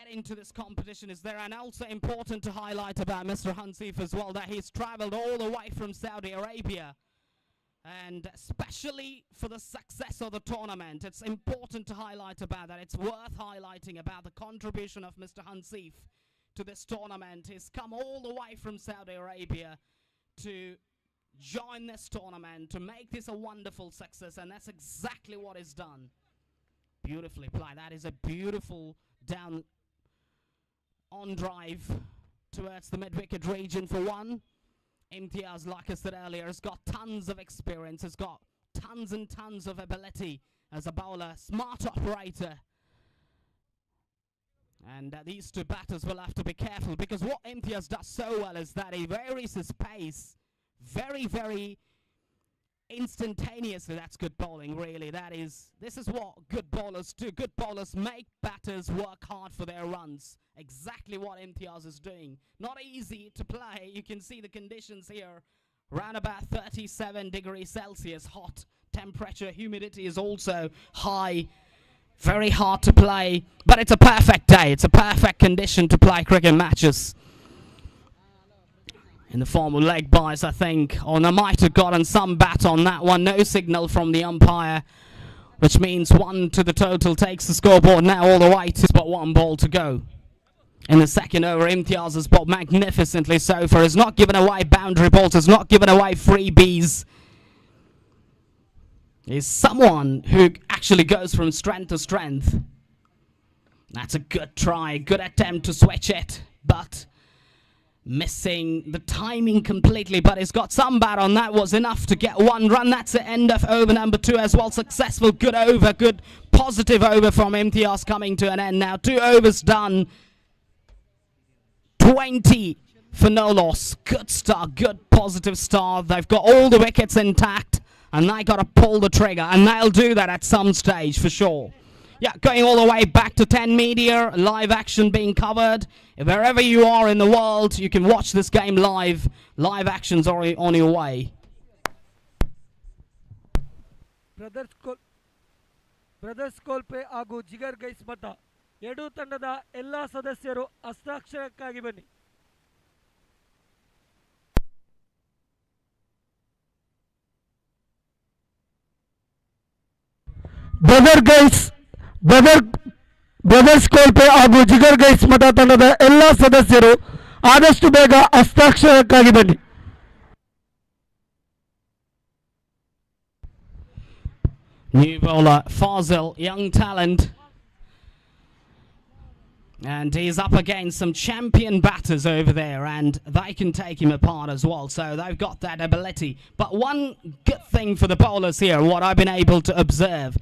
get into this competition is there, and also important to highlight about Mr. Hansif as well, that he's traveled all the way from Saudi Arabia, and especially for the success of the tournament. It's important to highlight about that. It's worth highlighting about the contribution of Mr. Hansif to this tournament. He's come all the way from Saudi Arabia to join this tournament, to make this a wonderful success, and that's exactly what he's done. Beautifully played. That is a beautiful down on drive towards the mid-wicket region for one. Imtiaz, like I said earlier, has got tons of experience, has got tons and tons of ability as a bowler, smart operator. And these two batters will have to be careful, because what Imtiaz does so well is that he varies his pace very, very instantaneously. That's good bowling, really. This is what good bowlers do. Good bowlers make batters work hard for their runs. Exactly what Imtiaz is doing. Not easy to play. You can see the conditions here. Around about 37 degrees Celsius, hot temperature. Humidity is also high. Very hard to play. But it's a perfect day. It's a perfect condition to play cricket matches. In the form of leg buys, I think. Or they might have gotten some bat on that one. No signal from the umpire, which means 1 to the total takes the scoreboard now all the way to but 1 ball to go. In the second over, Imtiaz has bowled magnificently so far. Has not given away boundary balls, has not given away freebies. He's someone who actually goes from strength to strength. That's a good try, good attempt to switch it, but missing the timing completely. But he's got some bat on. That was enough to get 1 run. That's the end of over number 2 as well. Successful, good over, good positive over from Imtiaz coming to an end now. 2 overs done. 20 for no loss. Good start, good positive start. They've got all the wickets intact, and they got to pull the trigger, and they'll do that at some stage for sure. Yeah, going all the way back to 10 media, live action being covered. Wherever you are in the world, you can watch this game live. Live actions are on your way. Brothers Kolpe ಹಾಗೂ ಜಿಗರ್ guys ಮತ ಎರಡೂ ತಂಡದ ಎಲ್ಲಾ ಸದಸ್ಯರು ಹಸ್ತಾಕ್ಷರಕ್ಕಾಗಿ ಬನ್ನಿ. Brothers ಕೋಲ್ಪೆ ಹಾಗೂ ಜಿಗರ್ guys ಮತ ತಂಡದ ಎಲ್ಲಾ ಸದಸ್ಯರು ಆದಷ್ಟು ಬೇಗ ಹಸ್ತಾಕ್ಷರಕ್ಕಾಗಿ ಬನ್ನಿ. New bowler Fazil, young talent, and he's up against some champion batters over there, and they can take him apart as well, so they've got that ability. But one good thing for the bowlers here, what I've been able to observe,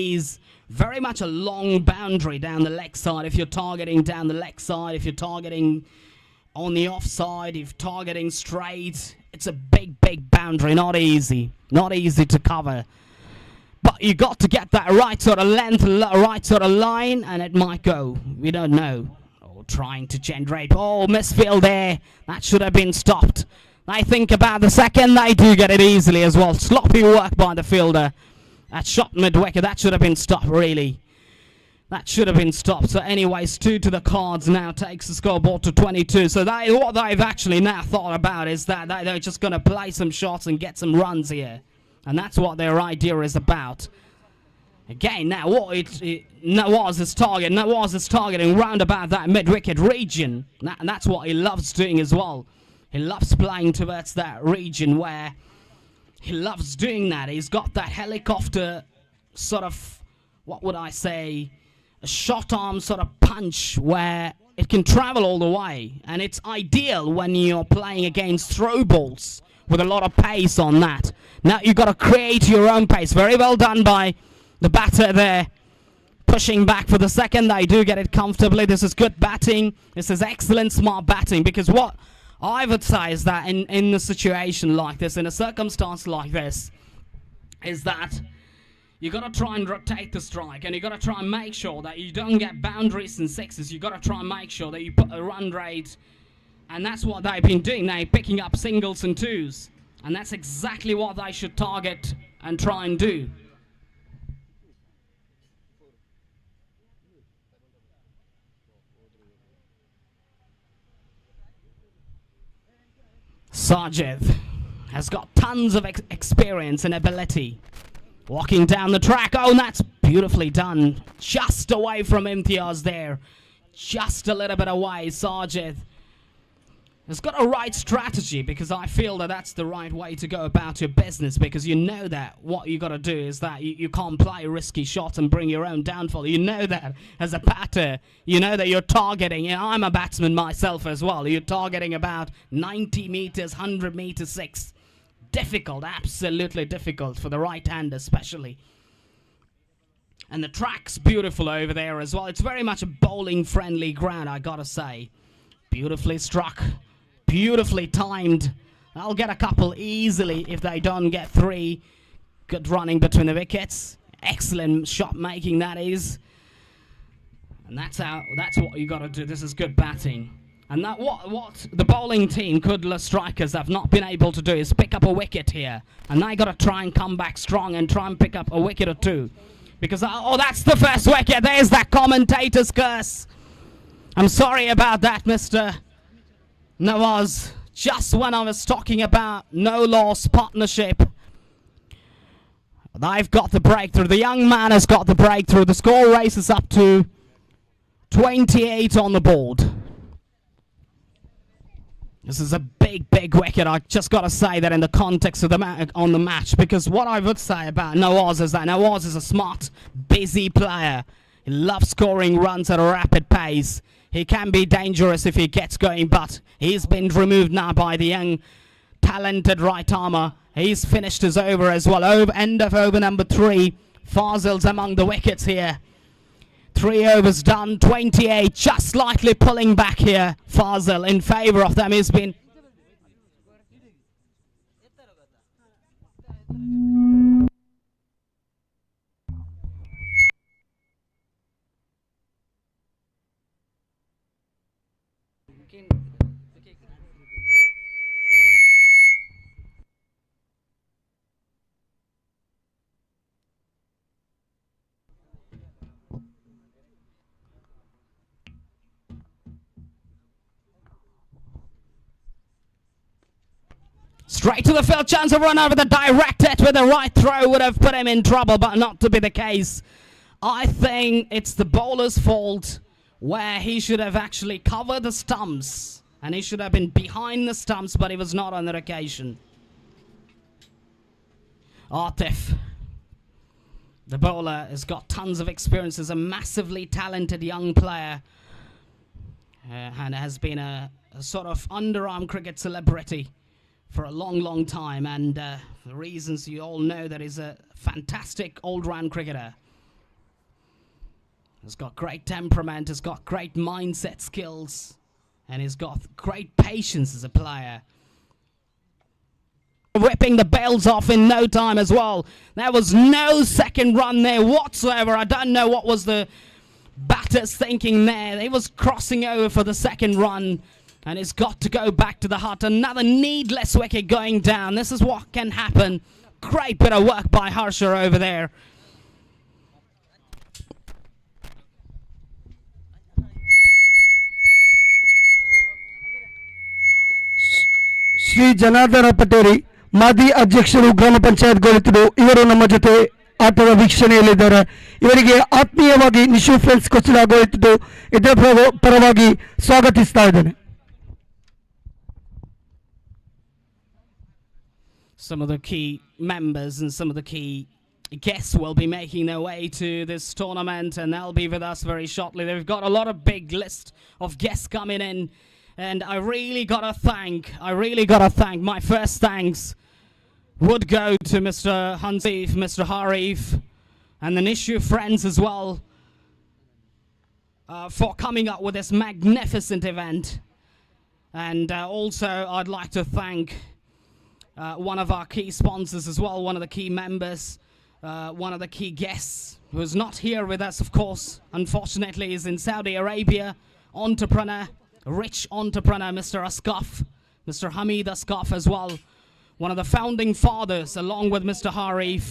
is very much a long boundary down the leg side. If you're targeting down the leg side, if you're targeting on the offside, if you're targeting straight, it's a big boundary. Not easy to cover. But you got to get that right sort of length, right sort of line, and it might go. We don't know. Oh, trying to generate. Oh, misfield there. That should have been stopped. I think about the second, they do get it easily as well. Sloppy work by the fielder. That shot mid-wicket, that should have been stopped, really. That should have been stopped. So anyways, 2 to the cards now takes the scoreboard to 22. So what they've actually now thought about is that they're just going to play some shots and get some runs here. And that's what their idea is about. Again, now what was his target? That was his targeting round about that mid-wicket region. And that's what he loves doing as well. He loves playing towards that region where he loves doing that. He's got that helicopter sort of, what would I say, a shot arm sort of punch where it can travel all the way. And it's ideal when you're playing against throw balls with a lot of pace on that. Now you've got to create your own pace. Very well done by the batter there. Pushing back for the second. They do get it comfortably. This is good batting. This is excellent, smart batting. Because what I would say is that in a situation like this, in a circumstance like this, is that you got to try and rotate the strike. And you got to try and make sure that you don't get boundaries and sixes. You got to try and make sure that you put a run rate. And that's what they've been doing. They're picking up singles and twos. And that's exactly what they should target and try and do. Sajid has got tons of experience and ability. Walking down the track. Oh, and that's beautifully done. Just away from Imtiaz there. Just a little bit away. Sajid has got a right strategy, because I feel that that's the right way to go about your business, because you know that what you got to do is that you can't play a risky shot and bring your own downfall. You know that as a batter, you know that you're targeting, and I'm a batsman myself as well, you're targeting about 90 meters, 100 meters, 6. Difficult, absolutely difficult for the right hand especially. And the track's beautiful over there as well. It's very much a bowling friendly ground, I gotta say. Beautifully struck. Beautifully timed. I'll get a couple easily if they don't get 3. Good running between the wickets. Excellent shot making, that is. And that's what you got to do. This is good batting. And that what the bowling team, Kudla strikers, have not been able to do is pick up a wicket here. And they got to try and come back strong and try and pick up a wicket or 2. Because, oh, that's the first wicket. There's that commentator's curse. I'm sorry about that, Mr. Nawaz. Just when I was talking about no loss partnership, they've got the breakthrough. The young man has got the breakthrough. The score races up to 28 on the board. This is a big wicket. I just got to say that in the context of the match, because what I would say about Nawaz is that Nawaz is a smart, busy player. He loves scoring runs at a rapid pace. He can be dangerous if he gets going, but he's been removed now by the young, talented right armer. He's finished his over as well. End of over number 3. Fazil's among the wickets here. 3 overs done, 28, just slightly pulling back here. Fazil in favour of them. He's been... Straight to the field, chance of run over the direct hit with the right throw would have put him in trouble, but not to be the case. I think it's the bowler's fault, where he should have actually covered the stumps, and he should have been behind the stumps, but he was not on that occasion. Atif, the bowler, has got tons of experience, is a massively talented young player, and has been a sort of underarm cricket celebrity for a long time, and the reasons you all know that he's a fantastic all-round cricketer. He's got great temperament, he's got great mindset skills, and he's got great patience as a player. Ripping the bails off in no time as well. There was no second run there whatsoever. I don't know what was the batter's thinking there. He was crossing over for the second run. And it's got to go back to the hut. Another needless wicket going down. This is what can happen. Great bit of work by Harsha over there. Shri Janardhana ಪಟೇರಿ ಮಾಜಿ ಅಧ್ಯಕ್ಷರು ಗ್ರಾಮ ಪಂಚಾಯತ್ ಗೋಳಿತಡು ಇವರು ನಮ್ಮ ಜೊತೆ ಆಟದ ವೀಕ್ಷಣೆಯಲ್ಲಿದ್ದಾರೆ. ಇವರಿಗೆ ಆತ್ಮೀಯವಾಗಿ Nishu friends ಕೊಚ್ಚಿಲ ಗೋಳಿತಡು ಇದರ ಪರವಾಗಿ ಸ್ವಾಗತಿಸ್ತಾ ಇದ್ದೇನೆ. Some of the key members and some of the key guests will be making their way to this tournament, and they'll be with us very shortly. They've got a lot of big list of guests coming in, and I really gotta thank, my first thanks would go to Mr. Hansif, Mr. Harif, and the Nishu friends as well, for coming up with this magnificent event. And also I'd like to thank one of our key sponsors as well, one of the key members, one of the key guests who is not here with us, of course, unfortunately, is in Saudi Arabia, entrepreneur, rich entrepreneur, Mr. Askaf, Mr. Hamid Askaf as well, one of the founding fathers, along with Mr. Harif.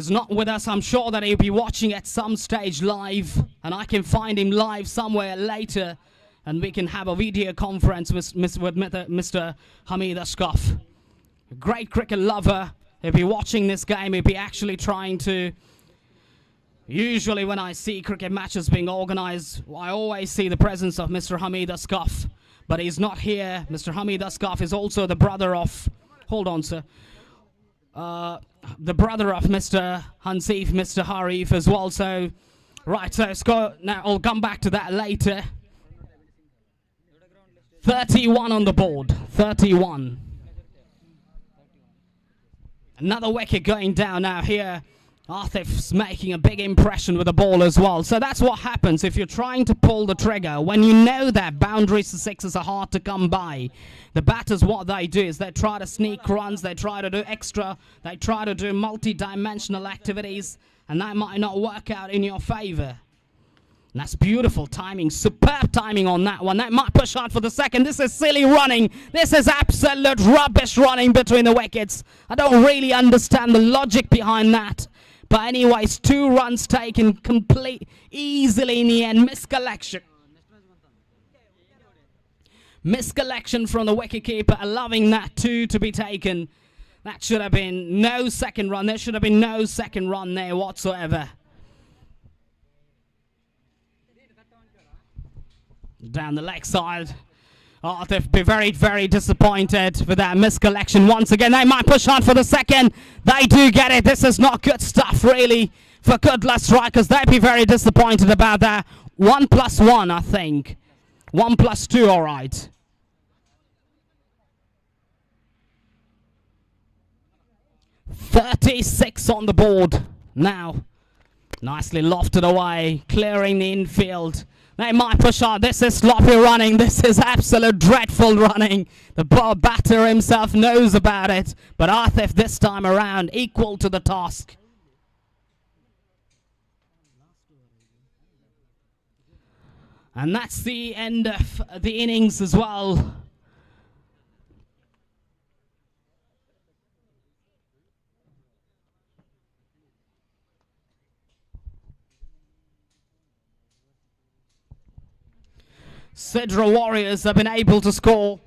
Is not with us. I'm sure that he'll be watching at some stage live, and I can find him live somewhere later and we can have a video conference with Mr. Hamid Ashkaf. A great cricket lover. He'll be watching this game. He'll be actually trying to... Usually when I see cricket matches being organized, I always see the presence of Mr. Hamid Ashkaf. But he's not here. Mr. Hamid Ashkaf is also the brother of... Hold on, sir. The brother of Mr. Hansif, Mr. Harif as well. So, right, so let's go. Now, I'll come back to that later. 31 on the board. 31. Another wicket going down now here. Atif's making a big impression with the ball as well. So that's what happens if you're trying to pull the trigger. When you know that boundaries to sixes are hard to come by, the batters, what they do is they try to sneak runs, they try to do extra, they try to do multi-dimensional activities, and that might not work out in your favor. And that's beautiful timing, superb timing on that one. That might push hard for the second. This is silly running. This is absolute rubbish running between the wickets. I don't really understand the logic behind that. But anyways, 2 runs taken complete easily in the end. Miscollection. Miscollection from the wicketkeeper, allowing that 2 to be taken. That should have been no second run. There should have been no second run there whatsoever. Down the leg side. Oh, they've been very, very disappointed with that miscollection once again. They might push on for the second. They do get it. This is not good stuff, really, for Kudla strikers. They'd be very disappointed about that. 1+1, I think. 1+2, all right. .36 on the board now. Nicely lofted away, clearing the infield. They might push on. This is sloppy running. This is absolute dreadful running. The batter himself knows about it. But Atif this time around equal to the task. And that's the end of the innings as well. Sidra Warriors have been able to score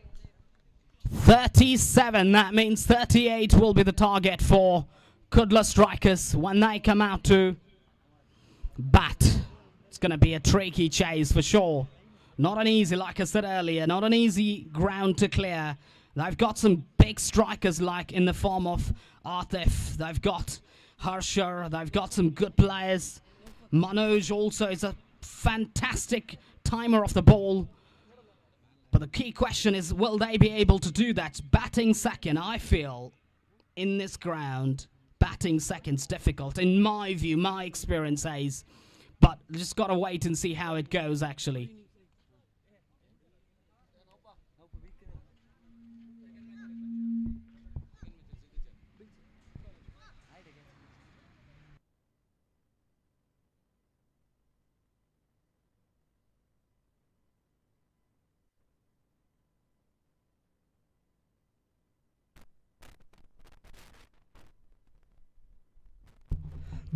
37. That means 38 will be the target for Kudla strikers when they come out to bat. It's going to be a tricky chase for sure. Not an easy, like I said earlier, not an easy ground to clear. They've got some big strikers like in the form of Atif. They've got Harsher. They've got some good players. Manoj also is a fantastic timer of the ball. But the key question is, will they be able to do that? Batting second, I feel, in this ground, batting second's difficult. In my view, my experience says. But just got to wait and see how it goes, actually.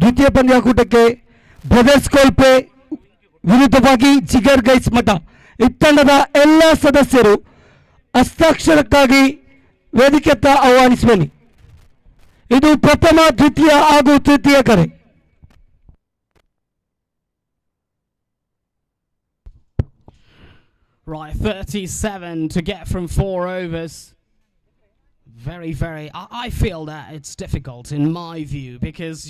ದ್ವಿತೀಯ ಪಂದ್ಯಾಕೂಟಕ್ಕೆ brothers Kolpe ವಿರುದ್ಧವಾಗಿ ಜಿಗರ್ guys ಮಠ ಇತ್ತಂಡದ ಎಲ್ಲ ಸದಸ್ಯರು ಹಸ್ತಾಕ್ಷರಕ್ಕಾಗಿ ವೇದಿಕೆಯತ್ತ ಆಹ್ವಾನಿಸುವೆನು. ಇದು ಪ್ರಥಮ, ದ್ವಿತೀಯ ಹಾಗೂ ತೃತೀಯ ಕರೆ. Right, 37 to get from 4 overs. Very, very... I feel that it's difficult in my view because...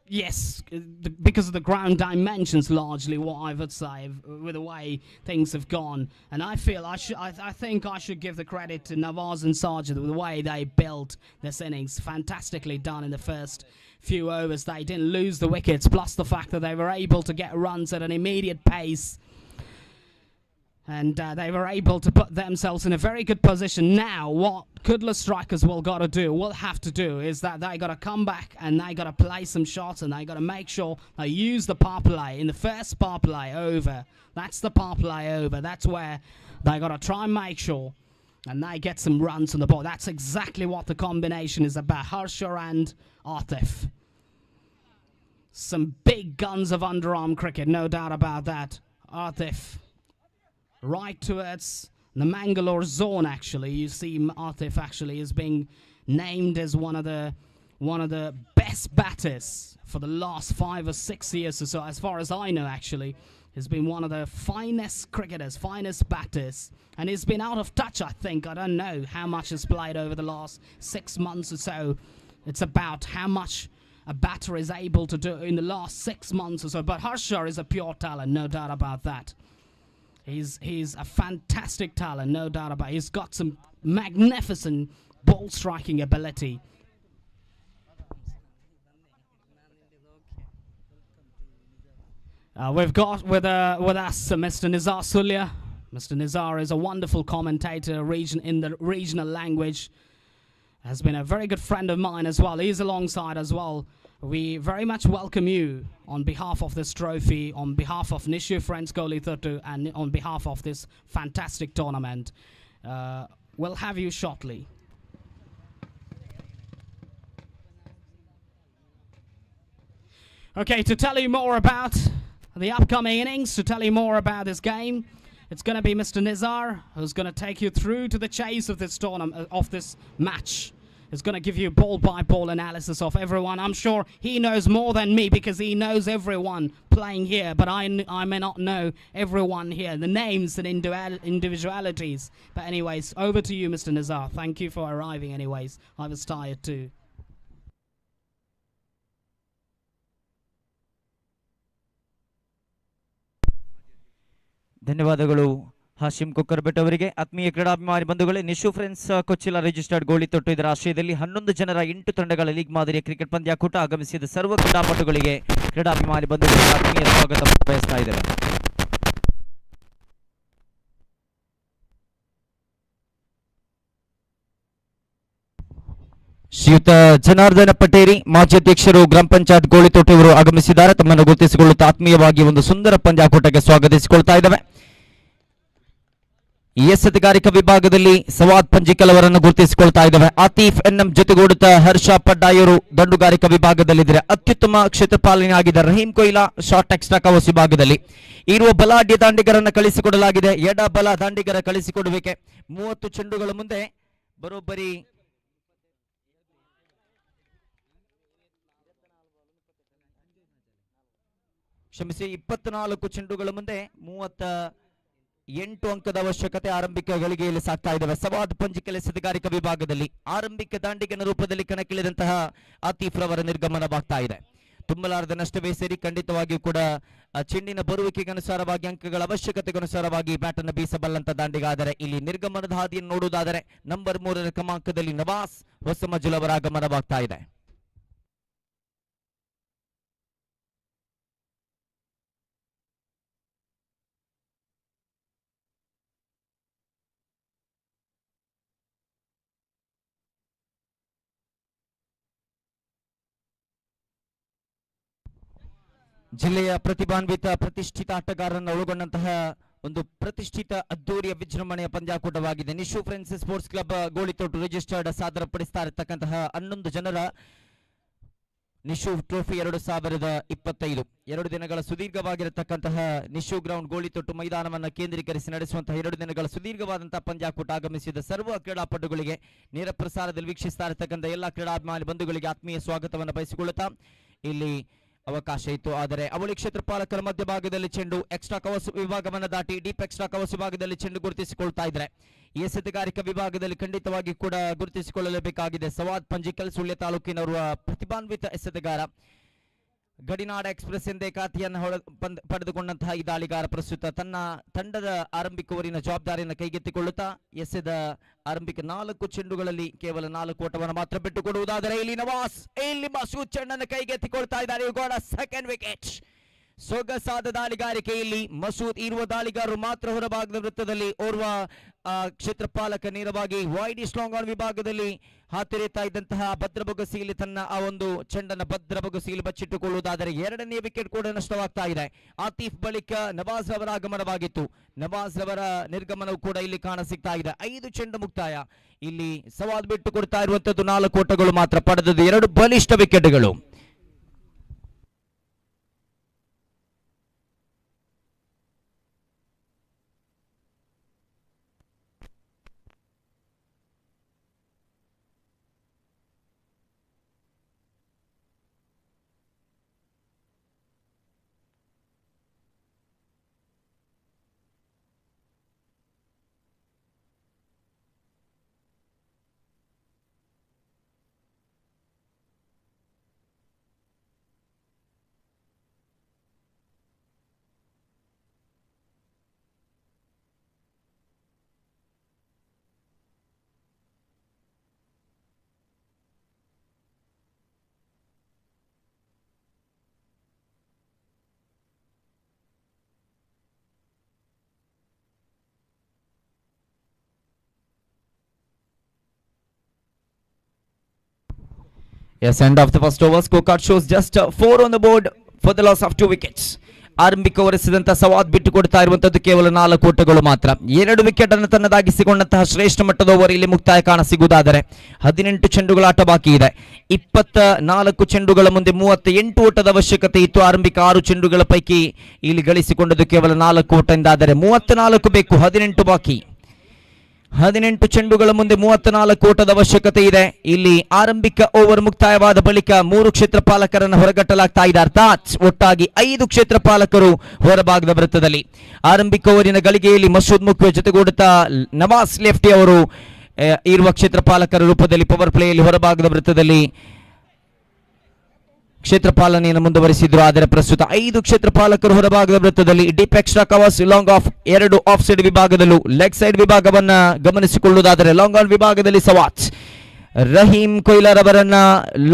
Yes, because of the ground dimensions, largely what I would say, with the way things have gone. And I feel I think I should give the credit to Nawaz and Sajid with the way they built this innings. Fantastically done in the first few overs. They didn't lose the wickets, plus the fact that they were able to get runs at an immediate pace. And they were able to put themselves in a very good position. Now, what Kudla strikers will have to do is that they got to come back and they got to play some shots and they got to make sure they use the power play in the first power play over. That's the power play over. That's where they got to try and make sure and they get some runs on the board. That's exactly what the combination is about. Harsher and Atif. Some big guns of underarm cricket, no doubt about that. Atif right towards the Mangalore zone. Actually, you see Atif actually is being named as one of the best batters for the last 5 or 6 years or so, as far as I know. Actually, he's been one of the finest cricketers, finest batters, and he's been out of touch, I think. I don't know how much he's played over the last 6 months or so. It's about how much a batter is able to do in the last 6 months or so. But Harsha is a pure talent, no doubt about that. He's a fantastic talent, no doubt about it. He's got some magnificent ball striking ability. We've got with us Mr. Nizar Sulya. Mr. Nizar is a wonderful commentator in the regional language. Has been a very good friend of mine as well. He's alongside as well. We very much welcome you on behalf of this trophy, on behalf of Nishu Friends Golithottu, and on behalf of this fantastic tournament. We'll have you shortly. Okay, to tell you more about the upcoming innings, to tell you more about this game, it's going to be Mr. Nizar who's going to take you through to the chase of this tournament, of this match. He's going to give you ball by ball analysis of everyone. I'm sure he knows more than me because he knows everyone playing here, but I may not know everyone here, the names and individualities. But anyways, over to you, Mr. Nizar. Thank you for arriving anyways. I was tired too. ಧನ್ಯವಾದಗಳು ಹಾಶಿಮ್ ಕುಕ್ಕರ್ಬೆಟ್ ಅವರಿಗೆ. ಆತ್ಮೀಯ ಕ್ರೀಡಾಭಿಮಾನಿ ಬಂಧುಗಳೇ, Nishu friends Kochila registered ಗೋಳಿತೊಟ್ಟು ಇದರ ಆಶ್ರಯದಲ್ಲಿ 11 ಜನರ 8 ತಂಡಗಳ league ಮಾದರಿಯ cricket ಪಂದ್ಯಾಕೂಟ ಆಗಮಿಸಿದ ಸರ್ವ ಕ್ರೀಡಾಪಟುಗಳಿಗೆ ಕ್ರೀಡಾಭಿಮಾನಿ ಬಂಧುಗಳಿಗೆ ಆತ್ಮೀಯ ಸ್ವಾಗತ ಬಯಸ್ತಾ ಇದ್ದಾರೆ. ಶ್ರೀಯುತ ಜನಾರ್ದನ ಪಟೇರಿ, ಮಾಜಿ ಅಧ್ಯಕ್ಷರು, ಗ್ರಾಮ ಪಂಚಾಯತ್ ಗೋಳಿತೊಟ್ಟು ಇವರು ಆಗಮಿಸಿದ್ದಾರೆ. ತಮ್ಮನ್ನು ಗುರುತಿಸಿಕೊಳ್ಳುತ್ತಾ ಆತ್ಮೀಯವಾಗಿ ಒಂದು ಸುಂದರ ಪಂದ್ಯಾಕೂಟಕ್ಕೆ ಸ್ವಾಗತಿಸಿಕೊಳ್ತಾ ಇದ್ದಾವೆ. ಎಸ್ ಅಧಿಕಾರಿಕ ವಿಭಾಗದಲ್ಲಿ ಸವಾದ್ ಪಂಜಿಕಲ್ ಅವರನ್ನು ಗುರುತಿಸಿಕೊಳ್ತಾ ಇದ್ದಾವೆ. ಆತೀಫ್ ಎನ್ಎಂ ಜೊತೆಗೂಡುತ್ತಾ ಹರ್ಷ ಪಡ್ಡಾಯರು ದಂಡುಗಾರಿಕಾ ವಿಭಾಗದಲ್ಲಿದ್ದಾರೆ. ಅತ್ಯುತ್ತಮ ಕ್ಷೇತ್ರಪಾಲನೆ ಆಗಿದೆ Rahim Koyna short extra covers ವಿಭಾಗದಲ್ಲಿ. ಇರುವ ಬಲಾಢ್ಯ ದಾಂಡಿಗರನ್ನು ಕಳಿಸಿಕೊಡಲಾಗಿದೆ. ಎಡ ಬಲ ದಾಂಡಿಗರ ಕಳಿಸಿಕೊಡುವಿಕೆ. 30 ಚೆಂಡುಗಳ ಮುಂದೆ ಬರೋಬ್ಬರಿ 24 ಚೆಂಡುಗಳ ಮುಂದೆ 38 ಅಂಕದ ಅವಶ್ಯಕತೆ ಆರಂಭಿಕ ಗಳಿಗೆಯಲ್ಲಿ ಸಾಕ್ತಾ ಇದ್ದಾವೆ. ಸವಾದ್ ಪಂಜಿಕಲ್ ಎಸೆತಗಾರಿಕಾ ವಿಭಾಗದಲ್ಲಿ ಆರಂಭಿಕ ದಾಂಡಿಗನ ರೂಪದಲ್ಲಿ ಕಣಕ್ಕಿಳಿದಂತಹ ಆತೀಫ್ ರವರ ನಿರ್ಗಮನವಾಗ್ತಾ ಇದೆ. ತುಂಬಲಾರದ ನಷ್ಟವೇ ಸೇರಿ ಖಂಡಿತವಾಗಿಯೂ ಕೂಡ ಚೆಂಡಿನ ಬರುವಿಕೆಗೆ ಅನುಸಾರವಾಗಿ ಅಂಕಗಳ ಅವಶ್ಯಕತೆಗನುಸಾರವಾಗಿ ಬ್ಯಾಟ್ ಅನ್ನು ಬೀಸಬಲ್ಲಂತ ದಾಂಡಿಗ. ಆದರೆ ಇಲ್ಲಿ ನಿರ್ಗಮನದ ಹಾದಿಯನ್ನು ನೋಡುವುದಾದರೆ ನಂಬರ್ 3ರ ಕ್ರಮಾಂಕದಲ್ಲಿ ನವಾಸ್ ಹೊಸಮಜುಲ್ ಅವರ ಆಗಮನವಾಗ್ತಾ ಇದೆ. ಜಿಲ್ಲೆಯ ಪ್ರತಿಭಾನ್ವಿತ ಪ್ರತಿಷ್ಠಿತ ಆಟಗಾರರನ್ನು ಒಳಗೊಂಡಂತಹ ಒಂದು ಪ್ರತಿಷ್ಠಿತ ಅದ್ದೂರಿಯ ವಿಜೃಂಭಣೆಯ ಪಂದ್ಯಾಕೂಟವಾಗಿದೆ. Nishu friends sports club Golithottu registered ಸಾದರಪಡಿಸ್ತಾ ಇರತಕ್ಕಂತಹ 11 ಜನರ ನಿಶು ಟ್ರೋಫಿ 2025 2 ದಿನಗಳ ಸುದೀರ್ಘವಾಗಿರತಕ್ಕಂತಹ ನಿಶು ಗ್ರೌಂಡ್ ಗೋಳಿತೊಟ್ಟು ಮೈದಾನವನ್ನು ಕೇಂದ್ರೀಕರಿಸಿ ನಡೆಸುವಂತಹ 2 ದಿನಗಳ ಸುದೀರ್ಘವಾದಂತಹ ಪಂದ್ಯಾಕೂಟ ಆಗಮಿಸಿದ ಸರ್ವ ಕ್ರೀಡಾಪಟುಗಳಿಗೆ ನೇರ ಪ್ರಸಾರದಲ್ಲಿ ವೀಕ್ಷಿಸ್ತಾ ಇರತಕ್ಕಂಥ ಎಲ್ಲ ಕ್ರೀಡಾಭಿಮಾನಿ ಬಂಧುಗಳಿಗೆ ಆತ್ಮೀಯ ಸ್ವಾಗತವನ್ನು ಬಯಸಿಕೊಳ್ಳುತ್ತಾ ಇಲ್ಲಿ ಅವಕಾಶ ಇತ್ತು. ಆದರೆ ಅವಳಿ ಕ್ಷೇತ್ರಪಾಲಕರ ಮಧ್ಯಭಾಗದಲ್ಲಿ ಚೆಂಡು ಎಕ್ಸ್ಟ್ರಾ ಕವರ್ಸ್ ವಿಭಾಗವನ್ನು ದಾಟಿ ಡೀಪ್ ಎಕ್ಸ್ಟ್ರಾ ಕವರ್ಸ್ ವಿಭಾಗದಲ್ಲಿ ಚೆಂಡು ಗುರುತಿಸಿಕೊಳ್ತಾ ಇದ್ದಾರೆ. ಈ ಎಸೆತಗಾರಿಕಾ ವಿಭಾಗದಲ್ಲಿ ಖಂಡಿತವಾಗಿ ಕೂಡ ಗುರುತಿಸಿಕೊಳ್ಳಲೇಬೇಕಾಗಿದೆ. ಸವಾದ್ ಪಂಜಿಕಲ್ ಸುಳ್ಯ ತಾಲೂಕಿನವರ ಪ್ರತಿಭಾನ್ವಿತ ಎಸೆತಗಾರ. ಗಡಿನಾಡ ಎಕ್ಸ್ಪ್ರೆಸ್ ಎಂದೇ ಖಾತೆಯನ್ನು ಪಡೆದುಕೊಂಡಂತಹ ಈ ದಾಳಿಗಾರ ಪ್ರಸ್ತುತ ತನ್ನ ತಂಡದ ಆರಂಭಿಕ ಓವರಿನ ಜವಾಬ್ದಾರಿಯನ್ನು ಕೈಗೆತ್ತಿಕೊಳ್ಳುತ್ತಾ ಎಸೆದ ಆರಂಭಿಕ 4 ಚೆಂಡುಗಳಲ್ಲಿ ಕೇವಲ 4 ಓಟವನ್ನು ಮಾತ್ರ ಬಿಟ್ಟುಕೊಡುವುದಾದರೆ ಇಲ್ಲಿ ನವಾಸ್, ಇಲ್ಲಿ ಮಸೂದ್ ಚೆಂಡನ್ನು ಕೈಗೆತ್ತಿಕೊಳ್ತಾ ಇದ್ದಾರೆ. Second wicket. ಸೊಗಸಾದ ದಾಳಿಗಾರಿಕೆ. ಇಲ್ಲಿ ಮಸೂದ್ ಇರುವ ದಾಳಿಗಾರರು ಮಾತ್ರ ಹೊರಭಾಗದ ವೃತ್ತದಲ್ಲಿ ಓರ್ವ ಕ್ಷೇತ್ರಪಾಲಕ ನೇರವಾಗಿ ವೈಡ್ ಸ್ಟ್ರಾಂಗ್ ಆನ್ ವಿಭಾಗದಲ್ಲಿ ಹಾತಿರಿತಾ ಇದ್ದಂತಹ ಭದ್ರಬೊಗಸಿಯಲ್ಲಿ ತನ್ನ ಆ ಒಂದು ಚೆಂಡನ್ನು ಭದ್ರಬೊಗಸಿಯಲ್ಲಿ ಬಚ್ಚಿಟ್ಟುಕೊಳ್ಳುವುದಾದರೆ 2ನೇ ವಿಕೆಟ್ ಕೂಡ ನಷ್ಟವಾಗ್ತಾ ಇದೆ. ಆತೀಫ್ ಬಳಿಕ ನವಾಜ್ ರವರ ಆಗಮನವಾಗಿತ್ತು. ನವಾಜ್ ರವರ ನಿರ್ಗಮನವು ಕೂಡ ಇಲ್ಲಿ ಕಾಣ ಸಿಗ್ತಾ ಇದೆ. 5 ಚೆಂಡು ಮುಕ್ತಾಯ. ಇಲ್ಲಿ ಸವಾಲ್ ಬಿಟ್ಟು ಕೊಡ್ತಾ ಇರುವಂತದ್ದು 4 ಓಟಗಳು ಮಾತ್ರ ಪಡೆದದ್ದು 2 ಬಲಿಷ್ಠ ವಿಕೆಟ್ಗಳು. Yes, end of the first over. Scorecard shows just 4 on the board for the loss of 2 wickets. ಆರಂಭಿಕ ಹೊರಿಸಿದಂತಹ ಸವಾದ್ ಬಿಟ್ಟು ಕೊಡ್ತಾ ಇರುವಂತದ್ದು ಕೇವಲ 4 ಓಟಗಳು ಮಾತ್ರ. 2 ವಿಕೆಟ್ ಅನ್ನು ತನ್ನದಾಗಿಸಿಕೊಂಡಂತಹ ಶ್ರೇಷ್ಠ ಮಟ್ಟದ ಓವರ್ ಇಲ್ಲಿ ಮುಕ್ತಾಯ ಕಾಣಸಿಗುವುದಾದರೆ 18 ಚೆಂಡುಗಳ ಆಟ ಬಾಕಿ ಇದೆ. 24 ಚೆಂಡುಗಳ ಮುಂದೆ 38 ಓಟದ ಅವಶ್ಯಕತೆ ಇತ್ತು. ಆರಂಭಿಕ 6 ಚೆಂಡುಗಳ ಪೈಕಿ ಇಲ್ಲಿ ಗಳಿಸಿಕೊಂಡದ್ದು ಕೇವಲ 4 ಓಟ ಎಂದಾದರೆ 34 ಬೇಕು. 18 ಬಾಕಿ. 18 ಚೆಂಡುಗಳ ಮುಂದೆ 34 ಓಟದ ಅವಶ್ಯಕತೆ ಇದೆ. ಇಲ್ಲಿ ಆರಂಭಿಕ ಓವರ್ ಮುಕ್ತಾಯವಾದ ಬಳಿಕ 3 ಕ್ಷೇತ್ರಪಾಲಕರನ್ನು ಹೊರಗಟ್ಟಲಾಗ್ತಾ ಇದೆ. ಅರ್ಥಾತ್ ಒಟ್ಟಾಗಿ 5 ಕ್ಷೇತ್ರಪಾಲಕರು ಹೊರಭಾಗದ ವೃತ್ತದಲ್ಲಿ. ಆರಂಭಿಕ ಓವರಿನ ಗಳಿಗೆಯಲ್ಲಿ ಮಸೂದ್ ಮುಖ್ಯ ಜೊತೆಗೂಡುತ್ತಾ ನವಾಸ್ ಲೆಫ್ಟಿ ಅವರು ಇರುವ ಕ್ಷೇತ್ರಪಾಲಕರ ರೂಪದಲ್ಲಿ ಪವರ್ ಪ್ಲೇಯಲ್ಲಿ ಹೊರಭಾಗದ ವೃತ್ತದಲ್ಲಿ ಕ್ಷೇತ್ರಪಾಲನೆಯನ್ನು ಮುಂದುವರಿಸಿದ್ರು. ಆದರೆ ಪ್ರಸ್ತುತ 5 ಕ್ಷೇತ್ರಪಾಲಕರು ಹೊರಭಾಗದ ವೃತ್ತದಲ್ಲಿ. Deep extra covers, long off, 2 off side ವಿಭಾಗದಲ್ಲೂ ಲೆಗ್ ಸೈಡ್ ವಿಭಾಗವನ್ನ ಗಮನಿಸಿಕೊಳ್ಳುವುದಾದರೆ ಲಾಂಗ್ ಆನ್ ವಿಭಾಗದಲ್ಲಿ ಸವಾತ್ ರಹೀಂ ಕೊಯ್ಲರ್ ಅವರನ್ನ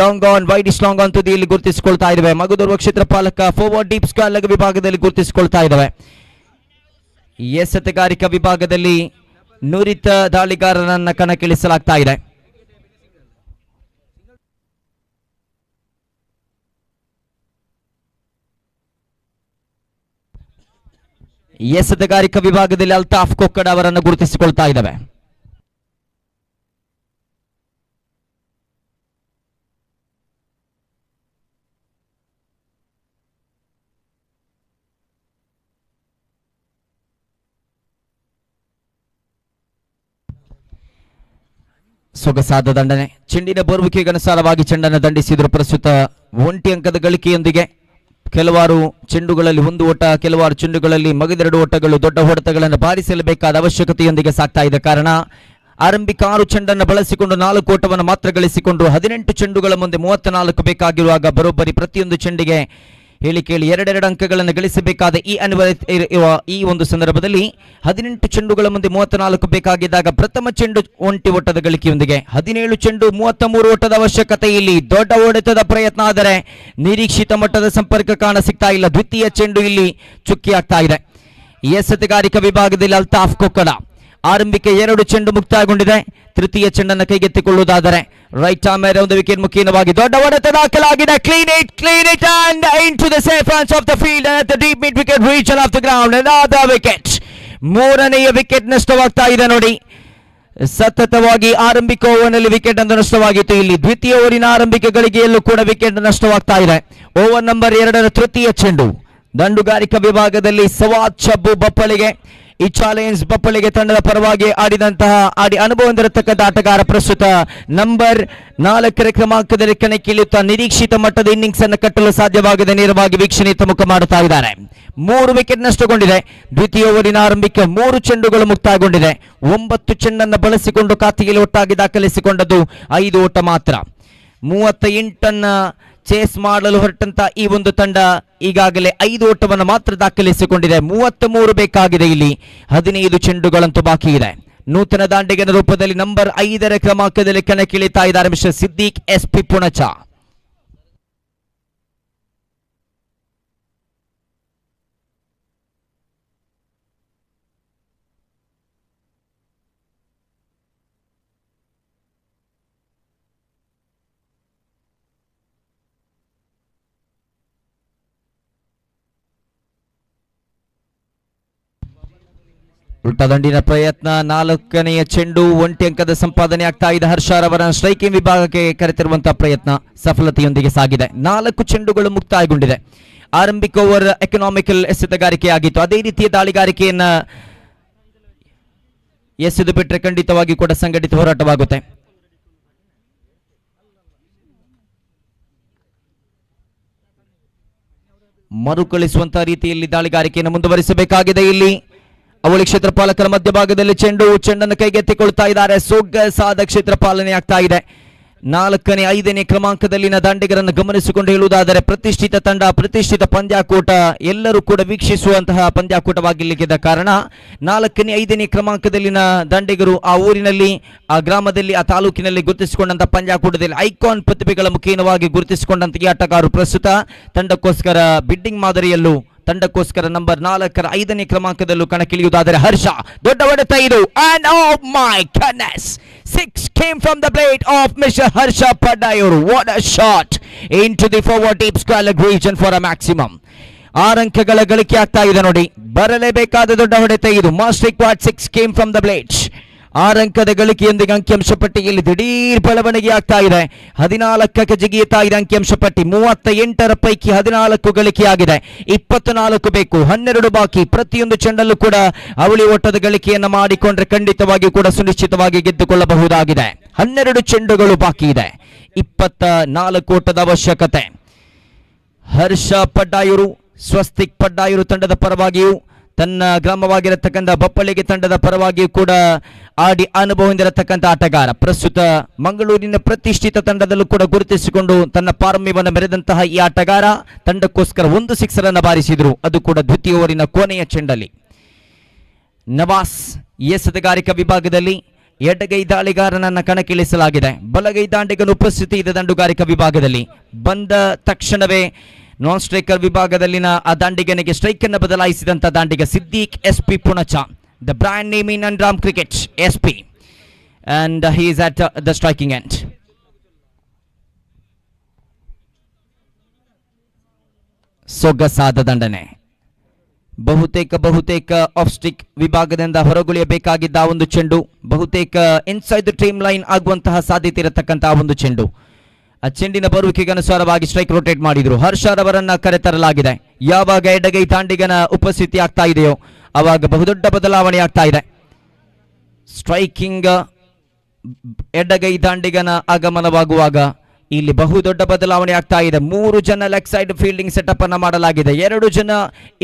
long on, widish long on ತುದಿಯಲ್ಲಿ ಗುರುತಿಸಿಕೊಳ್ತಾ ಇದ್ದಾವೆ. ಮಗದೋರ್ವ ಕ್ಷೇತ್ರಪಾಲಕ ಫಾರ್ವರ್ಡ್ ಡೀಪ್ ಸ್ಕ್ವೇರ್ ಲೆಗ್ ವಿಭಾಗದಲ್ಲಿ ಗುರುತಿಸಿಕೊಳ್ತಾ ಇದ್ದಾವೆ. ಎಸೆತಗಾರಿಕಾ ವಿಭಾಗದಲ್ಲಿ ನುರಿತ ದಾಳಿಗಾರರನ್ನ ಕಣಕ್ಕಿಳಿಸಲಾಗ್ತಾ ಇದೆ. ಎಸೆತಗಾರಿಕಾ ವಿಭಾಗದಲ್ಲಿ ಅಲ್ತಾಫ್ ಕೊಕ್ಕಡ ಅವರನ್ನು ಗುರುತಿಸಿಕೊಳ್ತಾ ಇದ್ದಾವೆ. ಸೊಗಸಾದ ದಂಡನೆ. ಚೆಂಡಿನ ಬರುವಿಕೆಗೆ ಅನುಸಾರವಾಗಿ ಚೆಂಡನ್ನು ದಂಡಿಸಿದ್ರು. ಪ್ರಸ್ತುತ 1 ಅಂಕದ ಗಳಿಕೆಯೊಂದಿಗೆ ಕೆಲವಾರು ಚೆಂಡುಗಳಲ್ಲಿ 1 ಓಟ, ಕೆಲವಾರು ಚೆಂಡುಗಳಲ್ಲಿ ಮಗದೆರಡು ಓಟಗಳು ದೊಡ್ಡ ಹೊಡೆತಗಳನ್ನು ಬಾರಿಸಲೇಬೇಕಾದ ಅವಶ್ಯಕತೆಯೊಂದಿಗೆ ಸಾಗ್ತಾ ಇದೆ. ಕಾರಣ ಆರಂಭಿಕ 6 ಚೆಂಡನ್ನು ಬಳಸಿಕೊಂಡು 4 ಓಟವನ್ನು ಮಾತ್ರ ಗಳಿಸಿಕೊಂಡು 18 ಚೆಂಡುಗಳ ಮುಂದೆ 34 ಬೇಕಾಗಿರುವಾಗ ಬರೋಬ್ಬರಿ ಪ್ರತಿಯೊಂದು ಚೆಂಡಿಗೆ ಹೇಳಿ ಕೇಳಿ 2 ಅಂಕಗಳನ್ನು ಗಳಿಸಬೇಕಾದ ಈ ಒಂದು ಸಂದರ್ಭದಲ್ಲಿ 18 ಚೆಂಡುಗಳ ಮುಂದೆ 34 ಬೇಕಾಗಿದ್ದಾಗ ಪ್ರಥಮ ಚೆಂಡು 1 ಓಟದ ಗಳಿಕೆಯೊಂದಿಗೆ 17 ಚೆಂಡು 33 ಓಟದ ಅವಶ್ಯಕತೆ. ಇಲ್ಲಿ ದೊಡ್ಡ ಹೊಡೆತದ ಪ್ರಯತ್ನ, ಆದರೆ ನಿರೀಕ್ಷಿತ ಮಟ್ಟದ ಸಂಪರ್ಕ ಕಾಣ ಸಿಗ್ತಾ ಇಲ್ಲ. ದ್ವಿತೀಯ ಚೆಂಡು ಇಲ್ಲಿ ಚುಕ್ಕಿ ಆಗ್ತಾ ಇದೆ. ಎಸೆತಗಾರಿಕಾ ವಿಭಾಗದಲ್ಲಿ ಅಲ್ತಾಫ್ ಕೊಕ್ಕಡ ಆರಂಭಿಕ 2 ಚೆಂಡು ಮುಕ್ತಾಯಗೊಂಡಿದೆ. ತೃತೀಯ ಚೆಂಡನ್ನು ಕೈಗೆತ್ತಿಕೊಳ್ಳುವುದಾದರೆ ರೈಟ್ ಆರ್ಮ್ ಮೇಲೆ ಒಂದು ವಿಕೆಟ್ ಮುಖೇನವಾಗಿ ದೊಡ್ಡ ಹೊಡೆತ ದಾಖಲಾಗಿದೆ. Clean it and into the safe hands of the field and the deep mid wicket region of the ground. Another wicket. 3ನೇ ವಿಕೆಟ್ ನಷ್ಟವಾಗ್ತಾ ಇದೆ ನೋಡಿ. ಸತತವಾಗಿ ಆರಂಭಿಕ ಓವರ್ನಲ್ಲಿ ವಿಕೆಟ್ ಅನ್ನು ನಷ್ಟವಾಗಿತ್ತು. ಇಲ್ಲಿ ದ್ವಿತೀಯ ಓವರಿನ ಆರಂಭಿಕ ಗಳಿಗೆಯಲ್ಲೂ ಕೂಡ ವಿಕೆಟ್ ನಷ್ಟವಾಗ್ತಾ ಇದೆ. ಓವರ್ ನಂಬರ್ 2ರ ತೃತೀಯ ಚೆಂಡು ದಂಡುಗಾರಿಕಾ ವಿಭಾಗದಲ್ಲಿ ಸವಾದ್ ಶಬ್ಬು ಬಪ್ಪಳಿಗೆ. ಈ ಚಾಲೆಂಜ್ ಬಪ್ಪಳಿಗೆ ತಂಡದ ಪರವಾಗಿ ಆಡಿ ಅನುಭವ ಹೊಂದಿರತಕ್ಕಂಥ ಆಟಗಾರ ಪ್ರಸ್ತುತ ನಂಬರ್ 4ರ ಕ್ರಮಾಂಕದಲ್ಲಿ ಕಣಕ್ಕಿಳಿಯುತ್ತಾ ನಿರೀಕ್ಷಿತ ಮಟ್ಟದ ಇನ್ನಿಂಗ್ಸ್ ಅನ್ನು ಕಟ್ಟಲು ಸಾಧ್ಯವಾಗದೆ ನೇರವಾಗಿ ವೀಕ್ಷಣೆಯತ್ತ ಮುಖ ಮಾಡುತ್ತಾ ಇದ್ದಾರೆ. 3 ವಿಕೆಟ್ ನಷ್ಟಗೊಂಡಿದೆ. ದ್ವಿತೀಯ ಓವರಿನ ಆರಂಭಿಕ 3 ಚೆಂಡುಗಳು ಮುಕ್ತಾಯಗೊಂಡಿದೆ. 9 ಚೆಂಡನ್ನು ಬಳಸಿಕೊಂಡು ಖಾತೆಯಲ್ಲಿ ಒಟ್ಟಾಗಿ ದಾಖಲಿಸಿಕೊಂಡದ್ದು 5 ಓಟ ಮಾತ್ರ. 38 ಚೇಸ್ ಮಾಡಲು ಹೊರಟಂತ ಈ ಒಂದು ತಂಡ ಈಗಾಗಲೇ 5 ಓಟವನ್ನು ಮಾತ್ರ ದಾಖಲಿಸಿಕೊಂಡಿದೆ. 33 ಬೇಕಾಗಿದೆ. ಇಲ್ಲಿ 15 ಚೆಂಡುಗಳಂತೂ ಬಾಕಿ ಇದೆ. ನೂತನ ದಾಂಡಿಗನ ರೂಪದಲ್ಲಿ ನಂಬರ್ 5ರ ಕ್ರಮಾಂಕದಲ್ಲಿ ಕಣಕ್ಕಿಳಿತಾ ಇದ್ದಾರೆ ಮಿಸ್ಟರ್ ಸಿದ್ದೀಕ್ SP ಪುಣಚ. ಉಲ್ಟಾದಂಡಿನ ಪ್ರಯತ್ನ. 4ನೇ ಚೆಂಡು 1 ಅಂಕದ ಸಂಪಾದನೆ ಆಗ್ತಾ ಇದೆ. ಹರ್ಷಾರ್ ಅವರ ಸ್ಟ್ರೈಕಿಂಗ್ ವಿಭಾಗಕ್ಕೆ ಕರೆತಿರುವಂತಹ ಪ್ರಯತ್ನ ಸಫಲತೆಯೊಂದಿಗೆ ಸಾಗಿದೆ. 4 ಚೆಂಡುಗಳು ಮುಕ್ತಾಯಗೊಂಡಿದೆ. ಆರಂಭಿಕ ಓವರ್ ಎಕನಾಮಿಕಲ್ ಎಸೆತಗಾರಿಕೆಯಾಗಿತ್ತು. ಅದೇ ರೀತಿಯ ದಾಳಿಗಾರಿಕೆಯನ್ನ ಎಸೆದು ಬಿಟ್ಟರೆ ಖಂಡಿತವಾಗಿ ಕೂಡ ಸಂಘಟಿತ ಹೋರಾಟವಾಗುತ್ತೆ. ಮರುಕಳಿಸುವಂತಹ ರೀತಿಯಲ್ಲಿ ದಾಳಿಗಾರಿಕೆಯನ್ನು ಮುಂದುವರಿಸಬೇಕಾಗಿದೆ. ಇಲ್ಲಿ ಅವಳಿ ಕ್ಷೇತ್ರಪಾಲಕರ ಮಧ್ಯಭಾಗದಲ್ಲಿ ಚೆಂಡನ್ನು ಕೈಗೆತ್ತಿಕೊಳ್ತಾ ಇದ್ದಾರೆ. ಸೊಗಸಾದ ಕ್ಷೇತ್ರಪಾಲನೆ ಆಗ್ತಾ ಇದೆ. 4ನೇ 5ನೇ ಕ್ರಮಾಂಕದಲ್ಲಿನ ದಾಂಡಿಗರನ್ನು ಗಮನಿಸಿಕೊಂಡು ಹೇಳುವುದಾದರೆ ಪ್ರತಿಷ್ಠಿತ ತಂಡ, ಪ್ರತಿಷ್ಠಿತ ಪಂದ್ಯಾಕೂಟ, ಎಲ್ಲರೂ ಕೂಡ ವೀಕ್ಷಿಸುವಂತಹ ಪಂದ್ಯಾಕೂಟವಾಗಿಲಿಕ್ಕಿದ್ದ ಕಾರಣ 4ನೇ 5ನೇ ಕ್ರಮಾಂಕದಲ್ಲಿನ ದಾಂಡಿಗರು ಆ ಊರಿನಲ್ಲಿ, ಆ ಗ್ರಾಮದಲ್ಲಿ, ಆ ತಾಲೂಕಿನಲ್ಲಿ ಗುರುತಿಸಿಕೊಂಡಂತಹ ಪಂದ್ಯಾಕೂಟದಲ್ಲಿ ಐಕಾನ್ ಪ್ರತಿಭೆಗಳ ಮುಖೇನವಾಗಿ ಗುರುತಿಸಿಕೊಂಡಂತಹ ಆಟಗಾರರು ಪ್ರಸ್ತುತ ತಂಡಕ್ಕೋಸ್ಕರ ಬಿಡ್ಡಿಂಗ್ ಮಾದರಿಯಲ್ಲೂ ತಂಡಕ್ಕೋಸ್ಕರ ನಂಬರ್ 4 5ನೇ ಕ್ರಮಾಂಕದಲ್ಲೂ ಕಣಕ್ಕಿಳಿಯುವುದಾದರೆ ಹರ್ಷ ದೊಡ್ಡ ಹೊಡೆತ ಇದು and oh my goodness 6 came from the blade of Mr. Harsha Padayuru. What a shot into the forward deep square leg region for a maximum. 6 ಅಂಕಗಳ ಗಳಿಕೆ ಆಗ್ತಾ ಇದೆ ನೋಡಿ, ಬರಲೇಬೇಕಾದ ದೊಡ್ಡ ಹೊಡೆತ ಇದು. Must required 6 came from the blade. 6 ಅಂಕದ ಗಳಿಕೆಯೊಂದಿಗೆ ಅಂಕಿಅಂಶ ಪಟ್ಟಿಯಲ್ಲಿ ದಿಢೀರ್ ಬೆಳವಣಿಗೆ ಆಗ್ತಾ ಇದೆ. 14ಕ್ಕೆ ಜಿಗಿಯುತ್ತಾ ಇದೆ ಅಂಕಿಅಂಶ ಪಟ್ಟಿ. 38ರ ಪೈಕಿ 14 ಗಳಿಕೆಯಾಗಿದೆ, 24 ಬೇಕು, 12 ಬಾಕಿ. ಪ್ರತಿಯೊಂದು ಚೆಂಡಲ್ಲೂ ಕೂಡ ಅವಳಿ ಓಟದ ಗಳಿಕೆಯನ್ನು ಮಾಡಿಕೊಂಡ್ರೆ ಖಂಡಿತವಾಗಿಯೂ ಕೂಡ ಸುನಿಶ್ಚಿತವಾಗಿ ಗೆದ್ದುಕೊಳ್ಳಬಹುದಾಗಿದೆ. 12 ಚೆಂಡುಗಳು ಬಾಕಿ ಇದೆ, 24 ಓಟದ ಅವಶ್ಯಕತೆ. ಹರ್ಷ ಪಡ್ಡಾಯೂರು, ಸ್ವಸ್ತಿಕ್ ಪಡ್ಡಾಯೂರು ತಂಡದ ಪರವಾಗಿಯೂ ತನ್ನ ಗ್ರಾಮವಾಗಿರತಕ್ಕಂಥ ಬಪ್ಪಳಿಗೆ ತಂಡದ ಪರವಾಗಿಯೂ ಕೂಡ ಆಡಿ ಅನುಭವ ಹೊಂದಿರತಕ್ಕಂಥ ಆಟಗಾರ. ಪ್ರಸ್ತುತ ಮಂಗಳೂರಿನ ಪ್ರತಿಷ್ಠಿತ ತಂಡದಲ್ಲೂ ಕೂಡ ಗುರುತಿಸಿಕೊಂಡು ತನ್ನ ಪಾರಮ್ಯವನ್ನು ಮೆರೆದಂತಹ ಈ ಆಟಗಾರ ತಂಡಕ್ಕೋಸ್ಕರ 1 ಸಿಕ್ಸರ್ ಅನ್ನು ಬಾರಿಸಿದರು, ಅದು ಕೂಡ ದ್ವಿತೀಯ ಓವರಿನ ಕೊನೆಯ ಚೆಂಡಲ್ಲಿ. ನವಾಸ್ ಎಸೆತಗಾರಿಕಾ ವಿಭಾಗದಲ್ಲಿ ಎಡಗೈ ದಾಳಿಗಾರನನ್ನ ಕಣಕ್ಕಿಳಿಸಲಾಗಿದೆ. ಬಲಗೈ ದಾಂಡಿಗನ ಉಪಸ್ಥಿತಿ ಇದೆ ದಂಡುಗಾರಿಕಾ ವಿಭಾಗದಲ್ಲಿ. ಬಂದ ತಕ್ಷಣವೇ ನಾನ್ ಸ್ಟ್ರೈಕರ್ ವಿಭಾಗದಲ್ಲಿನ ಆ ದಾಂಡಿಗನಿಗೆ ಸ್ಟ್ರೈಕ್ ಅನ್ನು ಬದಲಾಯಿಸಿದಂತ ದಾಂಡಿಗ Siddique SP Punacha, the brand name in underarm cricket SP, and he is at the striking end. ಸೊಗಸಾದ ದಂಡನೆ. ಬಹುತೇಕ ಆಫ್ ಸ್ಟಿಕ್ ವಿಭಾಗದಿಂದ ಹೊರಗುಳಿಯಬೇಕಾಗಿದ್ದ ಒಂದು ಚೆಂಡು, ಬಹುತೇಕ ಇನ್ಸೈಡ್ ದ ಟ್ರೀಮ್ ಲೈನ್ ಆಗುವಂತಹ ಸಾಧ್ಯತೆ ಇರತಕ್ಕಂತಹ ಒಂದು ಚೆಂಡು. ಆ ಚೆಂಡಿನ ಬರುವಿಕೆಗೆ ಅನುಸಾರವಾಗಿ ಸ್ಟ್ರೈಕ್ ರೊಟೇಟ್ ಮಾಡಿದ್ರು. ಹರ್ಷರವರನ್ನ ಕರೆತರಲಾಗಿದೆ. ಯಾವಾಗ ಎಡಗೈ ತಾಂಡಿಗನ ಉಪಸ್ಥಿತಿ ಆಗ್ತಾ ಇದೆಯೋ ಆವಾಗ ಬಹುದೊಡ್ಡ ಬದಲಾವಣೆ ಆಗ್ತಾ ಇದೆ. ಸ್ಟ್ರೈಕಿಂಗ್ ಎಡಗೈ ದಾಂಡಿಗನ ಆಗಮನವಾಗುವಾಗ ಇಲ್ಲಿ ಬಹುದೊಡ್ಡ ಬದಲಾವಣೆ ಆಗ್ತಾ ಇದೆ. 3 ಜನ ಲೆಗ್ ಸೈಡ್ ಫೀಲ್ಡಿಂಗ್ ಸೆಟಪ್ ಅನ್ನ ಮಾಡಲಾಗಿದೆ. 2 ಜನ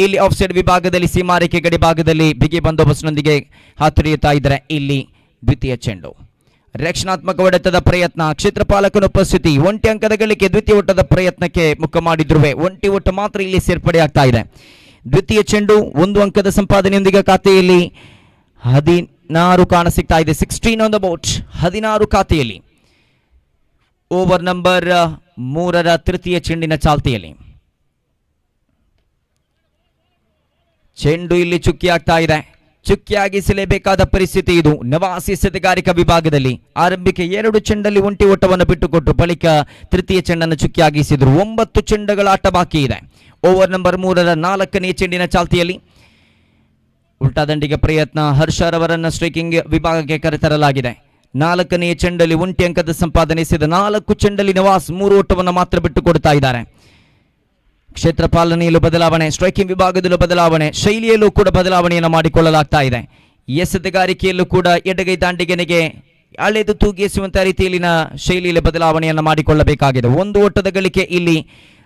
ಇಲ್ಲಿ ಆಫ್ ಸೈಡ್ ವಿಭಾಗದಲ್ಲಿ ಸೀಮಾರೇಖೆ ಗಡಿ ಭಾಗದಲ್ಲಿ ಬಿಗಿ ಬಂದೋಬಸ್ತ್ನೊಂದಿಗೆ ಹಾತೊರೆಯುತ್ತಾ ಇದ್ದಾರೆ. ಇಲ್ಲಿ ದ್ವಿತೀಯ ಚೆಂಡು, ರಕ್ಷಣಾತ್ಮಕ ಹೊಡೆತದ ಪ್ರಯತ್ನ, ಕ್ಷೇತ್ರಪಾಲಕನ ಉಪಸ್ಥಿತಿ, 1 ಅಂಕದ ಗಳಿಕೆ. ದ್ವಿತೀಯ ಓಟದ ಪ್ರಯತ್ನಕ್ಕೆ ಮುಖ ಮಾಡಿದ್ರು, 1 ಓಟ ಮಾತ್ರ ಇಲ್ಲಿ ಸೇರ್ಪಡೆ ಆಗ್ತಾ ಇದೆ. ದ್ವಿತೀಯ ಚೆಂಡು 1 ಅಂಕದ ಸಂಪಾದನೆಯೊಂದಿಗೆ ಖಾತೆಯಲ್ಲಿ 16 ಕಾಣಸಿಗ್ತಾ ಇದೆ. 16 ಆನ್ ದ ಬೋಟ್, 16 ಖಾತೆಯಲ್ಲಿ. ಓವರ್ ನಂಬರ್ 3ರ ತೃತೀಯ ಚೆಂಡಿನ ಚಾಲ್ತಿಯಲ್ಲಿ ಚೆಂಡು ಇಲ್ಲಿ ಚುಕ್ಕಿ ಆಗ್ತಾ ಇದೆ. ಚುಕ್ಕಿಯಾಗಿಸಲೇಬೇಕಾದ ಪರಿಸ್ಥಿತಿ ಇದು. ನವಾಸಿ ಎಸೆತಗಾರಿಕಾ ವಿಭಾಗದಲ್ಲಿ ಆರಂಭಿಕ 2 ಚೆಂಡಲ್ಲಿ 1 ಓಟವನ್ನು ಬಿಟ್ಟುಕೊಟ್ಟು ಬಳಿಕ ತೃತೀಯ ಚೆಂಡನ್ನು ಚುಕ್ಕಿಯಾಗಿಸಿದ್ರು. 9 ಚೆಂಡುಗಳ ಆಟ ಬಾಕಿ ಇದೆ. ಓವರ್ ನಂಬರ್ 3ರ 4ನೇ ಚೆಂಡಿನ ಚಾಲ್ತಿಯಲ್ಲಿ ಉಲ್ಟಾ ದಂಡಿಗೆ ಪ್ರಯತ್ನ. ಹರ್ಷರವರನ್ನ ಸ್ಟ್ರೈಕಿಂಗ್ ವಿಭಾಗಕ್ಕೆ ಕರೆತರಲಾಗಿದೆ. 4ನೇ ಚೆಂಡಲ್ಲಿ 1 ಅಂಕದ ಸಂಪಾದನೆ ಎಸೆದ 4 ಚೆಂಡಲ್ಲಿ ನವಾಸ್ 3 ಓಟವನ್ನು ಮಾತ್ರ ಬಿಟ್ಟು ಕೊಡ್ತಾ ಇದ್ದಾರೆ. ಕ್ಷೇತ್ರ ಪಾಲನೆಯಲ್ಲೂ ಬದಲಾವಣೆ, ಸ್ಟ್ರೈಕಿಂಗ್ ವಿಭಾಗದಲ್ಲೂ ಬದಲಾವಣೆ, ಶೈಲಿಯಲ್ಲೂ ಕೂಡ ಬದಲಾವಣೆಯನ್ನು ಮಾಡಿಕೊಳ್ಳಲಾಗ್ತಾ ಇದೆ. ಎಸೆತಗಾರಿಕೆಯಲ್ಲೂ ಕೂಡ ಎಡಗೈ ದಾಂಡಿಗನಿಗೆ ಅಳೆದು ತೂಗಿಸುವಂತಹ ರೀತಿಯಲ್ಲಿನ ಶೈಲಿಯಲ್ಲಿ ಬದಲಾವಣೆಯನ್ನು ಮಾಡಿಕೊಳ್ಳಬೇಕಾಗಿದೆ. 1 ಓಟದ ಗಳಿಕೆ ಇಲ್ಲಿ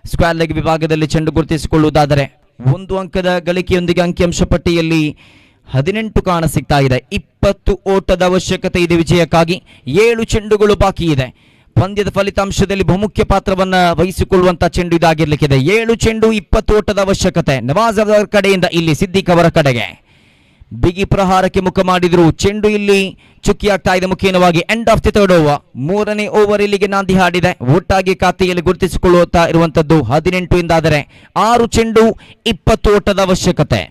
ಸ್ಕ್ವೇರ್ ಲೆಗ್ ವಿಭಾಗದಲ್ಲಿ ಚೆಂಡು ಗುರುತಿಸಿಕೊಳ್ಳುವುದಾದರೆ 1 ಅಂಕದ ಗಳಿಕೆಯೊಂದಿಗೆ ಅಂಕಿಅಂಶ ಪಟ್ಟಿಯಲ್ಲಿ 18 ಕಾಣ ಸಿಗ್ತಾ ಇದೆ. 20 ಓಟದ ಅವಶ್ಯಕತೆ ಇದೆ ವಿಜಯಕ್ಕಾಗಿ. 7 ಚೆಂಡುಗಳು ಬಾಕಿ ಇದೆ. ಪಂದ್ಯದ ಫಲಿತಾಂಶದಲ್ಲಿ ಬಹುಮುಖ್ಯ ಪಾತ್ರವನ್ನ ವಹಿಸಿಕೊಳ್ಳುವಂತಹ ಚೆಂಡು ಇದಾಗಿರ್ಲಿಕ್ಕಿದೆ. 7 ಚೆಂಡು 20 ಓಟದ ಅವಶ್ಯಕತೆ. ನವಾಜ್ ಅವರ ಕಡೆಯಿಂದ ಇಲ್ಲಿ ಸಿದ್ದಿಕ್ ಅವರ ಕಡೆಗೆ ಬಿಗಿ ಪ್ರಹಾರಕ್ಕೆ ಮುಖ ಮಾಡಿದ್ರು. ಚೆಂಡು ಇಲ್ಲಿ ಚುಕ್ಕಿ ಆಗ್ತಾ ಇದೆ. ಮುಖ್ಯವಾಗಿ end of the third over, 3ನೇ ಓವರ್ ಇಲ್ಲಿಗೆ ನಾಂದಿ ಹಾಡಿದೆ. ಒಟ್ಟಾಗಿ ಖಾತೆಯಲ್ಲಿ ಗುರುತಿಸಿಕೊಳ್ಳುತ್ತಾ ಇರುವಂತದ್ದು 18 ಎಂದಾದರೆ 6 ಚೆಂಡು 20 ಓಟದ ಅವಶ್ಯಕತೆ.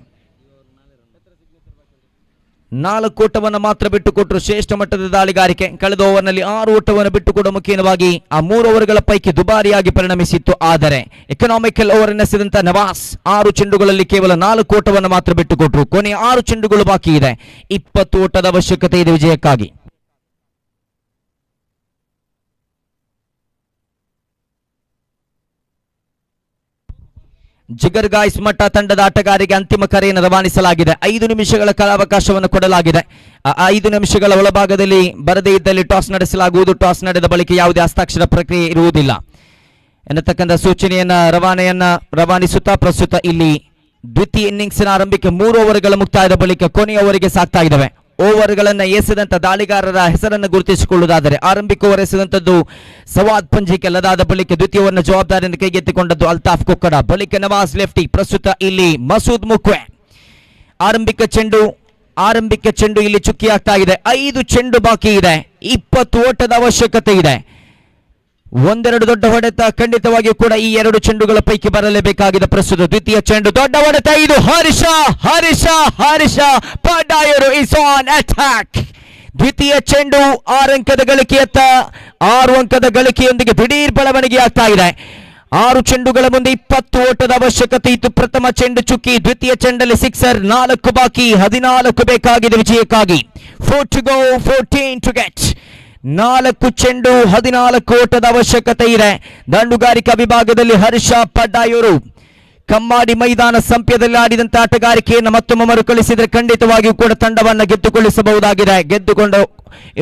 4 ಓಟವನ್ನು ಮಾತ್ರ ಬಿಟ್ಟುಕೊಟ್ಟರು ಶ್ರೇಷ್ಠ ಮಟ್ಟದ ದಾಳಿಗಾರಿಕೆ. ಕಳೆದ ಓವರ್ನಲ್ಲಿ 6 ಓಟವನ್ನು ಬಿಟ್ಟುಕೊಡುವ ಮುಖ್ಯವಾಗಿ ಆ 3 ಓವರ್ಗಳ ಪೈಕಿ ದುಬಾರಿಯಾಗಿ ಪರಿಣಮಿಸಿತ್ತು. ಆದರೆ ಎಕನಾಮಿಕಲ್ ಓವರ್ ಎನ್ನಿಸಿದಂತ ನವಾಸ್ 6 ಚೆಂಡುಗಳಲ್ಲಿ ಕೇವಲ 4 ಓಟವನ್ನು ಮಾತ್ರ ಬಿಟ್ಟುಕೊಟ್ಟರು. ಕೊನೆಯ 6 ಚೆಂಡುಗಳು ಬಾಕಿ ಇದೆ. 20 ಓಟದ ಅವಶ್ಯಕತೆ ಇದೆ ವಿಜಯಕ್ಕಾಗಿ. ಜಿಗರ್ ಗಾಯ್ಸ್ ಮಟ್ಟ ತಂಡದ ಆಟಗಾರರಿಗೆ ಅಂತಿಮ ಕರೆಯನ್ನು ರವಾನಿಸಲಾಗಿದೆ. 5 ನಿಮಿಷಗಳ ಕಾಲಾವಕಾಶವನ್ನು ಕೊಡಲಾಗಿದೆ. 5 ನಿಮಿಷಗಳ ಒಳಭಾಗದಲ್ಲಿ ಬರದೇ ಇದ್ದಲ್ಲಿ ಟಾಸ್ ನಡೆಸಲಾಗುವುದು. ಟಾಸ್ ನಡೆದ ಬಳಿಕ ಯಾವುದೇ ಹಸ್ತಾಕ್ಷರ ಪ್ರಕ್ರಿಯೆ ಇರುವುದಿಲ್ಲ ಎನ್ನತಕ್ಕಂಥ ಸೂಚನೆಯನ್ನ ರವಾನಿಸುತ್ತಾ ಪ್ರಸ್ತುತ ಇಲ್ಲಿ ದ್ವಿತೀಯ ಇನ್ನಿಂಗ್ಸ್ನ ಆರಂಭಿಕ 3 ಓವರ್ಗಳ ಮುಕ್ತಾಯದ ಬಳಿಕ ಕೊನೆಯ ಓವರಿಗೆ ಸಾಕ್ತಾ ಇದ್ದಾವೆ. ಓವರ್ಗಳನ್ನು ಎಸೆದಂತ ದಾಳಿಗಾರರ ಹೆಸರನ್ನು ಗುರುತಿಸಿಕೊಳ್ಳುವುದಾದರೆ ಆರಂಭಿಕ ಓವರ್ ಎಸೆದಂತದ್ದು ಸವಾದ್ ಪಂಜಿಕೆಲ್, ಅದಾದ ಬಳಿಕ ದ್ವಿತೀಯ ಓವರ್ನ ಜವಾಬ್ದಾರಿಯನ್ನು ಕೈಗೆತ್ತಿಕೊಂಡದ್ದು ಅಲ್ತಾಫ್ ಕೊಕ್ಕಡ, ಬಳಿಕ ನವಾಜ್ ಲೆಫ್ಟಿ, ಪ್ರಸ್ತುತ ಇಲ್ಲಿ ಮಸೂದ್ ಮುಕ್ವೆ. ಆರಂಭಿಕ ಚೆಂಡು ಇಲ್ಲಿ ಚುಕ್ಕಿ ಆಗ್ತಾ ಇದೆ. 5 ಚೆಂಡು ಬಾಕಿ ಇದೆ. 20 ಓಟದ ಅವಶ್ಯಕತೆ ಇದೆ. ಒಂದೆರಡು ದೊಡ್ಡ ಹೊಡೆತ ಖಂಡಿತವಾಗಿಯೂ ಕೂಡ ಈ ಎರಡು ಚೆಂಡುಗಳ ಪೈಕಿ ಬರಲೇಬೇಕಾಗಿದೆ. ಪ್ರಸ್ತುತ ದ್ವಿತೀಯ ಚೆಂಡು ದೊಡ್ಡ ಹೊಡೆತ, ಇದು ಹರ್ಷ ಪಡಾಯರು ಇಸ್ ಆನ್ ಅಟ್ಯಾಕ್. ದ್ವಿತೀಯ ಚೆಂಡು 6 ಅಂಕದ ಗಳಿಕೆಯತ್ತ 6 ಅಂಕದ ಗಳಿಕೆಯೊಂದಿಗೆ ದಿಢೀರ್ ಬೆಳವಣಿಗೆ ಆಗ್ತಾ ಇದೆ. 6 ಚೆಂಡುಗಳ ಮುಂದೆ 20 ಓಟದ ಅವಶ್ಯಕತೆ ಇತ್ತು. ಪ್ರಥಮ ಚೆಂಡು ಚುಕ್ಕಿ, ದ್ವಿತೀಯ ಚೆಂಡಲ್ಲಿ ಸಿಕ್ಸರ್, 4 ಬಾಕಿ, 14 ಬೇಕಾಗಿದೆ ವಿಜಯಕ್ಕಾಗಿ. 4 to go, 14 to get. 4 ಚೆಂಡು 14 ಓಟದ ಅವಶ್ಯಕತೆ ಇದೆ. ದಂಡುಗಾರಿಕಾ ವಿಭಾಗದಲ್ಲಿ ಹರ್ಷ ಪಡ್ಡಾಯೂರು ಕಮ್ಮಾಡಿ ಮೈದಾನ ಸಂಪ್ಯದಲ್ಲಿ ಆಡಿದಂತ ಆಟಗಾರಿಕೆಯನ್ನು ಮತ್ತೊಮ್ಮೆ ಮರುಕಳಿಸಿದರೆ ಖಂಡಿತವಾಗಿಯೂ ಕೂಡ ತಂಡವನ್ನು ಗೆದ್ದುಕೊಳ್ಳಿಸಬಹುದಾಗಿದೆ, ಗೆದ್ದುಕೊಂಡು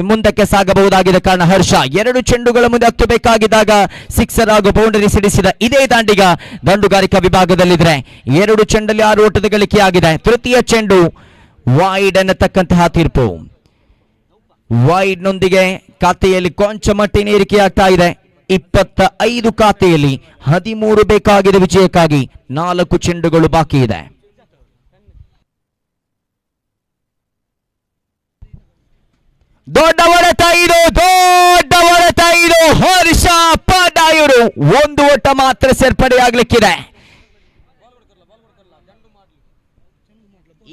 ಮುಂದಕ್ಕೆ ಸಾಗಬಹುದಾಗಿದೆ. ಕಾರಣ ಹರ್ಷ 2 ಚೆಂಡುಗಳ ಮುಂದೆ 10 ಬೇಕಾಗಿದ್ದಾಗ ಸಿಕ್ಸರ್ ಹಾಗೂ ಬೌಂಡರಿ ಸಿಡಿಸಿದ ಇದೇ ದಾಂಡಿಗ ದಂಡುಗಾರಿಕಾ ವಿಭಾಗದಲ್ಲಿದ್ರೆ 2 ಚೆಂಡಲ್ಲಿ 6 ಓಟದ ಗಳಿಕೆಯಾಗಿದೆ. ತೃತೀಯ ಚೆಂಡು ವೈಡ್ ಅನ್ನತಕ್ಕಂತಹ ತೀರ್ಪು. ವೈಡ್ ನೊಂದಿಗೆ ಖಾತೆಯಲ್ಲಿ ಕೊಂಚ ಮಟ್ಟಿನ ಏರಿಕೆಯಾಗ್ತಾ ಇದೆ. 25 ಖಾತೆಯಲ್ಲಿ 13 ಬೇಕಾಗಿದೆ ವಿಜಯಕ್ಕಾಗಿ. 4 ಚೆಂಡುಗಳು ಬಾಕಿ ಇದೆ. ದೊಡ್ಡ ಹೊಡೆತ ಇದು ಹರ್ಷ ಪಡಾಯೂರು. 1 ಓಟ ಮಾತ್ರ ಸೇರ್ಪಡೆಯಾಗಲಿಕ್ಕಿದೆ.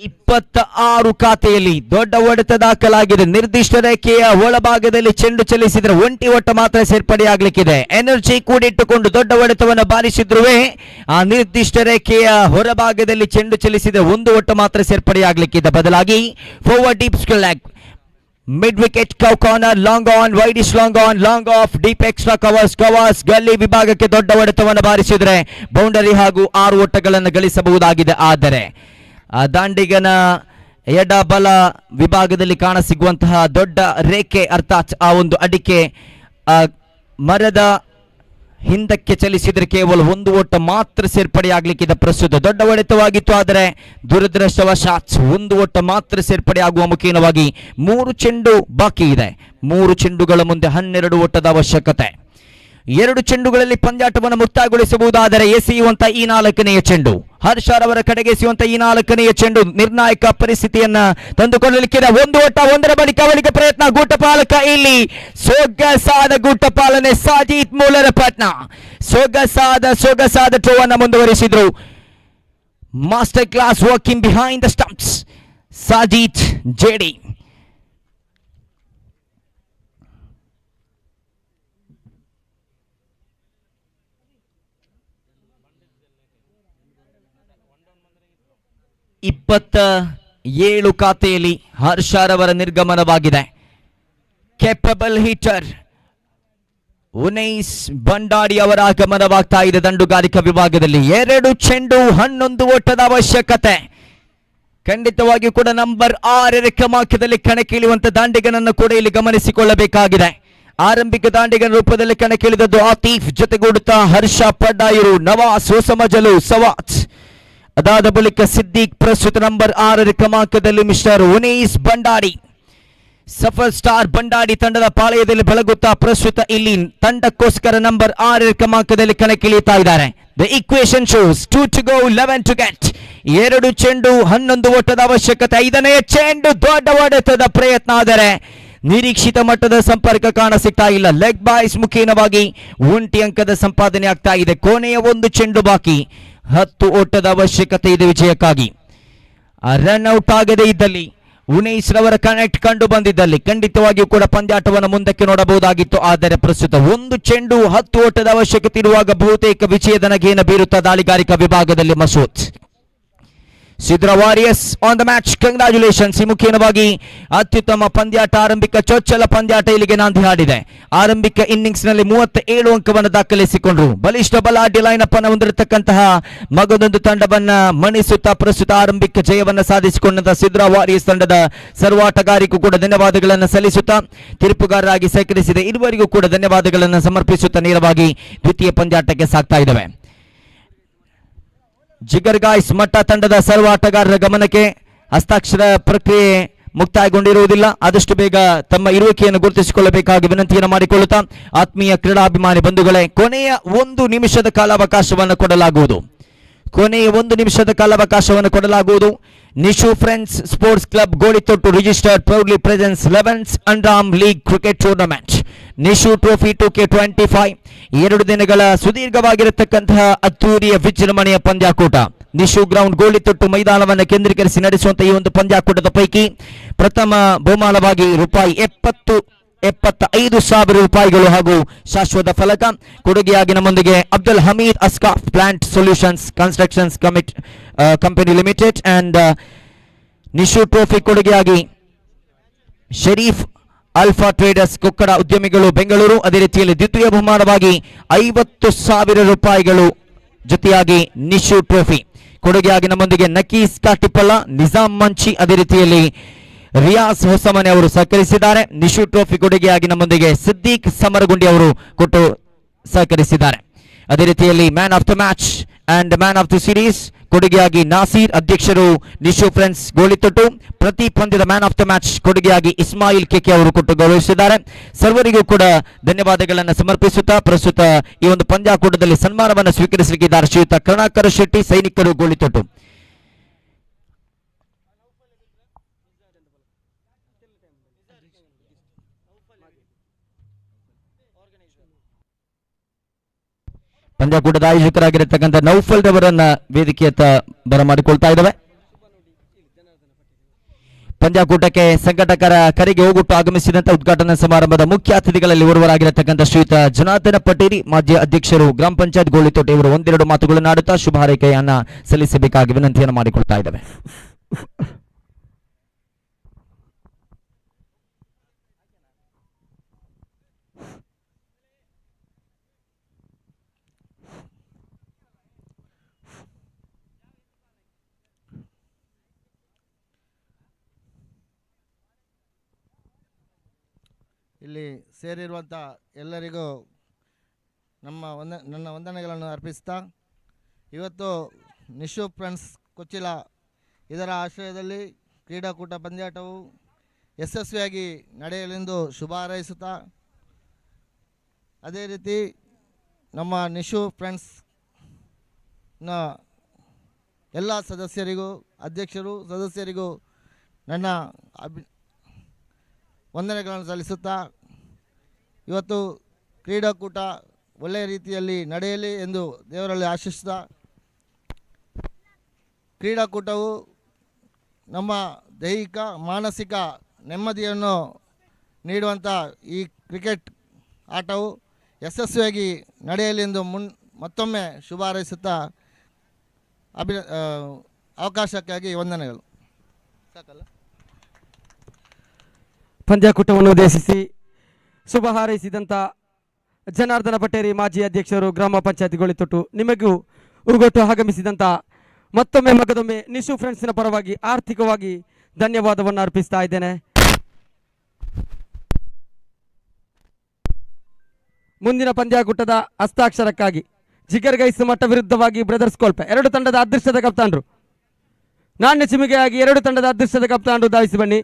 26 ಖಾತೆಯಲ್ಲಿ ದೊಡ್ಡ ಹೊಡೆತ ದಾಖಲಾಗಿದೆ. ನಿರ್ದಿಷ್ಟ ರೇಖೆಯ ಒಳಭಾಗದಲ್ಲಿ ಚೆಂಡು ಚಲಿಸಿದ್ರೆ 1 ಓಟ ಮಾತ್ರ ಸೇರ್ಪಡೆಯಾಗಲಿಕ್ಕಿದೆ. ಎನರ್ಜಿ ಕೂಡಿಟ್ಟುಕೊಂಡು ದೊಡ್ಡ ಹೊಡೆತವನ್ನು ಬಾರಿಸಿದ್ರು ಆ ನಿರ್ದಿಷ್ಟ ರೇಖೆಯ ಹೊರಭಾಗದಲ್ಲಿ ಚೆಂಡು ಚಲಿಸಿದ್ರೆ 1 ಓಟ ಮಾತ್ರ ಸೇರ್ಪಡೆಯಾಗಲಿಕ್ಕಿದೆ. ಬದಲಾಗಿ forward deep square leg, mid wicket, cow corner, long on, wide is long on, long of, deep extra covers ಗಲ್ಲಿ ವಿಭಾಗಕ್ಕೆ ದೊಡ್ಡ ಹೊಡೆತವನ್ನು ಬಾರಿಸಿದ್ರೆ ಬೌಂಡರಿ ಹಾಗೂ 6 ಓಟಗಳನ್ನು ಗಳಿಸಬಹುದಾಗಿದೆ. ಆದರೆ ದಾಂಡಿಗನ ಎಡ ಬಲ ವಿಭಾಗದಲ್ಲಿ ಕಾಣಸಿಗುವಂತಹ ದೊಡ್ಡ ರೇಖೆ ಅರ್ಥಾತ್ ಆ ಒಂದು ಅಡಿಕೆ ಮರದ ಹಿಂದಕ್ಕೆ ಚಲಿಸಿದರೆ ಕೇವಲ 1 ಓಟ ಮಾತ್ರ ಸೇರ್ಪಡೆಯಾಗಲಿಕ್ಕಿದೆ. ಪ್ರಸ್ತುತ ದೊಡ್ಡ ಹೊಡೆತವಾಗಿತ್ತು, ಆದರೆ ದುರದೃಷ್ಟವಶಾತ್ 1 ಓಟ ಮಾತ್ರ ಸೇರ್ಪಡೆಯಾಗುವ ಮುಖೇನವಾಗಿ 3 ಚೆಂಡು ಬಾಕಿ ಇದೆ. 3 ಚೆಂಡುಗಳ ಮುಂದೆ 12 ಓಟದ ಅವಶ್ಯಕತೆ. 2 ಚೆಂಡುಗಳಲ್ಲಿ ಪಂದ್ಯಾಟವನ್ನು ಮುಕ್ತಾಯಗೊಳಿಸಬಹುದಾದರೆ ಎಸೆಯುವಂತ ಈ 4ನೆಯ ಚೆಂಡು, ಹರ್ಷರವರ ಕಡೆಗೆ ಎಸೆಯುವಂತ ಈ 4ನೆಯ ಚೆಂಡು ನಿರ್ಣಾಯಕ ಪರಿಸ್ಥಿತಿಯನ್ನ ತಂದುಕೊಳ್ಳಲಿಕ್ಕಿದೆ. 1 ಓಟ, 1ರ ಬಳಿಕ ಪ್ರಯತ್ನ, ಗೂಟಪಾಲಕ ಇಲ್ಲಿ ಸೊಗಸಾದ ಗೂಟಪಾಲನೆ ಸಾಜಿತ್ ಮೂಲರಪಟ್ನ ಸೊಗಸಾದ ಥ್ರೋ ಅನ್ನು ಮುಂದುವರಿಸಿದ್ರು. Master class working behind the stumps Sajith JD. ಇಪ್ಪತ್ತ 7 ಖಾತೆಯಲ್ಲಿ ಹರ್ಷರವರ ನಿರ್ಗಮನವಾಗಿದೆ. ಕೆಪಬಲ್ ಹಿಟರ್ ಉನೈಸ್ ಬಂಡಾಡಿ ಅವರ ಆಗಮನವಾಗ್ತಾ ಇದೆ ದಂಡುಗಾರಿಕಾ ವಿಭಾಗದಲ್ಲಿ. 2 ಚೆಂಡು 11 ಓಟದ ಅವಶ್ಯಕತೆ. ಖಂಡಿತವಾಗಿಯೂ ಕೂಡ ನಂಬರ್ 6 ಕ್ರಮಾಂಕದಲ್ಲಿ ಕಣಕ್ಕಿಳಿಯುವಂತ ದಾಂಡಿಗನನ್ನು ಕೂಡ ಇಲ್ಲಿ ಗಮನಿಸಿಕೊಳ್ಳಬೇಕಾಗಿದೆ. ಆರಂಭಿಕ ದಾಂಡಿಗನ ರೂಪದಲ್ಲಿ ಕಣಕ್ಕಿಳಿದದ್ದು ಆತೀಫ್, ಜೊತೆಗೂಡುತ್ತಾ ಹರ್ಷ ಪಡ್ಡಾಯೂರು, ನವಾಸ್ ಹೊಸಮಜಲು, ಸವಾತ್. ಅದಾದ ಬಳಿಕ ಸಿದ್ದಿಕ್. ಪ್ರಸ್ತುತ number 6 ಕ್ರಮಾಂಕದಲ್ಲಿ mister Unais ಬಂಡಾಡಿ. Safal star ಬಂಡಾಡಿ ತಂಡದ ಪಾಳಯದಲ್ಲಿ ಬೆಳಗುತ್ತಾ ಪ್ರಸ್ತುತ ಇಲ್ಲಿ ತಂಡಕ್ಕೋಸ್ಕರ ನಂಬರ್ 6 ಕ್ರಮಾಂಕದಲ್ಲಿ ಕಣಕ್ಕಿಳಿಯುತ್ತಾ ಇದ್ದಾರೆ. The equation shows 2 to go, 11 to get. 2 ಚೆಂಡು 11 ಓಟದ ಅವಶ್ಯಕತೆ. 5ನೇ ಚೆಂಡು ದೊಡ್ಡ ಹೊಡೆತದ ಪ್ರಯತ್ನ, ಆದರೆ ನಿರೀಕ್ಷಿತ ಮಟ್ಟದ ಸಂಪರ್ಕ ಕಾಣ ಸಿಗ್ತಾ ಇಲ್ಲ. ಲೆಗ್ ಬಾಯ್ಸ್ ಮುಖೇನವಾಗಿ 1 ಅಂಕದ ಸಂಪಾದನೆ ಆಗ್ತಾ ಇದೆ. ಕೊನೆಯ 1 ಚೆಂಡು ಬಾಕಿ. 10 ಓಟದ ಅವಶ್ಯಕತೆ ಇದೆ ವಿಜಯಕ್ಕಾಗಿ. ರನ್ ಔಟ್ ಆಗದೇ ಇದ್ದಲ್ಲಿ, ಉನೈಸ್ ರವರ ಕನೆಕ್ಟ್ ಕಂಡು ಬಂದಿದ್ದಲ್ಲಿ ಖಂಡಿತವಾಗಿಯೂ ಕೂಡ ಪಂದ್ಯಾಟವನ್ನು ಮುಂದಕ್ಕೆ ನೋಡಬಹುದಾಗಿತ್ತು. ಆದರೆ ಪ್ರಸ್ತುತ 1 ಚೆಂಡು 10 ಓಟದ ಅವಶ್ಯಕತೆ ಇರುವಾಗ ಬಹುತೇಕ ವಿಜಯದ ನಗೆಯನ್ನು ಬೀರುತ್ತಾ ದಾಳಿಗಾರಿಕಾ ವಿಭಾಗದಲ್ಲಿ Masood. Sidra warriors on the match, congratulations. ಈ ಮುಖೇನವಾಗಿ ಅತ್ಯುತ್ತಮ ಪಂದ್ಯಾಟ, ಆರಂಭಿಕ ಚೊಚ್ಚಲ ಪಂದ್ಯಾಟ ಇಲ್ಲಿಗೆ ನಾಂದಿ ಹಾಡಿದೆ. ಆರಂಭಿಕ ಇನ್ನಿಂಗ್ಸ್ ನಲ್ಲಿ 37 ಅಂಕವನ್ನು ದಾಖಲಿಸಿಕೊಂಡ್ರು. ಬಲಿಷ್ಠ ಬಲಾಢ್ಯ ಲೈನಪ್ ಅನ್ನು ಹೊಂದಿರತಕ್ಕಂತಹ ಮಗದೊಂದು ತಂಡವನ್ನ ಮಣಿಸುತ್ತಾ ಪ್ರಸ್ತುತ ಆರಂಭಿಕ ಜಯವನ್ನ ಸಾಧಿಸಿಕೊಂಡಂತಹ ಸಿದ್ರಾ ವಾರಿಯರ್ಸ್ ತಂಡದ ಸರ್ವಾಟಗಾರಿಗೂ ಕೂಡ ಧನ್ಯವಾದಗಳನ್ನು ಸಲ್ಲಿಸುತ್ತಾ, ತೀರ್ಪುಗಾರರಾಗಿ ಸಹಕರಿಸಿದ ಇರುವರಿಗೂ ಕೂಡ ಧನ್ಯವಾದಗಳನ್ನು ಸಮರ್ಪಿಸುತ್ತಾ ನೇರವಾಗಿ ದ್ವಿತೀಯ ಪಂದ್ಯಾಟಕ್ಕೆ ಸಾಗ್ತಾ ಇದ್ದಾವೆ. ಜಿಗರ್ ಗಾಯ್ಸ್ ಮಟ್ಟ ತಂಡದ ಸರ್ವ ಆಟಗಾರರ ಗಮನಕ್ಕೆ ಹಸ್ತಾಕ್ಷರ ಪ್ರಕ್ರಿಯೆ ಮುಕ್ತಾಯಗೊಂಡಿರುವುದಿಲ್ಲ. ಆದಷ್ಟು ಬೇಗ ತಮ್ಮ ಇರುವಿಕೆಯನ್ನು ಗುರುತಿಸಿಕೊಳ್ಳಬೇಕಾಗಿ ವಿನಂತಿಯನ್ನು ಮಾಡಿಕೊಳ್ಳುತ್ತಾ, ಆತ್ಮೀಯ ಕ್ರೀಡಾಭಿಮಾನಿ ಬಂಧುಗಳೇ, ಕೊನೆಯ 1 ನಿಮಿಷದ ಕಾಲಾವಕಾಶವನ್ನು ಕೊಡಲಾಗುವುದು. Nishu friends sports club Golithottu registered proudly presents 11th under arm league cricket tournament. Nishu trophy 2K25 2 ದಿನಗಳ ಸುದೀರ್ಘವಾಗಿರತಕ್ಕಂತಹ ಅದ್ದೂರಿಯ ವಿಜೃಂಭಣೆಯ ಪಂದ್ಯಾಕೂಟ. ನಿಶು ಗ್ರೌಂಡ್ ಗೋಳಿತೊಟ್ಟು ಮೈದಾನವನ್ನು ಕೇಂದ್ರೀಕರಿಸಿ ನಡೆಸುವಂತಹ ಈ ಒಂದು ಪಂದ್ಯಾಕೂಟದ ಪೈಕಿ ಪ್ರಥಮ ಬಹುಮಾನವಾಗಿ ₹75,000 ಹಾಗೂ ಶಾಶ್ವತ ಫಲಕ. ಕೊಡುಗೆಯಾಗಿ ನಮ್ಮೊಂದಿಗೆ Abdul Hameed Askaf plant solutions constructions company limited and Nishu trophy ಕೊಡುಗೆಯಾಗಿ ಶರೀಫ್ ಆಲ್ಫಾ ಟ್ರೇಡರ್ಸ್ ಕೊಕ್ಕಡ ಉದ್ಯಮಿಗಳು ಬೆಂಗಳೂರು. ಅದೇ ರೀತಿಯಲ್ಲಿ ದ್ವಿತೀಯ ಬಹುಮಾನವಾಗಿ ₹50,000 ಜೊತೆಯಾಗಿ ನಿಶು ಟ್ರೋಫಿ ಕೊಡುಗೆಯಾಗಿ ನಮ್ಮೊಂದಿಗೆ ನಕೀಸ್ ಕಾಟಿಪಲ್ಲ, ನಿಜಾಮ್ ಮಂಚಿ, ಅದೇ ರೀತಿಯಲ್ಲಿ ರಿಯಾಸ್ ಹೊಸಮನೆ ಅವರು ಸಹಕರಿಸಿದ್ದಾರೆ. ನಿಶು ಟ್ರೋಫಿ ಕೊಡುಗೆಯಾಗಿ ನಮ್ಮೊಂದಿಗೆ ಸಿದ್ದೀಕ್ ಸಮರಗುಂಡಿ ಅವರು ಕೊಟ್ಟು ಸಹಕರಿಸಿದ್ದಾರೆ. ಅದೇ ರೀತಿಯಲ್ಲಿ man of the match and man of the series ಕೊಡುಗೆಯಾಗಿ ನಾಸೀರ್, ಅಧ್ಯಕ್ಷರು ನಿಶು ಫ್ರೆಂಡ್ಸ್ ಗೋಳಿತೊಟ್ಟು. ಪ್ರತಿ ಪಂದ್ಯದ ಮ್ಯಾನ್ ಆಫ್ ದ ಮ್ಯಾಚ್ ಕೊಡುಗೆಯಾಗಿ ಇಸ್ಮಾಯಿಲ್ ಕೆಕೆ ಅವರು ಕೊಟ್ಟು ಗೌರವಿಸಿದ್ದಾರೆ. ಸರ್ವರಿಗೂ ಕೂಡ ಧನ್ಯವಾದಗಳನ್ನು ಸಮರ್ಪಿಸುತ್ತಾ ಪ್ರಸ್ತುತ ಈ ಒಂದು ಪಂದ್ಯಾಕೂಟದಲ್ಲಿ ಸನ್ಮಾನವನ್ನು ಸ್ವೀಕರಿಸಲಿದ್ದಾರೆ ಶ್ರೀಯುತ ಕರುಣಾಕರ ಶೆಟ್ಟಿ, ಸೈನಿಕರು ಗೋಳಿತೊಟ್ಟು. ಪಂದ್ಯಾಕೂಟದ ಆಯೋಜಕರಾಗಿರತಕ್ಕಂಥ ನೌಫಲ್ ರವರನ್ನ ವೇದಿಕೆಯತ್ತ ಬರಮಾಡಿಕೊಳ್ತಾ ಇದ್ದಾವೆ. ಪಂದ್ಯಾಕೂಟಕ್ಕೆ ಸಂಘಟಕರ ಕರೆಗೆ ಹೋಗುಟ್ಟು ಆಗಮಿಸಿದಂತ ಉದ್ಘಾಟನಾ ಸಮಾರಂಭದ ಮುಖ್ಯ ಅತಿಥಿಗಳಲ್ಲಿ ಓರ್ವರಾಗಿರತಕ್ಕಂಥ ಶ್ರೀಯುತ ಜನಾರ್ದನ ಪಟೇರಿ, ಮಾಜಿ ಅಧ್ಯಕ್ಷರು ಗ್ರಾಮ ಪಂಚಾಯತ್ ಗೋಳಿತೋಟ, ಇವರು ಒಂದೆರಡು ಮಾತುಗಳನ್ನು ಆಡುತ್ತಾ ಶುಭ ಹಾರೈಕೆಯನ್ನ ಸಲ್ಲಿಸಬೇಕಾಗಿ ವಿನಂತಿಯನ್ನು ಮಾಡಿಕೊಳ್ತಾ ಇದ್ದಾವೆ. ಇಲ್ಲಿ ಸೇರಿರುವಂಥ ಎಲ್ಲರಿಗೂ ನನ್ನ ವಂದನೆಗಳನ್ನು ಅರ್ಪಿಸ್ತಾ, ಇವತ್ತು ನಿಶು ಫ್ರೆಂಡ್ಸ್ ಕೊಚ್ಚಿಲ ಇದರ ಆಶ್ರಯದಲ್ಲಿ ಕ್ರೀಡಾಕೂಟ ಪಂದ್ಯಾಟವು ಯಶಸ್ವಿಯಾಗಿ ನಡೆಯಲೆಂದು ಶುಭ ಹಾರೈಸುತ್ತಾ, ಅದೇ ರೀತಿ ನಮ್ಮ ನಿಶು ಫ್ರೆಂಡ್ಸ್ನ ಎಲ್ಲ ಸದಸ್ಯರಿಗೂ, ಅಧ್ಯಕ್ಷರು, ಸದಸ್ಯರಿಗೂ ನನ್ನ ವಂದನೆಗಳನ್ನು ಸಲ್ಲಿಸುತ್ತಾ, ಇವತ್ತು ಕ್ರೀಡಾಕೂಟ ಒಳ್ಳೆಯ ರೀತಿಯಲ್ಲಿ ನಡೆಯಲಿ ಎಂದು ದೇವರಲ್ಲಿ ಆಶಿಸುತ್ತಾ, ಕ್ರೀಡಾಕೂಟವು ನಮ್ಮ ದೈಹಿಕ ಮಾನಸಿಕ ನೆಮ್ಮದಿಯನ್ನು ನೀಡುವಂಥ ಈ ಕ್ರಿಕೆಟ್ ಆಟವು ಯಶಸ್ವಿಯಾಗಿ ನಡೆಯಲಿ ಎಂದು ಮತ್ತೊಮ್ಮೆ ಶುಭ ಹಾರೈಸುತ್ತಾ ಅವಕಾಶಕ್ಕಾಗಿ ವಂದನೆಗಳು. ಸಾಕಲ್ಲ. ಪಂದ್ಯಾಕೂಟವನ್ನು ಉದ್ದೇಶಿಸಿ ಶುಭ ಹಾರೈಸಿದಂಥ ಜನಾರ್ದನ ಪಟೇರಿ, ಮಾಜಿ ಅಧ್ಯಕ್ಷರು ಗ್ರಾಮ ಪಂಚಾಯತ್ ಗೋಳಿತೊಟ್ಟು, ನಿಮಗೂ ಉರುಗೊಟ್ಟು ಆಗಮಿಸಿದಂಥ ಮತ್ತೊಮ್ಮೆ ಮಗದೊಮ್ಮೆ ನಿಶು ಫ್ರೆಂಡ್ಸ್ನ ಪರವಾಗಿ ಆರ್ಥಿಕವಾಗಿ ಧನ್ಯವಾದವನ್ನು ಅರ್ಪಿಸ್ತಾ ಇದ್ದೇನೆ. ಮುಂದಿನ ಪಂದ್ಯಾಕೂಟದ ಹಸ್ತಾಕ್ಷರಕ್ಕಾಗಿ ಜಿಗರ್ ಗೈಸ್ ಮಟ್ಟ ವಿರುದ್ಧವಾಗಿ ಬ್ರದರ್ಸ್ ಕೋಲ್ಪೆ, ಎರಡು ತಂಡದ ಅದೃಷ್ಟದ ಕಪ್ತಾನರು, ನಾಣ್ಯ ಚಿಮಿಗೆಯಾಗಿ ಎರಡು ತಂಡದ ಅದೃಷ್ಟದ ಕಪ್ತಾನರು ಧಾವಿಸಿ ಬನ್ನಿ.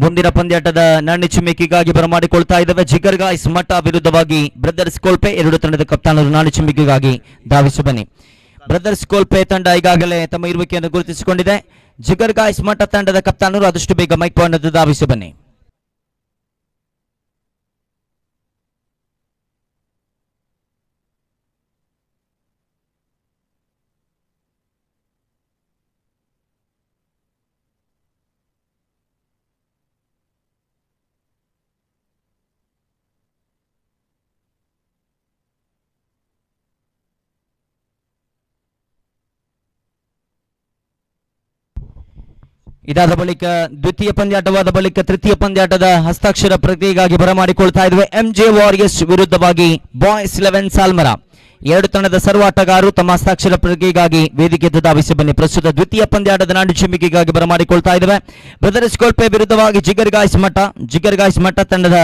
ಮುಂದಿನ ಪಂದ್ಯಾಟದ ನಾಣ್ಯ ಚಿಮ್ಮಿಕೆಗಾಗಿ ಬರಮಾಡಿಕೊಳ್ತಾ ಇದ್ದಾವೆ ಜಿಗರ್ ಗಾಯ್ಸ್ ಮಠ ವಿರುದ್ಧವಾಗಿ ಬ್ರದರ್ಸ್ ಕೋಲ್ಪೆ. ಎರಡು ತಂಡದ ಕಪ್ತಾನರು ನಾಣ್ಯ ಚಿಮ್ಮಿಕೆಗಾಗಿ ಧಾವಿಸಿ ಬನ್ನಿ. ಬ್ರದರ್ಸ್ ಕೋಲ್ಪೆ ತಂಡ ಈಗಾಗಲೇ ತಮ್ಮ ಇರುವಿಕೆಯನ್ನು ಗುರುತಿಸಿಕೊಂಡಿದೆ. ಜಿಗರ್ ಗಾಯ್ಸ್ ಮಠ ತಂಡದ ಕಪ್ತಾನರು ಆದಷ್ಟು ಬೇಗ ಮೈಕ್ ಪಾಯಿಂಟ್ ಧಾವಿಸಿ ಬನ್ನಿ. ಇದಾದ ಬಳಿಕ ದ್ವಿತೀಯ ಪಂದ್ಯಾಟವಾದ ಬಳಿಕ ತೃತೀಯ ಪಂದ್ಯಾಟದ ಹಸ್ತಾಕ್ಷರ ಪ್ರಕ್ರಿಯೆಗಾಗಿ ಬರಮಾಡಿಕೊಳ್ತಾ ಇದ್ವಿ ಎಂಜೆ ವಾರಿಯರ್ಸ್ ವಿರುದ್ಧವಾಗಿ ಬಾಯ್ಸ್ 11 ಸಾಲ್ಮರ. ಎರಡು ತಂಡದ ಸರ್ವ ಆಟಗಾರರು ತಮ್ಮ ಹಸ್ತಾಕ್ಷರ ಪ್ರಕ್ರಿಯೆಗಾಗಿ ವೇದಿಕೆ ಧಾವಿಸಿ ಬನ್ನಿ. ಪ್ರಸ್ತುತ ದ್ವಿತೀಯ ಪಂದ್ಯಾಟದ ನಾಡು ಚಿಮ್ಮಿಕೆಗಾಗಿ ಬರಮಾಡಿಕೊಳ್ತಾ ಇದ್ದೇವೆ. ಬ್ರದರ್ಸ್ ಕೋಲ್ಪೆ ವಿರುದ್ಧವಾಗಿ ಜಿಗರ್ ಗಾಯ್ಸ್ ಮಠ ತಂಡದ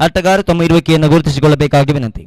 ಆಟಗಾರರು ತಮ್ಮ ಇರುವಿಕೆಯನ್ನು ಗುರುತಿಸಿಕೊಳ್ಳಬೇಕಾಗಿ ವಿನಂತಿ.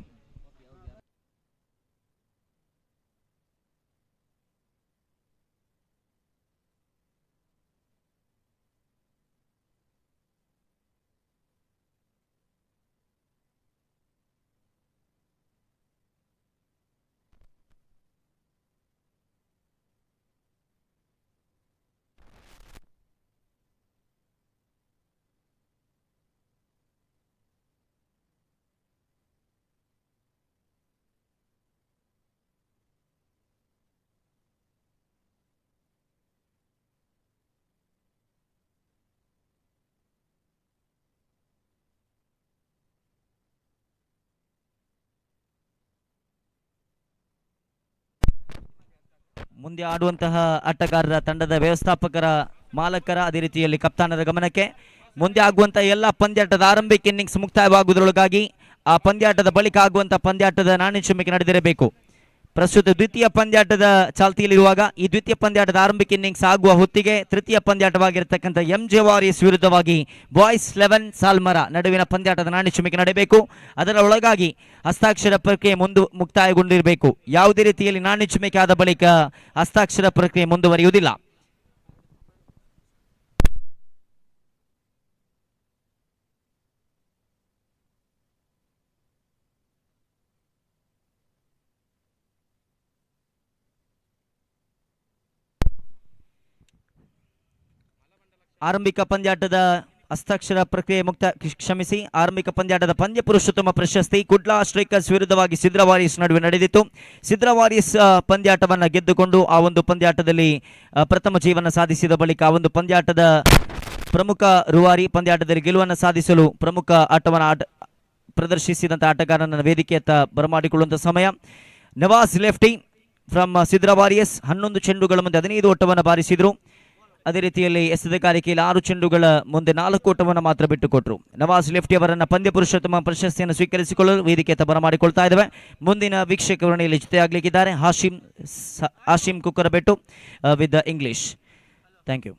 ಮುಂದೆ ಆಡುವಂತಹ ಆಟಗಾರರ ತಂಡದ ವ್ಯವಸ್ಥಾಪಕರ ಮಾಲಕರ ಅದೇ ರೀತಿಯಲ್ಲಿ ಕಪ್ತಾನರ ಗಮನಕ್ಕೆ, ಮುಂದೆ ಆಗುವಂತಹ ಎಲ್ಲ ಪಂದ್ಯಾಟದ ಆರಂಭಿಕ ಇನ್ನಿಂಗ್ಸ್ ಮುಕ್ತಾಯವಾಗುವುದರೊಳಗಾಗಿ ಆ ಪಂದ್ಯಾಟದ ಬಳಿಕ ಆಗುವಂತಹ ಪಂದ್ಯಾಟದ ನಾಣ್ಯ ಚಿಮ್ಮಿಕೆ ನಡೆದಿರಬೇಕು. ಪ್ರಸ್ತುತ ದ್ವಿತೀಯ ಪಂದ್ಯಾಟದ ಚಾಲ್ತಿಯಲ್ಲಿರುವಾಗ ಈ ದ್ವಿತೀಯ ಪಂದ್ಯಾಟದ ಆರಂಭಿಕ ಇನ್ನಿಂಗ್ಸ್ ಆಗುವ ಹೊತ್ತಿಗೆ ತೃತೀಯ ಪಂದ್ಯಾಟವಾಗಿರತಕ್ಕಂಥ ಎಂಜೆ ವಾರಿಯರ್ಸ್ ವಿರುದ್ಧವಾಗಿ ಬಾಯ್ಸ್ 11 ಸಾಲ್ಮರ ನಡುವಿನ ಪಂದ್ಯಾಟದ ನಾಣ್ಯ ಚಿಮ್ಮಿಕೆ ನಡೆಯಬೇಕು. ಅದರ ಒಳಗಾಗಿ ಹಸ್ತಾಕ್ಷರ ಪ್ರಕ್ರಿಯೆ ಮುಕ್ತಾಯಗೊಂಡಿರಬೇಕು. ಯಾವುದೇ ರೀತಿಯಲ್ಲಿ ನಾಣ್ಯ ಚಿಮ್ಮಿಕೆ ಆದ ಬಳಿಕ ಹಸ್ತಾಕ್ಷರ ಪ್ರಕ್ರಿಯೆ ಮುಂದುವರಿಯುವುದಿಲ್ಲ. ಆರಂಭಿಕ ಪಂದ್ಯಾಟದ ಹಸ್ತಾಕ್ಷರ ಪ್ರಕ್ರಿಯೆ ಆರಂಭಿಕ ಪಂದ್ಯಾಟದ ಪಂದ್ಯ ಪುರುಷೋತ್ತಮ ಪ್ರಶಸ್ತಿ ಕುಡ್ಲಾ ಸ್ಟ್ರೈಕರ್ಸ್ ವಿರುದ್ಧವಾಗಿ ಸಿದ್ರಾ ವಾರಿಯರ್ಸ್ ನಡುವೆ ನಡೆದಿತ್ತು. ಸಿದ್ರಾ ವಾರಿಯರ್ಸ್ ಪಂದ್ಯಾಟವನ್ನು ಗೆದ್ದುಕೊಂಡು ಆ ಒಂದು ಪಂದ್ಯಾಟದಲ್ಲಿ ಪ್ರಥಮ ಜೀವನ ಸಾಧಿಸಿದ ಬಳಿಕ ಆ ಒಂದು ಪಂದ್ಯಾಟದ ಪ್ರಮುಖ ರೂವಾರಿ ಪಂದ್ಯಾಟದಲ್ಲಿ ಗೆಲುವನ್ನು ಸಾಧಿಸಲು ಪ್ರಮುಖ ಆಟವನ್ನು ಪ್ರದರ್ಶಿಸಿದಂಥ ಆಟಗಾರನ ವೇದಿಕೆಯತ್ತ ಬರಮಾಡಿಕೊಳ್ಳುವಂಥ ಸಮಯ. Nawaz lefty from Sidra warriors 11 ಚೆಂಡುಗಳ ಮುಂದೆ 15 ಓಟವನ್ನು ಬಾರಿಸಿದರು. ಅದೇ ರೀತಿಯಲ್ಲಿ ಎಸೆತಗಾರಿಕೆಯಲ್ಲಿ 6 ಚೆಂಡುಗಳ ಮುಂದೆ 4 ಓಟವನ್ನು ಮಾತ್ರ ಬಿಟ್ಟುಕೊಟ್ಟರು. ನವಾಜ್ ಲೆಫ್ಟಿ ಅವರನ್ನು ಪಂದ್ಯ ಪುರುಷೋತ್ತಮ ಪ್ರಶಸ್ತಿಯನ್ನು ಸ್ವೀಕರಿಸಿಕೊಳ್ಳಲು ವೇದಿಕೆಯತ್ತ ಬರಮಾಡಿಕೊಳ್ತಾ ಇದ್ದೇವೆ. ಮುಂದಿನ ವೀಕ್ಷಕರಣಿಯಲ್ಲಿ ಜೊತೆಯಾಗಲಿಕ್ಕಿದ್ದಾರೆ Hashim Kukkarabettu with the English. Thank you.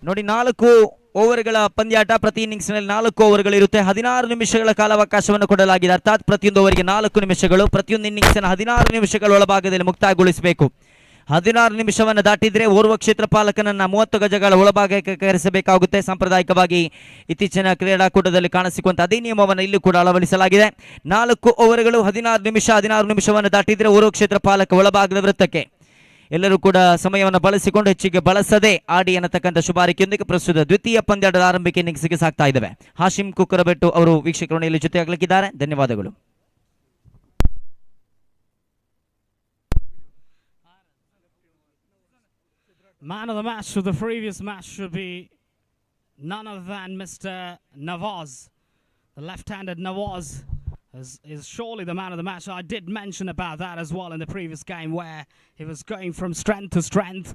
ನೋಡಿ, 4 ಓವರ್ಗಳ ಪಂದ್ಯಾಟ. ಪ್ರತಿ ಇನ್ನಿಂಗ್ಸ್ನಲ್ಲಿ 4 ಓವರ್ಗಳಿರುತ್ತೆ. 16 ನಿಮಿಷಗಳ ಕಾಲಾವಕಾಶವನ್ನು ಕೊಡಲಾಗಿದೆ. ಅರ್ಥಾತ್ ಪ್ರತಿಯೊಂದು ಓವರ್ಗೆ 4 ನಿಮಿಷಗಳು. ಪ್ರತಿಯೊಂದು ಇನ್ನಿಂಗ್ಸ್ನ 16 ನಿಮಿಷಗಳ ಒಳಭಾಗದಲ್ಲಿ ಮುಕ್ತಾಯಗೊಳಿಸಬೇಕು. 16 ನಿಮಿಷವನ್ನು ದಾಟಿದ್ರೆ ಓರ್ವ ಕ್ಷೇತ್ರಪಾಲಕನನ್ನ 30 ಗಜಗಳ ಒಳಭಾಗಕ್ಕೆ ಕರೆಸಬೇಕಾಗುತ್ತೆ. ಸಾಂಪ್ರದಾಯಿಕವಾಗಿ ಇತ್ತೀಚಿನ ಕ್ರೀಡಾಕೂಟದಲ್ಲಿ ಕಾಣಿಸಿಕೊಂಡ ಅದೇ ನಿಯಮವನ್ನು ಇಲ್ಲಿ ಕೂಡ ಅಳವಡಿಸಲಾಗಿದೆ. 4 ಓವರ್ಗಳು 16 ನಿಮಿಷವನ್ನು ದಾಟಿದ್ರೆ ಓರ್ವ ಕ್ಷೇತ್ರಪಾಲಕ ಒಳಭಾಗದ ವೃತ್ತಕ್ಕೆ. ಎಲ್ಲರೂ ಕೂಡ ಸಮಯವನ್ನು ಬಳಸಿಕೊಂಡು ಹೆಚ್ಚಿಗೆ ಬಳಸದೆ ಆಡಿ ಅನ್ನತಕ್ಕಂಥ ಶುಭಾರಿಕೆಯೊಂದಿಗೆ ಪ್ರಸ್ತುತ ದ್ವಿತೀಯ ಪಂದ್ಯದ ಆರಂಭಿಕ ಇನ್ನಿಂಗ್ಸ್ಗೆ ಸಾಕ್ತಾ ಇದ್ದೇವೆ. ಹಾಶಿಮ್ ಕುಕ್ಕರಬೆಟ್ಟು ಅವರು ವೀಕ್ಷಕರೊಂದಿಗೆ ಜೊತೆಯಾಗಲಿಕ್ಕಿದ್ದಾರೆ. ಧನ್ಯವಾದಗಳು. Man of the match for the previous match should be none other than Mr. Nawaz. The left-handed Nawaz is surely the man of the match. I did mention about that as well in the previous game where he was going from strength to strength.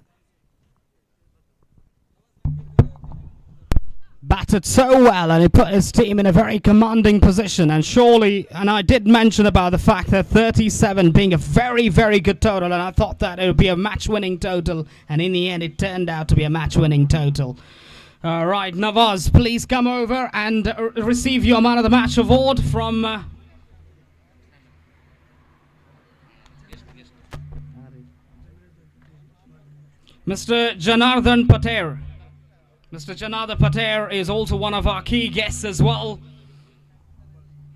batted so well and he put his team in a very commanding position, and surely, and I did mention about the fact that 37 being a very, very good total, and I thought that it would be a match-winning total, and in the end it turned out to be a match-winning total. Right, Nawaz, please come over and receive your Man of the Match award from Mr. Janardhan Patel. Mr. Janardhan Patel is also one of our key guests as well.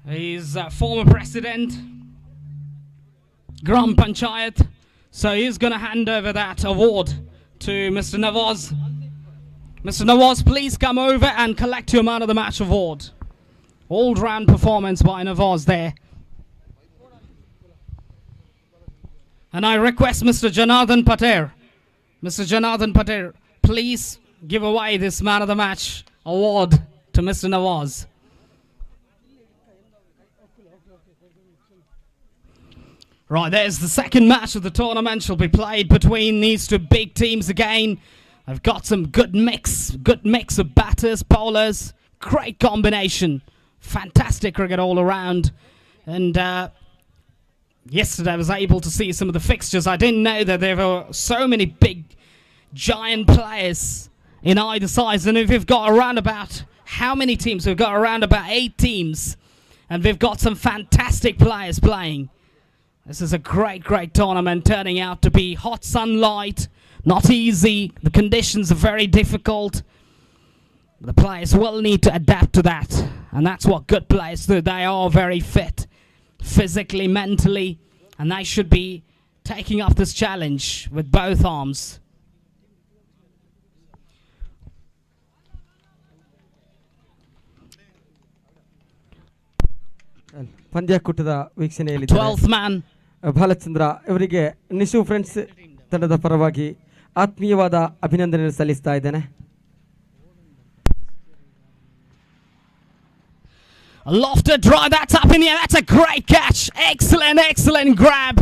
He's a former president, Gram Panchayat, so he's going to hand over that award to Mr. Nawaz. Mr. Nawaz, please come over and collect your Man of the Match award. All-round performance by Nawaz there. And I request Mr. Janardhan Patel, Mr. Janardhan Patel, please give away this Man of the Match award to Mr. Nawaz. Right, there's the second match of the tournament. Shall be played between these two big teams again. I've got some good mix of batters, bowlers, great combination, fantastic cricket all around. And yesterday I was able to see some of the fixtures. I didn't know that there were so many big, giant players in either side. And if we've got around about, how many teams? We've got around about 8 teams. And we've got some fantastic players playing. This is a great, great tournament, turning out to be hot sunlight, not easy. The conditions are very difficult. The players will need to adapt to that. And that's what good players do. They are very fit, physically, mentally. And they should be taking up this challenge with both arms. ಪಂದ್ಯಕೂಟದ ವೀಕ್ಷಣೆಯಲ್ಲಿ 12th man Balachandra ಇವರಿಗೆ Nishu friends ತಂಡದ ಪರವಾಗಿ ಆತ್ಮೀಯವಾದ ಅಭಿನಂದನೆ ಸಲ್ಲಿಸ್ತಾ ಇದ್ದೇನೆ. A lofted drive, that's up in the air, that's a great catch. Excellent, excellent grab.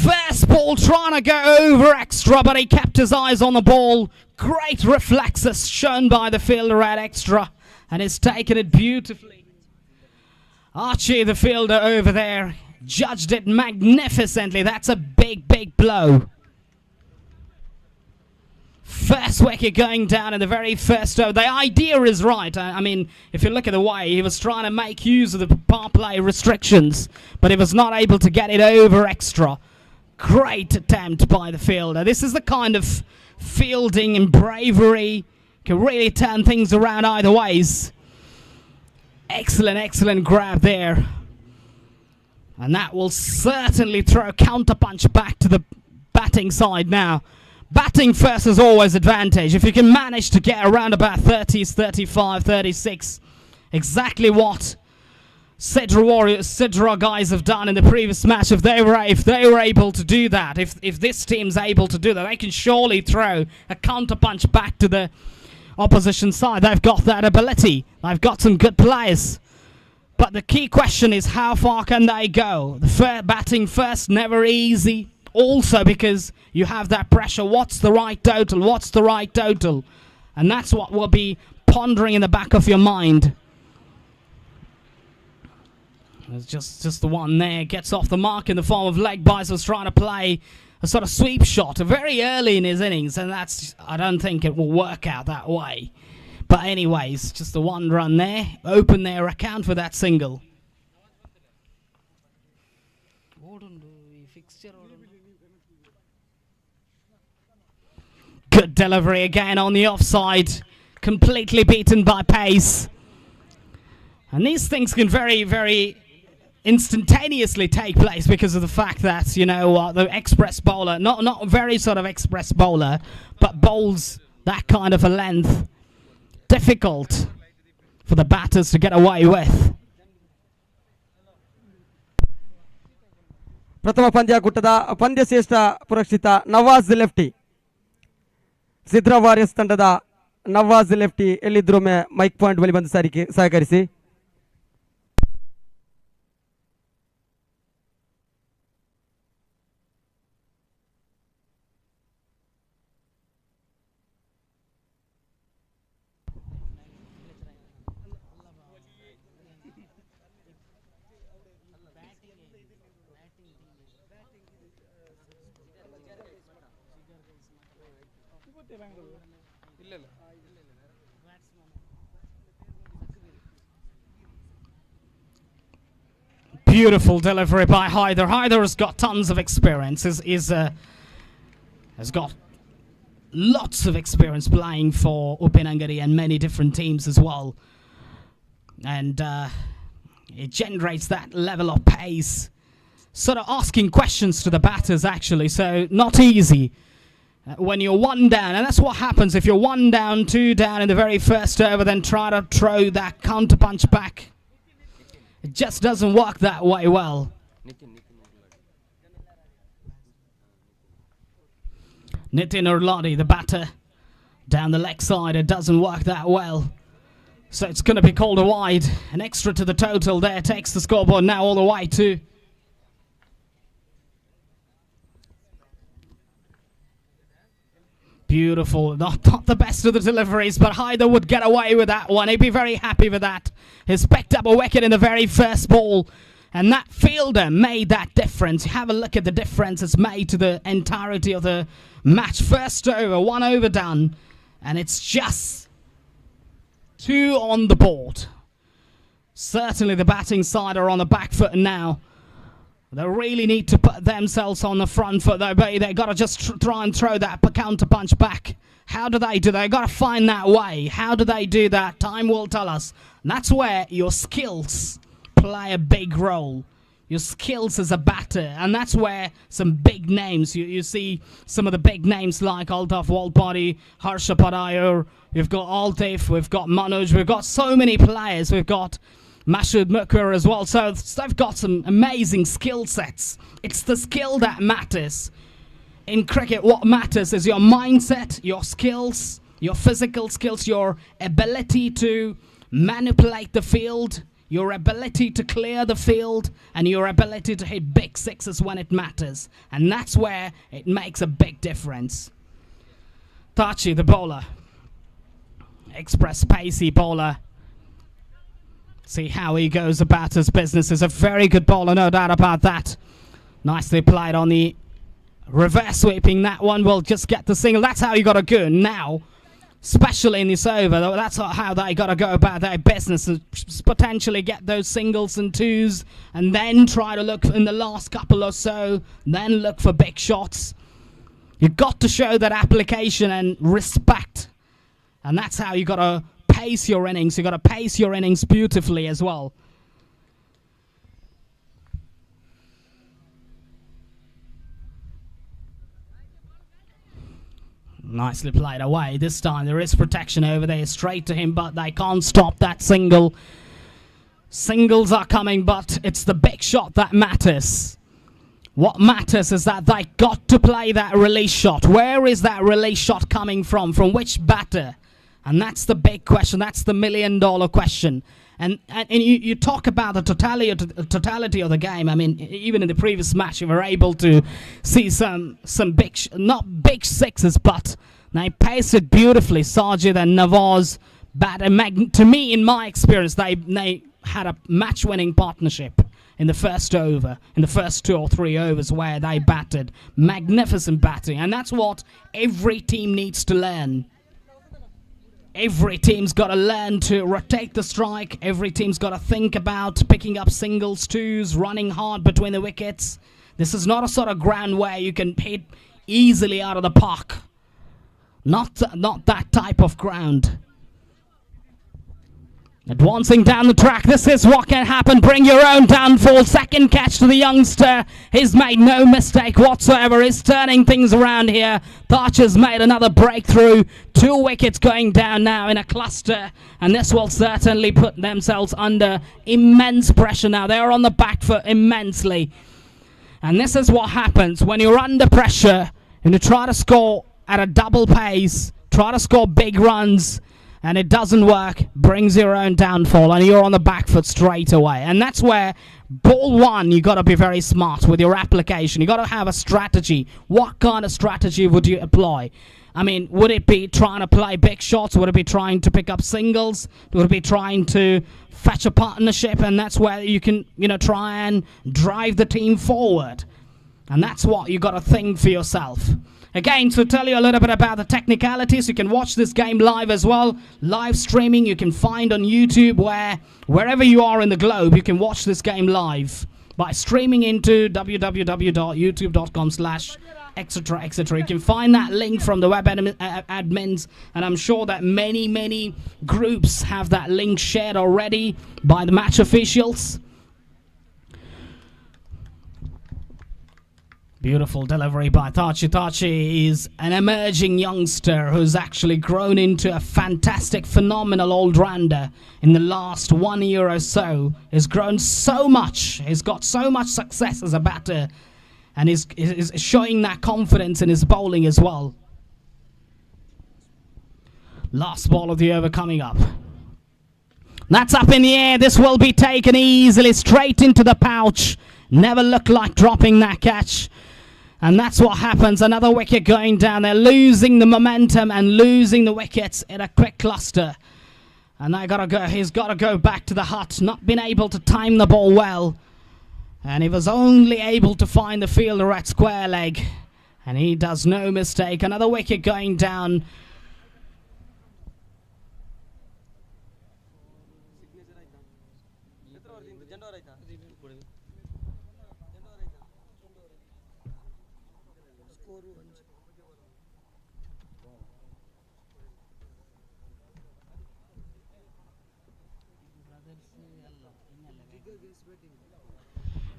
First ball trying to go over extra, but he kept his eyes on the ball. Great reflexes shown by the fielder at extra, and he's taken it beautifully. Archie, the fielder over there, judged it magnificently. That's a big, big blow. First wicket going down in the very first over. The idea is right. I mean, if you look at the way, he was trying to make use of the power play restrictions, but he was not able to get it over extra. Great attempt by the fielder. This is the kind of fielding and bravery can really turn things around either ways. Excellent, excellent grab there. And that will certainly throw a counter punch back to the batting side now. Batting first is always advantage. If you can manage to get around about 30s, 35, 36, exactly what Sidra guys have done in the previous match, if they were able to do that, if this team's able to do that, they can surely throw a counter punch back to the opposition side. They've got that ability. They've got some good players. But the key question is, how far can they go? The batting first, never easy. Also because you have that pressure. What's the right total? What's the right total? And that's what we'll be pondering in the back of your mind. There's just the one there. Gets off the mark in the form of leg bites. Was trying to play a sort of sweep shot very early in his innings. And that's, I don't think it will work out that way. But anyways, just the one run there. Open their account for that single. Good delivery again on the offside. Completely beaten by pace. And these things can very, very instantaneously take place because of the fact that, you know, the express bowler, not very sort of express bowler, but bowls that kind of a length. Difficult for the batters to get away with. ಪ್ರಥಮ ಪಂದ್ಯಕೂಟದ ಪಂದ್ಯಶ್ರೇಷ್ಠ ಪುರಸ್ಕೃತ Nawaz lefty. ಸಿದ್ರಾ warriors ತಂಡದ Nawaz lefty ಎಲ್ಲಿದ್ರೊಮ್ಮೆ mic point ಬಳಿ ಬಂದು ಸಹಕರಿಸಿ. Beautiful delivery by Haider. Haider has got tons of experience. Has got lots of experience playing for Upinangari and many different teams as well. And it generates that level of pace. Sort of asking questions to the batters, actually. So not easy when you're one down. And that's what happens if you're 1 down, 2 down in the very first over, then try to throw that counter punch back. It just doesn't work that way well. Nitin Urladi, the batter, down the leg side. It doesn't work that well. So it's going to be called a wide. An extra to the total there takes the scoreboard now all the way to beautiful. Not the best of the deliveries, but Haider would get away with that one. He'd be very happy with that. He's picked up a wicket in the very first ball, and that fielder made that difference. Have a look at the difference it's made to the entirety of the match. First over, 1 over done, and it's just 2 on the board. Certainly the batting side are on the back foot now. They really need to put themselves on the front foot, though, but they've got to just try and throw that counter punch back. How do they do that? They've got to find that way. How do they do that? Time will tell us. And that's where your skills play a big role. Your skills as a batter. And that's where some big names, you see some of the big names like Altaf Walpadi, Harsha Padayur, we've got Altif, we've got Manoj, we've got so many players, we've got Mashud Mukher as well. So they've got some amazing skill sets. It's the skill that matters. In cricket, what matters is your mindset, your skills, your physical skills, your ability to manipulate the field, your ability to clear the field, and your ability to hit big sixes when it matters. And that's where it makes a big difference. Tachi, the bowler. Express pacey bowler. See how he goes about his business. Is a very good bowler, no doubt about that. Nicely played on the reverse sweeping. That one will just get the single. That's how you got to go now, especially in this over. That's how they got to go about their business, and potentially get those singles and twos, and then try to look in the last couple or so, then look for big shots. You've got to show that application and respect, and that's how you got to pace your innings. You got to pace your innings beautifully as well. Nicely played away. This time there is protection over there, straight to him, but they can't stop that single. Singles are coming, but it's the big shot that matters. What matters is that they got to play that release shot. Where is that release shot coming from? From which batter? And that's the big question. That's the $1 million question. And you talk about the totality of the game. I mean, even in the previous match, you were able to see some big, not big sixes, but they paced it beautifully. Sajid and Nawaz batted. To me, in my experience, they had a match-winning partnership in the first over, in the first 2 or 3 overs where they batted. Magnificent batting. And that's what every team needs to learn. Every team's got to learn to rotate the strike. Every team's got to think about picking up singles, twos, running hard between the wickets. This is not a sort of ground where you can hit easily out of the park. Not that type of ground. Advancing down the track, this is what can happen. Bring your own downfall. Second catch to the youngster. He's made no mistake whatsoever. He's turning things around here. Thatcher's made another breakthrough. 2 wickets going down now in a cluster. And this will certainly put themselves under immense pressure now. They're on the back foot immensely. And this is what happens when you're under pressure and you try to score at a double pace, try to score big runs, and it doesn't work, brings your own downfall, and you're on the back foot straight away. And that's where ball one, you got to be very smart with your application. You got to have a strategy. What kind of strategy would you apply? I mean, would it be trying to play big shots? Would it be trying to pick up singles? Would it be trying to fetch a partnership? And that's where you can, try and drive the team forward. And that's what you got to think for yourself. Again, to tell you a little bit about the technicalities, you can watch this game live as well. Live streaming you can find on YouTube, wherever you are in the globe, you can watch this game live by streaming into www.youtube.com/etc. You can find that link from the web admins, and I'm sure that many groups have that link shared already by the match officials. Beautiful delivery by Tachi. Tachi is an emerging youngster who's actually grown into a fantastic, phenomenal all-rounder in the last 1 year or so. He's grown so much. He's got so much success as a batter, and is showing that confidence in his bowling as well. Last ball of the over coming up. That's up in the air. This will be taken easily straight into the pouch. Never looked like dropping that catch. And that's what happens. Another wicket going down. They're losing the momentum and losing the wickets in a quick cluster. And he's got to go back to the hut. Not been able to time the ball well. And he was only able to find the fielder at square leg. And he does no mistake. Another wicket going down.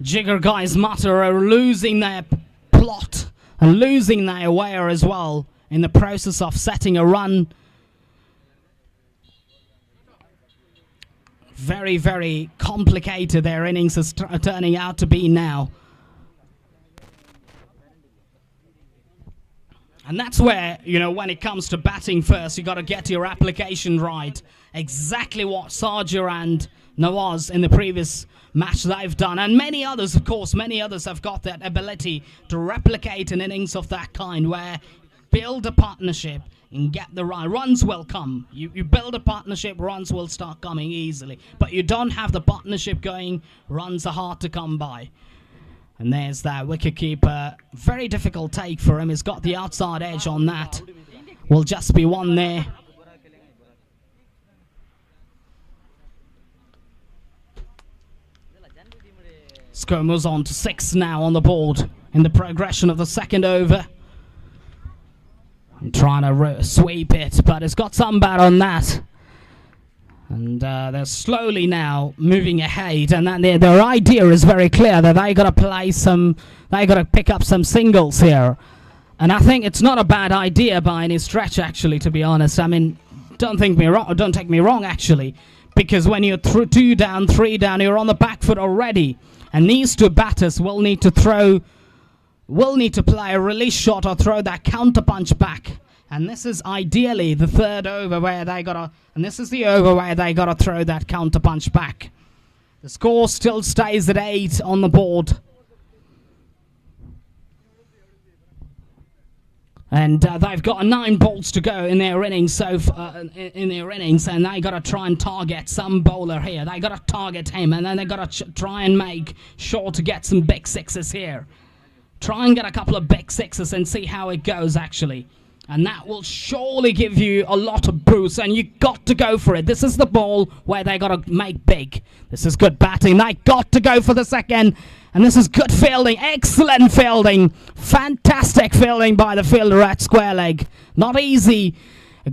Jigger guys Mutter are losing their plot and losing their wear as well in the process of setting a run. Very complicated their innings is turning out to be now. And that's where, when it comes to batting first, you got to get your application right. Exactly what Sarja and Nawaz in the previous match they've done. And many others, of course, have got that ability to replicate an innings of that kind, where build a partnership and get the run. Runs will come. You build a partnership, runs will start coming easily. But you don't have the partnership going, runs are hard to come by. And there's that wicketkeeper. Very difficult take for him. He's got the outside edge on that. Will just be one there. Score moves on to 6 now on the board in the progression of the second over. I'm trying to sweep it, but it's got some bat on that. And they're slowly now moving ahead, and their idea is very clear that they got to pick up some singles here. And I think it's not a bad idea by any stretch, actually, to be honest. I mean, don't take me wrong, actually, because when you're 2 down, 3 down, you're on the back foot already. And these two batters will need to play a release shot or throw that counter punch back. And this is ideally the third over where they gotta throw that counter punch back. The score still stays at 8 on the board. And they've got 9 balls to go in their innings, and they got to try and target some bowler here. They got to target him, and then they got to try and make sure to get some big sixes here. Try and get a couple of big sixes and see how it goes, actually. And that will surely give you a lot of boost, and you got to go for it. This is the ball where they got to make big. This is good batting. They got to go for the second. And this is good fielding, excellent fielding, fantastic fielding by the fielder at square leg. Not easy,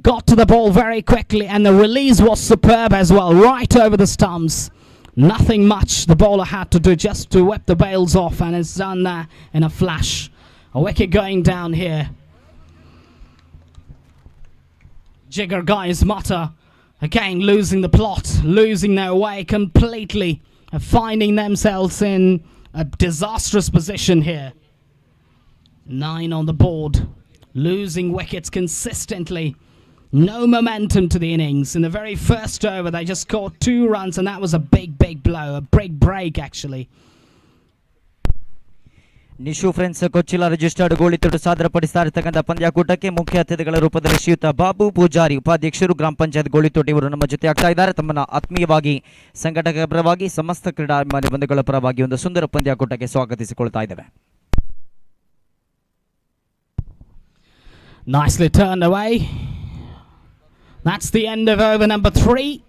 got to the ball very quickly, and the release was superb as well, right over the stumps. Nothing much the bowler had to do just to whip the bails off, and it's done that in a flash. A wicket going down here. Jigger guys Mutter, again losing the plot, losing their way completely, finding themselves in a disastrous position here. 9 on the board, losing wickets consistently. No momentum to the innings. In the very first over, they just scored 2 runs, and that was a big blow, a big break actually. Nishu friends Kochila registered Golithottu ಸಾದರಪಡಿಸ್ತಾ ಇರತಕ್ಕಂಥ ಪಂದ್ಯಾಕೂಟಕ್ಕೆ ಮುಖ್ಯ ಅತಿಥಿಗಳ ರೂಪದಲ್ಲಿ ಶ್ರೀಯುತ ಬಾಬು ಪೂಜಾರಿ ಉಪಾಧ್ಯಕ್ಷರು ಗ್ರಾಮ ಪಂಚಾಯತ್ ಗೋಳಿತೊಟ್ಟು ಇವರು ನಮ್ಮ ಜೊತೆ ಆಗ್ತಾ ಇದ್ದಾರೆ. ತಮ್ಮನ್ನ ಆತ್ಮೀಯವಾಗಿ ಸಂಘಟಕರ ಪರವಾಗಿ ಸಮಸ್ತ ಕ್ರೀಡಾಭಿಮಾನಿ ಬಂಧುಗಳ ಪರವಾಗಿ ಒಂದು ಸುಂದರ ಪಂದ್ಯಾಕೂಟಕ್ಕೆ ಸ್ವಾಗತಿಸಿಕೊಳ್ತಾ ಇದ್ದೇವೆ. Nicely turned away. That's the end of over number 3.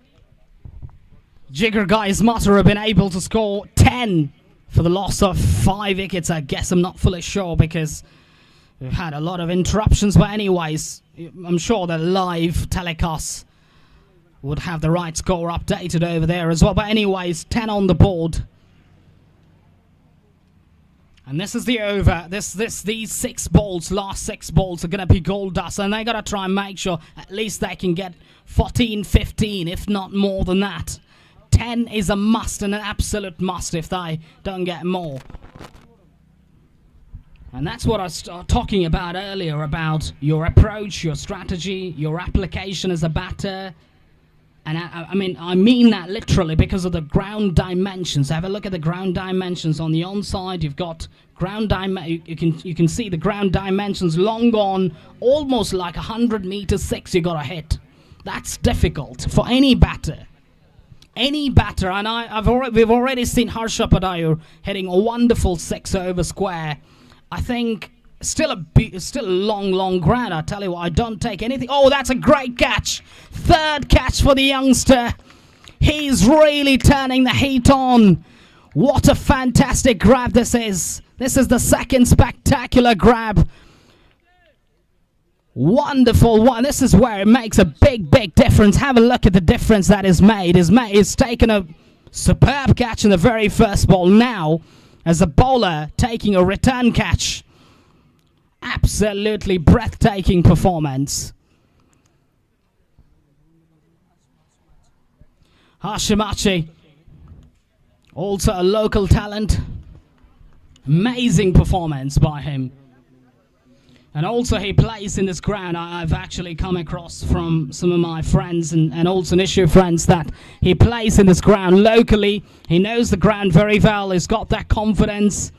Jigger Guys Mutter have been able to score 10 for the loss of 5 wickets. I guess I'm not fully sure because we've had a lot of interruptions. But anyways, I'm sure the live telecasts would have the right score updated over there as well. But anyways, 10 on the board. And this is the over. These 6 balls, last 6 balls are going to be gold dust. And they got to try and make sure at least they can get 14, 15, if not more than that. 10 is a must and an absolute must if they don't get more. And that's what I was talking about earlier, about your approach, your strategy, your application as a batter. And I mean that literally because of the ground dimensions. Have a look at the ground dimensions on the onside. You've got ground you can see the ground dimensions long gone, almost like 100 meters 6 you got to hit. That's difficult for any batter. Any batter, and we've already seen Harsha Padayu hitting a wonderful 6 over square. I think still a long ground. I tell you what, I don't take anything. Oh, that's a great catch. 3rd catch for the youngster. He's really turning the heat on. What a fantastic grab this is. This is the 2nd spectacular grab. Wonderful one. This is where it makes a big difference. Have a look at the difference that is made. He's taken a superb catch in the very first ball. Now, as a bowler, taking a return catch. Absolutely breathtaking performance. Hashimachi, also a local talent. Amazing performance by him. And also he plays in this ground. I've actually come across from some of my friends and also Nishu friends that he plays in this ground locally. He knows the ground very well. He's got that confidence.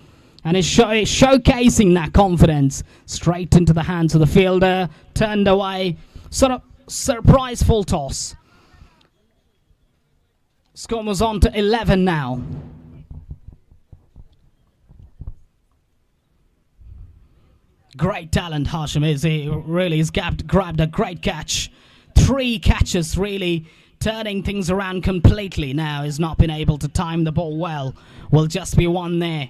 And he's showcasing that confidence straight into the hands of the fielder. Turned away. Sort of surprise full toss. Score moves on to 11 now. Great talent, Hashim is. He really has grabbed a great catch. 3 catches really turning things around completely now. He's not been able to time the ball well. Will just be 1 there.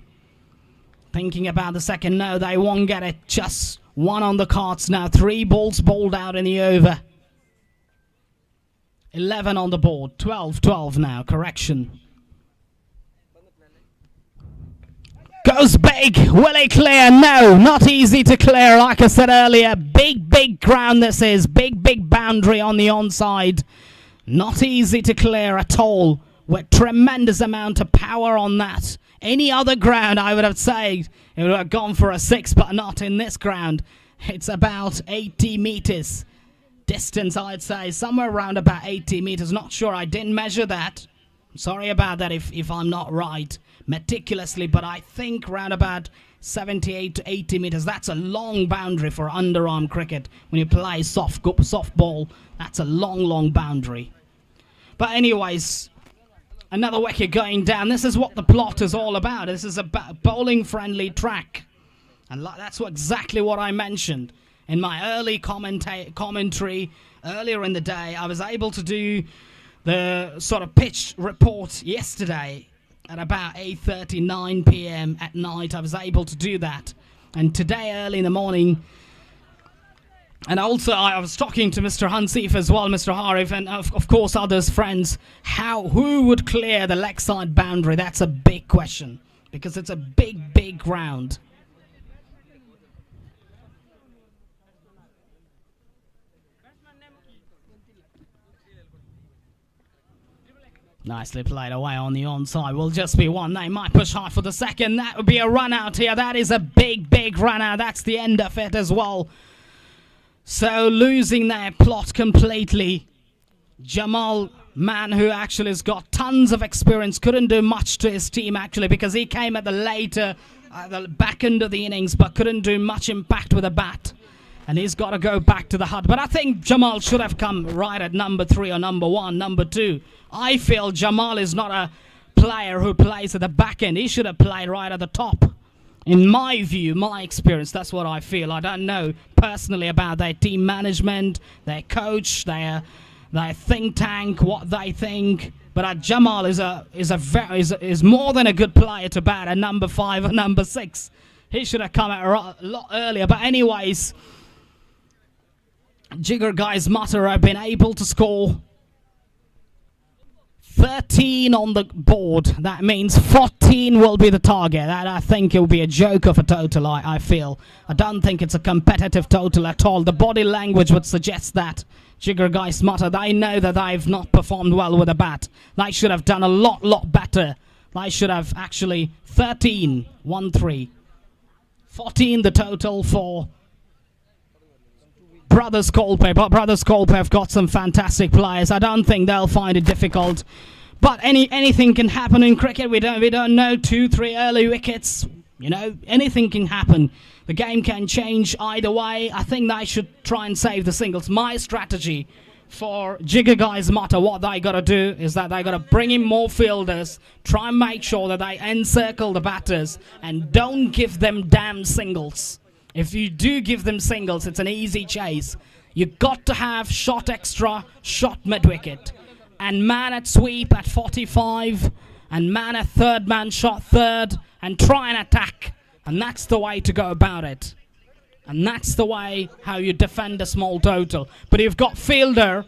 Thinking about the second, no, they won't get it. Just 1 on the cards now. 3 balls bowled out in the over. 11 on the board. 12 now. Correction. Goes big. Will he clear? No, not easy to clear. Like I said earlier, big ground this is. Big boundary on the onside. Not easy to clear at all. With tremendous amount of power on that. Any other ground, I would have said it would have gone for a 6, but not in this ground. It's about 80 meters distance, I'd say. Somewhere around about 80 meters. Not sure. I didn't measure that. Sorry about that if I'm not right meticulously, but I think around about 78 to 80 meters. That's a long boundary for underarm cricket. When you play softball, that's a long boundary. But anyways, another wicket going down. This is what the plot is all about. This is a bowling-friendly track. And that's exactly what I mentioned. In my early commentary earlier in the day, I was able to do the sort of pitch report yesterday at about 8:39 p.m. at night. I was able to do that. And today early in the morning, and also I was talking to Mr. Hansif as well, Mr. Harif, and of course others, friends, who would clear the leg side boundary? That's a big question, because it's a big ground. Nicely played away on the onside. Will just be 1. They might push hard for the second. That would be a run out here. That is a big run out. That's the end of it as well. So losing their plot completely. Jamal, man who actually has got tons of experience, couldn't do much to his team actually, because he came at the back end of the innings, but couldn't do much impact with a bat. And he's got to go back to the hut. But I think Jamal should have come right at number 3 or number 1, number 2. I feel Jamal is not a player who plays at the back end. He should have played right at the top. In my view, my experience, that's what I feel. I don't know personally about their team management, their coach, their think tank, what they think. But Jamal is more than a good player to bat at number 5 or number 6. He should have come out a lot earlier. But anyways, Jigger guys Mutter have been able to score 13 on the board. That means 14 will be the target. That I think it will be a joke of a total, I feel. I don't think it's a competitive total at all. The body language would suggest that. Jigger guys Mutter, they know that they've not performed well with a bat. They should have done a lot better. They should have actually 13, 1-3. 14 the total for Brothers Colpe. But Brothers Colpe have got some fantastic players. I don't think they'll find it difficult. But anything can happen in cricket. We don't know. 2-3 early wickets. You know, anything can happen. The game can change either way. I think they should try and save the singles. My strategy for Jigger guys Mutter, what they got to do is that they got to bring in more fielders, try and make sure that they encircle the batters and don't give them damn singles. If you do give them singles, it's an easy chase. You got to have shot extra, shot mid-wicket, and man at sweep at 45, and man at third, man shot third, and try and attack. And that's the way to go about it. And that's the way how you defend a small total. But you've got fielder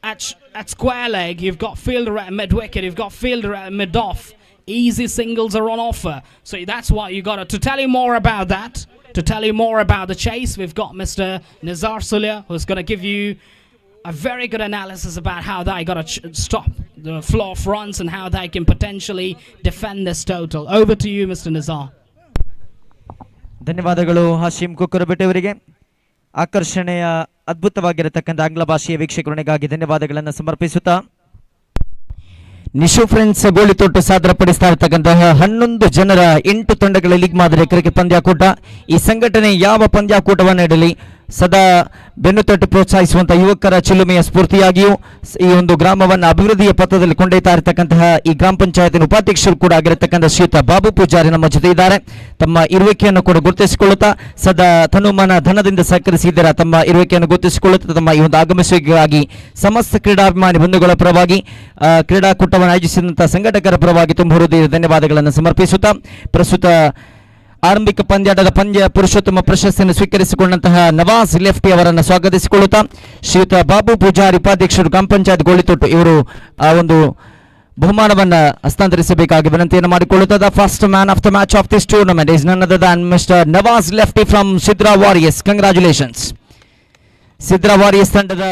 at square leg, you've got fielder at mid-wicket, you've got fielder at mid-off. Easy singles are on offer. So that's why you got to tell you more about that. To tell you more about the chase, we've got Mr. Nizar Sulia, who's going to give you a very good analysis about how they got to stop the flow of runs and how they can potentially defend this total. Over to you, Mr. Nizar. ಧನ್ಯವಾದಗಳು ಹಾಶಿಮ್ ಕುಕ್ಕರಬೆಟ್ಟೆ ಅವರಿಗೆ. ಆಕರ್ಷಣೆಯ ಅದ್ಭುತವಾಗಿರತಕ್ಕಂಥ ಆಂಗ್ಲ ಭಾಷೆಯ ವೀಕ್ಷಕರಣಿಗಾಗಿ ಧನ್ಯವಾದಗಳನ್ನು ಸಮರ್ಪಿಸುತ್ತಾ Nishu friends ಗೋಳಿತೊಟ್ಟು ಸಾದರಪಡಿಸ್ತಾ ಇರತಕ್ಕಂತಹ 11 ಜನರ 8 ತಂಡಗಳ league ಮಾದರಿ ಕ್ರಿಕೆಟ್ ಪಂದ್ಯಾಕೂಟ. ಈ ಸಂಘಟನೆ ಯಾವ ಪಂದ್ಯಾಕೂಟವನ್ನು ನೀಡಲಿ ಸದಾ ಬೆನ್ನುತಟ್ಟು ಪ್ರೋತ್ಸಾಹಿಸುವಂತಹ ಯುವಕರ ಚಿಲುಮೆಯ ಸ್ಫೂರ್ತಿಯಾಗಿಯೂ ಈ ಒಂದು ಗ್ರಾಮವನ್ನು ಅಭಿವೃದ್ಧಿಯ ಪಥದಲ್ಲಿ ಕೊಂಡೊಯ್ತಾ ಇರತಕ್ಕಂತಹ ಈ ಗ್ರಾಮ ಪಂಚಾಯತಿನ ಉಪಾಧ್ಯಕ್ಷರು ಕೂಡ ಆಗಿರತಕ್ಕಂಥ ಶ್ರೀಯುತ ಬಾಬು ಪೂಜಾರಿ ನಮ್ಮ ಜೊತೆ ಇದ್ದಾರೆ. ತಮ್ಮ ಇರುವಿಕೆಯನ್ನು ಕೂಡ ಗುರುತಿಸಿಕೊಳ್ಳುತ್ತಾ ಸದಾ ತನುಮನ ಧನದಿಂದ ಸಹಕರಿಸಿದ್ದೀರಾ. ತಮ್ಮ ಇರುವಿಕೆಯನ್ನು ಗುರುತಿಸಿಕೊಳ್ಳುತ್ತಾ ತಮ್ಮ ಈ ಒಂದು ಆಗಮಿಸುವಿಕೆಗಾಗಿ ಸಮಸ್ತ ಕ್ರೀಡಾಭಿಮಾನಿ ಬಂಧುಗಳ ಪರವಾಗಿ ಕ್ರೀಡಾಕೂಟವನ್ನು ಆಯೋಜಿಸಿದಂತಹ ಸಂಘಟಕರ ಪರವಾಗಿ ತುಂಬ ಹೃದಯ ಧನ್ಯವಾದಗಳನ್ನು ಸಮರ್ಪಿಸುತ್ತಾ ಪ್ರಸ್ತುತ ಆರಂಭಿಕ ಪಂದ್ಯಾಟದ ಪಂದ್ಯ ಪುರುಷೋತ್ತಮ ಪ್ರಶಸ್ತಿಯನ್ನು ಸ್ವೀಕರಿಸಿಕೊಂಡಂತಹ ನವಾಜ್ ಲೆಫ್ಟಿ ಅವರನ್ನು ಸ್ವಾಗತಿಸಿಕೊಳ್ಳುತ್ತಾ ಶ್ರೀಯುತ ಬಾಬು ಪೂಜಾರಿ ಉಪಾಧ್ಯಕ್ಷರು ಗ್ರಾಮ ಪಂಚಾಯತ್ ಗೋಳಿತೊಟ್ಟು ಇವರು ಆ ಒಂದು ಬಹುಮಾನವನ್ನು ಹಸ್ತಾಂತರಿಸಬೇಕಾಗಿ ವಿನಂತಿಯನ್ನು ಮಾಡಿಕೊಳ್ಳುತ್ತದೆ. First man of the match of this tournament is none other than mister Nawaz lefty from Sidra warriors. Congratulations. Sidra warriors ತಂಡದ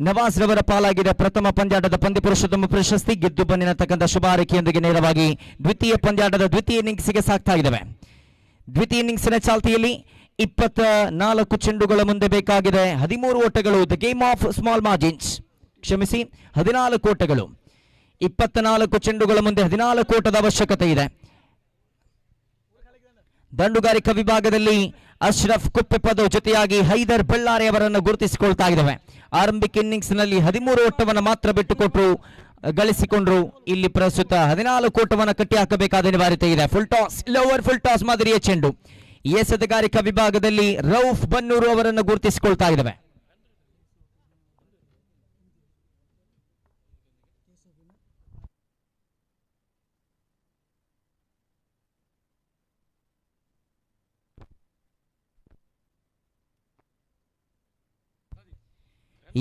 ನವಾಜ್ ರವರ ಪಾಲಾಗಿದೆ ಪ್ರಥಮ ಪಂದ್ಯಾಟದ ಪಂದ್ಯ ಪುರುಷೋತ್ತಮ ಪ್ರಶಸ್ತಿ. ಗೆದ್ದು ಬಂದಿರತಕ್ಕಂಥ ಶುಭ ಹಾರೈಕೆಯೊಂದಿಗೆ ನೇರವಾಗಿ ದ್ವಿತೀಯ ಪಂದ್ಯಾಟದ ದ್ವಿತೀಯ ಇನ್ನಿಂಗ್ಸ್ಗೆ ಸಾಗ್ತಾ ಇದ್ದಾವೆ. ದ್ವಿತೀಯ ಇನ್ನಿಂಗ್ಸ್ನ ಚಾಲ್ತಿಯಲ್ಲಿ 24 ಚೆಂಡುಗಳ ಮುಂದೆ ಬೇಕಾಗಿದೆ 13 ಓಟಗಳು. The game of small margins, ಕ್ಷಮಿಸಿ 14 ಓಟಗಳು. 24 ಚೆಂಡುಗಳ ಮುಂದೆ 14 ಓಟದ ಅವಶ್ಯಕತೆ ಇದೆ. ದಂಡುಗಾರಿಕಾ ವಿಭಾಗದಲ್ಲಿ ಅಶ್ರಫ್ ಕುಪ್ಪೆಪದ ಜೊತೆಯಾಗಿ ಹೈದರ್ ಬಳ್ಳಾರಿ ಅವರನ್ನು ಗುರುತಿಸಿಕೊಳ್ತಾ ಇದ್ದಾವೆ. ಆರಂಭಿಕ ಇನ್ನಿಂಗ್ಸ್ ನಲ್ಲಿ 13 ಓಟವನ್ನು ಮಾತ್ರ ಬಿಟ್ಟುಕೊಟ್ಟರು, ಗಳಿಸಿಕೊಂಡ್ರು. ಇಲ್ಲಿ ಪ್ರಸ್ತುತ 14 ಓಟವನ್ನು ಕಟ್ಟಿ ಹಾಕಬೇಕಾದ ಅನಿವಾರ್ಯತೆ ಇದೆ. Full toss, lower full toss ಮಾದರಿಯ ಚೆಂಡು. ಎಸೆತಗಾರಿಕಾ ವಿಭಾಗದಲ್ಲಿ ರೌಫ್ ಬನ್ನೂರು ಅವರನ್ನು ಗುರುತಿಸಿಕೊಳ್ತಾ ಇದ್ದಾವೆ.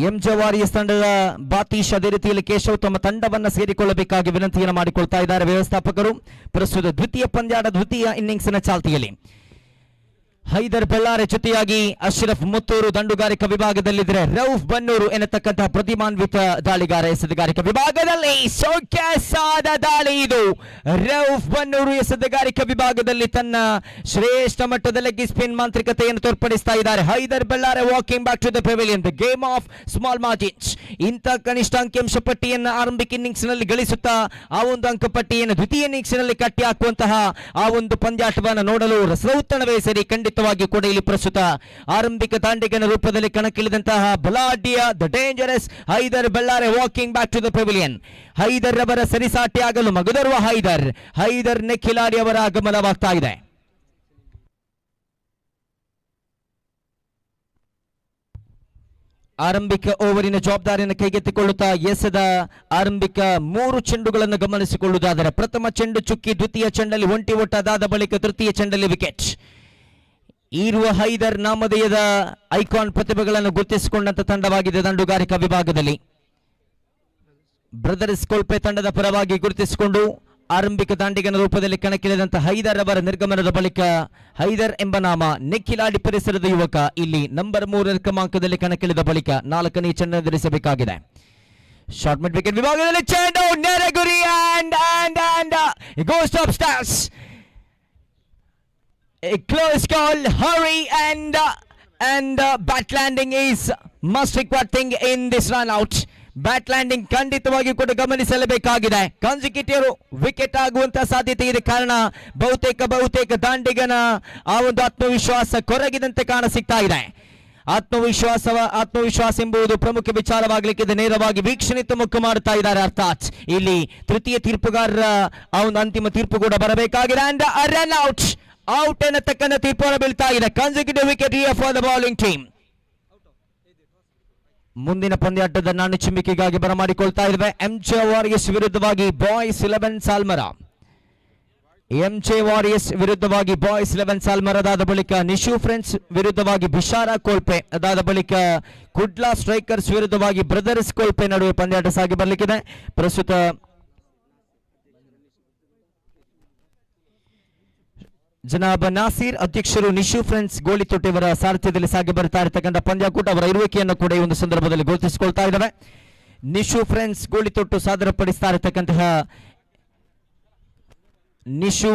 ಎಂ ಜವಾರಿಯಸ್ ತಂಡದ ಬಾತೀಶ್ ಅದೇ ರೀತಿಯಲ್ಲಿ ಕೇಶವ್ ತಮ್ಮ ತಂಡವನ್ನು ಸೇರಿಕೊಳ್ಳಬೇಕಾಗಿ ವಿನಂತಿಯನ್ನು ಮಾಡಿಕೊಳ್ತಾ ಇದ್ದಾರೆ ವ್ಯವಸ್ಥಾಪಕರು. ಪ್ರಸ್ತುತ ದ್ವಿತೀಯ ಪಂದ್ಯಾಟ ದ್ವಿತೀಯ ಇನ್ನಿಂಗ್ಸ್ನ ಚಾಲ್ತಿಯಲ್ಲಿ ಹೈದರ್ ಬಳ್ಳಾರಿ ಜೊತೆಯಾಗಿ ಅಶ್ರಫ್ ಮುತ್ತೂರು ದಂಡುಗಾರಿಕಾ ವಿಭಾಗದಲ್ಲಿದ್ದರೆ ರೌಫ್ ಬನ್ನೂರು ಎನ್ನತಕ್ಕಂತಹ ಪ್ರತಿಮಾನ್ವಿತ ದಾಳಿಗಾರ ಎಸೆತಗಾರಿಕಾ ವಿಭಾಗದಲ್ಲಿ ಸೊಗಸಾದ ದಾಳಿ ಇದು. ರೌಫ್ ಬನ್ನೂರು ಎಸೆತಗಾರಿಕಾ ವಿಭಾಗದಲ್ಲಿ ತನ್ನ ಶ್ರೇಷ್ಠ ಮಟ್ಟದ ಲೆಗ್ ಸ್ಪಿನ್ ಮಾಂತ್ರಿಕತೆಯನ್ನು ತೋರ್ಪಡಿಸ್ತಾ ಇದ್ದಾರೆ. Haider Ballari walking back to the pavilion. The game of small margins. ಇಂಥ ಕನಿಷ್ಠ ಅಂಕಿಅಂಶ ಪಟ್ಟಿಯನ್ನು ಆರಂಭಿಕ ಇನ್ನಿಂಗ್ಸ್ ನಲ್ಲಿ ಗಳಿಸುತ್ತಾ ಆ ಒಂದು ಅಂಕಪಟ್ಟಿಯನ್ನು ದ್ವಿತೀಯ ಇನ್ನಿಂಗ್ಸ್ ನಲ್ಲಿ ಕಟ್ಟಿ ಹಾಕುವಂತಹ ಆ ಒಂದು ಪಂದ್ಯಾಟವನ್ನು ನೋಡಲು ರಸೌತಣವೇ ಸರಿ. ಖಂಡಿತವಾಗಿ ಕೂಡ ಇಲ್ಲಿ ಪ್ರಸ್ತುತ ಆರಂಭಿಕ ತಾಂಡಿಗನ ರೂಪದಲ್ಲಿ ಕಣಕ್ಕಿಳಿದಂತಹ ಬಲಾಢ್ಯ the dangerous Haider Ballari walking back to the pavilion. Haider ಅವರ ಸರಿಸಾಟಿ ಆಗಲು ಮಗದರುವ ಹೈದರ್ ನೆಖಿಲಾರಿ ಅವರ ಆಗಮನವಾಗ್ತಾ ಇದೆ. ಆರಂಭಿಕ ಓವರಿನ ಜವಾಬ್ದಾರಿಯನ್ನು ಕೈಗೆತ್ತಿಕೊಳ್ಳುತ್ತಾ ಎಸೆದ ಆರಂಭಿಕ 3 ಚೆಂಡುಗಳನ್ನು ಗಮನಿಸಿಕೊಳ್ಳುವುದಾದರೆ ಪ್ರಥಮ ಚೆಂಡು ಚುಕ್ಕಿ, ದ್ವಿತೀಯ ಚೆಂಡಲ್ಲಿ ಒಂಟಿ ಒಟ್ಟ, ಅದಾದ ಬಳಿಕ ತೃತೀಯ ಚೆಂಡಲ್ಲಿ ವಿಕೆಟ್. ಈರುವ ಹೈದರ್ ನಾಮಧೇಯದ ಐಕಾನ್ ಪ್ರತಿಭೆಗಳನ್ನು ಗುರುತಿಸಿಕೊಂಡಂತ ತಂಡವಾಗಿದೆ ದಂಡುಗಾರಿಕಾ ವಿಭಾಗದಲ್ಲಿ. ಬ್ರದರ್ಸ್ ಕೊಲ್ಪೆ ತಂಡದ ಪರವಾಗಿ ಗುರುತಿಸಿಕೊಂಡು ಆರಂಭಿಕ ದಾಂಡಿಗನ ರೂಪದಲ್ಲಿ ಕಣಕ್ಕಿಳಿದಂತ ಹೈದರ್ ಅವರ ನಿರ್ಗಮನದ ಬಳಿಕ ಹೈದರ್ ಎಂಬ ನಾಮ ನೆಕ್ಕಿಲಾಡಿ ಪರಿಸರದ ಯುವಕ ಇಲ್ಲಿ ನಂಬರ್ 3 ಕ್ರಮಾಂಕದಲ್ಲಿ ಕಣಕ್ಕಿಳಿದ ಬಳಿಕ 4ನೇ ಚೆಂಡನ್ನು ಎದುರಿಸಬೇಕಾಗಿದೆ. ಶಾರ್ಟ್ ಮಿಡ್ ವಿಕೆಟ್ ವಿಭಾಗದಲ್ಲಿ ಚೆಂಡು ನೆರೆಗುರಿ and goes to upstairs. A close call, hurry and bat landing is must required thing in this run out. Bat landing ಖಂಡಿತವಾಗಿ ಕೂಡ ಗಮನಿಸಲೇಬೇಕಾಗಿದೆ. ಕನ್ಸಿಕ್ಯೂಟಿವ್ ವಿಕೆಟ್ ಆಗುವಂತಹ ಸಾಧ್ಯತೆ ಇದೆ. ಕಾರಣ ಬಹುತೇಕ ದಾಂಡಿಗನ ಆ ಒಂದು ಆತ್ಮವಿಶ್ವಾಸ ಕೊರಗಿದಂತೆ ಕಾಣ ಸಿಗ್ತಾ ಇದೆ. ಆತ್ಮವಿಶ್ವಾಸ ಎಂಬುದು ಪ್ರಮುಖ ವಿಚಾರವಾಗಲಿಕ್ಕಿದೆ. ನೇರವಾಗಿ ವೀಕ್ಷಣೆ ಮುಖ ಮಾಡುತ್ತಾ ಇದ್ದಾರೆ. ಅರ್ಥಾತ್ ಇಲ್ಲಿ ತೃತೀಯ ತೀರ್ಪುಗಾರರ ಆ ಒಂದು ಅಂತಿಮ ತೀರ್ಪು ಕೂಡ ಬರಬೇಕಾಗಿದೆ. ಅಂಡ್ ರನ್ ಔಟ್ ಎನ್ನತಕ್ಕಂಥ ತೀರ್ಪು ಬೀಳ್ತಾ ಇದೆ. Consecutive wicket for the bowling team. ಮುಂದಿನ ಪಂದ್ಯಾಟದ ನಾಣ್ಯ ಚಿಮ್ಮಿಕೆಗಾಗಿ ಬರಮಾಡಿಕೊಳ್ತಾ ಇದ್ದೇವೆ. ಎಂಜೆ ವಾರಿಯರ್ಸ್ ವಿರುದ್ಧವಾಗಿ ಬಾಯ್ಸ್ 11 ಸಾಲ್ಮರ. ಎಂಜೆ ವಾರಿಯರ್ಸ್ ವಿರುದ್ಧವಾಗಿ ಬಾಯ್ಸ್ 11 ಸಾಲ್ಮರ. ಅದಾದ ಬಳಿಕ ನಿಶು ಫ್ರೆಂಡ್ಸ್ ವಿರುದ್ಧವಾಗಿ ಬಿಶಾರಾ ಕೋಲ್ಪೆ. ಅದಾದ ಬಳಿಕ ಕುಡ್ಲಾ ಸ್ಟ್ರೈಕರ್ಸ್ ವಿರುದ್ಧವಾಗಿ ಬ್ರದರ್ಸ್ ಕೋಲ್ಪೆ ನಡುವೆ ಪಂದ್ಯಾಟ ಸಾಗಿ ಬರಲಿಕ್ಕಿದೆ. ಪ್ರಸ್ತುತ ಜನಾಬ್ ನಾಸೀರ್ ಅಧ್ಯಕ್ಷರು ನಿಶು ಫ್ರೆಂಡ್ಸ್ ಗೋಳಿತೊಟ್ಟಿಯವರ ಸಾರಥ್ಯದಲ್ಲಿ ಸಾಗಿ ಬರ್ತಾ ಇರತಕ್ಕಂಥ ಪಂದ್ಯಾಕೂಟ ಅವರ ಇರುವಿಕೆಯನ್ನು ಕೂಡ ಈ ಒಂದು ಸಂದರ್ಭದಲ್ಲಿ ಗುರುತಿಸಿಕೊಳ್ತಾ ಇದ್ದಾವೆ. ನಿಶು ಫ್ರೆಂಡ್ಸ್ ಗೋಳಿತೊಟ್ಟು ಸಾದರಪಡಿಸ್ತಾ ಇರತಕ್ಕಂತಹ ನಿಶು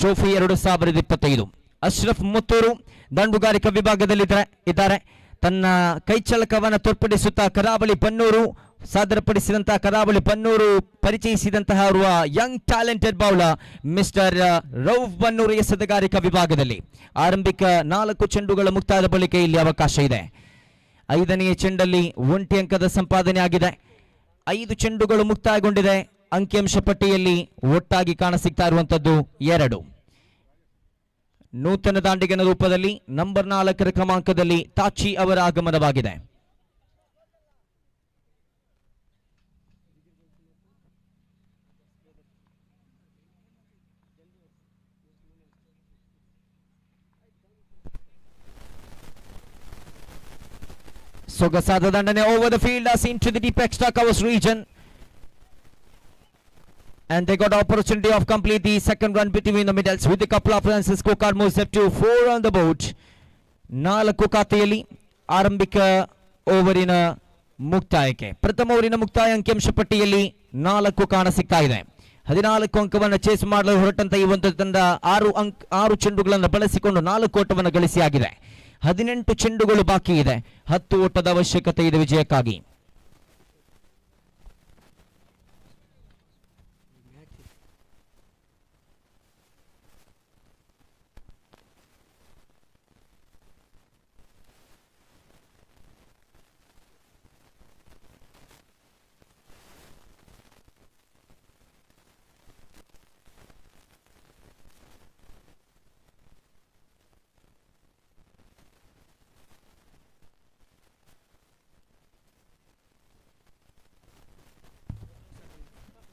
ಟ್ರೋಫಿ 2025. ಅಶ್ರಫ್ ಮುತ್ತೂರು ದಂಡುಗಾರಿಕಾ ವಿಭಾಗದಲ್ಲಿ ಇದ್ದಾರೆ. ತನ್ನ ಕೈಚಳಕವನ್ನು ತೋರ್ಪಡಿಸುತ್ತಾ ಕರಾವಳಿ ಬನ್ನೂರು ಸಾದರಪಡಿಸಿದಂತಹ ಕರಾವಳಿ ಬನ್ನೂರು ಪರಿಚಯಿಸಿದಂತಹ ಓರ್ವ young talented bowler mister Rauf Bannur ಎಸೆತಗಾರಿಕಾ ವಿಭಾಗದಲ್ಲಿ ಆರಂಭಿಕ 4 ಚೆಂಡುಗಳ ಮುಕ್ತಾಯದ ಬಳಿಕ ಇಲ್ಲಿ ಅವಕಾಶ ಇದೆ. 5ನೇ ಚೆಂಡಲ್ಲಿ 1 ಅಂಕದ ಸಂಪಾದನೆ ಆಗಿದೆ. 5 ಚೆಂಡುಗಳು ಮುಕ್ತಾಯಗೊಂಡಿದೆ. ಅಂಕಿಅಂಶ ಪಟ್ಟಿಯಲ್ಲಿ ಒಟ್ಟಾಗಿ ಕಾಣಸಿಗ್ತಾ ಇರುವಂತದ್ದು 2. ನೂತನ ದಾಂಡಿಗನ ರೂಪದಲ್ಲಿ ನಂಬರ್ 4 ಕ್ರಮಾಂಕದಲ್ಲಿ ತಾಚಿ ಅವರ ಆಗಮನವಾಗಿದೆ. ಸೊಗಸಾದ ದಂಡನೆ over the field as into the deep extra covers region, and they got opportunity of complete the second run between the middles with a couple of runs. Scorecard moves up to 4 on the board. 4 ಖಾತೆಯಲ್ಲಿ ಆರಂಭಿಕ ಓವರಿನ ಮುಕ್ತಾಯಕ್ಕೆ ಪ್ರಥಮ ಓವರಿನ ಮುಕ್ತಾಯ ಅಂಕಿಅಂಶ ಪಟ್ಟಿಯಲ್ಲಿ 4 ಕಾಣ ಸಿಗ್ತಾ ಇದೆ. 14 ಅಂಕವನ್ನು ಚೇಸ್ ಮಾಡಲು ಹೊರಟಂತ ಈ ಒಂದು ತಂಡ 6 ಚೆಂಡುಗಳನ್ನು ಬಳಸಿಕೊಂಡು 4 ಓಟವನ್ನು ಗಳಿಸಿಯಾಗಿದೆ. 18 ಚೆಂಡುಗಳು ಬಾಕಿ ಇದೆ. 10 ಓಟದ ಅವಶ್ಯಕತೆ ಇದೆ ವಿಜಯಕ್ಕಾಗಿ.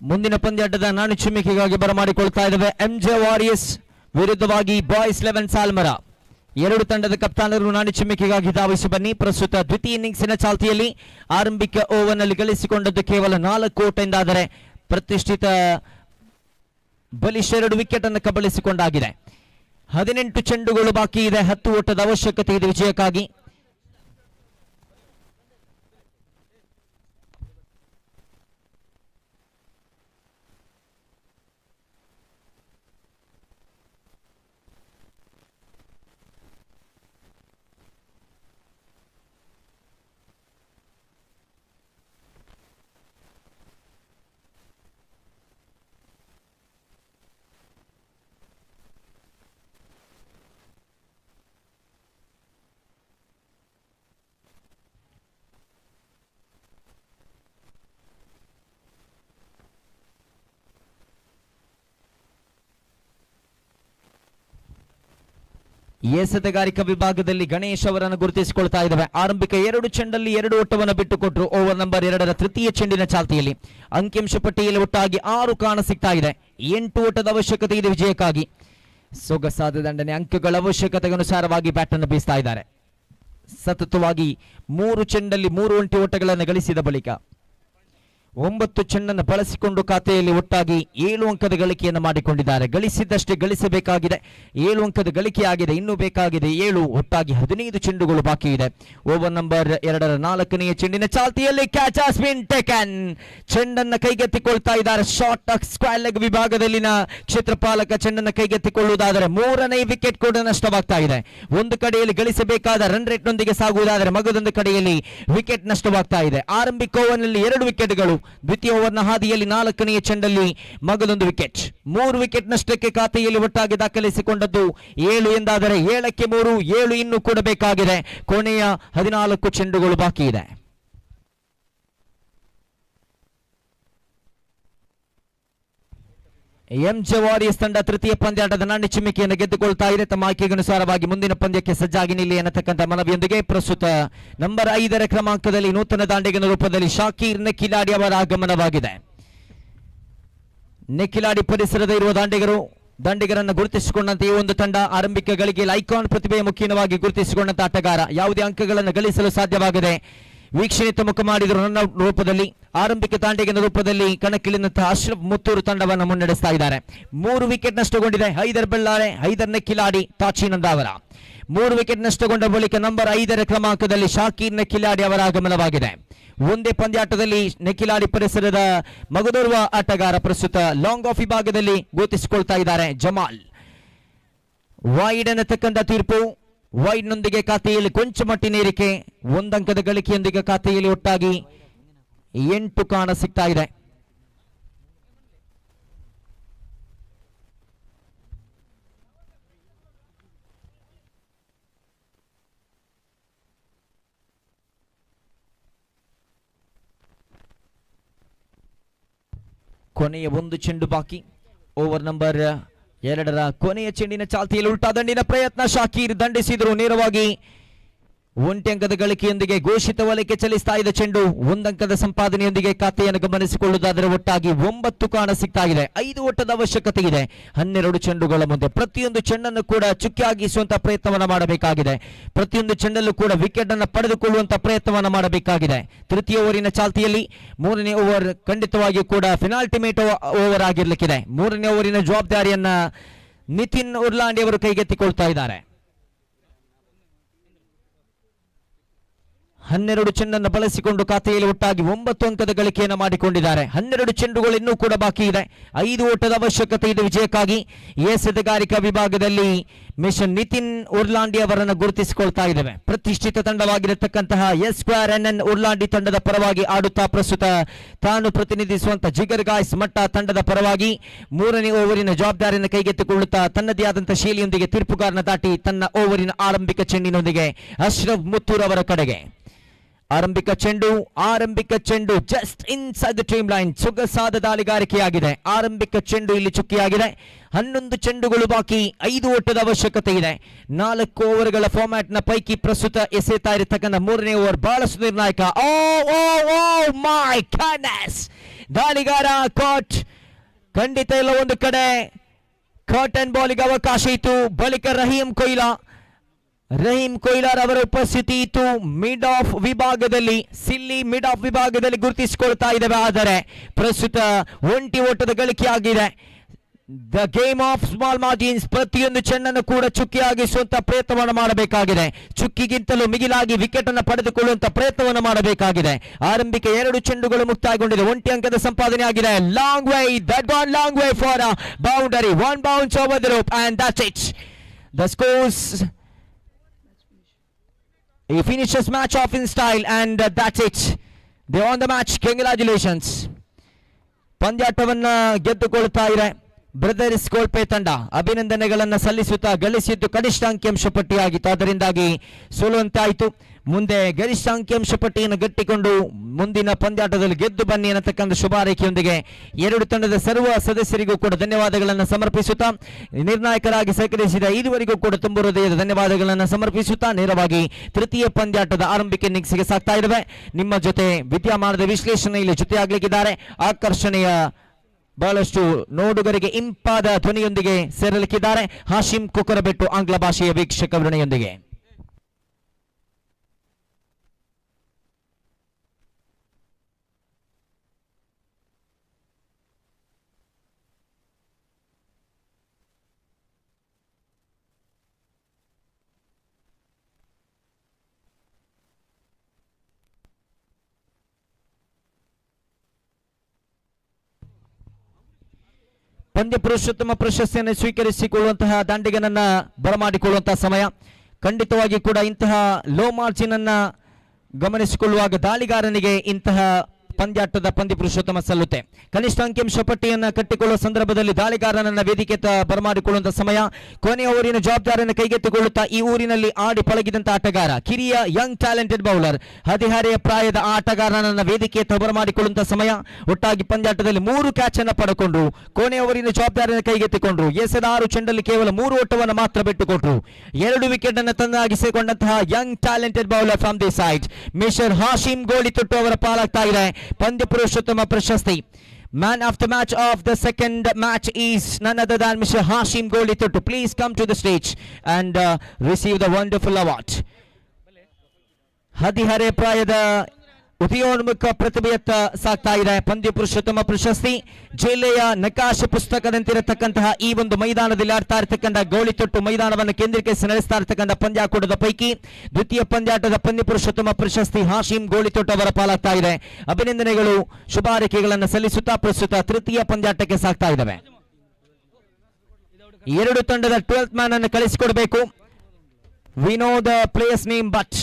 ಮುಂದಿನ ಪಂದ್ಯಾಟದ ನಾಣ್ಯ ಚಿಮ್ಮಿಕೆಗಾಗಿ ಬರಮಾಡಿಕೊಳ್ತಾ ಇದ್ದೇವೆ. ಎಂಜೆ ವಾರಿಯರ್ಸ್ ವಿರುದ್ಧವಾಗಿ ಬಾಯ್ಸ್ 11 ಸಾಲ್ಮರ. 2 ತಂಡದ ಕಪ್ತಾನರು ನಾಣ್ಯ ಚಿಮ್ಮಿಕೆಗಾಗಿ ಧಾವಿಸಿ ಬನ್ನಿ. ಪ್ರಸ್ತುತ ದ್ವಿತೀಯ ಇನ್ನಿಂಗ್ಸಿನ ಚಾಲ್ತಿಯಲ್ಲಿ ಆರಂಭಿಕ ಓವರ್ನಲ್ಲಿ ಗಳಿಸಿಕೊಂಡದ್ದು ಕೇವಲ 4 ಓಟ ಎಂದಾದರೆ ಪ್ರತಿಷ್ಠಿತ ಬಲಿಷ್ಠ 2 ವಿಕೆಟ್ ಅನ್ನು ಕಬಳಿಸಿಕೊಂಡಾಗಿದೆ. 18 ಚೆಂಡುಗಳು ಬಾಕಿ ಇದೆ. 10 ಓಟದ ಅವಶ್ಯಕತೆ ಇದೆ ವಿಜಯಕ್ಕಾಗಿ. ಎಸೆತಗಾರಿಕಾ ವಿಭಾಗದಲ್ಲಿ ಗಣೇಶ್ ಅವರನ್ನು ಗುರುತಿಸಿಕೊಳ್ತಾ ಇದ್ದಾವೆ. ಆರಂಭಿಕ 2 ಚೆಂಡಲ್ಲಿ 2 ಓಟವನ್ನು ಬಿಟ್ಟುಕೊಟ್ಟರು. ಓವರ್ ನಂಬರ್ 2ರ ತೃತೀಯ ಚೆಂಡಿನ ಚಾಲ್ತಿಯಲ್ಲಿ ಅಂಕಿಅಂಶ ಪಟ್ಟಿಯಲ್ಲಿ ಒಟ್ಟಾಗಿ 6 ಕಾಣ ಸಿಗ್ತಾ ಇದೆ. 8 ಓಟದ ಅವಶ್ಯಕತೆ ಇದೆ ವಿಜಯಕ್ಕಾಗಿ. ಸೊಗಸಾದ ದಂಡನೆ, ಅಂಕಗಳ ಅವಶ್ಯಕತೆಗೆ ಅನುಸಾರವಾಗಿ ಬ್ಯಾಟ್ ಅನ್ನು ಬೀಸ್ತಾ ಇದ್ದಾರೆ. ಸತತವಾಗಿ 3 ಚೆಂಡಲ್ಲಿ 3 ಒಂಟಿ ಓಟಗಳನ್ನು ಗಳಿಸಿದ ಬಳಿಕ 9 ಚೆಂಡನ್ನು ಬಳಸಿಕೊಂಡು ಖಾತೆಯಲ್ಲಿ ಒಟ್ಟಾಗಿ 7 ಅಂಕದ ಗಳಿಕೆಯನ್ನು ಮಾಡಿಕೊಂಡಿದ್ದಾರೆ. ಗಳಿಸಿದ್ದಷ್ಟೇ ಗಳಿಸಬೇಕಾಗಿದೆ. 7 ಅಂಕದ ಗಳಿಕೆಯಾಗಿದೆ, ಇನ್ನೂ ಬೇಕಾಗಿದೆ 7. ಒಟ್ಟಾಗಿ 15 ಚೆಂಡುಗಳು ಬಾಕಿ ಇದೆ. ಓವರ್ ನಂಬರ್ 2ರ 4ನೆಯ ಚೆಂಡಿನ ಚಾಲ್ತಿಯಲ್ಲಿ ಕ್ಯಾಚ್ ಹ್ಯಾಸ್ ಬೀನ್ ಟೇಕನ್. ಚೆಂಡನ್ನು ಕೈಗೆತ್ತಿಕೊಳ್ತಾ ಇದ್ದಾರೆ. ಶಾರ್ಟ್ ಸ್ಕ್ವೇರ್ ಲೆಗ್ ವಿಭಾಗದಲ್ಲಿನ ಕ್ಷೇತ್ರಪಾಲಕ ಚೆಂಡನ್ನು ಕೈಗೆತ್ತಿಕೊಳ್ಳುವುದಾದರೆ 3ನೇ ವಿಕೆಟ್ ಕೂಡ ನಷ್ಟವಾಗ್ತಾ ಇದೆ. ಒಂದು ಕಡೆಯಲ್ಲಿ ಗಳಿಸಬೇಕಾದ ರನ್ ರೇಟ್ ನೊಂದಿಗೆ ಸಾಗುವುದಾದರೆ ಮಗದೊಂದು ಕಡೆಯಲ್ಲಿ ವಿಕೆಟ್ ನಷ್ಟವಾಗ್ತಾ ಇದೆ. ಆರಂಭಿಕ ಓವರ್ನಲ್ಲಿ 2 ವಿಕೆಟ್ಗಳು, ದ್ವಿತೀಯ ಓವರ್ನ ಹಾದಿಯಲ್ಲಿ 4ನೆಯ ಚೆಂಡಲ್ಲಿ ಮಗದೊಂದು ವಿಕೆಟ್. 3 ವಿಕೆಟ್ ನಷ್ಟಕ್ಕೆ ಖಾತೆಯಲ್ಲಿ ಒಟ್ಟಾಗಿ ದಾಖಲಿಸಿಕೊಂಡದ್ದು 7 ಎಂದಾದರೆ 7ಕ್ಕೆ 3, 7 ಇನ್ನೂ ಕೂಡ ಬೇಕಾಗಿದೆ. ಕೊನೆಯ 14 ಚೆಂಡುಗಳು ಬಾಕಿ ಇದೆ. ಎಂಜೆ ವಾರಿಯರ್ಸ್ ತಂಡ ತೃತೀಯ ಪಂದ್ಯಾಟದ ನಾಣ್ಯ ಚಿಮ್ಮಿಕೆಯನ್ನು ಗೆದ್ದುಕೊಳ್ತಾ ಇದೆ. ತಮ್ಮ ಆಯ್ಕೆಗನುಸಾರವಾಗಿ ಮುಂದಿನ ಪಂದ್ಯಕ್ಕೆ ಸಜ್ಜಾಗಿ ನಿಲ್ಲಿ ಅನ್ನತಕ್ಕಂಥ ಮನವಿಯೊಂದಿಗೆ ಪ್ರಸ್ತುತ ನಂಬರ್ 5ರ ಕ್ರಮಾಂಕದಲ್ಲಿ ನೂತನ ದಾಂಡಿಗನ ರೂಪದಲ್ಲಿ ಶಾಕೀರ್ ನೆಕ್ಕಿಲಾಡಿ ಅವರ ಆಗಮನವಾಗಿದೆ. ನೆಕ್ಕಿಲಾಡಿ ಪರಿಸರದ ಇರುವ ದಾಂಡಿಗರನ್ನು ಗುರುತಿಸಿಕೊಂಡಂತೆ ಈ ಒಂದು ತಂಡ ಆರಂಭಿಕ ಗಳಿಗೆಯಲ್ಲಿ ಐಕಾನ್ ಪ್ರತಿಭೆಯ ಮುಖ್ಯವಾಗಿ ಗುರುತಿಸಿಕೊಂಡಂತ ಆಟಗಾರ. ಯಾವುದೇ ಅಂಕಗಳನ್ನು ಗಳಿಸಲು ಸಾಧ್ಯವಾಗದೆ ವೀಕ್ಷಣೆ ಮುಖ ಮಾಡಿದರು. ರನ್ ರೂಪದಲ್ಲಿ ಆರಂಭಿಕ ತಾಂಡಿಗಿನ ರೂಪದಲ್ಲಿ ಕಣಕ್ಕಿಳಿದಂತಹ ಅಶ್ರಫ್ ಮುತ್ತೂರು ತಂಡವನ್ನು ಮುನ್ನಡೆಸ್ತಾ ಇದ್ದಾರೆ. 3 ವಿಕೆಟ್ ನಷ್ಟಗೊಂಡಿದೆ. ಹೈದರ್ ಬೆಳ್ಳಾರೆ, ಹೈದರ್ ನೆಕ್ಕಿಲಾಡಿ, ತಾಚಿನಂದಾವರ. 3 ವಿಕೆಟ್ ನಷ್ಟಗೊಂಡ ಬಳಿಕ ನಂಬರ್ 5ರ ಕ್ರಮಾಂಕದಲ್ಲಿ ಶಾಕೀರ್ ನೆಕ್ಕಿಲಾಡಿ ಅವರ ಆಗಮನವಾಗಿದೆ. ಒಂದೇ ಪಂದ್ಯಾಟದಲ್ಲಿ ನೆಕ್ಕಿಲಾಡಿ ಪರಿಸರದ ಮಗದೋರ್ವ ಆಟಗಾರ ಪ್ರಸ್ತುತ ಲಾಂಗ್ ಆಫ್ ವಿಭಾಗದಲ್ಲಿ ಗುರುತಿಸಿಕೊಳ್ತಾ ಇದ್ದಾರೆ. ಜಮಾಲ್ ವೈಡ್ ಅನ್ನತಕ್ಕಂಥ ತೀರ್ಪು. ವೈಡ್ನೊಂದಿಗೆ ಖಾತೆಯಲ್ಲಿ ಕೊಂಚ ಮಟ್ಟಿನ ಏರಿಕೆ. 1 ಅಂಕದ ಗಳಿಕೆಯೊಂದಿಗೆ ಖಾತೆಯಲ್ಲಿ ಒಟ್ಟಾಗಿ 8 ಕಾಣ ಸಿಗ್ತಾ ಇದೆ. ಕೊನೆಯ 1 ಚೆಂಡು ಬಾಕಿ. ಓವರ್ ನಂಬರ್ 2ರ ಕೊನೆಯ ಚೆಂಡಿನ ಚಾಲ್ತಿಯಲ್ಲಿ ಉಲ್ಟಾ ದಂಡಿನ ಪ್ರಯತ್ನ. ಶಾಕೀರ್ ದಂಡಿಸಿದರು. ನೇರವಾಗಿ 1 ಅಂಕದ ಗಳಿಕೆಯೊಂದಿಗೆ ಘೋಷಿತ ವಲಯಕ್ಕೆ ಚಲಿಸ್ತಾ ಇದೆ ಚೆಂಡು. 1 ಅಂಕದ ಸಂಪಾದನೆಯೊಂದಿಗೆ ಖಾತೆಯನ್ನು ಗಮನಿಸಿಕೊಳ್ಳುವುದಾದರೆ ಒಟ್ಟಾಗಿ 9 ಕಾಣ ಸಿಗ್ತಾ ಇದೆ. 5 ಓಟದ ಅವಶ್ಯಕತೆ ಇದೆ 12 ಚೆಂಡುಗಳ ಮುಂದೆ. ಪ್ರತಿಯೊಂದು ಚೆಂಡನ್ನು ಕೂಡ ಚುಕ್ಕಿಯಾಗಿಸುವಂತಹ ಪ್ರಯತ್ನವನ್ನು ಮಾಡಬೇಕಾಗಿದೆ. ಪ್ರತಿಯೊಂದು ಚೆಂಡಲ್ಲೂ ಕೂಡ ವಿಕೆಟ್ ಅನ್ನು ಪಡೆದುಕೊಳ್ಳುವಂತಹ ಪ್ರಯತ್ನವನ್ನು ಮಾಡಬೇಕಾಗಿದೆ. ತೃತೀಯ ಓವರಿನ ಚಾಲ್ತಿಯಲ್ಲಿ 3ನೇ ಓವರ್ ಖಂಡಿತವಾಗಿಯೂ ಕೂಡ ಫೆನಾಲ್ಟಿಮೇಟ್ ಓವರ್ ಆಗಿರ್ಲಿಕ್ಕಿದೆ. 3ನೇ ಓವರಿನ ಜವಾಬ್ದಾರಿಯನ್ನ ನಿತಿನ್ ಉರ್ಲಾಂಡಿ ಅವರು ಕೈಗೆತ್ತಿಕೊಳ್ತಾ ಇದ್ದಾರೆ. 12 ಚೆಂಡನ್ನು ಬಳಸಿಕೊಂಡು ಖಾತೆಯಲ್ಲಿ ಒಟ್ಟಾಗಿ 9 ಅಂಕದ ಗಳಿಕೆಯನ್ನು ಮಾಡಿಕೊಂಡಿದ್ದಾರೆ. 12 ಚೆಂಡುಗಳು ಇನ್ನೂ ಕೂಡ ಬಾಕಿ ಇದೆ. 5 ಓಟದ ಅವಶ್ಯಕತೆ ಇದೆ ವಿಜಯಕ್ಕಾಗಿ. ಎಸೆತಗಾರಿಕಾ ವಿಭಾಗದಲ್ಲಿ ಮಿಷನ್ ನಿತಿನ್ ಉರ್ಲಾಂಡಿ ಅವರನ್ನು ಗುರುತಿಸಿಕೊಳ್ತಾ ಇದ್ದೇವೆ. ಪ್ರತಿಷ್ಠಿತ ತಂಡವಾಗಿರತಕ್ಕಂತಹ SN ಉರ್ಲಾಂಡಿ ತಂಡದ ಪರವಾಗಿ ಆಡುತ್ತಾ ಪ್ರಸ್ತುತ ತಾನು ಪ್ರತಿನಿಧಿಸುವಂತಹ ಜಿಗರ್ ಗಾಯ್ಸ್ ಮಟ್ಟ ತಂಡದ ಪರವಾಗಿ 3ನೇ ಓವರಿನ ಜವಾಬ್ದಾರಿಯನ್ನು ಕೈಗೆತ್ತಿಕೊಳ್ಳುತ್ತಾ ತನ್ನದೇ ಆದಂತಹ ಶೈಲಿಯೊಂದಿಗೆ ತೀರ್ಪುಗಾರನ ದಾಟಿ ತನ್ನ ಓವರಿನ ಆರಂಭಿಕ ಚೆಂಡಿನೊಂದಿಗೆ ಅಶ್ರಫ್ ಮುತ್ತೂರ್ ಅವರ ಕಡೆಗೆ ಆರಂಭಿಕ ಚೆಂಡು just inside the team line. ಸೊಗಸಾದ ದಾಳಿಗಾರಿಕೆಯಾಗಿದೆ. ಆರಂಭಿಕ ಚೆಂಡು ಇಲ್ಲಿ ಚುಕ್ಕಿಯಾಗಿದೆ. 11 ಚೆಂಡುಗಳು ಬಾಕಿ. 5 ಓಟದ ಅವಶ್ಯಕತೆ ಇದೆ. 4 ಓವರ್ಗಳ ಫಾರ್ಮ್ಯಾಟ್ ನ ಪೈಕಿ ಪ್ರಸ್ತುತ ಎಸೆತಾ ಇರತಕ್ಕಂಥ 3ನೇ ಓವರ್ ಬಹಳಷ್ಟು ನಿರ್ಣಾಯಕ. ಮೈ ಗಾಡ್ನೆಸ್, ದಾಳಿಗಾರ ಕಾಟ್ ಖಂಡಿತ ಇಲ್ಲ. ಒಂದು ಕಡೆ ಕಾಟ್ ಅಂಡ್ ಬಾಲಿಗೆ ಅವಕಾಶ ಇತ್ತು. ಬಳಿಕ ರಹೀಂ ಕೊಯ್ಲಾರ್ ಅವರ ಉಪಸ್ಥಿತಿ ಇತ್ತು. ಮಿಡ್ ಆಫ್ ವಿಭಾಗದಲ್ಲಿ ಗುರುತಿಸಿಕೊಳ್ತಾ ಇದ್ದೇವೆ. ಆದರೆ ಪ್ರಸ್ತುತ 1 ಓಟದ ಗಳಿಕೆಯಾಗಿದೆ. The game of small margins. ಪ್ರತಿಯೊಂದು ಚೆಂಡನ್ನು ಕೂಡ ಚುಕ್ಕಿಯಾಗಿಸುವಂತಹ ಪ್ರಯತ್ನವನ್ನು ಮಾಡಬೇಕಾಗಿದೆ. ಚುಕ್ಕಿಗಿಂತಲೂ ಮಿಗಿಲಾಗಿ ವಿಕೆಟ್ ಅನ್ನು ಪಡೆದುಕೊಳ್ಳುವಂತಹ ಪ್ರಯತ್ನವನ್ನು ಮಾಡಬೇಕಾಗಿದೆ. ಆರಂಭಿಕ 2 ಚೆಂಡುಗಳು ಮುಕ್ತಾಯಗೊಂಡಿದೆ. 1 ಅಂಕದ ಸಂಪಾದನೆ ಆಗಿದೆ. Long way for a boundary. 1 bounce over the rope and that's it. The scores. He finishes match off in style and that's it. They won the match. Congratulations. ಪಂದ್ಯಾಟವನ್ನ ಗೆದ್ದುಕೊಳ್ತಾ ಇದೆ ಬ್ರದರ್ಸ್ ಕೋಲ್ಪೆ ತಂಡ. ಅಭಿನಂದನೆಗಳನ್ನು ಸಲ್ಲಿಸುತ್ತಾ ಗಳಿಸಿದ್ದು ಕನಿಷ್ಠ ಅಂಕಿಅಂಶ ಪಟ್ಟಿಯಾಗಿತ್ತು. ಅದರಿಂದಾಗಿ ಸೋಲುವಂತಾಯಿತು. ಮುಂದೆ ಗರಿಷ್ಠ ಅಂಕಿಅಂಶ ಪಟ್ಟಿಯನ್ನು ಗಟ್ಟಿಕೊಂಡು ಮುಂದಿನ ಪಂದ್ಯಾಟದಲ್ಲಿ ಗೆದ್ದು ಬನ್ನಿ ಅನ್ನತಕ್ಕಂಥ ಶುಭಾರೈಕೆಯೊಂದಿಗೆ ಎರಡು ತಂಡದ ಸರ್ವ ಸದಸ್ಯರಿಗೂ ಕೂಡ ಧನ್ಯವಾದಗಳನ್ನು ಸಮರ್ಪಿಸುತ್ತಾ ನಿರ್ಣಾಯಕರಾಗಿ ಸಹಕರಿಸಿದ ಇದುವರೆಗೂ ಕೂಡ ತುಂಬ ಹೃದಯದ ಧನ್ಯವಾದಗಳನ್ನು ಸಮರ್ಪಿಸುತ್ತಾ ನೇರವಾಗಿ ತೃತೀಯ ಪಂದ್ಯಾಟದ ಆರಂಭಿಕ ಇನ್ನಿಂಗ್ಸ್ಗೆ ಸಾಗ್ತಾ ಇದ್ದಾವೆ. ನಿಮ್ಮ ಜೊತೆ ವಿದ್ಯಮಾನದ ವಿಶ್ಲೇಷಣೆಯಲ್ಲಿ ಜೊತೆಯಾಗಲಿಕ್ಕಿದ್ದಾರೆ ಆಕರ್ಷಣೆಯ ಬಹಳಷ್ಟು ನೋಡುಗರಿಗೆ ಇಂಪಾದ ಧ್ವನಿಯೊಂದಿಗೆ ಸೇರಲಿಕ್ಕಿದ್ದಾರೆ ಹಾಶಿಂ ಕೊಕ್ಕರಬೆಟ್ಟು ಆಂಗ್ಲ ಭಾಷೆಯ ವೀಕ್ಷಕ ವಿವರಣೆಯೊಂದಿಗೆ. ಪಂದ್ಯ ಪುರುಷೋತ್ತಮ ಪ್ರಶಸ್ತಿಯನ್ನು ಸ್ವೀಕರಿಸಿಕೊಳ್ಳುವಂತಹ ದಾಂಡಿಗನನ್ನ ಬರಮಾಡಿಕೊಳ್ಳುವಂತಹ ಸಮಯ. ಖಂಡಿತವಾಗಿ ಕೂಡ ಇಂತಹ ಲೋ ಮಾರ್ಜಿನ್ ಅನ್ನ ಗಮನಿಸಿಕೊಳ್ಳುವಾಗ ದಾಳಿಗಾರನಿಗೆ ಇಂತಹ ಪಂದ್ಯಾಟದ ಪಂದ್ಯ ಪುರುಷೋತ್ತಮ ಸಲ್ಲುತ್ತೆ. ಕನಿಷ್ಠ ಅಂಕಿಅಂಶ ಪಟ್ಟಿಯನ್ನು ಕಟ್ಟಿಕೊಳ್ಳುವ ಸಂದರ್ಭದಲ್ಲಿ ದಾಳಿಗಾರನನ್ನ ವೇದಿಕೆ ಬರಮಾಡಿಕೊಳ್ಳುವಂತಹ ಸಮಯ. ಕೊನೆಯ ಊರಿನ ಜವಾಬ್ದಾರಿಯನ್ನು ಕೈಗೆತ್ತಿಕೊಳ್ಳುತ್ತಾ ಈ ಊರಿನಲ್ಲಿ ಆಡಿ ಪಳಗಿದಂತಹ ಆಟಗಾರ ಕಿರಿಯ ಯಂಗ್ ಟ್ಯಾಲೆಂಟೆಡ್ ಬೌಲರ್ ಹದಿಹರೆಯ ಪ್ರಾಯದ ಆಟಗಾರನನ್ನ ವೇದಿಕೆ ಬರಮಾಡಿಕೊಳ್ಳುವಂತಹ ಸಮಯ. ಒಟ್ಟಾಗಿ ಪಂದ್ಯಾಟದಲ್ಲಿ 3 ಕ್ಯಾಚ್ ಅನ್ನು ಪಡೆದುಕೊಂಡ್ರು. ಕೊನೆಯ ಊರಿನ ಜವಾಬ್ದಾರಿಯನ್ನು ಕೈಗೆತ್ತಿಕೊಂಡ್ರು. ಎಸೆದ 6 ಚೆಂಡಲ್ಲಿ ಕೇವಲ 3 ಓಟವನ್ನು ಮಾತ್ರ ಬಿಟ್ಟುಕೊಟ್ರು. 2 ವಿಕೆಟ್ ಅನ್ನು ತಂದಾಗಿಸಿಕೊಂಡಂತಹ young talented bowler from the side mister Hashim Golithottu ಅವರ ಪಾಲಾಗ್ತಾ ಇದೆ ಪಂದ್ಯ ಪುರುಷೋತ್ತಮ ಪ್ರಶಸ್ತಿ. Man of the match of the second match is none other than Mr. Hashim Golithottu. Please come to the stage and receive the wonderful award. ಹದಿಹರೆ ಪ್ರಾಯದ ಉದಯೋನ್ಮುಖ ಪ್ರತಿಭೆಯತ್ತ ಸಾಗ್ತಾ ಇದೆ ಪಂದ್ಯ ಪುರುಷೋತ್ತಮ ಪ್ರಶಸ್ತಿ. ಜಿಲ್ಲೆಯ ನಕಾಶೆ ಪುಸ್ತಕದಂತಿರತಕ್ಕಂತಹ ಈ ಒಂದು ಮೈದಾನದಲ್ಲಿ ಆಡ್ತಾ ಇರತಕ್ಕಂಥ ಗೋಳಿತೊಟ್ಟು ಮೈದಾನವನ್ನು ಕೇಂದ್ರೀಕರಿಸಿ ನಡೆಸ್ತಾ ಇರತಕ್ಕಂಥ ಪಂದ್ಯಾಕೂಟದ ಪೈಕಿ ದ್ವಿತೀಯ ಪಂದ್ಯಾಟದ ಪಂದ್ಯ ಪುರುಷೋತ್ತಮ ಪ್ರಶಸ್ತಿ ಹಾಶಿಂ ಗೋಳಿತೊಟ್ಟು ಅವರ ಪಾಲಾಗ್ತಾ ಇದೆ. ಅಭಿನಂದನೆಗಳು, ಶುಭಾರೈಕೆಗಳನ್ನು ಸಲ್ಲಿಸುತ್ತಾ ಪ್ರಸ್ತುತ ತೃತೀಯ ಪಂದ್ಯಾಟಕ್ಕೆ ಸಾಗ್ತಾ ಇದ್ದಾವೆ. ಎರಡು ತಂಡದ 12th ಮ್ಯಾನ್ ಅನ್ನು ಕಳಿಸಿಕೊಡಬೇಕು. We know the players name but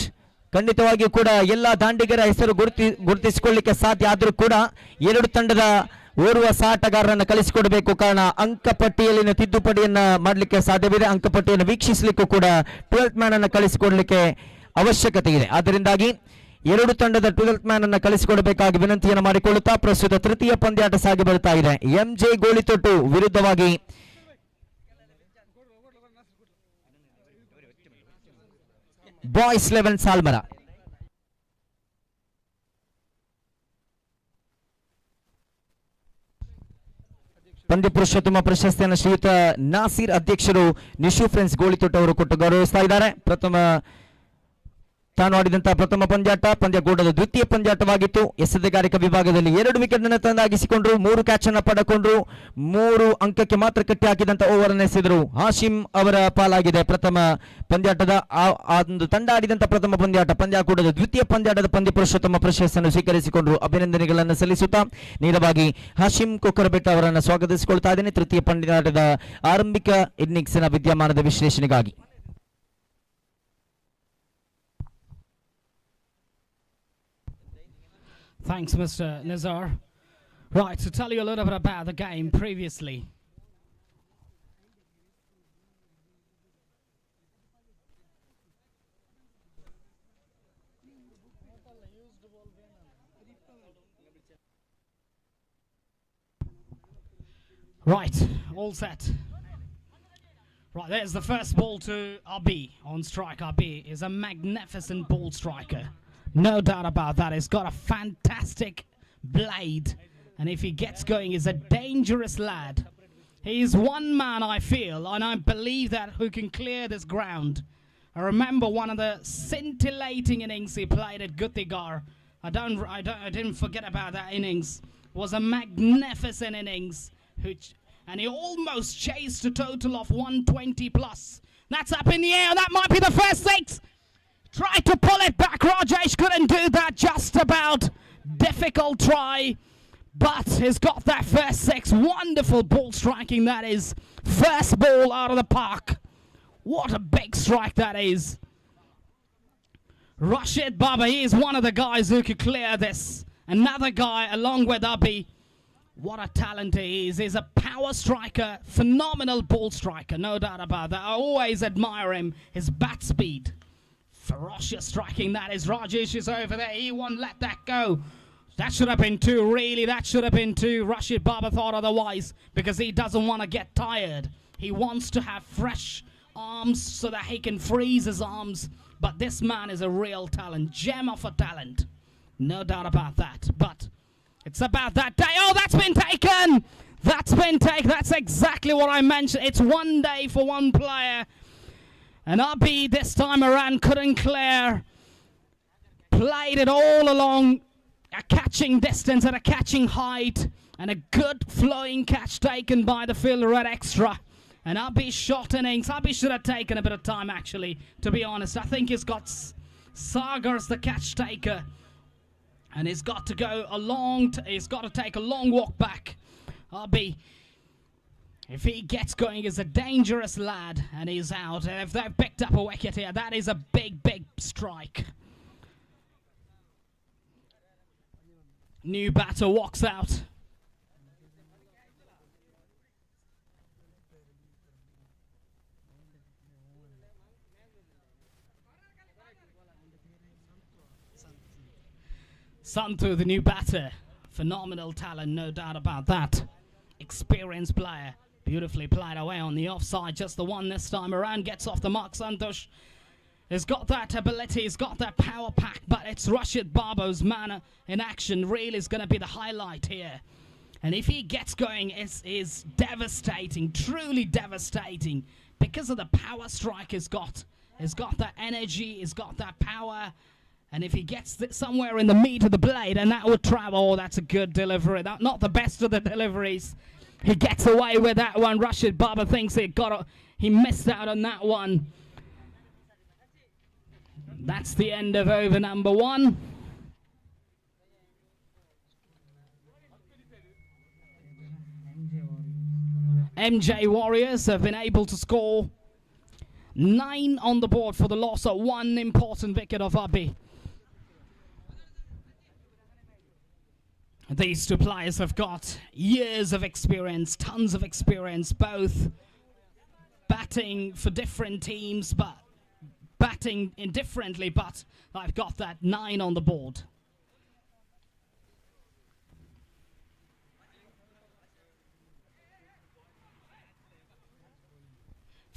ಖಂಡಿತವಾಗಿಯೂ ಕೂಡ ಎಲ್ಲ ದಾಂಡಿಗರ ಹೆಸರು ಗುರುತಿಸಿಕೊಳ್ಳಿಕ್ಕೆ ಸಾಧ್ಯ ಆದರೂ ಕೂಡ ಎರಡು ತಂಡದ ಓರ್ವ ಆಟಗಾರರನ್ನು ಕಳಿಸಿಕೊಡಬೇಕು. ಕಾರಣ ಅಂಕಪಟ್ಟಿಯಲ್ಲಿನ ತಿದ್ದುಪಡಿಯನ್ನ ಮಾಡಲಿಕ್ಕೆ ಸಾಧ್ಯವಿದೆ. ಅಂಕಪಟ್ಟಿಯನ್ನು ವೀಕ್ಷಿಸಲಿಕ್ಕೂ ಕೂಡ 12th ಮ್ಯಾನ್ ಅನ್ನು ಕಳಿಸಿಕೊಡಲಿಕ್ಕೆ ಅವಶ್ಯಕತೆ ಇದೆ. ಆದ್ದರಿಂದಾಗಿ ಎರಡು ತಂಡದ 12th ಮ್ಯಾನ್ ಅನ್ನು ಕಳಿಸಿಕೊಡಬೇಕಾಗಿ ವಿನಂತಿಯನ್ನು ಮಾಡಿಕೊಳ್ಳುತ್ತಾ ಪ್ರಸ್ತುತ ತೃತೀಯ ಪಂದ್ಯಾಟ ಸಾಗಿ ಬರ್ತಾ ಇದೆ. ಎಂಜೆ ಗೋಳಿತೊಟ್ಟು ವಿರುದ್ಧವಾಗಿ ಬಾಯ್ಸ್ 11 ಸಾಲ್ಮರ. ಪಂದ್ಯ ಪುರುಷೋತ್ತಮ ಪ್ರಶಸ್ತಿಯನ್ನು ಶ್ರೀಯುತ ನಾಸೀರ್ ಅಧ್ಯಕ್ಷರು ನಿಶು ಫ್ರೆಂಡ್ಸ್ ಗೋಳಿತೊಟ್ಟು ಅವರು ಕೊಟ್ಟು ಗೌರವಿಸ್ತಾ ಇದ್ದಾರೆ. ತಾನು ಆಡಿದಂತಹ ಪ್ರಥಮ ಪಂದ್ಯಕೂಟದ ದ್ವಿತೀಯ ಪಂದ್ಯಾಟವಾಗಿತ್ತು. ಎಸೆತಗಾರಿಕಾ ವಿಭಾಗದಲ್ಲಿ 2 ವಿಕೆಟ್ ಅನ್ನು ತಂದಾಗಿಸಿಕೊಂಡ್ರು. 3 ಕ್ಯಾಚ್ ಅನ್ನು ಪಡೆದುಕೊಂಡ್ರು. 3 ಅಂಕಕ್ಕೆ ಮಾತ್ರ ಕಟ್ಟಿ ಹಾಕಿದಂತ ಓವರ್ ಅನ್ನು ಎಸೆದರು. ಹಾಶಿಂ ಅವರ ಪಾಲಾಗಿದೆ ಪ್ರಥಮ ಪಂದ್ಯಾಟದ ಒಂದು ತಂಡ ಆಡಿದಂತ ಪ್ರಥಮ ಪಂದ್ಯಾಕೂಟದ ದ್ವಿತೀಯ ಪಂದ್ಯಾಟದ ಪಂದ್ಯ ಪುರುಷೋತ್ತಮ ಪ್ರಶಸ್ತಿಯನ್ನು ಸ್ವೀಕರಿಸಿಕೊಂಡ್ರು. ಅಭಿನಂದನೆಗಳನ್ನು ಸಲ್ಲಿಸುತ್ತಾ ನೇರವಾಗಿ ಹಾಶಿಂ ಕೊಕ್ಕರಬೆಟ್ಟ ಅವರನ್ನು ಸ್ವಾಗತಿಸಿಕೊಳ್ತಾ ಇದ್ದೇನೆ ತೃತೀಯ ಪಂದ್ಯಾಟದ ಆರಂಭಿಕ ಇನ್ನಿಂಗ್ಸ್ನ ವಿದ್ಯಮಾನದ ವಿಶ್ಲೇಷಣೆಗಾಗಿ. Thanks, Mr. Nizar. Right, to tell you a little bit about the game previously. Right, all set. Right, there's the first ball to Abi on strike. Abi is a magnificent ball striker. No doubt about that. He's got a fantastic blade, and if he gets going, he's a dangerous lad. He's one man, I feel, and I believe that, who can clear this ground. I remember one of the scintillating innings he played at Guttigar. I didn't forget about that innings. It was a magnificent innings, and he almost chased a total of 120 plus. That's up in the air. That might be the first 6. Tried to pull it back. Rajesh couldn't do that. Just about. Difficult try. But he's got that first 6. Wonderful ball striking that is. First ball out of the park. What a big strike that is. Rashid Baba, he is one of the guys who could clear this. Another guy along with Abi. What a talent he is. He's a power striker. Phenomenal ball striker. No doubt about that. I always admire him. His bat speed. Ferocious striking, that is. Rajesh is over there. He won't let that go. That should have been two, really. That should have been two. Rashid Baba thought otherwise because he doesn't want to get tired. He wants to have fresh arms so that he can freeze his arms. But this man is a real talent, gem of a talent. No doubt about that. But it's about that day. Oh, that's been taken. That's been taken. That's exactly what I mentioned. It's one day for one player. And Abi this time around couldn't clear. Played it all along a catching distance at a catching height. And a good flowing catch taken by the fielder at extra. And Abi's shot innings. Abi should have taken a bit of time, actually, to be honest. I think he's got Sagar's the catch taker. And he's got to go he's got to take a long walk back. Abi, if he gets going, is a dangerous lad, and he's out. And if they've picked up a wicket here, that is a big, big strike. New batter walks out. Santhu, the new batter. Phenomenal talent, no doubt about that. Experienced player. Beautifully played away on the offside. Just the one this time around. Gets off the mark. Santosh has got that ability. He's got that power pack. But it's Rashid Baba's man in action. Really is going to be the highlight here. And if he gets going, it's devastating. Truly devastating. Because of the power strike he's got. He's got that energy. He's got that power. And if he gets somewhere in the meat of the blade, and that would travel, oh, that's a good delivery. Not the best of the deliveries. He gets away with that one. Rashid Baba thinks he missed out on that one. That's the end of over number one. MJ Warriors have been able to score 9 on the board for the loss of one important wicket of Abi. These two players have got years of experience, tons of experience, both batting for different teams, but batting indifferently, but I've got that 9 on the board.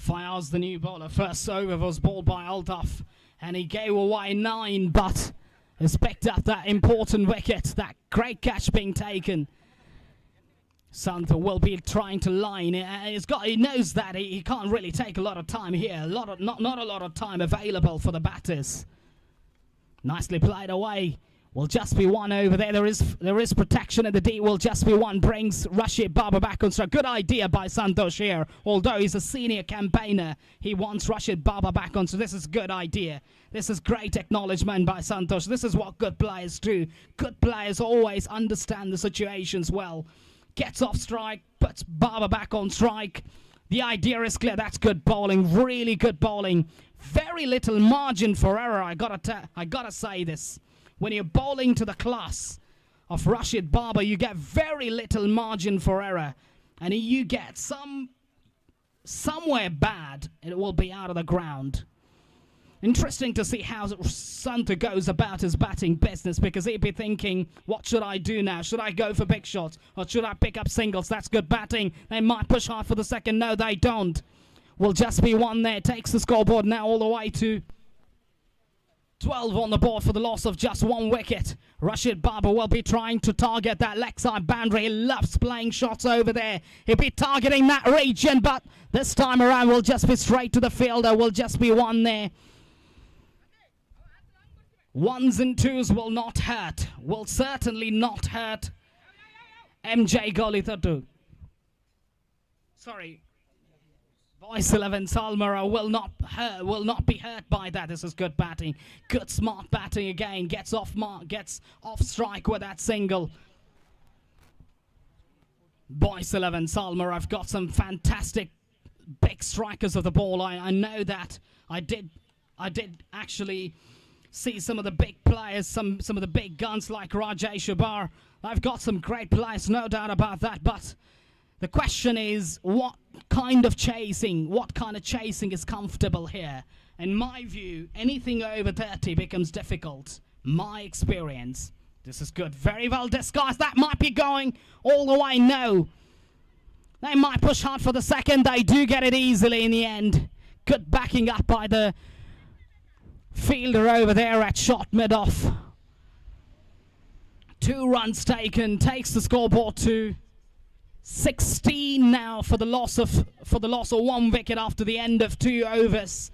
Fayaz, the new bowler, first over was bowled by Altaf, and he gave away 9, but has picked up that important wicket, that great catch being taken. Santhu will be trying to line it. He knows that he can't really take a lot of time here. Not a lot of time available for the batters. Nicely played away. Will just be one over there. There is protection in the D. Will just be one. Brings Rashid Baba back on strike. Good idea by Santosh here. Although he's a senior campaigner, he wants Rashid Baba back on. So this is a good idea. This is great acknowledgement by Santosh. This is what good players do. Good players always understand the situations well. Gets off strike, puts Baba back on strike. The idea is clear. That's good bowling. Really good bowling. Very little margin for error. I gotta say this. When you're bowling to the class of Rashid Baba, you get very little margin for error. And you get somewhere bad, it will be out of the ground. Interesting to see how Santhu goes about his batting business, because he'd be thinking, what should I do now? Should I go for big shots or should I pick up singles? That's good batting. They might push hard for the second. No, they don't. Will just be one there. Takes the scoreboard now all the way to 12 on the board for the loss of just one wicket. Rashid Baba will be trying to target that leg side boundary. He loves playing shots over there. He'll be targeting that region, but this time around will just be straight to the fielder. Will just be one there. Ones and twos will not hurt. Will certainly not hurt MJ Golithottu. Sorry. Voice 11 Salmara will not be hurt by that. This is good batting. Good smart batting again. Gets off mark, gets off strike with that single. Voice 11 Salmara, I've got some fantastic big strikers of the ball. I know that. I did actually see some of the big players, some of the big guns like Rajesh Shabar. I've got some great players, no doubt about that, but The question is, what kind of chasing is comfortable here? In my view, anything over 30 becomes difficult. My experience. This is good. Very well disguised. That might be going all the way. No. They might push hard for the second. They do get it easily in the end. Good backing up by the fielder over there at shot mid-off. 2 runs taken. Takes the scoreboard to 16 now for the loss of 1 wicket after the end of 2 overs.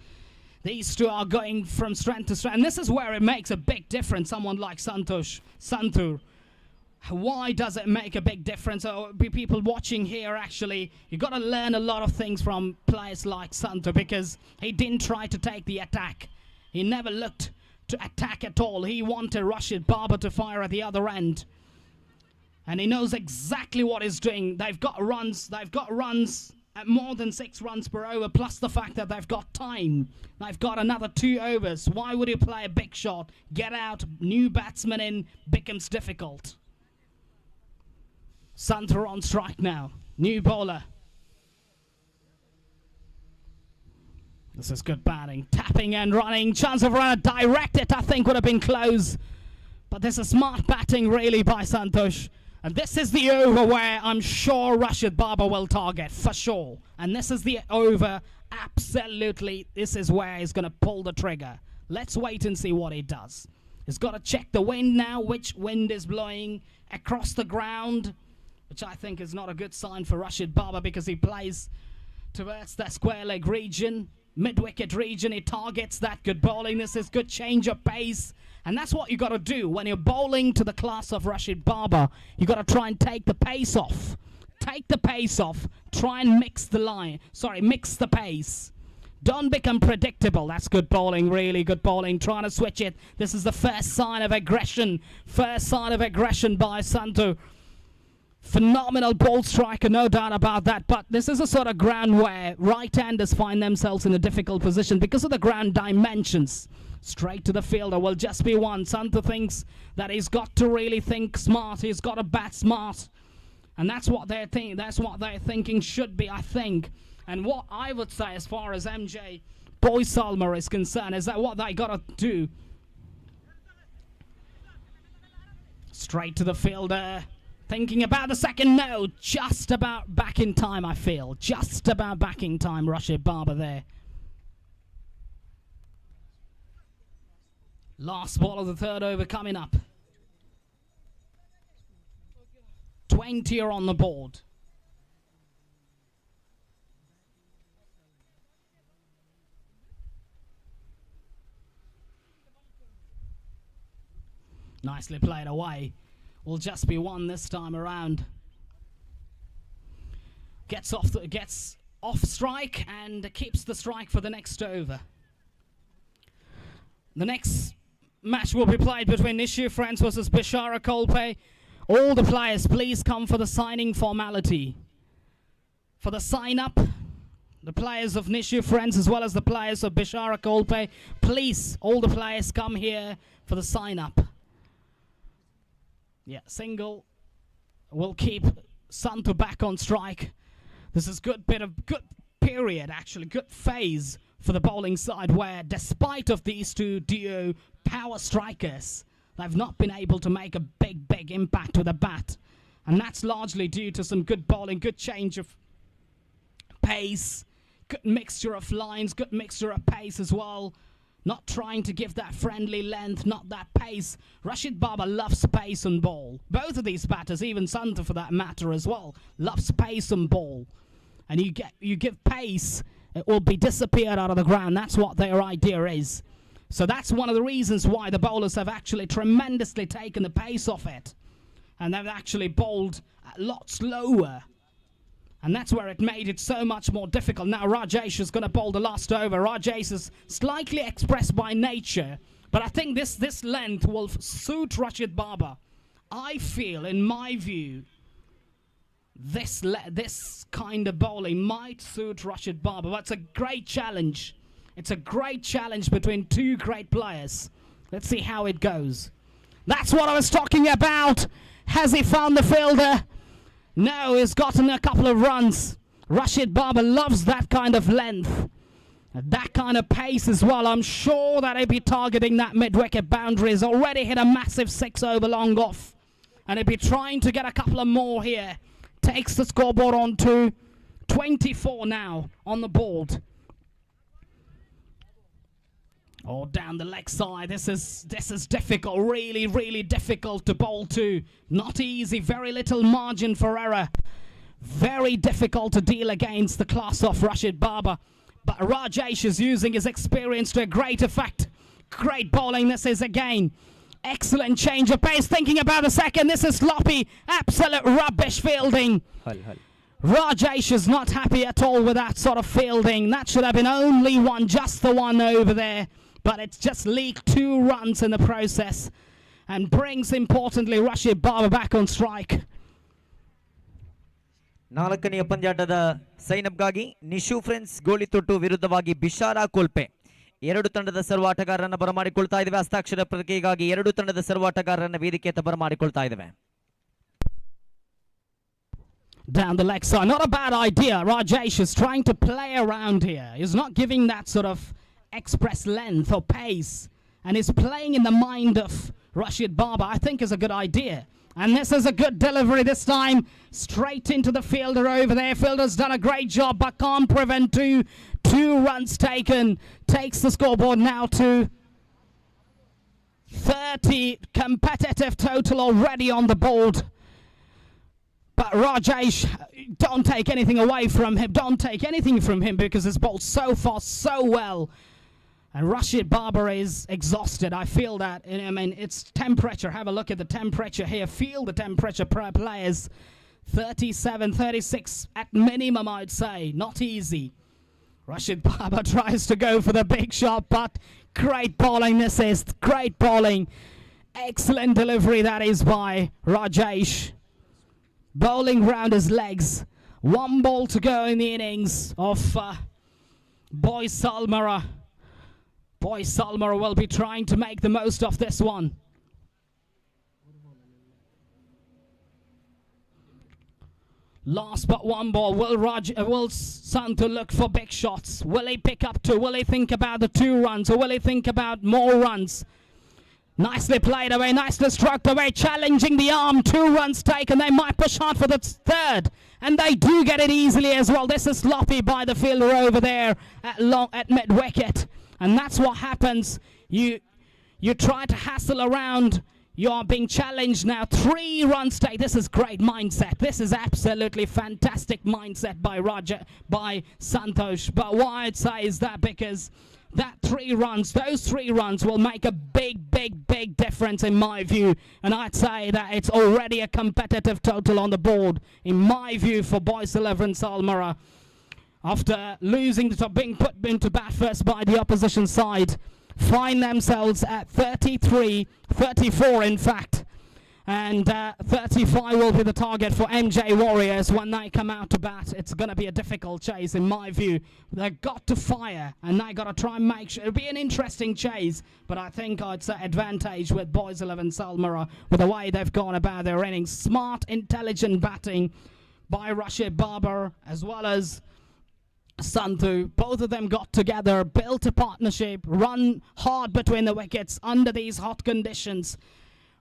These two are going from strength to strength. And this is where it makes a big difference. Someone like Santur. Why does it make a big difference? People watching here, actually, you've got to learn a lot of things from players like Santur, because he didn't try to take the attack. He never looked to attack at all. He wanted Rashid Baba to fire at the other end. And he knows exactly what he's doing. They've got runs at more than 6 runs per over, plus the fact that they've got time. They've got another 2 overs. Why would you play a big shot? Get out, new batsman in, becomes difficult. Santur on strike now. New bowler. This is good batting. Tapping and running. Chance of runner. Direct it, I think, would have been close. But this is smart batting, really, by Santosh. And this is the over where I'm sure Rashid Baba will target, for sure. And this is the over, absolutely, this is where he's going to pull the trigger. Let's wait and see what he does. He's got to check the wind now, which wind is blowing across the ground, which I think is not a good sign for Rashid Baba, because he plays towards that square leg region, mid-wicket region. He targets that. Good bowling. This is good change of pace. And that's what you got to do when you're bowling to the class of Rashid Baba. You got to try and take the pace off. Take the pace off. Try and mix the pace. Don't become predictable. That's good bowling, really good bowling. Trying to switch it. This is the first sign of aggression. First sign of aggression by Santu. Phenomenal ball striker, no doubt about that. But this is a sort of ground where right-handers find themselves in a difficult position because of the ground dimensions. Straight to the fielder will just be one. Santu thinks that he's got to really think smart. He's got to bat smart. And that's what they're thinking. That's what they're thinking should be, I think. And what I would say as far as MJ Boysalmer is concerned is that what they got to do. Straight to the fielder. Thinking about the second. No, just about back in time, I feel. Just about back in time, Rashid Baba there. Last ball of the 3rd over coming up. 20 are on the board. Nicely played away. Will just be one this time around. Gets off strike and keeps the strike for the next over. The next match will be played between Nishu Friends versus Bishara Kolpe. All the players, please come for the signing formality. For the sign-up, the players of Nishu Friends as well as the players of Bishara Kolpe, please, all the players come here for the sign-up. Yeah, single will keep Santu back on strike. This is good period, actually, good phase for the bowling side, where despite of these two duo power strikers, they've not been able to make a big impact with a bat. And that's largely due to some good bowling, good change of pace, good mixture of lines, good mixture of pace as well. Not trying to give that friendly length, not that pace. Rashid Baba loves pace on ball. Both of these batters, even Santu for that matter as well, loves pace on ball. And you give pace, it will be disappeared out of the ground. That's what their idea is. So that's one of the reasons why the bowlers have actually tremendously taken the pace off it. And they've actually bowled a lot slower. And that's where it made it so much more difficult. Now Rajesh is going to bowl the last over. Rajesh is slightly expressed by nature. But I think this length will suit Rashid Baba. I feel, in my view, this kind of bowling might suit Rashid Baba. But it's a great challenge. It's a great challenge between two great players. Let's see how it goes. That's what I was talking about. Has he found the fielder? No, he's gotten a couple of runs. Rashid Baba loves that kind of length, that kind of pace as well. I'm sure that he'll be targeting that mid-wicket boundary. He's already hit a massive 6 over long off, and he'll be trying to get a couple of more here. Takes the scoreboard on to 24 now on the board. Oh, down the leg side. This is difficult, really difficult to bowl to. Not easy, very little margin for error. Very difficult to deal against the class of Rashid Baba. But Rajesh is using his experience to a great effect. Great bowling this is again. Excellent change of pace. Thinking about the second. This is sloppy. Absolute rubbish fielding. Rajesh is not happy at all with that sort of fielding. That should have been only one, just the one over there. But it's just leaked 2 runs in the process. And brings, importantly, Rashid Baba back on strike. ನಾಲ್ಕನೆಯ ಪಂದ್ಯಾಟದ ಸೈನಬ್ಗಾಗಿ Nishu friends ಗೋಳಿತೊಟ್ಟು ವಿರುದ್ಧವಾಗಿ ಬಿಶಾರಾ ಕೊಲ್ಪೆ ಎರಡು ತಂಡದ ಸರ್ವ ಆಟಗಾರರನ್ನ ಬರಮಾಡಿಕೊಳ್ತಾ ಇದ್ದೇವೆ. ಹಸ್ತಾಕ್ಷರ ಪ್ರತಿಕೆಗಾಗಿ ಎರಡು ತಂಡದ ಸರ್ವ ಆಟಗಾರರನ್ನ ವೇದಿಕೆಯತ್ತ ಬರಮಾಡಿಕೊಳ್ತಾ ಇದ್ದೇವೆ. Down the leg side, not a bad idea. Rajesh is trying to play around here. He's not giving that sort of express length or pace, and he's playing in the mind of Rashid Baba. I think is a good idea. And this is a good delivery this time. Straight into the fielder over there. Fielder's done a great job, but can't prevent two runs taken. Takes the scoreboard now to 30. Competitive total already on the board. But Rajesh, don't take anything away from him. Don't take anything from him because he's bowled so far, so well. And Rashid Baba is exhausted. I feel that. I mean, it's temperature. Have a look at the temperature here. Feel the temperature per players. 37, 36 at minimum, I'd say. Not easy. Rashid Baba tries to go for the big shot, but great bowling this is. Great bowling. Excellent delivery that is by Rajesh. Bowling round his legs. 1 ball to go in the innings of Boy Salmara. Boy Salmara will be trying to make the most of this one. Last but 1 ball. Will Santhu look for big shots? Will he pick up 2? Will he think about the 2 runs? Or will he think about more runs? Nicely played away, nicely struck away, challenging the arm. 2 runs taken. They might push hard for the 3rd. And they do get it easily as well. This is sloppy by the fielder over there at mid-wicket. And that's what happens. You try to hassle around. You're being challenged now. 3 runs take. This is great mindset. This is absolutely fantastic mindset by Santosh. But what I'd say is that because that 3 runs, those 3 runs will make a big difference in my view. And I'd say that it's already a competitive total on the board, in my view, for Boys 11 Salmara. After losing the top, being put into bat first by the opposition side, find themselves at 34 in fact. And 35 will be the target for MJ Warriors when they come out to bat. It's going to be a difficult chase in my view. They've got to fire and they got to try and make sure. It'll be an interesting chase, but I think I'd say advantage with Boys 11 Salmara with the way they've gone about their innings. Smart, intelligent batting by Rashid Baba as well as Santhu. Both of them got together, built a partnership, run hard between the wickets under these hot conditions.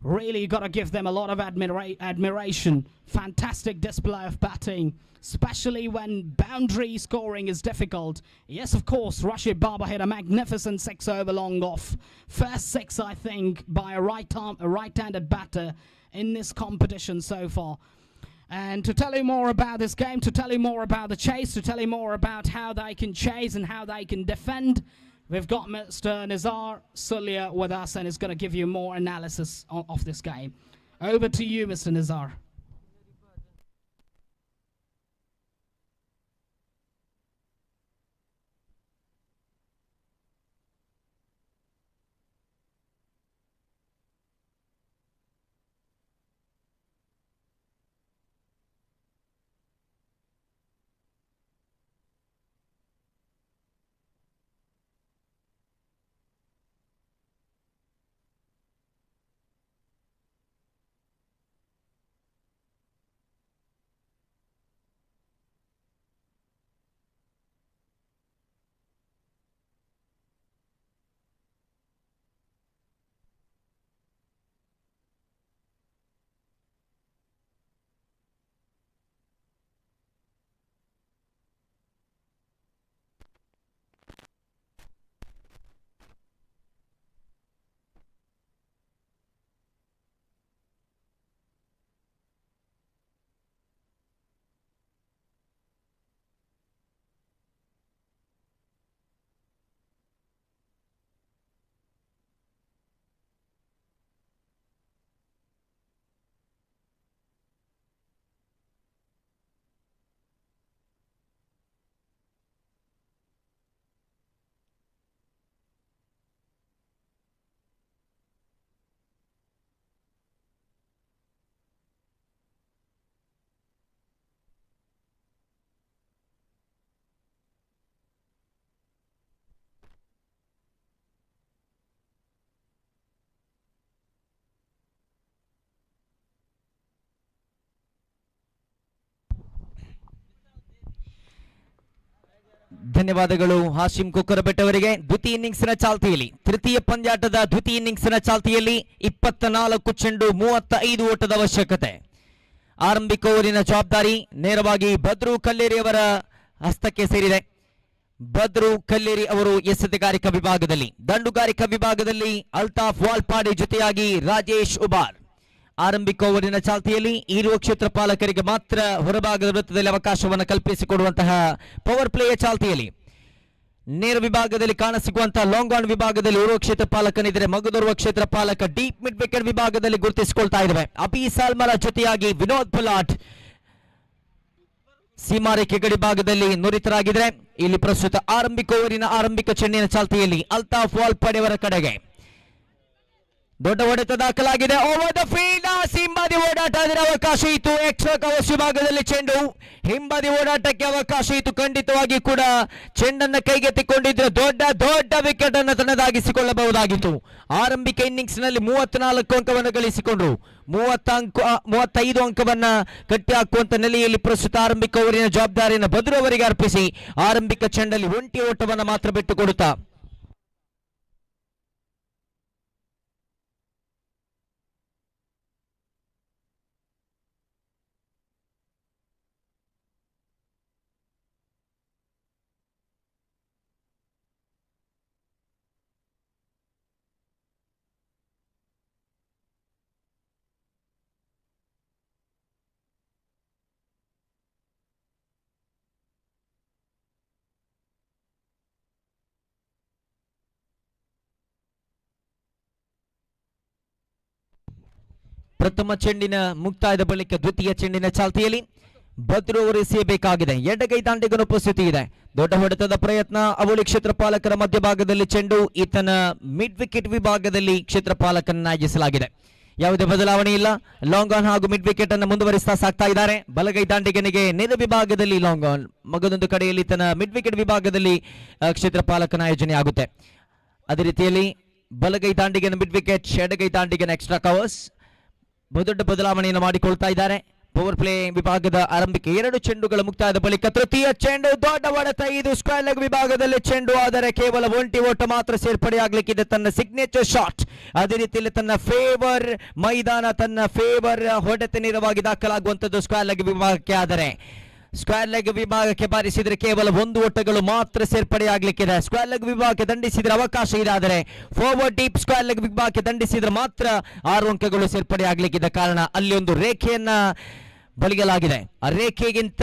Really got to give them a lot of admiration. Fantastic display of batting, especially when boundary scoring is difficult. Yes, of course, Rashid Baba hit a magnificent 6 over long off. First 6, I think, by a right-handed batter in this competition so far. And to tell you more about this game, to tell you more about the chase, to tell you more about how they can chase and how they can defend, we've got Mr. Nizar Sulia with us and is going to give you more analysis of this game. Over to you, Mr. Nizar. ಧನ್ಯವಾದಗಳು ಹಾಶಿಂ ಕೊಕ್ಕರಬೆಟ್ ಅವರಿಗೆ. ದ್ವಿತೀಯ ಇನ್ನಿಂಗ್ಸ್ನ ಚಾಲ್ತಿಯಲ್ಲಿ ತೃತೀಯ ಪಂದ್ಯಾಟದ ದ್ವಿತೀಯ ಇನ್ನಿಂಗ್ಸ್ನ ಚಾಲ್ತಿಯಲ್ಲಿ 24 ಚೆಂಡು 35 ಓಟದ ಅವಶ್ಯಕತೆ. ಆರಂಭಿಕ ಓವರಿನ ಜವಾಬ್ದಾರಿ ನೇರವಾಗಿ ಬದ್ರು ಕಲ್ಲೇರಿ ಅವರ ಹಸ್ತಕ್ಕೆ ಸೇರಿದೆ. ಬದ್ರು ಕಲ್ಲೇರಿ ಅವರು ಎಸೆತಗಾರಿಕಾ ವಿಭಾಗದಲ್ಲಿ, ದಂಡುಗಾರಿಕಾ ವಿಭಾಗದಲ್ಲಿ ಅಲ್ತಾಫ್ ವಾಲ್ಪಾಡೆ ಜೊತೆಯಾಗಿ ರಾಜೇಶ್ ಉಬಾರ್. ಆರಂಭಿಕ ಓವರಿನ ಚಾಲ್ತಿಯಲ್ಲಿ ಇರುವ ಕ್ಷೇತ್ರ ಪಾಲಕರಿಗೆ ಮಾತ್ರ ಹೊರಭಾಗದ ವೃತ್ತದಲ್ಲಿ ಅವಕಾಶವನ್ನು ಕಲ್ಪಿಸಿಕೊಡುವಂತಹ ಪವರ್ ಪ್ಲೇಯ ಚಾಲ್ತಿಯಲ್ಲಿ ನೇರ ವಿಭಾಗದಲ್ಲಿ ಕಾಣಸಿಗುವಂತಹ ಲಾಂಗ್ ಆನ್ ವಿಭಾಗದಲ್ಲಿ ಓರ್ವ ಕ್ಷೇತ್ರ ಪಾಲಕನಿದ್ರೆ, ಮಗದೋರ್ವ ಕ್ಷೇತ್ರ ಪಾಲಕ ಡೀಪ್ ಮಿಡ್ ವಿಕೆಟ್ ವಿಭಾಗದಲ್ಲಿ ಗುರುತಿಸಿಕೊಳ್ತಾ ಇದ್ದಾವೆ. ಅಬಿ ಸಾಲ್ಮರ ಜೊತೆಯಾಗಿ ವಿನೋದ್ ಪಲಾಟ್ ಸೀಮಾರೇಖೆ ಗಡಿ ಭಾಗದಲ್ಲಿ ನುರಿತರಾಗಿದ್ರೆ. ಇಲ್ಲಿ ಪ್ರಸ್ತುತ ಆರಂಭಿಕ ಓವರಿನ ಆರಂಭಿಕ ಚೆಂಡಿನ ಚಾಲ್ತಿಯಲ್ಲಿ ಅಲ್ತಾಫ್ ವಾಲ್ಪಾಡೆ ಅವರ ಕಡೆಗೆ ದೊಡ್ಡ ಹೊಡೆತ ದಾಖಲಾಗಿದೆ. ಓವರ್ ದ ಫೀಲ್ಡ್ ಹಿಂಬದಿ ಓಡಾಟ ಅದರ ಅವಕಾಶ ಇತ್ತು. ಎಕ್ಸ್ಟ್ರಾ ಕವರ್ಸ್ ವಿಭಾಗದಲ್ಲಿ ಚೆಂಡು ಹಿಂಬದಿ ಓಡಾಟಕ್ಕೆ ಅವಕಾಶ ಇತ್ತು. ಖಂಡಿತವಾಗಿ ಕೂಡ ಚೆಂಡನ್ನು ಕೈಗೆತ್ತಿಕೊಂಡಿದ್ರೆ ದೊಡ್ಡ ದೊಡ್ಡ ವಿಕೆಟ್ ಅನ್ನು ತನ್ನದಾಗಿಸಿಕೊಳ್ಳಬಹುದಾಗಿತ್ತು. ಆರಂಭಿಕ ಇನ್ನಿಂಗ್ಸ್ ನಲ್ಲಿ 34 ಅಂಕವನ್ನು ಗಳಿಸಿಕೊಂಡ್ರು. 35 ಅಂಕವನ್ನ ಕಟ್ಟಿ ಹಾಕುವಂತ ನೆಲೆಯಲ್ಲಿ ಪ್ರಸ್ತುತ ಆರಂಭಿಕ ಓವರಿನ ಜವಾಬ್ದಾರಿಯನ್ನು ಬದ್ರು ಅವರಿಗೆ ಅರ್ಪಿಸಿ ಆರಂಭಿಕ ಚೆಂಡಲ್ಲಿ ಒಂಟಿ ಓಟವನ್ನು ಮಾತ್ರ ಬಿಟ್ಟುಕೊಡುತ್ತಾ ಪ್ರಥಮ ಚೆಂಡಿನ ಮುಕ್ತಾಯದ ಬಳಿಕ ದ್ವಿತೀಯ ಚೆಂಡಿನ ಚಾಲ್ತಿಯಲ್ಲಿ ಬದ್ರು ಅವರು ಎಸೆಯಬೇಕಾಗಿದೆ. ಎಡಗೈ ದಾಂಡಿಗನ ಉಪಸ್ಥಿತಿ ಇದೆ. ದೊಡ್ಡ ಹೊಡೆತದ ಪ್ರಯತ್ನ ಅವಳಿ ಕ್ಷೇತ್ರ ಪಾಲಕರ ಮಧ್ಯಭಾಗದಲ್ಲಿ ಚೆಂಡು ಈತನ ಮಿಡ್ ವಿಕೆಟ್ ವಿಭಾಗದಲ್ಲಿ ಕ್ಷೇತ್ರ ಪಾಲಕನಾಗಿಸಲಾಗಿದೆ. ಯಾವುದೇ ಬದಲಾವಣೆ ಇಲ್ಲ. ಲಾಂಗ್ ಆನ್ ಹಾಗೂ ಮಿಡ್ ವಿಕೆಟ್ ಅನ್ನು ಮುಂದುವರಿಸ್ತಾ ಸಾಕ್ತಾ ಇದ್ದಾರೆ. ಬಲಗೈ ದಾಂಡಿಗನಿಗೆ ನೇರ ವಿಭಾಗದಲ್ಲಿ ಲಾಂಗ್ ಆನ್, ಮಗದೊಂದು ಕಡೆಯಲ್ಲಿ ತನ್ನ ಮಿಡ್ ವಿಕೆಟ್ ವಿಭಾಗದಲ್ಲಿ ಕ್ಷೇತ್ರ ಪಾಲಕನ ಆಯೋಜನೆ ಆಗುತ್ತೆ. ಅದೇ ರೀತಿಯಲ್ಲಿ ಬಲಗೈ ದಾಂಡಿಗನ ಮಿಡ್ ವಿಕೆಟ್, ಎಡಗೈ ದಾಂಡಿಗನ ಎಕ್ಸ್ಟ್ರಾ ಕವರ್ಸ್ ಬಹುದೊಡ್ಡ ಬದಲಾವಣೆಯನ್ನು ಮಾಡಿಕೊಳ್ತಾ ಇದ್ದಾರೆ. ಪವರ್ ಪ್ಲೇ ವಿಭಾಗದ ಆರಂಭಿಕ 2 ಚೆಂಡುಗಳ ಮುಕ್ತಾಯದ ಬಳಿಕ ತೃತೀಯ ಚೆಂಡು ದೊಡ್ಡ ಹೊಡೆತ. ಇದು ಸ್ಕ್ವೇರ್ ಲೆಗ್ ವಿಭಾಗದಲ್ಲಿ ಚೆಂಡು, ಆದರೆ ಕೇವಲ ಒಂಟಿ ಓಟ ಮಾತ್ರ ಸೇರ್ಪಡೆಯಾಗಲಿಕ್ಕಿದೆ. ತನ್ನ ಸಿಗ್ನೇಚರ್ ಶಾಟ್, ಅದೇ ರೀತಿಯಲ್ಲಿ ತನ್ನ ಫೇವರ್ ಮೈದಾನ, ತನ್ನ ಫೇವರ್ ಹೊಡೆತ ನೇರವಾಗಿ ದಾಖಲಾಗುವಂಥದ್ದು ಸ್ಕ್ವೇರ್ ಲೆಗ್ ವಿಭಾಗಕ್ಕೆ. ಆದರೆ ಸ್ಕ್ವೇರ್ ಲೆಗ್ ವಿಭಾಗಕ್ಕೆ ಬಾರಿಸಿದರೆ ಕೇವಲ 1 ಓಟಗಳು ಮಾತ್ರ ಸೇರ್ಪಡೆಯಾಗಲಿಕ್ಕಿದೆ. ಸ್ಕ್ವೇರ್ ಲೆಗ್ ವಿಭಾಗಕ್ಕೆ ದಂಡಿಸಿದರೆ ಅವಕಾಶ ಇದೆ, ಆದರೆ ಫಾರ್ವರ್ಡ್ ಡೀಪ್ ಸ್ಕ್ವೇರ್ ಲೆಗ್ ವಿಭಾಗಕ್ಕೆ ದಂಡಿಸಿದರೆ ಮಾತ್ರ 6 ಅಂಕಗಳು ಸೇರ್ಪಡೆಯಾಗಲಿಕ್ಕಿದೆ. ಕಾರಣ ಅಲ್ಲಿ ಒಂದು ರೇಖೆಯನ್ನ ಬಲಿಯಲಾಗಿದೆ. ಆ ರೇಖೆಗಿಂತ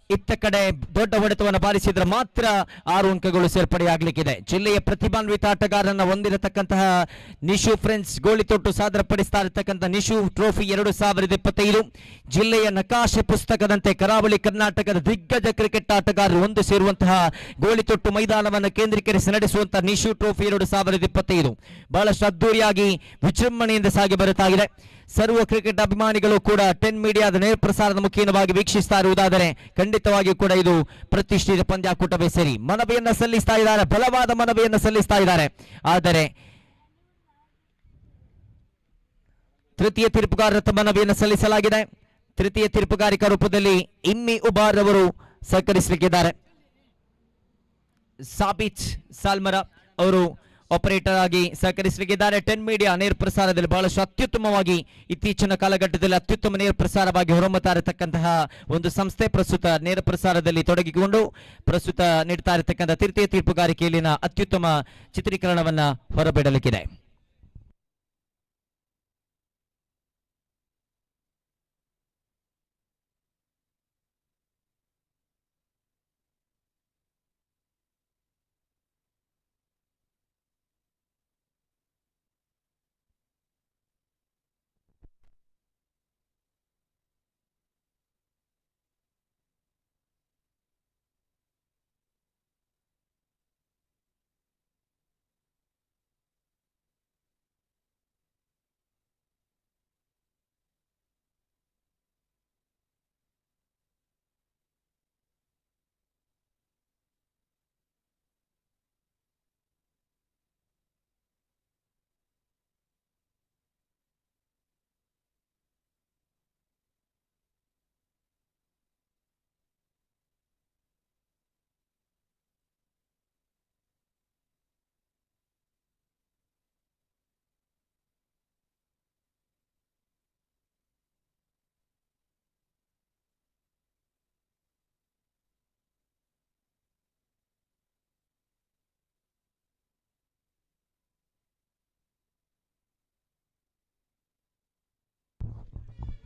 ಇತ್ತ ಕಡೆ ದೊಡ್ಡ ಹೊಡೆತವನ್ನು ಬಾರಿಸಿದ್ರೆ ಮಾತ್ರ 6 ಅಂಕಗಳು ಸೇರ್ಪಡೆಯಾಗಲಿಕ್ಕಿದೆ. ಜಿಲ್ಲೆಯ ಪ್ರತಿಭಾನ್ವಿತ ಆಟಗಾರರನ್ನ ಹೊಂದಿರತಕ್ಕಂತಹ ನಿಶು ಫ್ರೆಂಡ್ಸ್ ಗೋಳಿತೊಟ್ಟು ಸಾದರಪಡಿಸ್ತಾ ಇರತಕ್ಕಂತಹ ನಿಶು ಟ್ರೋಫಿ 2025 ಜಿಲ್ಲೆಯ ನಕಾಶೆ ಪುಸ್ತಕದಂತೆ ಕರಾವಳಿ ಕರ್ನಾಟಕದ ದಿಗ್ಗಜ ಕ್ರಿಕೆಟ್ ಆಟಗಾರರು ಒಂದು ಸೇರುವಂತಹ ಗೋಳಿತೊಟ್ಟು ಮೈದಾನವನ್ನು ಕೇಂದ್ರೀಕರಿಸಿ ನಡೆಸುವಂತಹ ನಿಶು ಟ್ರೋಫಿ 2025 ಬಹಳಷ್ಟು ಅದ್ದೂರಿಯಾಗಿ ವಿಜೃಂಭಣೆಯಿಂದ ಸಾಗಿ ಬರುತ್ತಾಗಿದೆ. ಸರ್ವ ಕ್ರಿಕೆಟ್ ಅಭಿಮಾನಿಗಳು ಕೂಡ 10 ಮೀಡಿಯಾದ ನೇರ ಪ್ರಸಾರದ ಮುಖೇನವಾಗಿ ವೀಕ್ಷಿಸ್ತಾ ಇರುವುದಾದರೆ ಖಂಡಿತವಾಗಿ ಕೂಡ ಇದು ಪ್ರತಿಷ್ಠಿತ ಪಂದ್ಯಾಕೂಟವೇ ಸರಿ. ಮನವಿಯನ್ನ ಸಲ್ಲಿಸ್ತಾ ಇದ್ದಾರೆ, ಬಲವಾದ ಮನವಿಯನ್ನು ಸಲ್ಲಿಸ್ತಾ ಇದ್ದಾರೆ. ಆದರೆ ತೃತೀಯ ತೀರ್ಪುಗಾರರ ಮನವಿಯನ್ನು ಸಲ್ಲಿಸಲಾಗಿದೆ. ತೃತೀಯ ತೀರ್ಪುಗಾರಿಕಾ ರೂಪದಲ್ಲಿ ಇಮ್ಮಿ ಉಬಾರ್ ಅವರು ಸಹಕರಿಸಲಿಕ್ಕಿದ್ದಾರೆ. ಸಾಬಿತ್ ಸಾಲ್ಮರ ಅವರು ಆಪರೇಟರ್ ಆಗಿ ಸಹಕರಿಸಲಿಕ್ಕಿದ್ದಾರೆ. 10 ಮೀಡಿಯಾ ನೇರ ಪ್ರಸಾರದಲ್ಲಿ ಬಹಳಷ್ಟು ಅತ್ಯುತ್ತಮವಾಗಿ ಇತ್ತೀಚಿನ ಕಾಲಘಟ್ಟದಲ್ಲಿ ಅತ್ಯುತ್ತಮ ನೇರ ಪ್ರಸಾರವಾಗಿ ಹೊರಹೊಮ್ಮುತ್ತಾ ಇರತಕ್ಕಂತಹ ಒಂದು ಸಂಸ್ಥೆ ಪ್ರಸ್ತುತ ನೇರ ಪ್ರಸಾರದಲ್ಲಿ ತೊಡಗಿಕೊಂಡು ಪ್ರಸ್ತುತ ನೀಡ್ತಾ ಇರತಕ್ಕಂಥ ತೃತೀಯ ತೀರ್ಪುಗಾರಿಕೆಯಲ್ಲಿನ ಅತ್ಯುತ್ತಮ ಚಿತ್ರೀಕರಣವನ್ನ ಹೊರಬಿಡಲಿಕ್ಕಿದೆ.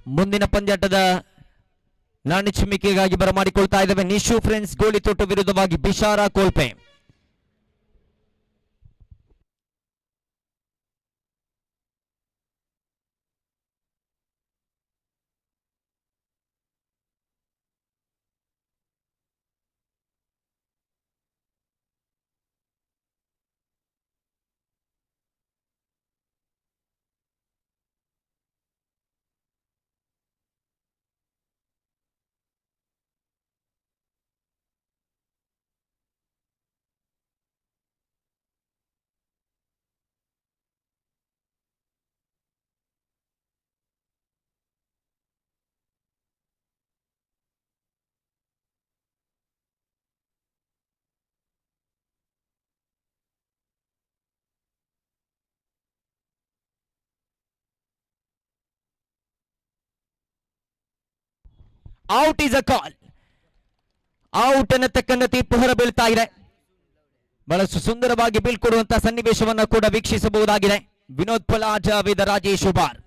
ಮುಂದಿನ ಪಂದ್ಯಾಟದ ನಾಣ್ಯ ಚಿಮ್ಮಿಕೆಗಾಗಿ ಬರಮಾಡಿಕೊಳ್ತಾ ಇದ್ದಾವೆ ನಿಶು ಫ್ರೆಂಡ್ಸ್ ಗೋಳಿತೋಟು ವಿರುದ್ಧವಾಗಿ Bishara Kolpe. Out is a call. Out ಅನ್ನತಕ್ಕಂಥ ತೀರ್ಪು ಹೊರಬೀಳ್ತಾ ಇದೆ. ಬಹಳಷ್ಟು ಸುಂದರವಾಗಿ ಬೀಳ್ಕೊಡುವಂತಹ ಸನ್ನಿವೇಶವನ್ನು ಕೂಡ ವೀಕ್ಷಿಸಬಹುದಾಗಿದೆ. ವಿನೋದ್ ಪಲಾಟ್ ವಿದ ರಾಜೇಶ್ ಉಬಾರ್.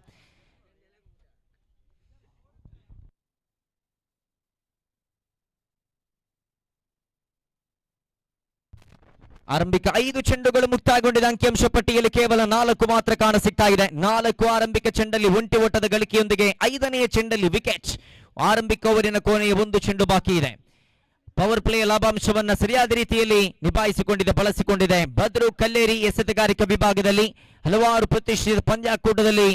ಆರಂಭಿಕ 5 ಚೆಂಡುಗಳು ಮುಕ್ತಾಯಗೊಂಡಿದೆ. ಅಂಕಿಅಂಶ ಪಟ್ಟಿಯಲ್ಲಿ ಕೇವಲ 4 ಮಾತ್ರ ಕಾಣಸಿಗ್ತಾ ಇದೆ. 4 ಆರಂಭಿಕ ಚೆಂಡಲ್ಲಿ ಒಂಟಿ ಓಟದ ಗಳಿಕೆಯೊಂದಿಗೆ 5ನೇ ಚೆಂಡಲ್ಲಿ ವಿಕೆಟ್. ಆರಂಭಿಕ ಓವರಿನ ಕೊನೆಯ 1 ಚೆಂಡು ಬಾಕಿ ಇದೆ. ಪವರ್ ಪ್ಲೇ ಲಾಭಾಂಶವನ್ನ ಸರಿಯಾದ ರೀತಿಯಲ್ಲಿ ನಿಭಾಯಿಸಿಕೊಂಡಿದೆ, ಬಳಸಿಕೊಂಡಿದೆ. ಬದ್ರು ಕಲ್ಲೇರಿ ಎಸೆತಗಾರಿಕಾ ವಿಭಾಗದಲ್ಲಿ ಹಲವಾರು ಪ್ರತಿಷ್ಠಿತ ಪಂದ್ಯಾಕೂಟದಲ್ಲಿ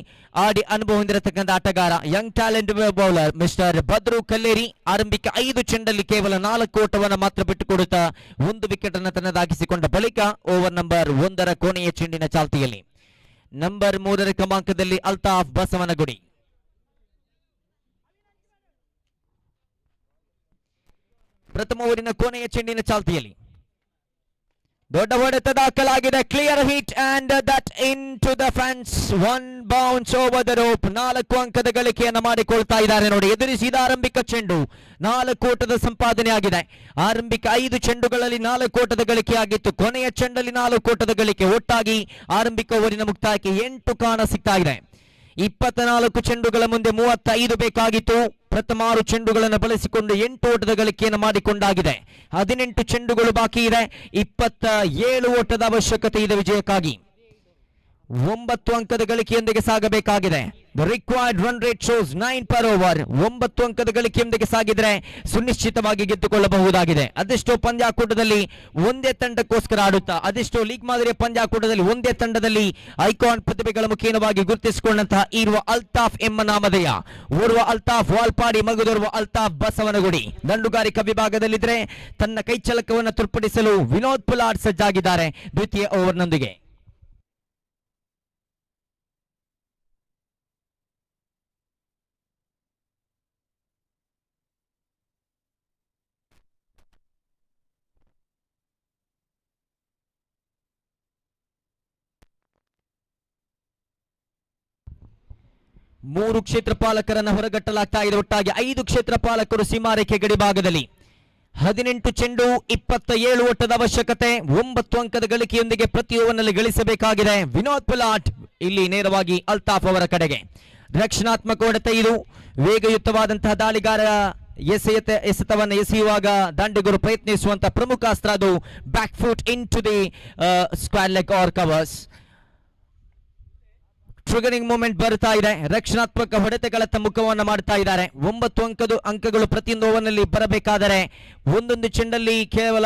ಆಡಿ ಅನುಭವ ಹೊಂದಿರತಕ್ಕಂಥ ಆಟಗಾರ, ಯಂಗ್ ಟ್ಯಾಲೆಂಟ್ ಬೌಲರ್ ಮಿಸ್ಟರ್ ಬದ್ರು ಕಲ್ಲೇರಿ. ಆರಂಭಿಕ 5 ಚೆಂಡಲ್ಲಿ ಕೇವಲ 4 ಓಟವನ್ನು ಮಾತ್ರ ಬಿಟ್ಟುಕೊಡುತ್ತಾ 1 ವಿಕೆಟ್ ಅನ್ನು ತನ್ನದಾಗಿಸಿಕೊಂಡ ಬಳಿಕ ಓವರ್ ನಂಬರ್ 1ರ ಕೊನೆಯ ಚೆಂಡಿನ ಚಾಲ್ತಿಯಲ್ಲಿ ನಂಬರ್ 3ರ ಕ್ರಮಾಂಕದಲ್ಲಿ ಅಲ್ತಾಫ್ ಬಸವನಗುಡಿ. ಪ್ರಥಮ ಓವರಿನ ಕೊನೆಯ ಚೆಂಡಿನ ಚಾಲ್ತಿಯಲ್ಲಿ ದೊಡ್ಡ ಹೊಡೆತ ದಾಖಲಾಗಿದೆ. Clear hit and that in to the fans. 1 bounce over the rope. 4 ಅಂಕದ ಗಳಿಕೆಯನ್ನು ಮಾಡಿಕೊಳ್ತಾ ಇದ್ದಾರೆ ನೋಡಿ. ಎದುರಿಸಿದ ಆರಂಭಿಕ ಚೆಂಡು 4 ಓಟದ ಸಂಪಾದನೆ ಆಗಿದೆ. ಆರಂಭಿಕ 5 ಚೆಂಡುಗಳಲ್ಲಿ 4 ಓಟದ ಗಳಿಕೆ ಆಗಿತ್ತು. ಕೊನೆಯ ಚೆಂಡಲ್ಲಿ 4 ಓಟದ ಗಳಿಕೆ. ಒಟ್ಟಾಗಿ ಆರಂಭಿಕ ಓವರಿನ ಮುಕ್ತಾಯಕ್ಕೆ 8 ಕಾಣ ಸಿಗ್ತಾ ಇದೆ. 24 ಚೆಂಡುಗಳ ಮುಂದೆ 35 ಬೇಕಾಗಿತ್ತು. ಪ್ರಥಮ 6 ಚೆಂಡುಗಳನ್ನು ಬಳಸಿಕೊಂಡು 8 ಓಟದ ಗಳಿಕೆಯನ್ನು ಮಾಡಿಕೊಂಡಾಗಿದೆ. 18 ಚೆಂಡುಗಳು ಬಾಕಿ ಇದೆ. 27 ಓಟದ ಅವಶ್ಯಕತೆ ಇದೆ ವಿಜಯಕ್ಕಾಗಿ. 9 ಅಂಕದ ಗಳಿಕೆಯೊಂದಿಗೆ ಸಾಗಬೇಕಾಗಿದೆ. The required run rate shows 9 per over. 9 ಅಂಕದ ಗಳಿಕೆಯೊಂದಿಗೆ ಸಾಗಿದ್ರೆ ಸುನಿಶ್ಚಿತವಾಗಿ ಗೆದ್ದುಕೊಳ್ಳಬಹುದಾಗಿದೆ. ಅದೆಷ್ಟೋ ಪಂದ್ಯಾಕೂಟದಲ್ಲಿ ಒಂದೇ ತಂಡಕ್ಕೋಸ್ಕರ ಆಡುತ್ತಾ, ಅದೆಷ್ಟೋ ಲೀಗ್ ಮಾದರಿಯ ಪಂದ್ಯಾಕೂಟದಲ್ಲಿ ಒಂದೇ ತಂಡದಲ್ಲಿ ಐಕಾನ್ ಪ್ರತಿಭೆಗಳ ಮುಖೇನವಾಗಿ ಗುರುತಿಸಿಕೊಂಡಂತಹ ಇರುವ ಅಲ್ತಾಫ್ ಎಂಬ ನಾಮಧೇಯ. ಓರ್ವ ಅಲ್ತಾಫ್ ವಾಲ್ಪಾಡಿ, ಮಗದೋರ್ವ ಅಲ್ತಾಫ್ ಬಸವನಗುಡಿ. ದಂಡುಗಾರಿಕಾ ವಿಭಾಗದಲ್ಲಿದ್ರೆ ತನ್ನ ಕೈಚಳಕವನ್ನು ತುರ್ಪಡಿಸಲು ವಿನೋದ್ ಪುಲಾಡ್ ಸಜ್ಜಾಗಿದ್ದಾರೆ ದ್ವಿತೀಯ ಓವರ್ನೊಂದಿಗೆ. ಮೂರು ಕ್ಷೇತ್ರಪಾಲಕರನ್ನು ಹೊರಗಟ್ಟಲಾಗ್ತಾ ಇದೆ. ಒಟ್ಟಾಗಿ 5 ಕ್ಷೇತ್ರಪಾಲಕರು ಸೀಮಾರೇಖೆ ಗಡಿಭಾಗದಲ್ಲಿ. 18 ಚೆಂಡು 27 ಓಟದ ಅವಶ್ಯಕತೆ. 9 ಅಂಕದ ಗಳಿಕೆಯೊಂದಿಗೆ ಪ್ರತಿ ಓವರ್ನಲ್ಲಿ ಗಳಿಸಬೇಕಾಗಿದೆ. ವಿನೋದ್ ಪುಲಾಟ್ ಇಲ್ಲಿ ನೇರವಾಗಿ ಅಲ್ತಾಫ್ ಅವರ ಕಡೆಗೆ. ರಕ್ಷಣಾತ್ಮಕ ಹೊಡೆತ ಇದು. ವೇಗಯುತವಾದಂತಹ ದಾಳಿಗಾರ ಎಸೆತವನ್ನು ಎಸೆಯುವಾಗ ದಾಂಡಿಗರು ಪ್ರಯತ್ನಿಸುವಂತಹ ಪ್ರಮುಖ ಅಸ್ತ್ರ ಅದು back foot in to the square leg or covers. Triggering movement ಬರ್ತಾ ಇದೆ. ರಕ್ಷಣಾತ್ಮಕ ಹೊಡೆತಗಳತ್ತ ಮುಖವನ್ನು ಮಾಡ್ತಾ ಇದ್ದಾರೆ. 9 ಅಂಕಗಳು ಪ್ರತಿಯೊಂದು ಓವರ್ನಲ್ಲಿ ಬರಬೇಕಾದರೆ ಒಂದೊಂದು ಚೆಂಡಲ್ಲಿ ಕೇವಲ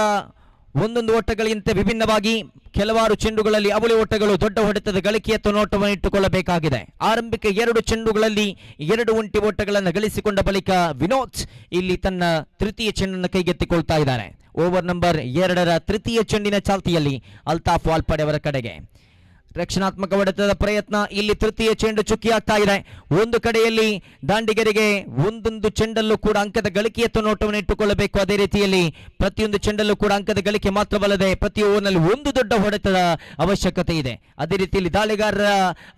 ಒಂದೊಂದು ಓಟಗಳಿಗಿಂತ ವಿಭಿನ್ನವಾಗಿ ಕೆಲವಾರು ಚೆಂಡುಗಳಲ್ಲಿ ಅವಳಿ ಓಟಗಳು ದೊಡ್ಡ ಹೊಡೆತದ ಗಳಿಕೆಯತ್ತ ನೋಟವನ್ನು ಇಟ್ಟುಕೊಳ್ಳಬೇಕಾಗಿದೆ. ಆರಂಭಿಕ 2 ಚೆಂಡುಗಳಲ್ಲಿ 2 ಒಂಟಿ ಓಟಗಳನ್ನು ಗಳಿಸಿಕೊಂಡ ಬಳಿಕ ವಿನೋದ್ ಇಲ್ಲಿ ತನ್ನ ತೃತೀಯ ಚೆಂಡನ್ನು ಕೈಗೆತ್ತಿಕೊಳ್ತಾ ಇದ್ದಾರೆ. ಓವರ್ ನಂಬರ್ 2ರ ತೃತೀಯ ಚೆಂಡಿನ ಚಾಲ್ತಿಯಲ್ಲಿ ಅಲ್ತಾಫ್ ವಾಲ್ಪಾಡೆ ಅವರ ಕಡೆಗೆ. ರಕ್ಷಣಾತ್ಮಕ ಹೊಡೆತದ ಪ್ರಯತ್ನ. ಇಲ್ಲಿ ತೃತೀಯ ಚೆಂಡು ಚುಕ್ಕಿಯಾಗ್ತಾ ಇದೆ. ಒಂದು ಕಡೆಯಲ್ಲಿ ದಾಂಡಿಗರಿಗೆ ಒಂದೊಂದು ಚೆಂಡಲ್ಲೂ ಕೂಡ ಅಂಕದ ಗಳಿಕೆಯತ್ತ ನೋಟವನ್ನು ಇಟ್ಟುಕೊಳ್ಳಬೇಕು. ಅದೇ ರೀತಿಯಲ್ಲಿ ಪ್ರತಿಯೊಂದು ಚೆಂಡಲ್ಲೂ ಕೂಡ ಅಂಕದ ಗಳಿಕೆ ಮಾತ್ರವಲ್ಲದೆ ಪ್ರತಿ ಓವರ್ನಲ್ಲಿ ಒಂದು ದೊಡ್ಡ ಹೊಡೆತದ ಅವಶ್ಯಕತೆ ಇದೆ. ಅದೇ ರೀತಿಯಲ್ಲಿ ದಾಳಿಗಾರರ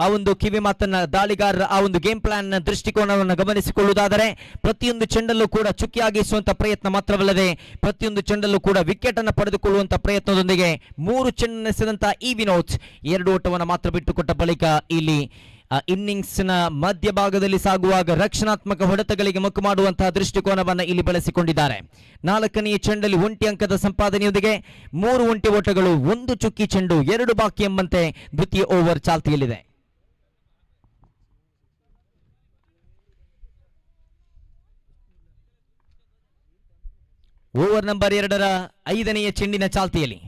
ಆ ಒಂದು ಕಿವಿ ಮಾತನ್ನ, ದಾಳಿಗಾರರ ಆ ಒಂದು ಗೇಮ್ ಪ್ಲಾನ್ ದೃಷ್ಟಿಕೋನವನ್ನು ಗಮನಿಸಿಕೊಳ್ಳುವುದಾದರೆ ಪ್ರತಿಯೊಂದು ಚೆಂಡಲ್ಲೂ ಕೂಡ ಚುಕ್ಕಿಯಾಗಿಸುವಂತ ಪ್ರಯತ್ನ ಮಾತ್ರವಲ್ಲದೆ ಪ್ರತಿಯೊಂದು ಚೆಂಡಲ್ಲೂ ಕೂಡ ವಿಕೆಟ್ ಅನ್ನು ಪಡೆದುಕೊಳ್ಳುವಂತ ಪ್ರಯತ್ನದೊಂದಿಗೆ 3 ಚೆಂಡನ್ನು ಎಸೆದಂತ ಈ ವಿನೋದ್ 2 ಓಟವನ್ನು ಮಾತ್ರ ಬಿಟ್ಟುಕೊಟ್ಟ ಬಳಿಕ ಇಲ್ಲಿ ಇನ್ನಿಂಗ್ಸ್ನ ಮಧ್ಯಭಾಗದಲ್ಲಿ ಸಾಗುವಾಗ ರಕ್ಷಣಾತ್ಮಕ ಹೊಡೆತಗಳಿಗೆ ಮುಖ ಮಾಡುವಂತಹ ದೃಷ್ಟಿಕೋನವನ್ನು ಇಲ್ಲಿ ಬಳಸಿಕೊಂಡಿದ್ದಾರೆ. 4ನೇ ಚೆಂಡಲ್ಲಿ 1 ಅಂಕದ ಸಂಪಾದನೆಯೊಂದಿಗೆ 3 ಒಂಟಿ ಓಟಗಳು, 1 ಚುಕ್ಕಿ ಚೆಂಡು, 2 ಬಾಕಿ ಎಂಬಂತೆ ದ್ವಿತೀಯ ಓವರ್ ಚಾಲ್ತಿಯಲ್ಲಿದೆ. ಓವರ್ ನಂಬರ್ 2ರ 5ನೆಯ ಚೆಂಡಿನ ಚಾಲ್ತಿಯಲ್ಲಿ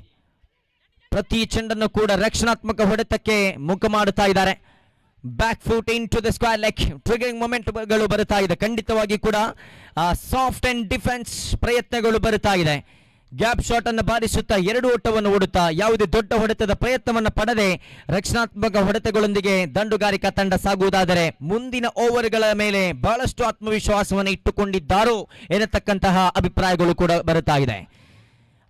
ಪ್ರತಿ ಚೆಂಡನ್ನು ಕೂಡ ರಕ್ಷಣಾತ್ಮಕ ಹೊಡೆತಕ್ಕೆ ಮುಖ ಮಾಡುತ್ತಾ ಇದ್ದಾರೆ. Back foot in to the square leg, triggering ಮೊಮೆಂಟ್ಗಳು ಬರುತ್ತಾ ಇದೆ. ಖಂಡಿತವಾಗಿ ಕೂಡ ಸಾಫ್ಟ್ ಅಂಡ್ ಡಿಫೆನ್ಸ್ ಪ್ರಯತ್ನಗಳು ಬರುತ್ತಾ ಇದೆ. ಗ್ಯಾಪ್ ಶಾಟ್ ಅನ್ನು ಬಾರಿಸುತ್ತಾ 2 ಓಟವನ್ನು ಓಡುತ್ತಾ ಯಾವುದೇ ದೊಡ್ಡ ಹೊಡೆತದ ಪ್ರಯತ್ನವನ್ನು ಪಡದೆ ರಕ್ಷಣಾತ್ಮಕ ಹೊಡೆತಗಳೊಂದಿಗೆ ದಂಡುಗಾರಿಕಾ ತಂಡ ಸಾಗುವುದಾದರೆ ಮುಂದಿನ ಓವರ್ಗಳ ಮೇಲೆ ಬಹಳಷ್ಟು ಆತ್ಮವಿಶ್ವಾಸವನ್ನು ಇಟ್ಟುಕೊಂಡಿದ್ದಾರೋ ಎನ್ನತಕ್ಕಂತಹ ಅಭಿಪ್ರಾಯಗಳು ಕೂಡ ಬರುತ್ತಾ ಇದೆ.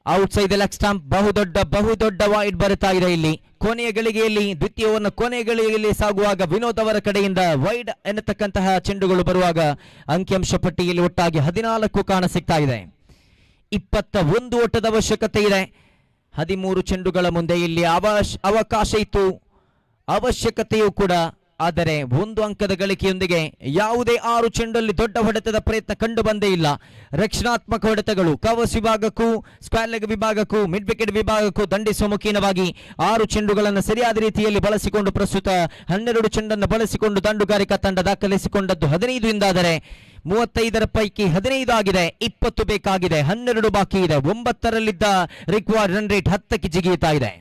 ಔಟ್ಸೈಡ್ ಲೆಗ್ ಸ್ಟಂಪ್ ಬಹುದೊಡ್ಡ ವೈಡ್ ಬರುತ್ತಾ ಇದೆ. ಇಲ್ಲಿ ಕೊನೆಯ ಗಳಿಗೆಯಲ್ಲಿ ದ್ವಿತೀಯವನ್ನು ಕೊನೆಯ ಗಳಿಗೆಯಲ್ಲಿ ಸಾಗುವಾಗ ವಿನೋದ್ ಅವರ ಕಡೆಯಿಂದ ವೈಡ್ ಎನ್ನತಕ್ಕಂತಹ ಚೆಂಡುಗಳು ಬರುವಾಗ ಅಂಕಿಅಂಶ ಪಟ್ಟಿಯಲ್ಲಿ ಒಟ್ಟಾಗಿ 14 ಕಾಣ ಸಿಗ್ತಾ ಇದೆ. 21 ಓಟದ ಅವಶ್ಯಕತೆ ಇದೆ. 13 ಚೆಂಡುಗಳ ಮುಂದೆ ಇಲ್ಲಿ ಅವಕಾಶ ಇತ್ತು, ಅವಶ್ಯಕತೆಯೂ ಕೂಡ. ಆದರೆ 1 ಅಂಕದ ಗಳಿಕೆಯೊಂದಿಗೆ ಯಾವುದೇ 6 ಚೆಂಡಲ್ಲಿ ದೊಡ್ಡ ಹೊಡೆತದ ಪ್ರಯತ್ನ ಕಂಡು ಬಂದೇ ಇಲ್ಲ. ರಕ್ಷಣಾತ್ಮಕ ಹೊಡೆತಗಳು ಕವರ್ಸ್ ವಿಭಾಗಕ್ಕೂ ಸ್ಕ್ವೇರ್ ಲೆಗ್ ವಿಭಾಗಕ್ಕೂ ಮಿಡ್ ವಿಕೆಟ್ ವಿಭಾಗಕ್ಕೂ ದಂಡಿಸುವ ಮುಖೇನವಾಗಿ 6 ಚೆಂಡುಗಳನ್ನು ಸರಿಯಾದ ರೀತಿಯಲ್ಲಿ ಬಳಸಿಕೊಂಡು ಪ್ರಸ್ತುತ 12 ಚೆಂಡನ್ನು ಬಳಸಿಕೊಂಡು ದಂಡುಗಾರಿಕಾ ತಂಡ ದಾಖಲಿಸಿಕೊಂಡದ್ದು 15 ಎಂದಾದರೆ 35ರ ಪೈಕಿ 15 ಆಗಿದೆ. 20 ಬೇಕಾಗಿದೆ, 12 ಬಾಕಿ ಇದೆ. 9ರಲ್ಲಿದ್ದ ರಿಕ್ವೈರ್ಡ್ ರನ್ ರೇಟ್ 10ಕ್ಕೆ ಜಿಗಿಯುತ್ತಾ ಇದೆ.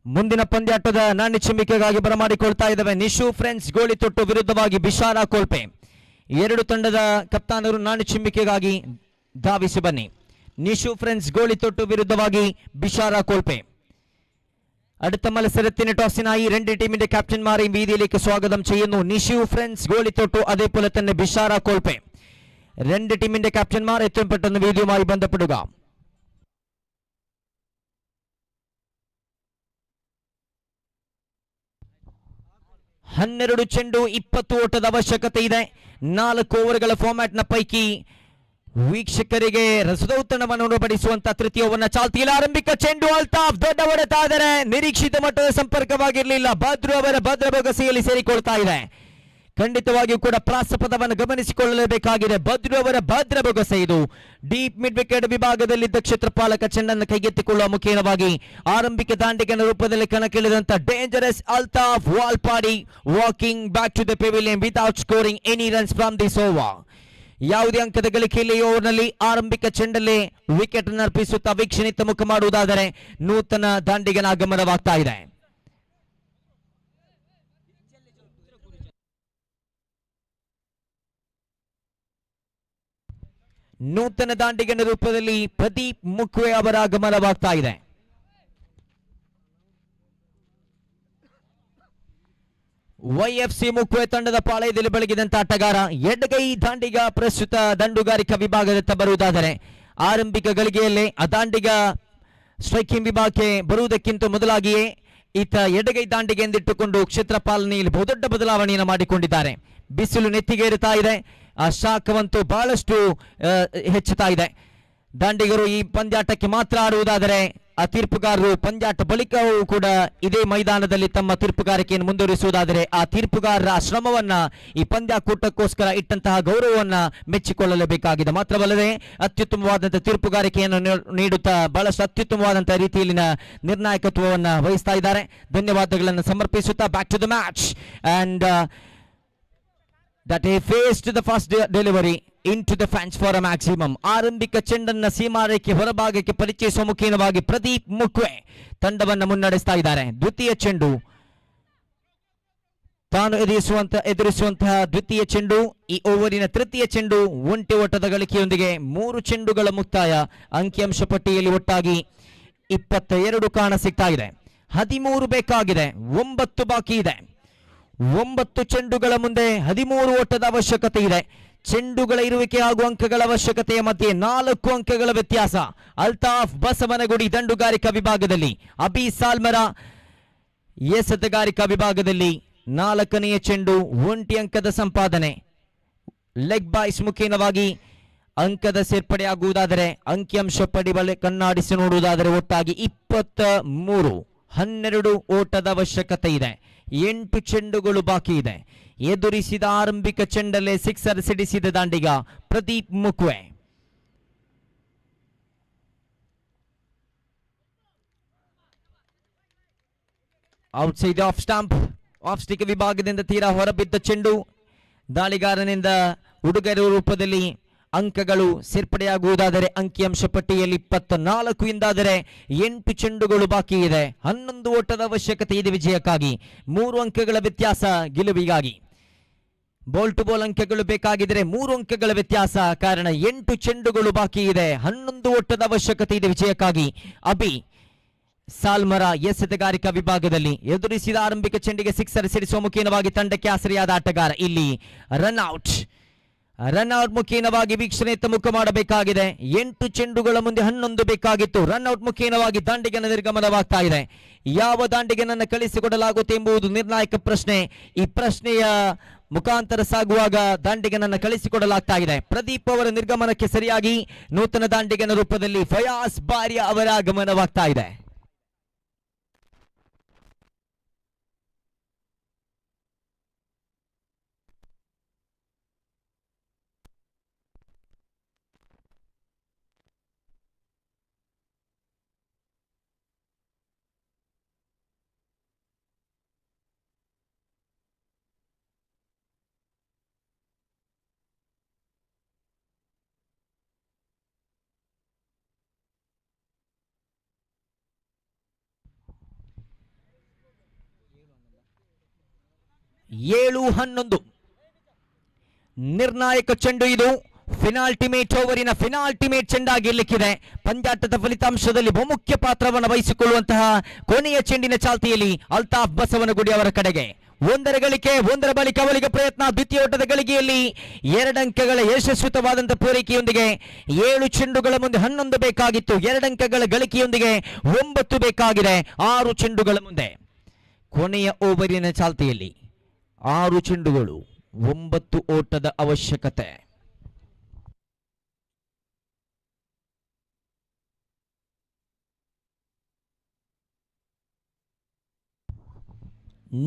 ಮುಂದಿನ ಪಂದ್ಯಾಟದ ನಾಣ್ಯ ಚಿಮ್ಮಿಕೆಗಾಗಿ ಬರಮಾಡಿಕೊಳ್ತಾ ಇದ್ದಾವೆ ನಿಶು ಫ್ರೆಂಡ್ಸ್ ಗೋಳಿತೊಟ್ಟು ವಿರುದ್ಧವಾಗಿ ಬಿಶಾರಾ ಕೋಲ್ಪೆ. 2 ತಂಡದ ಕಪ್ತಾನರು ನಾಣ್ಯ ಚಿಮ್ಮಿಕೆಗಾಗಿ ಧಾವಿಸಿ ಬನ್ನಿ. നിഷു ഫ്രണ്ട്സ് ഗോളിത്തൊട്ടു വിരുദ്ധವಾಗಿ ബിഷാര കോൾപെ. അടുത്ത മത്സരത്തിന് ടോസിനായി രണ്ട് ടീമിന്റെ ക്യാപ്റ്റന്മാരെയും വേദിയിലേക്ക് സ്വാഗതം ചെയ്യുന്നു. നിഷു ഫ്രണ്ട്സ് ഗോളിത്തൊട്ടു അതേപോലെ തന്നെ ബിഷാര കോൾപെ. രണ്ട് ടീമിന്റെ ക്യാപ്റ്റന്മാർ ഏറ്റവും പെട്ടെന്ന് വേദിയുമായി ബന്ധപ്പെടുക. ಹನ್ನೆರಡು ಚೆಂಡು 20 ಓಟದ ಅವಶ್ಯಕತೆ ಇದೆ. 4 ಓವರ್ಗಳ ಫಾರ್ಮ್ಯಾಟ್ನ ಪೈಕಿ ವೀಕ್ಷಕರಿಗೆ ರಸದೌತಣವನ್ನು ಉಣಬಡಿಸುವಂತ ತೃತೀಯವನ್ನ ಚಾಲ್ತಿಯಲ್ಲಿ ಆರಂಭಿಕ ಚೆಂಡು ಅಲ್ತಾಫ್ ದೊಡ್ಡ ಹೊಡೆತ ಆದರೆ ನಿರೀಕ್ಷಿತ ಮಟ್ಟದ ಸಂಪರ್ಕವಾಗಿರಲಿಲ್ಲ. ಭದ್ರು ಅವರ ಭದ್ರ ಬೊಗಸೆಯಲ್ಲಿ ಸೇರಿಕೊಳ್ತಾ ಇದೆ. ಖಂಡಿತವಾಗಿಯೂ ಕೂಡ ಪ್ರಾಸಪದವನ್ನು ಗಮನಿಸಿಕೊಳ್ಳಲೇಬೇಕಾಗಿದೆ. ಭದ್ರು ಅವರ ಭದ್ರ ಬೊಗಸೆ ಇದು. ಡೀಪ್ ಮಿಡ್ ವಿಕೆಟ್ ವಿಭಾಗದಲ್ಲಿದ್ದ ಕ್ಷೇತ್ರಪಾಲಕ ಚೆಂಡನ್ನು ಕೈಗೆತ್ತಿಕೊಳ್ಳುವ ಮುಖೇನವಾಗಿ ಆರಂಭಿಕ ದಾಂಡಿಗನ ರೂಪದಲ್ಲಿ ಕಣಕ್ಕಿಳಿದಂತ dangerous Altaf Walpadi walking back to the pavilion without scoring any runs from this over. ಯಾವುದೇ ಅಂಕದ ಗಳಿಕೆಯಲ್ಲಿ ಓವರ್ನಲ್ಲಿ ಆರಂಭಿಕ ಚೆಂಡಲ್ಲಿ ವಿಕೆಟ್ ಅನ್ನು ಅರ್ಪಿಸುತ್ತಾ ವೀಕ್ಷಣಿತ ಮುಖ ಮಾಡುವುದಾದರೆ ನೂತನ ದಾಂಡಿಗನ ಆಗಮನವಾಗ್ತಾ ಇದೆ. ನೂತನ ದಾಂಡಿಗನ ರೂಪದಲ್ಲಿ ಪ್ರದೀಪ್ ಮುಖ್ವೆ ಅವರ ಆಗಮನವಾಗ್ತಾ ಇದೆ. YFC ಮುಖ್ವೆ ತಂಡದ ಪಾಳಯದಲ್ಲಿ ಬೆಳಗಿದಂತ ಆಟಗಾರ ಎಡಗೈ ದಾಂಡಿಗ ಪ್ರಸ್ತುತ ದಂಡುಗಾರಿಕಾ ವಿಭಾಗದತ್ತ ಬರುವುದಾದರೆ ಆರಂಭಿಕ ಗಳಿಗೆಯಲ್ಲೇ ಆ ದಾಂಡಿಗ ಸ್ಟ್ರೈಕಿಂಗ್ ವಿಭಾಗಕ್ಕೆ ಬರುವುದಕ್ಕಿಂತ ಮೊದಲಾಗಿಯೇ ಈತ ಎಡಗೈ ದಾಂಡಿಗೆ ಎಂದಿಟ್ಟುಕೊಂಡು ಕ್ಷೇತ್ರ ಪಾಲನೆಯಲ್ಲಿ ಬಹುದೊಡ್ಡ ಬದಲಾವಣೆಯನ್ನು ಮಾಡಿಕೊಂಡಿದ್ದಾರೆ. ಬಿಸಿಲು ನೆತ್ತಿಗೇರುತ್ತಾ ಇದೆ. ಆ ಶಾಖವಂತೂ ಬಹಳಷ್ಟು ಹೆಚ್ಚುತ್ತಾ ಇದೆ. ದಾಂಡಿಗರು ಈ ಪಂದ್ಯಾಟಕ್ಕೆ ಮಾತ್ರ ಆಡುವುದಾದರೆ ಆ ತೀರ್ಪುಗಾರರು ಪಂದ್ಯಾಟ ಬಳಿಕವೂ ಕೂಡ ಇದೇ ಮೈದಾನದಲ್ಲಿ ತಮ್ಮ ತೀರ್ಪುಗಾರಿಕೆಯನ್ನು ಮುಂದುವರಿಸುವುದಾದರೆ ಆ ತೀರ್ಪುಗಾರರ ಶ್ರಮವನ್ನ ಈ ಪಂದ್ಯಾಕೂಟಕ್ಕೋಸ್ಕರ ಇಟ್ಟಂತಹ ಗೌರವವನ್ನ ಮೆಚ್ಚಿಕೊಳ್ಳಲೇಬೇಕಾಗಿದೆ. ಮಾತ್ರವಲ್ಲದೆ ಅತ್ಯುತ್ತಮವಾದಂತಹ ತೀರ್ಪುಗಾರಿಕೆಯನ್ನು ನೀಡುತ್ತಾ ಬಹಳಷ್ಟು ಅತ್ಯುತ್ತಮವಾದಂತಹ ರೀತಿಯಲ್ಲಿನ ನಿರ್ಣಾಯಕತ್ವವನ್ನು ವಹಿಸ್ತಾ ಇದ್ದಾರೆ. ಧನ್ಯವಾದಗಳನ್ನು ಸಮರ್ಪಿಸುತ್ತಾ back to the match and that he faced the first delivery into the fence for a maximum. ಆರಂಭಿಕ ಚೆಂಡನ್ನ ಸೀಮಾರೇಖೆ ಹೊರಭಾಗಕ್ಕೆ ಪರಿಚಯಿಸುವ ಮುಖೇನವಾಗಿ ಪ್ರದೀಪ್ ಮುಖ್ವೆ ತಂಡವನ್ನು ಮುನ್ನಡೆಸ್ತಾ ಇದ್ದಾರೆ. ದ್ವಿತೀಯ ಚೆಂಡು ತಾನು ಎದುರಿಸುವಂತಹ ದ್ವಿತೀಯ ಚೆಂಡು ಈ ಓವರಿನ ತೃತೀಯ ಚೆಂಡು ಒಂಟಿ ಓಟದ ಗಳಿಕೆಯೊಂದಿಗೆ 3 ಚೆಂಡುಗಳ ಮುಕ್ತಾಯ. ಅಂಕಿಅಂಶ ಪಟ್ಟಿಯಲ್ಲಿ ಒಟ್ಟಾಗಿ 22 ಕಾಣ ಸಿಗ್ತಾ ಇದೆ. 13 ಬೇಕಾಗಿದೆ, 9 ಬಾಕಿ ಇದೆ. 9 ಚೆಂಡುಗಳ ಮುಂದೆ 13 ಓಟದ ಅವಶ್ಯಕತೆ ಇದೆ. ಚೆಂಡುಗಳ ಇರುವಿಕೆ ಹಾಗೂ ಅಂಕಗಳ ಅವಶ್ಯಕತೆಯ ಮಧ್ಯೆ 4 ಅಂಕಗಳ ವ್ಯತ್ಯಾಸ. ಅಲ್ತಾಫ್ ಬಸವನಗುಡಿ ದಂಡುಗಾರಿಕಾ ವಿಭಾಗದಲ್ಲಿ, ಅಬಿ ಸಾಲ್ಮರ ಎಸೆತಗಾರಿಕಾ ವಿಭಾಗದಲ್ಲಿ 4ನೆಯ ಚೆಂಡು 1 ಅಂಕದ ಸಂಪಾದನೆ. ಲೆಗ್ ಬಾಯ್ಸ್ ಮುಖೇನವಾಗಿ ಅಂಕದ ಸೇರ್ಪಡೆಯಾಗುವುದಾದರೆ ಅಂಕಿಅಂಶ ಪಡಿ ಬಳಿ ಕಣ್ಣಾಡಿಸಿ ನೋಡುವುದಾದರೆ ಒಟ್ಟಾಗಿ 23, 12 ಓಟದ ಅವಶ್ಯಕತೆ ಇದೆ. 8 ಚೆಂಡುಗಳು ಬಾಕಿ ಇದೆ. ಎದುರಿಸಿದ ಆರಂಭಿಕ ಚೆಂಡಲ್ಲೇ ಸಿಕ್ಸರ್ ಸಿಡಿಸಿದ ದಾಂಡಿಗ Pradeep Mukve. Outside off stump, off stick ವಿಭಾಗದಿಂದ ತೀರಾ ಹೊರಬಿದ್ದ ಚೆಂಡು. ದಾಳಿಗಾರನಿಂದ ಉಡುಗೊರೆ ರೂಪದಲ್ಲಿ ಅಂಕಗಳು ಸೇರ್ಪಡೆಯಾಗುವುದಾದರೆ ಅಂಕಿಅಂಶ ಪಟ್ಟಿಯಲ್ಲಿ 24 ಎಂದಾದರೆ 8 ಚೆಂಡುಗಳು ಬಾಕಿ ಇದೆ. 11 ಓಟದ ಅವಶ್ಯಕತೆ ಇದೆ ವಿಜಯಕ್ಕಾಗಿ. 3 ಅಂಕಗಳ ವ್ಯತ್ಯಾಸ ಗೆಲುವಿಗಾಗಿ. ಬಾಲ್ ಟು ಬಾಲ್ ಅಂಕಗಳು ಬೇಕಾಗಿದ್ರೆ 3 ಅಂಕಗಳ ವ್ಯತ್ಯಾಸ. ಕಾರಣ 8 ಚೆಂಡುಗಳು ಬಾಕಿ ಇದೆ. 11 ಓಟದ ಅವಶ್ಯಕತೆ ಇದೆ ವಿಜಯಕ್ಕಾಗಿ. ಅಭಿ ಸಾಲ್ಮರ ಎಸೆತಗಾರಿಕಾ ವಿಭಾಗದಲ್ಲಿ ಎದುರಿಸಿದ ಆರಂಭಿಕ ಚೆಂಡಿಗೆ ಸಿಕ್ಸರ್ ಸಿಡಿಸುವ ಮುಖೇನವಾಗಿ ತಂಡಕ್ಕೆ ಆಸರೆಯಾದ ಆಟಗಾರ. ಇಲ್ಲಿ ರನ್ಔಟ್ ಮುಖೇನವಾಗಿ ವೀಕ್ಷಣೆಯತ್ತ ಮುಖ ಮಾಡಬೇಕಾಗಿದೆ. 8 ಚೆಂಡುಗಳ ಮುಂದೆ 11 ಬೇಕಾಗಿತ್ತು. ರನ್ಔಟ್ ಮುಖೇನವಾಗಿ ದಾಂಡಿಗನ ನಿರ್ಗಮನವಾಗ್ತಾ ಇದೆ. ಯಾವ ದಾಂಡಿಗನನ್ನು ಕಳಿಸಿಕೊಡಲಾಗುತ್ತೆ ಎಂಬುದು ನಿರ್ಣಾಯಕ ಪ್ರಶ್ನೆ. ಈ ಪ್ರಶ್ನೆಯ ಮುಖಾಂತರ ಸಾಗುವಾಗ ದಾಂಡಿಗನನ್ನು ಕಳಿಸಿಕೊಡಲಾಗ್ತಾ ಇದೆ. ಪ್ರದೀಪ್ ಅವರ ನಿರ್ಗಮನಕ್ಕೆ ಸರಿಯಾಗಿ ನೂತನ ದಾಂಡಿಗನ ರೂಪದಲ್ಲಿ ಫಯಾಜ್ ಬಾರಿಯಾ ಅವರ ಆಗಮನವಾಗ್ತಾ ಇದೆ. ಏಳು 11 ನಿರ್ಣಾಯಕ ಚೆಂಡು ಇದು. ಫಿನಾಲ್ಟಿಮೇಟ್ ಓವರಿನ ಫಿನಾಲ್ಟಿಮೇಟ್ ಚೆಂಡಾಗಿರ್ಲಿಕ್ಕಿದೆ. ಪಂದ್ಯಾಟದ ಫಲಿತಾಂಶದಲ್ಲಿ ಬಹುಮುಖ್ಯ ಪಾತ್ರವನ್ನು ವಹಿಸಿಕೊಳ್ಳುವಂತಹ ಕೊನೆಯ ಚೆಂಡಿನ ಚಾಲ್ತಿಯಲ್ಲಿ ಅಲ್ತಾಫ್ ಬಸವನಗುಡಿ ಅವರ ಕಡೆಗೆ 1 ಗಳಿಕೆ, 1 ಬಳಿಕ ಅವಳಿಗೆ ಪ್ರಯತ್ನ. ದ್ವಿತೀಯ ಓಟದ ಗಳಿಗೆಯಲ್ಲಿ 2 ಅಂಕಗಳ ಯಶಸ್ವಿತವಾದಂತಹ ಪೂರೈಕೆಯೊಂದಿಗೆ 7 ಚೆಂಡುಗಳ ಮುಂದೆ 11 ಬೇಕಾಗಿತ್ತು. 2 ಅಂಕಗಳ ಗಳಿಕೆಯೊಂದಿಗೆ 9 ಬೇಕಾಗಿದೆ. 6 ಚೆಂಡುಗಳ ಮುಂದೆ ಕೊನೆಯ ಓವರಿನ ಚಾಲ್ತಿಯಲ್ಲಿ 6 ಚೆಂಡುಗಳು, 9 ಓಟದ ಅವಶ್ಯಕತೆ.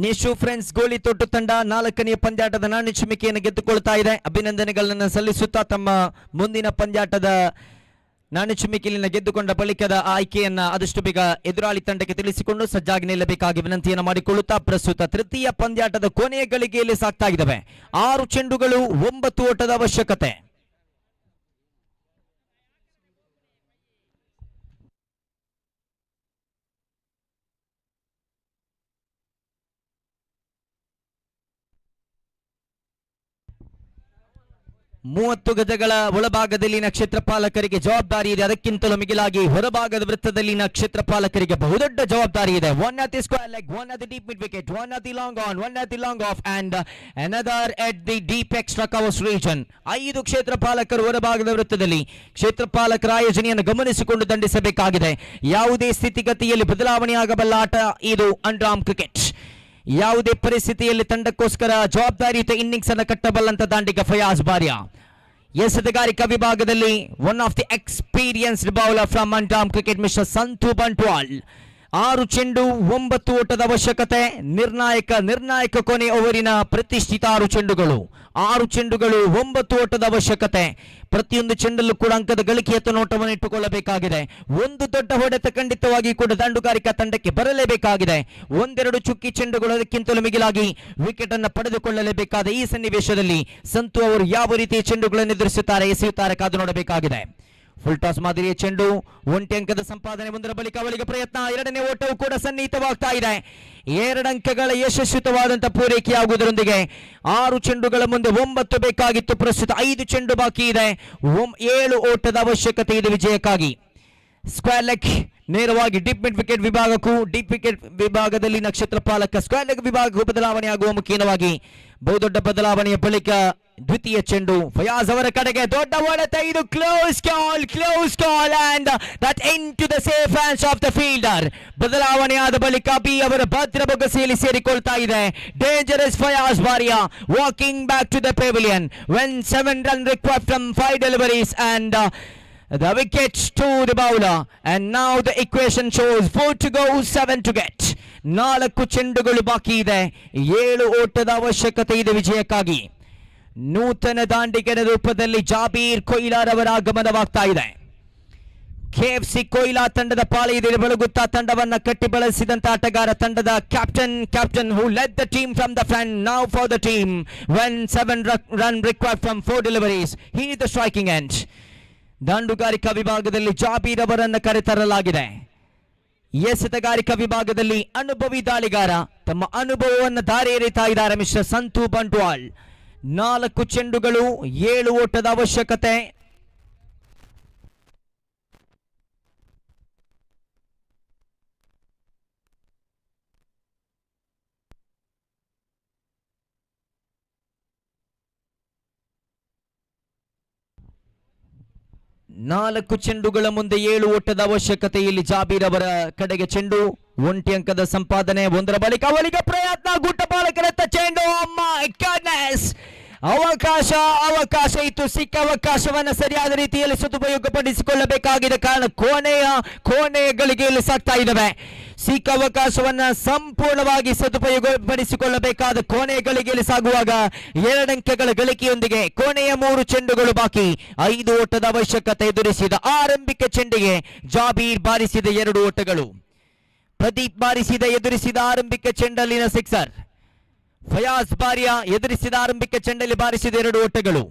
ನಿಶು ಫ್ರೆಂಡ್ಸ್ ಗೋಳಿತೊಟ್ಟು ತಂಡ 4ನೇ ಪಂದ್ಯಾಟದ ನಾಣ್ಯಚಿಮಿಕೆಯನ್ನು ಗೆದ್ದುಕೊಳ್ತಾ ಇದೆ. ಅಭಿನಂದನೆಗಳನ್ನು ಸಲ್ಲಿಸುತ್ತಾ ತಮ್ಮ ಮುಂದಿನ ಪಂದ್ಯಾಟದ ನಾಣ್ಯಚಿಮಿಕೆಯನ್ನು ಗೆದ್ದುಕೊಂಡ ಬಳಿಕದ ಆಯ್ಕೆಯನ್ನ ಆದಷ್ಟು ಬೇಗ ಎದುರಾಳಿ ತಂಡಕ್ಕೆ ತಿಳಿಸಿಕೊಂಡು ಸಜ್ಜಾಗಿ ನಿಲ್ಲಬೇಕಾಗಿ ವಿನಂತಿಯನ್ನು ಮಾಡಿಕೊಳ್ಳುತ್ತಾ ಪ್ರಸ್ತುತ ತೃತೀಯ ಪಂದ್ಯಾಟದ ಕೊನೆಯ ಗಳಿಗೆಯಲ್ಲಿ ಸಾಗ್ತಾ ಇದ್ದಾವೆ. 6 ಚೆಂಡುಗಳು, 9 ಓಟದ ಅವಶ್ಯಕತೆ. ಮೂವತ್ತು ಗಜಗಳ ಒಳಭಾಗದಲ್ಲಿನ ಕ್ಷೇತ್ರಪಾಲಕರಿಗೆ ಜವಾಬ್ದಾರಿ ಇದೆ. ಅದಕ್ಕಿಂತಲೂ ಮಿಗಿಲಾಗಿ ಹೊರಭಾಗದ ವೃತ್ತದಲ್ಲಿನ ಕ್ಷೇತ್ರಪಾಲಕರಿಗೆ ಬಹುದೊಡ್ಡ ಜವಾಬ್ದಾರಿ ಇದೆ. 1 at the square leg, 1 at the deep mid wicket, 1 at the long on, 1 at the long off and another at the deep extra covers region. 5 ಕ್ಷೇತ್ರಪಾಲಕರು ಹೊರಭಾಗದ ವೃತ್ತದಲ್ಲಿ ಕ್ಷೇತ್ರಪಾಲಕರ ಆಯೋಜನೆಯನ್ನು ಗಮನಿಸಿಕೊಂಡು ದಂಡಿಸಬೇಕಾಗಿದೆ. ಯಾವುದೇ ಸ್ಥಿತಿಗತಿಯಲ್ಲಿ ಬದಲಾವಣೆಯಾಗಬಲ್ಲ ಆಟ ಇದು ಅಂಡರ್ಆರ್ಮ್ ಕ್ರಿಕೆಟ್. ಯಾವುದೇ ಪರಿಸ್ಥಿತಿಯಲ್ಲಿ ತಂಡಕ್ಕೋಸ್ಕರ ಜವಾಬ್ದಾರಿಯುತ ಇನ್ನಿಂಗ್ಸ್ ಅನ್ನು ಕಟ್ಟಬಲ್ಲಂತ ದಾಂಡಿಗ ಫಯಾಜ್ ಬಾರಿಯಾ. ಎಸೆತಗಾರಿಕಾ ವಿಭಾಗದಲ್ಲಿ 1 of the experienced bowler from underarm cricket mister Santhu Bantwal. 6 ಚೆಂಡು, 9 ಓಟದ ಅವಶ್ಯಕತೆ. ನಿರ್ಣಾಯಕ ಕೊನೆ ಓವರಿನ ಪ್ರತಿಷ್ಠಿತ 6 ಚೆಂಡುಗಳು, 9 ಓಟದ ಅವಶ್ಯಕತೆ. ಪ್ರತಿಯೊಂದು ಚೆಂಡಲ್ಲೂ ಕೂಡ ಅಂಕದ ಗಳಿಕೆಯತ್ತ ನೋಟವನ್ನು ಇಟ್ಟುಕೊಳ್ಳಬೇಕಾಗಿದೆ. ಒಂದು ದೊಡ್ಡ ಹೊಡೆತ ಖಂಡಿತವಾಗಿ ಕೂಡ ದಂಡುಗಾರಿಕಾ ತಂಡಕ್ಕೆ ಬರಲೇಬೇಕಾಗಿದೆ. 1-2 ಚುಕ್ಕಿ ಚೆಂಡುಗಳು ಅದಕ್ಕಿಂತಲೂ ಮಿಗಿಲಾಗಿ ವಿಕೆಟ್ ಅನ್ನು ಪಡೆದುಕೊಳ್ಳಲೇಬೇಕಾದ ಈ ಸನ್ನಿವೇಶದಲ್ಲಿ ಸಂತು ಅವರು ಯಾವ ರೀತಿಯ ಚೆಂಡುಗಳನ್ನು ಎಸೆಯುತ್ತಾರೆ ಕಾದು ನೋಡಬೇಕಾಗಿದೆ. ಫುಲ್ ಟಾಸ್ ಮಾದರಿಯ ಚೆಂಡು, 1 ಅಂಕದ ಸಂಪಾದನೆ. 1 ಬಳಿಕ ಅವಳಿಗೆ ಪ್ರಯತ್ನ. 2ನೇ ಓಟವು ಕೂಡ ಸನ್ನಿಹಿತವಾಗ್ತಾ ಇದೆ. 2 ಅಂಕಗಳ ಯಶಸ್ವಿತವಾದಂತಹ ಪೂರೈಕೆಯಾಗುವುದರೊಂದಿಗೆ 6 ಚೆಂಡುಗಳ ಮುಂದೆ 9 ಬೇಕಾಗಿತ್ತು. ಪ್ರಸ್ತುತ 5 ಚೆಂಡು ಬಾಕಿ ಇದೆ. 7 ಓಟದ ಅವಶ್ಯಕತೆ ಇದೆ ವಿಜಯಕ್ಕಾಗಿ. ಸ್ಕ್ವೇರ್ ಲೆಗ್ ನೇರವಾಗಿ ಡೀಪ್ ಮಿಡ್ ವಿಕೆಟ್ ವಿಭಾಗಕ್ಕೂ, ಡೀಪ್ ವಿಕೆಟ್ ವಿಭಾಗದಲ್ಲಿ ನಕ್ಷತ್ರ ಪಾಲಕ ಸ್ಕ್ವೇರ್ ಲೆಗ್ ವಿಭಾಗಕ್ಕೂ ಬದಲಾವಣೆ ಆಗುವ ಮುಖೇನವಾಗಿ ಬಹುದೊಡ್ಡ ಬದಲಾವಣೆಯ ಬಳಿಕ ದ್ವಿತೀಯ ಚೆಂಡು ಫಯಾಜ್ ಅವರ ಕಡೆಗೆ ದೊಡ್ಡ ಹೊಡೆತ. ಇದು close call and that into the safe hands of the fielder. ಬದಲಾವಣೆಯಾದ ಬಳಿಕ ಬಿ ಅವರ ಭದ್ರ ಬೊಗಸೆಯಲ್ಲಿ ಸೇರಿಕೊಳ್ತಾ ಇದೆ. Dangerous Fayaz Bariya walking back to the pavilion when 7 run required from 5 deliveries and the wicket to the bowler, and now the equation shows 4 to go, 7 to get. 4 ಚೆಂಡುಗಳು ಬಾಕಿ ಇದೆ, 7 ಓಟದ ಅವಶ್ಯಕತೆ ಇದೆ ವಿಜಯಕ್ಕಾಗಿ. ನೂತನ ದಾಂಡಿಗರ ರೂಪದಲ್ಲಿ ಜಾಬೀರ್ ಕೊಯ್ಲಾರವರ ಆಗಮನವಾಗ್ತಾ ಇದೆ. ಕೆಎಫ್ಸಿ ಕೊಯ್ಲಾ ತಂಡದ ಪಾಳಿಯಲ್ಲಿ ಬೆಳಗುತ್ತಾ ತಂಡವನ್ನ ಕಟ್ಟಿ ಬೆಳೆಸಿದಂತ ಆಟಗಾರ, ತಂಡದ captain who led the team from the front. Now for the team when 7 run required from 4 deliveries, he is the striking end. ದಾಂಡುಗಾರಿಕಾ ವಿಭಾಗದಲ್ಲಿ ಜಾಬೀರ್ ಅವರನ್ನು ಕರೆತರಲಾಗಿದೆ. ಎಸೆತಗಾರಿಕಾ ವಿಭಾಗದಲ್ಲಿ ಅನುಭವಿ ದಾಳಿಗಾರ, ತಮ್ಮ ಅನುಭವವನ್ನು ದಾರಿ ಎರಿತಾ ಇದ್ದಾರೆ ಮಿಸ್ಟರ್ ಸಂತು ಬಂಟ್ವಾಳ್. 4 ಚೆಂಡುಗಳು, 7 ಓಟದ ಅವಶ್ಯಕತೆ. ನಾಲ್ಕು ಚೆಂಡುಗಳ ಮುಂದೆ 7 ಓಟದ ಅವಶ್ಯಕತೆ. ಇಲ್ಲಿ ಜಾಬೀರ್ ಅವರ ಕಡೆಗೆ ಚೆಂಡು, 1 ಅಂಕದ ಸಂಪಾದನೆ. ಒಂದರ ಬಳಿಕ ಅವರಿಗೆ ಪ್ರಯತ್ನ, ಗುಟ್ಟಪಾಲಕರತ್ತ ಚೆಂಡು. ಮೈ ಗಾಡ್ನೆಸ್, ಅವಕಾಶ ಇತ್ತು. ಸಿಕ್ಕ ಅವಕಾಶವನ್ನ ಸರಿಯಾದ ರೀತಿಯಲ್ಲಿ ಸದುಪಯೋಗಪಡಿಸಿಕೊಳ್ಳಬೇಕಾಗಿದೆ. ಕಾರಣ ಕೋಣೆಯ ಗಳಿಗೆಯಲ್ಲಿ ಸಾಕ್ತಾ ಇದ್ದಾವೆ. ಸಿಕ್ಕ ಅವಕಾಶವನ್ನ ಸಂಪೂರ್ಣವಾಗಿ ಸದುಪಯೋಗಪಡಿಸಿಕೊಳ್ಳಬೇಕಾದ ಕೋಣೆಯ ಗಳಿಗೆಯಲ್ಲಿ ಸಾಗುವಾಗ 2 ಅಂಕಗಳ ಗಳಿಕೆಯೊಂದಿಗೆ ಕೊನೆಯ 3 ಚೆಂಡುಗಳು ಬಾಕಿ. 5 ಓಟದ ಅವಶ್ಯಕತೆ ಎದುರಿಸಿದ ಆರಂಭಿಕ ಚೆಂಡಿಗೆ ಜಾಬೀರ್ ಬಾರಿಸಿದ 2 ಓಟಗಳು. ಪ್ರದೀಪ್ ಎದುರಿಸಿದ ಆರಂಭಿಕ ಚೆಂಡಲ್ಲಿನ ಸಿಕ್ಸರ್. ಫಯಾಜ್ ಬಾರಿಯಾ ಎದುರಿಸಿದ ಆರಂಭಿಕ ಚೆಂಡಲ್ಲಿ ಬಾರಿಸಿದ 2 ಓಟಗಳು.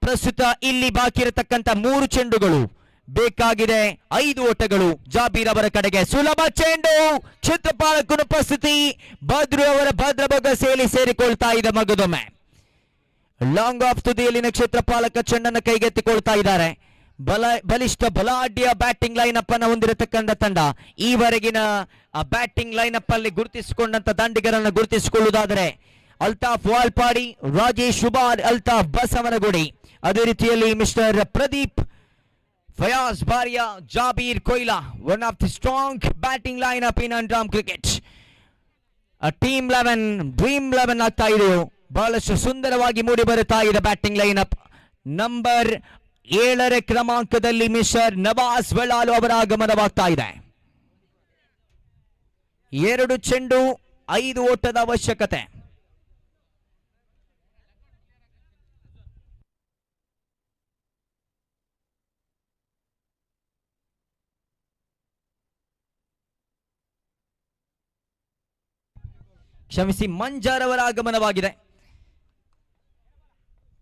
ಪ್ರಸ್ತುತ ಇಲ್ಲಿ ಬಾಕಿ ಇರತಕ್ಕಂತ 3 ಚೆಂಡುಗಳು, ಬೇಕಾಗಿದೆ 5 ಓಟಗಳು ಜಾಬೀರ್ ಅವರ ಕಡೆಗೆ. ಸುಲಭ ಚೆಂಡು, ಕ್ಷೇತ್ರಪಾಲಕನ ಉಪಸ್ಥಿತಿ, ಬದ್ರು ಅವರ ಭದ್ರಬೊಗಸೆಯಲ್ಲಿ ಸೇರಿಕೊಳ್ತಾ ಇದೆ ಮಗದೊಮ್ಮೆ. ಲಾಂಗ್ ಆಫ್ ತುದಿಯಲ್ಲಿನ ಕ್ಷೇತ್ರಪಾಲಕ ಚೆಂಡನ್ನು ಕೈಗೆತ್ತಿಕೊಳ್ತಾ ಇದ್ದಾರೆ. ಬಲಿಷ್ಠ ಬಲಾಢ್ಯ ಬ್ಯಾಟಿಂಗ್ ಲೈನ್ ಅಪ್ ಅನ್ನು ಹೊಂದಿರತಕ್ಕಂಥ ತಂಡ. ಈವರೆಗಿನ ಬ್ಯಾಟಿಂಗ್ ಲೈನ್ ಅಪ್ ಅಲ್ಲಿ ಗುರುತಿಸಿಕೊಂಡಂತ ದಾಂಡಿಗರನ್ನು ಗುರುತಿಸಿಕೊಳ್ಳುವುದಾದರೆ ಅಲ್ತಾಫ್ ವಾಲ್ಪಾಡಿ, ರಾಜೇಶ್ ಶುಬಾರ್, ಅಲ್ತಾಫ್ ಬಸವನಗುಡಿ, ಅದೇ ರೀತಿಯಲ್ಲಿ mister Pradeep, Fayaz Bariya, Jabir Koila. One of the strong batting line up in underarm cricket. Team 11 dream 11 ಆಗ್ತಾ ಇದೆ. ಬಹಳಷ್ಟು ಸುಂದರವಾಗಿ ಮೂಡಿ ಬರುತ್ತಾ ಇದೆ ಬ್ಯಾಟಿಂಗ್ ಲೈನ್ ಅಪ್. ನಂಬರ್ 7ರ ಕ್ರಮಾಂಕದಲ್ಲಿ ಮಿಸ್ಟರ್ ನವಾಜ್ ವೆಳಾಲು ಅವರ ಆಗಮನವಾಗ್ತಾ ಇದೆ. 2 ಚೆಂಡು, 5 ಓಟದ ಅವಶ್ಯಕತೆ. ಕ್ಷಮಿಸಿ, ಮಂಜಾರ್ ಅವರ ಆಗಮನವಾಗಿದೆ.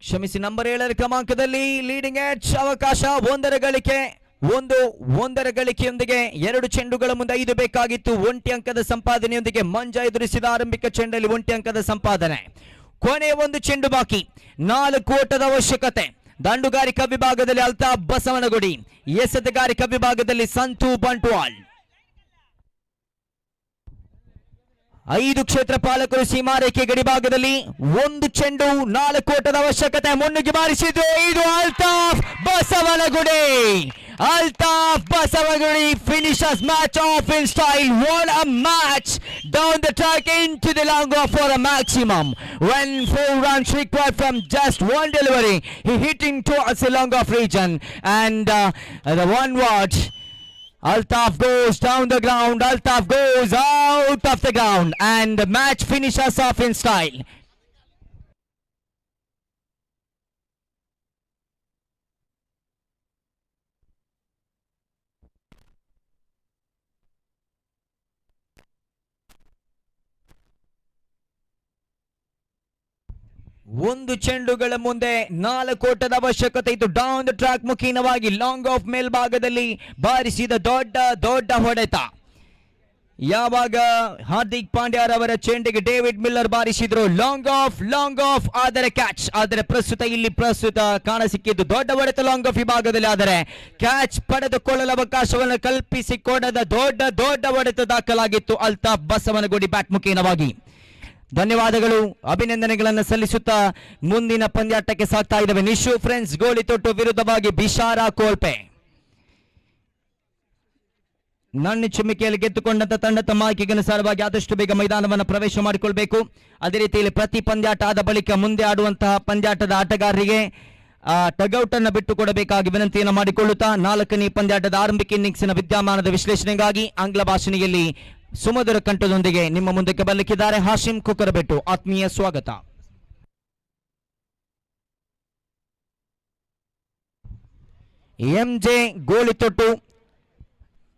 ಕ್ಷಮಿಸಿ, ನಂಬರ್ 7ರ ಕ್ರಮಾಂಕದಲ್ಲಿ ಲೀಡಿಂಗ್ ಎಡ್ಜ್ ಅವಕಾಶ. 1 ಗಳಿಕೆಯೊಂದಿಗೆ 2 ಚೆಂಡುಗಳ ಮುಂದೆ 5 ಬೇಕಾಗಿತ್ತು. 1 ಅಂಕದ ಸಂಪಾದನೆಯೊಂದಿಗೆ ಮಂಜಾ ಎದುರಿಸಿದ ಆರಂಭಿಕ ಚೆಂಡಲ್ಲಿ 1 ಅಂಕದ ಸಂಪಾದನೆ. ಕೊನೆಯ 1 ಚೆಂಡು ಬಾಕಿ, 4 ಓಟದ ಅವಶ್ಯಕತೆ. ದಾಂಡುಗಾರಿಕಾ ವಿಭಾಗದಲ್ಲಿ ಅಲ್ತಾಫ್ ಬಸವನಗುಡಿ, ಎಸೆತಗಾರಿಕಾ ವಿಭಾಗದಲ್ಲಿ ಸಂತು ಬಂಟ್ವಾಳ್. 5 ಕ್ಷೇತ್ರಪಾಲಕರು ಸೀಮಾರೇಖೆ ಗಡಿಭಾಗದಲ್ಲಿ. 1 ಚೆಂಡು, 4 ಓಟದ ಅವಶ್ಯಕತೆ. ಮುನ್ನುಗ್ಗಿ ಬಾರಿಸಿದ್ದು, ಇದು Altaf Basavanagudi. finishes match off in style. What a match! Down the track into the long off for a maximum. When 4 runs required from just 1 delivery, he hitting towards the long off region, and the 1 word. Altaf goes down the ground, Altaf goes out of the ground, and the match finishes off in style. ಒಂದು ಚೆಂಡುಗಳ ಮುಂದೆ 4 ಓಟದ ಅವಶ್ಯಕತೆ ಇತ್ತು. Down the track ಮುಖೀನವಾಗಿ long off ಮೇಲ್ಭಾಗದಲ್ಲಿ ಬಾರಿಸಿದ ದೊಡ್ಡ ಹೊಡೆತ. ಯಾವಾಗ ಹಾರ್ದಿಕ್ ಪಾಂಡ್ಯರವರ ಚೆಂಡಿಗೆ ಡೇವಿಡ್ ಮಿಲ್ಲರ್ ಬಾರಿಸಿದ್ರು ಲಾಂಗ್ ಆಫ್ ಆದರೆ ಕ್ಯಾಚ್. ಆದರೆ ಪ್ರಸ್ತುತ ಕಾಣಸಿಕ್ಕಿದ್ದು ದೊಡ್ಡ ಹೊಡೆತ ಲಾಂಗ್ ಆಫ್ ವಿಭಾಗದಲ್ಲಿ. ಆದರೆ ಕ್ಯಾಚ್ ಪಡೆದುಕೊಳ್ಳಲು ಅವಕಾಶವನ್ನು ಕಲ್ಪಿಸಿಕೊಡದ ದೊಡ್ಡ ಹೊಡೆತ ದಾಖಲಾಗಿತ್ತು ಅಲ್ತಾಫ್ ಬಸವನಗುಡಿ ಬ್ಯಾಟ್ ಮುಖೀನವಾಗಿ. ಧನ್ಯವಾದಗಳು, ಅಭಿನಂದನೆಗಳನ್ನು ಸಲ್ಲಿಸುತ್ತಾ ಮುಂದಿನ ಪಂದ್ಯಾಟಕ್ಕೆ ಸಾಗ್ತಾ ಇದ್ದಾವೆ. ನಿಶು ಫ್ರೆಂಡ್ಸ್ ಗೋಳಿತೊಟ್ಟು ವಿರುದ್ಧವಾಗಿ ಬಿಶಾರಾ ಕೋಲ್ಪೆ. ನನ್ನ ಚಿಮ್ಮಿಕೆಯಲ್ಲಿ ಗೆದ್ದುಕೊಂಡಂತ ತಂಡ ತಮ್ಮ ಆಯ್ಕೆಗನುಸಾರವಾಗಿ ಆದಷ್ಟು ಬೇಗ ಮೈದಾನವನ್ನು ಪ್ರವೇಶ ಮಾಡಿಕೊಳ್ಬೇಕು. ಅದೇ ರೀತಿಯಲ್ಲಿ ಪ್ರತಿ ಪಂದ್ಯಾಟ ಆದ ಬಳಿಕ ಮುಂದೆ ಆಡುವಂತಹ ಪಂದ್ಯಾಟದ ಆಟಗಾರರಿಗೆ ಟಗೌಟ್ ಅನ್ನು ಬಿಟ್ಟು ಕೊಡಬೇಕಾಗಿ ವಿನಂತಿಯನ್ನು ಮಾಡಿಕೊಳ್ಳುತ್ತಾ 4ನೇ ಪಂದ್ಯಾಟದ ಆರಂಭಿಕ ಇನ್ನಿಂಗ್ಸಿನ ವಿದ್ಯಮಾನದ ವಿಶ್ಲೇಷಣೆಗಾಗಿ ಆಂಗ್ಲ ಭಾಷೆಯಲ್ಲಿ ಸುಮಧುರ ಕಂಠದೊಂದಿಗೆ ನಿಮ್ಮ ಮುಂದಕ್ಕೆ ಬರಲಿಕ್ಕಿದ್ದಾರೆ ಹಾಶಿಂ ಕುಕ್ಕರಬೆಟ್ಟು. ಆತ್ಮೀಯ ಸ್ವಾಗತ. ಎಂಜೆ ಗೋಳಿತೊಟ್ಟು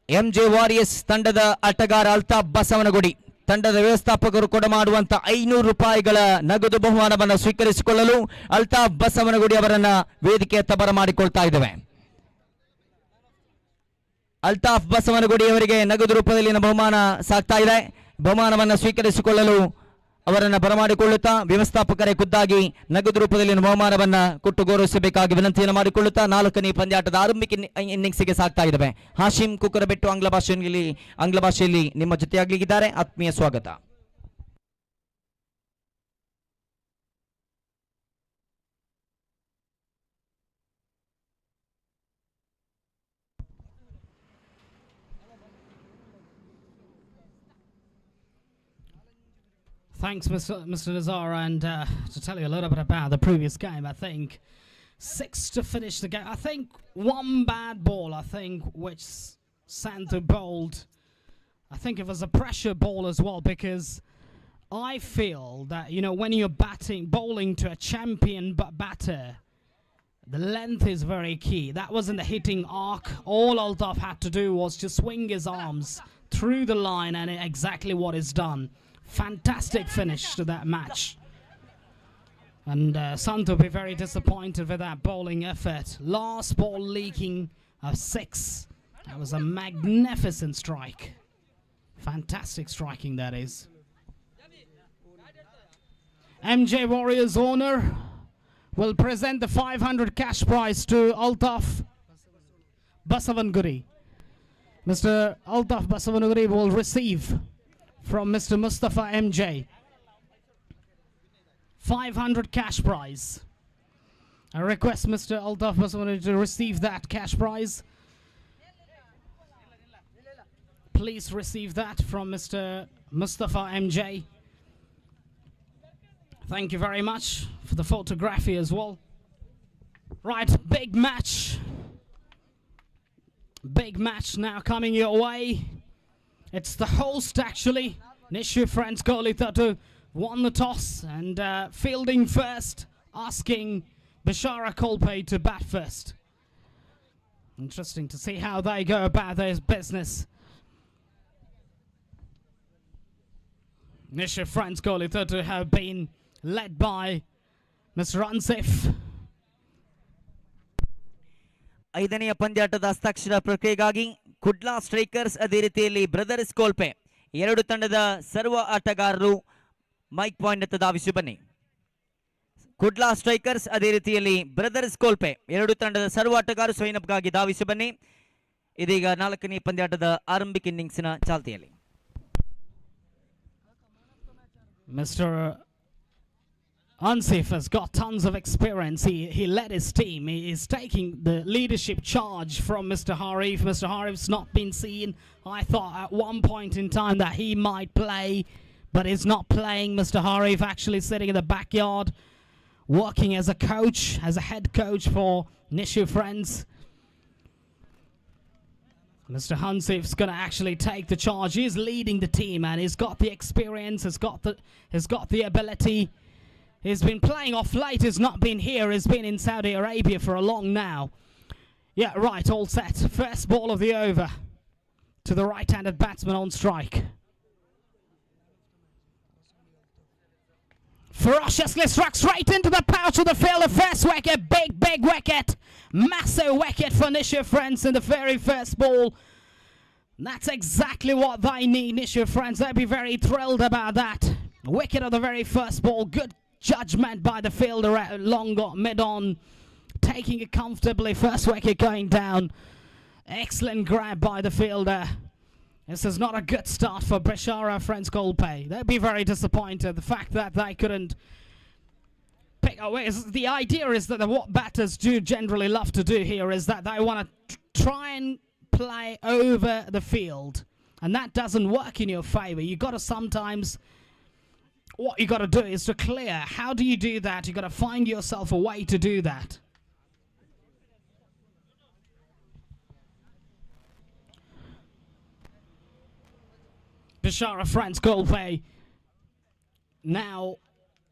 ಎಂಜೆ ವಾರಿಯರ್ಸ್ ತಂಡದ ಆಟಗಾರ ಅಲ್ತಾಫ್ ಬಸವನಗುಡಿ ತಂಡದ ವ್ಯವಸ್ಥಾಪಕರು ಕೊಡಮಾಡುವಂತ 500 ರೂಪಾಯಿಗಳ ನಗದು ಬಹುಮಾನವನ್ನು ಸ್ವೀಕರಿಸಿಕೊಳ್ಳಲು ಅಲ್ತಾಫ್ ಬಸವನಗುಡಿ ಅವರನ್ನ ವೇದಿಕೆಯತ್ತ ಬರಮಾಡಿಕೊಳ್ತಾ ಇದ್ದೇವೆ. ಅಲ್ತಾಫ್ ಬಸವನಗುಡಿ ಅವರಿಗೆ ನಗದು ರೂಪದಲ್ಲಿನ ಬಹುಮಾನ ಸಾಗ್ತಾ ಇದೆ. ಬಹುಮಾನವನ್ನು ಸ್ವೀಕರಿಸಿಕೊಳ್ಳಲು ಅವರನ್ನು ಬರಮಾಡಿಕೊಳ್ಳುತ್ತಾ ವ್ಯವಸ್ಥಾಪಕರೇ ಖುದ್ದಾಗಿ ನಗದು ರೂಪದಲ್ಲಿನ ಬಹುಮಾನವನ್ನು ಕೊಟ್ಟು ಗೌರವಿಸಬೇಕಾಗಿ ವಿನಂತಿಯನ್ನು ಮಾಡಿಕೊಳ್ಳುತ್ತಾ 4ನೇ ಪಂದ್ಯಾಟದ ಆರಂಭಿಕ ಇನ್ನಿಂಗ್ಸ್ಗೆ ಸಾಗ್ತಾ ಇದ್ದಾವೆ. ಹಾಶಿಂ ಕುಕ್ಕರಬೆಟ್ಟು ಆಂಗ್ಲ ಭಾಷೆಯಲ್ಲಿ ನಿಮ್ಮ ಜೊತೆಯಾಗಲಿದ್ದಾರೆ. ಆತ್ಮೀಯ ಸ್ವಾಗತ. Thanks, Mr. Nazar, and to tell you a little bit about the previous game, I think 6 to finish the game. I think one bad ball, which Santo bowled. I think it was a pressure ball as well, because I feel that, you know, when you're bowling to a champion batter, the length is very key. That wasn't the hitting arc. All Altaf had to do was to swing his arms through the line, and exactly what is done. Fantastic finish to that match. And Santo will be very disappointed with that bowling effort. Last ball leaking of 6. That was a magnificent strike. Fantastic striking, that is. MJ Warriors owner will present the 500 cash prize to Altaf Basavanguri. Mr. Altaf Basavanguri will receive from Mr. Mustafa MJ 500 cash prize. I request Mr. Altaf Basavanguri to receive that cash prize. Please receive that from Mr. Mustafa MJ. Thank you very much for the photography as well. Right, big match. Big match now coming your way. It's the host, actually. Nishu friends Golithottu won the toss and fielding first, asking Bishara Kolpe to bat first. Interesting to see how they go about their business. Nishu friends Golithottu have been led by Mr. Ansif. 5ನೇ ಪಂದ್ಯಾಟದ ಹಸ್ತಾಕ್ಷರ ಪ್ರಕ್ರಿಯೆಗಾಗಿ Kudla strikers ಅದೇ ರೀತಿಯಲ್ಲಿ brothers ಕೋಲ್ಪೆ ಎರಡು ತಂಡದ ಸರ್ವ ಆಟಗಾರರು mic point ಹತ್ತ ಧಾವಿಸಿ ಬನ್ನಿ. ಕುಡ್ಲಾ ಸ್ಟ್ರೈಕರ್ಸ್ ಅದೇ ರೀತಿಯಲ್ಲಿ ಬ್ರದರ್ಸ್ ಕೋಲ್ಪೆ ಎರಡು ತಂಡದ ಸರ್ವ ಆಟಗಾರರು ಸ್ವೈನಪ್ಗಾಗಿ ಧಾವಿಸಿ ಬನ್ನಿ. ಇದೀಗ 4ನೇ ಪಂದ್ಯಾಟದ ಆರಂಭಿಕ ಇನ್ನಿಂಗ್ಸ್ನ ಚಾಲ್ತಿಯಲ್ಲಿ. Mr. Ansif has got tons of experience. He led his team. He is taking the leadership charge from Mr. Harif. Mr. Harif's not been seen. I thought at one point in time that he might play, but he's not playing. Mr. Harif actually sitting in the backyard, working as a coach, as a head coach for Nishu friends. Mr. Hansif's going to actually take the charge. He's leading the team, and he's got the experience, he's got the ability. He's been playing off late, he's not been here, he's been in Saudi Arabia for a long now. Yeah, right, all set. First ball of the over to the right-handed batsman on strike. Ferociously struck straight into the pouch of the fielder. First wicket, big wicket. Massive wicket for Nishu friends in the very first ball. That's exactly what they need, Nishu friends. They'll be very thrilled about that. Wicket of the very first ball. Good judgment by the fielder at long mid-on. Taking it comfortably. First wicket going down. Excellent grab by the fielder. This is not a good start for Bishara friends Kolpe. They'll be very disappointed. The fact that they couldn't pick away. The idea is that what batters do generally love to do here is that they want to try and play over the field. And that doesn't work in your favor. You got to sometimes, what you got to do is to clear. How do you do that? You got to find yourself a way to do that. Bishara France Golpe. Now,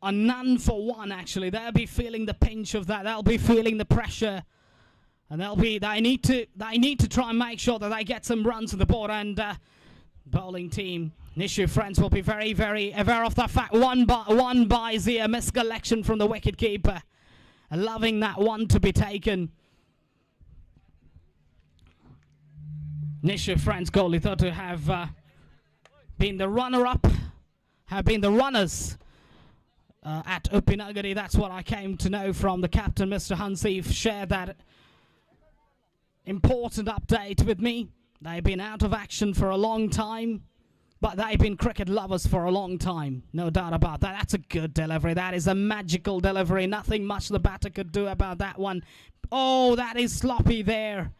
a none for one, actually. They'll be feeling the pinch of that. They'll be feeling the pressure. And they need to try and make sure that they get some runs on the board. And bowling team, Nishu Friends, will be very, very aware of that fact. One by Zia, miscollection from the wicket keeper. Loving that one to be taken. Nishu Friends Golithottu have been the runner-up, have been the runners at Uppinagari. That's what I came to know from the captain, Mr. Hansif, shared that important update with me. They've been out of action for a long time, but they've been cricket lovers for a long time. No doubt about that. That's a good delivery. That is a magical delivery. Nothing much the batter could do about that one. Oh, that is sloppy there.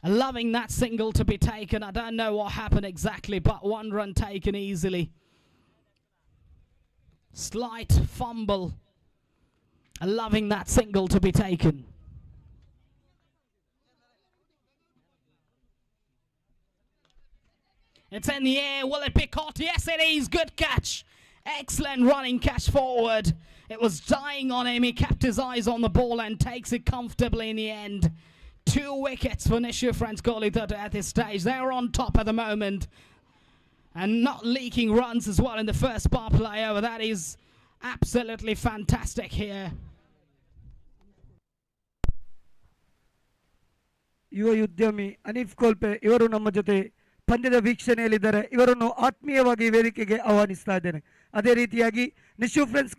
Loving that single to be taken. I don't know what happened exactly, but one run taken easily. Slight fumble. Loving that single to be taken. It's in the air. Will it be caught? Yes, it is. Good catch. Excellent running catch forward. It was dying on him. He kept his eyes on the ball and takes it comfortably in the end. 2 wickets for Nishu Friends Golithottu at this stage. They're on top at the moment. And not leaking runs as well in the first power play over. That is absolutely fantastic here. ಯುವ ಉದ್ಯಮಿ ಅನೀಫ್ ಕೋಲ್ಪೆ ಇವರು ನಮ್ಮ ಜೊತೆ ಪಂದ್ಯದ ವೀಕ್ಷಣೆಯಲ್ಲಿದ್ದಾರೆ. ಇವರನ್ನು ಆತ್ಮೀಯವಾಗಿ ವೇದಿಕೆಗೆ ಆಹ್ವಾನಿಸ್ತಾ ಇದ್ದೇನೆ. ಅದೇ ರೀತಿಯಾಗಿ ನಿಶು ಫ್ರೆಂಡ್ಸ್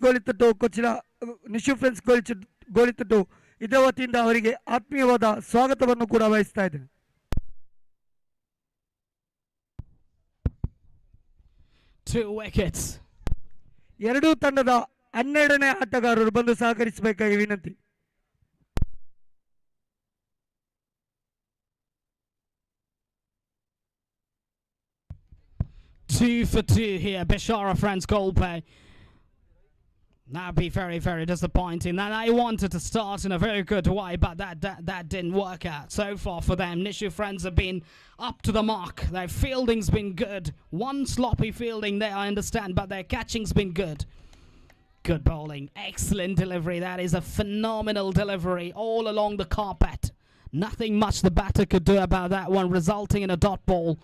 ಗೋಳಿತಟ್ಟು ಇದರ ವತಿಯಿಂದ ಅವರಿಗೆ ಆತ್ಮೀಯವಾದ ಸ್ವಾಗತವನ್ನು ಕೂಡ ವಹಿಸ್ತಾ ಇದ್ದೇನೆ. ಎರಡೂ ತಂಡದ 12ನೇ ಆಟಗಾರರು ಬಂದು ಸಹಕರಿಸಬೇಕಾಗಿ ವಿನಂತಿ. 2 for 2 here. Bishara France Golpe. That'd be very, very disappointing. Now they wanted to start in a very good way, but that didn't work out so far for them. Nishu Friends have been up to the mark. Their fielding's been good. One sloppy fielding there, I understand, but their catching's been good. Good bowling. Excellent delivery. That is a phenomenal delivery all along the carpet. Nothing much the batter could do about that one, resulting in a dot ball.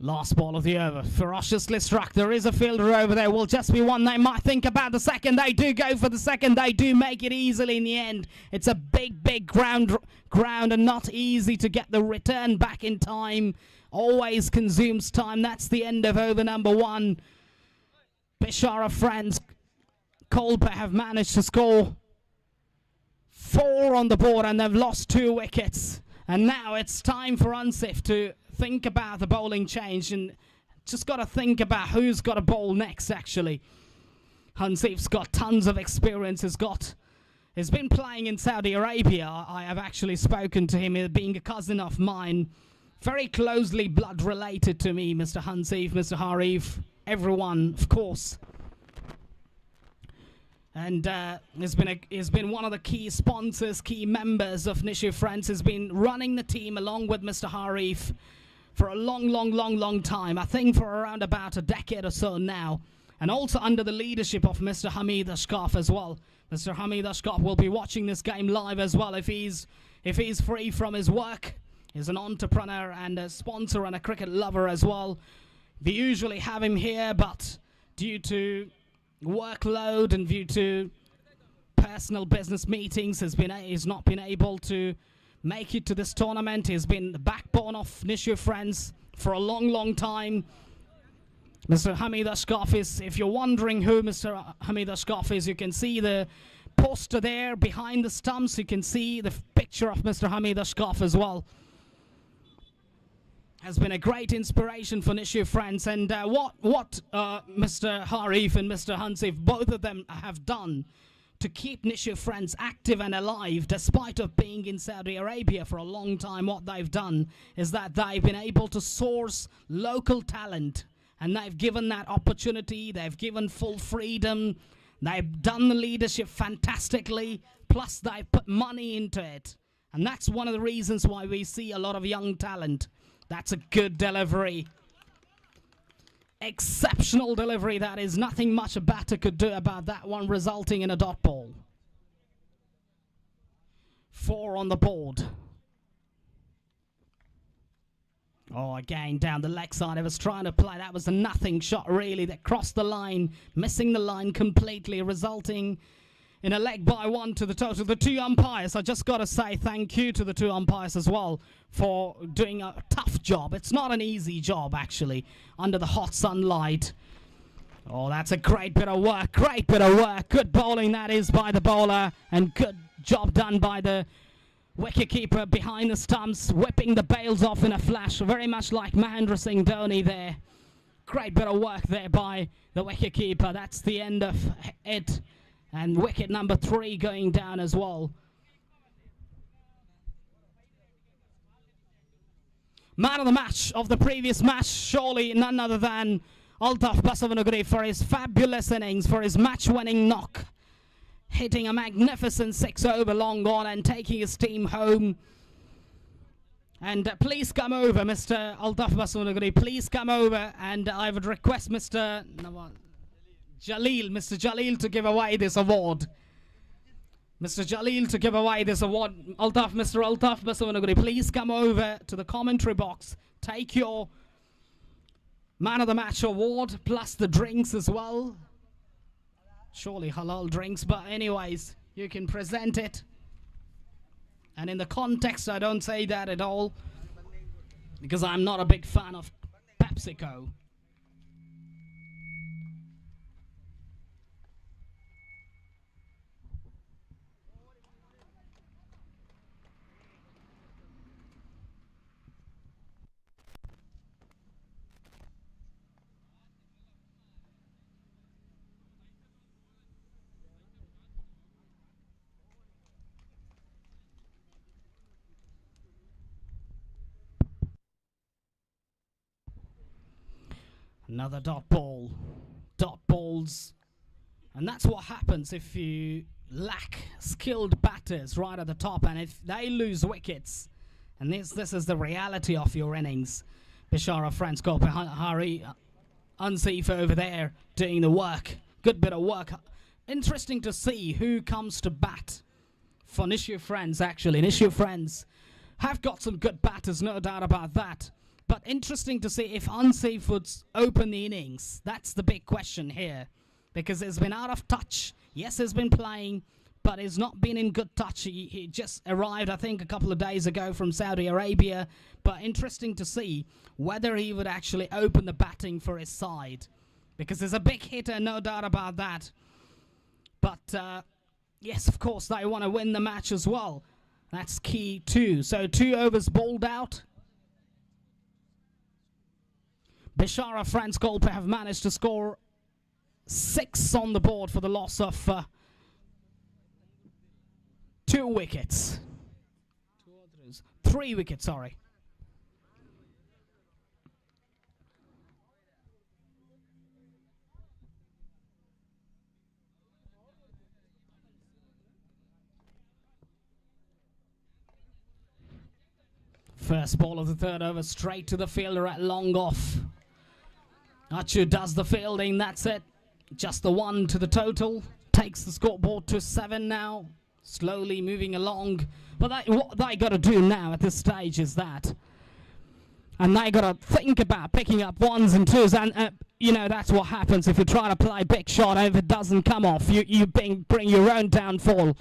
Last ball of the over. Ferociously struck. There is a fielder over there. Will just be one. They might think about the second. They do go for the second. They do make it easily in the end. It's a big, big ground and not easy to get the return back in time. Always consumes time. That's the end of over number 1. Bishara Friends Golpe have managed to score 4 on the board and they've lost 2 wickets. And now it's time for Unsif to think about the bowling change and just got to think about who's got to bowl next, actually. Hansif's got tons of experience. He's been playing in Saudi Arabia. I have actually spoken to him, being a cousin of mine. Very closely blood related to me, Mr. Hansif, Mr. Harif, everyone, of course. And he's been one of the key sponsors, key members of Nishu Friends. He's been running the team along with Mr. Harif for a long time. I think for around about a decade or so now. And also under the leadership of Mr. Hamid Ashkaf as well. Mr. Hamid Ashkaf will be watching this game live as well if he's free from his work. He's an entrepreneur and a sponsor and a cricket lover as well. We usually have him here, but due to workload and due to personal business meetings, he's not been able to make it to this tournament. He's been the backbone of Nishu Friends for a long time. Mr. Hamid Ashkaf is, if you're wondering who Mr. Hamid Ashkaf is, you can see the poster there behind the stumps. You can see the picture of Mr. Hamid Ashkaf as well. Has been a great inspiration for Nishu Friends, and what Mr. Harif and Mr. Hansif, both of them have done to keep Nishu Friends active and alive despite of being in Saudi Arabia for a long time. What they've done is that they've been able to source local talent, and they've given that opportunity. They've given full freedom. They've done the leadership fantastically, plus they've put money into it, and that's one of the reasons why we see a lot of young talent That's a good delivery. Exceptional delivery. That is nothing much a batter could do about that one, resulting in a dot ball. 4 on the board. Oh, again, down the leg side. I was trying to play. That was a nothing shot, really, that crossed the line, missing the line completely, resulting in a leg by 1 to the total. The 2 umpires, I just got to say thank you to the 2 umpires as well for doing a tough job. It's not an easy job, actually, under the hot sunlight. Oh, that's a great bit of work. Great bit of work. Good bowling, that is, by the bowler, and good job done by the wicketkeeper behind the stumps, whipping the bails off in a flash, very much like Mahendra Singh Dhoni there. Great bit of work there by the wicketkeeper. That's the end of it. And wicket number 3 going down as well. Man of the match of the previous match, surely none other than Altaf Basavanaguri for his fabulous innings, for his match-winning knock. Hitting a magnificent 6 over long on and taking his team home. And please come over, Mr. Altaf Basavanaguri. Please come over, and I would request Mr. Jalil to give away this award. Mr. Jalil to give away this award. Mr. Altaf Basavanaguri, please come over to the commentary box. Take your Man of the Match award, plus the drinks as well. Surely halal drinks, but anyways, you can present it. And in the context, I don't say that at all, because I'm not a big fan of PepsiCo. Another dot ball. Dot balls. And that's what happens if you lack skilled batters right at the top, and if they lose wickets. And this is the reality of your innings. Bishara France Gopa Hari Unsif over there doing the work. Good bit of work. Interesting to see who comes to bat for Nishu Friends, actually. Nishu Friends have got some good batters, no doubt about that. But interesting to see if Unsif would open the innings. That's the big question here. Because he's been out of touch. Yes, he's been playing, but he's not been in good touch. He just arrived, I think, a couple of days ago from Saudi Arabia. But interesting to see whether he would actually open the batting for his side. Because he's a big hitter, no doubt about that. But, yes, of course, they want to win the match as well. That's key too. So 2 overs bowled out. Bishara France Golpe have managed to score 6 on the board for the loss of 2 wickets. 3 wickets, sorry. First ball of the 3rd over, straight to the fielder at long off. Achu does the fielding, that's it. Just the 1 to the total. Takes the scoreboard to 7 now. Slowly moving along. But what they got to do now at this stage is that. And they got to think about picking up 1s and 2s. And, you know, that's what happens if you try to play big shot. If it doesn't come off, you bring your own downfall.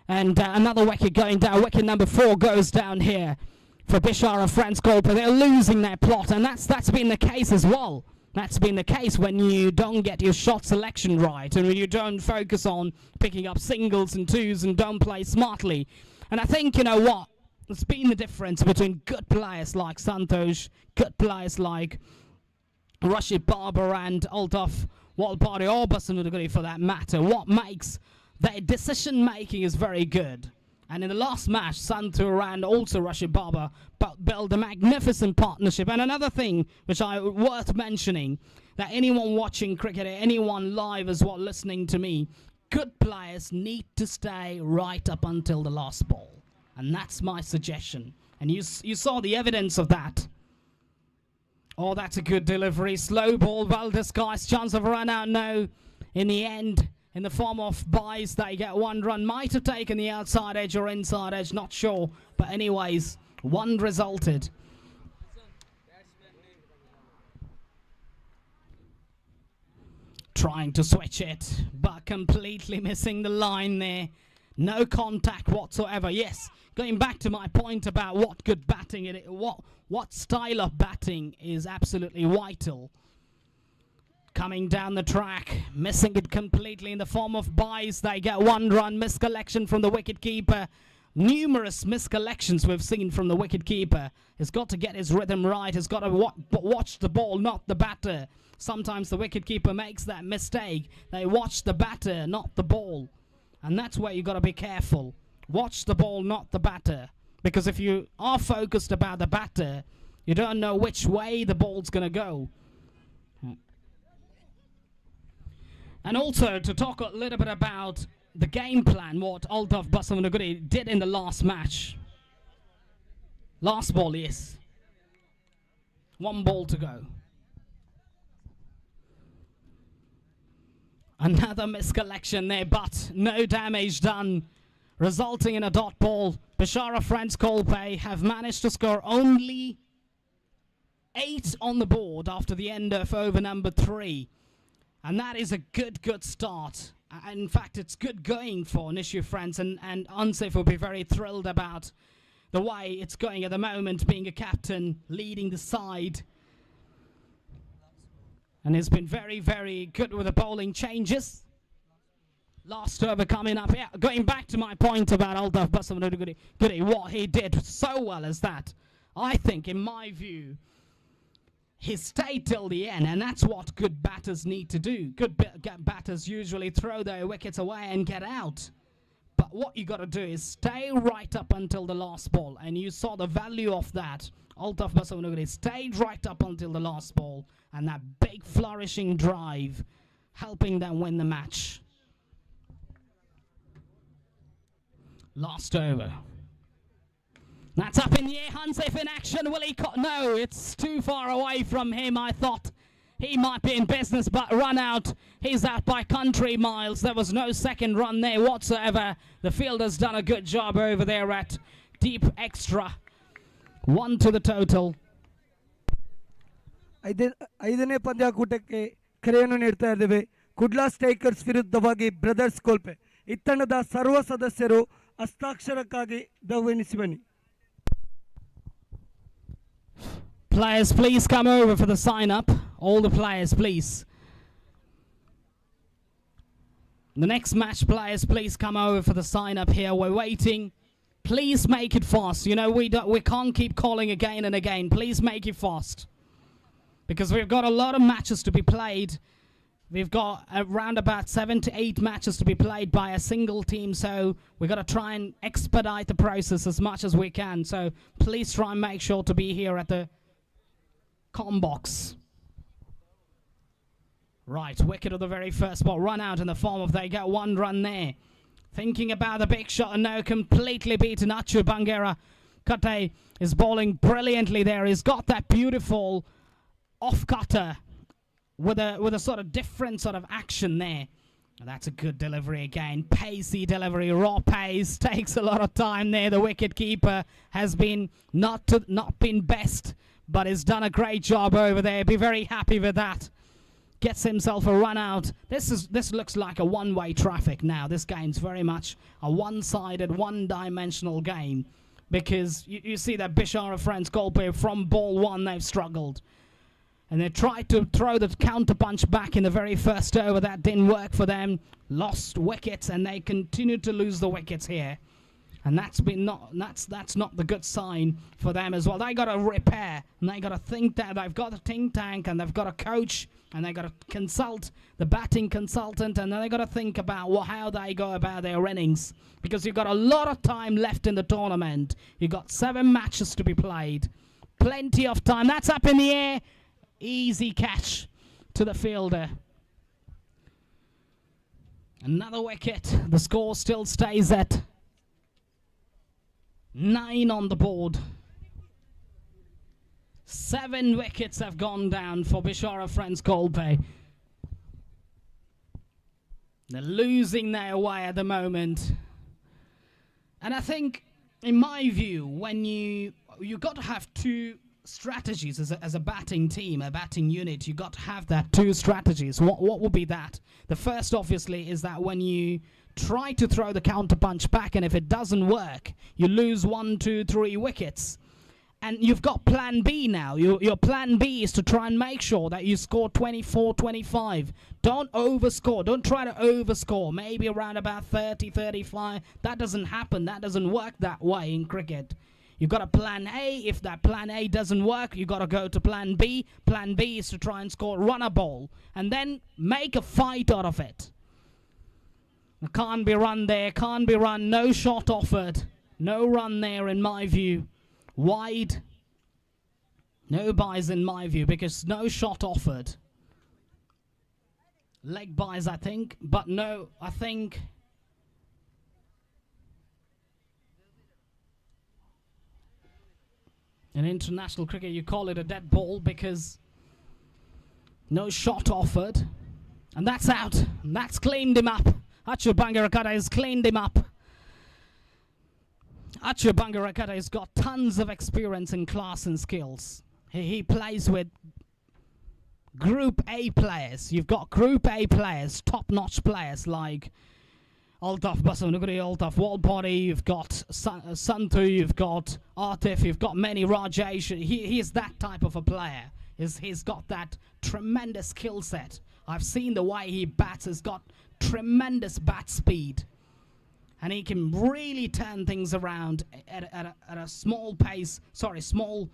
And another wicket going down. Wicket number 4 goes down here for Bishara France Golper. They're losing their plot. And that's been the case as well. That's been the case when you don't get your shot selection right and when you don't focus on picking up singles and 2s and don't play smartly. And I think, you know what, it's been the difference between good players like Santosh, good players like Rashid Barber and Altaf Walpari or Basanudaguri for that matter. What makes their decision making is very good. And in the last match, Santur and also Rashid Barber built a magnificent partnership. And another thing which I worth mentioning, that anyone watching cricket, anyone live as well listening to me, good players need to stay right up until the last ball. And that's my suggestion. And you saw the evidence of that Oh, that's a good delivery. Slow ball, well disguised. Chance of run out, no. In the end, in the form of buys, they get one run. Might have taken the outside edge or inside edge, not sure. But anyways, one resulted. Trying to switch it, but completely missing the line there. No contact whatsoever. Yes, going back to my point about what good batting it is, what style of batting is absolutely vital. Coming down the track, missing it completely in the form of buys. They get one run. Miscollection from the wicketkeeper. Numerous miscollections we've seen from the wicketkeeper. He's got to get his rhythm right. He's got to watch the ball, not the batter. Sometimes the wicketkeeper makes that mistake. They watch the batter, not the ball. And that's where you got to be careful. Watch the ball, not the batter. Because if you are focused about the batter, you don't know which way the ball's going to go. And also, to talk a little bit about the game plan, what Altaf Basavanaguri did in the last match. Last ball, yes. One ball to go. Another miscollection there, but no damage done, resulting in a dot ball. Bishara Friends Kolpe have managed to score only 8 on the board after the end of over number 3. And that is a good start. In fact, it's good going for Nishu Friends, and Ansif will be very thrilled about the way it's going at the moment, being a captain, leading the side. And he's been very good with the bowling changes. Last over coming up. Yeah, going back to my point about Altaf Basavanaguri, what he did so well is that, I think, in my view, he stayed till the end, and that's what good batters need to do. Good batters usually throw their wickets away and get out. But what you got to do is stay right up until the last ball, and you saw the value of that. Altaf Basavanaguri stayed right up until the last ball, and that big flourishing drive helping them win the match. Last over. That's up in the air. Hansif in action. Will he? No, it's too far away from him. I thought he might be in business, but run out. He's out by country miles. There was no second run there whatsoever. The fielder's done a good job over there at deep extra. 1 to the total. ಐದನೇ ಪಂದ್ಯಾಕೂಟಕ್ಕೆ ಕರೆಯನ್ನು ನೀಡ್ತಾ ಇದ್ದೇವೆ. Kudla strikers ವಿರುದ್ಧವಾಗಿ brothers ಕೋಲ್ಪೆ. ಈ ತಂಡದ ಸರ್ವ ಸದಸ್ಯರು ಹಸ್ತಾಕ್ಷರಕ್ಕಾಗಿ ಧವನಿಸಿ ಬನ್ನಿ. Players, please come over for the sign-up. All the players, please. The next match, players, please come over for the sign-up here. We're waiting. Please make it fast. You know, we can't keep calling again and again. Please make it fast. Because we've got a lot of matches to be played. We've got around about 7 to 8 matches to be played by a single team, so we've got to try and expedite the process as much as we can. So please try and make sure to be here at the comm box. Right, wicket of the very first ball. Run out in the form of they get one run there. Thinking about the big shot, and no, completely beaten. Achu Bangera Kate is bowling brilliantly there. He's got that beautiful off-cutter with a sort of different sort of action there. That's a good delivery again. Pacey delivery, raw pace. Takes a lot of time there. The wicket keeper has been not been best, but has done a great job over there. Be very happy with that. Gets himself a run out. This looks like a one-way traffic now. This game's very much a one-sided, one-dimensional game, because you see that Bishara Friends Kolpe from ball 1 they've struggled. And they tried to throw the counter punch back in the very first over. That didn't work for them. Lost wickets, and they continued to lose the wickets here. And that's not the good sign for them as well. They got to repair, and they got to think that they've got a think tank, and they've got a coach, and they got to consult the batting consultant, and then they got to think about how they go about their innings, because you've got a lot of time left in the tournament. You've got 7 matches to be played, plenty of time. That's up in the air. Easy catch to the fielder. Another wicket. The score still stays at 9 on the board. 7 wickets have gone down for Bishara Friends Kolpe. They're losing their way at the moment. And I think, in my view, when you got to have two strategies as a batting team, a batting unit, you got to have that two strategies. What would be that? The first, obviously, is that when you try to throw the counter punch back, and if it doesn't work, you lose 1, 2, 3 wickets. And you've got plan B now. Your plan B is to try and make sure that you score 24, 25. Don't overscore. Don't try to overscore. Maybe around about 30, 35. That doesn't happen. That doesn't work that way in cricket. You've got a plan A. If that plan A doesn't work, you've got to go to plan B. Plan B is to try and run a ball. And then make a fight out of it. Can't be run there. Can't be run. No shot offered. No run there in my view. Wide, no buys in my view, because no shot offered. Leg buys, I think, but no, I think in international cricket you call it a dead ball because no shot offered, and that's out. And that's cleaned him up. Achu Bangarakata has cleaned him up. Achu Bangarakata has got tons of experience in class and skills. He plays with Group A players. You've got Group A players, top-notch players like Altaf Basanuguri, Altaf Walpody, you've got Santhu, you've got Atif, you've got many Rajesh. He's that type of a player. He's got that tremendous skill set. I've seen the way he bats. He's got tremendous bat speed. And he can really turn things around at a small pace, small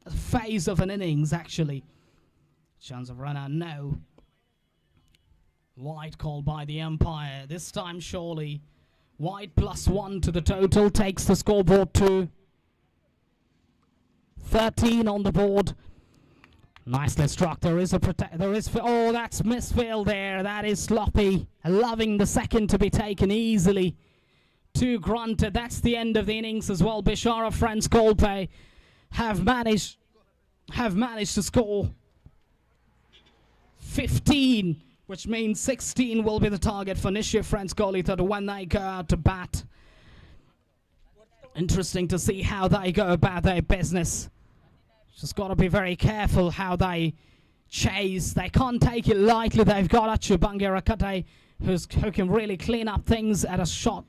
phase of an innings, actually. Chance of run out, no. Wide call by the umpire. This time, surely. Wide +1 to the total takes the scoreboard to 13 on the board. Nicely struck. There is oh, that's misfield there. That is sloppy. Allowing the second to be taken easily. 2 granted. That's the end of the innings as well. Bishara Friends Kolpe have managed to score 15, which means 16 will be the target for Nishu Friends Golithottu when they go out to bat. Interesting to see how they go about their business. Just got to be very careful how they chase. They can't take it lightly. They've got Achu Bangarakate who can really clean up things at a shot.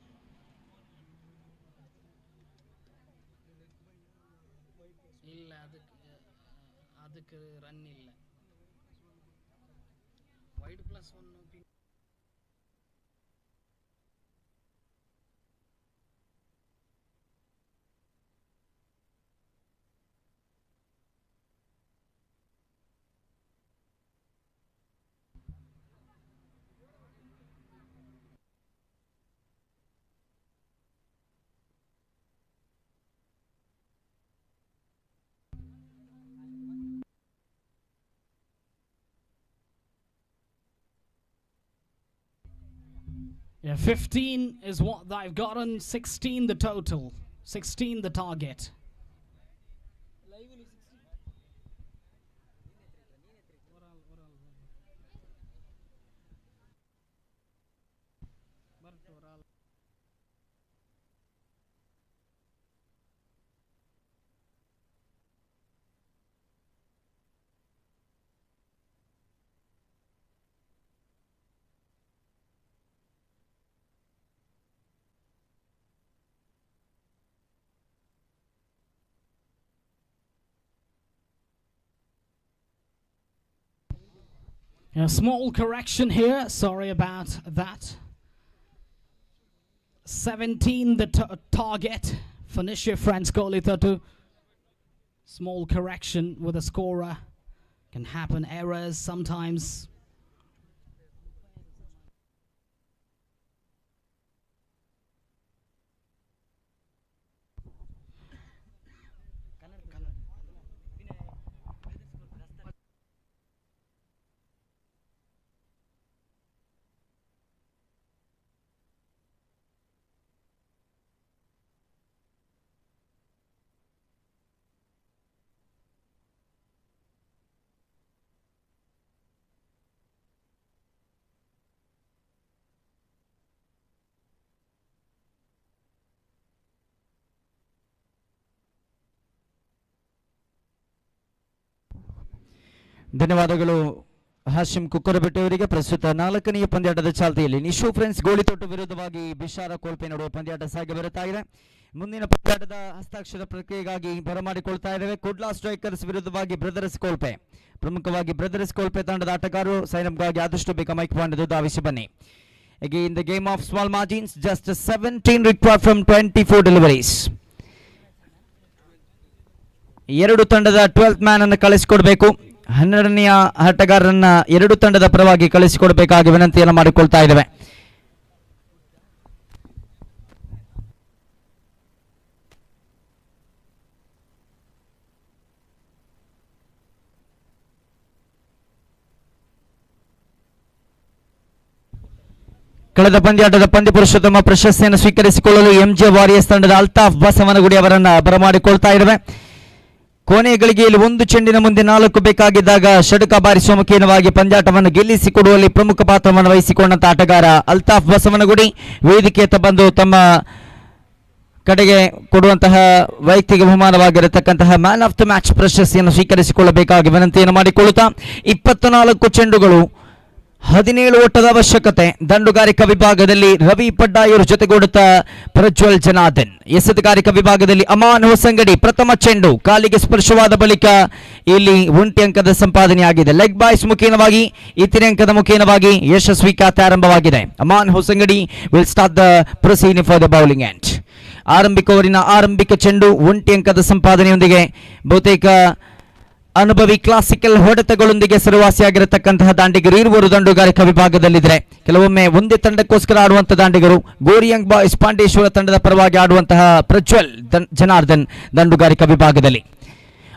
Yeah, 15 is what they've gotten, 16 the total, 16 the target. A small correction here, sorry about that. 17 the target for Nishu Friends Golithottu. Small correction with a scorer. Can happen, errors sometimes. ಧನ್ಯವಾದಗಳು ಹಾಶಿಂ ಕುಕ್ಕರಬೆಟ್ಟೆ ಅವರಿಗೆ. ಪ್ರಸ್ತುತ 4ನೇ ಪಂದ್ಯಾಟದ ಚಾಲ್ತಿಯಲ್ಲಿ Nishu friends Golithottu ವಿರುದ್ಧವಾಗಿ ಬಿಶಾರ ಕೋಲ್ಪೆ ನಡುವೆ ಪಂದ್ಯಾಟ ಸಾಗಿ ಬರುತ್ತಾ ಇದೆ. ಮುಂದಿನ ಪಂದ್ಯಾಟದ ಹಸ್ತಾಕ್ಷರ ಪ್ರಕ್ರಿಯೆಗಾಗಿ ಬರಮಾಡಿಕೊಳ್ತಾ ಇದ್ದೇವೆ. ಕುಡ್ಲಾ ಸ್ಟ್ರೈಕರ್ಸ್ ವಿರುದ್ಧವಾಗಿ ಬ್ರದರ್ಸ್ ಕೋಲ್ಪೆ. ಪ್ರಮುಖವಾಗಿ ಬ್ರದರ್ಸ್ ಕೋಲ್ಪೆ ತಂಡದ ಆಟಗಾರರು ಸೈನಮ್ಗಾಗಿ ಆದಷ್ಟು ಬೇಗ ಮೈಕ್ ಪಾಯಿಂಟ್ ಧಾವಿಸಿ ಬನ್ನಿ. Again the game of small margins, just 17 required from 24 deliveries. ಎರಡು ತಂಡದ 12th ಮ್ಯಾನ್ ಅನ್ನು ಕಳಿಸಿಕೊಡಬೇಕು. 12ನೇ ಆಟಗಾರರನ್ನ ಎರಡು ತಂಡದ ಪರವಾಗಿ ಕಳಿಸಿಕೊಡಬೇಕಾಗಿ ವಿನಂತಿಯನ್ನು ಮಾಡಿಕೊಳ್ತಾ ಇದ್ದೇವೆ. ಕಳೆದ ಪಂದ್ಯಾಟದ ಪಂದ್ಯ ಪುರುಷೋತ್ತಮ ಪ್ರಶಸ್ತಿಯನ್ನು ಸ್ವೀಕರಿಸಿಕೊಳ್ಳಲು ಎಂಜೆ ವಾರಿಯರ್ಸ್ ತಂಡದ ಅಲ್ತಾಫ್ ಬಸವನಗುಡಿ ಅವರನ್ನು ಬರಮಾಡಿಕೊಳ್ತಾ ಇದ್ದೇವೆ. ಕೊನೆ ಗಳಿಗೆಯಲ್ಲಿ ಒಂದು ಚೆಂಡಿನ ಮುಂದೆ 4 ಬೇಕಾಗಿದ್ದಾಗ ಷಟಕ ಬಾರಿಸುವ ಮುಖೇನವಾಗಿ ಪಂದ್ಯಾಟವನ್ನು ಗೆಲ್ಲಿಸಿಕೊಡುವಲ್ಲಿ ಪ್ರಮುಖ ಪಾತ್ರವನ್ನು ವಹಿಸಿಕೊಂಡಂತ ಆಟಗಾರ ಅಲ್ತಾಫ್ ಬಸವನಗುಡಿ ವೇದಿಕೆಯತ್ತ ಬಂದು ತಮ್ಮ ಕಡೆಗೆ ಕೊಡುವಂತಹ ವೈಯಕ್ತಿಕ ಬಹುಮಾನವಾಗಿರತಕ್ಕಂತಹ ಮ್ಯಾನ್ ಆಫ್ ದ ಮ್ಯಾಚ್ ಪ್ರಶಸ್ತಿಯನ್ನು ಸ್ವೀಕರಿಸಿಕೊಳ್ಳಬೇಕಾಗಿ ವಿನಂತಿಯನ್ನು ಮಾಡಿಕೊಳ್ಳುತ್ತಾ 24 ಚೆಂಡುಗಳು 17 ಓಟದ ಅವಶ್ಯಕತೆ. ದಂಡುಗಾರಿಕಾ ವಿಭಾಗದಲ್ಲಿ ರವಿ ಪಡ್ಡಾಯರು ಜೊತೆಗೂಡುತ್ತಾ ಪ್ರಜ್ವಲ್ ಜನಾರ್ದನ್. ಎಸೆತಗಾರಿಕಾ ವಿಭಾಗದಲ್ಲಿ ಅಮಾನ್ ಹೊಸಂಗಡಿ ಪ್ರಥಮ ಚೆಂಡು ಕಾಲಿಗೆ ಸ್ಪರ್ಶವಾದ ಬಳಿಕ ಇಲ್ಲಿ 1 ಅಂಕದ ಸಂಪಾದನೆಯಾಗಿದೆ. ಲೆಗ್ ಬಾಯ್ಸ್ ಮುಖೇನವಾಗಿ 2 ಅಂಕದ ಮುಖೇನವಾಗಿ ಯಶಸ್ವಿ ಖಾತೆ ಆರಂಭವಾಗಿದೆ. Aman Hosangadi will start the proceeding for the bowling end. ಆರಂಭಿಕ ಓವರಿನ ಆರಂಭಿಕ ಚೆಂಡು 1 ಅಂಕದ ಸಂಪಾದನೆಯೊಂದಿಗೆ ಬಹುತೇಕ ಅನುಭವಿ ಕ್ಲಾಸಿಕಲ್ ಹೊಡೆತಗಳೊಂದಿಗೆ ಹೆಸರುವಾಸಿಯಾಗಿರತಕ್ಕಂತಹ ದಾಂಡಿಗರು ಇರುವರು ದಂಡುಗಾರಿಕಾ ವಿಭಾಗದಲ್ಲಿದ್ದರೆ. ಕೆಲವೊಮ್ಮೆ ಒಂದೇ ತಂಡಕ್ಕೋಸ್ಕರ ಆಡುವಂತಹ ದಾಂಡಿಗರು ಗೋರಿಯಂಗ್ ಬಾಯ್ಸ್ ಪಾಂಡೇಶ್ವರ ತಂಡದ ಪರವಾಗಿ ಆಡುವಂತಹ ಪ್ರಜ್ವಲ್ ಜನಾರ್ದನ್ ದಂಡುಗಾರಿಕಾ ವಿಭಾಗದಲ್ಲಿ.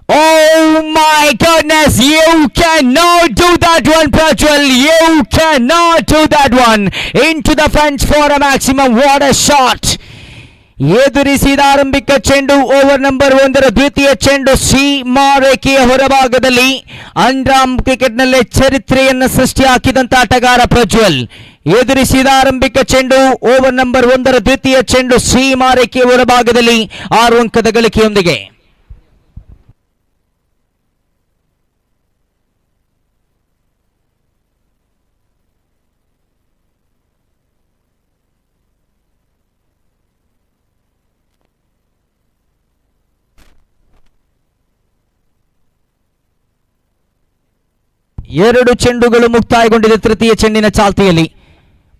Oh my goodness, you cannot do that one, Prajwal. You cannot do that one. Into the fence for a maximum. What a shot. ಎದುರಿಸಿದ ಆರಂಭಿಕ ಚೆಂಡು ಓವರ್ ನಂಬರ್ 1 ದ್ವಿತೀಯ ಚೆಂಡು ಸೀಮಾ ರೇಖೆಯ ಹೊರಭಾಗದಲ್ಲಿ ಅಂಡ್ರಾಮ್ ಕ್ರಿಕೆಟ್ನಲ್ಲೇ ಚರಿತ್ರೆಯನ್ನು ಸೃಷ್ಟಿ ಹಾಕಿದಂತ ಆಟಗಾರ ಪ್ರಜ್ವಲ್. ಎದುರಿಸಿದ ಆರಂಭಿಕ ಚೆಂಡು ಓವರ್ ನಂಬರ್ 1 ದ್ವಿತೀಯ ಚೆಂಡು ಸೀಮಾ ರೇಖೆಯ ಹೊರಭಾಗದಲ್ಲಿ 6 ಅಂಕದ ಗಳಿಕೆಯೊಂದಿಗೆ. ಎರಡು ಚೆಂಡುಗಳು ಮುಕ್ತಾಯಗೊಂಡಿದೆ ತೃತೀಯ ಚೆಂಡಿನ ಚಾಲ್ತಿಯಲ್ಲಿ.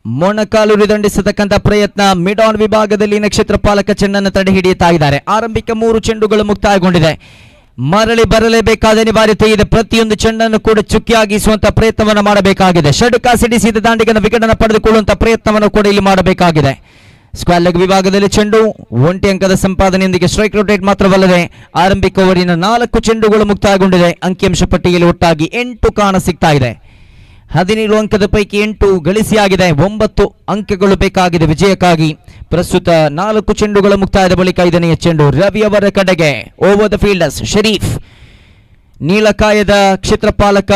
ಮೊಣಕಾಲೂರಿ ದಂಡಿಸತಕ್ಕಂಥ ಪ್ರಯತ್ನ ಮಿಡ್ ಆನ್ ವಿಭಾಗದಲ್ಲಿ ನಕ್ಷತ್ರ ಪಾಲಕ ಚೆಂಡನ್ನು ತಡೆ ಹಿಡಿಯುತ್ತಾ ಇದ್ದಾರೆ. ಆರಂಭಿಕ 3 ಚೆಂಡುಗಳು ಮುಕ್ತಾಯಗೊಂಡಿದೆ. ಮರಳಿ ಬರಲೇಬೇಕಾದ ಅನಿವಾರ್ಯತೆ ಇದೆ. ಪ್ರತಿಯೊಂದು ಚೆಂಡನ್ನು ಕೂಡ ಚುಕ್ಕಿಯಾಗಿಸುವಂತಹ ಪ್ರಯತ್ನವನ್ನು ಮಾಡಬೇಕಾಗಿದೆ. ಷಡ್ಕ ಸಿಡಿಸಿದ ದಾಂಡಿಗನ ವಿಕೆಟನ್ನು ಪಡೆದುಕೊಳ್ಳುವಂತಹ ಪ್ರಯತ್ನವನ್ನು ಕೂಡ ಇಲ್ಲಿ ಮಾಡಬೇಕಾಗಿದೆ. ಸ್ಕ್ವೇರ್ ಲೆಗ್ ವಿಭಾಗದಲ್ಲಿ ಚೆಂಡು 1 ಅಂಕದ ಸಂಪಾದನೆಯೊಂದಿಗೆ ಸ್ಟ್ರೈಕ್ ರೊಟೇಟ್ ಮಾತ್ರವಲ್ಲದೆ ಆರಂಭಿಕ ಓವರಿನ 4 ಚೆಂಡುಗಳು ಮುಕ್ತಾಯಗೊಂಡಿದೆ. ಅಂಕಿಅಂಶ ಪಟ್ಟಿಯಲ್ಲಿ ಒಟ್ಟಾಗಿ 8 ಕಾಣ ಸಿಗ್ತಾ ಇದೆ. 17 ಅಂಕದ ಪೈಕಿ 8 ಗಳಿಸಿಯಾಗಿದೆ. 9 ಅಂಕಗಳು ಬೇಕಾಗಿದೆ ವಿಜಯಕ್ಕಾಗಿ. ಪ್ರಸ್ತುತ 4 ಚೆಂಡುಗಳ ಮುಕ್ತಾಯದ ಬಳಿಕ 5ನೇ ಚೆಂಡು ರವಿ ಅವರ ಕಡೆಗೆ. ಓವರ್ ದ ಫೀಲ್ಡರ್ಸ್ ಶರೀಫ್ ನೀಲಕಾಯದ ಕ್ಷೇತ್ರಪಾಲಕ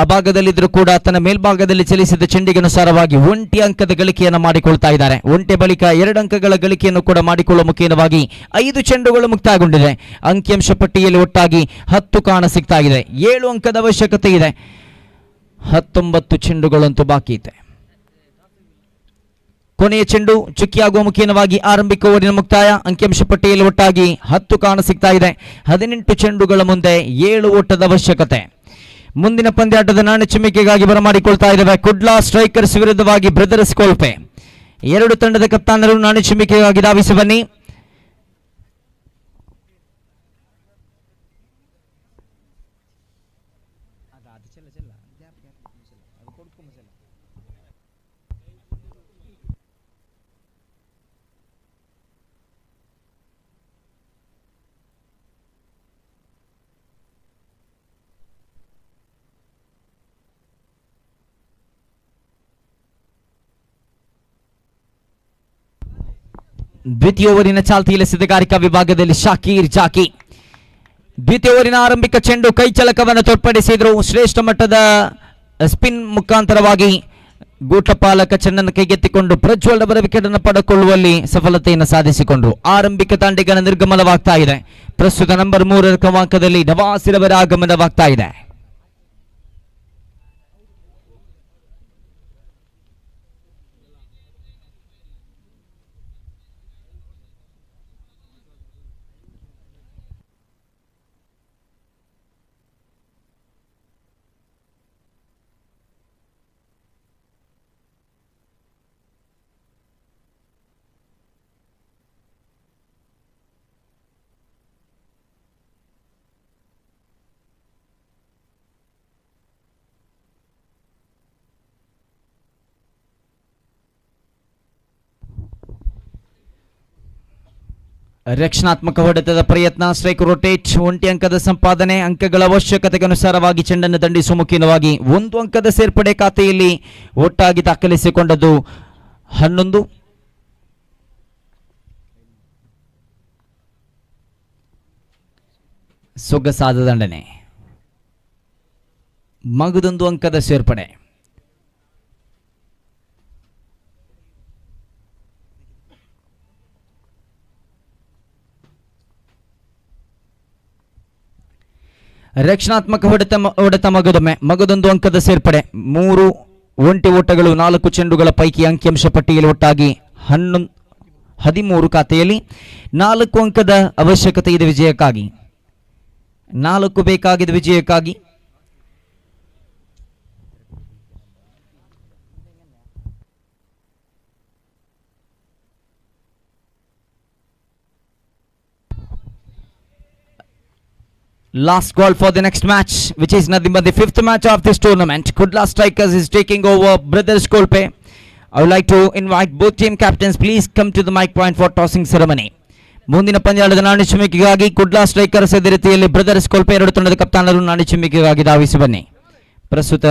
ಅಭಾಗದಲ್ಲಿದ್ದರೂ ಕೂಡ ತನ್ನ ಮೇಲ್ಭಾಗದಲ್ಲಿ ಚಲಿಸಿದ ಚೆಂಡಿಗೆ ಅನುಸಾರವಾಗಿ 1 ಅಂಕದ ಗಳಿಕೆಯನ್ನು ಮಾಡಿಕೊಳ್ತಾ ಇದ್ದಾರೆ. 1 ಬಳಿಕ 2 ಅಂಕಗಳ ಗಳಿಕೆಯನ್ನು ಕೂಡ ಮಾಡಿಕೊಳ್ಳುವ ಮುಖೇನವಾಗಿ 5 ಚೆಂಡುಗಳು ಮುಕ್ತಾಯಗೊಂಡಿದೆ. ಅಂಕಿಅಂಶ ಪಟ್ಟಿಯಲ್ಲಿ ಒಟ್ಟಾಗಿ 10 ಕಾಣ ಸಿಗ್ತಾ ಇದೆ. 7 ಅಂಕದ ಅವಶ್ಯಕತೆ ಇದೆ. 19 ಚೆಂಡುಗಳಂತೂ ಬಾಕಿ ಇದೆ. ಕೊನೆಯ ಚೆಂಡು ಚುಕ್ಕಿಯಾಗುವ ಮುಖೇನವಾಗಿ ಆರಂಭಿಕ ಓವರಿನ ಮುಕ್ತಾಯ. ಅಂಕಿಅಂಶ ಪಟ್ಟಿಯಲ್ಲಿ ಒಟ್ಟಾಗಿ 10 ಕಾಣ ಸಿಗ್ತಾ ಇದೆ. 18 ಚೆಂಡುಗಳ ಮುಂದೆ 7 ಓಟದ ಅವಶ್ಯಕತೆ. ಮುಂದಿನ ಪಂದ್ಯಾಟದ ನಾಣ್ಯ ಚಿಮ್ಮಿಕೆಗಾಗಿ ಬರಮಾಡಿಕೊಳ್ತಾ ಇದ್ದೇವೆ. ಕುಡ್ಲಾ ಸ್ಟ್ರೈಕರ್ಸ್ ವಿರುದ್ಧವಾಗಿ ಬ್ರದರ್ಸ್ ಕೋಲ್ಪೆ. ಎರಡು ತಂಡದ ಕಪ್ತಾನರು ನಾಣ್ಯ ಚಿಮ್ಮಿಕೆಗಾಗಿ ಧಾವಿಸಿ ಬನ್ನಿ. ದ್ವಿತೀಯ ಓವರಿನ ಚಾಲ್ತಿಯಲ್ಲಿ ಸಿದ್ಧಗಾರಿಕಾ ವಿಭಾಗದಲ್ಲಿ ಶಾಕೀರ್ ಜಾಕಿ. ದ್ವಿತೀಯ ಓವರಿನ ಆರಂಭಿಕ ಚೆಂಡು ಕೈಚಳಕವನ್ನು ತೋರ್ಪಡಿಸಿದ್ರು. ಶ್ರೇಷ್ಠ ಮಟ್ಟದ ಸ್ಪಿನ್ ಮುಖಾಂತರವಾಗಿ ಗೂಟಪಾಲಕ ಚೆಂಡನ್ನು ಕೈಗೆತ್ತಿಕೊಂಡು ಪ್ರಜ್ವಲ್ ಅವರ ವಿಕೆಟ್ ಅನ್ನು ಪಡೆದುಕೊಳ್ಳುವಲ್ಲಿ ಸಫಲತೆಯನ್ನು ಸಾಧಿಸಿಕೊಂಡರು. ಆರಂಭಿಕ ತಾಂಡಿಗನ ನಿರ್ಗಮನವಾಗ್ತಾ ಇದೆ. ಪ್ರಸ್ತುತ ನಂಬರ್ 3 ಕ್ರಮಾಂಕದಲ್ಲಿ ನವಾಸಿರವರ ಆಗಮನವಾಗ್ತಾ ಇದೆ. ರಕ್ಷಣಾತ್ಮಕ ಹೊಡೆತದ ಪ್ರಯತ್ನ, ಸ್ಟ್ರೈಕ್ ರೊಟೇಟ್, ಒಂಟಿ ಅಂಕದ ಸಂಪಾದನೆ, ಅಂಕಗಳ ಅವಶ್ಯಕತೆಗೆ ಅನುಸಾರವಾಗಿ ಚೆಂಡನ್ನು ದಂಡಿಸುವ ಮುಖೇನವಾಗಿ 1 ಅಂಕದ ಸೇರ್ಪಡೆ ಖಾತೆಯಲ್ಲಿ ಒಟ್ಟಾಗಿ ದಾಖಲಿಸಿಕೊಂಡದ್ದು 11. ಸೊಗಸಾದ ದಂಡನೆ, ಮಗದೊಂದು ಅಂಕದ ಸೇರ್ಪಡೆ. ರಕ್ಷಣಾತ್ಮಕ ಹೊಡೆತ ಮಗದೊಂದು ಅಂಕದ ಸೇರ್ಪಡೆ. 3 ಒಂಟಿ ಓಟಗಳು 4 ಚೆಂಡುಗಳ ಪೈಕಿ ಅಂಕಿಅಂಶ ಪಟ್ಟಿಯಲ್ಲಿ ಒಟ್ಟಾಗಿ 13 ಖಾತೆಯಲ್ಲಿ 4 ಅಂಕದ ಅವಶ್ಯಕತೆ ಇದೆ ವಿಜಯಕ್ಕಾಗಿ. 4 ಬೇಕಾಗಿದ್ದ ವಿಜಯಕ್ಕಾಗಿ. Last call for the next match, which is nothing but the 5th match of this tournament. Kudla Strikers is taking over Brothers Kolpe. I would like to invite both team captains, please come to the mic point for tossing ceremony. ಮುಂದಿನ ಪಂದ್ಯದ Nani ಚಿಮ್ಮಿಕೆಗಾಗಿ Kudla strikers ಎದುರು ರೀತಿಯಲ್ಲಿ brothers ಕೋಲ್ಪೆ ಎರಡು ತಂಡದ ಕಪ್ತಾನರು ನಾಣಿ ಚಿಮ್ಮಿಕೆಗಾಗಿ ಧಾವಿಸಿ ಬನ್ನಿ. ಪ್ರಸ್ತುತ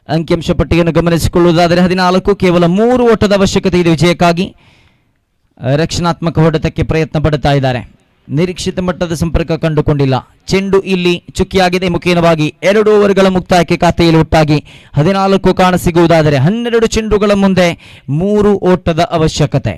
ಅಂಕಿಅಂಶ ಪಟ್ಟಿಯನ್ನು ಗಮನಿಸಿಕೊಳ್ಳುವುದಾದರೆ 14, ಕೇವಲ 3 ಓಟದ ಅವಶ್ಯಕತೆ ಇದೆ ವಿಜಯಕ್ಕಾಗಿ. ರಕ್ಷಣಾತ್ಮಕ ಹೊಡೆತಕ್ಕೆ ಪ್ರಯತ್ನ ಪಡುತ್ತಾ ಇದ್ದಾರೆ. ನಿರೀಕ್ಷಿತ ಮಟ್ಟದ ಸಂಪರ್ಕ ಕಂಡುಕೊಂಡಿಲ್ಲ. ಚೆಂಡು ಇಲ್ಲಿ ಚುಕ್ಕಿಯಾಗಿದೆ. ಮುಖೇನವಾಗಿ 2 ಓವರ್ಗಳ ಮುಕ್ತಾಯಕ್ಕೆ ಖಾತೆಯಲ್ಲಿ ಒಟ್ಟಾಗಿ 14 ಕಾಣಸಿಗುವುದಾದರೆ 12 ಚೆಂಡುಗಳ ಮುಂದೆ 3 ಓಟದ ಅವಶ್ಯಕತೆ.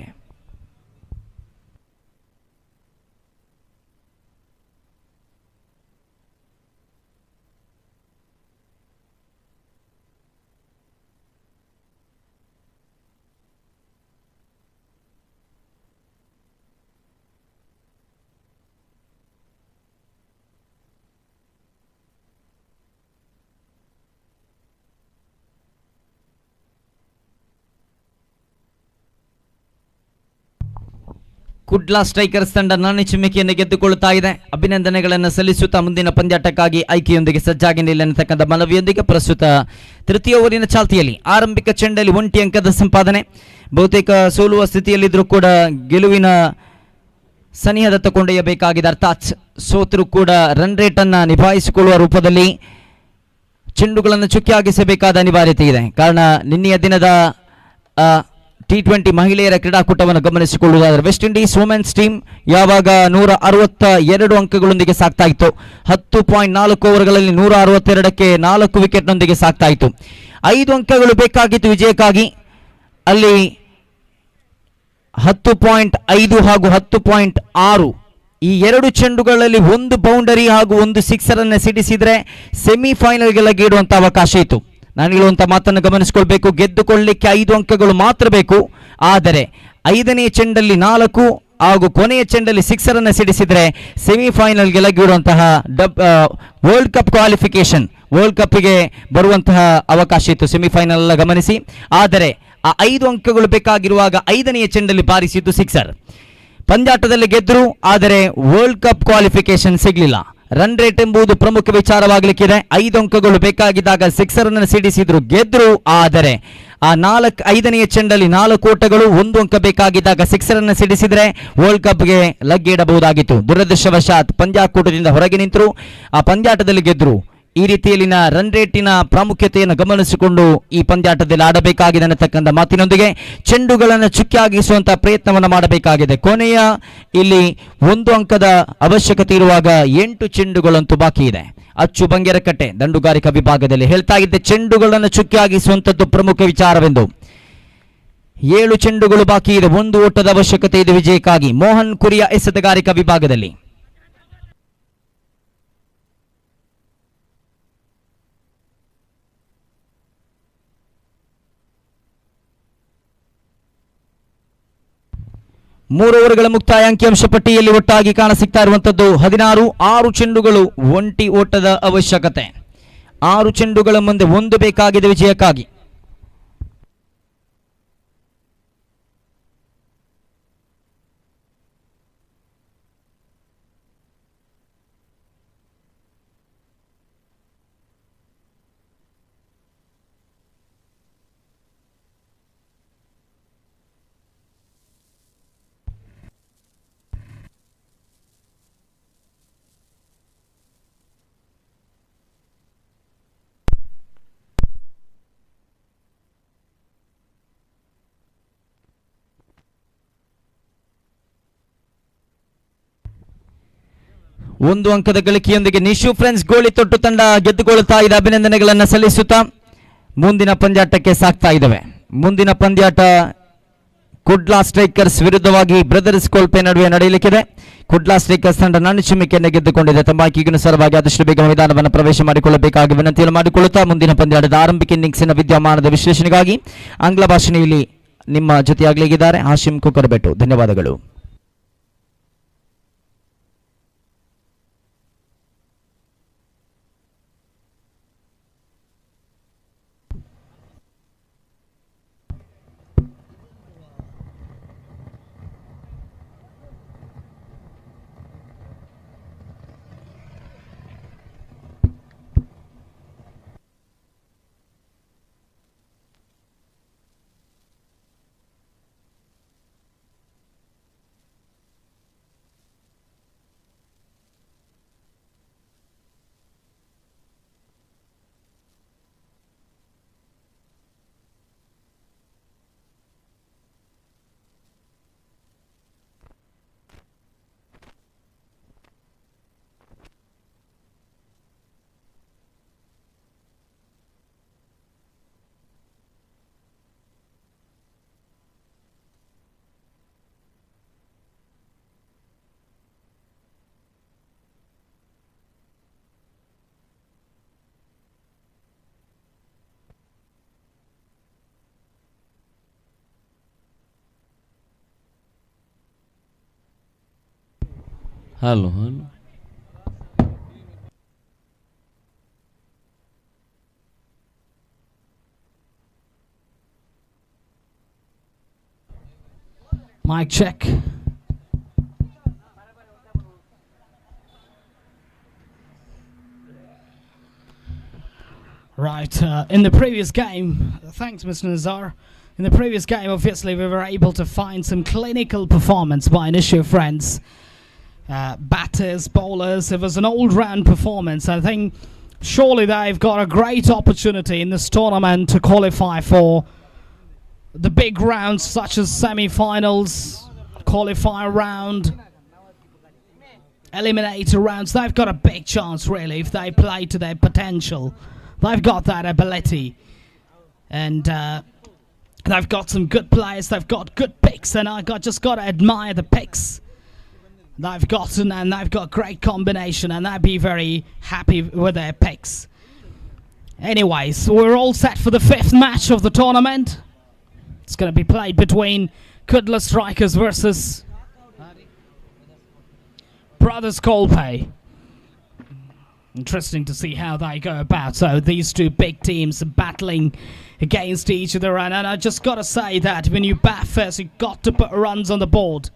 ಕುಡ್ಲಾ ಸ್ಟ್ರೈಕರ್ಸ್ ತಂಡ ನಾಣಿ ಚಿಮ್ಮಿಕೆಯನ್ನು ಗೆದ್ದುಕೊಳ್ಳುತ್ತಾ ಇದೆ. ಅಭಿನಂದನೆಗಳನ್ನು ಸಲ್ಲಿಸುತ್ತಾ ಮುಂದಿನ ಪಂದ್ಯಾಟಕ್ಕಾಗಿ ಆಯ್ಕೆಯೊಂದಿಗೆ ಸಜ್ಜಾಗಿ ನಿಲ್ಲತಕ್ಕಂಥ ಮನವಿಯೊಂದಿಗೆ ಪ್ರಸ್ತುತ ತೃತೀಯ ಓವರಿನ ಚಾಲ್ತಿಯಲ್ಲಿ ಆರಂಭಿಕ ಚೆಂಡಲ್ಲಿ 1 ಅಂಕದ ಸಂಪಾದನೆ. ಬಹುತೇಕ ಸೋಲುವ ಸ್ಥಿತಿಯಲ್ಲಿದ್ದರೂ ಕೂಡ ಗೆಲುವಿನ ಸನಿಹದತ್ತ ಕೊಂಡೊಯ್ಯಬೇಕಾಗಿದೆ. ಅರ್ಥಾತ್ ಸೋತರೂ ಕೂಡ ರನ್ ರೇಟನ್ನು ನಿಭಾಯಿಸಿಕೊಳ್ಳುವ ರೂಪದಲ್ಲಿ ಚೆಂಡುಗಳನ್ನು ಚುಕ್ಕಿಯಾಗಿಸಬೇಕಾದ ಅನಿವಾರ್ಯತೆ ಇದೆ. ಕಾರಣ ನಿನ್ನೆಯ ದಿನದ T20 ಮಹಿಳೆಯರ ಕ್ರೀಡಾಕೂಟವನ್ನು ಗಮನಿಸಿಕೊಳ್ಳುವುದಾದರೆ ವೆಸ್ಟ್ ಇಂಡೀಸ್ ವುಮೆನ್ಸ್ ಟೀಮ್ ಯಾವಾಗ 162 ಅಂಕಗಳೊಂದಿಗೆ ಸಾಕ್ತಾ ಇತ್ತು. 10.4 ಓವರ್ಗಳಲ್ಲಿ 162ಕ್ಕೆ 4 ವಿಕೆಟ್ನೊಂದಿಗೆ ಸಾಕ್ತಾ ಇತ್ತು. 5 ಅಂಕಗಳು ಬೇಕಾಗಿತ್ತು ವಿಜಯಕ್ಕಾಗಿ. ಅಲ್ಲಿ 10.5 ಹಾಗೂ 10.6 ಈ 2 ಚೆಂಡುಗಳಲ್ಲಿ 1 ಬೌಂಡರಿ ಹಾಗೂ 1 ಸಿಕ್ಸರ್ ಅನ್ನು ಸಿಡಿಸಿದರೆ ಸೆಮಿಫೈನಲ್ಗೆ ಲಗ್ಗಿಡುವಂಥ ಅವಕಾಶ ಇತ್ತು. ನಾನು ಹೇಳುವಂಥ ಮಾತನ್ನು ಗಮನಿಸಿಕೊಳ್ಬೇಕು. ಗೆದ್ದುಕೊಳ್ಳಲಿಕ್ಕೆ 5 ಅಂಕಗಳು ಮಾತ್ರ ಬೇಕು. ಆದರೆ 5ನೇ ಚೆಂಡಲ್ಲಿ 4 ಹಾಗೂ ಕೊನೆಯ ಚೆಂಡಲ್ಲಿ ಸಿಕ್ಸರ್ ಅನ್ನು ಸಿಡಿಸಿದರೆ ಸೆಮಿಫೈನಲ್ಗೆ ಲಗ್ಗಿಡುವಂತಹ ವರ್ಲ್ಡ್ ಕಪ್ ಕ್ವಾಲಿಫಿಕೇಶನ್, ವರ್ಲ್ಡ್ ಕಪ್ಗೆ ಬರುವಂತಹ ಅವಕಾಶ ಇತ್ತು ಸೆಮಿಫೈನಲ್ ಗಮನಿಸಿ. ಆದರೆ ಆ 5 ಅಂಕಗಳು ಬೇಕಾಗಿರುವಾಗ 5ನೇ ಚೆಂಡಲ್ಲಿ ಬಾರಿಸಿದ್ದು ಸಿಕ್ಸರ್. ಪಂದ್ಯಾಟದಲ್ಲಿ ಗೆದ್ದರು, ಆದರೆ ವರ್ಲ್ಡ್ ಕಪ್ ಕ್ವಾಲಿಫಿಕೇಶನ್ ಸಿಗಲಿಲ್ಲ. ರನ್ ರೇಟ್ ಎಂಬುದು ಪ್ರಮುಖ ವಿಚಾರವಾಗಲಿಕ್ಕಿದೆ. 5 ಅಂಕಗಳು ಬೇಕಾಗಿದ್ದಾಗ ಸಿಕ್ಸರ್ ಅನ್ನು ಸಿಡಿಸಿದ್ರು, ಗೆದ್ರು. ಆದರೆ ಆ 5ನೇ ಚೆಂಡಲ್ಲಿ 4 ಓಟಗಳು 1 ಅಂಕ ಬೇಕಾಗಿದ್ದಾಗ ಸಿಕ್ಸರ್ ಅನ್ನು ಸಿಡಿಸಿದರೆ ವರ್ಲ್ಡ್ ಕಪ್ಗೆ ಲಗ್ಗಿಡಬಹುದಾಗಿತ್ತು. ದುರದೃಷ್ಟವಶಾತ್ ಪಂದ್ಯಾಕೂಟದಿಂದ ಹೊರಗೆ ನಿಂತರು, ಆ ಪಂದ್ಯಾಟದಲ್ಲಿ ಗೆದ್ರು. ಈ ರೀತಿಯಲ್ಲಿನ ರನ್ ರೇಟಿನ ಪ್ರಾಮುಖ್ಯತೆಯನ್ನು ಗಮನಿಸಿಕೊಂಡು ಈ ಪಂದ್ಯಾಟದಲ್ಲಿ ಆಡಬೇಕಾಗಿದೆ ಅನ್ನತಕ್ಕಂಥ ಮಾತಿನೊಂದಿಗೆ ಚೆಂಡುಗಳನ್ನು ಚುಕ್ಕಿಯಾಗಿಸುವಂತಹ ಪ್ರಯತ್ನವನ್ನು ಮಾಡಬೇಕಾಗಿದೆ. ಕೊನೆಯ ಇಲ್ಲಿ 1 ಅಂಕದ ಅವಶ್ಯಕತೆ ಇರುವಾಗ 8 ಚೆಂಡುಗಳಂತೂ ಬಾಕಿ ಇದೆ. ಅಚ್ಚು ಬಂಗೇರಕಟ್ಟೆ ದಂಡುಗಾರಿಕಾ ವಿಭಾಗದಲ್ಲಿ ಹೇಳ್ತಾ ಇದ್ದೆ ಚೆಂಡುಗಳನ್ನು ಚುಕ್ಕಿಯಾಗಿಸುವಂಥದ್ದು ಪ್ರಮುಖ ವಿಚಾರವೆಂದು. 7 ಚೆಂಡುಗಳು ಬಾಕಿ ಇದೆ. 1 ಓಟದ ಅವಶ್ಯಕತೆ ಇದೆ ವಿಜಯಕ್ಕಾಗಿ. ಮೋಹನ್ ಕುರಿಯ ಎಸೆತಗಾರಿಕಾ ವಿಭಾಗದಲ್ಲಿ ಮೂರು ಓವರ್ಗಳ ಮುಕ್ತಾಯ ಅಂಕಿಅಂಶ ಪಟ್ಟಿಯಲ್ಲಿ ಒಟ್ಟಾಗಿ ಕಾಣಸಿಗ್ತಾ ಇರುವಂತದ್ದು 16. 6 ಚೆಂಡುಗಳು, 1 ಓಟದ ಅವಶ್ಯಕತೆ. 6 ಚೆಂಡುಗಳ ಮುಂದೆ 1 ಬೇಕಾಗಿದೆ ವಿಜಯಕ್ಕಾಗಿ. ಒಂದು ಅಂಕದ ಗಳಿಕೆಯೊಂದಿಗೆ ನಿಶು ಫ್ರೆಂಡ್ಸ್ ಗೋಳಿತೊಟ್ಟು ತಂಡ ಗೆದ್ದುಕೊಳ್ಳುತ್ತಾ ಇದೆ. ಅಭಿನಂದನೆಗಳನ್ನು ಸಲ್ಲಿಸುತ್ತಾ ಮುಂದಿನ ಪಂದ್ಯಾಟಕ್ಕೆ ಸಾಕ್ತಾ ಇದ್ದಾವೆ. ಮುಂದಿನ ಪಂದ್ಯಾಟ ಕುಡ್ಲಾ ಸ್ಟ್ರೈಕರ್ಸ್ ವಿರುದ್ಧವಾಗಿ ಬ್ರದರ್ಸ್ ಕೋಲ್ಪೆ ನಡುವೆ ನಡೆಯಲಿಕ್ಕಿದೆ. ಕುಡ್ಲಾ ಸ್ಟ್ರೈಕರ್ಸ್ ತಂಡ ನಾಣ್ಯಚಿಮ್ಮಿಕೆಯನ್ನು ಗೆದ್ದುಕೊಂಡಿದೆ. ತಮ್ಮ ಈಗನುಸಾರವಾಗಿ ಆದಷ್ಟು ಬೇಗ ಮೈದಾನವನ್ನು ಪ್ರವೇಶ ಮಾಡಿಕೊಳ್ಳಬೇಕಾಗಿ ವಿನಂತಿಯನ್ನು ಮಾಡಿಕೊಳ್ಳುತ್ತಾ ಮುಂದಿನ ಪಂದ್ಯಾಟದ ಆರಂಭಿಕ ಇನ್ನಿಂಗ್ಸಿನ ವಿದ್ಯಮಾನದ ವಿಶ್ಲೇಷಣೆಗಾಗಿ ಆಂಗ್ಲ ಭಾಷೆಯಲ್ಲಿ ನಿಮ್ಮ ಜೊತೆಯಾಗಲಿದ್ದಾರೆ ಹಾಶಿಮ್ ಕುಕ್ಕರ್ಬೆಟ್ಟು. ಧನ್ಯವಾದಗಳು. Hello. Mic check. Right, in the previous game, thanks Mr. Nazar. In the previous game, obviously, we were able to find some clinical performance by Nishu friends. Batters, bowlers, it was an all-round performance. I think surely they've got a great opportunity in this tournament to qualify for the big rounds such as semi-finals, qualifier round, eliminator rounds. They've got a big chance really if they play to their potential. They've got that ability, and they've got some good players, they've got good picks, and just got to admire the picks they've gotten, and they've got great combination, and they'd be very happy with their picks. Anyways, we're all set for the fifth match of the tournament. It's going to be played between Kudla Strikers versus Brothers Kolpe. Interesting to see how they go about. So these two big teams are battling against each other, and I just got to say that when you bat first, you've got to put runs on the board.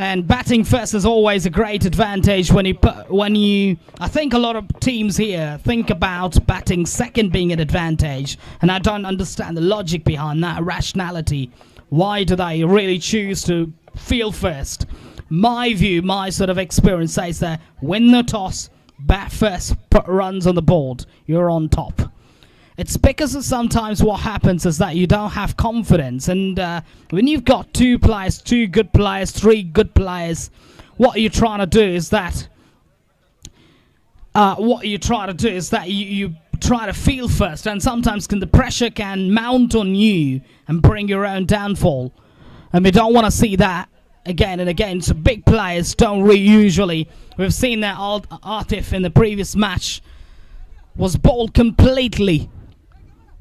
And batting first is always a great advantage I think a lot of teams here think about batting second being an advantage, and I don't understand the logic behind that rationality. Why do they really choose to field first? My view, my sort of experience says that win the toss, bat first, put runs on the board, you're on top. It's because of sometimes what happens is that you don't have confidence, and when you've got two good players, three good players, what you're trying to do is that you try to field first, and sometimes the pressure can mount on you and bring your own downfall, and we don't want to see that again and again. So big players don't usually. We've seen that Atif in the previous match was bowled completely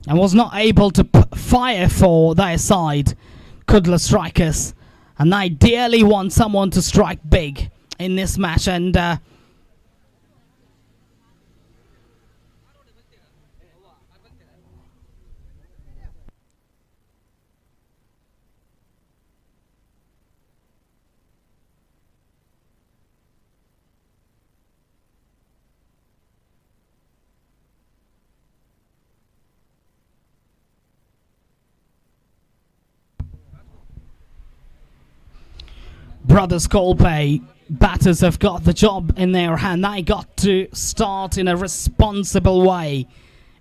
and was not able to fire for their side, Kudla Strikers, and they ideally want someone to strike big in this match. And Brothers Kolpe batters have got the job in their hand. They got to start in a responsible way.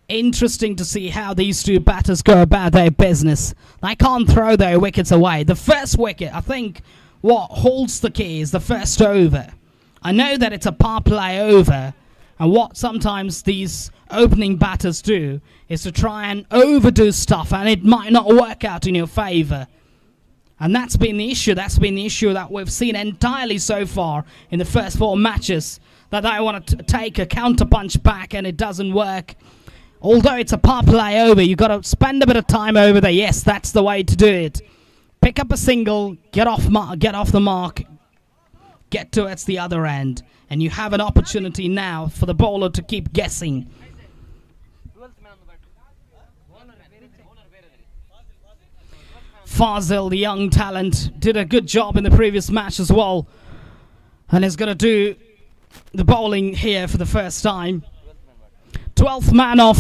Interesting to see how these two batters go about their business. They can't throw their wickets away. The first wicket, I think what holds the key is the first over. I know that it's a power play over, and what sometimes these opening batters do is to try and overdo stuff, and it might not work out in your favour. And that's been the issue. That's been the issue that we've seen entirely so far in the first 4 matches, that they want to take a counter punch back and it doesn't work. Although it's a power play over, you've got to spend a bit of time over there. Yes, that's the way to do it. Pick up a single, get off the mark, get towards the other end, and you have an opportunity now for the bowler to keep guessing. Fazil, the young talent, did a good job in the previous match as well, and is going to do the bowling here for the first time. 12th man of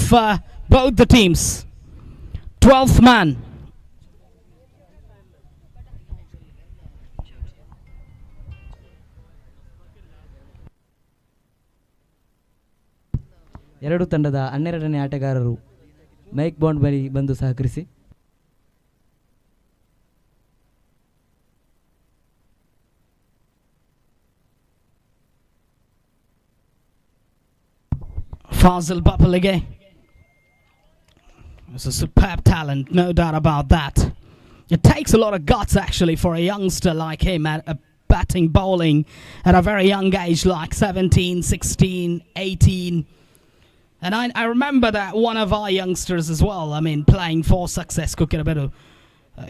both the teams. 12th man. ಎರಡು ತಂಡದ 12ನೇ ಆಟಗಾರರು mic bound ಬಳಿ ಬಂದು ಸಹಕರಿಸಿ. Fazil Bapalige is a superb talent, no doubt about that. It takes a lot of guts actually for a youngster like him at batting bowling at a very young age, like 17, 16, 18. And I remember that one of our youngsters as well, I mean, playing for Success Kukirabedu.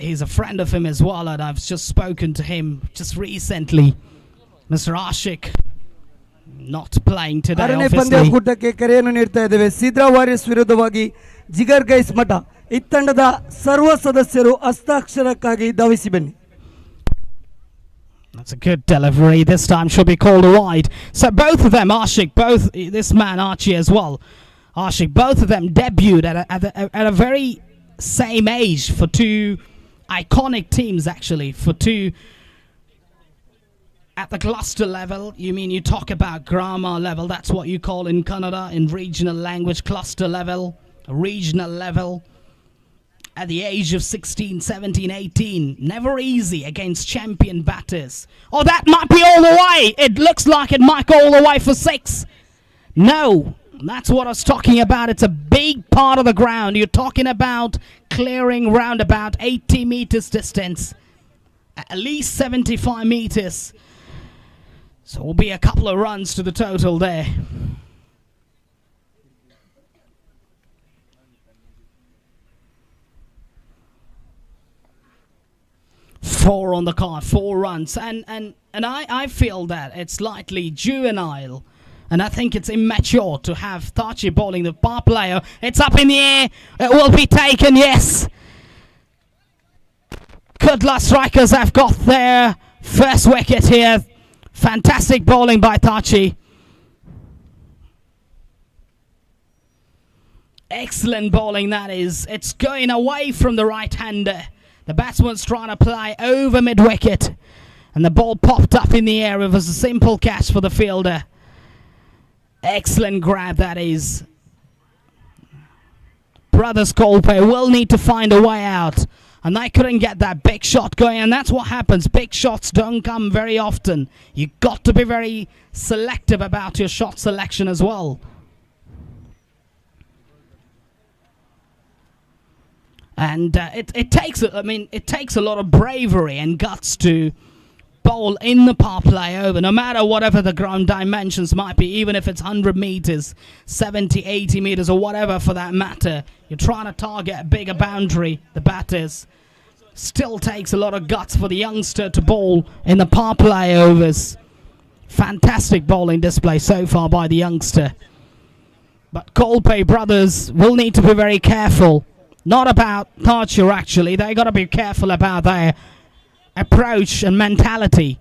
He's a friend of him as well, and I've just spoken to him just recently. Mr. Ashik, not playing today, ಆರನೇ obviously. ಪಂದ್ಯಾಕೂಟಕ್ಕೆ ಕರೆಯನ್ನು ನೀಡ್ತಾ ಇದ್ದೇವೆ. ಸಿದ್ರಾ warriors ವಿರುದ್ಧವಾಗಿ ಜಿಗರ್ guys ಮಠ ಈ ತಂಡದ ಸರ್ವ ಸದಸ್ಯರು ಹಸ್ತಾಕ್ಷರಕ್ಕಾಗಿ ಧಾವಿಸಿ ಬನ್ನಿ. That's a good delivery. This time should be called wide. So both of them, Ashik, this man Archie as well, Ashik, both of them debuted at a very same age for 2 iconic teams actually, for 2 at the cluster level. You mean you talk about grammar level, that's what you call in Kannada, in regional language, cluster level, regional level. At the age of 16, 17, 18, never easy against champion batters. Oh, that might be all the way. It looks like it might go all the way for 6. No, that's what I was talking about. It's a big part of the ground. You're talking about clearing round about 80 meters distance, at least 75 meters. So it will be a couple of runs to the total there. Four on the card, 4 runs, and I feel that it's slightly juvenile, and I think it's immature to have Tachi bowling the power player. It's up in the air, it will be taken, yes. Kudla strikers have got their first wicket here. Fantastic bowling by Tachi. Excellent bowling that is. It's going away from the right-hander. The batsman's trying to play over mid-wicket, and the ball popped up in the air. It was a simple catch for the fielder. Excellent grab that is. Brothers Kolpe will need to find a way out, and they couldn't get that big shot going, and that's what happens. Big shots don't come very often. You've got to be very selective about your shot selection as well. And it takes a lot of bravery and guts to bowl in the power play over, no matter whatever the ground dimensions might be, even if it's 100 meters, 70, 80 meters, or whatever for that matter. You're trying to target a bigger boundary, the batters. Still takes a lot of guts for the youngster to bowl in the power play overs. Fantastic bowling display so far by the youngster. But Kolpe brothers will need to be very careful. Not about Tarcher actually, they got to be careful about their approach and mentality.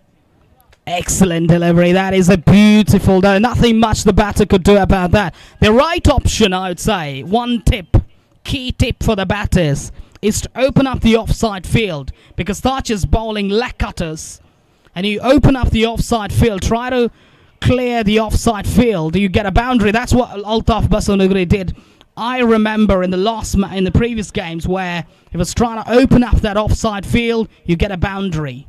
Excellent delivery, that is a beautiful, nothing much the batter could do about that. The right option, I would say, one tip, key tip for the batters, is to open up the offside field, because Tarcher's bowling leg cutters, and you open up the offside field, try to clear the offside field, you get a boundary. That's what Altaf Basanugri did. I remember in the previous games where he was trying to open up that offside field, you get a boundary.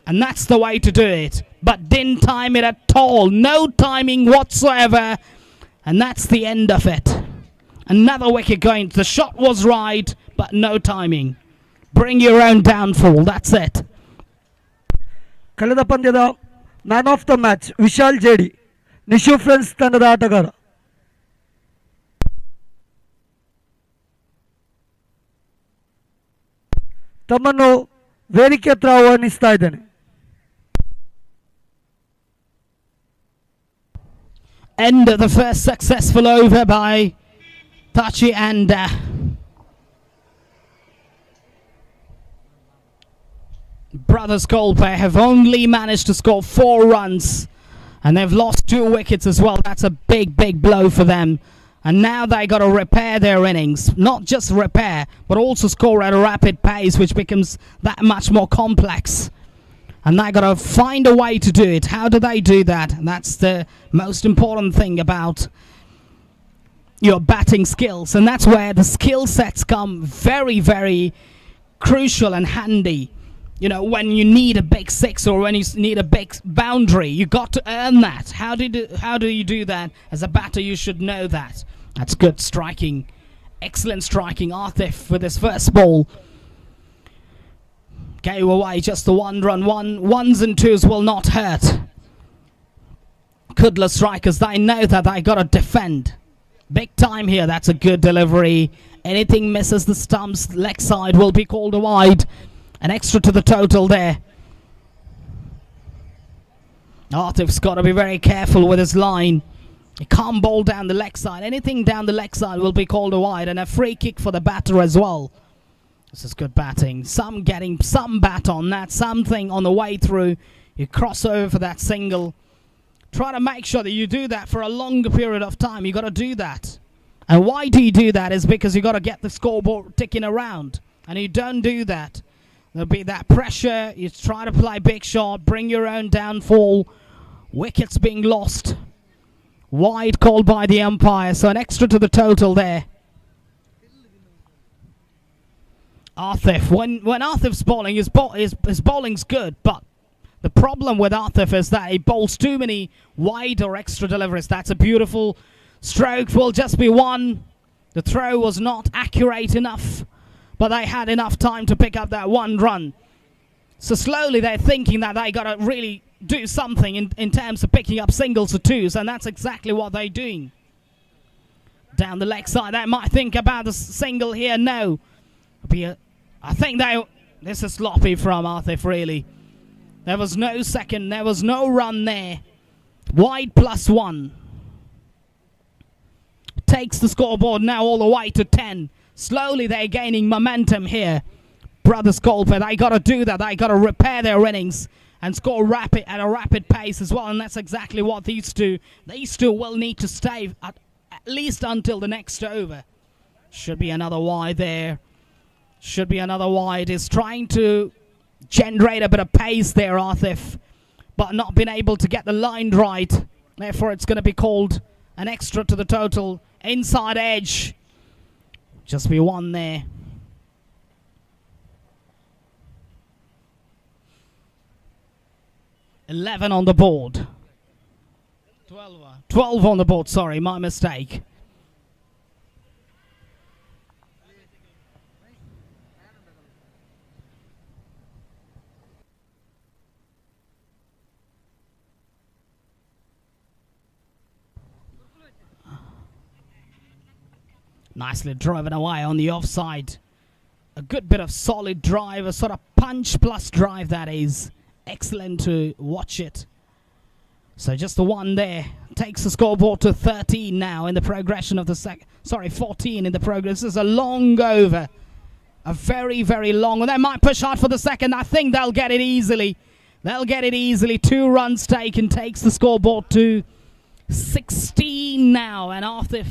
And that's the way to do it. But didn't time it at all. No timing whatsoever. And that's the end of it. Another wicket going. The shot was right, but no timing. Bring your own downfall. That's it. ಕಳೆದ ಪಂದ್ಯದ man of the match Vishal ಜೇಡಿ, Nishu friends ತಂಡದ ಆಟಗಾರ. ತಮ್ಮನ್ನು ವೇದಿಕೆ ಹತ್ರ ಆಹ್ವಾನಿಸ್ತಾ ಇದ್ದೇನೆ. End of the first successful over by Tachi, and Brothers Kolpe have only managed to score 4 runs, and they've lost 2 wickets as well. That's a big, big blow for them. And now they got to repair their innings. Not just repair, but also score at a rapid pace, which becomes that much more complex. And they got to find a way to do it. How do they do that? And that's the most important thing about your batting skills. And that's where the skill sets come very, very crucial and handy. You know, when you need a big 6 or when you need a big boundary, you got to earn that. How do you do that? As a batter, you should know that. That's good striking. Excellent striking. Atif with his first ball gave away just the 1 run. Ones and twos will not hurt. Kudla strikers, they know that they got to defend. Big time here. That's a good delivery. Anything misses the stumps, leg side will be called a wide. An extra to the total there. Atif's got to be very careful with his line. He can't bowl down the leg side. Anything down the leg side will be called a wide, and a free kick for the batter as well. This is good batting. Getting some bat on that. Something on the way through. You cross over for that single. Try to make sure that you do that for a longer period of time. You got to do that. And why do you do that? Is because you got to get the scoreboard ticking around. And you don't do that. There'll be that pressure. You try to play big shot. Bring your own downfall. Wickets being lost. Wide called by the umpire. So an extra to the total there. Atif. When Atif's bowling, his bowling's good. But the problem with Atif is that he bowls too many wide or extra deliveries. That's a beautiful stroke. Will just be 1. The throw was not accurate enough. But they had enough time to pick up that 1 run. So slowly they're thinking that they got to really do something in terms of picking up singles or twos. And that's exactly what they're doing. Down the leg side. They might think about the single here. No. I think this is sloppy from Atif, really. There was no second. There was no run there. Wide +1. Takes the scoreboard now all the way to 10. Slowly they're gaining momentum here. Brothers Kolpe, they got to do that. They got to repair their innings and score at a rapid pace as well. And that's exactly what these two will need to stay at least until the next over. Should be another wide there. Should be another wide. Is trying to generate a bit of pace there, Atif, but not been able to get the line right. Therefore, it's going to be called an extra to the total. Inside edge. Just be 1 there. $11 on the board. 12 on the board, sorry, my mistake. Nicely driven away on the offside. A good bit of solid drive, a sort of punch plus drive that is. Excellent to watch it. So just the 1 there. Takes the scoreboard to 13 now in the progression of the 14 in the progress. This is a long over. A very, very long. And they might push hard for the second. I think they'll get it easily. They'll get it easily. 2 runs taken. Takes the scoreboard to 16 now. And Atif.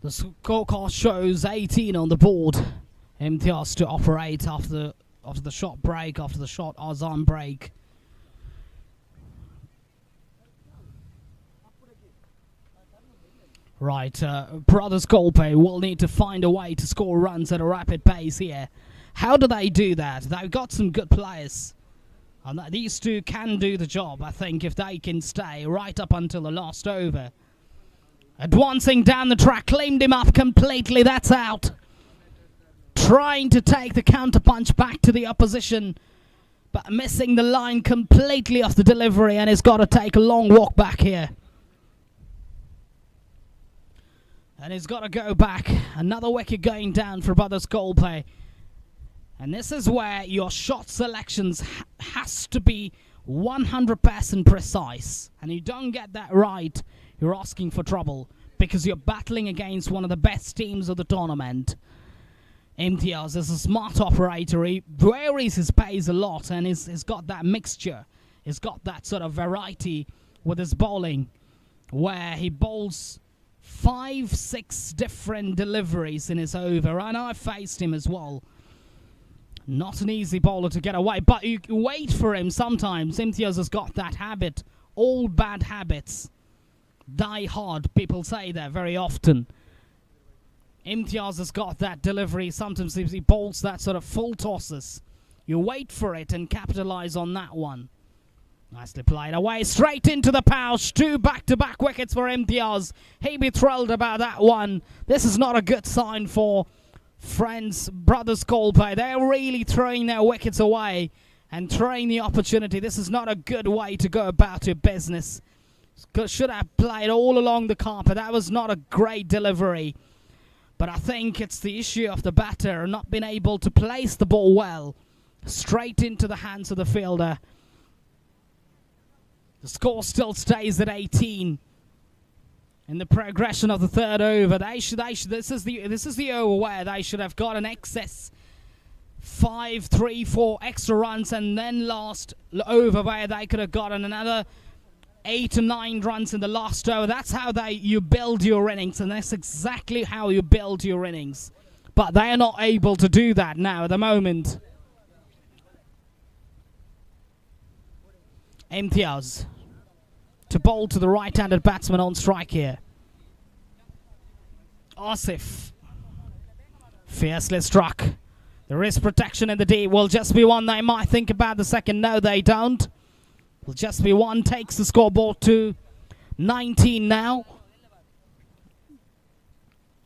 The scorecard shows 18 on the board. Imtiaz to operate after the shot break, after the shot Azam break. Right, Brothers Golpe will need to find a way to score runs at a rapid pace here. How do they do that? They've got some good players. And these two can do the job, I think, if they can stay right up until the last over. Advancing down the track, claimed him up completely, that's out. Trying to take the counter punch back to the opposition, but missing the line completely off the delivery, and he's got to take a long walk back here. And he's got to go back. Another wicket going down for Brothers Golpe. And this is where your shot selections has to be 100% precise. And you don't get that right, you're asking for trouble, because you're battling against one of the best teams of the tournament. Imtiaz is a smart operator. He varies his pace a lot, and he's got that mixture. He's got that sort of variety with his bowling, where he bowls 5-6 different deliveries in his over. And I faced him as well. Not an easy bowler to get away, but you wait for him sometimes. Imtiaz has got that habit. All bad habits die hard, people say that very often. Imtiaz has got that delivery. Sometimes he bowls that sort of full tosses. You wait for it and capitalize on that one. Nicely played away, straight into the pouch. 2 back-to-back wickets for Imtiaz. He'd be thrilled about that one. This is not a good sign for friends, Brothers Golpe. They're really throwing their wickets away and throwing the opportunity. This is not a good way to go about your business. Should have played all along the carpet. That was not a great delivery. But I think it's the issue of the batter not being able to place the ball well. Straight into the hands of the fielder. The score still stays at 18. In the progression of the third over, this is the over where they should have got an excess 5, 3, 4 extra runs, and then last over where they could have gotten another 8 or 9 runs in the last over. That's how you build your innings, and that's exactly how you build your innings. But they are not able to do that now at the moment. Imtiaz to bowl to the right-handed batsman on strike here. Asif fiercely struck. There is protection in the D. Will just be one. They might think about the second. No, they don't. Will just be one. Takes the scoreboard to 19 now.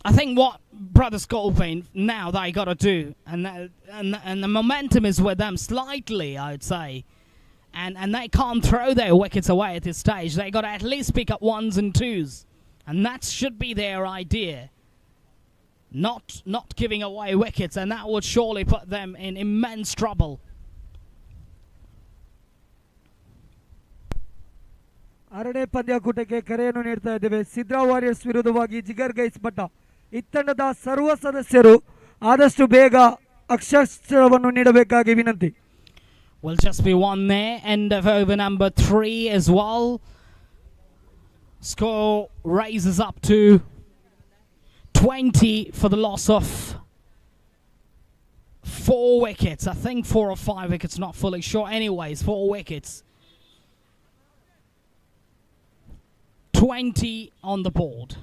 I think what Brothers Golpe now they got to do, and the momentum is with them slightly, I would say. And they can't throw their wickets away at this stage. They got to at least pick up 1s and 2s. And that should be their idea. Not giving away wickets, and that would surely put them in immense trouble. ಆರನೇ ಪಂದ್ಯಾಕೂಟಕ್ಕೆ ಕರೆಯನ್ನು ನೀಡ್ತಾ ಇದ್ದೇವೆ. ಸಿದ್ರಾ warriors ವಿರುದ್ಧವಾಗಿ ಜಿಗರ್ guys ಮಠ ಈ ತಂಡದ ಸರ್ವ ಸದಸ್ಯರು ಆದಷ್ಟು ಬೇಗ ಅಕ್ಷರವನ್ನು ನೀಡಬೇಕಾಗಿ ವಿನಂತಿ. Will just be one there. End of over number 3 as well. Score raises up to 20 for the loss of 4 wickets. I think 4 or 5 wickets, not fully sure. Anyways, 4 wickets. 20 on the board.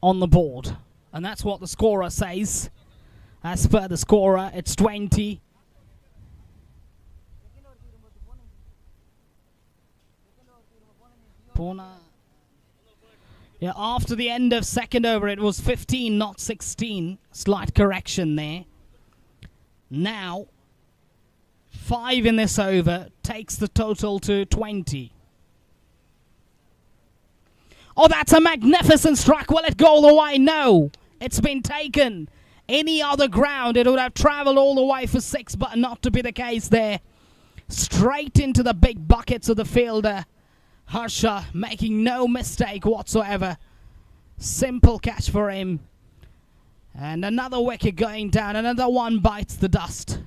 On the board. And that's what the scorer says. As per the scorer, it's 20. Yeah, after the end of second over, it was 15, not 16. Slight correction there. Now, 5 in this over takes the total to 20. Oh, that's a magnificent strike. Will it go all the way? No. It's been taken. Any other ground, it would have travelled all the way for 6, but not to be the case there. Straight into the big buckets of the fielder. Harsha making no mistake whatsoever. Simple catch for him. And another wicket going down. Another one bites the dust.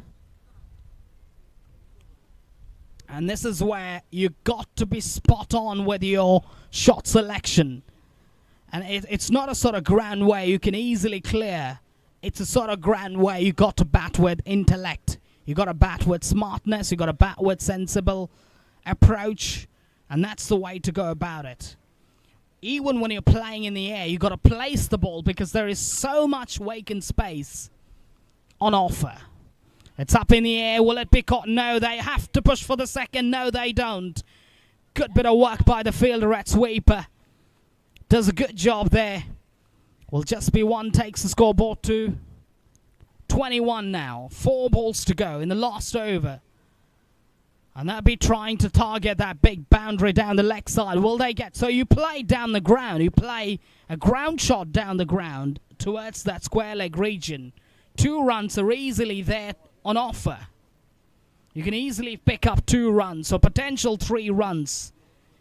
And this is where you got to be spot on with your shot selection. And it's not a sort of ground where you can easily clear. It's a sort of ground where you got to bat with intellect. You got to bat with smartness. You got to bat with sensible approach. And that's the way to go about it. Even when you're playing in the air, you got to place the ball because there is so much vacant space on offer. It's up in the air. Will it be caught? No, they have to push for the second. No, they don't. Good bit of work by the fielder at sweeper. Does a good job there. Will just be one, takes the scoreboard to 21 now. 4 balls to go in the last over. And they'll be trying to target that big boundary down the leg side. Will they get? So you play down the ground. You play a ground shot down the ground towards that square leg region. 2 runs are easily there on offer. You can easily pick up 2 runs, or potential 3 runs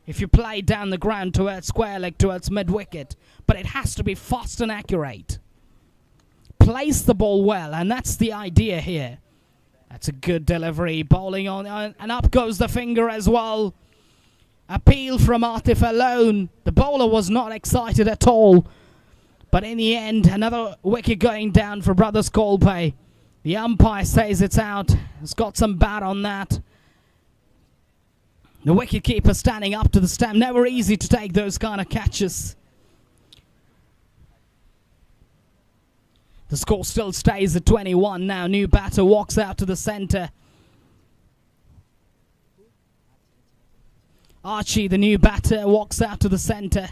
if you play down the ground towards square leg, towards mid-wicket. But it has to be fast and accurate. Place the ball well, and that's the idea here. That's a good delivery, bowling on, and up goes the finger as well. Appeal from Atif alone. The bowler was not excited at all. But in the end, another wicket going down for Brothers Kolpe. The umpire says it's out. Has got some bat on that. The wicketkeeper standing up to the stump. Never easy to take those kind of catches. The score still stays at 21 now. New batter walks out to the centre. Archie, the new batter, walks out to the centre.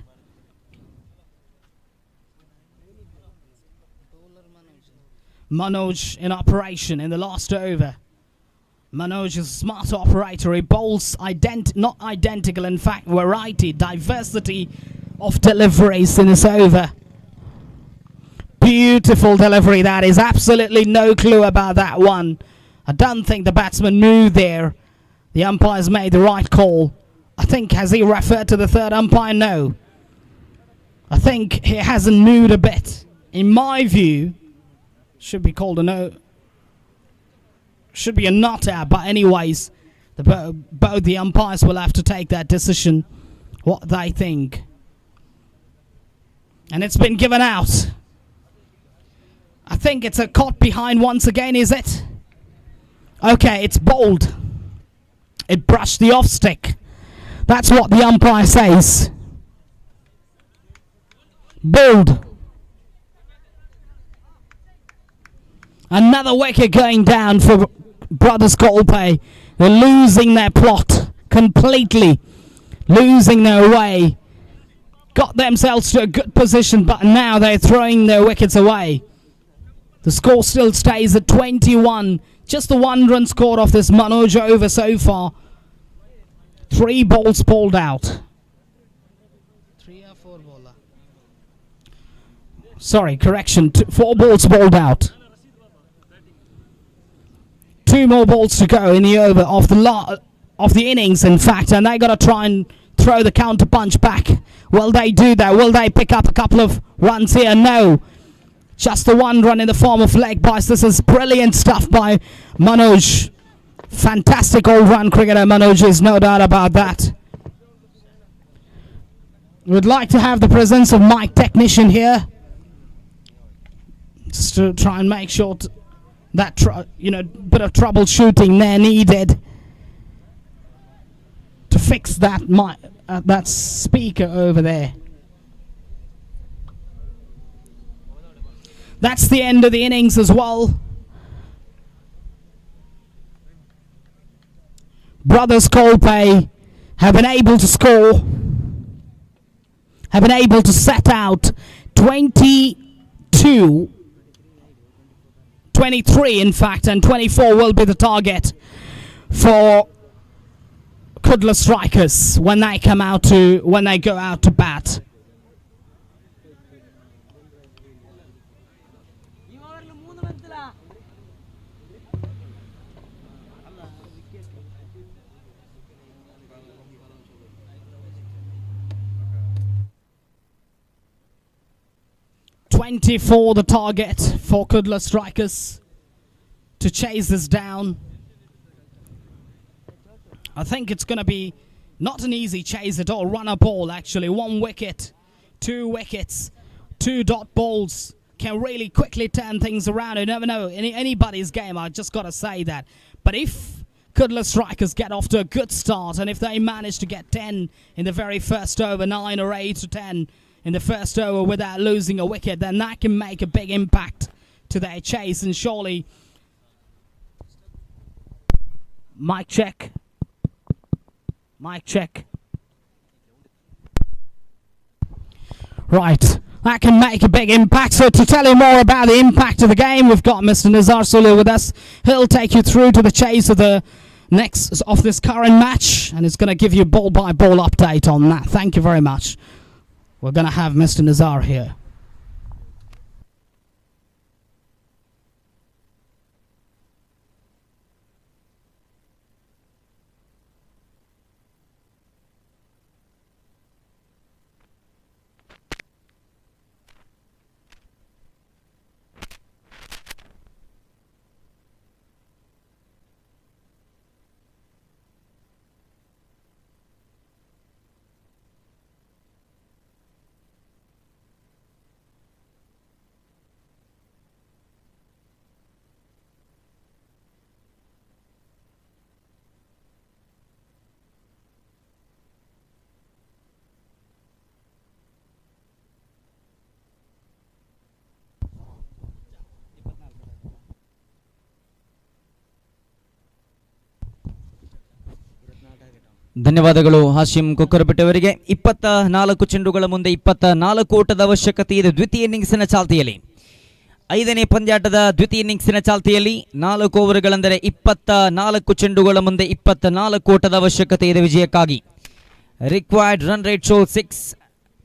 Manoj in operation in the last over. Manoj is a smart operator. He bowls not identical, in fact, variety, diversity of deliveries in this over. Beautiful delivery that is. Absolutely no clue about that one. I don't think the batsman moved there. The umpire's made the right call. I think, has he referred to the third umpire? No. I think he hasn't moved a bit. In my view, should be called a no. Should be a not out, but anyways, both the umpires will have to take that decision, what they think. And it's been given out. I think it's a caught behind once again, is it? Okay, it's bowled. It brushed the off stick. That's what the umpire says. Bowled. Another wicket going down for Brothers Kolpe. They're losing their plot completely. Losing their way. Got themselves to a good position, but now they're throwing their wickets away. The score still stays at 21. Just the 1 run scored off this Manoj over so far. 3 balls bowled out. 3 or 4 bowler. Sorry, correction. 4 balls bowled out. 2 more balls to go in the over of the innings, in fact, and they got to try and throw the counter punch back. Will they do that? Will they pick up a couple of runs here? No. Just the 1 run in the form of leg bites. This is brilliant stuff by Manoj. Fantastic all-round cricketer Manoj is, no doubt about that. We'd like to have the presence of Mike Technician here, just to try and make sure that bit of troubleshooting there needed to fix that that speaker over there. That's the end of the innings as well. Brothers Kolpe have been able to score, have been able to set out 22, 23 in fact, and 24 will be the target for Kudla strikers when they go out to bat. .24 the target for Kudla strikers to chase this down. I think it's going to be not an easy chase at all. Runner ball, actually. 1 wicket, 2 wickets, 2 dot balls can really quickly turn things around. You never know. Anybody's game, I just got to say that. But if Kudla strikers get off to a good start, and if they manage to get 10 in the very first over, 9 or 8 to 10 in the first over without losing a wicket, then that can make a big impact to their chase. And surely, mic check. Mic check. Right, that can make a big impact. So to tell you more about the impact of the game, we've got Mr. Nizar Sulu with us. He'll take you through to the chase of the next of this current match, and it's going to give you ball by ball update on that. Thank you very much. We're going to have Mr. Nizar here. ಧನ್ಯವಾದಗಳು ಹಾಶಿಂ ಕೊಕ್ಕರಬೆಟ್ಟವರಿಗೆ. 24 ಚೆಂಡುಗಳ ಮುಂದೆ 24 ಓಟದ ಅವಶ್ಯಕತೆ ಇದೆ ದ್ವಿತೀಯ ಇನ್ನಿಂಗ್ಸಿನ ಚಾಲ್ತಿಯಲ್ಲಿ. 5ನೇ ಪಂದ್ಯಾಟದ ದ್ವಿತೀಯ ಇನ್ನಿಂಗ್ಸಿನ ಚಾಲ್ತಿಯಲ್ಲಿ 4 ಓವರ್ಗಳೆಂದರೆ 24 ಚೆಂಡುಗಳ ಮುಂದೆ 24 ಓಟದ ಅವಶ್ಯಕತೆ ಇದೆ ವಿಜಯಕ್ಕಾಗಿ. Required run rate show 6.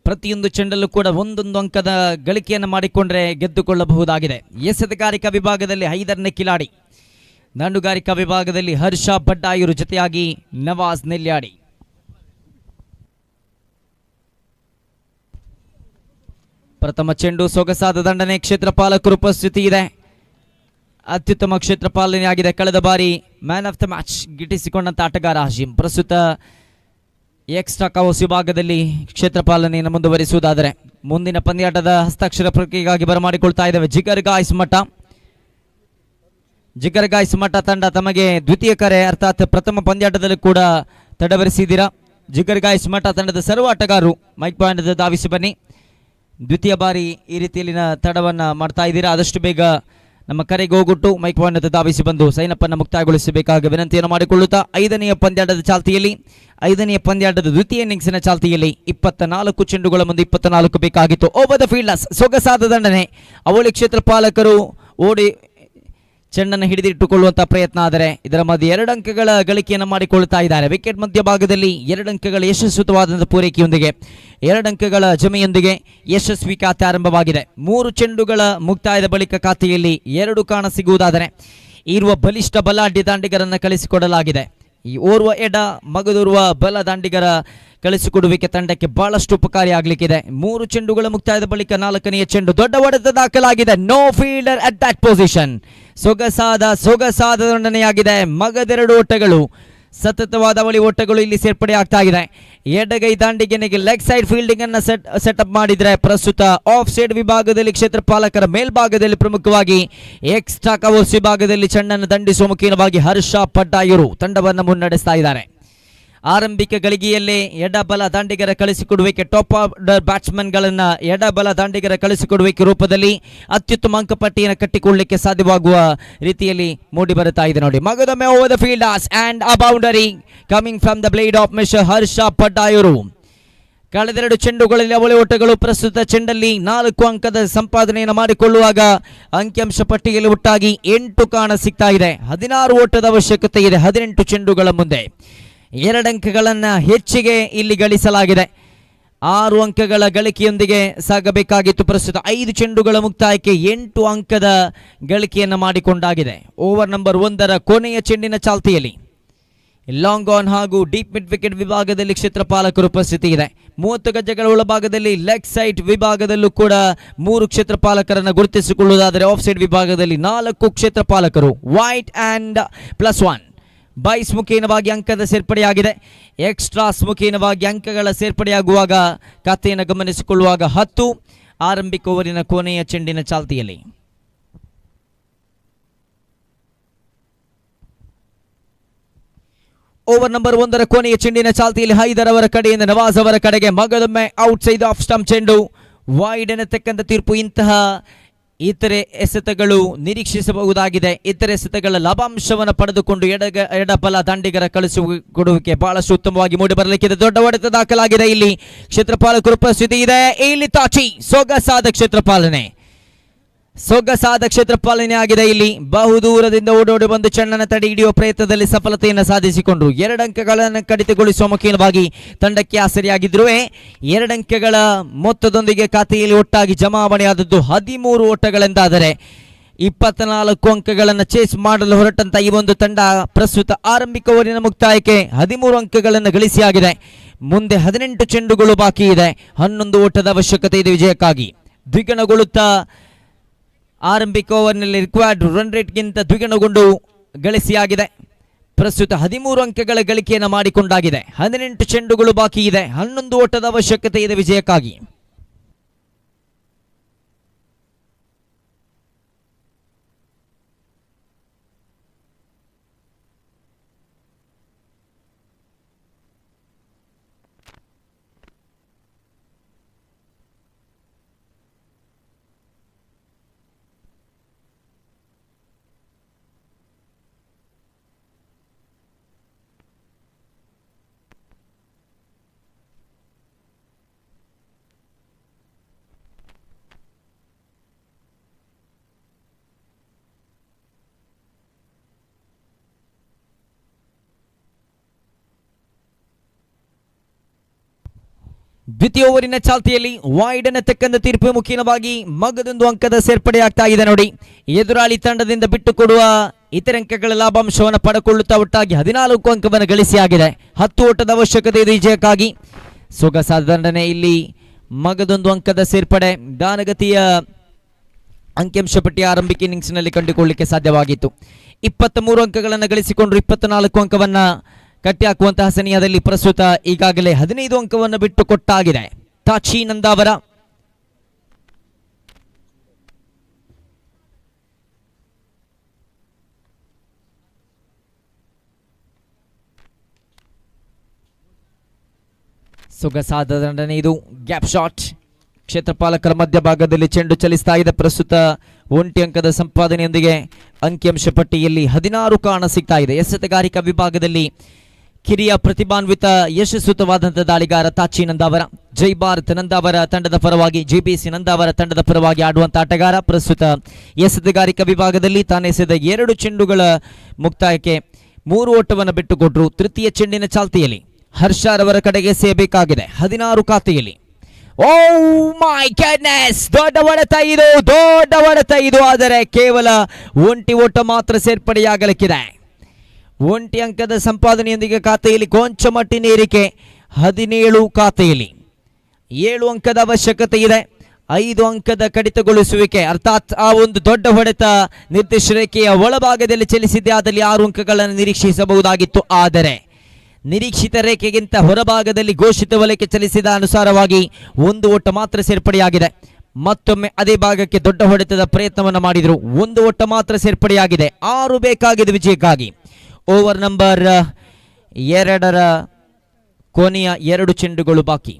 ಪ್ರತಿಯೊಂದು ಚೆಂಡಲ್ಲೂ ಕೂಡ ಒಂದೊಂದು ಅಂಕದ ಗಳಿಕೆಯನ್ನು ಮಾಡಿಕೊಂಡ್ರೆ ಗೆದ್ದುಕೊಳ್ಳಬಹುದಾಗಿದೆ. ಎಸೆತಗಾರಿಕಾ ವಿಭಾಗದಲ್ಲಿ ಹೈದರ್ನೇ ಕಿಲಾಡಿ, ದಂಡುಗಾರಿಕಾ ವಿಭಾಗದಲ್ಲಿ ಹರ್ಷ ಬಡ್ಡಾಯೂರು ಜೊತೆಯಾಗಿ ನವಾಜ್ ನೆಲ್ಯಾಡಿ. ಪ್ರಥಮ ಚೆಂಡು ಸೊಗಸಾದ ದಂಡನೆ, ಕ್ಷೇತ್ರಪಾಲಕರು ಉಪಸ್ಥಿತಿ ಇದೆ. ಅತ್ಯುತ್ತಮ ಕ್ಷೇತ್ರಪಾಲನೆಯಾಗಿದೆ. ಕಳೆದ ಬಾರಿ ಮ್ಯಾನ್ ಆಫ್ ದ ಮ್ಯಾಚ್ ಗಿಟ್ಟಿಸಿಕೊಂಡಂತ ಆಟಗಾರ ಹಾಶಿಂ ಪ್ರಸ್ತುತ ಎಕ್ಸ್ಟ್ರಾ ಕವರ್ಸ್ ವಿಭಾಗದಲ್ಲಿ ಕ್ಷೇತ್ರಪಾಲನೆಯನ್ನು ಮುಂದುವರಿಸುವುದಾದರೆ ಮುಂದಿನ ಪಂದ್ಯಾಟದ ಹಸ್ತಾಕ್ಷರ ಪ್ರಕ್ರಿಯೆಗಾಗಿ ಬರಮಾಡಿಕೊಳ್ತಾ ಇದ್ದೇವೆ. ಜಿಗರ್ ಗಾಯ್ಸ್ ಮಠ ತಂಡ ತಮಗೆ ದ್ವಿತೀಯ ಕರೆ ಅರ್ಥಾತ್ ಪ್ರಥಮ ಪಂದ್ಯಾಟದಲ್ಲಿ ಕೂಡ ತಡವರಿಸಿದ್ದೀರಾ. ಜಿಗರ್ ಗಾಯ್ಸ್ ಮಠ ತಂಡದ ಸರ್ವ ಆಟಗಾರರು ಮೈಕ್ ಪಾಯಿಂಟ್ ಧಾವಿಸಿ ಬನ್ನಿ. ದ್ವಿತೀಯ ಬಾರಿ ಈ ರೀತಿಯಲ್ಲಿನ ತಡವನ್ನು ಮಾಡ್ತಾ ಇದ್ದೀರಾ. ಆದಷ್ಟು ಬೇಗ ನಮ್ಮ ಕರೆಗೆ ಹೋಗುಟ್ಟು ಮೈಕ್ ಪಾಯಿಂಟ್ ಧಾವಿಸಿ ಬಂದು ಸೈನಪ್ಪನ್ನು ಮುಕ್ತಾಯಗೊಳಿಸಬೇಕಾಗಿ ವಿನಂತಿಯನ್ನು ಮಾಡಿಕೊಳ್ಳುತ್ತಾ 5ನೇ ಪಂದ್ಯಾಟದ ಚಾಲ್ತಿಯಲ್ಲಿ 5ನೇ ಪಂದ್ಯಾಟದ ದ್ವಿತೀಯ ಇನ್ನಿಂಗ್ಸಿನ ಚಾಲ್ತಿಯಲ್ಲಿ 24 ಚೆಂಡುಗಳ ಮುಂದೆ 24 ಬೇಕಾಗಿತ್ತು. ಓವರ್ ದ ಫೀಲ್ಡರ್ಸ್ ಸೊಗಸಾದ ದಂಡನೆ. ಅವಳಿ ಕ್ಷೇತ್ರಪಾಲಕರು ಓಡಿ ಚೆಂಡನ್ನು ಹಿಡಿದಿಟ್ಟುಕೊಳ್ಳುವಂತಹ ಪ್ರಯತ್ನ, ಆದರೆ ಇದರ ಮಧ್ಯೆ 2 ಅಂಕಗಳ ಗಳಿಕೆಯನ್ನು ಮಾಡಿಕೊಳ್ಳುತ್ತಾ ಇದ್ದಾರೆ. ವಿಕೆಟ್ ಮಧ್ಯಭಾಗದಲ್ಲಿ 2 ಅಂಕಗಳ ಯಶಸ್ವಿತವಾದಂತಹ ಪೂರೈಕೆಯೊಂದಿಗೆ 2 ಅಂಕಗಳ ಜಮೆಯೊಂದಿಗೆ ಯಶಸ್ವಿ ಖಾತೆ ಆರಂಭವಾಗಿದೆ. 3 ಚೆಂಡುಗಳ ಮುಕ್ತಾಯದ ಬಳಿಕ ಖಾತೆಯಲ್ಲಿ 2 ಕಾಣ ಸಿಗುವುದಾದರೆ ಇರುವ ಬಲಿಷ್ಠ ಬಲಾಢ್ಯ ದಾಂಡಿಗರನ್ನು ಕಳಿಸಿಕೊಡಲಾಗಿದೆ. ಈ ಓರ್ವ ಎಡ ಮಗದೋರ್ವ ಬಲ ದಾಂಡಿಗರ ಕಳಿಸಿಕೊಡುವಿಕೆ ತಂಡಕ್ಕೆ ಬಹಳಷ್ಟು ಉಪಕಾರಿಯಾಗಲಿಕ್ಕಿದೆ. 3 ಚೆಂಡುಗಳ ಮುಕ್ತಾಯದ ಬಳಿಕ 4ನೆಯ ಚೆಂಡು ದೊಡ್ಡ ಹೊಡೆತ ದಾಖಲಾಗಿದೆ. No fielder at that position. ಸೊಗಸಾದ ದಂಡನೆಯಾಗಿದೆ. ಮಗದೆರಡು ಓಟಗಳು, ಸತತವಾದ ಅವಳಿ ಓಟಗಳು ಇಲ್ಲಿ ಸೇರ್ಪಡೆ ಆಗ್ತಾ ಇದೆ. ಎಡಗೈ ದಾಂಡಿಗೆನೆಗೆ ಲೆಗ್ ಸೈಡ್ ಫೀಲ್ಡಿಂಗ್ ಅನ್ನು ಸೆಟಪ್ ಮಾಡಿದ್ರೆ ಪ್ರಸ್ತುತ ಆಫ್ ಸೈಡ್ ವಿಭಾಗದಲ್ಲಿ ಕ್ಷೇತ್ರಪಾಲಕರ ಮೇಲ್ಭಾಗದಲ್ಲಿ ಪ್ರಮುಖವಾಗಿ ಎಕ್ಸ್ಟ್ರಾ ಕವರ್ಸ್ ವಿಭಾಗದಲ್ಲಿ ಚೆಂಡನ್ನು ದಂಡಿಸುವ ಮುಖೇನವಾಗಿ ಹರ್ಷ ಪಡ್ಡಾಯೂರು ತಂಡವನ್ನು ಮುನ್ನಡೆಸ್ತಾ ಇದ್ದಾರೆ. ಆರಂಭಿಕ ಗಳಿಗೆಯಲ್ಲೇ ಎಡಬಲ ದಾಂಡಿಗರ ಕಳಿಸಿಕೊಡುವಿಕೆ, ಟಾಪ್ ಆರ್ಡರ್ ಬ್ಯಾಟ್ಸ್ಮನ್ಗಳನ್ನು ಎಡಬಲ ದಾಂಡಿಗರ ಕಳಿಸಿಕೊಡುವಿಕೆ ರೂಪದಲ್ಲಿ ಅತ್ಯುತ್ತಮ ಅಂಕಪಟ್ಟಿಯನ್ನು ಕಟ್ಟಿಕೊಳ್ಳಲಿಕ್ಕೆ ಸಾಧ್ಯವಾಗುವ ರೀತಿಯಲ್ಲಿ ಮೂಡಿ ಬರುತ್ತಾ ಇದೆ ನೋಡಿ. ಮಗದೊಮ್ಮೆ over the fielders and a boundary coming from the blade of mister Harsha Paddayuru. ಕಳೆದೆರಡು ಚೆಂಡುಗಳಲ್ಲಿ ಅವಳಿ ಓಟಗಳು. ಪ್ರಸ್ತುತ ಚೆಂಡಲ್ಲಿ 4 ಅಂಕದ ಸಂಪಾದನೆಯನ್ನು ಮಾಡಿಕೊಳ್ಳುವಾಗ ಅಂಕಿಅಂಶ ಪಟ್ಟಿಯಲ್ಲಿ ಒಟ್ಟಾಗಿ 8 ಕಾಣ ಸಿಗ್ತಾ ಇದೆ. 16 ಓಟದ ಅವಶ್ಯಕತೆ ಇದೆ 18 ಚೆಂಡುಗಳ ಮುಂದೆ. 2 ಅಂಕಗಳನ್ನು ಹೆಚ್ಚಿಗೆ ಇಲ್ಲಿ ಗಳಿಸಲಾಗಿದೆ. 6 ಅಂಕಗಳ ಗಳಿಕೆಯೊಂದಿಗೆ ಸಾಗಬೇಕಾಗಿತ್ತು. ಪ್ರಸ್ತುತ 5 ಚೆಂಡುಗಳ ಮುಕ್ತಾಯಕ್ಕೆ 8 ಅಂಕದ ಗಳಿಕೆಯನ್ನು ಮಾಡಿಕೊಂಡಾಗಿದೆ. ಓವರ್ ನಂಬರ್ 1ರ ಕೊನೆಯ ಚೆಂಡಿನ ಚಾಲ್ತಿಯಲ್ಲಿ ಲಾಂಗ್ ಆನ್ ಹಾಗೂ ಡೀಪ್ ಮಿಡ್ ವಿಕೆಟ್ ವಿಭಾಗದಲ್ಲಿ ಕ್ಷೇತ್ರಪಾಲಕರು ಉಪಸ್ಥಿತಿ ಇದೆ. 30 ಗಜಗಳ ಒಳಭಾಗದಲ್ಲಿ ಲೆಗ್ ಸೈಡ್ ವಿಭಾಗದಲ್ಲೂ ಕೂಡ 3 ಕ್ಷೇತ್ರಪಾಲಕರನ್ನು ಗುರುತಿಸಿಕೊಳ್ಳುವುದಾದರೆ ಆಫ್ ಸೈಡ್ ವಿಭಾಗದಲ್ಲಿ 4 ಕ್ಷೇತ್ರಪಾಲಕರು. ವೈಟ್ ಅಂಡ್ +1 ಬೈಸ್ ಮುಖೇನವಾಗಿ ಅಂಕದ ಸೇರ್ಪಡೆಯಾಗಿದೆ. ಎಕ್ಸ್ಟ್ರಾಸ್ ಮುಖೇನವಾಗಿ ಅಂಕಗಳ ಸೇರ್ಪಡೆಯಾಗುವಾಗ ಖಾತೆಯನ್ನು ಗಮನಿಸಿಕೊಳ್ಳುವಾಗ 10 ಆರಂಭಿಕ ಓವರಿನ ಕೊನೆಯ ಚೆಂಡಿನ ಚಾಲ್ತಿಯಲ್ಲಿ. ಓವರ್ ನಂಬರ್ 1ರ ಕೊನೆಯ ಚೆಂಡಿನ ಚಾಲ್ತಿಯಲ್ಲಿ ಹೈದರ್ ಅವರ ಕಡೆಯಿಂದ ನವಾಜ್ ಅವರ ಕಡೆಗೆ ಮಗದೊಮ್ಮೆ ಔಟ್ ಸೈಡ್ ಆಫ್ ಸ್ಟಂಪ್ ಚೆಂಡು ವೈಡ್ ಅನ್ನತಕ್ಕಂಥ ತೀರ್ಪು. ಇಂತಹ ಇತರೆ ಎಸೆತಗಳು ನಿರೀಕ್ಷಿಸಬಹುದಾಗಿದೆ. ಇತರೆ ಎಸೆತಗಳ ಲಾಭಾಂಶವನ್ನು ಪಡೆದುಕೊಂಡು ಎಡಬಲ ದಾಂಡಿಗರ ಕಳಿಸಿಕೊಡುವಿಕೆ ಬಹಳಷ್ಟು ಉತ್ತಮವಾಗಿ ಮೂಡಿ ಬರಲಿಕ್ಕಿದೆ. ದೊಡ್ಡ ಹೊಡೆತ ದಾಖಲಾಗಿದೆ. ಇಲ್ಲಿ ಕ್ಷೇತ್ರಪಾಲಕರ ಉಪಸ್ಥಿತಿ ಇದೆ. ಇಲ್ಲಿ ತಾಚಿ ಸೊಗಸಾದ ಕ್ಷೇತ್ರಪಾಲನೆ ಆಗಿದೆ. ಇಲ್ಲಿ ಬಹುದೂರದಿಂದ ಓಡೋಡಿ ಬಂದು ಚೆಂಡನ್ನು ತಡೆ ಹಿಡಿಯುವ ಪ್ರಯತ್ನದಲ್ಲಿ ಸಫಲತೆಯನ್ನು ಸಾಧಿಸಿಕೊಂಡ್ರು. 2 ಅಂಕಗಳನ್ನು ಕಡಿತಗೊಳಿಸುವ ಮುಖೇನವಾಗಿ ತಂಡಕ್ಕೆ ಆಸರಿಯಾಗಿದ್ದರೂ 2 ಅಂಕಗಳ ಮೊತ್ತದೊಂದಿಗೆ ಖಾತೆಯಲ್ಲಿ ಒಟ್ಟಾಗಿ ಜಮಾವಣೆಯಾದದ್ದು 13 ಓಟಗಳೆಂದಾದರೆ 24 ಅಂಕಗಳನ್ನು ಚೇಸ್ ಮಾಡಲು ಹೊರಟಂತ ಈ ಒಂದು ತಂಡ ಪ್ರಸ್ತುತ ಆರಂಭಿಕ ಓವರಿನ ಮುಕ್ತಾಯಕ್ಕೆ 13 ಅಂಕಗಳನ್ನು ಗಳಿಸಿಯಾಗಿದೆ. ಮುಂದೆ 18 ಚೆಂಡುಗಳು ಬಾಕಿ ಇದೆ. 11 ಓಟದ ಅವಶ್ಯಕತೆ ಇದೆ ವಿಜಯಕ್ಕಾಗಿ. ದ್ವಿಗುಣಗೊಳ್ಳುತ್ತಾ ಆರಂಭಿಕ ಓವರ್ನಲ್ಲಿ ರಿಕ್ವೈರ್ಡ್ ರನ್ ರೇಟ್ಗಿಂತ ದ್ವಿಗುಣಗೊಂಡು ಗಳಿಸಿಯಾಗಿದೆ. ಪ್ರಸ್ತುತ 13 ಅಂಕಗಳ ಗಳಿಕೆಯನ್ನು ಮಾಡಿಕೊಂಡಾಗಿದೆ. 18 ಚೆಂಡುಗಳು ಬಾಕಿ ಇದೆ. 11 ಓಟದ ಅವಶ್ಯಕತೆ ಇದೆ ವಿಜಯಕ್ಕಾಗಿ. ದ್ವಿತೀಯ ಓವರಿನ ಚಾಲ್ತಿಯಲ್ಲಿ ವೈಡ್ ಅನ್ನತಕ್ಕಂಥ ತೀರ್ಪು ಮುಖೇನವಾಗಿ ಮಗದೊಂದು ಅಂಕದ ಸೇರ್ಪಡೆ ಆಗ್ತಾ ಇದೆ ನೋಡಿ. ಎದುರಾಳಿ ತಂಡದಿಂದ ಬಿಟ್ಟುಕೊಡುವ ಇತರೆ ಅಂಕಗಳ ಲಾಭಾಂಶವನ್ನು ಪಡೆದುಕೊಳ್ಳುತ್ತಾ ಒಟ್ಟಾಗಿ 14 ಅಂಕವನ್ನು ಗಳಿಸಿಯಾಗಿದೆ. 10 ಓಟದ ಅವಶ್ಯಕತೆ ಇದೆ ವಿಜಯಕ್ಕಾಗಿ. ಸೊಗಸಾದ ದಂಡನೆ. ಇಲ್ಲಿ ಮಗದೊಂದು ಅಂಕದ ಸೇರ್ಪಡೆ ದಾನಗತಿಯ ಅಂಕಿಅಂಶ ಪಟ್ಟಿ ಆರಂಭಿಕ ಇನ್ನಿಂಗ್ಸ್ನಲ್ಲಿ ಕಂಡುಕೊಳ್ಳಲಿಕ್ಕೆ ಸಾಧ್ಯವಾಗಿತ್ತು. 23 ಅಂಕಗಳನ್ನು ಗಳಿಸಿಕೊಂಡ್ರು. 24 ಅಂಕವನ್ನು ಕಟ್ಟಿ ಹಾಕುವಂತಹ ಸನಿಯದಲ್ಲಿ ಪ್ರಸ್ತುತ ಈಗಾಗಲೇ 15 ಅಂಕವನ್ನು ಬಿಟ್ಟು ಕೊಟ್ಟಾಗಿದೆ. ತಾಚಿ ನಂದಾವರ ಸೊಗಸಾದ ದಂಡನೆ. ಇದು ಗ್ಯಾಪ್ ಶಾಟ್. ಕ್ಷೇತ್ರಪಾಲಕರ ಮಧ್ಯಭಾಗದಲ್ಲಿ ಚೆಂಡು ಚಲಿಸ್ತಾ ಇದೆ. ಪ್ರಸ್ತುತ 1 ಅಂಕದ ಸಂಪಾದನೆಯೊಂದಿಗೆ ಅಂಕಿಅಂಶ ಪಟ್ಟಿಯಲ್ಲಿ 16 ಕಾರಣ ಸಿಗ್ತಾ ಇದೆ. ಎಸೆತಗಾರಿಕಾ ವಿಭಾಗದಲ್ಲಿ ಕಿರಿಯ ಪ್ರತಿಭಾನ್ವಿತ ಯಶಸ್ವಿತವಾದಂತಹ ದಾಳಿಗಾರ ತಾಚಿ ನಂದಾವರ. ಜೈ ಭಾರತ್ ನಂದಾವರ ತಂಡದ ಪರವಾಗಿ, JBC ನಂದಾವರ ತಂಡದ ಪರವಾಗಿ ಆಡುವಂತ ಆಟಗಾರ. ಪ್ರಸ್ತುತ ಎಸೆತಗಾರಿಕಾ ವಿಭಾಗದಲ್ಲಿ ತಾನೆಸೆದ 2 ಚೆಂಡುಗಳ ಮುಕ್ತಾಯಕ್ಕೆ 3 ಓಟವನ್ನು ಬಿಟ್ಟುಕೊಟ್ರು. ತೃತೀಯ ಚೆಂಡಿನ ಚಾಲ್ತಿಯಲ್ಲಿ ಹರ್ಷರವರ ಕಡೆಗೆ ಸೇಬೇಕಾಗಿದೆ. 16 ಖಾತೆಯಲ್ಲಿ. ಓ ಮೈ ಗಾಡ್ನೆಸ್, ದೊಡ್ಡ ಹೊಡೆತ ಇದು. ಆದರೆ ಕೇವಲ 1 ಓಟ ಮಾತ್ರ ಸೇರ್ಪಡೆಯಾಗಲಿಕ್ಕಿದೆ. 1 ಅಂಕದ ಸಂಪಾದನೆಯೊಂದಿಗೆ ಖಾತೆಯಲ್ಲಿ ಕೊಂಚ ಮಟ್ಟಿನ ಏರಿಕೆ. 17 ಖಾತೆಯಲ್ಲಿ 7 ಅಂಕದ ಅವಶ್ಯಕತೆ ಇದೆ. 5 ಅಂಕದ ಕಡಿತಗೊಳಿಸುವಿಕೆ, ಅರ್ಥಾತ್ ಆ ಒಂದು ದೊಡ್ಡ ಹೊಡೆತ ನಿರ್ದಿಷ್ಟ ರೇಖೆಯ ಒಳಭಾಗದಲ್ಲಿ ಚಲಿಸಿದ್ದೆ ಆದಲ್ಲಿ 6 ಅಂಕಗಳನ್ನು ನಿರೀಕ್ಷಿಸಬಹುದಾಗಿತ್ತು. ಆದರೆ ನಿರೀಕ್ಷಿತ ರೇಖೆಗಿಂತ ಹೊರಭಾಗದಲ್ಲಿ ಘೋಷಿತ ವಲಯಕ್ಕೆ ಚಲಿಸಿದ ಅನುಸಾರವಾಗಿ 1 ಓಟ ಮಾತ್ರ ಸೇರ್ಪಡೆಯಾಗಿದೆ. ಮತ್ತೊಮ್ಮೆ ಅದೇ ಭಾಗಕ್ಕೆ ದೊಡ್ಡ ಹೊಡೆತದ ಪ್ರಯತ್ನವನ್ನು ಮಾಡಿದರು. 1 ಓಟ ಮಾತ್ರ ಸೇರ್ಪಡೆಯಾಗಿದೆ. 6 ಬೇಕಾಗಿದೆ ವಿಜಯಕ್ಕಾಗಿ. ಓವರ್ ನಂಬರ್ 2ರ ಕೊನೆಯ 2 ಚೆಂಡುಗಳು ಬಾಕಿ.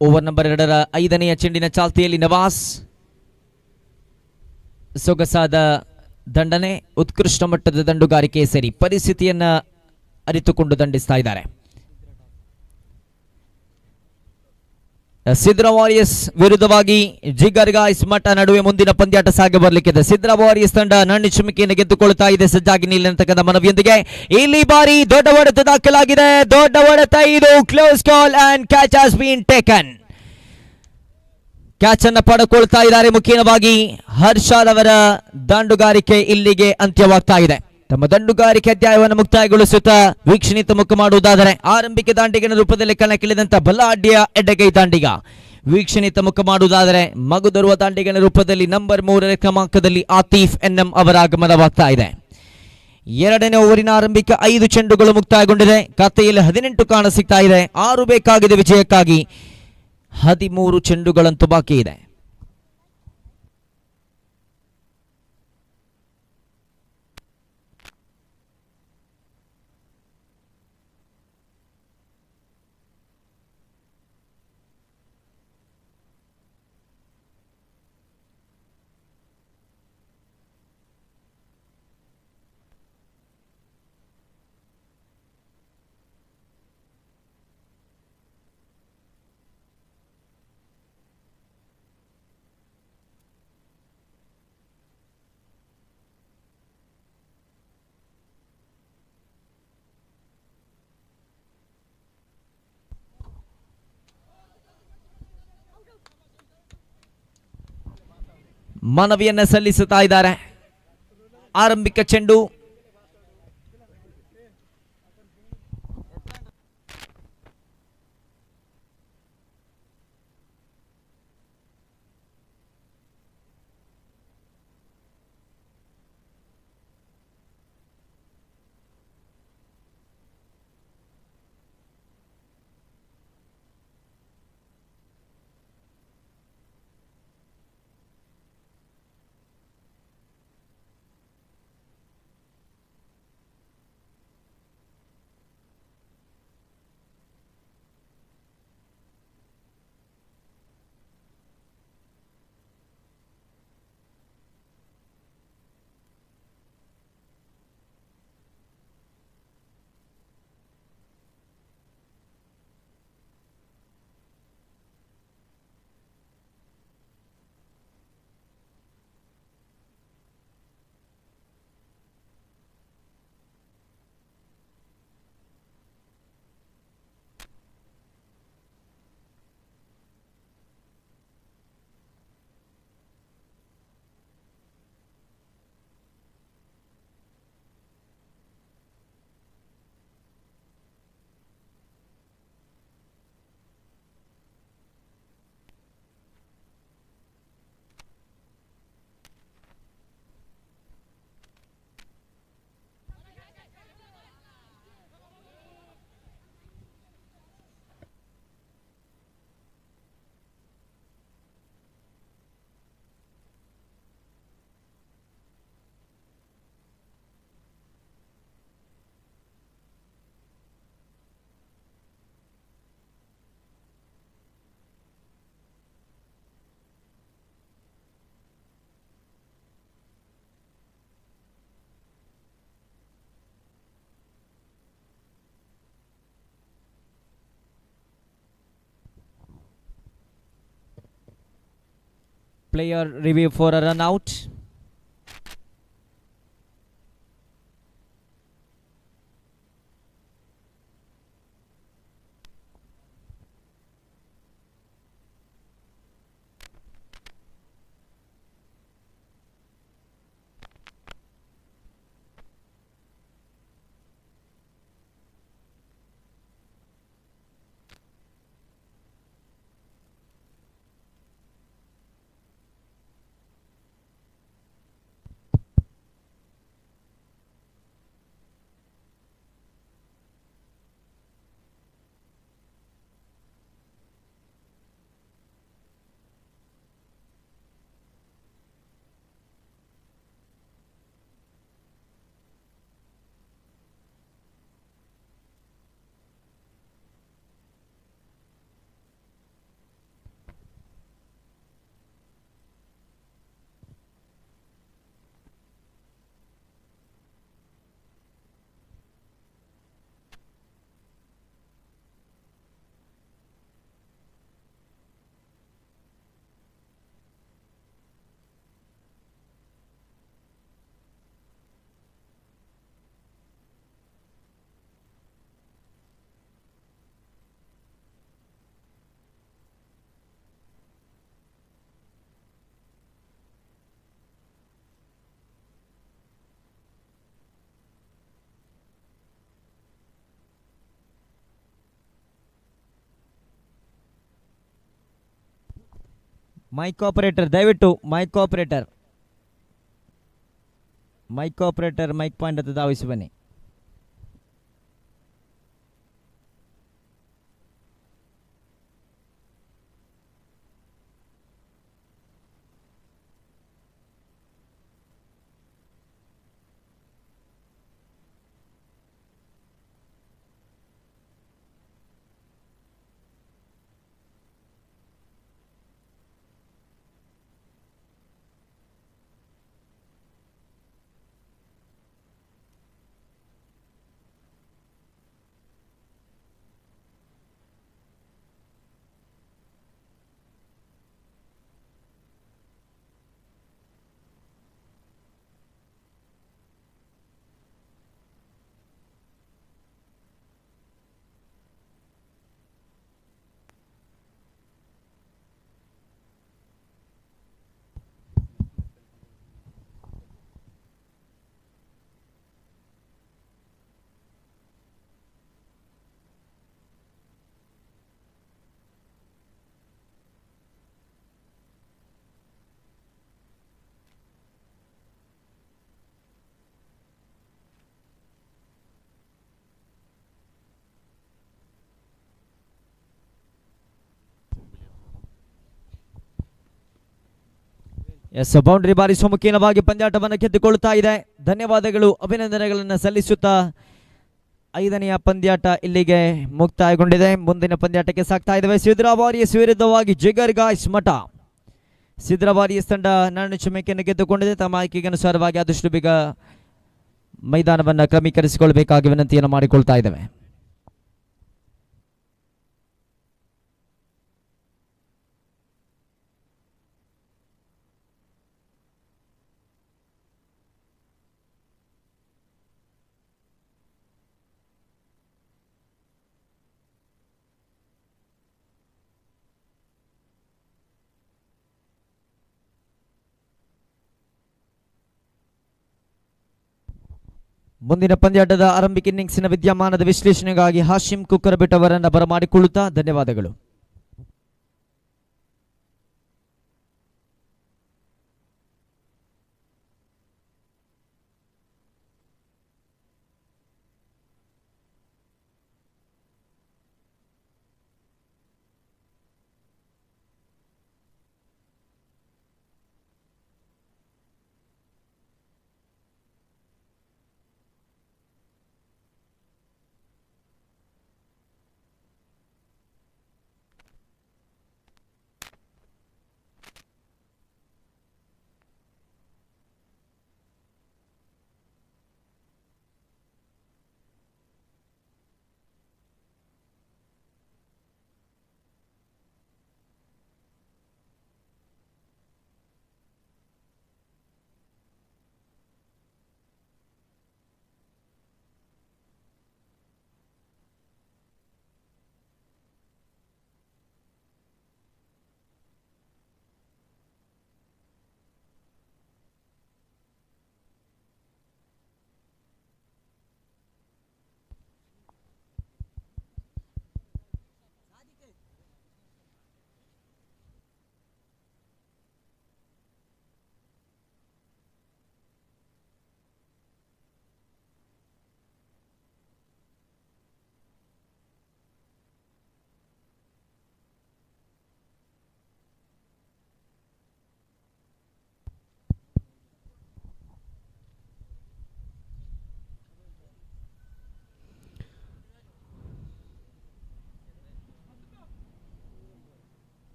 ಓವರ್ ನಂಬರ್ 2ರ 5ನೆಯ ಚೆಂಡಿನ ಚಾಲ್ತಿಯಲ್ಲಿ ನವಾಸ್. ಸೊಗಸಾದ ದಂಡನೆ, ಉತ್ಕೃಷ್ಟ ಮಟ್ಟದ ದಂಡುಗಾರಿಕೆ ಸೇರಿ ಪರಿಸ್ಥಿತಿಯನ್ನ ಅರಿತುಕೊಂಡು ದಂಡಿಸ್ತಾ ಇದ್ದಾರೆ. ಸಿದ್ರಾ ವಾರಿಯರ್ಸ್ ವಿರುದ್ಧವಾಗಿ ಜಿಗರ್ ಗಾಯ್ಸ್ ಮಠ ನಡುವೆ ಮುಂದಿನ ಪಂದ್ಯಾಟ ಸಾಗಿ ಬರಲಿಕ್ಕಿದೆ. ಸಿದ್ರಾ ವಾರಿಯರ್ಸ್ ತಂಡ ನಣ್ಣಿ ಚುಮಕಿಯನ್ನು ಗೆದ್ದುಕೊಳ್ಳುತ್ತಾ ಇದೆ. ಸಜ್ಜಾಗಿ ನಿಲ್ಲತಕ್ಕಂಥ ಮನವಿಯೊಂದಿಗೆ ಇಲ್ಲಿ ಬಾರಿ ದೊಡ್ಡ ಹೊಡೆತ ದಾಖಲಾಗಿದೆ. ದೊಡ್ಡ ಹೊಡೆತ ಇದು. Close call and catch has been taken. Catch ಅನ್ನು ಪಡೆದುಕೊಳ್ತಾ ಇದ್ದಾರೆ. ಮುಖ್ಯವಾಗಿ ಹರ್ಷಾದ್ ಅವರ ದಾಂಡುಗಾರಿಕೆ ಇಲ್ಲಿಗೆ ಅಂತ್ಯವಾಗ್ತಾ ಇದೆ. ತಮ್ಮ ದಂಡುಗಾರಿಕೆ ಅಧ್ಯಾಯವನ್ನು ಮುಕ್ತಾಯಗೊಳಿಸುತ್ತಾ ವೀಕ್ಷಣೀಯ ಮುಖ ಮಾಡುವುದಾದರೆ ಆರಂಭಿಕ ದಾಂಡಿಗನ ರೂಪದಲ್ಲಿ ಕಣಕ್ಕಿಳಿದಂತ ಬಲಾಢ್ಯ ಎಡಗೈ ದಾಂಡಿಗ ವೀಕ್ಷಣೀಯ ಮುಖ ಮಾಡುವುದಾದರೆ ಮಗುದರುವ ದಾಂಡಿಗನ ರೂಪದಲ್ಲಿ ನಂಬರ್ 3ನೇ ಕ್ರಮಾಂಕದಲ್ಲಿ ಆತೀಫ್ ಎನ್ಎಂ ಅವರ ಆಗಮನವಾಗ್ತಾ ಇದೆ. ಎರಡನೇ ಓವರಿನ ಆರಂಭಿಕ 5 ಚೆಂಡುಗಳು ಮುಕ್ತಾಯಗೊಂಡಿದೆ. ಖಾತೆಯಲ್ಲಿ 18 ಕಾಣ ಸಿಗ್ತಾ ಇದೆ. 6 ಬೇಕಾಗಿದೆ ವಿಜಯಕ್ಕಾಗಿ. 13 ಚೆಂಡುಗಳಂತೂ ಬಾಕಿ ಇದೆ. ಮನವಿಯನ್ನ ಸಲ್ಲಿಸುತ್ತಾ ಇದ್ದಾರೆ. ಆರಂಭಿಕ ಚೆಂಡು player review for a run out. Mic operator ದಯವಿಟ್ಟು ಮೈಕ್ ಆಪರೇಟರ್ ಮೈಕ್ ಪಾಯಿಂಟ್ ಹತ್ರ ಧಾವಿಸಿ ಬನ್ನಿ. ಎಸ್, ಬೌಂಡ್ರಿ ಬಾರಿ ಸುಮುಖೀನವಾಗಿ ಪಂದ್ಯಾಟವನ್ನು ಗೆದ್ದುಕೊಳ್ಳುತ್ತಾ ಇದೆ. ಧನ್ಯವಾದಗಳು, ಅಭಿನಂದನೆಗಳನ್ನು ಸಲ್ಲಿಸುತ್ತಾ 5ನೆಯ ಪಂದ್ಯಾಟ ಇಲ್ಲಿಗೆ ಮುಕ್ತಾಯಗೊಂಡಿದೆ. ಮುಂದಿನ ಪಂದ್ಯಾಟಕ್ಕೆ ಸಾಕ್ತಾ ಇದ್ದೇವೆ. ಸಿದ್ರಾ ವಾರಿಯರ್ಸ್ ವಿರುದ್ಧವಾಗಿ ಜಿಗರ್ ಗಾಯ್ಸ್ ಮಠ. ಸಿದ್ರಾ ವಾರಿಯರ್ಸ್ ತಂಡ 4 ಚುಮ್ಮೆಕೆಯನ್ನು ಗೆದ್ದುಕೊಂಡಿದೆ. ತಮ್ಮ ಆಯ್ಕೆಗೆ ಅನುಸಾರವಾಗಿ ಆದಷ್ಟು ಬೇಗ ಮೈದಾನವನ್ನು ಕ್ರಮೀಕರಿಸಿಕೊಳ್ಳಬೇಕಾಗಿ ವಿನಂತಿಯನ್ನು ಮಾಡಿಕೊಳ್ತಾ ಇದ್ದೇವೆ. ಮುಂದಿನ ಪಂದ್ಯಾಟದ ಆರಂಭಿಕ ಇನ್ನಿಂಗ್ಸಿನ ವಿದ್ಯಮಾನದ ವಿಶ್ಲೇಷಣೆಗಾಗಿ ಹಾಶಿಂ ಕುಕ್ಕರಬಿಟ್ ಅವರನ್ನು ಬರಮಾಡಿಕೊಳ್ಳುತ್ತಾ ಧನ್ಯವಾದಗಳು.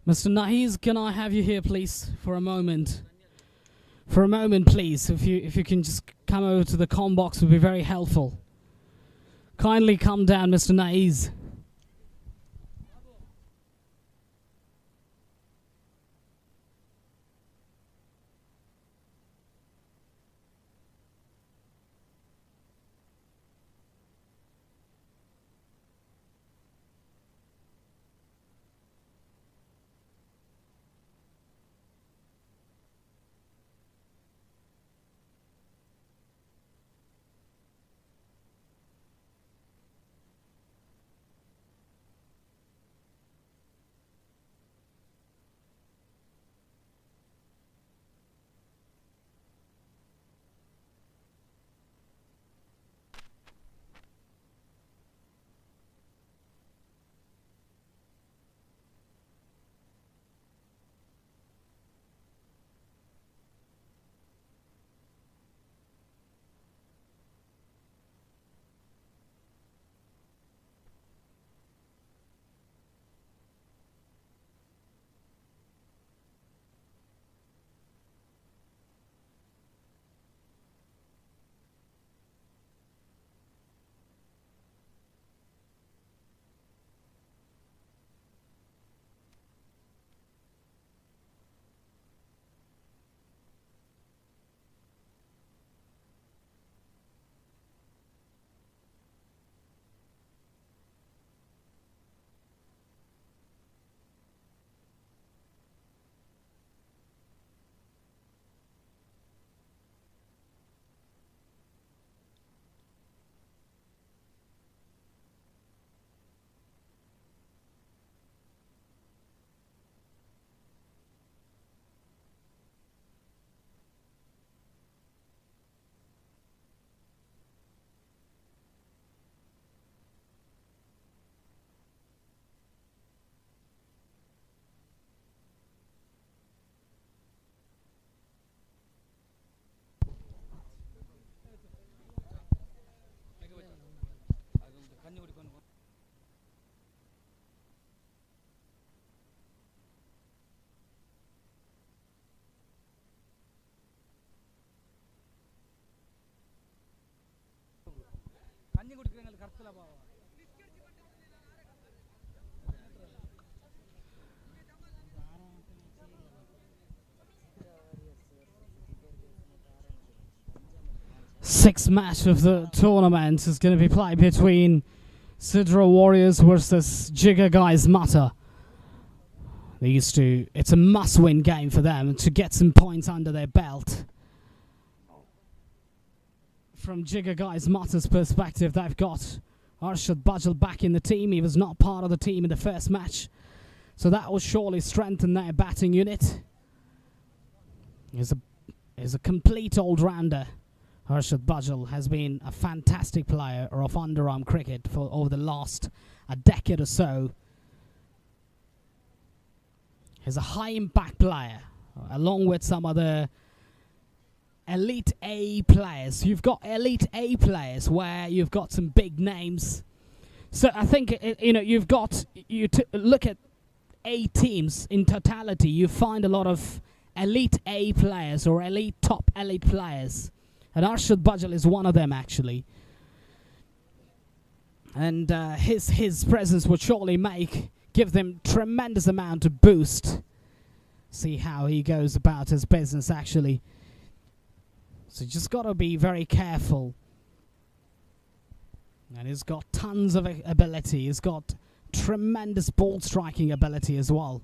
Mr. Nahiz, can I have you here, please, for a moment? For a moment, please. If you can just come over to the comm box, would be very helpful. Kindly come down, Mr. Nahiz. Sixth match of the tournament is going to be played between Sidra Warriors versus Jigger Guys Mata. It's a must-win game for them to get some points under their belt. From Jigger Guys Mata's perspective, they've got Arshad Bajal back in the team. He was not part of the team in the first match, so that will surely strengthen their batting unit. He's a complete all-rounder. Arshad Bajal has been a fantastic player of underarm cricket for over the last a decade or so. He's a high-impact player, along with some other Elite A players. You've got Elite A players where you've got some big names. So I think, you've got, look at A teams in totality, you find a lot of Elite A players or top elite players. And Arshad Bajal is one of them, actually. And his presence would surely give them tremendous amount of boost. See how he goes about his business, actually. So you just got to be very careful. And he's got tons of ability. He's got tremendous ball striking ability as well.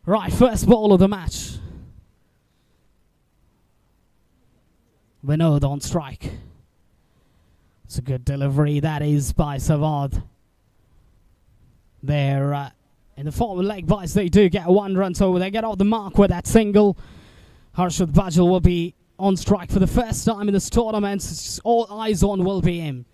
Right, first ball of the match. Vinod on strike. It's a good delivery, that is, by Savad. They're in the form of leg bites. They do get a 1 run, so they get off the mark with that single. Arshad Bajal will be on strike for the first time in this tournament. All eyes on will be him.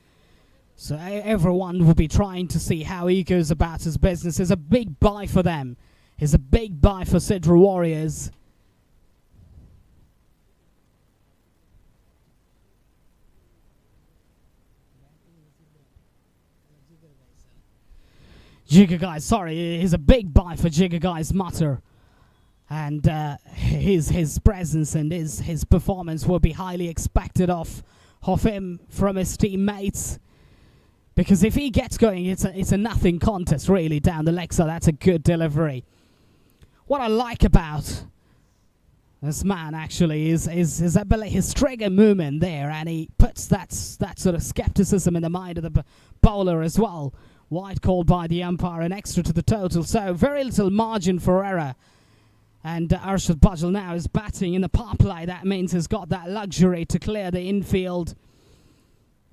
So everyone will be trying to see how he goes about his business. It's a big buy for them. It's a big buy for Sidra Warriors. Jigger Guys, sorry, is a big buy for Jigger Guys Mutter. And his presence and his performance will be highly expected of him from his teammates. Because if he gets going, it's a nothing contest really down the leg, so that's a good delivery. What I like about this man actually is his ability, his trigger movement there, and he puts that sort of skepticism in the mind of the bowler as well. Wide called by the umpire, an extra to the total, so very little margin for error. And Arshad Bajal now is batting in the power play. That means he's got that luxury to clear the infield,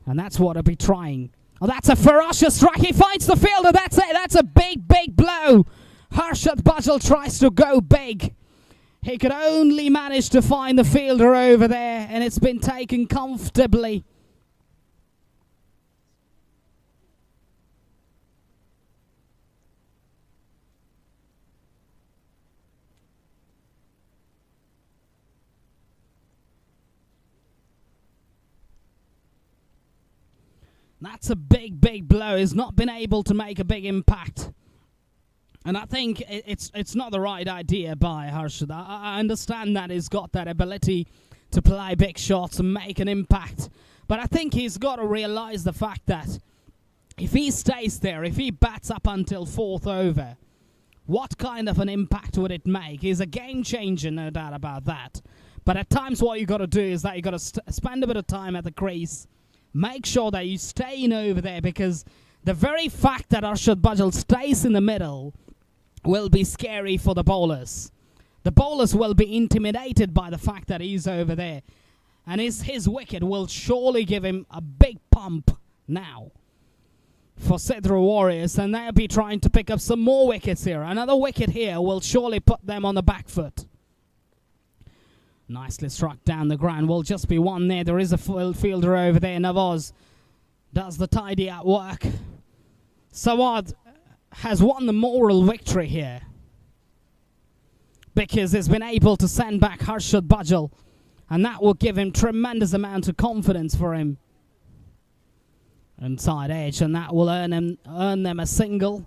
and that's what he'll be trying. Oh, that's a ferocious strike. He finds the fielder. That's it. That's a big blow. Arshad Bajal tries to go big. He could only manage to find the fielder over there, and it's been taken comfortably. That's a big blow. He's not been able to make a big impact. And I think it's not the right idea by Arshad. I understand that he's got that ability to play big shots and make an impact. But I think he's got to realize the fact that if he stays there, if he bats up until 4th over, what kind of an impact would it make? He's a game changer, no doubt about that. But at times what you got to do is that you got to spend a bit of time at the crease. Make sure that you stay in over there, because the very fact that Arshad Bajal stays in the middle will be scary for the bowlers. The bowlers will be intimidated by the fact that he's over there. And his wicket will surely give him a big pump now. for Sidra Warriors, and they'll be trying to pick up some more wickets here. Another wicket here will surely put them on the back foot. Nicely struck down the ground. Will just be one there. There is a fielder over there. Nawaz does the tidy up work. Sawad has won the moral victory here because he's been able to send back Harshad Bajal, and that will give him tremendous amount of confidence for him inside edge, and that will earn them a single.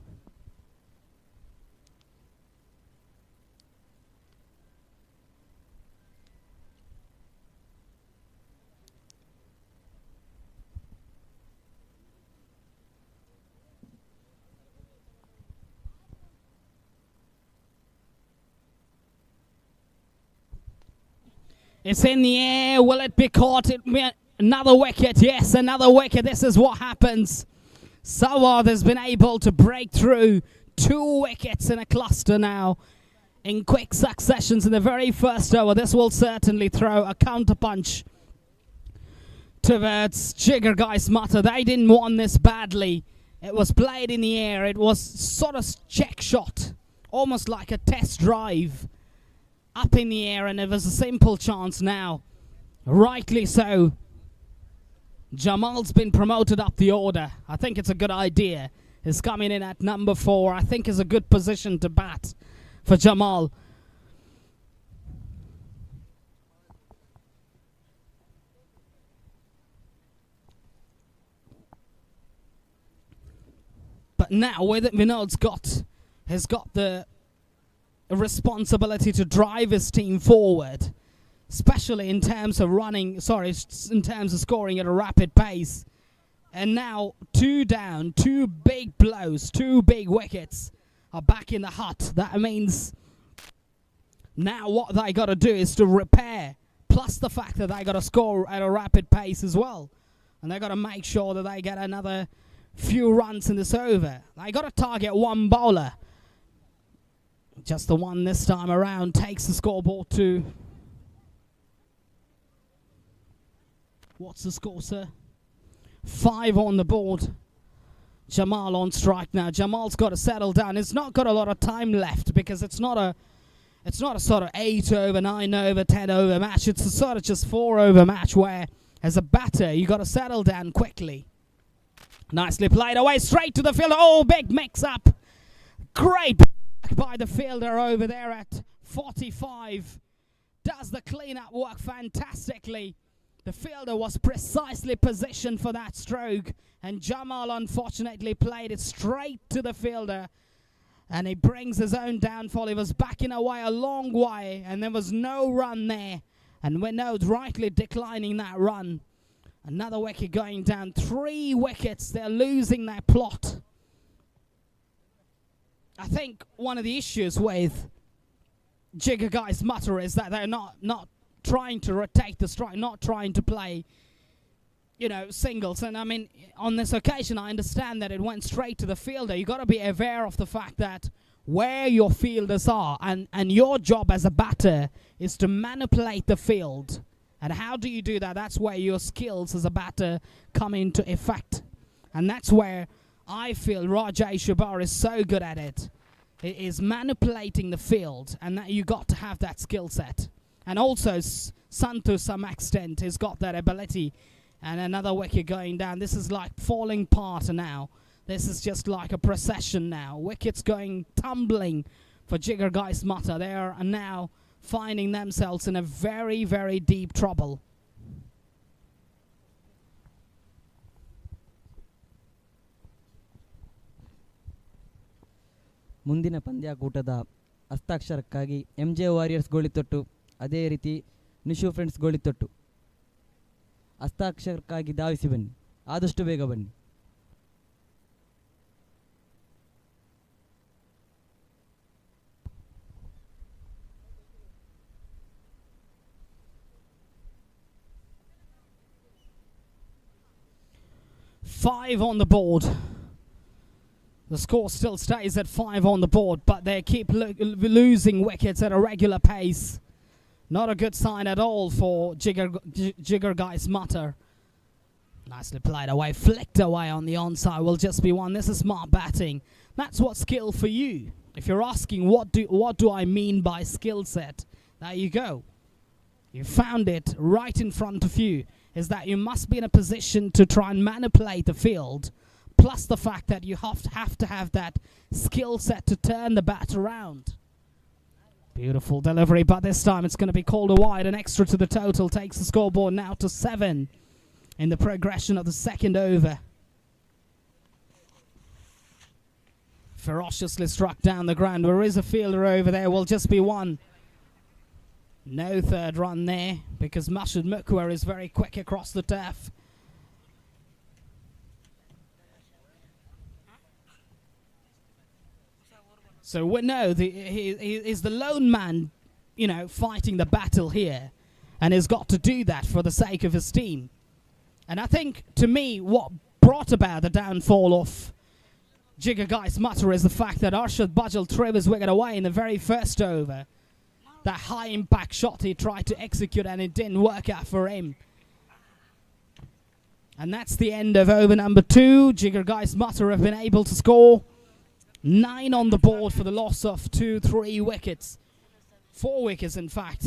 It's in the air. Will it be caught? Another wicket. Yes, another wicket. This is what happens. Sawad has been able to break through 2 wickets in a cluster now in quick successions in the very first over. This will certainly throw a counterpunch towards Jigar Guys Mata. They didn't want this badly. It was played in the air. It was sort of check shot, almost like a test drive up in the air, and it was a simple chance now. Rightly so. Jamal's been promoted up the order. I think it's a good idea. He's coming in at number 4. I think is a good position to bat for Jamal. But now with it, Vinod's has got the responsibility to drive his team forward, especially in terms of in terms of scoring at a rapid pace. And now 2 down, 2 big blows, 2 big wickets are back in the hut. That means now what they got to do is to repair, plus the fact that they got to score at a rapid pace as well. And they got to make sure that they get another few runs in this over. They got to target 1 bowler. Just the one this time around takes the scoreboard to... What's the score, sir? 5 on the board. Jamal on strike now. Jamal's got to settle down. It's not got a lot of time left because it's not a sort of 8 over, 9 over, 10 over match. It's a sort of just 4 over match where, as a batter, you got to settle down quickly. Nicely played away, straight to the fielder. Oh, big mix-up. Great by the fielder over there at 45. Does the clean-up work fantastically. The fielder was precisely positioned for that stroke, and Jamal unfortunately played it straight to the fielder, and he brings his own downfall. He was backing away a long way, and there was no run there, and Vinod rightly declining that run. Another wicket going down. 3 wickets. They're losing their plot. I think one of the issues with Jigar Guys Mata is that they're not trying to rotate the strike, not trying to play, singles. And I mean, on this occasion, I understand that it went straight to the fielder. You got to be aware of the fact that where your fielders are, and your job as a batter is to manipulate the field. And how do you do that? That's where your skills as a batter come into effect. And that's where I feel Rajay Shabar is so good at it. It is manipulating the field, and that you got to have that skill set. And also Sun to some extent has got that ability. And another wicket going down. This is like falling apart now. This is just like a procession now. Wickets going tumbling for Jigar Guys Mata. They are now finding themselves in a very, very deep trouble. ಮುಂದಿನ ಪಂದ್ಯಾಕೂಟದ ಹಸ್ತಾಕ್ಷರಕ್ಕಾಗಿ MJ warriors ಗೋಳಿತೊಟ್ಟು, ಅದೇ ರೀತಿ Nishu friends ಗೋಳಿತೊಟ್ಟು ಹಸ್ತಾಕ್ಷರಕ್ಕಾಗಿ ಧಾವಿಸಿ ಬನ್ನಿ, ಆದಷ್ಟು ಬೇಗ ಬನ್ನಿ. Five on the board. The score still stays at 5 on the board, but they keep losing wickets at a regular pace. Not a good sign at all for Jigar Guys Mata. Nicely played away, flicked away on the onside, will just be one. This is smart batting. That's what skill for you. If you're asking what do I mean by skill set, there you go. You found it right in front of you, is that you must be in a position to try and manipulate the field, plus the fact that you have to have that skill set to turn the bat around. Beautiful delivery, but this time it's going to be called a wide. An extra to the total takes the scoreboard now to 7 in the progression of the second over. Ferociously struck down the ground. There is a fielder over there. Will just be one. No third run there because Mashud Mukwa is very quick across the turf. So we know he is the lone man, you know, fighting the battle here, and has got to do that for the sake of his team. And I think, to me, what brought about the downfall of Jigar Gais Mutter is the fact that Arshad Bajal threw his wicket away in the very first over. That high impact shot he tried to execute and it didn't work out for him. And that's the end of over number 2. Jigar Gais Mutter have been able to score 9 on the board for the loss of 3 wickets. 4 wickets, in fact.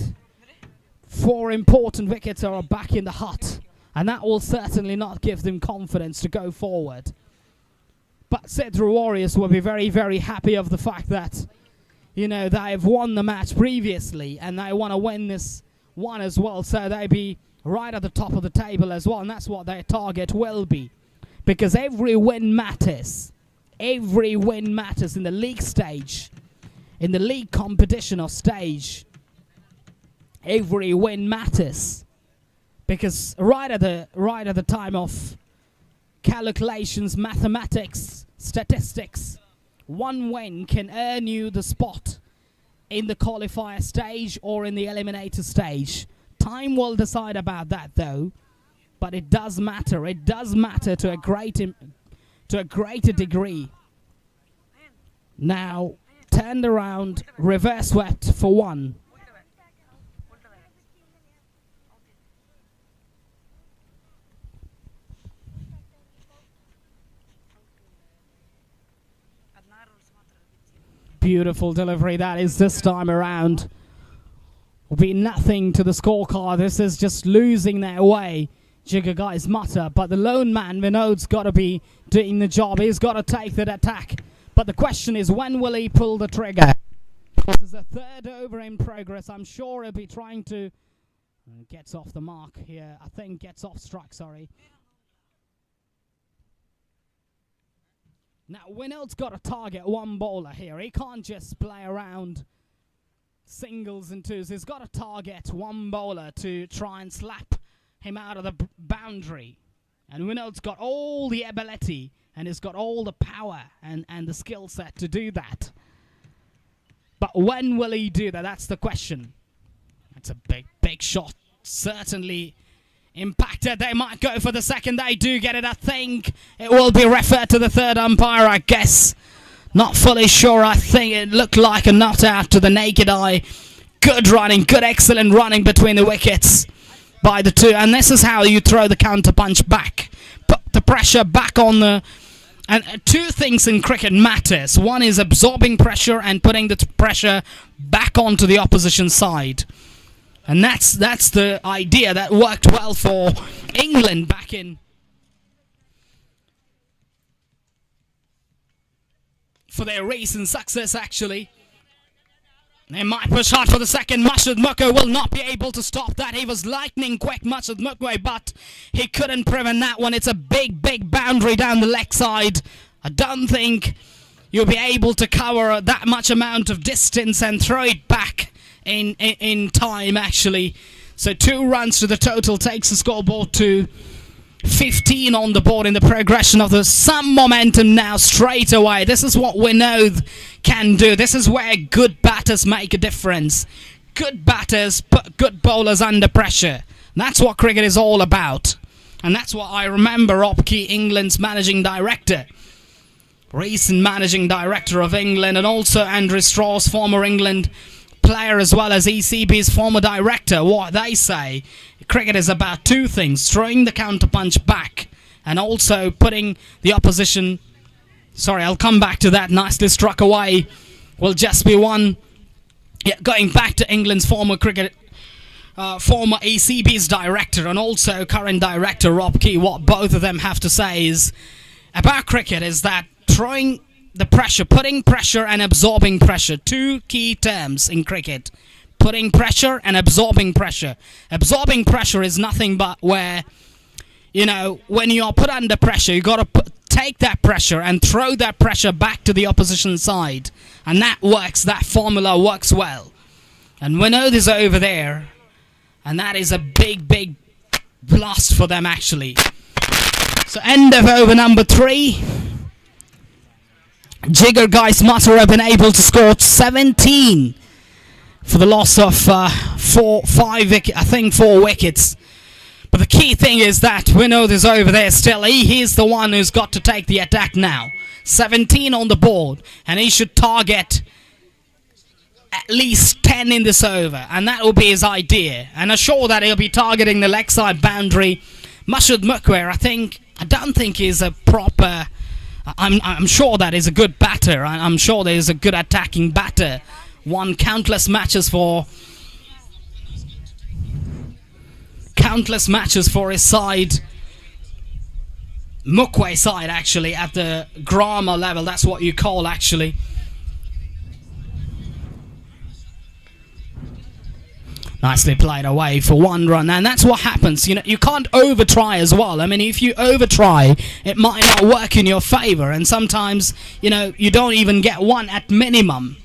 4 important wickets are back in the hut. And that will certainly not give them confidence to go forward. But Sidra Warriors will be very, very happy of the fact that, you know, they have won the match previously and they want to win this one as well. So they'll be right at the top of the table as well. And that's what their target will be. Because every win matters. Every win matters in the league stage. In the league competition or stage. Every win matters. Because right at the time of calculations, mathematics, statistics, one win can earn you the spot in the qualifier stage or in the eliminator stage. Time will decide about that though, but it does matter. It does matter to a greater degree. Now, turned around, reverse swept for 1. Beautiful delivery that is this time around. Will be nothing to the scorecard. This is just losing their way. Jigar Gais Mutter, but the lone man Vinod's got to be doing the job. He's got to take that attack. But the question is, when will he pull the trigger? This is a 3rd over in progress. I'm sure he'll be trying to gets off the mark here. I think gets off strike. Sorry. Now, Winnold's got to target one bowler here. He can't just play around singles and twos. He's got to target one bowler to try and slap him out of the boundary. And Winnold's got all the ability and he's got all the power and the skill set to do that. But when will he do that? That's the question. That's a big, big shot. Certainly impacted. They might go for the second. They do get it. I think it will be referred to the 3rd umpire, I guess. Not fully sure. I think it looked like a not out to the naked eye. Good running, good excellent running between the wickets by the 2. And this is how you throw the counter punch back. Put the pressure back on the... And 2 things in cricket matters. One is absorbing pressure and putting the pressure back onto the opposition side. And that's the idea that worked well for England back in for their recent success, actually. They might push hard for the second. Mashud Mukwa will not be able to stop that. He was lightning quick, Mashud Mukwa, but he couldn't prevent that one. It's a big, big boundary down the leg side. I don't think you'll be able to cover that much amount of distance and throw it back in time, actually. So 2 runs to the total takes the scoreboard to 15 on the board in the progression of the some momentum now straight away. This is what Winod can do. This is where good batters make a difference. Good batters put good bowlers under pressure. That's what cricket is all about. And that's what I remember Opke, England's managing director, recent managing director of England, and also Andrew Strauss, former England player as well as ECB's former director, what they say, cricket is about two things: throwing the counterpunch back and also putting the opposition... Sorry, I'll come back to that. Nicely struck away. Will just be one. Yeah, going back to England's former ECB's director and also current director Rob Key, what both of them have to say is about cricket is that throwing the pressure, putting pressure and absorbing pressure, two key terms in cricket. Putting pressure and absorbing pressure. Absorbing pressure is nothing but where, you know, when you're put under pressure, you got to take that pressure and throw that pressure back to the opposition side. And that works, that formula works well. And Vinod is over there. And that is a big, big blast for them actually. So end of over number 3. Jigger Guys Mutter have been able to score 17 for the loss of 4 wickets. But the key thing is that Vinod is over there still. He's the one who's got to take the attack now. 17 on the board, and he should target at least 10 in this over, and that will be his idea. And I'm sure that he'll be targeting the leg side boundary. Mashud Mukwer, I don't think he's a proper... I'm sure that he's a good batter. I'm sure that he's a good attacking batter. Won countless matches for his side. Mukwe side actually at the grammar level. That's what you call actually. Nicely played away for 1 run, and that's what happens. You know, you can't over try as well. I mean, if you over try, it might not work in your favor, and sometimes, you know, you don't even get 1 at minimum.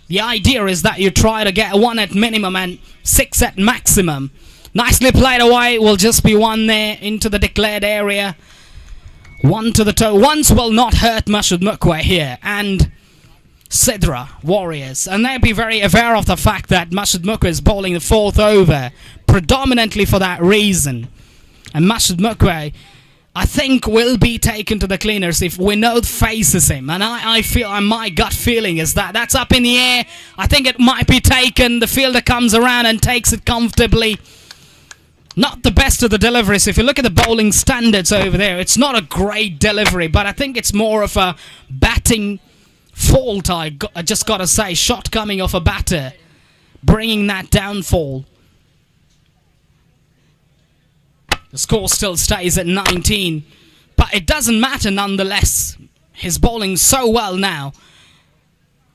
The idea is that you try to get 1 at minimum and 6 at maximum. Nicely played away. Will just be 1 there into the declared area. 1 to the toe. Ones will not hurt Mashud Mukwe here, and Sidra Warriors, and they'll be very aware of the fact that Mashud Mukwe is bowling the 4th over predominantly for that reason. And Mashud Mukwe, I think, will be taken to the cleaners if Vinod faces him. And I feel, my gut feeling is that that's up in the air. I think it might be taken. The fielder comes around and takes it comfortably. Not the best of the deliveries. If you look at the bowling standards over there, it's not a great delivery, but I think it's more of a batting fault. I just got to say, shot coming off a batter, bringing that downfall. The score still stays at 19, but it doesn't matter nonetheless. He's bowling so well now,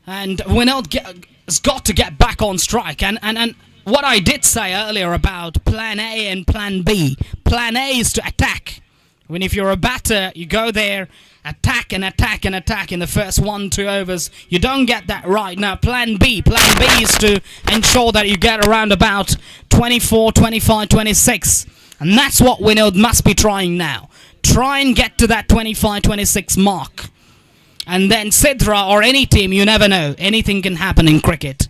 and Vinod has got to get back on strike. And what I did say earlier about plan A and plan B. Plan A is to attack. When if you're a batter, you go there, attack and attack and attack in the first 1-2 overs. You don't get that right. Now, plan B is to ensure that you get around about 24, 25, 26. And that's what Vinod must be trying now. Try and get to that 25, 26 mark. And then Sidra or any team, you never know. Anything can happen in cricket.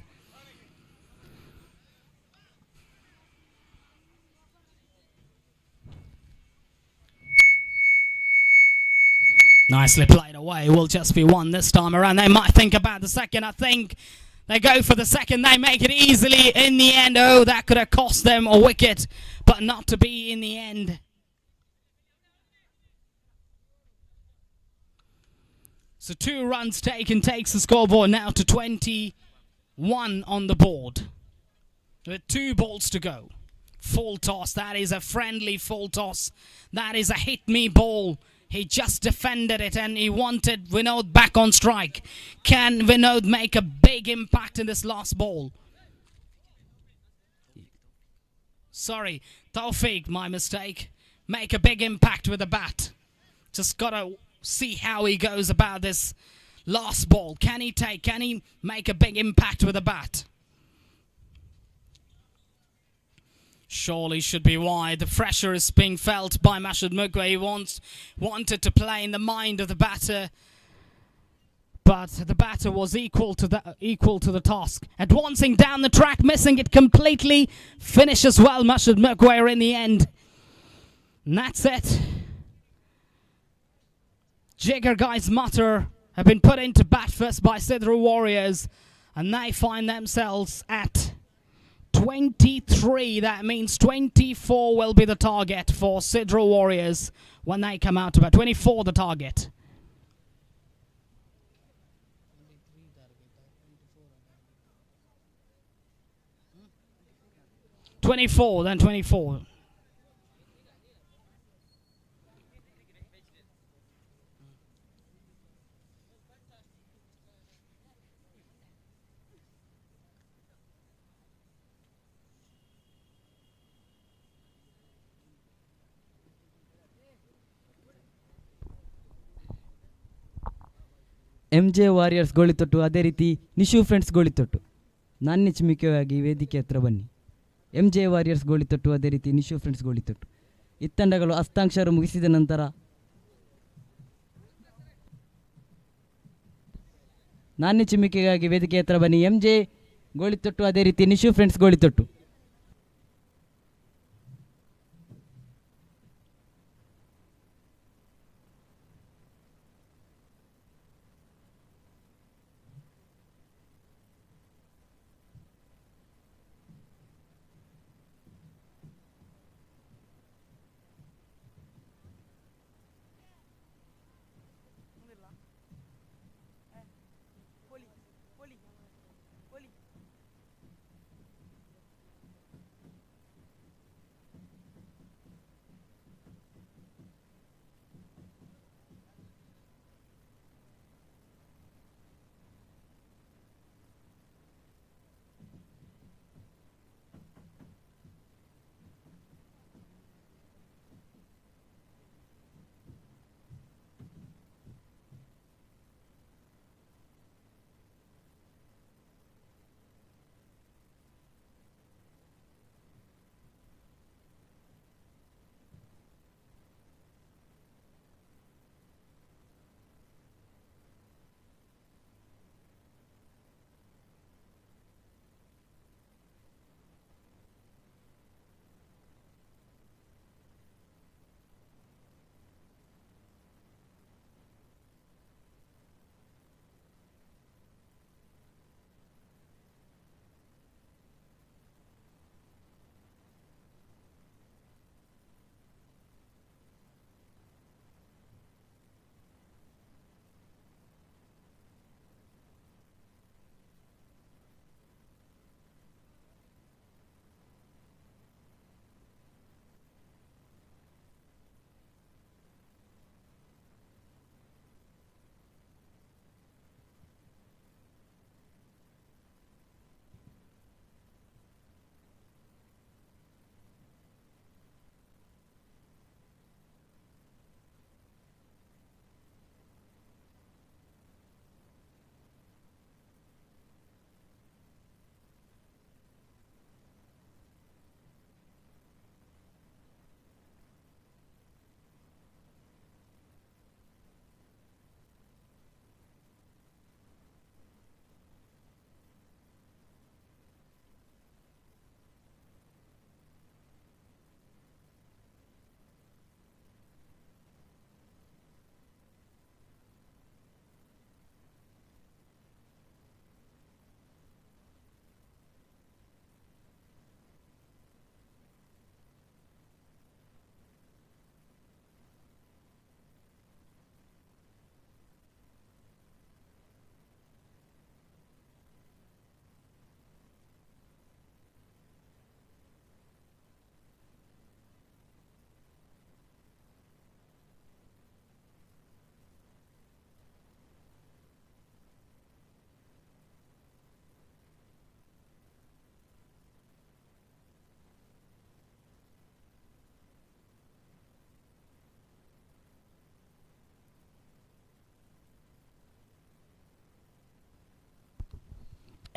Nicely played away. Will just be 1 this time around. They might think about the second. I think they go for the second. They make it easily in the end. Oh, that could have cost them a wicket, but not to be in the end. So 2 runs taken takes the scoreboard now to 21 on the board. With 2 balls to go. Full toss. That is a friendly full toss. That is a hit me ball. He just defended it and he wanted Vinod back on strike. Can Vinod make a big impact in this last ball? Sorry, Tawfiq, my mistake. Make a big impact with the bat. Just got to see how he goes about this last ball. Can he make a big impact with the bat? Surely should be wide. The pressure is being felt by Mashud Mukwe. He wanted to play in the mind of the batter, but the batter was equal to the task. Advancing down the track, missing it completely. Finishes well, Mashud Mukwe in the end. And that's it. Jigger Guys Mutter have been put into bat first by Sidra Warriors. And they find themselves at 23. That means 24 will be the target for Sidra Warriors when they come out. About 24 the target. Then 24. MJ warriors ಗೋಳಿತೊಟ್ಟು, ಅದೇ ರೀತಿ Nishu friends ಗೋಳಿತೊಟ್ಟು. ನಾಣ್ಯ ಚಿಮ್ಮಿಕೆಯಾಗಿ ವೇದಿಕೆ ಹತ್ರ ಬನ್ನಿ. MJ warriors ಗೋಳಿತೊಟ್ಟು, ಅದೇ ರೀತಿ Nishu friends ಗೋಳಿತೊಟ್ಟು. ಈ ತಂಡಗಳು ಹಸ್ತಾಕ್ಷರ ಮುಗಿಸಿದ ನಂತರ ನಾಣ್ಯ ಚಿಮ್ಮಿಕೆಗಾಗಿ ವೇದಿಕೆ ಹತ್ರ ಬನ್ನಿ. MJ ಗೋಳಿತೊಟ್ಟು, ಅದೇ ರೀತಿ Nishu friends Golithottu.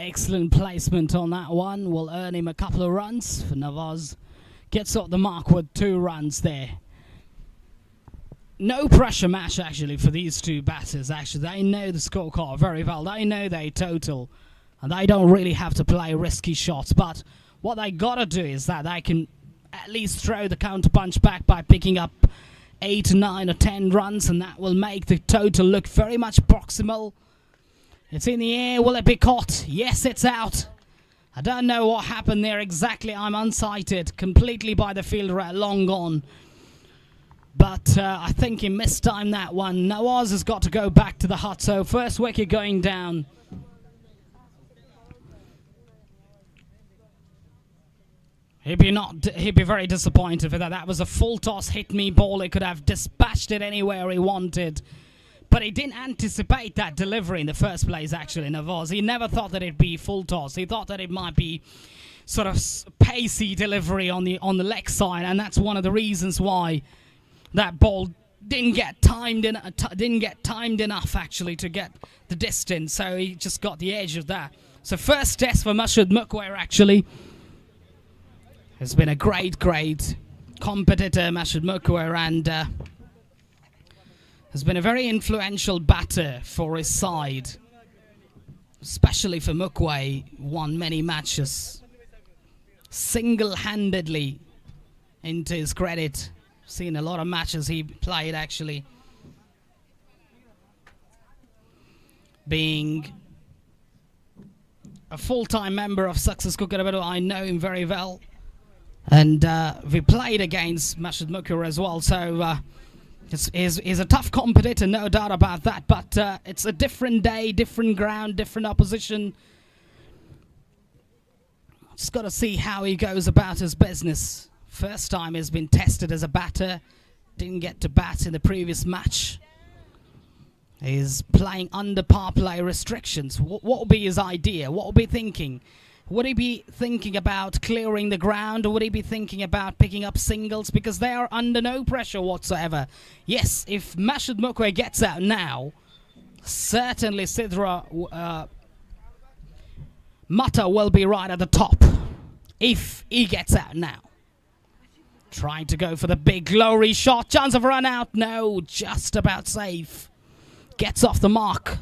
Excellent placement on that one. Will earn him a couple of runs. For Navaz gets up the mark with 2 runs there. No pressure match actually for these two batters. Actually, they know the scorecard very well. They know their total, and they don't really have to play risky shots. But what they gotta do is that they can at least throw the counter punch back by picking up 8, 9 or 10 runs, and that will make the total look very much proximal. It's in the air. Will it be caught? Yes, it's out. I don't know what happened there exactly. I'm unsighted completely by the fielder, long gone. But I think he mistimed that one. Nawaz has got to go back to the hut. So first wicket going down. He'd be very disappointed for that. That was a full toss, hit me ball. He could have dispatched it anywhere he wanted. But he didn't anticipate that delivery in the first place, actually, Nawaz. He never thought that it'd be full toss. He thought that it might be sort of pacey delivery on the leg side, and that's one of the reasons why that ball didn't get timed enough, actually, to get the distance. So he just got the edge of that. So first test for Mashud Mukwe, actually. Has been a great competitor, Mashud Mukwe, and has been a very influential batter for his side, especially for Mukwe. Won many matches single-handedly, into his credit. Seen a lot of matches he played, actually, being a full-time member of Success Kookaramelu. I know him very well, and we played against Mashud Mukwe as well, so He's a tough competitor, no doubt about that, but it's a different day, different ground, different opposition. Just got to see how he goes about his business. First time he's been tested as a batter. Didn't get to bat in the previous match. He's playing under power play restrictions. What will be his idea? What will be thinking? Would he be thinking about clearing the ground, or would he be thinking about picking up singles? Because they are under no pressure whatsoever. Yes, if Mashud Mukwe gets out now, certainly Sidra Mata will be right at the top. If he gets out now. Trying to go for the big glory shot. Chance of run out. No, just about safe. Gets off the mark.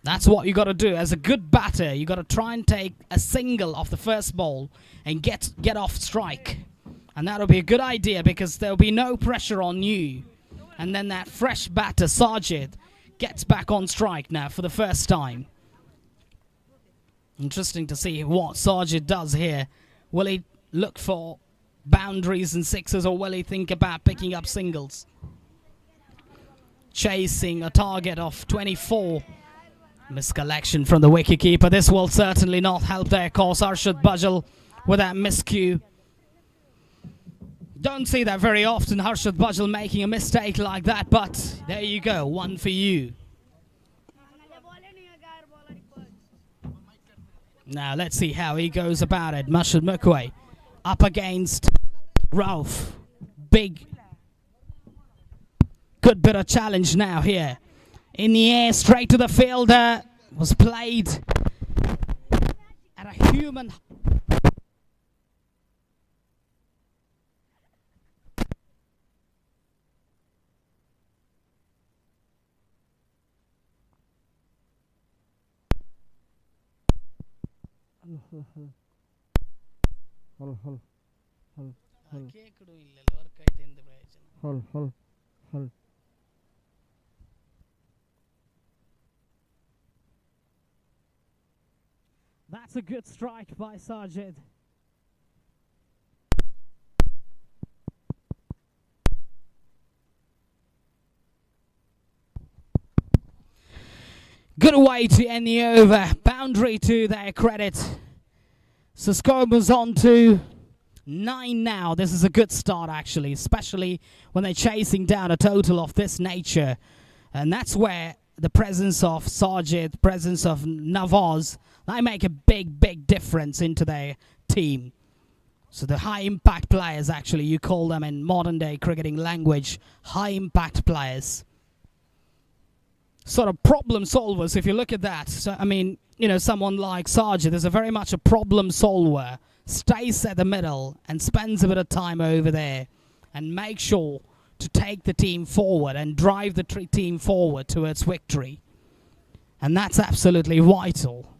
That's what you got to do as a good batter. You got to try and take a single off the first ball and get off strike, and that'll be a good idea because there'll be no pressure on you. And then that fresh batter Sajid gets back on strike now for the first time. Interesting to see what Sajid does here. Will he look for boundaries and sixes, or will he think about picking up singles? Chasing a target of 24. Miscollection from the wicketkeeper. This will certainly not help their cause. Arshad Bajal with that miscue. Don't see that very often, Arshad Bajal making a mistake like that, but there you go, one for you. Now let's see how he goes about it. Mashud Mukwe up against Ralph. Big, good bit of challenge now here. In the air, straight to the fielder. Was played at a human. That's a good strike by Sajid. Good way to end the over. Boundary to their credit. So score moves on to 9 now. This is a good start, actually, especially when they're chasing down a total of this nature. And that's where the presence of Sajid, presence of Nawaz, they make a big difference into their team. So the high-impact players, actually, you call them in modern-day cricketing language, high-impact players. Sort of problem solvers, if you look at that. So, I mean, you know, someone like Sajid is a very much a problem solver. Stays at the middle and spends a bit of time over there and makes sure to take the team forward and drive the team forward towards victory. And that's absolutely vital.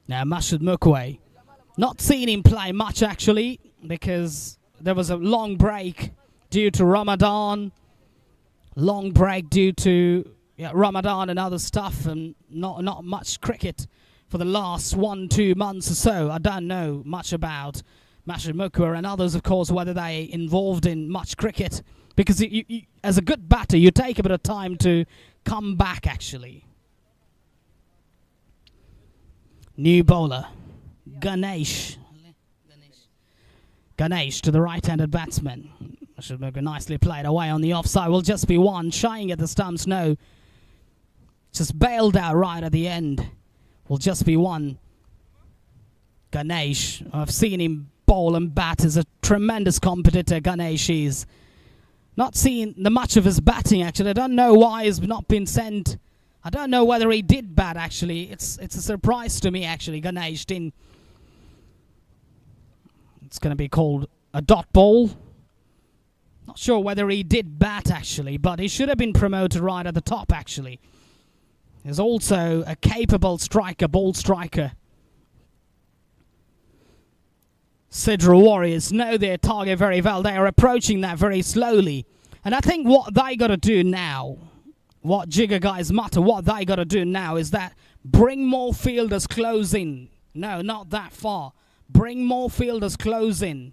Now, Mashud Mukwe, not seen him play much, actually, because there was a long break due to Ramadan, long break due to Ramadan and other stuff, and not much cricket for the last 1-2 months or so. I don't know much about Mashud Mukwa and others, of course, whether they involved in much cricket, because you, as a good batter, you take a bit of time to come back, actually. New bowler, Ganesh to the right-handed batsman. Mashud Mukwa nicely played away on the offside. Will just be one, shying at the stumps. No, just bailed out right at the end. Will just be one. Ganesh, I've seen him bowl and bat, is a tremendous competitor. Ganesh is. Not seen the much of his batting, actually. I don't know why he's not been sent. I don't know whether he did bat, actually. It's a surprise to me, actually. Ganesh didn't. It's going to be called a dot ball. Not sure whether he did bat, actually, but he should have been promoted right at the top, actually. He's also a capable striker, ball striker. Sidra Warriors know their target very well. They are approaching that very slowly. And I think what they got to do now, what Jigger guys mutter, what they got to do now is that bring more fielders close in. No, not that far. Bring more fielders close in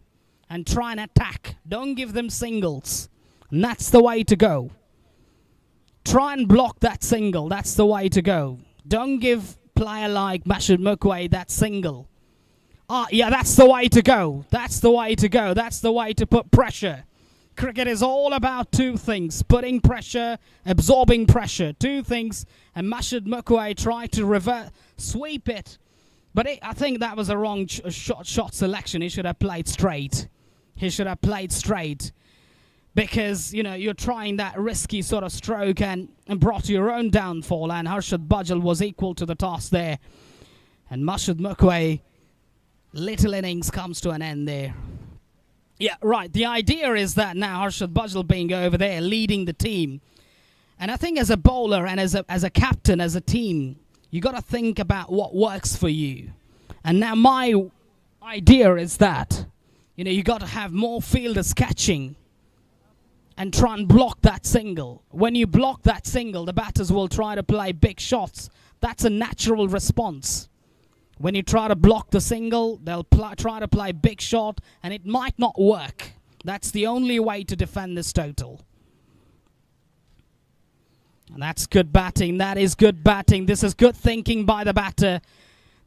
and try and attack. Don't give them singles. And that's the way to go. Try and block that single. That's the way to go. Don't give player like Mashud Mukwa that single. Yeah, that's the way to go. That's the way to go. That's the way to put pressure. Cricket is all about two things. Putting pressure, absorbing pressure. Two things. And Mashud Mukwa tried to sweep it. But I think that was a wrong shot selection. He should have played straight. He should have played straight. Because, you're trying that risky sort of stroke and brought your own downfall. And Harshad Bajal was equal to the task there. And Mashud Mukwa, little innings comes to an end there. Yeah, right. The idea is that now Harshad Bajal being over there, leading the team. And I think as a bowler and as a captain, as a team, you got to think about what works for you. And now my idea is that, you got to have more fielders catching and try and block that single. When you block that single, the batters will try to play big shots. That's a natural response. When you try to block the single, they'll try to play big shot, and it might not work. That's the only way to defend this total. And that's good batting. That is good batting. This is good thinking by the batter.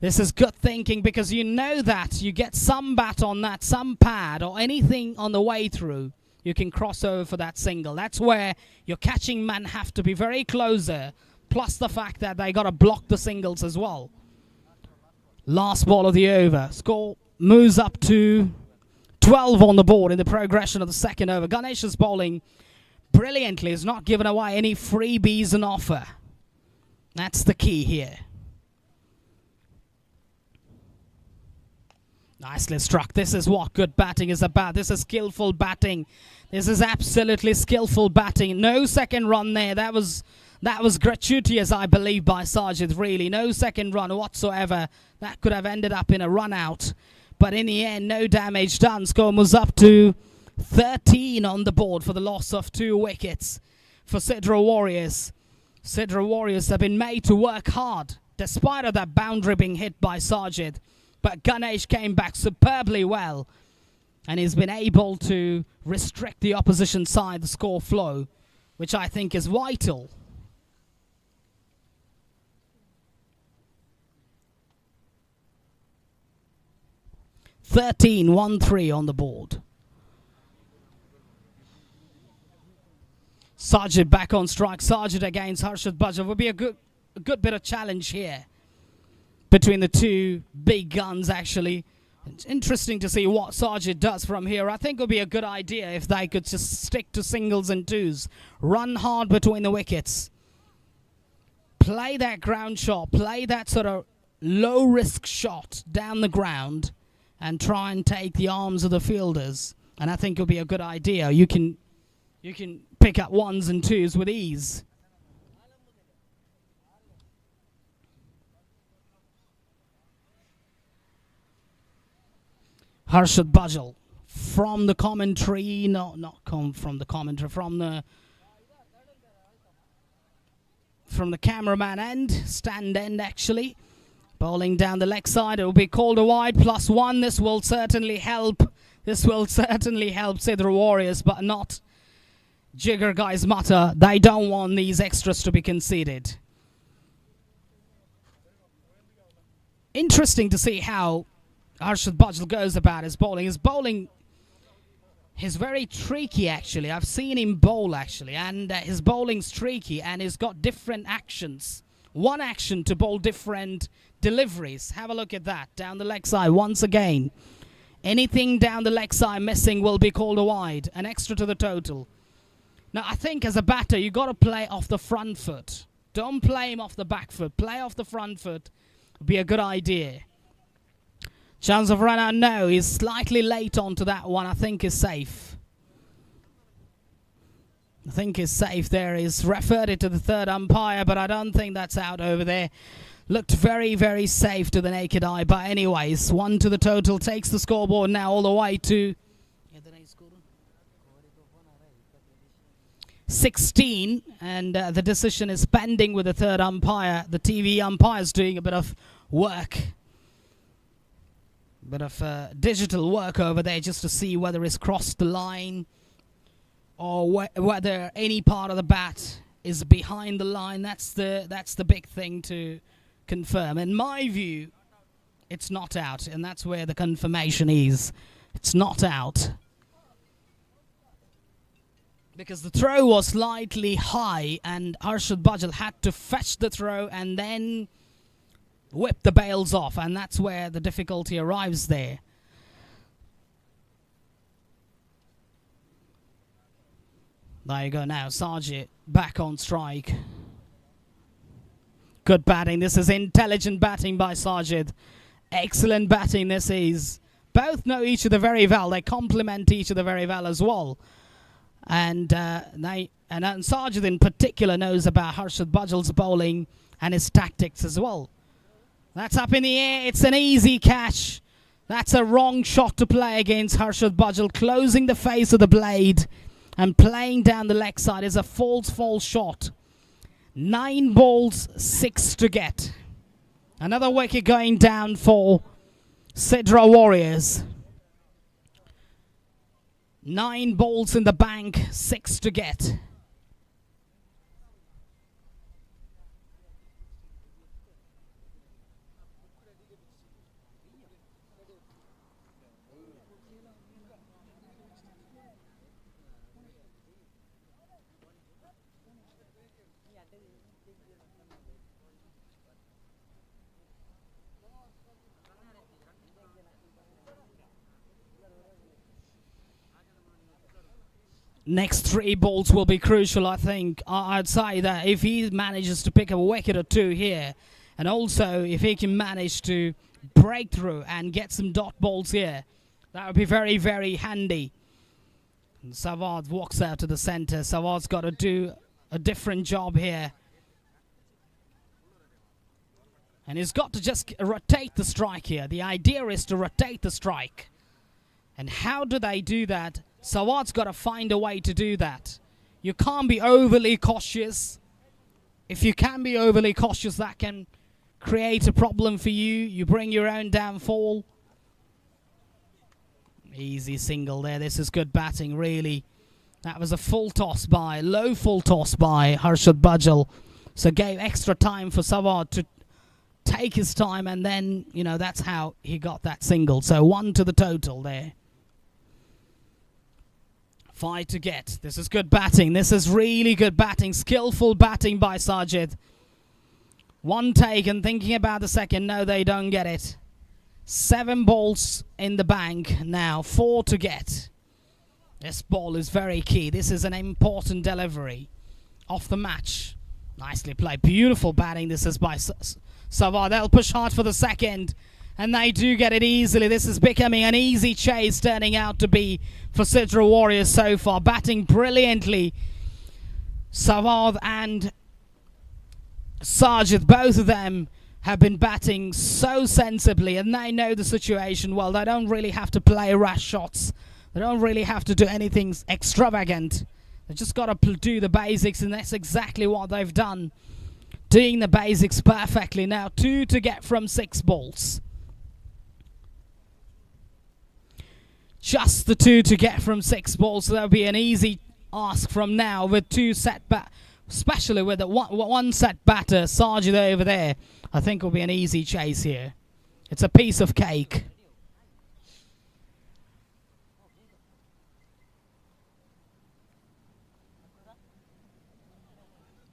This is good thinking because you know that you get some bat on that, some pad or anything on the way through, you can cross over for that single. That's where your catching men have to be very closer, plus the fact that they got to block the singles as well. Last ball of the over. Score moves up to 12 on the board in the progression of the second over. Ganesh is bowling brilliantly. He's not given away any freebies and offer. That's the key here. Nicely struck. This is what good batting is about. This is skillful batting. This is absolutely skillful batting. No second run there. That was gratuitous, I believe, by Sajid, really. No second run whatsoever. That could have ended up in a run out. But in the end, no damage done. Score was up to 13 on the board for the loss of 2 wickets for Sidra Warriors. Sidra Warriors have been made to work hard, despite of that boundary being hit by Sajid. But Ganesh came back superbly well. And he's been able to restrict the opposition side, the score flow, which I think is vital. (13-1-3) on the board. Sajid back on strike. Sajid against Harshad Bajal would be a good bit of challenge here between the two big guns, actually. It's interesting to see what Sajid does from here. I think it would be a good idea if they could just stick to singles and twos. Run hard between the wickets. Play that ground shot. Play that sort of low-risk shot down the ground and try and take the arms of the fielders. And I think it would be a good idea. You can pick up ones and twos with ease. Harshad Bajal from the commentary, from the from the cameraman end, stand end actually. Bowling down the leg side, it will be called a wide, +1. This will certainly help. This will certainly help Sidra Warriors, but not Jigger Guys Mata. They don't want these extras to be conceded. Interesting to see how Arshad Bajal goes about his bowling. His bowling is very tricky actually. I've seen him bowl actually, and his bowling's tricky and he's got different actions. One action to bowl different deliveries. Have a look at that. Down the leg side once again. Anything down the leg side missing will be called a wide. An extra to the total. Now I think as a batter you got to play off the front foot. Don't play him off the back foot. Play off the front foot. Would be a good idea. Chance of run out, no. He's slightly late onto that one. I think is safe. I think is safe there. He's referred it to the third umpire, but I don't think that's out over there. Looked very, very safe to the naked eye. But anyways, 1 to the total. Takes the scoreboard now all the way to 16. And the decision is pending with the third umpire. The TV umpire's doing a bit of work. Bit of digital work over there just to see whether it's crossed the line or whether any part of the bat is behind the line. That's the big thing to confirm. In my view, it's not out, and that's where the confirmation is. It's not out. Because the throw was slightly high and Arshad Bajal had to fetch the throw and then whip the bails off, and that's where the difficulty arrives there. There you go now, Sajid back on strike. Good batting. This is intelligent batting by Sajid. Excellent batting this is. Both know each other very well. They complement each other very well as well. And Sajid in particular knows about Arshad Bajal's bowling and his tactics as well. That's up in the air. It's an easy catch. That's a wrong shot to play against Arshad Bajal. Closing the face of the blade and playing down the leg side is a false shot. 9 balls, 6 to get. Another wicket going down for Sidra Warriors. 9 balls in the bank, 6 to get. Next 3 balls will be crucial, I think. I'd say that if he manages to pick up a wicket or 2 here, and also if he can manage to break through and get some dot balls here, that would be very, very handy. And Savard walks out to the centre. Savard's got to do a different job here. And he's got to just rotate the strike here. The idea is to rotate the strike. And how do they do that? Sawad's got to find a way to do that. You can't be overly cautious. If you can be overly cautious, that can create a problem for you. You bring your own downfall. Easy single there. This is good batting, really. That was a low full toss by Arshad Bajal. So gave extra time for Sawad to take his time, and then, that's how he got that single. So 1 to the total there. 5 to get. This is good batting. This is really good batting. Skillful batting by Sajid. 1 take and thinking about the second. No, they don't get it. 7 balls in the bank now. 4 to get. This ball is very key. This is an important delivery off the match. Nicely played. Beautiful batting. This is by Savar. They'll push hard for the second. And they do get it easily. This is becoming an easy chase, turning out to be for Sidra Warriors so far. Batting brilliantly. Sawad and Sajid, both of them have been batting so sensibly, and they know the situation well. They don't really have to play rash shots. They don't really have to do anything extravagant. They just got to do the basics, and that's exactly what they've done. doing the basics perfectly. Now 2 to get from 6 balls. Just the 2 to get from 6 balls. So that'll be an easy ask from now with 2 set back, especially with the one set batter, Sajid over there. I think will be an easy chase here. It's a piece of cake.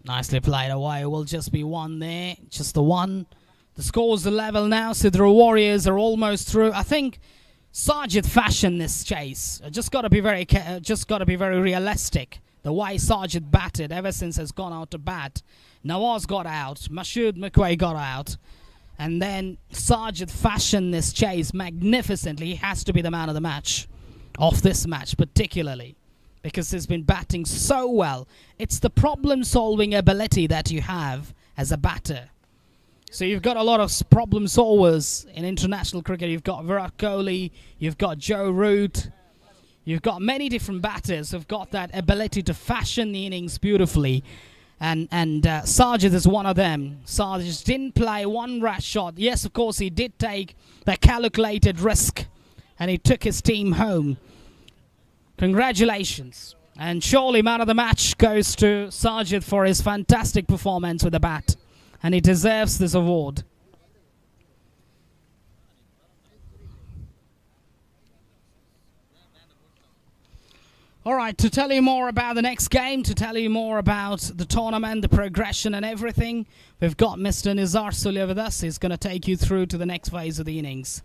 Nicely played away. It will just be 1 there. Just the 1. The score's the level now. Sidra Warriors are almost through. I think Sajid fashioned this chase. Just got to be very realistic. The way Sajid batted ever since has gone out to bat. Nawaz got out. Mashood McQuay got out. And then Sajid fashioned this chase magnificently. He has to be the man of the match. Of this match particularly. Because he's been batting so well. It's the problem-solving ability that you have as a batter. So you've got a lot of problem solvers in international cricket. You've got Virat Kohli, you've got Joe Root, you've got many different batters who've got that ability to fashion the innings beautifully. And Sajid is one of them. Sajid didn't play one rash shot. Yes, of course, he did take the calculated risk. And he took his team home. Congratulations. And surely man of the match goes to Sajid for his fantastic performance with the bat. And he deserves this award. Alright, to tell you more about the next game, to tell you more about the tournament, the progression and everything, we've got Mr. Nizar Sulia with us. He's going to take you through to the next phase of the innings.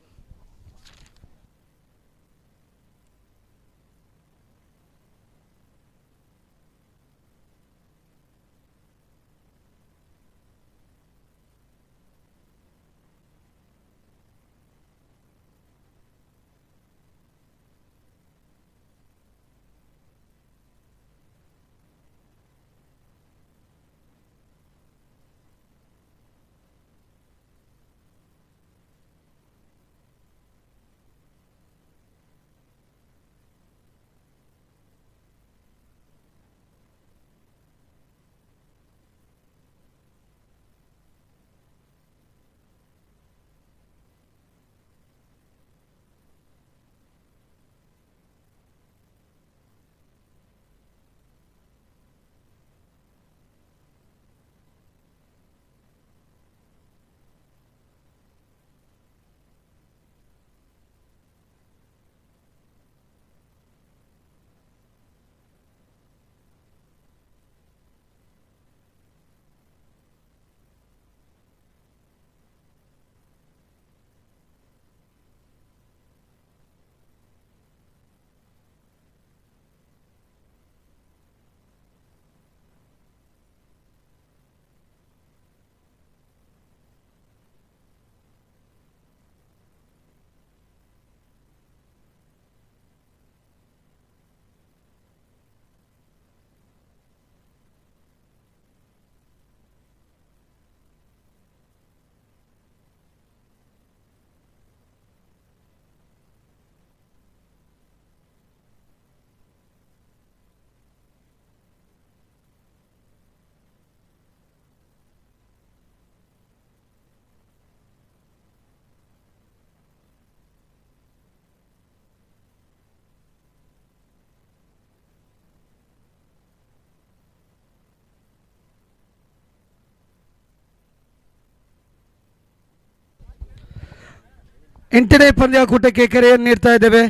ಎಂಟನೇ ಪಂದ್ಯಾಕೂಟಕ್ಕೆ ಕರೆಯನ್ನು ನೀಡ್ತಾ ಇದ್ದೇವೆ.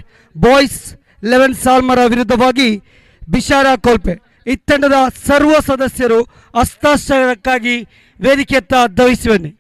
Boys 11 ಸಾಲ್ಮರ ವಿರುದ್ಧವಾಗಿ ಬಿಶಾರಾ ಕೋಲ್ಪೆ. ಈ ತಂಡದ ಸರ್ವ ಸದಸ್ಯರು ಹಸ್ತಾಕ್ಷರಕ್ಕಾಗಿ ವೇದಿಕೆಯತ್ತ ಧಾವಿಸಿ ಬನ್ನಿ.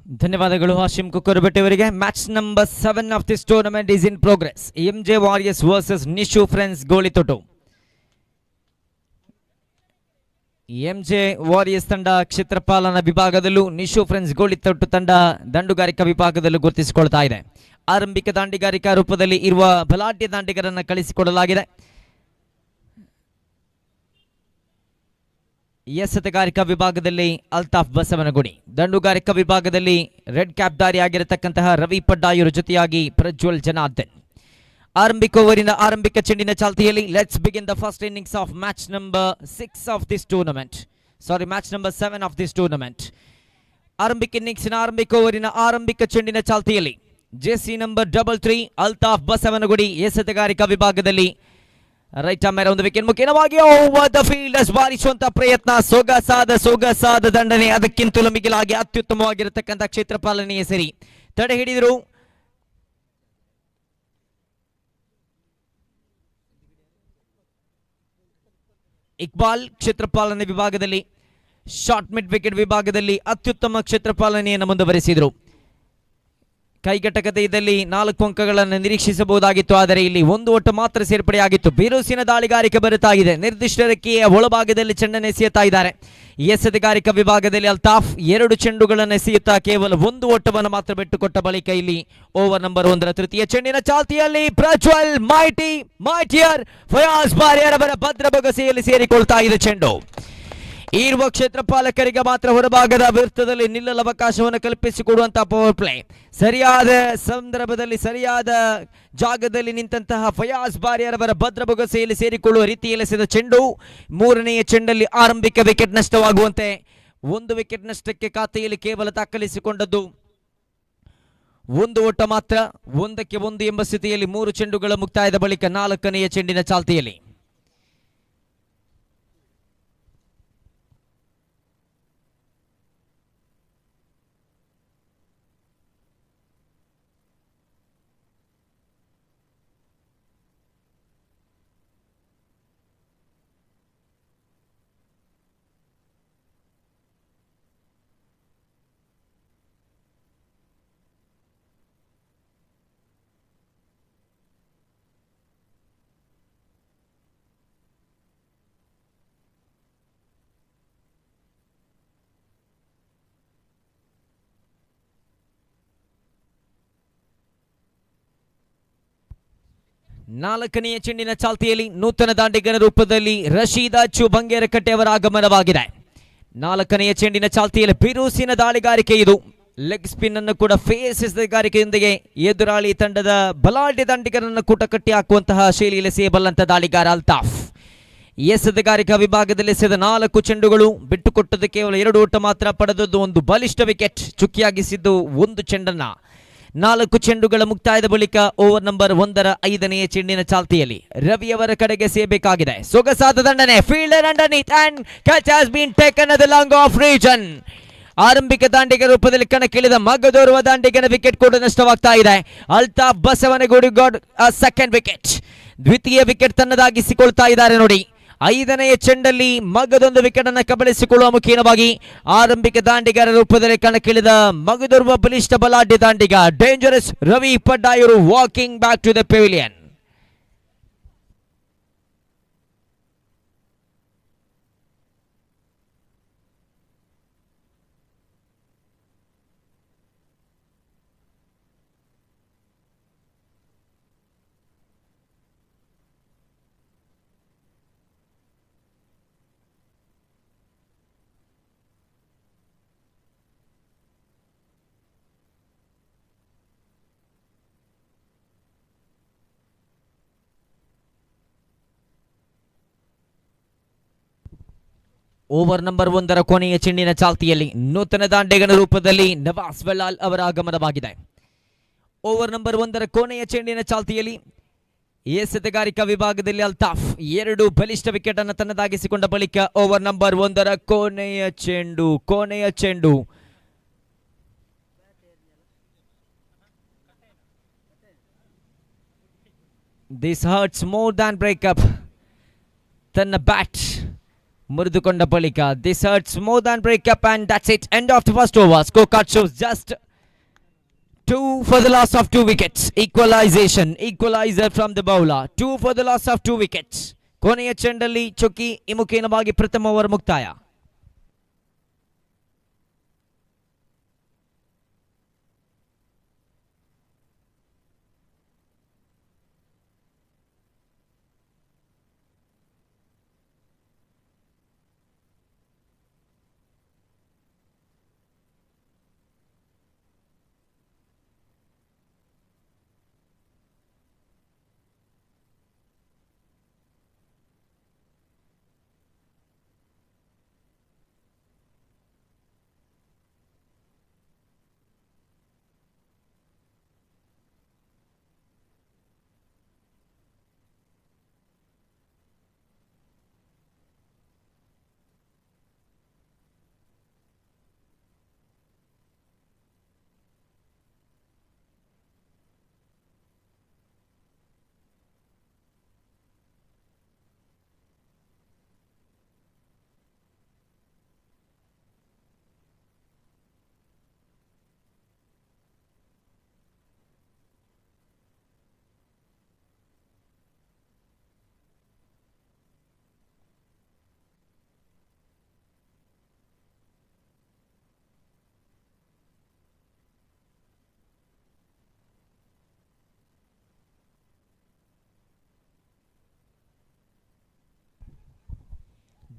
ಧನ್ಯವಾದಗಳು ಹಾಶಿಮ್ ಕುಕ್ಕುರಬೆಟ್ಟೆ ಅವರಿಗೆ. Match number 7 of this tournament is in progress. MJ warriors versus Nishu friends Golithottu. MJ warriors ತಂಡ ಕ್ಷೇತ್ರಪಾಲನಾ ವಿಭಾಗದಲ್ಲೂ ನಿಶು ಫ್ರೆಂಡ್ಸ್ ಗೋಳಿತೊಟ್ಟು ತಂಡ ದಂಡುಗಾರಿಕಾ ವಿಭಾಗದಲ್ಲೂ ಗುರುತಿಸಿಕೊಳ್ತಾ ಇದೆ. ಆರಂಭಿಕ ದಾಂಡಿಗಾರಿಕಾ ರೂಪದಲ್ಲಿ ಇರುವ ಬಲಾಢ್ಯ ದಾಂಡಿಗರನ್ನು ಕಳಿಸಿಕೊಡಲಾಗಿದೆ. ಎಸೆತಗಾರಿಕಾ ವಿಭಾಗದಲ್ಲಿ ಅಲ್ತಾಫ್ ಬಸವನಗುಡಿ, ದಂಡುಗಾರಿಕಾ ವಿಭಾಗದಲ್ಲಿ ರೆಡ್ ಕ್ಯಾಪ್ ದಾರಿಯಾಗಿರತಕ್ಕಂತಹ ರವಿ ಪಡ್ಡಾಯೂರು ಜೊತೆಯಾಗಿ ಪ್ರಜ್ವಲ್ ಜನಾರ್ದನ್. ಆರಂಭಿಕ ಓವರಿನ ಆರಂಭಿಕ ಚೆಂಡಿನ ಚಾಲ್ತಿಯಲ್ಲಿ let's begin the first innings of match number 6 of this tournament. Match number 7 of this tournament. ಆರಂಭಿಕ ಇನ್ನಿಂಗ್ಸಿನ ಆರಂಭಿಕ ಓವರಿನ ಆರಂಭಿಕ ಚೆಂಡಿನ ಚಾಲ್ತಿಯಲ್ಲಿ ಜೆಸಿ ನಂಬರ್ 33 ಅಲ್ತಾಫ್ ಬಸವನಗುಡಿ ಎಸೆತಗಾರಿಕಾ ವಿಭಾಗದಲ್ಲಿ ರೈಟ್ ಆಮೇಲೆ ಒಂದು ವಿಕೆಟ್ ಮುಖ್ಯವಾಗಿ ಓವರ್ ದ ಫೀಲ್ಡರ್ಸ್ ಬಾರಿಸುವಂತ ಪ್ರಯತ್ನ, ಸೊಗಸಾದ ದಂಡನೆ, ಅದಕ್ಕಿಂತಲೂ ಮಿಗಿಲಾಗಿ ಅತ್ಯುತ್ತಮವಾಗಿರತಕ್ಕಂಥ ಕ್ಷೇತ್ರಪಾಲನೆಯ ಸರಿ ತಡೆ ಹಿಡಿದರು. ಇಕ್ಬಾಲ್ ಕ್ಷೇತ್ರಪಾಲನೆ ವಿಭಾಗದಲ್ಲಿ ಶಾರ್ಟ್ ಮಿಡ್ ವಿಕೆಟ್ ವಿಭಾಗದಲ್ಲಿ ಅತ್ಯುತ್ತಮ ಕ್ಷೇತ್ರಪಾಲನೆಯನ್ನು ಮುಂದುವರೆಸಿದರು. ಕೈಗೆಟಕತೆ ಇದ್ದಲ್ಲಿ 4 ಅಂಕಗಳನ್ನು ನಿರೀಕ್ಷಿಸಬಹುದಾಗಿತ್ತು, ಆದರೆ ಇಲ್ಲಿ 1 ಓಟ ಮಾತ್ರ ಸೇರ್ಪಡೆಯಾಗಿತ್ತು. ಬಿರುಸಿನ ದಾಳಿಗಾರಿಕೆ ಬರುತ್ತಾ ಇದೆ. ನಿರ್ದಿಷ್ಟ ರೆಕ್ಕೆಯ ಒಳಭಾಗದಲ್ಲಿ ಚೆಂಡನ್ನು ಎಸೆಯುತ್ತಾ ಇದ್ದಾರೆ. ಎಸೆತಗಾರಿಕಾ ವಿಭಾಗದಲ್ಲಿ ಅಲ್ತಾಫ್ 2 ಚೆಂಡುಗಳನ್ನು ಎಸೆಯುತ್ತಾ ಕೇವಲ 1 ಓಟವನ್ನು ಮಾತ್ರ ಬಿಟ್ಟುಕೊಟ್ಟ ಬಳಿಕ ಇಲ್ಲಿ ಓವರ್ ನಂಬರ್ 1 ತೃತೀಯ ಚೆಂಡಿನ ಚಾಲ್ತಿಯಲ್ಲಿ ಪ್ರಜ್ವಲ್ ಮೈಟಿಯರ್ ಫಯಾಜ್ ಬಾರಿಯರ್ ಅವರ ಭದ್ರ ಬೊಗಸೆಯಲ್ಲಿ ಸೇರಿಕೊಳ್ತಾ ಇದೆ ಚೆಂಡು. ಇರುವ ಕ್ಷೇತ್ರಪಾಲಕರಿಗೆ ಮಾತ್ರ ಹೊರಭಾಗದ ವೃತ್ತದಲ್ಲಿ ನಿಲ್ಲಲು ಅವಕಾಶವನ್ನು ಕಲ್ಪಿಸಿಕೊಡುವಂತಹ ಪವರ್ ಪ್ಲೇ. ಸರಿಯಾದ ಸಂದರ್ಭದಲ್ಲಿ ಸರಿಯಾದ ಜಾಗದಲ್ಲಿ ನಿಂತಹ ಫಯಾಜ್ ಬಾರಿಯರ್ ಅವರ ಭದ್ರ ಬೊಗಸೆಯಲ್ಲಿ ಸೇರಿಕೊಳ್ಳುವ ರೀತಿಯಲ್ಲಿ ಎಸೆದ ಚೆಂಡು. 3ನೆಯ ಚೆಂಡಲ್ಲಿ ಆರಂಭಿಕ ವಿಕೆಟ್ ನಷ್ಟವಾಗುವಂತೆ 1 ವಿಕೆಟ್ ನಷ್ಟಕ್ಕೆ ಖಾತೆಯಲ್ಲಿ ಕೇವಲ ದಾಖಲಿಸಿಕೊಂಡದ್ದು 1 ಓಟ ಮಾತ್ರ. 1ಕ್ಕೆ 1 ಎಂಬ ಸ್ಥಿತಿಯಲ್ಲಿ 3 ಚೆಂಡುಗಳ ಮುಕ್ತಾಯದ ಬಳಿಕ 4ನೆಯ ಚೆಂಡಿನ ಚಾಲ್ತಿಯಲ್ಲಿ ನಾಲ್ಕನೆಯ ಚೆಂಡಿನ ಚಾಲ್ತಿಯಲ್ಲಿ ನೂತನ ದಾಂಡಿಗನ ರೂಪದಲ್ಲಿ ರಶೀದ್ ಅಚ್ಚು ಬಂಗೇರಕಟ್ಟೆ ಅವರ ಆಗಮನವಾಗಿದೆ. 4ನೆಯ ಚೆಂಡಿನ ಚಾಲ್ತಿಯಲ್ಲಿ ಬಿರುಸಿನ ದಾಳಿಗಾರಿಕೆ ಇದು. ಲೆಗ್ ಸ್ಪಿನ್ ಅನ್ನು ಕೂಡ ಫೇಸ್ ಎಸೆತಗಾರಿಕೆಯೊಂದಿಗೆ ಎದುರಾಳಿ ತಂಡದ ಬಲಾಢ್ಯ ದಾಂಡಿಗರನ್ನು ಕೂಟ ಕಟ್ಟಿ ಹಾಕುವಂತಹ ಶೈಲಿಯಲ್ಲಿ ಸೇಬಲ್ಲಂತ ದಾಳಿಗಾರ ಅಲ್ತಾಫ್. ಎಸೆತಗಾರಿಕಾ ವಿಭಾಗದಲ್ಲಿ ಎಸೆದ 4 ಚೆಂಡುಗಳು ಬಿಟ್ಟುಕೊಟ್ಟದ್ದು ಕೇವಲ 2 ಓಟ ಮಾತ್ರ. ಪಡೆದದ್ದು 1 ಬಲಿಷ್ಠ ವಿಕೆಟ್. ಚುಕ್ಕಿಯಾಗಿಸಿದ್ದು 1 ಚೆಂಡನ್ನ. 4 ಚೆಂಡುಗಳ ಮುಕ್ತಾಯದ ಬಳಿಕ ಓವರ್ ನಂಬರ್ 1 5ನೆಯ ಚೆಂಡಿನ ಚಾಲ್ತಿಯಲ್ಲಿ ರವಿಯವರ ಕಡೆಗೆ ಸೇಬೇಕಾಗಿದೆ. ಸೊಗಸಾದ ದಂಡನೆ, fielder ಅಂಡರ್ನೀತ್ and catch has been taken at the long of region. ಆರಂಭಿಕ ದಾಂಡಿಗ ರೂಪದಲ್ಲಿ ಕಣಕ್ಕಿಳಿದ ಮಗದೋರುವ ದಾಂಡಿಗನ ವಿಕೆಟ್ ಕೂಡ ನಷ್ಟವಾಗ್ತಾ ಇದೆ. Altaf Basavanagudi got a second wicket. ದ್ವಿತೀಯ ವಿಕೆಟ್ ತನ್ನದಾಗಿಸಿಕೊಳ್ತಾ ಇದ್ದಾರೆ ನೋಡಿ. 5ನೆಯ ಚೆಂಡಲ್ಲಿ ಮಗದೊಂದು ವಿಕೆಟ್ ಅನ್ನು ಕಬಳಿಸಿಕೊಳ್ಳುವ ಮುಖೇನವಾಗಿ ಆರಂಭಿಕ ದಾಂಡಿಗರ ರೂಪದಲ್ಲಿ ಕಣಕ್ಕಿಳಿದ ಮಗದೋರ್ವ ಬಲಿಷ್ಠ ಬಲಾಢ್ಯ ದಾಂಡಿಗ dangerous Ravi Paddayuru walking back to the pavilion. Over number 1 ಕೊನೆಯ ಚೆಂಡಿನ ಚಾಲ್ತಿಯಲ್ಲಿ ನೂತನ ದಾಂಡಿಗನ ರೂಪದಲ್ಲಿ ನವಾಸ್ ವೆಲಾಲ್ ಅವರ ಆಗಮನವಾಗಿದೆ. ಓವರ್ ನಂಬರ್ 1 ಕೊನೆಯ ಚೆಂಡಿನ ಚಾಲ್ತಿಯಲ್ಲಿ ಎಸೆತಗಾರಿಕಾ ವಿಭಾಗದಲ್ಲಿ ಅಲ್ತಾಫ್ 2 ಬಲಿಷ್ಠ ವಿಕೆಟ್ ಅನ್ನು ತನ್ನದಾಗಿಸಿಕೊಂಡ ಬಳಿಕ ಓವರ್ ನಂಬರ್ 1 ಕೊನೆಯ ಚೆಂಡು this hurts more than breakup. ತನ್ನ ಬ್ಯಾಟ್ ಮುರಿದುಕೊಂಡ ಬಳಿಕ this hurts more than breakup and that's it end of the first over score card shows just 2 for the loss of 2 wickets. Equalizer from the bowler. 2 for the loss of 2 wickets. ಕೊನೆಯ ಚೆಂಡಲ್ಲಿ ಚೊಕ್ಕಿ ಇಮುಖೇನವಾಗಿ ಪ್ರಥಮ over ಮುಕ್ತಾಯ.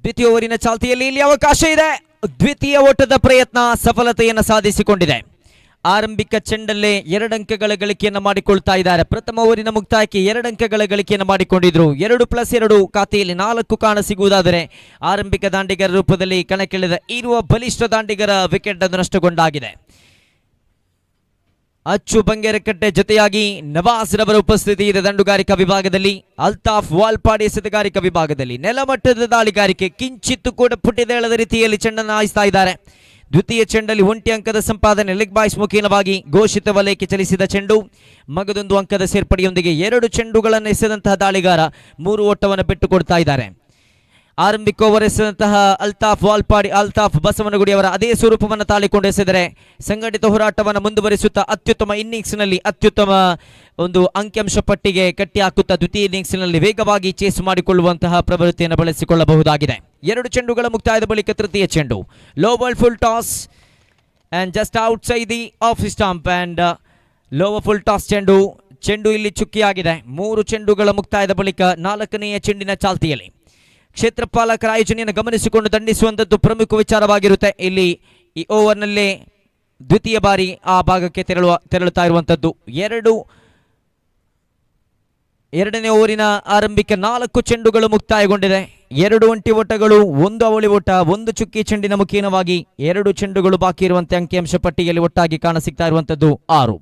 ದ್ವಿತೀಯ ಓವರಿನ ಚಾಲ್ತಿಯಲ್ಲಿ ಇಲ್ಲಿ ಅವಕಾಶ ಇದೆ. ದ್ವಿತೀಯ ಓಟದ ಪ್ರಯತ್ನ ಸಫಲತೆಯನ್ನು ಸಾಧಿಸಿಕೊಂಡಿದೆ. ಆರಂಭಿಕ ಚೆಂಡಲ್ಲೇ 2 ಅಂಕಗಳ ಗಳಿಕೆಯನ್ನು ಮಾಡಿಕೊಳ್ತಾ ಇದ್ದಾರೆ. ಪ್ರಥಮ ಓವರಿನ ಮುಕ್ತಾಯಕ್ಕೆ 2 ಅಂಕಗಳ ಗಳಿಕೆಯನ್ನು ಮಾಡಿಕೊಂಡಿದ್ರು. 2+2 ಖಾತೆಯಲ್ಲಿ 4 ಕಾಣ ಸಿಗುವುದಾದರೆ ಆರಂಭಿಕ ದಾಂಡಿಗರ ರೂಪದಲ್ಲಿ ಕಣಕ್ಕಿಳಿದ ಇರುವ ಬಲಿಷ್ಠ ದಾಂಡಿಗರ ವಿಕೆಟ್ ಅನ್ನು ನಷ್ಟಗೊಂಡಾಗಿದೆ. ಅಚ್ಚು ಬಂಗೇರಕಟ್ಟೆ ಜೊತೆಯಾಗಿ ನವಾಜ್ ರವರ ಉಪಸ್ಥಿತಿ ಇದೆ ದಂಡುಗಾರಿಕಾ ವಿಭಾಗದಲ್ಲಿ. ಅಲ್ತಾಫ್ ವಾಲ್ಪಾಡಿ ಎಸೆತಗಾರಿಕಾ ವಿಭಾಗದಲ್ಲಿ ನೆಲಮಟ್ಟದ ದಾಳಿಗಾರಿಕೆ ಕಿಂಚಿತ್ತು ಕೂಡ ಪುಟಿದೇಳದ ರೀತಿಯಲ್ಲಿ ಚೆಂಡನ್ನು ಹಾಯಿಸ್ತಾ ಇದ್ದಾರೆ. ದ್ವಿತೀಯ ಚೆಂಡಲ್ಲಿ 1 ಅಂಕದ ಸಂಪಾದನೆ ಲೆಗ್ ಬಾಯ್ಸ್ ಮುಖೇನವಾಗಿ ಘೋಷಿತ ವಲಯಕ್ಕೆ ಚಲಿಸಿದ ಚೆಂಡು. ಮಗದೊಂದು ಅಂಕದ ಸೇರ್ಪಡೆಯೊಂದಿಗೆ 2 ಚೆಂಡುಗಳನ್ನು ಎಸೆದಂತಹ ದಾಳಿಗಾರ 3 ಓಟವನ್ನು ಬಿಟ್ಟುಕೊಡ್ತಾ ಇದ್ದಾರೆ. ಆರಂಭಿಕ ಓವರ್ ಎಸೆದಂತಹ ಅಲ್ತಾಫ್ ಬಸವನಗುಡಿಯವರ ಅದೇ ಸ್ವರೂಪವನ್ನು ತಾಳಿಕೊಂಡು ಎಸೆದರೆ ಸಂಘಟಿತ ಹೋರಾಟವನ್ನು ಮುಂದುವರಿಸುತ್ತಾ ಅತ್ಯುತ್ತಮ ಇನ್ನಿಂಗ್ಸ್ನಲ್ಲಿ ಅತ್ಯುತ್ತಮ ಒಂದು ಅಂಕಿಅಂಶ ಪಟ್ಟಿಗೆ ಕಟ್ಟಿ ಹಾಕುತ್ತಾ ದ್ವಿತೀಯ ಇನ್ನಿಂಗ್ಸ್ನಲ್ಲಿ ವೇಗವಾಗಿ ಚೇಸ್ ಮಾಡಿಕೊಳ್ಳುವಂತಹ ಪ್ರವೃತ್ತಿಯನ್ನು ಬಳಸಿಕೊಳ್ಳಬಹುದಾಗಿದೆ. 2 ಚೆಂಡುಗಳ ಮುಕ್ತಾಯದ ಬಳಿಕ ತೃತೀಯ ಚೆಂಡು low ball full toss and just outside the of stamp and lower full toss ಚೆಂಡು ಇಲ್ಲಿ ಚುಕ್ಕಿಯಾಗಿದೆ. 3 ಚೆಂಡುಗಳ ಮುಕ್ತಾಯದ ಬಳಿಕ 4ನೆಯ ಚೆಂಡಿನ ಚಾಲ್ತಿಯಲ್ಲಿ ಕ್ಷೇತ್ರಪಾಲಕರ ಆಯೋಜನೆಯನ್ನು ಗಮನಿಸಿಕೊಂಡು ದಂಡಿಸುವಂಥದ್ದು ಪ್ರಮುಖ ವಿಚಾರವಾಗಿರುತ್ತೆ. ಇಲ್ಲಿ ಈ ಓವರ್ನಲ್ಲೇ ದ್ವಿತೀಯ ಬಾರಿ ಆ ಭಾಗಕ್ಕೆ ತೆರಳುತ್ತಾ ಇರುವಂಥದ್ದು. ಎರಡನೇ ಓವರಿನ ಆರಂಭಿಕ 4 ಚೆಂಡುಗಳು ಮುಕ್ತಾಯಗೊಂಡಿದೆ. 2 ಒಂಟಿ ಓಟಗಳು, 1 ಅವಳಿ ಓಟ, 1 ಚುಕ್ಕಿ ಚೆಂಡಿನ ಮುಖೇನವಾಗಿ 2 ಚೆಂಡುಗಳು ಬಾಕಿ ಇರುವಂತೆ ಅಂಕಿಅಂಶ ಪಟ್ಟಿಯಲ್ಲಿ ಒಟ್ಟಾಗಿ ಕಾಣಸಿಗ್ತಾ ಇರುವಂಥದ್ದು 6.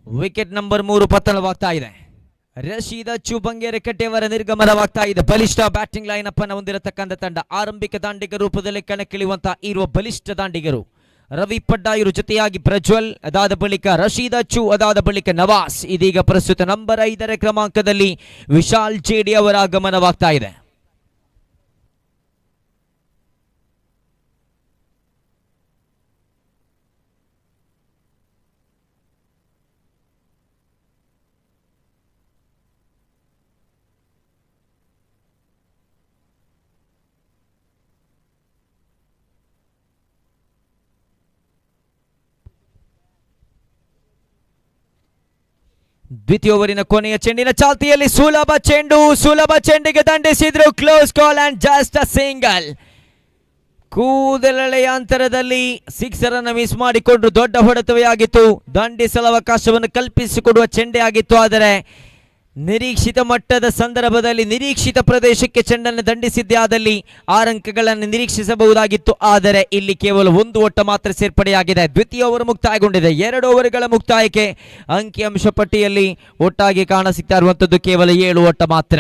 ವಿಕೆಟ್ ನಂಬರ್ 3 ಪತನವಾಗ್ತಾ ಇದೆ. ರಶೀದ್ ಅಚ್ಚು ಬಂಗೇರಕಟ್ಟೆಯವರ ನಿರ್ಗಮನವಾಗ್ತಾ ಇದೆ. ಬಲಿಷ್ಠ ಬ್ಯಾಟಿಂಗ್ ಲೈನ್ ಅಪ್ ಅನ್ನು ಹೊಂದಿರತಕ್ಕಂಥ ತಂಡ. ಆರಂಭಿಕ ದಾಂಡಿಗ ರೂಪದಲ್ಲಿ ಕಣಕ್ಕಿಳಿಯುವಂತಹ ಇರುವ ಬಲಿಷ್ಠ ದಾಂಡಿಗರು ರವಿ ಪಡ್ಡಾಯರು ಜೊತೆಯಾಗಿ ಪ್ರಜ್ವಲ್, ಅದಾದ ಬಳಿಕ ರಶೀದ್ ಅಚ್ಚು, ಅದಾದ ಬಳಿಕ ನವಾಸ್. ಇದೀಗ ಪ್ರಸ್ತುತ ನಂಬರ್ 5ರ ಕ್ರಮಾಂಕದಲ್ಲಿ ವಿಶಾಲ್ ಜೇಡಿ ಅವರ ಆಗಮನವಾಗ್ತಾ ಇದೆ. ದ್ವಿತೀಯ ಓವರಿನ ಕೊನೆಯ ಚೆಂಡಿನ ಚಾಲ್ತಿಯಲ್ಲಿ ಸುಲಭ ಚೆಂಡಿಗೆ ದಂಡಿಸಿದ್ರು. Close call and just a single. ಕೂದಲೆಳೆಯ ಅಂತರದಲ್ಲಿ 6 ಅನ್ನು ಮಿಸ್ ಮಾಡಿಕೊಂಡ್ರು. ದೊಡ್ಡ ಹೊಡೆತವೇ ಆಗಿತ್ತು. ದಂಡಿಸಲು ಅವಕಾಶವನ್ನು ಕಲ್ಪಿಸಿಕೊಡುವ ಚೆಂಡೆ ಆಗಿತ್ತು. ಆದರೆ ನಿರೀಕ್ಷಿತ ಮಟ್ಟದ ಸಂದರ್ಭದಲ್ಲಿ ನಿರೀಕ್ಷಿತ ಪ್ರದೇಶಕ್ಕೆ ಚೆಂಡನ್ನು ದಂಡಿಸಿದ್ದೇ ಆದಲ್ಲಿ 6 ಅಂಕಗಳನ್ನು ನಿರೀಕ್ಷಿಸಬಹುದಾಗಿತ್ತು. ಆದರೆ ಇಲ್ಲಿ ಕೇವಲ 1 ಓಟ ಮಾತ್ರ ಸೇರ್ಪಡೆಯಾಗಿದೆ. ದ್ವಿತೀಯ ಓವರ್ ಮುಕ್ತಾಯಗೊಂಡಿದೆ. 2 ಓವರ್ಗಳ ಮುಕ್ತಾಯಕ್ಕೆ ಅಂಕಿಅಂಶ ಪಟ್ಟಿಯಲ್ಲಿ ಒಟ್ಟಾಗಿ ಕಾಣಸಿಗ್ತಾ ಇರುವಂತದ್ದು ಕೇವಲ 7 ಓಟ ಮಾತ್ರ.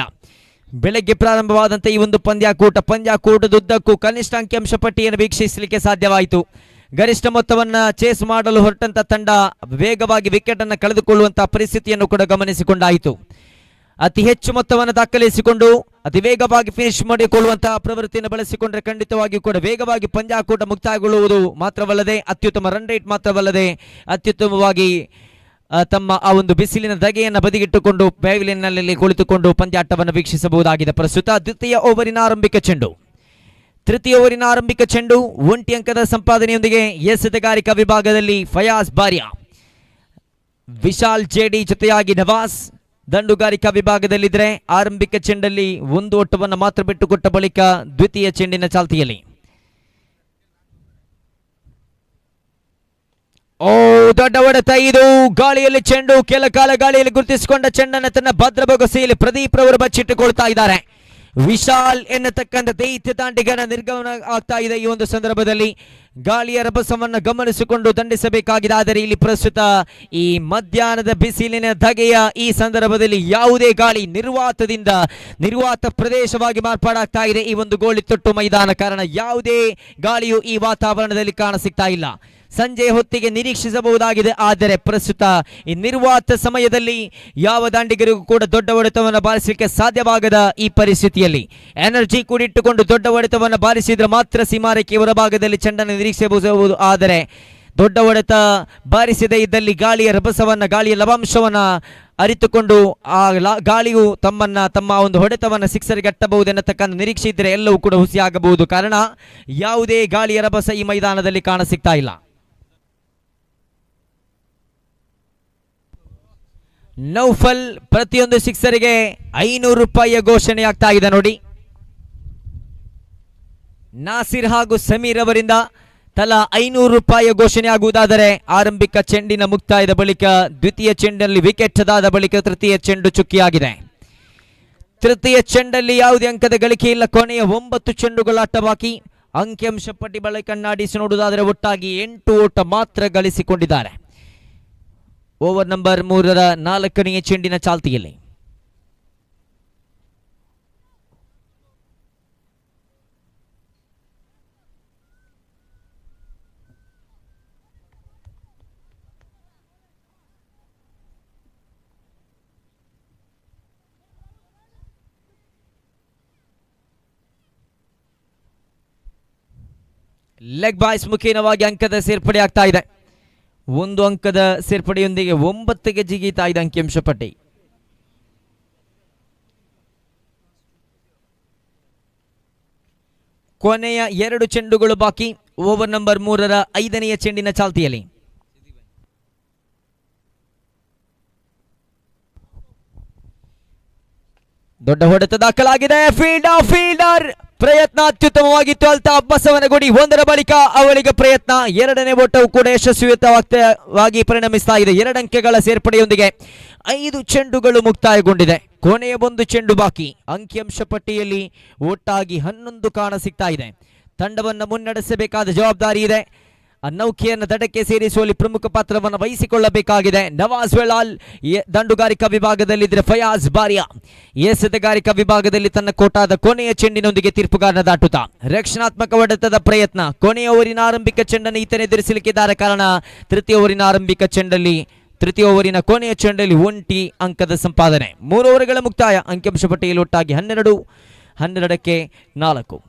ಬೆಳಗ್ಗೆ ಪ್ರಾರಂಭವಾದಂಥ ಈ ಒಂದು ಪಂದ್ಯಾಕೂಟದುದ್ದಕ್ಕೂ ಕನಿಷ್ಠ ಅಂಕಿಅಂಶ ಪಟ್ಟಿಯನ್ನು ವೀಕ್ಷಿಸಲಿಕ್ಕೆ ಸಾಧ್ಯವಾಯಿತು. ಗರಿಷ್ಠ ಮೊತ್ತವನ್ನು ಚೇಸ್ ಮಾಡಲು ಹೊರಟಂತ ತಂಡ ವೇಗವಾಗಿ ವಿಕೆಟ್ ಅನ್ನು ಕಳೆದುಕೊಳ್ಳುವಂತಹ ಪರಿಸ್ಥಿತಿಯನ್ನು ಕೂಡ ಗಮನಿಸಿಕೊಂಡಾಯಿತು. ಅತಿ ಹೆಚ್ಚು ಮೊತ್ತವನ್ನು ದಾಖಲಿಸಿಕೊಂಡು ಅತಿ ವೇಗವಾಗಿ ಫಿನಿಶ್ ಮಾಡಿಕೊಳ್ಳುವಂತಹ ಪ್ರವೃತ್ತಿಯನ್ನು ಬಳಸಿಕೊಂಡ್ರೆ ಖಂಡಿತವಾಗಿಯೂ ಕೂಡ ವೇಗವಾಗಿ ಪಂದ್ಯಾಕೂಟ ಮುಕ್ತಾಯಗೊಳ್ಳುವುದು ಮಾತ್ರವಲ್ಲದೆ ಅತ್ಯುತ್ತಮ ರನ್ ರೇಟ್ ಮಾತ್ರವಲ್ಲದೆ ಅತ್ಯುತ್ತಮವಾಗಿ ತಮ್ಮ ಆ ಒಂದು ಬಿಸಿಲಿನ ಧಗೆಯನ್ನು ಬದಿಗಿಟ್ಟುಕೊಂಡು ಪ್ಯಾವಿಲಿಯನ್ನಲ್ಲಿ ಕುಳಿತುಕೊಂಡು ಪಂದ್ಯಾಟವನ್ನು ವೀಕ್ಷಿಸಬಹುದಾಗಿದೆ. ಪ್ರಸ್ತುತ ತೃತೀಯ ಓವರಿನ ಆರಂಭಿಕ ಚೆಂಡು 1 ಅಂಕದ ಸಂಪಾದನೆಯೊಂದಿಗೆ ಎಸೆತಗಾರಿಕಾ ವಿಭಾಗದಲ್ಲಿ ಫಯಾಜ್ ಬಾರಿಯಾ, ವಿಶಾಲ್ ಜೆಡಿ ಜೊತೆಯಾಗಿ ನವಾಸ್ ದಂಡುಗಾರಿಕಾ ವಿಭಾಗದಲ್ಲಿದ್ದರೆ ಆರಂಭಿಕ ಚೆಂಡಲ್ಲಿ 1 ಓಟವನ್ನು ಮಾತ್ರ ಬಿಟ್ಟುಕೊಟ್ಟ ಬಳಿಕ ದ್ವಿತೀಯ ಚೆಂಡಿನ ಚಾಲ್ತಿಯಲ್ಲಿ ದೊಡ್ಡ ಹೊಡೆತ. ಇದು ಗಾಳಿಯಲ್ಲಿ ಚೆಂಡು, ಕೆಲ ಕಾಲ ಗಾಳಿಯಲ್ಲಿ ಗುರುತಿಸಿಕೊಂಡ ಚೆಂಡನ್ನು ತನ್ನ ಭದ್ರ ಬೊಗಸೆಯಲ್ಲಿ ಪ್ರದೀಪ್ ರವರು ಬಚ್ಚಿಟ್ಟುಕೊಳ್ತಾ ಇದ್ದಾರೆ. ವಿಶಾಲ್ ಎನ್ನತಕ್ಕಂಥ ದೈತ್ಯ ದಾಂಡಿಗನ ನಿರ್ಗಮನ ಆಗ್ತಾ ಇದೆ. ಈ ಒಂದು ಸಂದರ್ಭದಲ್ಲಿ ಗಾಳಿಯ ರಭಸವನ್ನು ಗಮನಿಸಿಕೊಂಡು ದಂಡಿಸಬೇಕಾಗಿದೆ. ಆದರೆ ಇಲ್ಲಿ ಪ್ರಸ್ತುತ ಈ ಮಧ್ಯಾಹ್ನದ ಬಿಸಿಲಿನ ಧಗೆಯ ಈ ಸಂದರ್ಭದಲ್ಲಿ ಯಾವುದೇ ಗಾಳಿ ನಿರ್ವಾತ ಪ್ರದೇಶವಾಗಿ ಮಾರ್ಪಾಡಾಗ್ತಾ ಇದೆ ಈ ಒಂದು ಗೋಳಿತೊಟ್ಟು ಮೈದಾನ. ಕಾರಣ ಯಾವುದೇ ಗಾಳಿಯು ಈ ವಾತಾವರಣದಲ್ಲಿ ಕಾಣಸಿಗ್ತಾ ಇಲ್ಲ. ಸಂಜೆ ಹೊತ್ತಿಗೆ ನಿರೀಕ್ಷಿಸಬಹುದಾಗಿದೆ. ಆದರೆ ಪ್ರಸ್ತುತ ಈ ನಿರ್ವಾತ ಸಮಯದಲ್ಲಿ ಯಾವ ದಾಂಡಿಗರಿಗೂ ಕೂಡ ದೊಡ್ಡ ಹೊಡೆತವನ್ನು ಬಾರಿಸಲಿಕ್ಕೆ ಸಾಧ್ಯವಾಗದ ಈ ಪರಿಸ್ಥಿತಿಯಲ್ಲಿ ಎನರ್ಜಿ ಕೂಡಿಟ್ಟುಕೊಂಡು ದೊಡ್ಡ ಹೊಡೆತವನ್ನು ಬಾರಿಸಿದ್ರೆ ಮಾತ್ರ ಸೀಮಾರೇಖೆ ಹೊರಭಾಗದಲ್ಲಿ ಚೆಂಡನ್ನು ನಿರೀಕ್ಷಿಸಬಹುದು. ಆದರೆ ದೊಡ್ಡ ಹೊಡೆತ ಬಾರಿಸದೇ ಇದ್ದಲ್ಲಿ ಗಾಳಿಯ ರಭಸವನ್ನು, ಗಾಳಿಯ ಲವಾಂಶವನ್ನು ಅರಿತುಕೊಂಡು ಆ ಗಾಳಿಯು ತಮ್ಮ ಒಂದು ಹೊಡೆತವನ್ನು ಸಿಕ್ಸರ್ಗೆ ಅಟ್ಟಬಹುದೆನ್ನತಕ್ಕಂಥ ನಿರೀಕ್ಷೆ ಇದ್ದರೆ ಎಲ್ಲವೂ ಕೂಡ ಹುಸಿಯಾಗಬಹುದು. ಕಾರಣ ಯಾವುದೇ ಗಾಳಿಯ ರಭಸ ಈ ಮೈದಾನದಲ್ಲಿ ಕಾಣಸಿಗ್ತಾ ಇಲ್ಲ. ನೌಫಲ್ ಪ್ರತಿಯೊಂದು ಸಿಕ್ಸರಿಗೆ ₹500 ಘೋಷಣೆಯಾಗ್ತಾ ಇದೆ ನೋಡಿ. ನಾಸಿರ್ ಹಾಗೂ ಸಮೀರ್ ಅವರಿಂದ ತಲಾ ₹500 ಘೋಷಣೆಯಾಗುವುದಾದರೆ ಆರಂಭಿಕ ಚೆಂಡಿನ ಮುಕ್ತಾಯದ ಬಳಿಕ ದ್ವಿತೀಯ ಚೆಂಡಲ್ಲಿ ವಿಕೆಟ್ ಅದಾದ ಬಳಿಕ ತೃತೀಯ ಚೆಂಡು ಚುಕ್ಕಿಯಾಗಿದೆ. ತೃತೀಯ ಚೆಂಡಲ್ಲಿ ಯಾವುದೇ ಅಂಕದ ಗಳಿಕೆ ಇಲ್ಲ. ಕೊನೆಯ 9 ಚೆಂಡುಗಳ ಆಟ ಬಾಕಿ. ಅಂಕಿಅಂಶ ಪಟ್ಟಿ ಬಳಿ ಕಣ್ಣಾಡಿಸಿ ನೋಡುವುದಾದರೆ ಒಟ್ಟಾಗಿ 8 ಓಟ ಮಾತ್ರ ಗಳಿಸಿಕೊಂಡಿದ್ದಾರೆ. ಓವರ್ ನಂಬರ್ 3ರ 4ನೇ ಚೆಂಡಿನ ಚಾಲ್ತಿಯಲ್ಲಿ ಲೆಗ್ ಬಾಯ್ಸ್ ಮುಖೇನವಾಗಿ ಅಂಕದ ಸೇರ್ಪಡೆ ಆಗ್ತಾ ಇದೆ. 1 ಅಂಕದ ಸೇರ್ಪಡೆಯೊಂದಿಗೆ 9ಗೆ ಜಿಗಿತಾ ಇದೆ ಅಂಕಿಅಂಶ ಪಟ್ಟಿ. ಕೊನೆಯ 2 ಚೆಂಡುಗಳು ಬಾಕಿ. ಓವರ್ ನಂಬರ್ 3ರ 5ನೇ ಚೆಂಡಿನ ಚಾಲ್ತಿಯಲ್ಲಿ ದೊಡ್ಡ ಹೊಡೆತ ದಾಖಲಾಗಿದೆ. ಫೀಲ್ಡರ್ ಪ್ರಯತ್ನ ಅತ್ಯುತ್ತಮವಾಗಿತ್ತು. ಅಲ್ತಾಫ್ ಬಸವನಗುಡಿ 1ರ ಬಳಿಕ ಅವಳಿಗೆ ಪ್ರಯತ್ನ. 2ನೇ ಓಟವು ಕೂಡ ಯಶಸ್ವಿಯುತವಾಗಿ ಪರಿಣಮಿಸ್ತಾ ಇದೆ. 2 ಅಂಕೆಗಳ ಸೇರ್ಪಡೆಯೊಂದಿಗೆ 5 ಚೆಂಡುಗಳು ಮುಕ್ತಾಯಗೊಂಡಿದೆ. ಕೊನೆಯ 1 ಚೆಂಡು ಬಾಕಿ. ಅಂಕಿಅಂಶ ಪಟ್ಟಿಯಲ್ಲಿ ಒಟ್ಟಾಗಿ 11 ಕಾಣ ಸಿಗ್ತಾ ಇದೆ. ತಂಡವನ್ನು ಮುನ್ನಡೆಸಬೇಕಾದ ಜವಾಬ್ದಾರಿ ಇದೆ. ನೌಕೆಯನ್ನು ದಡಕ್ಕೆ ಸೇರಿಸುವಲ್ಲಿ ಪ್ರಮುಖ ಪಾತ್ರವನ್ನು ವಹಿಸಿಕೊಳ್ಳಬೇಕಾಗಿದೆ. ನವಾಜ್ ವೆಲಾಲ್ ದಂಡುಗಾರಿಕಾ ವಿಭಾಗದಲ್ಲಿದ್ದರೆ ಫಯಾಜ್ ಬಾರಿಯಾ ಎಸೆತಗಾರಿಕಾ ವಿಭಾಗದಲ್ಲಿ ತನ್ನ ಕೋಟಾದ ಕೊನೆಯ ಚೆಂಡಿನೊಂದಿಗೆ ತೀರ್ಪುಗಾರನ ದಾಟುತ್ತಾ ರಕ್ಷಣಾತ್ಮಕ ಹೊಡೆತದ ಪ್ರಯತ್ನ. ಕೊನೆಯ ಓವರಿನ ಆರಂಭಿಕ ಚೆಂಡನ್ನು ಈತನೇ ಎದುರಿಸಲಿಕ್ಕಿದ್ದಾರೆ. ಕಾರಣ ತೃತೀಯ ಓವರಿನ ಕೊನೆಯ ಚೆಂಡಲ್ಲಿ 1 ಅಂಕದ ಸಂಪಾದನೆ. 3 ಓವರ್ಗಳ ಮುಕ್ತಾಯ. ಅಂಕಿಅಂಶ ಪಟ್ಟಿಯಲ್ಲಿ ಒಟ್ಟಾಗಿ 12ಕ್ಕೆ 4.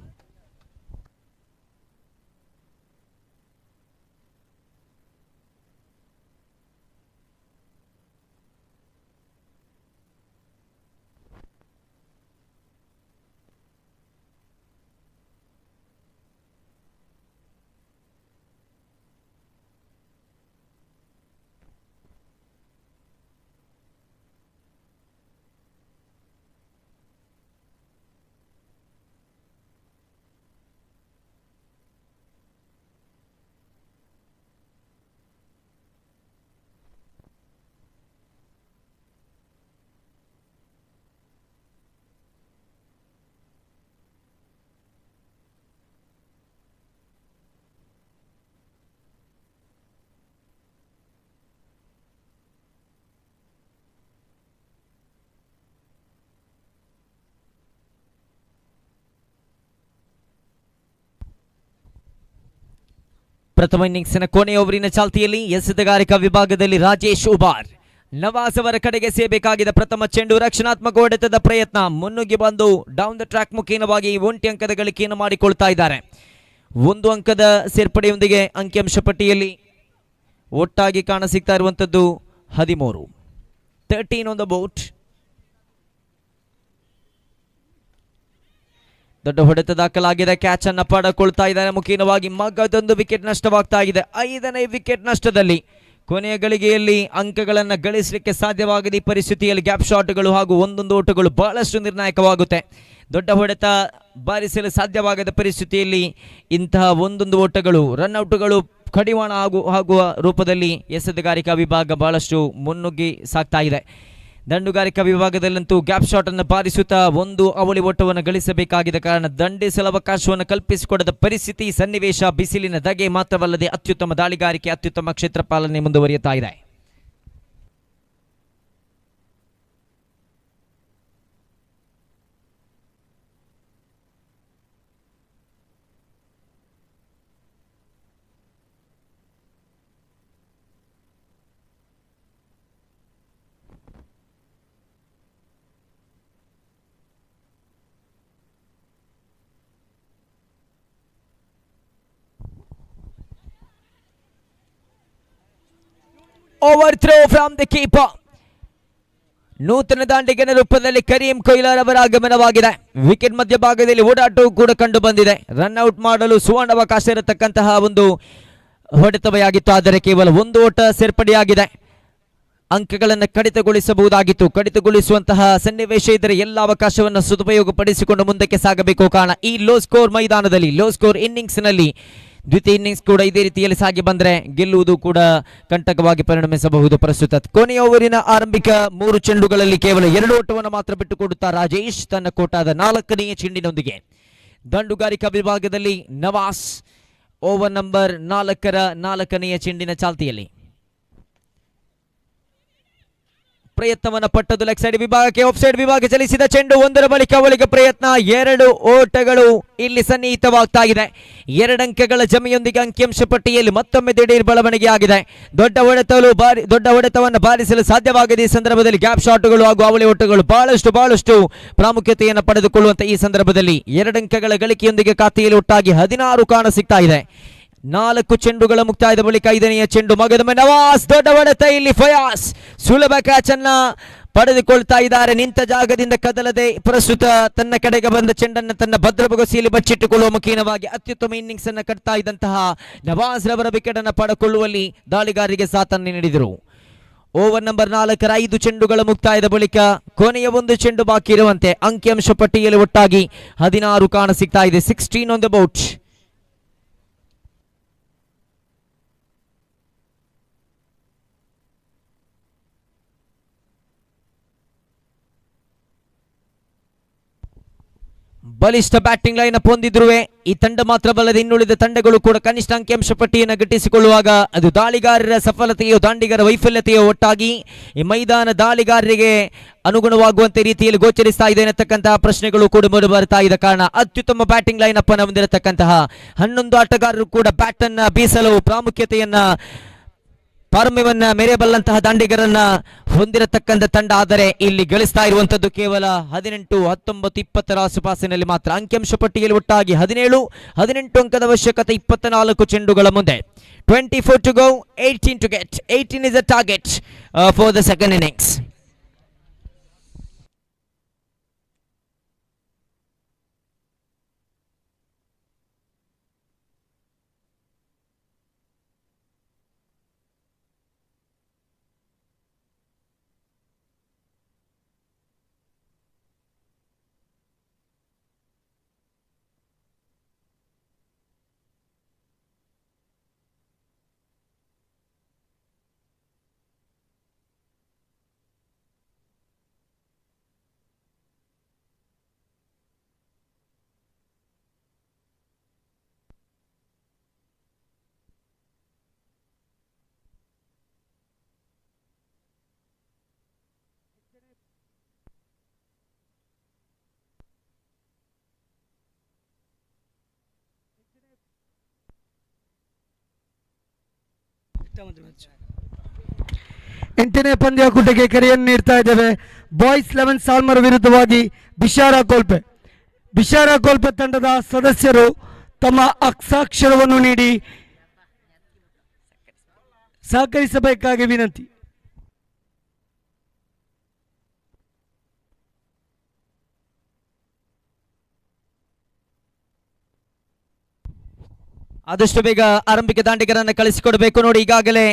ಪ್ರಥಮ ಇನ್ನಿಂಗ್ಸ್ನ ಕೊನೆಯ ಓವರಿನ ಚಾಲ್ತಿಯಲ್ಲಿ ಎಸೆತಗಾರಿಕಾ ವಿಭಾಗದಲ್ಲಿ ರಾಜೇಶ್ ಉಬಾರ್ ನವಾಜ್ ಅವರ ಕಡೆಗೆ ಸೇಬೇಕಾಗಿದ್ದ ಪ್ರಥಮ ಚೆಂಡು ರಕ್ಷಣಾತ್ಮಕ ಹೊಡೆತದ ಪ್ರಯತ್ನ ಮುನ್ನುಗ್ಗಿ ಬಂದು ಡೌನ್ ದ ಟ್ರ್ಯಾಕ್ ಮುಖೇನವಾಗಿ 1 ಅಂಕದ ಗಳಿಕೆಯನ್ನು ಮಾಡಿಕೊಳ್ತಾ ಇದ್ದಾರೆ. 1 ಅಂಕದ ಸೇರ್ಪಡೆಯೊಂದಿಗೆ ಅಂಕಿಅಂಶ ಪಟ್ಟಿಯಲ್ಲಿ ಒಟ್ಟಾಗಿ ಕಾಣಸಿಗ್ತಾ ಇರುವಂತದ್ದು 13. 13 ಆನ್ ದ ಬೋಟ್. ದೊಡ್ಡ ಹೊಡೆತ ದಾಖಲಾಗಿದೆ. ಕ್ಯಾಚ್ ಅನ್ನು ಪಡೆದುಕೊಳ್ತಾ ಇದ್ದಾರೆ ಮುಖೇನವಾಗಿ ಮಗದೊಂದು ವಿಕೆಟ್ ನಷ್ಟವಾಗ್ತಾ ಇದೆ. 5ನೇ ವಿಕೆಟ್ ನಷ್ಟದಲ್ಲಿ ಕೊನೆಯ ಗಳಿಗೆಯಲ್ಲಿ ಅಂಕಗಳನ್ನು ಗಳಿಸಲಿಕ್ಕೆ ಸಾಧ್ಯವಾಗದ ಈ ಪರಿಸ್ಥಿತಿಯಲ್ಲಿ ಗ್ಯಾಪ್ ಶಾಟ್ಗಳು ಹಾಗೂ ಒಂದೊಂದು ಓಟಗಳು ಬಹಳಷ್ಟು ನಿರ್ಣಾಯಕವಾಗುತ್ತೆ. ದೊಡ್ಡ ಹೊಡೆತ ಬಾರಿಸಲು ಸಾಧ್ಯವಾಗದ ಪರಿಸ್ಥಿತಿಯಲ್ಲಿ ಇಂತಹ ಒಂದೊಂದು ಓಟಗಳು ರನ್ಔಟ್ಗಳು ಕಡಿವಾಣ ಆಗುವ ರೂಪದಲ್ಲಿ ಎಸೆತಗಾರಿಕಾ ವಿಭಾಗ ಬಹಳಷ್ಟು ಮುನ್ನುಗ್ಗಿ ಸಾಗ್ತಾ ಇದೆ. ದಂಡುಗಾರಿಕಾ ವಿಭಾಗದಲ್ಲಂತೂ ಗ್ಯಾಪ್ ಶಾಟ್ ಅನ್ನು ಬಾರಿಸುತ್ತಾ ಒಂದು ಅವಳಿ ಓಟವನ್ನು ಗಳಿಸಬೇಕಾಗಿದ್ದ ಕಾರಣ ದಂಡಿಸಲು ಅವಕಾಶವನ್ನು ಕಲ್ಪಿಸಿಕೊಡದ ಪರಿಸ್ಥಿತಿ ಸನ್ನಿವೇಶ ಬಿಸಿಲಿನ ಧಗೆ ಮಾತ್ರವಲ್ಲದೆ ಅತ್ಯುತ್ತಮ ದಾಳಿಗಾರಿಕೆ ಅತ್ಯುತ್ತಮ ಕ್ಷೇತ್ರ ಪಾಲನೆ ಮುಂದುವರಿಯುತ್ತಾ ಇದೆ. Overthrow from the keeper. ನೂತನ ದಾಂಡಿಗನ ರೂಪದಲ್ಲಿ ಕರೀಂ ಕೊಯ್ಲಾರ್ ಅವರ ಆಗಮನವಾಗಿದೆ. ವಿಕೆಟ್ ಮಧ್ಯಭಾಗದಲ್ಲಿ ಓಡಾಟವೂ ಕೂಡ ಕಂಡು ಬಂದಿದೆ. ರನ್ಔಟ್ ಮಾಡಲು ಸುವರ್ಣಾವಕಾಶ ಇರತಕ್ಕಂತಹ ಒಂದು ಹೊಡೆತವೆಯಾಗಿತ್ತು. ಆದರೆ ಕೇವಲ ಒಂದು ಓಟ ಸೇರ್ಪಡೆಯಾಗಿದೆ. ಅಂಕಗಳನ್ನು ಕಡಿತಗೊಳಿಸಬಹುದಾಗಿತ್ತು. ಕಡಿತಗೊಳಿಸುವಂತಹ ಸನ್ನಿವೇಶ ಇದ್ದರೆ ಎಲ್ಲ ಅವಕಾಶವನ್ನು ಸದುಪಯೋಗಪಡಿಸಿಕೊಂಡು ಮುಂದಕ್ಕೆ ಸಾಗಬೇಕು. ಕಾರಣ ಈ ಲೋ ಸ್ಕೋರ್ ಮೈದಾನದಲ್ಲಿ ಲೋ ಸ್ಕೋರ್ ಇನ್ನಿಂಗ್ಸ್ನಲ್ಲಿ ದ್ವಿತೀಯ ಇನ್ನಿಂಗ್ಸ್ ಕೂಡ ಇದೇ ರೀತಿಯಲ್ಲಿ ಸಾಗಿ ಬಂದರೆ ಗೆಲ್ಲುವುದು ಕೂಡ ಕಂಟಕವಾಗಿ ಪರಿಣಮಿಸಬಹುದು. ಪ್ರಸ್ತುತ ಕೊನೆಯ ಓವರಿನ ಆರಂಭಿಕ 3 ಚೆಂಡುಗಳಲ್ಲಿ ಕೇವಲ 2 ಓಟವನ್ನು ಮಾತ್ರ ಬಿಟ್ಟುಕೊಡುತ್ತಾ ರಾಜೇಶ್ ತನ್ನ ಕೋಟಾದ 4ನೇ ಚೆಂಡಿನೊಂದಿಗೆ. ದಂಡುಗಾರಿಕಾ ವಿಭಾಗದಲ್ಲಿ ನವಾಸ್ ಓವರ್ ನಂಬರ್ 4ನೇ ಚೆಂಡಿನ ಚಾಲ್ತಿಯಲ್ಲಿ ಪ್ರಯತ್ನವನ್ನು ಪಟ್ಟದು. ಲೆಗ್ ಸೈಡ್ ವಿಭಾಗಕ್ಕೆ ಆಫ್ ಸೈಡ್ ವಿಭಾಗ ಚಲಿಸಿದ ಚೆಂಡು ಒಂದರ ಬಳಿಕ ಅವಳಿಗೆ ಪ್ರಯತ್ನ. 2 ಓಟಗಳು ಇಲ್ಲಿ ಸನ್ನಿಹಿತವಾಗ್ತಾ ಇದೆ. 2 ಅಂಕಗಳ ಜಮೆಯೊಂದಿಗೆ ಅಂಕಿಅಂಶ ಪಟ್ಟಿಯಲ್ಲಿ ಮತ್ತೊಮ್ಮೆ ದಿಢೀರ್ ಬೆಳವಣಿಗೆ ಆಗಿದೆ. ದೊಡ್ಡ ಹೊಡೆತವನ್ನು ಬಾರಿಸಲು ಸಾಧ್ಯವಾಗದ ಈ ಸಂದರ್ಭದಲ್ಲಿ ಗ್ಯಾಪ್ ಶಾಟ್ಗಳು ಹಾಗೂ ಅವಳಿ ಓಟಗಳು ಬಹಳಷ್ಟು ಪ್ರಾಮುಖ್ಯತೆಯನ್ನು ಪಡೆದುಕೊಳ್ಳುವಂತ ಈ ಸಂದರ್ಭದಲ್ಲಿ 2 ಅಂಕಗಳ ಗಳಿಕೆಯೊಂದಿಗೆ ಖಾತೆಯಲ್ಲಿ ಒಟ್ಟಾಗಿ 16 ಕಾಣ ಸಿಗ್ತಾ ಇದೆ. 4 ಚೆಂಡುಗಳ ಮುಕ್ತಾಯದ ಬಳಿಕ 5ನೇ ಚೆಂಡು ಮಗದೊಮ್ಮೆ ನವಾಸ್ ದೊಡ್ಡ ಹೊಡೆತ. ಇಲ್ಲಿ ಫಯಾಸ್ ಸುಲಭ ಕ್ಯಾಚ್ ಅನ್ನ ಪಡೆದುಕೊಳ್ತಾ ಇದ್ದಾರೆ. ನಿಂತ ಜಾಗದಿಂದ ಕದಲದೆ ಪ್ರಸ್ತುತ ತನ್ನ ಕಡೆಗೆ ಬಂದ ಚೆಂಡನ್ನು ತನ್ನ ಭದ್ರಬೊಗಸಿಯಲ್ಲಿ ಬಚ್ಚಿಟ್ಟುಕೊಳ್ಳುವ ಮುಖೇನವಾಗಿ ಅತ್ಯುತ್ತಮ ಇನ್ನಿಂಗ್ಸ್ ಅನ್ನು ಕಟ್ತಾ ಇದ್ದಂತಹ ನವಾಸ್ ರವರ ವಿಕೆಟ್ ಅನ್ನು ಪಡೆದುಕೊಳ್ಳುವಲ್ಲಿ ದಾಳಿಗಾರರಿಗೆ ಸಾಥನ್ನು ನೀಡಿದರು. ಓವರ್ ನಂಬರ್ 4ರ 5 ಚೆಂಡುಗಳ ಮುಕ್ತಾಯದ ಬಳಿಕ ಕೊನೆಯ 1 ಚೆಂಡು ಬಾಕಿ ಇರುವಂತೆ ಅಂಕಿಅಂಶ ಪಟ್ಟಿಯಲ್ಲಿ ಒಟ್ಟಾಗಿ 16 ಕಾಣ ಸಿಗ್ತಾ ಇದೆ. 16 ಆನ್ ದ ಬೌಟ್. ಬಲಿಷ್ಠ ಬ್ಯಾಟಿಂಗ್ ಲೈನ್ ಅಪ್ ಹೊಂದಿದ್ರು ಈ ತಂಡ ಮಾತ್ರವಲ್ಲದೆ ಇನ್ನುಳಿದ ತಂಡಗಳು ಕೂಡ ಕನಿಷ್ಠ ಅಂಕಿಅಂಶ ಪಟ್ಟಿಯನ್ನು ಗಿಟ್ಟಿಸಿಕೊಳ್ಳುವಾಗ ಅದು ದಾಳಿಗಾರರ ಸಫಲತೆಯೋ ದಾಂಡಿಗರ ವೈಫಲ್ಯತೆಯೋ ಒಟ್ಟಾಗಿ ಈ ಮೈದಾನ ದಾಳಿಗಾರರಿಗೆ ಅನುಗುಣವಾಗುವಂತೆ ರೀತಿಯಲ್ಲಿ ಗೋಚರಿಸ್ತಾ ಇದೆ ಅನ್ನತಕ್ಕಂತಹ ಪ್ರಶ್ನೆಗಳು ಕೂಡ ಮೂಡಿ ಬರ್ತಾ ಇದ್ದ ಕಾರಣ ಅತ್ಯುತ್ತಮ ಬ್ಯಾಟಿಂಗ್ ಲೈನ್ ಅಪ್ ಅನ್ನು ಹೊಂದಿರತಕ್ಕಂತಹ 11 ಆಟಗಾರರು ಕೂಡ ಬ್ಯಾಟ್ ಅನ್ನ ಬೀಸಲು ಪ್ರಾಮುಖ್ಯತೆಯನ್ನ ಪಾರಮ್ಯವನ್ನ ಮೆರೆಯಬಲ್ಲಂತಹ ದಾಂಡಿಗರನ್ನ ಹೊಂದಿರತಕ್ಕಂಥ ತಂಡ. ಆದರೆ ಇಲ್ಲಿ ಗಳಿಸ್ತಾ ಇರುವಂತದ್ದು ಕೇವಲ 18, 19, 20ರ ಆಸುಪಾಸಿನಲ್ಲಿ ಮಾತ್ರ. ಅಂಕಿಅಂಶ ಪಟ್ಟಿಯಲ್ಲಿ ಒಟ್ಟಾಗಿ 17 ಅಂಕದ ಅವಶ್ಯಕತೆ 24 ಚೆಂಡುಗಳ ಮುಂದೆ. 24 to go, 18 to get. 18 is the target for the second innings. ಎಂಟನೇ ಪಂದ್ಯಾಕೂಟಕ್ಕೆ ಕರೆಯನ್ನು ನೀಡ್ತಾ ಇದ್ದೇವೆ. ಬಾಯ್ಸ್ 11 ಸಾಲ್ಮರ್ ವಿರುದ್ಧವಾಗಿ ಬಿಶಾರಾ ಕೋಲ್ಪೆ ತಂಡದ ಸದಸ್ಯರು ತಮ್ಮ ಹಸ್ತಾಕ್ಷರವನ್ನು ನೀಡಿ ಸಹಕರಿಸಬೇಕಾಗಿ ವಿನಂತಿ. ಆದಷ್ಟು ಬೇಗ ಆರಂಭಿಕ ದಾಂಡಿಗರನ್ನು ಕಳಿಸಿಕೊಡಬೇಕು. ನೋಡಿ, ಈಗಾಗಲೇ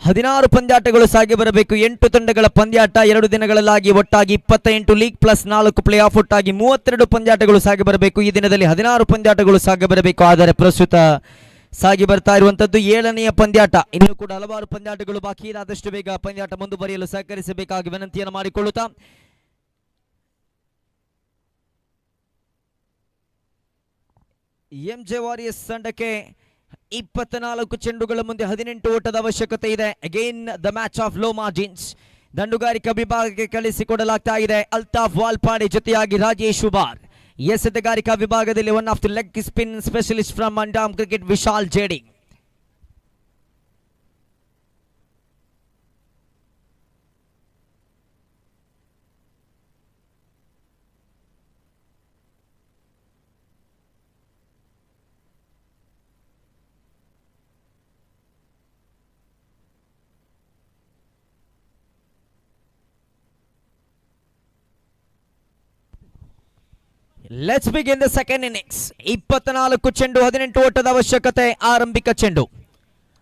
16 ಪಂದ್ಯಾಟಗಳು ಸಾಗಿ ಬರಬೇಕು. 8 ತಂಡಗಳ ಪಂದ್ಯಾಟ 2 ದಿನಗಳಲ್ಲಾಗಿ ಒಟ್ಟಾಗಿ 28 ಲೀಗ್ ಪ್ಲಸ್ 4 ಪ್ಲೇ ಆಫ್ ಒಟ್ಟಾಗಿ 32 ಪಂದ್ಯಾಟಗಳು ಸಾಗಿ ಬರಬೇಕು. ಈ ದಿನದಲ್ಲಿ 16 ಪಂದ್ಯಾಟಗಳು ಸಾಗಿ ಬರಬೇಕು. ಆದರೆ ಪ್ರಸ್ತುತ ಸಾಗಿ ಬರ್ತಾ ಇರುವಂತದ್ದು 7ನೆಯ ಪಂದ್ಯಾಟ. ಇನ್ನು ಕೂಡ ಹಲವಾರು ಪಂದ್ಯಾಟಗಳು ಬಾಕಿ ಇದೆ. ಆದಷ್ಟು ಬೇಗ ಪಂದ್ಯಾಟ ಮುಂದುವರಿಯಲು ಸಹಕರಿಸಬೇಕಾಗಿ ವಿನಂತಿಯನ್ನು ಮಾಡಿಕೊಳ್ಳುತ್ತಾ ಎಂಜೆ ವಾರಿಯರ್ಸ್ ತಂಡಕ್ಕೆ 24 ಚೆಂಡುಗಳ ಮುಂದೆ 18 ಓಟದ ಅವಶ್ಯಕತೆ ಇದೆ. Again the match of low margins. ದಂಡುಗಾರಿಕಾ ವಿಭಾಗಕ್ಕೆ ಕಳಿಸಿಕೊಡಲಾಗ್ತಾ ಇದೆ. ಅಲ್ತಾಫ್ ವಾಲ್ಪಾಡೆ ಜೊತೆಯಾಗಿ ರಾಜೇಶ್ ಹುಬಾರ್. ಎಸೆತಗಾರಿಕಾ ವಿಭಾಗದಲ್ಲಿ one of the leg spin specialist from underarm cricket Vishal JD. Let's begin the second innings. 24 ಚೆಂಡು 18 ಓಟದ ಅವಶ್ಯಕತೆ. ಆರಂಭಿಕ ಚೆಂಡು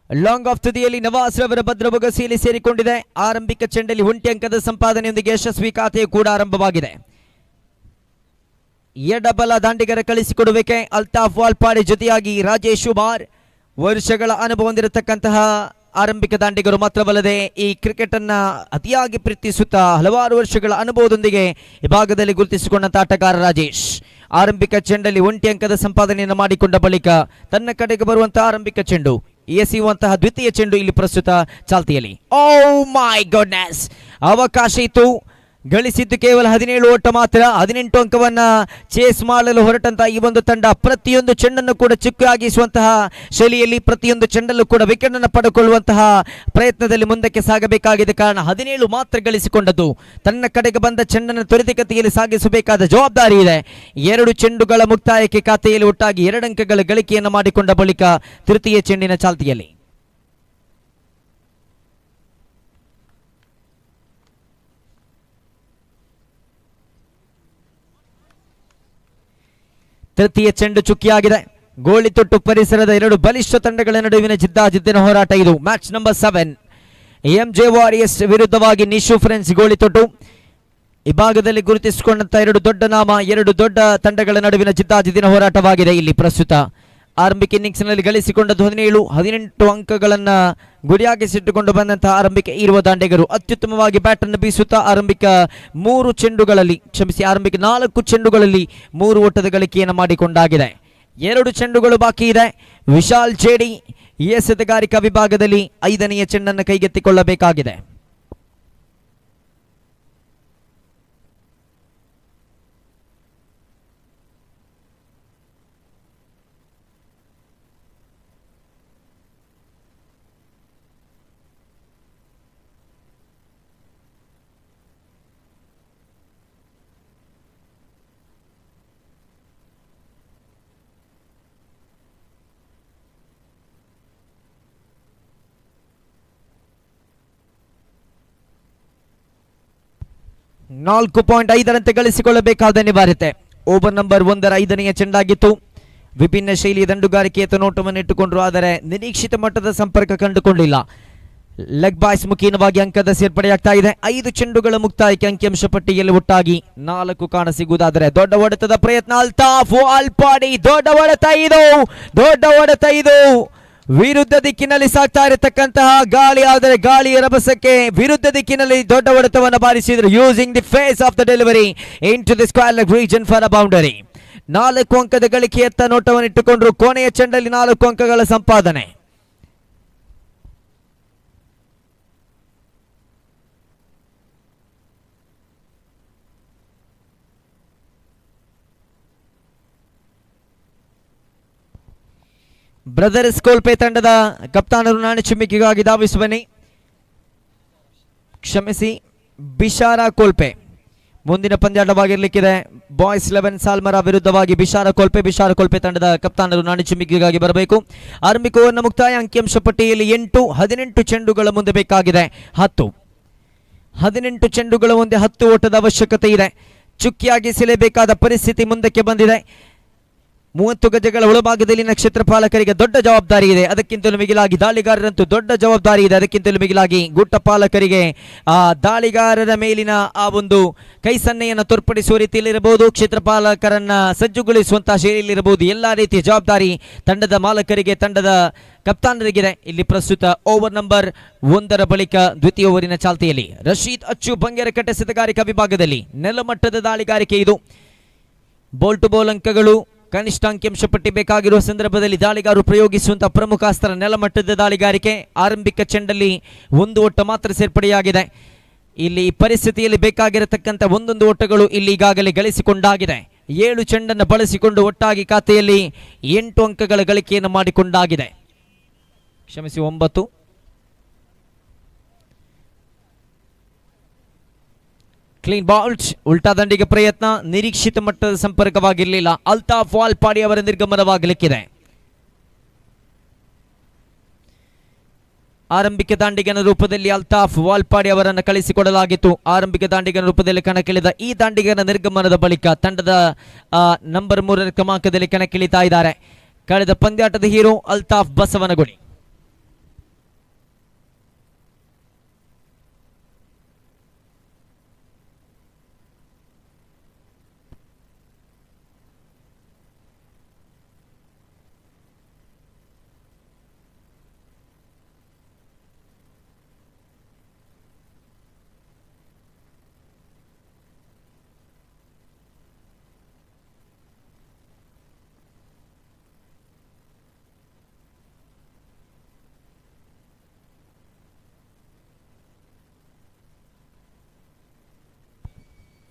ಲಾಂಗ್ ಆಫ್ ತುದಿಯಲ್ಲಿ ನವಾಜ್ ರವರ ಭದ್ರಬೊಗಸಿಯಲ್ಲಿ ಸೇರಿಕೊಂಡಿದೆ. ಆರಂಭಿಕ ಚೆಂಡಲ್ಲಿ 1 ಅಂಕದ ಸಂಪಾದನೆಯೊಂದಿಗೆ ಯಶಸ್ವಿ ಖಾತೆಯು ಕೂಡ ಆರಂಭವಾಗಿದೆ. ಎಡಬಲ ದಾಂಡಿಗರ ಕಳಿಸಿಕೊಡುವಿಕೆ. ಅಲ್ತಾಫ್ ವಾಲ್ಪಾಡೆ ಜೊತೆಯಾಗಿ ರಾಜೇಶ್ ಹುಬಾರ್. ವರ್ಷಗಳ ಅನುಭವ ಹೊಂದಿರತಕ್ಕಂತಹ ಆರಂಭಿಕ ದಾಂಡಿಗರು ಮಾತ್ರವಲ್ಲದೆ ಈ ಕ್ರಿಕೆಟ್ ಅನ್ನ ಅತಿಯಾಗಿ ಪ್ರೀತಿಸುತ್ತಾ ಹಲವಾರು ವರ್ಷಗಳ ಅನುಭವದೊಂದಿಗೆ ಈ ಭಾಗದಲ್ಲಿ ಗುರುತಿಸಿಕೊಂಡಂತ ಆಟಗಾರ ರಾಜೇಶ್. ಆರಂಭಿಕ ಚೆಂಡಲ್ಲಿ 1 ಅಂಕದ ಸಂಪಾದನೆಯನ್ನು ಮಾಡಿಕೊಂಡ ಬಳಿಕ ತನ್ನ ಕಡೆಗೆ ಬರುವಂತಹ ಆರಂಭಿಕ ಚೆಂಡು ಎಸೆಯುವಂತಹ ದ್ವಿತೀಯ ಚೆಂಡು ಇಲ್ಲಿ ಪ್ರಸ್ತುತ ಚಾಲ್ತಿಯಲ್ಲಿ. ಓ ಮೈ ಗಾಡ್ನೆಸ್, ಅವಕಾಶ ಇತ್ತು. ಗಳಿಸಿದ್ದು ಕೇವಲ 17 ಓಟ ಮಾತ್ರ. 18 ಅಂಕವನ್ನ ಚೇಸ್ ಮಾಡಲು ಹೊರಟಂತಹ ಈ ಒಂದು ತಂಡ ಪ್ರತಿಯೊಂದು ಚೆಂಡನ್ನು ಕೂಡ ಚಿಕ್ಕಾಗಿಸುವಂತಹ ಶೈಲಿಯಲ್ಲಿ ಪ್ರತಿಯೊಂದು ಚೆಂಡಲ್ಲೂ ಕೂಡ ವಿಕೆಟ್ ಅನ್ನು ಪಡೆದುಕೊಳ್ಳುವಂತಹ ಪ್ರಯತ್ನದಲ್ಲಿ ಮುಂದಕ್ಕೆ ಸಾಗಬೇಕಾಗಿದೆ. ಕಾರಣ 17 ಮಾತ್ರ ಗಳಿಸಿಕೊಂಡದ್ದು. ತನ್ನ ಕಡೆಗೆ ಬಂದ ಚೆಂಡನ್ನು ತ್ವರಿತಗತಿಯಲ್ಲಿ ಸಾಗಿಸಬೇಕಾದ ಜವಾಬ್ದಾರಿ ಇದೆ. 2 ಚೆಂಡುಗಳ ಮುಕ್ತಾಯಕ್ಕೆ ಖಾತೆಯಲ್ಲಿ ಒಟ್ಟಾಗಿ 2 ಅಂಕಗಳ ಗಳಿಕೆಯನ್ನು ಮಾಡಿಕೊಂಡ ಬಳಿಕ ತೃತೀಯ ಚೆಂಡಿನ ಚಾಲ್ತಿಯಲ್ಲಿ. ತೃತೀಯ ಚೆಂಡು ಚುಕ್ಕಿಯಾಗಿದೆ. ಗೋಳಿತೊಟ್ಟು ಪರಿಸರದ 2 ಬಲಿಷ್ಠ ತಂಡಗಳ ನಡುವಿನ ಜಿದ್ದಾಜಿದ್ದಿನ ಹೋರಾಟ ಇದು. ಮ್ಯಾಚ್ ನಂಬರ್ 7 ಎಂಜೆ ವಾರಿಯರ್ಸ್ ವಿರುದ್ಧವಾಗಿ ನಿಶು ಫ್ರೆಂಡ್ಸ್ ಗೋಳಿತೊಟ್ಟು. ಈ ಭಾಗದಲ್ಲಿ ಗುರುತಿಸಿಕೊಂಡಂತ 2 ದೊಡ್ಡ ನಾಮ, 2 ದೊಡ್ಡ ತಂಡಗಳ ನಡುವಿನ ಜಿದ್ದಾಜಿದ್ದಿನ ಹೋರಾಟವಾಗಿದೆ ಇಲ್ಲಿ ಪ್ರಸ್ತುತ. ಆರಂಭಿಕ ಇನ್ನಿಂಗ್ಸ್ ನಲ್ಲಿ ಗಳಿಸಿಕೊಂಡದ್ದು 17-18 ಅಂಕಗಳನ್ನ ಗುರಿಯಾಗಿಸಿಟ್ಟುಕೊಂಡು ಬಂದಂತಹ ಆರಂಭಿಕ ಇರುವ ದಾಂಡಿಗರು ಅತ್ಯುತ್ತಮವಾಗಿ ಬ್ಯಾಟ್ ಅನ್ನು ಬೀಸುತ್ತಾ ಆರಂಭಿಕ 4 ಚೆಂಡುಗಳಲ್ಲಿ 3 ಓಟದ ಗಳಿಕೆಯನ್ನು ಮಾಡಿಕೊಂಡಾಗಿದೆ. 2 ಚೆಂಡುಗಳು ಬಾಕಿ ಇದೆ. ವಿಶಾಲ್ ಜೇಡಿ ಎಸೆತಗಾರಿಕಾ ವಿಭಾಗದಲ್ಲಿ 5ನೆಯ ಚೆಂಡನ್ನು ಕೈಗೆತ್ತಿಕೊಳ್ಳಬೇಕಾಗಿದೆ. ನಾಲ್ಕು 4.5 ಗಳಿಸಿಕೊಳ್ಳಬೇಕಾದ ಅನಿವಾರ್ಯತೆ. Over number 1 5ನೆಯ ಚೆಂಡಾಗಿತ್ತು. ವಿಭಿನ್ನ ಶೈಲಿಯ ದಂಡುಗಾರಿಕೆಯ ನೋಟವನ್ನು ಇಟ್ಟುಕೊಂಡ್ರು, ಆದರೆ ನಿರೀಕ್ಷಿತ ಮಟ್ಟದ ಸಂಪರ್ಕ ಕಂಡುಕೊಂಡಿಲ್ಲ. ಲೆಗ್ ಬಾಯ್ಸ್ ಮುಖೀನವಾಗಿ ಅಂಕದ ಸೇರ್ಪಡೆಯಾಗ್ತಾ ಇದೆ. 5 ಚೆಂಡುಗಳ ಮುಕ್ತಾಯಕ್ಕೆ ಅಂಕಿಅಂಶ ಪಟ್ಟಿಯಲ್ಲಿ ಒಟ್ಟಾಗಿ 4 ಕಾಣಸಿಗುವುದಾದರೆ ದೊಡ್ಡ ಹೊಡೆತದ ಪ್ರಯತ್ನ. ಅಲ್ತಾಫ್ ವಾಲ್ಪಾಡಿ ದೊಡ್ಡ ಹೊಡೆತ ಇದು ವಿರುದ್ಧ ದಿಕ್ಕಿನಲ್ಲಿ ಸಾಗ್ತಾ ಇರತಕ್ಕಂತಹ ಗಾಳಿ, ಆದರೆ ಗಾಳಿಯ ರಭಸಕ್ಕೆ ವಿರುದ್ಧ ದಿಕ್ಕಿನಲ್ಲಿ ದೊಡ್ಡ ಹೊಡೆತವನ್ನು ಬಾರಿಸಿದ್ರು. Using the face of the delivery in to the square leg region for a boundary. 4 ಅಂಕದ ಗಳಿಕೆಯತ್ತ ನೋಟವನ್ನು ಇಟ್ಟುಕೊಂಡ್ರು. ಕೊನೆಯ ಚೆಂಡಲ್ಲಿ 4 ಅಂಕಗಳ ಸಂಪಾದನೆ. ಬ್ರದರ್ಸ್ ಕೋಲ್ಪೆ ತಂಡದ ಕಪ್ತಾನರು ನಾಣ್ಯ ಚಿಮ್ಮಿಕೆಗಾಗಿ ಧಾವಿಸುವನಿ. ಕ್ಷಮಿಸಿ, ಬಿಶಾರ ಕೋಲ್ಪೆ ಮುಂದಿನ ಪಂದ್ಯಾಟವಾಗಿರ್ಲಿಕ್ಕಿದೆ. ಬಾಯ್ಸ್ 11 ಸಾಲ್ಮರ ವಿರುದ್ಧವಾಗಿ ಬಿಶಾರ ಕೋಲ್ಪೆ ತಂಡದ ಕಪ್ತಾನರು ನಾಣ್ಯ ಚಿಮ್ಮಿಕೆಗಾಗಿ ಬರಬೇಕು. ಆರಂಭಿಕ ಓವರ್ನ ಮುಕ್ತಾಯ ಅಂಕಿಅಂಶ ಪಟ್ಟಿಯಲ್ಲಿ 8-18 ಚೆಂಡುಗಳ ಮುಂದೆ ಬೇಕಾಗಿದೆ 18 ಚೆಂಡುಗಳ ಮುಂದೆ 10 ಓಟದ ಅವಶ್ಯಕತೆ ಇದೆ. ಚುಕ್ಕಿಯಾಗಿ ಸೆಳೆಯಬೇಕಾದ ಪರಿಸ್ಥಿತಿ ಮುಂದಕ್ಕೆ ಬಂದಿದೆ. 30 ಗಜಗಳ ಒಳಭಾಗದಲ್ಲಿ ನಕ್ಷತ್ರ ಪಾಲಕರಿಗೆ ದೊಡ್ಡ ಜವಾಬ್ದಾರಿ ಇದೆ. ಅದಕ್ಕಿಂತಲೂ ಮಿಗಿಲಾಗಿ ದಾಳಿಗಾರರಂತೂ ದೊಡ್ಡ ಜವಾಬ್ದಾರಿ ಇದೆ. ಅದಕ್ಕಿಂತಲೂ ಮಿಗಿಲಾಗಿ ಗುಟ್ಟ ಪಾಲಕರಿಗೆ ಆ ದಾಳಿಗಾರರ ಮೇಲಿನ ಆ ಒಂದು ಕೈ ಸನ್ನೆಯನ್ನು ತೋರ್ಪಡಿಸುವ ರೀತಿಯಲ್ಲಿರಬಹುದು, ಕ್ಷೇತ್ರ ಪಾಲಕರನ್ನ ಸಜ್ಜುಗೊಳಿಸುವಂತಹ ಶೈಲಿಯಲ್ಲಿರಬಹುದು. ಎಲ್ಲ ರೀತಿಯ ಜವಾಬ್ದಾರಿ ತಂಡದ ಮಾಲಕರಿಗೆ, ತಂಡದ ಕಪ್ತಾನರಿಗಿದೆ. ಇಲ್ಲಿ ಪ್ರಸ್ತುತ ಓವರ್ ನಂಬರ್ 1 ಬಳಿಕ ದ್ವಿತೀಯ ಓವರಿನ ಚಾಲ್ತಿಯಲ್ಲಿ ರಶೀದ್ ಅಚ್ಚು ಬಂಗೇರಕಟ್ಟೆ ಸಿದ್ಧಗಾರಿಕಾ ವಿಭಾಗದಲ್ಲಿ ನೆಲಮಟ್ಟದ ದಾಳಿಗಾರಿಕೆ ಇದು. ಬೋಲ್ ಟು ಬೋಲ್ ಅಂಕಗಳು ಕನಿಷ್ಠ ಅಂಕಿಅಂಶ ಪಟ್ಟಿ ಬೇಕಾಗಿರುವ ಸಂದರ್ಭದಲ್ಲಿ ದಾಳಿಗಾರರು ಪ್ರಯೋಗಿಸುವಂತಹ ಪ್ರಮುಖ ಅಸ್ತ್ರ ನೆಲಮಟ್ಟದ ದಾಳಿಗಾರಿಕೆ. ಆರಂಭಿಕ ಚೆಂಡಲ್ಲಿ 1 ಓಟ ಮಾತ್ರ ಸೇರ್ಪಡೆಯಾಗಿದೆ. ಇಲ್ಲಿ ಪರಿಸ್ಥಿತಿಯಲ್ಲಿ ಬೇಕಾಗಿರತಕ್ಕಂಥ 11 ಓಟಗಳು ಇಲ್ಲಿ ಈಗಾಗಲೇ ಗಳಿಸಿಕೊಂಡಾಗಿದೆ. 7 ಚೆಂಡನ್ನು ಬಳಸಿಕೊಂಡು ಒಟ್ಟಾಗಿ ಖಾತೆಯಲ್ಲಿ 8 ಅಂಕಗಳ ಗಳಿಕೆಯನ್ನು ಮಾಡಿಕೊಂಡಾಗಿದೆ. ಕ್ಷಮಿಸಿ, 9. ಕ್ಲೀನ್ ಬಾಲ್ಟ್, ಉಲ್ಟಾ ದಂಡಿಗೆ ಪ್ರಯತ್ನ, ನಿರೀಕ್ಷಿತ ಮಟ್ಟದ ಸಂಪರ್ಕವಾಗಿರಲಿಲ್ಲ. ಅಲ್ತಾಫ್ ವಾಲ್ಪಾಡಿ ಅವರ ನಿರ್ಗಮನವಾಗಲಿಕ್ಕಿದೆ. ಆರಂಭಿಕ ದಾಂಡಿಗನ ರೂಪದಲ್ಲಿ ಅಲ್ತಾಫ್ ವಾಲ್ಪಾಡಿ ಅವರನ್ನು ಕಳಿಸಿಕೊಡಲಾಗಿತ್ತು. ಆರಂಭಿಕ ದಾಂಡಿಗನ ರೂಪದಲ್ಲಿ ಕಣಕ್ಕಿಳಿದ ಈ ದಾಂಡಿಗನ ನಿರ್ಗಮನದ ಬಳಿಕ ತಂಡದ ನಂಬರ್ 3 ಕ್ರಮಾಂಕದಲ್ಲಿ ಕಣಕ್ಕಿಳಿತಾ ಇದ್ದಾರೆ. ಕಳೆದ ಪಂದ್ಯಾಟದ ಹೀರೋ ಅಲ್ತಾಫ್ ಬಸವನಗುಡಿ.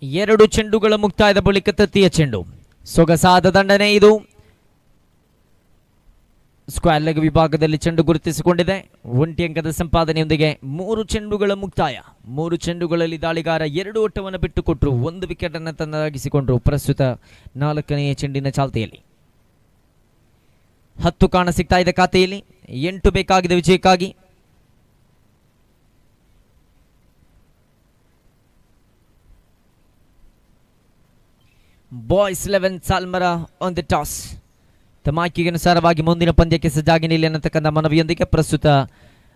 ಎರಡು ಚೆಂಡುಗಳ ಮುಕ್ತಾಯದ ಬಳಿಕ ತೃತೀಯ ಚೆಂಡು. ಸೊಗಸಾದ ದಂಡನೆ ಇದು. ಸ್ಕ್ವೇರ್ ಲೆಗ್ ವಿಭಾಗದಲ್ಲಿ ಚೆಂಡು ಗುರುತಿಸಿಕೊಂಡಿದೆ. 1 ಅಂಕದ ಸಂಪಾದನೆಯೊಂದಿಗೆ 3 ಚೆಂಡುಗಳ ಮುಕ್ತಾಯ. 3 ಚೆಂಡುಗಳಲ್ಲಿ ದಾಳಿಗಾರ 2 ಓಟವನ್ನು ಬಿಟ್ಟುಕೊಟ್ಟರು, 1 ವಿಕೆಟ್ ಅನ್ನು ತನ್ನದಾಗಿಸಿಕೊಂಡರು. ಪ್ರಸ್ತುತ 4ನೇ ಚೆಂಡಿನ ಚಾಲ್ತಿಯಲ್ಲಿ 10 ಕಾಣ ಸಿಗ್ತಾ ಇದೆ ಖಾತೆಯಲ್ಲಿ. 8 ಬೇಕಾಗಿದೆ ವಿಜಯಕ್ಕಾಗಿ. Boys 11 Salmara on the toss. ತಮಾಕಿಗೆ ಅನುಸಾರವಾಗಿ ಮುಂದಿನ ಪಂದ್ಯಕ್ಕೆ ಸಜ್ಜಾಗಿ ನಿಲ್ಲಿ ಅನ್ನತಕ್ಕಂಥ ಮನವಿಯೊಂದಿಗೆ ಪ್ರಸ್ತುತ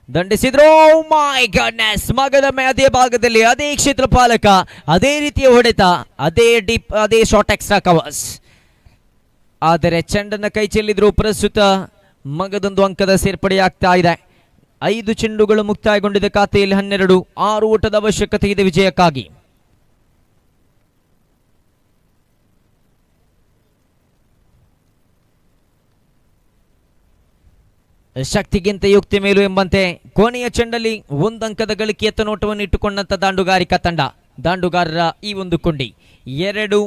ದಂಡಿಸಿದ್ರು. ಮೈ ಗಾಡ್ನೆಸ್, ಮಗದೊಮ್ಮೆ ಅದೇ ಭಾಗದಲ್ಲಿ ಅದೇ ಕ್ಷೇತ್ರ ಪಾಲಕ, ಅದೇ ರೀತಿಯ ಹೊಡೆತ, ಅದೇ ಡೀಪ್, ಅದೇ ಶಾರ್ಟ್ ಎಕ್ಸ್ಟ್ರಾ ಕವರ್ಸ್. ಆದರೆ ಚೆಂಡನ್ನು ಕೈ ಚೆಲ್ಲಿದ್ರು. ಪ್ರಸ್ತುತ ಮಗದೊಂದು ಅಂಕದ ಸೇರ್ಪಡೆಯಾಗ್ತಾ ಇದೆ. 5 ಚೆಂಡುಗಳು ಮುಕ್ತಾಯಗೊಂಡಿದೆ ಖಾತೆಯಲ್ಲಿ 12. 6 ಓಟದ ಅವಶ್ಯಕತೆ ಇದೆ ವಿಜಯಕ್ಕಾಗಿ. ಶಕ್ತಿಗಿಂತ ಯುಕ್ತಿ ಮೇಲು ಎಂಬಂತೆ ಕೊನೆಯ ಚೆಂಡಲ್ಲಿ 1 ಅಂಕದ ಗಳಿಕೆಯತ್ತ ನೋಟವನ್ನು ಇಟ್ಟುಕೊಂಡಂತ ದಾಂಡುಗಾರಿಕಾ ತಂಡ. ದಾಂಡುಗಾರರ ಈ ಒಂದು ಕೊಂಡಿ 2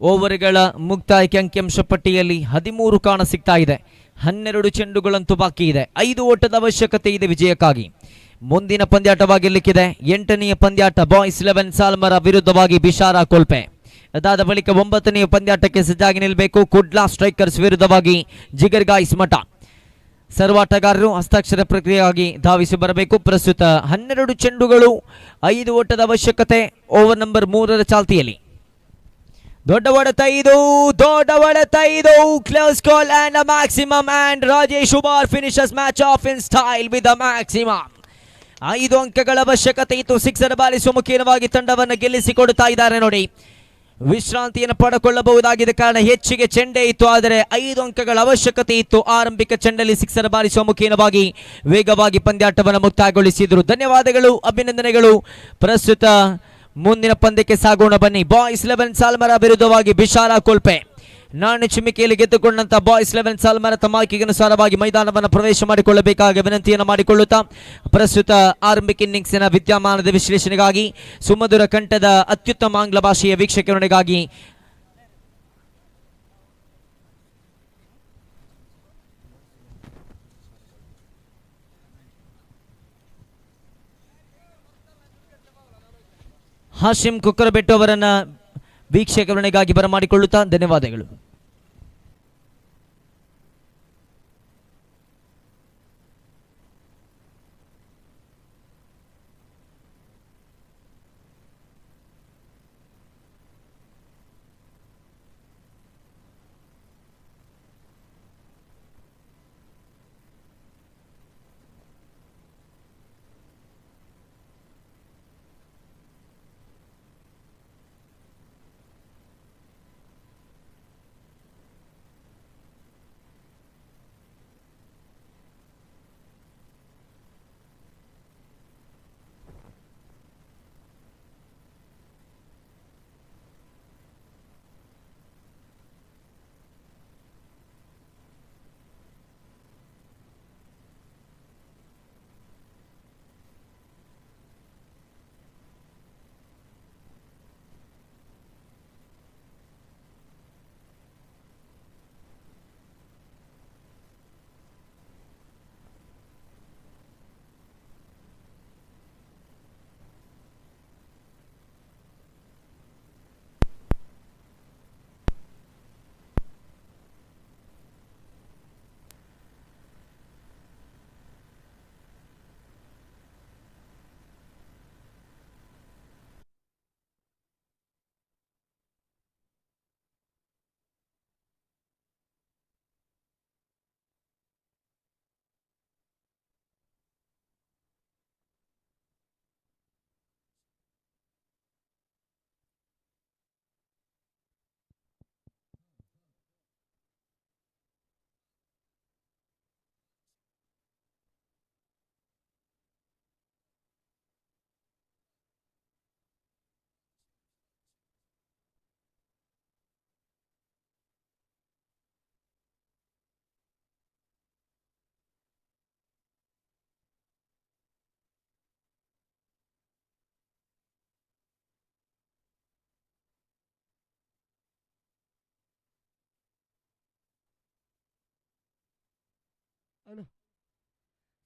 ಓವರ್ಗಳ ಮುಕ್ತಾಯಕ್ಕೆ ಅಂಕಿಅಂಶ ಪಟ್ಟಿಯಲ್ಲಿ 13 ಕಾಣ ಸಿಗ್ತಾ ಇದೆ. 12 ಚೆಂಡುಗಳಂತೂ ಬಾಕಿ ಇದೆ. 5 ಓಟದ ಅವಶ್ಯಕತೆ ಇದೆ ವಿಜಯಕ್ಕಾಗಿ. ಮುಂದಿನ ಪಂದ್ಯಾಟವಾಗಿರ್ಲಿಕ್ಕಿದೆ 8ನೇ ಪಂದ್ಯಾಟ. ಬಾಯ್ಸ್ 11 ಸಾಲ್ಮರ ವಿರುದ್ಧವಾಗಿ ಬಿಶಾರ ಕೋಲ್ಪೆ. ಅದಾದ ಬಳಿಕ 9ನೇ ಪಂದ್ಯಾಟಕ್ಕೆ ಸಜ್ಜಾಗಿ ನಿಲ್ಲಬೇಕು. ಕುಡ್ಲಾ ಸ್ಟ್ರೈಕರ್ಸ್ ವಿರುದ್ಧವಾಗಿ ಜಿಗರ್ ಗಾಯ್ಸ್ ಮಠ. ಸರ್ವಾಟಗಾರರು ಹಸ್ತಾಕ್ಷರ ಪ್ರಕ್ರಿಯೆಯಾಗಿ ಧಾವಿಸಿ ಬರಬೇಕು. ಪ್ರಸ್ತುತ 12 ಚೆಂಡುಗಳು, 5 ಓಟದ ಅವಶ್ಯಕತೆ. ಓವರ್ ನಂಬರ್ 3 ಚಾಲ್ತಿಯಲ್ಲಿ ದೊಡ್ಡ ಹೊಡೆತ ಇದು. Close call and a maximum, and Rajesh Ubar finishes match of in style with a maximum. 5 ಅಂಕಗಳ ಅವಶ್ಯಕತೆ ಇತ್ತು. ಸಿಕ್ಸರ್ ಬಾರಿಸುವ ಮುಖೇನವಾಗಿ ತಂಡವನ್ನು ಗೆಲ್ಲಿಸಿಕೊಡುತ್ತಾ ಇದ್ದಾರೆ ನೋಡಿ. ವಿಶ್ರಾಂತಿಯನ್ನು ಪಡೆದುಕೊಳ್ಳಬಹುದಾಗಿದೆ, ಕಾರಣ ಹೆಚ್ಚಿಗೆ ಚೆಂಡೆ ಇತ್ತು. ಆದರೆ 5 ಅಂಕಗಳ ಅವಶ್ಯಕತೆ ಇತ್ತು. ಆರಂಭಿಕ ಚೆಂಡಲ್ಲಿ ಸಿಕ್ಸರ್ ಬಾರಿಸುವ ಮುಖೇನವಾಗಿ ವೇಗವಾಗಿ ಪಂದ್ಯಾಟವನ್ನು ಮುಕ್ತಾಯಗೊಳಿಸಿದರು. ಧನ್ಯವಾದಗಳು, ಅಭಿನಂದನೆಗಳು. ಪ್ರಸ್ತುತ ಮುಂದಿನ ಪಂದ್ಯಕ್ಕೆ ಸಾಗೋಣ ಬನ್ನಿ. ಬಾಯ್ಸ್ 11 ಸಾಲ್ಮರ ವಿರುದ್ಧವಾಗಿ ಬಿಶಾರ ಕೋಲ್ಪೆ. ನಾಣ್ಯ ಚಿಮ್ಮಿಕೆಯಲ್ಲಿ ಗೆದ್ದುಕೊಂಡಂತ ಬಾಯ್ಸ್ 11 ಸಾಲ್ಮರ ತಮ್ಮ ಆಯ್ಕೆಗೆ ಅನುಸಾರವಾಗಿ ಮೈದಾನವನ್ನು ಪ್ರವೇಶ ಮಾಡಿಕೊಳ್ಳಬೇಕಾಗಿ ವಿನಂತಿಯನ್ನು ಮಾಡಿಕೊಳ್ಳುತ್ತಾ ಪ್ರಸ್ತುತ ಆರಂಭಿಕ ಇನ್ನಿಂಗ್ಸಿನ ವಿದ್ಯಮಾನದ ವಿಶ್ಲೇಷಣೆಗಾಗಿ ಸುಮಧುರ ಕಂಠದ ಅತ್ಯುತ್ತಮ ಆಂಗ್ಲ ಭಾಷೆಯ ವೀಕ್ಷಕರೊಂದಿಗಾಗಿ ಹಾಶಿಂ ಕುಕ್ಕರಬೆಟ್ಟು ಅವರನ್ನ ವೀಕ್ಷಕರಣಿಗಾಗಿ ಬರಮಾಡಿಕೊಳ್ಳುತ್ತಾ ಧನ್ಯವಾದಗಳು.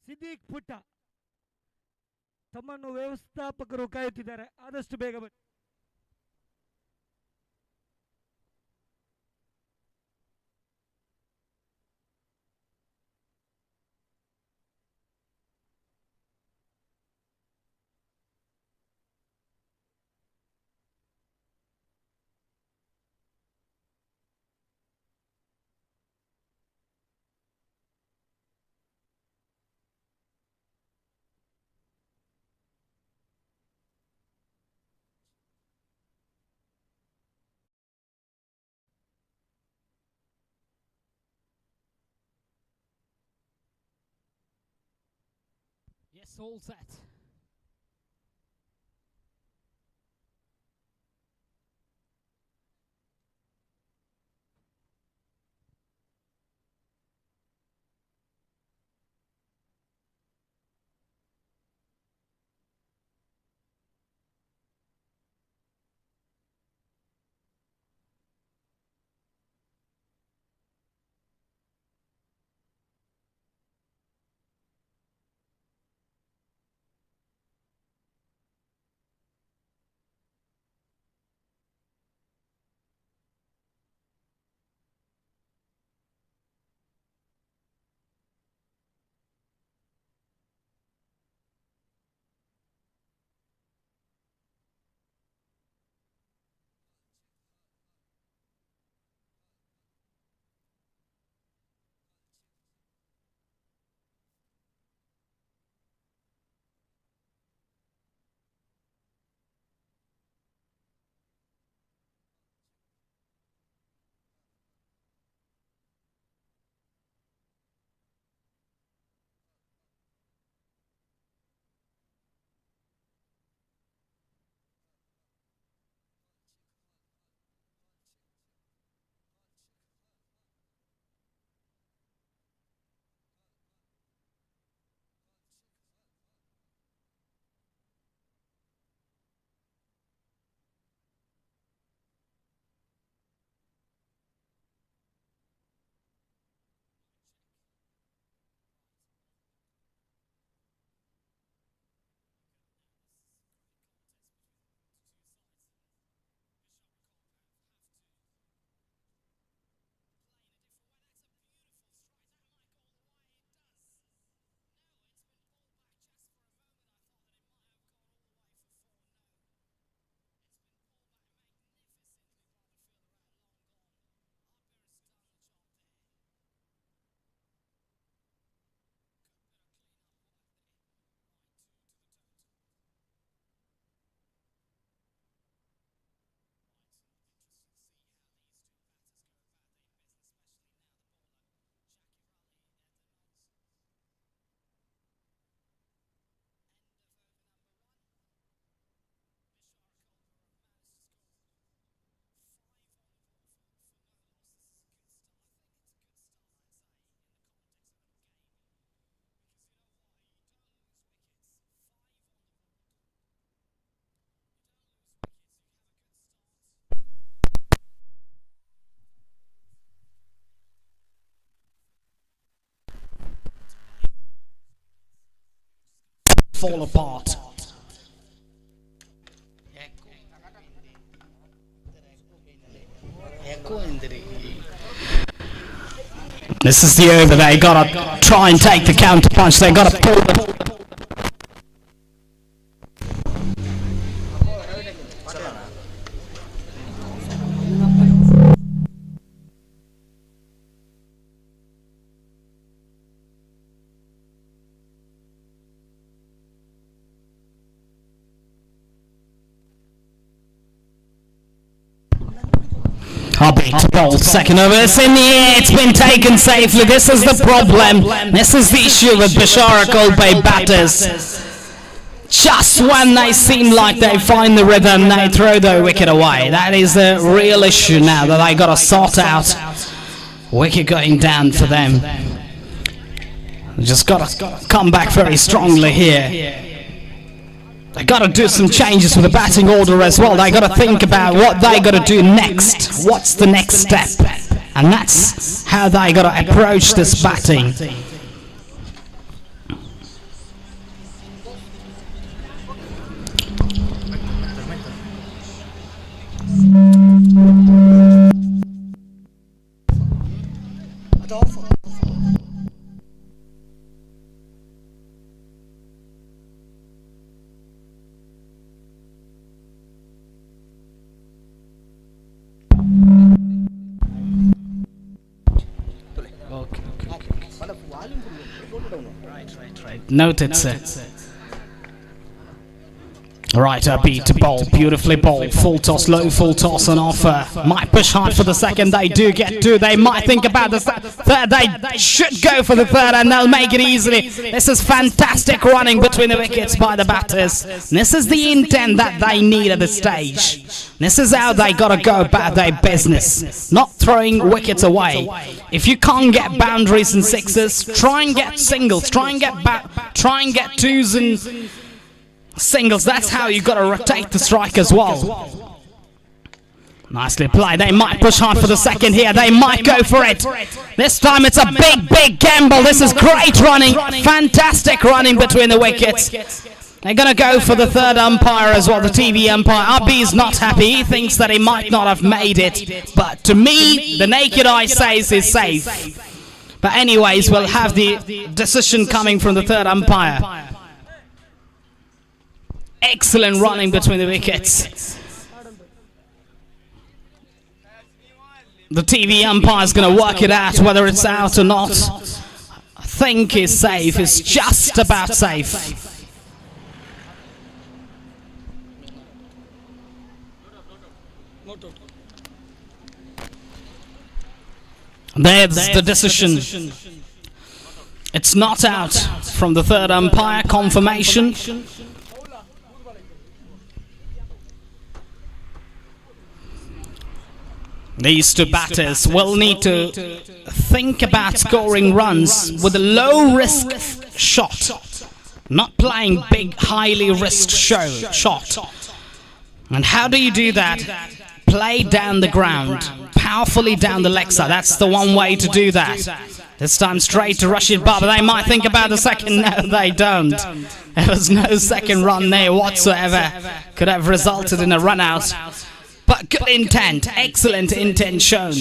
ಸಿದ್ದೀಕ್ ಪುಟ್ಟ ತಮ್ಮನ್ನು ವ್ಯವಸ್ಥಾಪಕರು ಕಾಯುತ್ತಿದ್ದಾರೆ, ಆದಷ್ಟು ಬೇಗ ಬನ್ನಿ. Yes, all set. fall apart. This is the over. They gotta try and take the counter punch. They gotta pull the. Beat ball, second over, it's in the air, it's been taken safely. This is the problem. This is the issue with Bishara Bay batters. Just when they seem like they find the rhythm, they throw the wicket away. That is a real issue now that they got to sort out. Wicket going down for them. Just got to come back very strongly here. They got to do some changes with the batting order as well. They got to think about what they got to do next. What's the next step? And that's how they got to approach this batting. Noted, sir. Right, a beat ball, beautifully bowled, full toss, low full toss on offer. Might push hard for the second, they do get two. They might think about the third, they should go for the third and they'll make it easily. This is fantastic running between the wickets by the batters. This is the intent that they need at this stage. This is how they gotta go about their business, not throwing wickets away. If you can't get boundaries and sixes, try and get singles, try and get twos and singles. That's how you got to rotate the strike as well. Nicely played. They might push hard for the second here. They might go for it. This time it's a big gamble. This is great running. Fantastic running between the wickets. They're going to go for the third umpire as well, the TV umpire. Abhi is not happy. He thinks that he might not have made it. But to me, the naked eye says he's safe. But anyways, we'll have the decision coming from the third umpire. Excellent running between the wickets. The TV umpire is going to work it out whether it's out or not. I think he's safe. It's just about safe. There's the decision. It's not out from the third umpire. Confirmation. These two batters will need to think about scoring runs with a low-risk shot, not playing big, highly risked shot. And how do you do that? Play down the ground, powerfully down the leg side. That's the one way to do that. This time straight to Rashid Baba. They might think about the second. No, they don't. There was no second run there whatsoever. Could have resulted in a run out. But good intent, excellent intent shown.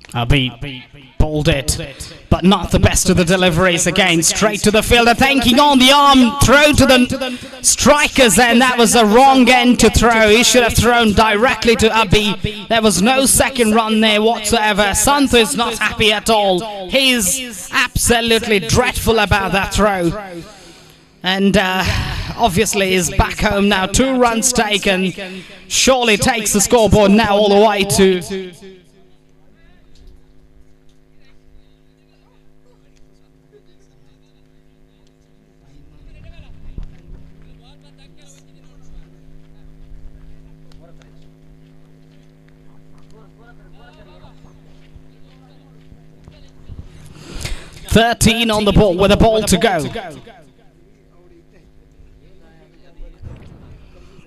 Abhi bowled it, but not the best of the deliveries again. Straight to the fielder, thinking on the arm, throw to the strikers, and that was a wrong end to throw. He should have thrown directly to Abhi. There was no second run there whatsoever. Santhu is not happy at all. He's absolutely dreadful about that throw. And obviously he's back home now. 2 runs taken. Surely takes the scoreboard now all the way to... $13 on the ball with a ball to go.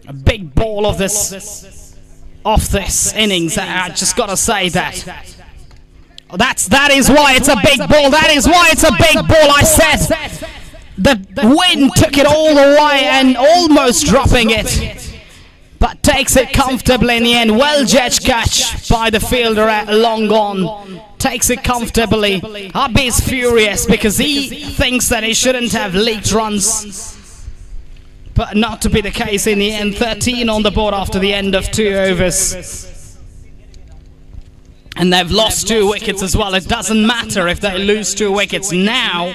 A big ball of this innings. I just got to say that That is why it's a big ball. That is why it's a big ball. I said the wind took it all the way and almost dropping it, but takes it comfortably in the end. Well judged catch by the fielder at long on. Takes it comfortably. Abhi is furious because he thinks that he shouldn't have leaked runs, but not to be the case in the end. 13 on the board after the end of 2 overs. And they've lost 2 wickets as well. It doesn't matter if they lose 2 wickets. Now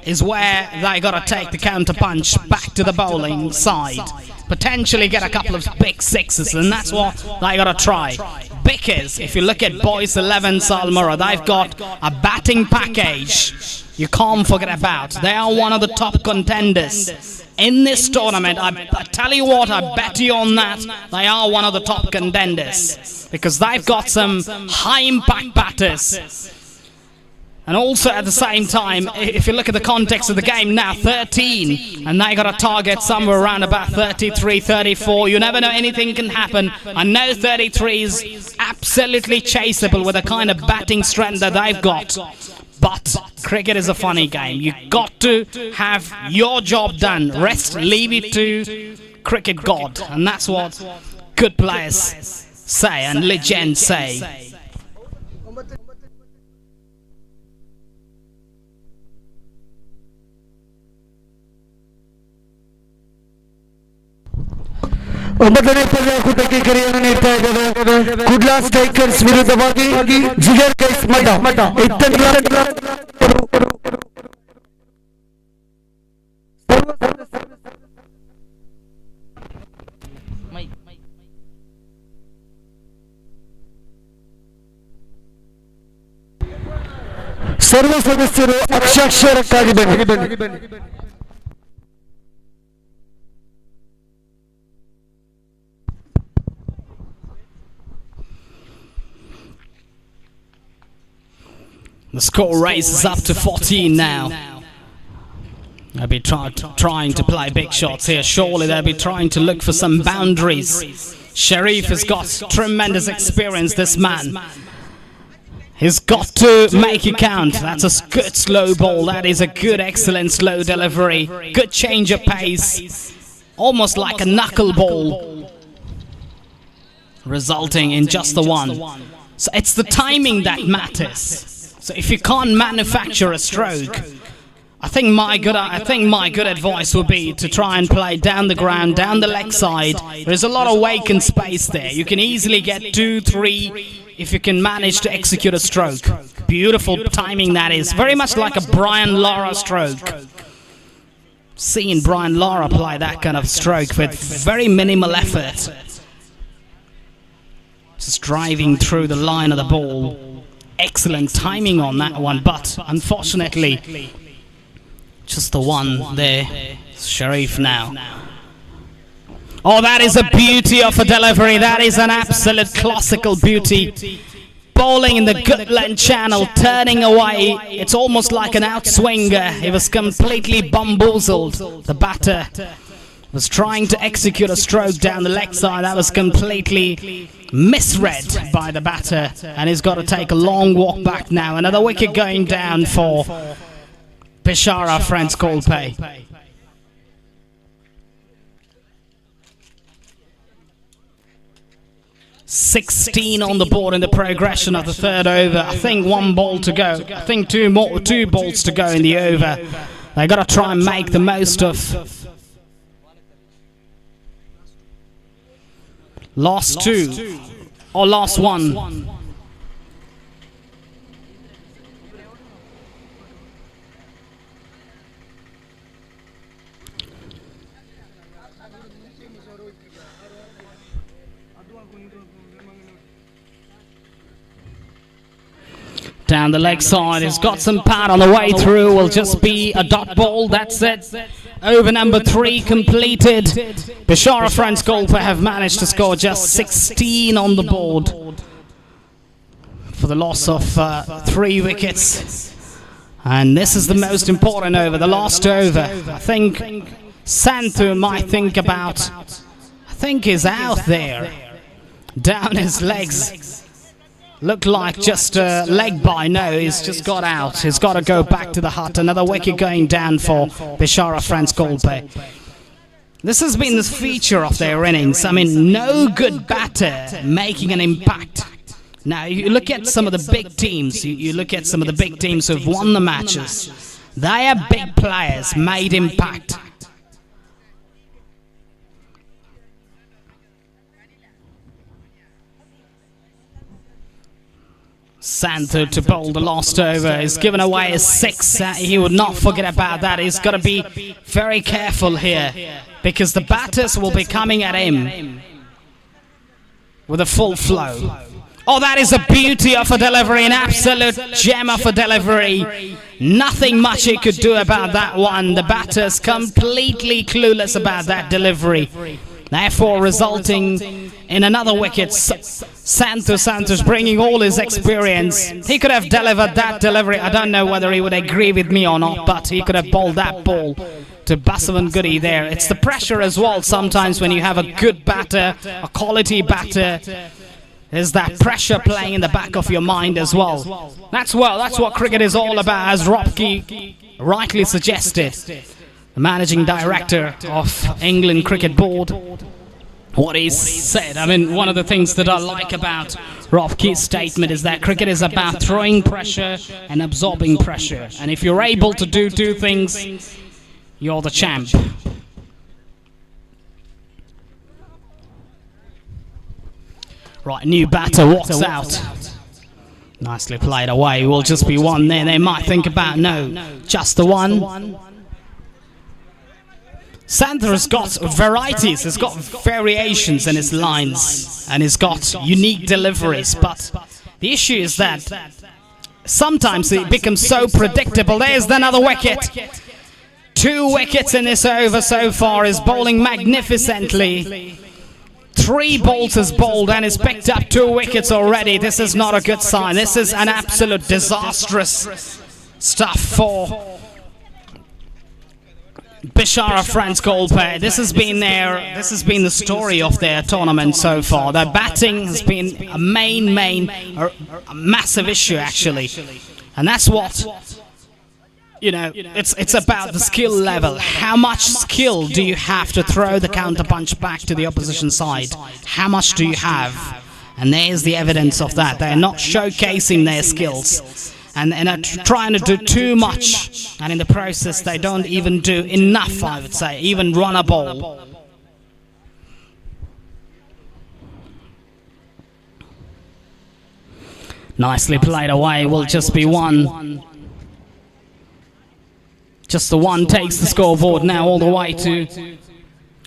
is where they got to take the counter punch back to the bowling side. Potentially get a couple of big sixes, and that's what they got to try. Because if you look at Boys 11 Salmura, they've got a batting package you can't forget about. They are one of the top contenders in this tournament. I tell you what, I bet you on that. They are one of the top contenders because they've got some high impact batters. And also at the same time, if you look at the context of the game now, 13, and they got a target somewhere around about 33, 34. You never know, anything can happen. I know 33 is absolutely chaseable with the kind of batting strength that they've got. But cricket is a funny game. You got to have your job done. Rest, leave it to cricket god. And that's what good players say and legends say. ಒಂಬತ್ತನೇ ಪಂದ್ಯಾಕೂಟಕ್ಕೆ ಕರೆಯನ್ನು ನೀಡ್ತಾ ಇದ್ದಾರೆ. Kudla strikers ವಿರುದ್ಧವಾಗಿ ಜಿಗರ್ ಕೈಸ್ ಮಠ ಸರ್ವ ಸದಸ್ಯರು ಅಕ್ಷರಕ್ಕಾಗಿ ಬನ್ನಿ. The score raises up to 14 now. They'll be trying to play big shots here. Surely they'll be trying to look for some boundaries. Sharif has got tremendous experience, this man. He's got to make it count. That's a good slow ball. That is a good, excellent slow delivery. Good change of pace. Almost like a knuckleball. Resulting in just the one. So it's the timing that matters. So if you can't manufacture a stroke, I think my good advice would be to try and play down the ground, down the leg side. There's a lot of vacant space there. You can easily get 2-3 if you can manage to execute a stroke. Beautiful timing that is. Very much like a Brian Lara stroke. Seeing Brian Lara apply that kind of stroke with very minimal effort. Just driving through the line of the ball. Excellent timing on that one, but unfortunately just the one there. Sharif now. Oh, that is a beauty of a delivery. That is an absolute classical beauty. Bowling in the good length channel, turning away. It's almost like an outswinger. He was completely bamboozled. The batter was trying to execute a stroke down the leg side. That was completely misread by the batter, and he's got to take a long walk back now. Another wicket going down for Bishara Friends Kolpe. "16 on the board in the progression of the third over. I think 1 ball to go. I think 2 balls to go in the over. They got to try and make the most of last 2 or last 1. Down the leg side, he's got some pad on the way through. Will just be a dot ball. That's it. Over number 3 completed. Bishara Friends Golfer have managed to score just 16 on the board for the loss of 3 wickets. And this is the most important over, the last over. I think Santhu might think about, I think he's out there. Down his legs. Looked like just a leg by. No, he's just got out. He's got to go back to the hut. Another wicket going down for Bishara France Golpe. This has been the feature of their innings. I mean, no good batter making an impact. Now, you look at some of the big teams. You look at some of the big teams who've won the matches. They are big players, made impact. Santhu to bowl the last over. He's given away a 6. He would not forget about that. He's got to be very careful here because the batters will be coming at him with a full flow. Oh, that is a beauty of a delivery, an absolute gem of a delivery. Nothing much he could do about that one. The batter's completely clueless about that delivery. Therefore, resulting in another wicket. Santos bringing all his experience. He could have delivered that delivery. I don't know whether he would agree with me or not, but he could have bowled that ball to Basavan Goody there. It's the pressure as well sometimes when you have a good batter, a quality batter. There's that pressure playing in the back of your mind as well. That's what cricket is all about, as Robke rightly suggested. The managing director of England Cricket Board, what he said. I mean, one of the things that I like about Robke's statement is that cricket is about throwing pressure and absorbing pressure. And if you're able to do two things, you're the champ. Right, new batter walks out. Nicely played away. Will just be one there. They might think about no, just the one. Santhu has got varieties, he's got variations in his lines, and he's got unique deliveries, but the issue is that sometimes it becomes so predictable. There's another wicket. 2 wickets in this over so far. Is bowling magnificently. 3 balls has bowled and has picked up 2 wickets already. This is not a good sign. This is an absolute disastrous stuff for Bishara France Golpe. This has been the story of their tournament so far. Their batting has been a massive issue actually, and that's what, you know, it's about the skill level. How much skill do you have to throw the counter punch back to the opposition side? How much do you have? And there's the evidence of that. They're not showcasing their skills. And are trying to do too much, and in the process they don't even do enough, I would say, even run a ball. Nicely played away, will just be one. Just the one takes the scoreboard now all the way to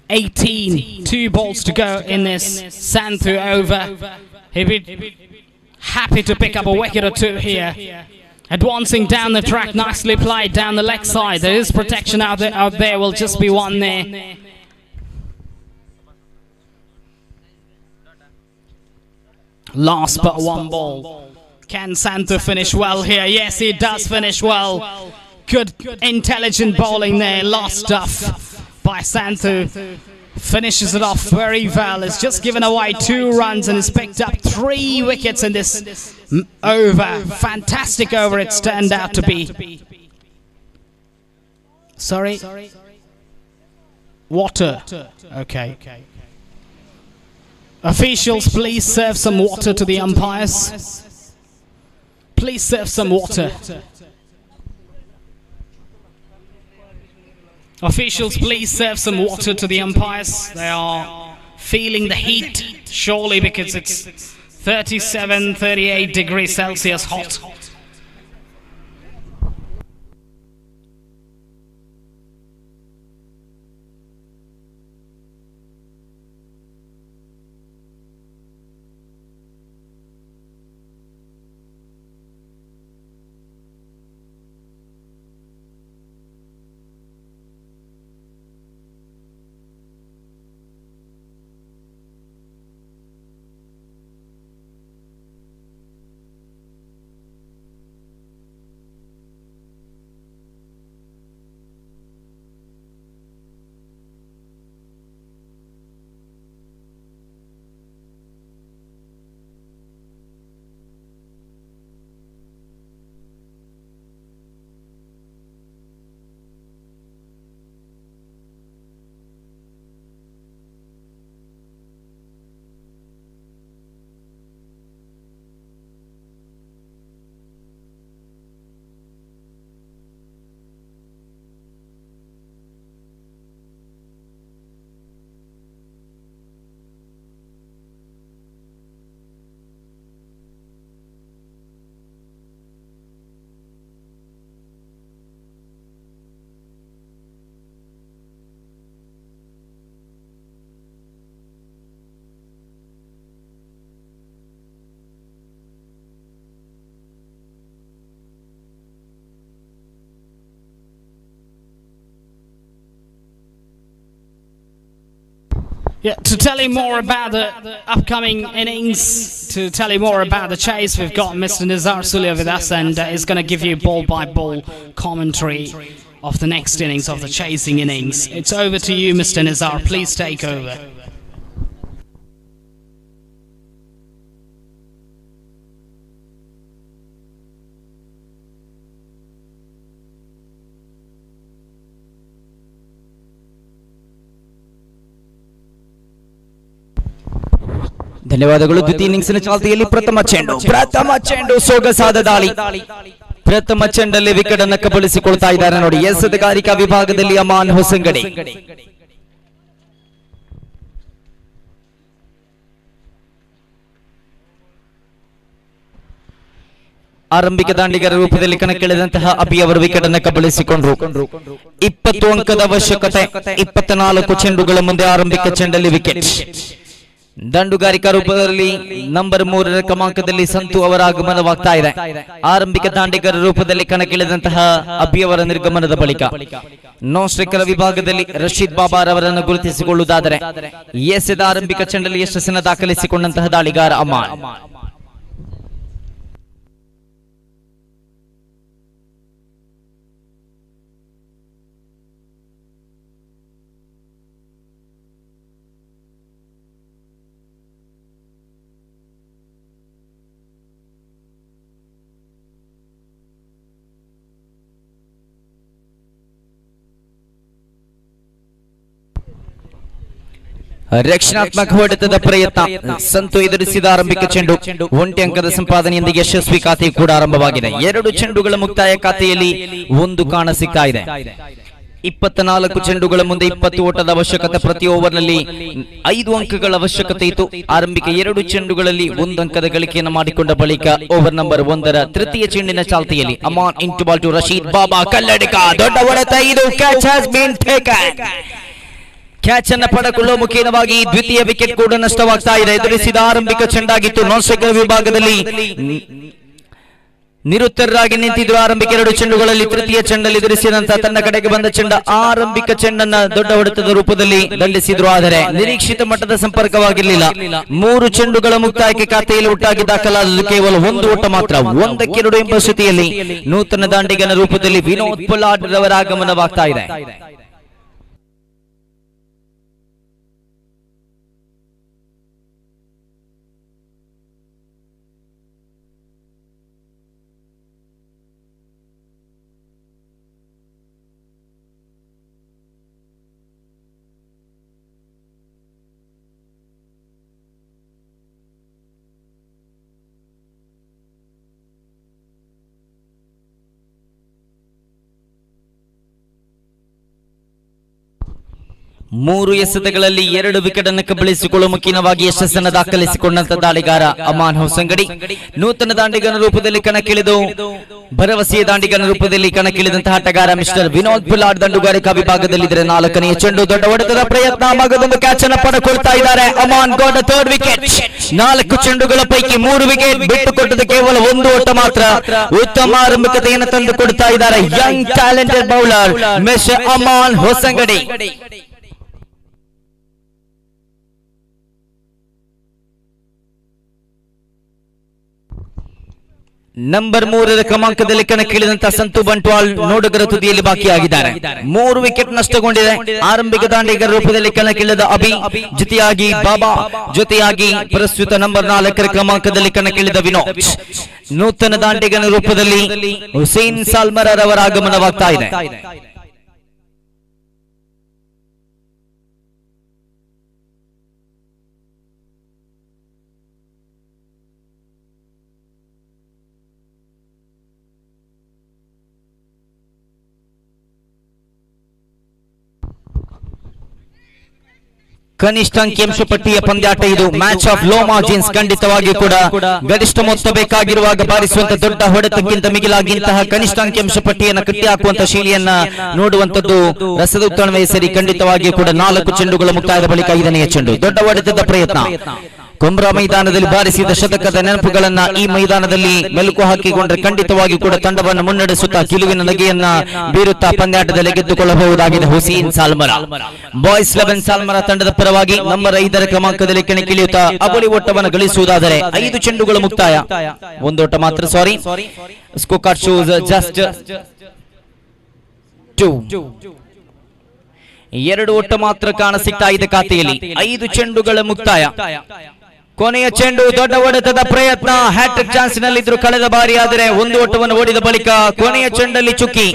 18. 2 balls to go in this Santhu over. He'd be happy to pick up a wicket or 2 here. Advancing down the track, nicely played down the leg side. There is protection out there, will just be one there. Last but 1 ball. Can Santhu finish well here? Yes, he does finish well. Good intelligent bowling there. Last stuff by Santhu. Finishes it off very well. It's just given away 2 runs and has picked up 3 wickets in this over. Fantastic over it's turned out to be. Sorry? Water. Okay. Officials, please serve some water to the umpires. Please serve some water. Officials, please serve some water to the umpires. They are feeling the heat, surely, because it's 37, 38 degrees Celsius hot. Yeah, to tell you more about the upcoming innings, to tell you more about the chase, we've got Mr. Nizar Sulia with us, and he's going to give you ball-by-ball commentary of the next innings, of the chasing innings. It's over to you, Mr. Nizar. Please take over. ಧನ್ಯವಾದಗಳು. ದ್ವಿತೀಯ ಇನ್ನಿಂಗ್ಸ್ನ ಚಾಲ್ತಿಯಲ್ಲಿ ಪ್ರಥಮ ಚೆಂಡು ಸೊಗಸಾದ ದಾಳಿ. ಪ್ರಥಮ ಚೆಂಡಲ್ಲಿ wicket ಅನ್ನು ಕಬಳಿಸಿಕೊಳ್ತಾ ಇದ್ದಾರೆ ನೋಡಿ. ಎಸೆತಗಾರಿಕಾ ವಿಭಾಗದಲ್ಲಿ ಅಮಾನ್ ಹೊಸಂಗಡಿ. ಆರಂಭಿಕ ದಾಂಡಿಗರ ರೂಪದಲ್ಲಿ ಕಣಕ್ಕಿಳಿದಂತಹ ಅಭಿ ಅವರು ವಿಕೆಟ್ ಅನ್ನು ಕಬಳಿಸಿಕೊಂಡ್ರು. 20 ಅಂಕದ ಅವಶ್ಯಕತೆ. 24 ಚೆಂಡುಗಳ ಮುಂದೆ ಆರಂಭಿಕ ಚೆಂಡಲ್ಲಿ ವಿಕೆಟ್. ದಂಡುಗಾರಿಕಾ ರೂಪದಲ್ಲಿ ನಂಬರ್ 3ರ ಕ್ರಮಾಂಕದಲ್ಲಿ ಸಂತು ಅವರ ಆಗಮನವಾಗ್ತಾ ಇದೆ. ಆರಂಭಿಕ ದಾಂಡಿಗರ ರೂಪದಲ್ಲಿ ಕಣಕ್ಕಿಳಿದಂತಹ ಅಭಿಯವರ ನಿರ್ಗಮನದ ಬಳಿಕ ನಾನ್ ಸ್ಟ್ರೈಕರ್ ವಿಭಾಗದಲ್ಲಿ ರಶೀದ್ ಬಾಬಾರ್ ಅವರನ್ನು ಗುರುತಿಸಿಕೊಳ್ಳುವುದಾದರೆ ಎಸೆದ ಆರಂಭಿಕ ಚೆಂಡಲ್ಲಿ ಯಶಸ್ಸನ್ನು ದಾಖಲಿಸಿಕೊಂಡಂತಹ ದಾಳಿಗಾರ ಅಮಾನ್. ರಕ್ಷಣಾತ್ಮಕ ಹೊಡೆತದ ಪ್ರಯತ್ನ. ಸಂತು ಎದುರಿಸಿದ ಆರಂಭಿಕ ಚೆಂಡು 1 ಅಂಕದ ಸಂಪಾದನೆಯೊಂದಿಗೆ ಯಶಸ್ವಿ ಖಾತೆ ಕೂಡ ಆರಂಭವಾಗಿದೆ. 2 ಚೆಂಡುಗಳ ಮುಕ್ತಾಯ ಖಾತೆಯಲ್ಲಿ 1 ಕಾಣ ಸಿಗ್ತಾ ಇದೆ. 24 ಚೆಂಡುಗಳ ಮುಂದೆ 20 ಓಟದ ಅವಶ್ಯಕತೆ. ಪ್ರತಿ ಓವರ್ನಲ್ಲಿ 5 ಅಂಕಗಳ ಅವಶ್ಯಕತೆ ಇತ್ತು. ಆರಂಭಿಕ 2 ಚೆಂಡುಗಳಲ್ಲಿ 1 ಅಂಕದ ಗಳಿಕೆಯನ್ನು ಮಾಡಿಕೊಂಡ ಬಳಿಕ ಓವರ್ ನಂಬರ್ 1ರ ತೃತೀಯ ಚೆಂಡಿನ ಚಾಲ್ತಿಯಲ್ಲಿ Aman into ball to Rashid Baba Kalladiga. ದೊಡ್ಡ ಹೊಡೆತ. ಇದು catch has been taken. Catch ಅನ್ನು ಪಡೆದುಕೊಳ್ಳುವ ಮುಖೇನವಾಗಿ ದ್ವಿತೀಯ ವಿಕೆಟ್ ಕೂಡ ನಷ್ಟವಾಗ್ತಾ ಇದೆ. ಎದುರಿಸಿದ ಆರಂಭಿಕ ಚೆಂಡಾಗಿತ್ತು. ನಾನ್ ಸ್ಟ್ರೈಕರ್ ವಿಭಾಗದಲ್ಲಿ ನಿರುತ್ತರರಾಗಿ ನಿಂತಿದ್ರು. ಆರಂಭಿಕ 2 ಚೆಂಡುಗಳಲ್ಲಿ ತೃತೀಯ ಚೆಂಡಲ್ಲಿ ಎದುರಿಸಿದಂತಹ ತನ್ನ ಕಡೆಗೆ ಬಂದ ಚೆಂಡ ಆರಂಭಿಕ ಚೆಂಡನ್ನ ದೊಡ್ಡ ಹೊಡೆತದ ರೂಪದಲ್ಲಿ ದಂಡಿಸಿದ್ರು. ಆದರೆ ನಿರೀಕ್ಷಿತ ಮಟ್ಟದ ಸಂಪರ್ಕವಾಗಿರಲಿಲ್ಲ. 3 ಚೆಂಡುಗಳ ಮುಕ್ತಾಯಕ್ಕೆ ಖಾತೆಯಲ್ಲಿ ಒಟ್ಟಾಗಿ ದಾಖಲಾದ ಕೇವಲ 1 ಓಟ ಮಾತ್ರ. 1-2 ಎಂಬ ಸ್ಥಿತಿಯಲ್ಲಿ ನೂತನ ದಾಂಡಿಗನ ರೂಪದಲ್ಲಿ ವಿನೋದ್ ಪೊಲಾರ್ಡ್ ರವರ ಆಗಮನವಾಗ್ತಾ ಇದೆ. ಮೂರು ಎಸೆತಗಳಲ್ಲಿ 2 ವಿಕೆಟ್ ಅನ್ನು ಕಬಳಿಸಿಕೊಳ್ಳುವ ಮುಖೇನವಾಗಿ ಯಶಸ್ಸನ್ನು ದಾಖಲಿಸಿಕೊಂಡಂತ ದಾಳಿಗಾರ ಅಮಾನ್ ಹೊಸಂಗಡಿ ನೂತನ ದಾಂಡಿಗನ ರೂಪದಲ್ಲಿ ಕಣಕ್ಕಿಳಿದು ಭರವಸೆಯ ದಾಂಡಿಗನ ರೂಪದಲ್ಲಿ ಕಣಕ್ಕಿಳಿದಂತಹ ಆಟಗಾರ ಮಿಸ್ಟರ್ ವಿನೋದ್ ಪೊಲಾರ್ಡ್ ದಂಡುಗಾರಿಕಾ ವಿಭಾಗದಲ್ಲಿದ್ದರೆ 4ನೇ ಚೆಂಡು ದೊಡ್ಡ ಹೊಡೆತದ ಪ್ರಯತ್ನ. ಮಗದೊಂದು ಕ್ಯಾಚ್ ಅನ್ನು ಪಡೆದುಕೊಳ್ತಾ ಇದ್ದಾರೆ. Aman got the third wicket. 4 ಚೆಂಡುಗಳ ಪೈಕಿ 3 ವಿಕೆಟ್ ಬಿಟ್ಟುಕೊಟ್ಟದ ಕೇವಲ 1 ಓಟ ಮಾತ್ರ. ಉತ್ತಮ ಆರಂಭಿಕತೆಯನ್ನು ತಂದುಕೊಡ್ತಾ ಇದ್ದಾರೆ young talented bowler mister Aman Hosangadi. Number 3ರ ಕ್ರಮಾಂಕದಲ್ಲಿ ಕಣಕ್ಕಿಳಿದಂತಹ ಸಂತು ಬಂಟ್ವಾಲ್ ನೋಡುಗರ ತುದಿಯಲ್ಲಿ ಬಾಕಿಯಾಗಿದ್ದಾರೆ. 3 ವಿಕೆಟ್ ನಷ್ಟಗೊಂಡಿದೆ. ಆರಂಭಿಕ ದಾಂಡಿಗರ ರೂಪದಲ್ಲಿ ಕಣಕ್ಕಿಳಿದ ಅಭಿ ಜೊತೆಯಾಗಿ ಬಾಬಾ ಜೊತೆಯಾಗಿ ಪ್ರಸ್ತುತ ನಂಬರ್ 4ರ ಕ್ರಮಾಂಕದಲ್ಲಿ ಕಣಕ್ಕಿಳಿದ ವಿನೋದ್. ನೂತನ ದಾಂಡಿಗನ ರೂಪದಲ್ಲಿ ಹುಸೇನ್ ಸಾಲ್ಮರರ್ ಅವರ ಆಗಮನವಾಗ್ತಾ ಇದೆ. ಕನಿಷ್ಠ ಅಂಕಿಅಂಶ ಪಟ್ಟಿಯ ಪಂದ್ಯಾಟ ಇದು. Match of low margins. ಖಂಡಿತವಾಗಿ ಕೂಡ ಗರಿಷ್ಠ ಮೊತ್ತ ಬೇಕಾಗಿರುವಾಗ ಬಾರಿಸುವಂತ ದೊಡ್ಡ ಹೊಡೆತಕ್ಕಿಂತ ಮಿಗಿಲಾಗಿಂತಹ ಕನಿಷ್ಠ ಅಂಕಿಅಂಶ ಪಟ್ಟಿಯನ್ನು ಕಟ್ಟಿ ಹಾಕುವಂತ ಶೈಲಿಯನ್ನ ನೋಡುವಂತದ್ದು ರಸದ ಉತ್ತರಣವೇ ಸರಿ. ಖಂಡಿತವಾಗಿ ಕೂಡ 4 ಚೆಂಡುಗಳ ಮುಕ್ತಾಯದ ಬಳಿಕ 5ನೇ ಚೆಂಡು ದೊಡ್ಡ ಹೊಡೆತದ ಪ್ರಯತ್ನ. ಕುಂಬ್ರಾ ಮೈದಾನದಲ್ಲಿ ಬಾರಿಸಿದ ಶತಕದ ನೆನಪುಗಳನ್ನ ಈ ಮೈದಾನದಲ್ಲಿ ಮೆಲುಕು ಹಾಕಿಕೊಂಡ್ರೆ ಖಂಡಿತವಾಗಿ ಕೂಡ ತಂಡವನ್ನು ಮುನ್ನಡೆಸುತ್ತಾ ಗೆಲುವಿನ ನಗೆಯನ್ನ ಬೀರುತ್ತಾ ಪಂದ್ಯಾಟದಲ್ಲಿ ಗೆದ್ದುಕೊಳ್ಳಬಹುದಾಗಿದೆ ಹುಸೇನ್ ಸಾಲ್ಮರ. ಬಾಯ್ಸ್ 11 ಸಾಲ್ಮರ ತಂಡದ ಪರವಾಗಿ ನಂಬರ್ 5 ಕ್ರಮಾಂಕದಲ್ಲಿ ಕಣಕ್ಕಿಳಿಯುತ್ತಾ ಅಬಲಿ ಓಟವನ್ನು ಗಳಿಸುವುದಾದರೆ 5 ಚೆಂಡುಗಳು ಮುಕ್ತಾಯ, ಒಂದೋಟ ಮಾತ್ರ. ಸಾರಿ, ಸ್ಕೋರ್ ಕಾರ್ಡ್ ಶೋಸ್ ಜಸ್ಟ್ 2. 2 ಓಟ ಮಾತ್ರ ಕಾಣ ಸಿಗ್ತಾ ಇದೆ ಖಾತೆಯಲ್ಲಿ. 5 ಚೆಂಡುಗಳ ಮುಕ್ತಾಯ. ಕೊನೆಯ ಚೆಂಡು ದೊಡ್ಡ ಹೊಡೆತದ ಪ್ರಯತ್ನ, ಹ್ಯಾಟ್ರಿಕ್ ಚಾನ್ಸ್ ನಲ್ಲಿದ್ರು ಕಳೆದ ಬಾರಿ, ಆದರೆ 1 ಓಟವನ್ನು ಓಡಿದ ಬಳಿಕ ಕೊನೆಯ ಚೆಂಡಲ್ಲಿ ಚುಕ್ಕಿ.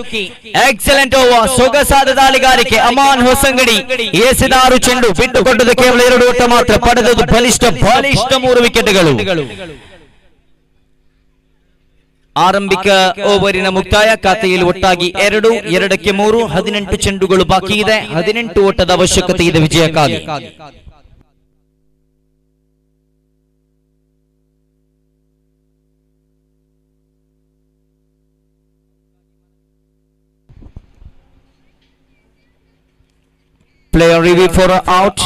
ಎಕ್ಸಲೆಂಟ್ ಓವರ್, ಸೊಗಸಾದ ದಾಳಿಗಾರಿಕೆ. ಅಮಾನ್ ಹೊಸಂಗಡಿ ಎಸೆದ 6 ಚೆಂಡು, ಬಿಟ್ಟುಕೊಟ್ಟದ್ದು ಕೇವಲ 2 ಓಟ ಮಾತ್ರ, ಪಡೆದದ್ದು ಬಲಿಷ್ಠ 3 ವಿಕೆಟ್ಗಳು. ಆರಂಭಿಕ ಓವರಿನ ಮುಕ್ತಾಯ ಖಾತೆಯಲ್ಲಿ ಒಟ್ಟಾಗಿ 2, 2ಕ್ಕೆ 3, 18 ಚೆಂಡುಗಳು ಬಾಕಿ ಇದೆ. 18 ಓಟದ ಅವಶ್ಯಕತೆ ಇದೆ ವಿಜಯಕ್ಕಾಗಿ. Player review for out.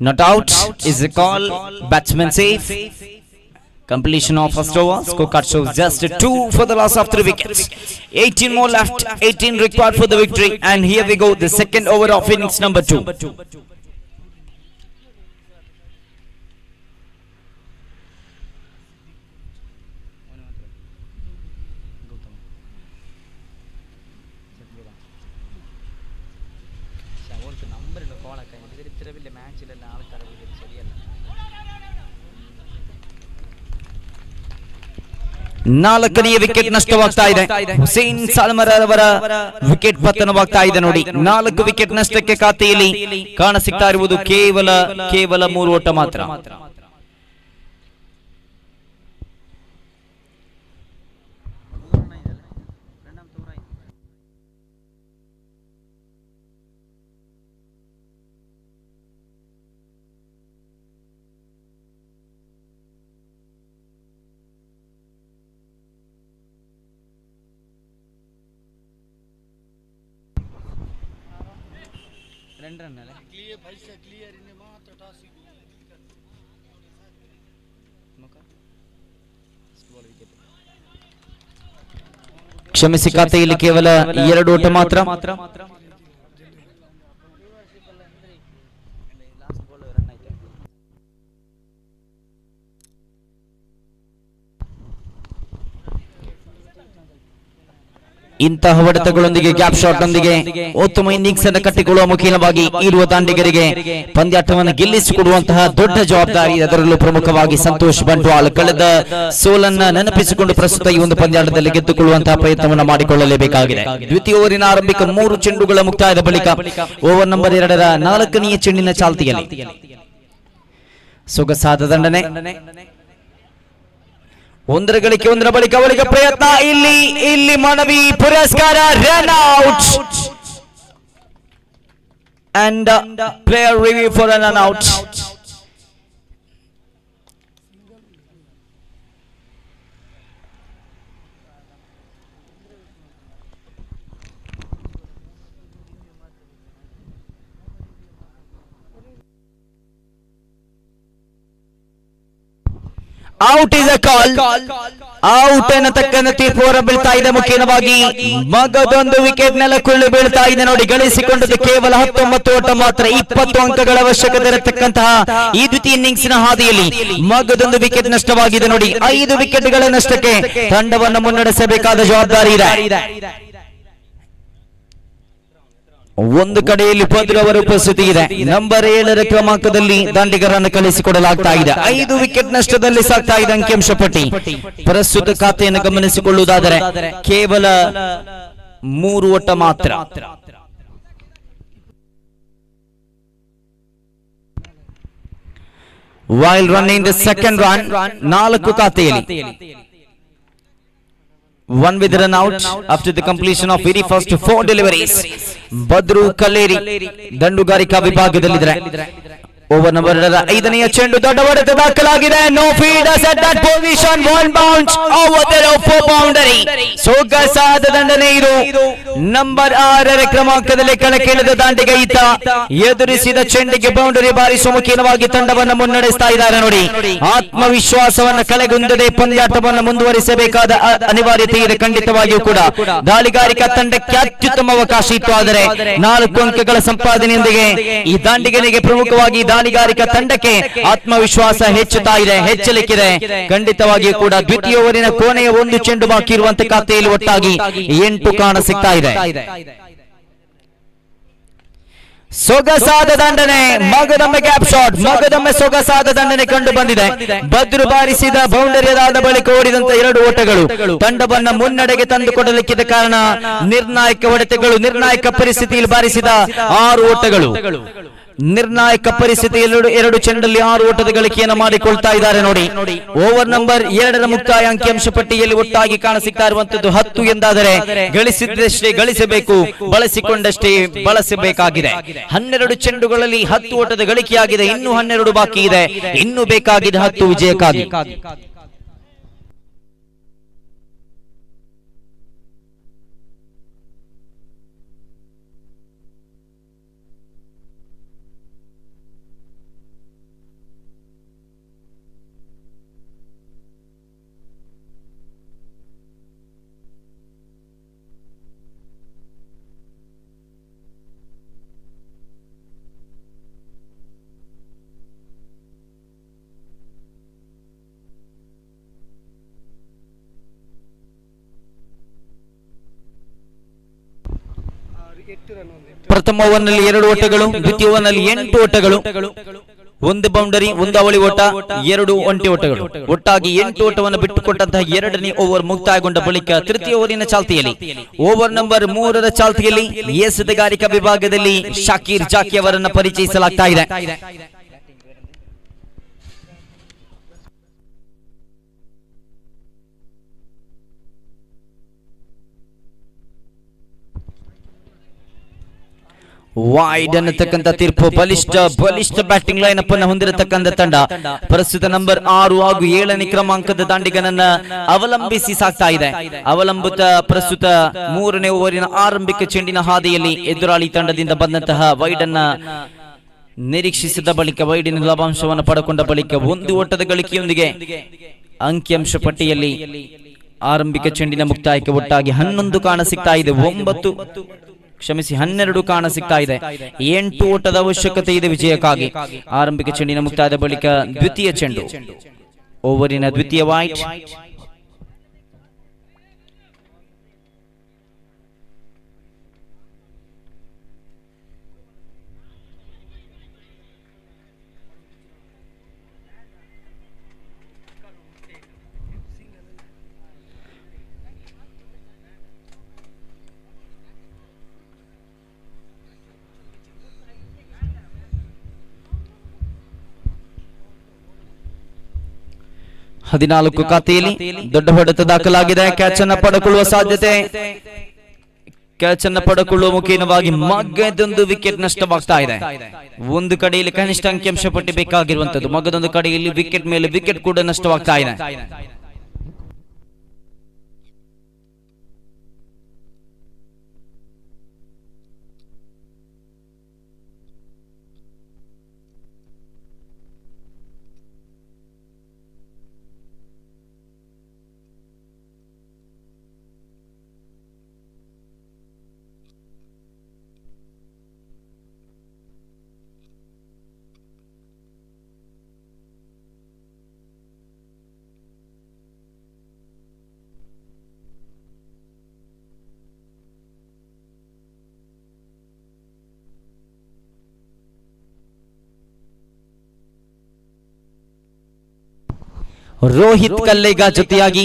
Not out is a call. Batsman safe. Completion of first over. Scorecard shows just 2 for the loss of 3 wickets. 18 more left. 18 required for the victory. And here we go. The second over of innings number 2. ನಾಲ್ಕನೆಯ wicket ನಷ್ಟವಾಗ್ತಾ ಇದೆ. ಹುಸೇನ್ ಸಾಲ್ಮರ್ ಅವರ wicket ಪತನವಾಗ್ತಾ ಇದೆ ನೋಡಿ. 4 wicket ನಷ್ಟಕ್ಕೆ ಖಾತೆಯಲ್ಲಿ ಕಾಣಸಿಗ್ತಾ ಇರುವುದು ಕೇವಲ 3 ಓಟ ಮಾತ್ರ. ಕ್ಷಮಿಸಿ, ಖಾತೆಯಲ್ಲಿ ಕೇವಲ 2 ಓಟ ಮಾತ್ರ. ಇಂತಹ ಹೊಡೆತಗಳೊಂದಿಗೆ ಗ್ಯಾಪ್ ಶಾಟ್ ನೊಂದಿಗೆ ಉತ್ತಮ ಇನ್ನಿಂಗ್ಸ್ ಅನ್ನು ಕಟ್ಟಿಕೊಳ್ಳುವ ಮುಖೇನವಾಗಿ ಇರುವ ದಾಂಡಿಗರಿಗೆ ಪಂದ್ಯಾಟವನ್ನು ಗೆಲ್ಲಿಸಿಕೊಡುವಂತಹ ದೊಡ್ಡ ಜವಾಬ್ದಾರಿ. ಅದರಲ್ಲೂ ಪ್ರಮುಖವಾಗಿ ಸಂತೋಷ್ ಬಂಟ್ವಾಲ್ ಕಳೆದ ಸೋಲನ್ನ ನೆನಪಿಸಿಕೊಂಡು ಪ್ರಸ್ತುತ ಈ ಒಂದು ಪಂದ್ಯಾಟದಲ್ಲಿ ಗೆದ್ದುಕೊಳ್ಳುವಂತಹ ಪ್ರಯತ್ನವನ್ನು ಮಾಡಿಕೊಳ್ಳಲೇಬೇಕಾಗಿದೆ. ದ್ವಿತೀಯ ಓವರಿನ ಆರಂಭಿಕ 3 ಚೆಂಡುಗಳ ಮುಕ್ತಾಯದ ಬಳಿಕ ಓವರ್ ನಂಬರ್ 2ರ 4ನೇ ಚೆಂಡಿನ ಚಾಲ್ತಿಯಲ್ಲಿ ಸೊಗಸಾದ ದಂಡನೆ. ಒಂದರ ಗಳಿಕೆ ಒಂದರ ಬಳಿಕ ಅವಳಿಗೆ ಪ್ರಯತ್ನ. ಇಲ್ಲಿ ಮನವಿ ಪುರಸ್ಕಾರ run out and player review for run out. Out is a call. Out ಅನ್ನತಕ್ಕಂಥ ತೀರ್ಪು ಹೊರಬೀಳ್ತಾ ಇದೆ. ಮುಖ್ಯವಾಗಿ ಮಗದೊಂದು ವಿಕೆಟ್ ನೆಲಕ್ಕುಳ್ಳಿ ಬೀಳ್ತಾ ಇದೆ ನೋಡಿ. ಗಳಿಸಿಕೊಂಡದ್ದು ಕೇವಲ 19 ಓಟ ಮಾತ್ರ. 20 ಅಂಕಗಳ ಅವಶ್ಯಕತೆ ಇರತಕ್ಕಂತಹ ಈ ದ್ವಿತೀಯ ಇನ್ನಿಂಗ್ಸಿನ ಹಾದಿಯಲ್ಲಿ ಮಗದೊಂದು ವಿಕೆಟ್ ನಷ್ಟವಾಗಿದೆ ನೋಡಿ. 5 ವಿಕೆಟ್ಗಳ ನಷ್ಟಕ್ಕೆ ತಂಡವನ್ನು ಮುನ್ನಡೆಸಬೇಕಾದ ಜವಾಬ್ದಾರಿ ಇದೆ. ಒಂದು ಕಡೆಯಲ್ಲಿ ಭದ್ರ ಅವರ ಉಪಸ್ಥಿತಿ ಇದೆ. ನಂಬರ್ 7ರ ಕ್ರಮಾಂಕದಲ್ಲಿ ದಾಂಡಿಗರನ್ನು ಕಳಿಸಿಕೊಡಲಾಗ್ತಾ ಇದೆ. 5 ವಿಕೆಟ್ ನಷ್ಟದಲ್ಲಿ ಸಾಗ್ತಾ ಇದೆ ಅಂಕಿಅಂಶ ಪಟ್ಟಿ. ಪ್ರಸ್ತುತ ಖಾತೆಯನ್ನು ಗಮನಿಸಿಕೊಳ್ಳುವುದಾದರೆ ಕೇವಲ 3 ಓಟ ಮಾತ್ರ. While running the second run 4 ಖಾತೆಯಲ್ಲಿ. 1 with run out after the completion of very first 4 deliveries. Badru Kalleri ದಂಡುಗಾರಿಕಾ ವಿಭಾಗದಲ್ಲಿದ್ದಾರೆ. ಓವರ್ ನಂಬರ್ 5ನೇ ಚೆಂಡು ದೊಡ್ಡ ಹೊಡೆತ ದಾಖಲಾಗಿದೆ. No fielders at that position. 1 bounce over the four boundary. ಸೊಗಸಾದ ದಂಡನೆ ಇದು. ನಂಬರ್ 6ರ ಕ್ರಮಾಂಕದಲ್ಲಿ ಕಣಕ್ಕಿಳಿದ ದಾಂಡಿಗ ಈತ ಎದುರಿಸಿದ ಚೆಂಡಿಗೆ ಬೌಂಡರಿ ಬಾರಿಸುವ ಮುಖೇನವಾಗಿ ತಂಡವನ್ನು ಮುನ್ನಡೆಸ್ತಾ ಇದ್ದಾರೆ ನೋಡಿ. ಆತ್ಮವಿಶ್ವಾಸವನ್ನು ಕಳೆಗುಂದದೆ ಪಂದ್ಯಾಟವನ್ನು ಮುಂದುವರಿಸಬೇಕಾದ ಅನಿವಾರ್ಯತೆ ಇದೆ. ಖಂಡಿತವಾಗಿಯೂ ಕೂಡ ದಾಳಿಗಾರಿಕಾ ತಂಡಕ್ಕೆ ಅತ್ಯುತ್ತಮ ಅವಕಾಶ ಇತ್ತು. ಆದರೆ 4 ಅಂಕಗಳ ಸಂಪಾದನೆಯೊಂದಿಗೆ ಈ ದಾಂಡಿಗನಿಗೆ ಪ್ರಮುಖವಾಗಿ ದಾಳಿಗಾರಿಕಾ ತಂಡಕ್ಕೆ ಆತ್ಮವಿಶ್ವಾಸ ಹೆಚ್ಚಲಿಕ್ಕಿದೆ. ಖಂಡಿತವಾಗಿಯೂ ಕೂಡ ದ್ವಿತೀಯ ಓವರಿನ ಕೊನೆಯ 1 ಚೆಂಡು ಬಾಕಿ ಇರುವಂತಹ ಖಾತೆಯಲ್ಲಿ ಒಟ್ಟಾಗಿ 8 ಕಾಣ ಸಿಗ್ತಾ ಇದೆ. ಸೊಗಸಾದ ದಂಡನೆ. ಮಗದೊಮ್ಮೆ ಗ್ಯಾಪ್ ಶಾಟ್. ಮಗದೊಮ್ಮೆ ಸೊಗಸಾದ ದಂಡನೆ ಕಂಡು ಬಂದಿದೆ. ಬದ್ರು ಬಾರಿಸಿದ ಬೌಂಡರಿ ಅದಾದ ಬಳಿಕ ಓಡಿದಂತ 2 ಓಟಗಳು ತಂಡವನ್ನ ಮುನ್ನಡೆಗೆ ತಂದುಕೊಡಲಿಕ್ಕಿದ ಕಾರಣ ನಿರ್ಣಾಯಕ ಹೊಡೆತಗಳು. ನಿರ್ಣಾಯಕ ಪರಿಸ್ಥಿತಿಯಲ್ಲಿ ಬಾರಿಸಿದ 6 ಓಟಗಳು. ನಿರ್ಣಾಯಕ ಪರಿಸ್ಥಿತಿಯಲ್ಲಿ 2 ಚೆಂಡಲ್ಲಿ 6 ಓಟದ ಗಳಿಕೆಯನ್ನು ಮಾಡಿಕೊಳ್ತಾ ಇದ್ದಾರೆ ನೋಡಿ. ಓವರ್ ನಂಬರ್ 2ರ ಮುಕ್ತಾಯ ಅಂಕಿಅಂಶ ಪಟ್ಟಿಯಲ್ಲಿ ಒಟ್ಟಾಗಿ ಕಾಣಸಿಗ್ತಾ ಇರುವಂತದ್ದು 10 ಎಂದಾದರೆ ಗಳಿಸಿದಷ್ಟೇ ಗಳಿಸಬೇಕು, ಬಳಸಿಕೊಂಡಷ್ಟೇ ಬಳಸಬೇಕಾಗಿದೆ. 12 ಚೆಂಡುಗಳಲ್ಲಿ 10 ಓಟದ ಗಳಿಕೆಯಾಗಿದೆ. ಇನ್ನೂ 12 ಬಾಕಿ ಇದೆ. ಇನ್ನೂ ಬೇಕಾಗಿದೆ 10 ವಿಜಯಕ್ಕಾಗಿ. ಪ್ರಥಮ ಓವರ್ನಲ್ಲಿ 2 ಓಟಗಳು, ದ್ವಿತೀಯ ಓವರ್ನಲ್ಲಿ 8 ಓಟಗಳು, 1 ಬೌಂಡರಿ, 1 ಅವಳಿ ಓಟ, 2 ಒಂಟಿ ಓಟಗಳು. ಒಟ್ಟಾಗಿ 8 ಓಟವನ್ನು ಬಿಟ್ಟುಕೊಟ್ಟಂತಹ 2ನೇ ಓವರ್ ಮುಕ್ತಾಯಗೊಂಡ ಬಳಿಕ ತೃತೀಯ ಓವರಿನ ಚಾಲ್ತಿಯಲ್ಲಿ ಓವರ್ ನಂಬರ್ 3ರ ಚಾಲ್ತಿಯಲ್ಲಿ ಎಸೆತಗಾರಿಕಾ ವಿಭಾಗದಲ್ಲಿ ಶಾಕೀರ್ ಜಾಕಿ ಅವರನ್ನು ಪರಿಚಯಿಸಲಾಗ್ತಾ ಇದೆ. ವೈಡ್ ಅನ್ನತಕ್ಕಂಥ ತೀರ್ಪು. ಬಲಿಷ್ಠ ಬ್ಯಾಟಿಂಗ್ ಲೈನ್ ಅಪ್ ಅನ್ನು ಹೊಂದಿರತಕ್ಕಂಥ ತಂಡ ಪ್ರಸ್ತುತ ನಂಬರ್ 6 ಹಾಗೂ 7ನೇ ಕ್ರಮಾಂಕದ ದಾಂಡಿಗನನ್ನ ಅವಲಂಬಿಸಿ ಸಾಗ್ತಾ ಇದೆ. ಅವಲಂಬಿತ ಪ್ರಸ್ತುತ 3ನೇ ಓವರಿನ ಆರಂಭಿಕ ಚೆಂಡಿನ ಹಾದಿಯಲ್ಲಿ ಎದುರಾಳಿ ತಂಡದಿಂದ ಬಂದಂತಹ ವೈಡ್ ಅನ್ನ ನಿರೀಕ್ಷಿಸಿದ ಬಳಿಕ ವೈಡಿನ ಲಾಭಾಂಶವನ್ನು ಪಡೆಕೊಂಡ ಬಳಿಕ 1 ಓಟದ ಗಳಿಕೆಯೊಂದಿಗೆ ಅಂಕಿಅಂಶ ಪಟ್ಟಿಯಲ್ಲಿ ಆರಂಭಿಕ ಚೆಂಡಿನ ಮುಕ್ತಾಯಕ್ಕೆ ಒಟ್ಟಾಗಿ 11 ಕಾಣ ಸಿಗ್ತಾ ಇದೆ. 12 ಕಾಣ ಸಿಗ್ತಾ ಇದೆ. 8 ಓಟದ ಅವಶ್ಯಕತೆ ಇದೆ ವಿಜಯಕ್ಕಾಗಿ. ಆರಂಭಿಕ ಚೆಂಡಿನ ಮುಕ್ತಾಯದ ಬಳಿಕ ದ್ವಿತೀಯ ಚೆಂಡು. ಓವರಿನ ದ್ವಿತೀಯ ವೈಟ್. 14 ಖಾತೆಯಲ್ಲಿ ದೊಡ್ಡ ಹೊಡೆತ ದಾಖಲಾಗಿದೆ. ಕ್ಯಾಚ್ ಅನ್ನು ಪಡೆದುಕೊಳ್ಳುವ ಸಾಧ್ಯತೆ, ಕ್ಯಾಚ್ ಅನ್ನು ಪಡೆದುಕೊಳ್ಳುವ ಮುಖೇನವಾಗಿ ಮಗದೊಂದು ವಿಕೆಟ್ ನಷ್ಟವಾಗ್ತಾ ಇದೆ. ಒಂದು ಕಡೆಯಲ್ಲಿ ಕನಿಷ್ಠ ಅಂಕಿಅಂಶ ಪಟ್ಟಿ ಬೇಕಾಗಿರುವಂತದ್ದು, ಮಗದೊಂದು ಕಡೆಯಲ್ಲಿ ವಿಕೆಟ್ ಮೇಲೆ ವಿಕೆಟ್ ಕೂಡ ನಷ್ಟವಾಗ್ತಾ ಇದೆ. ರೋಹಿತ್ ಕಲ್ಲೇಗ ಜೊತೆಯಾಗಿ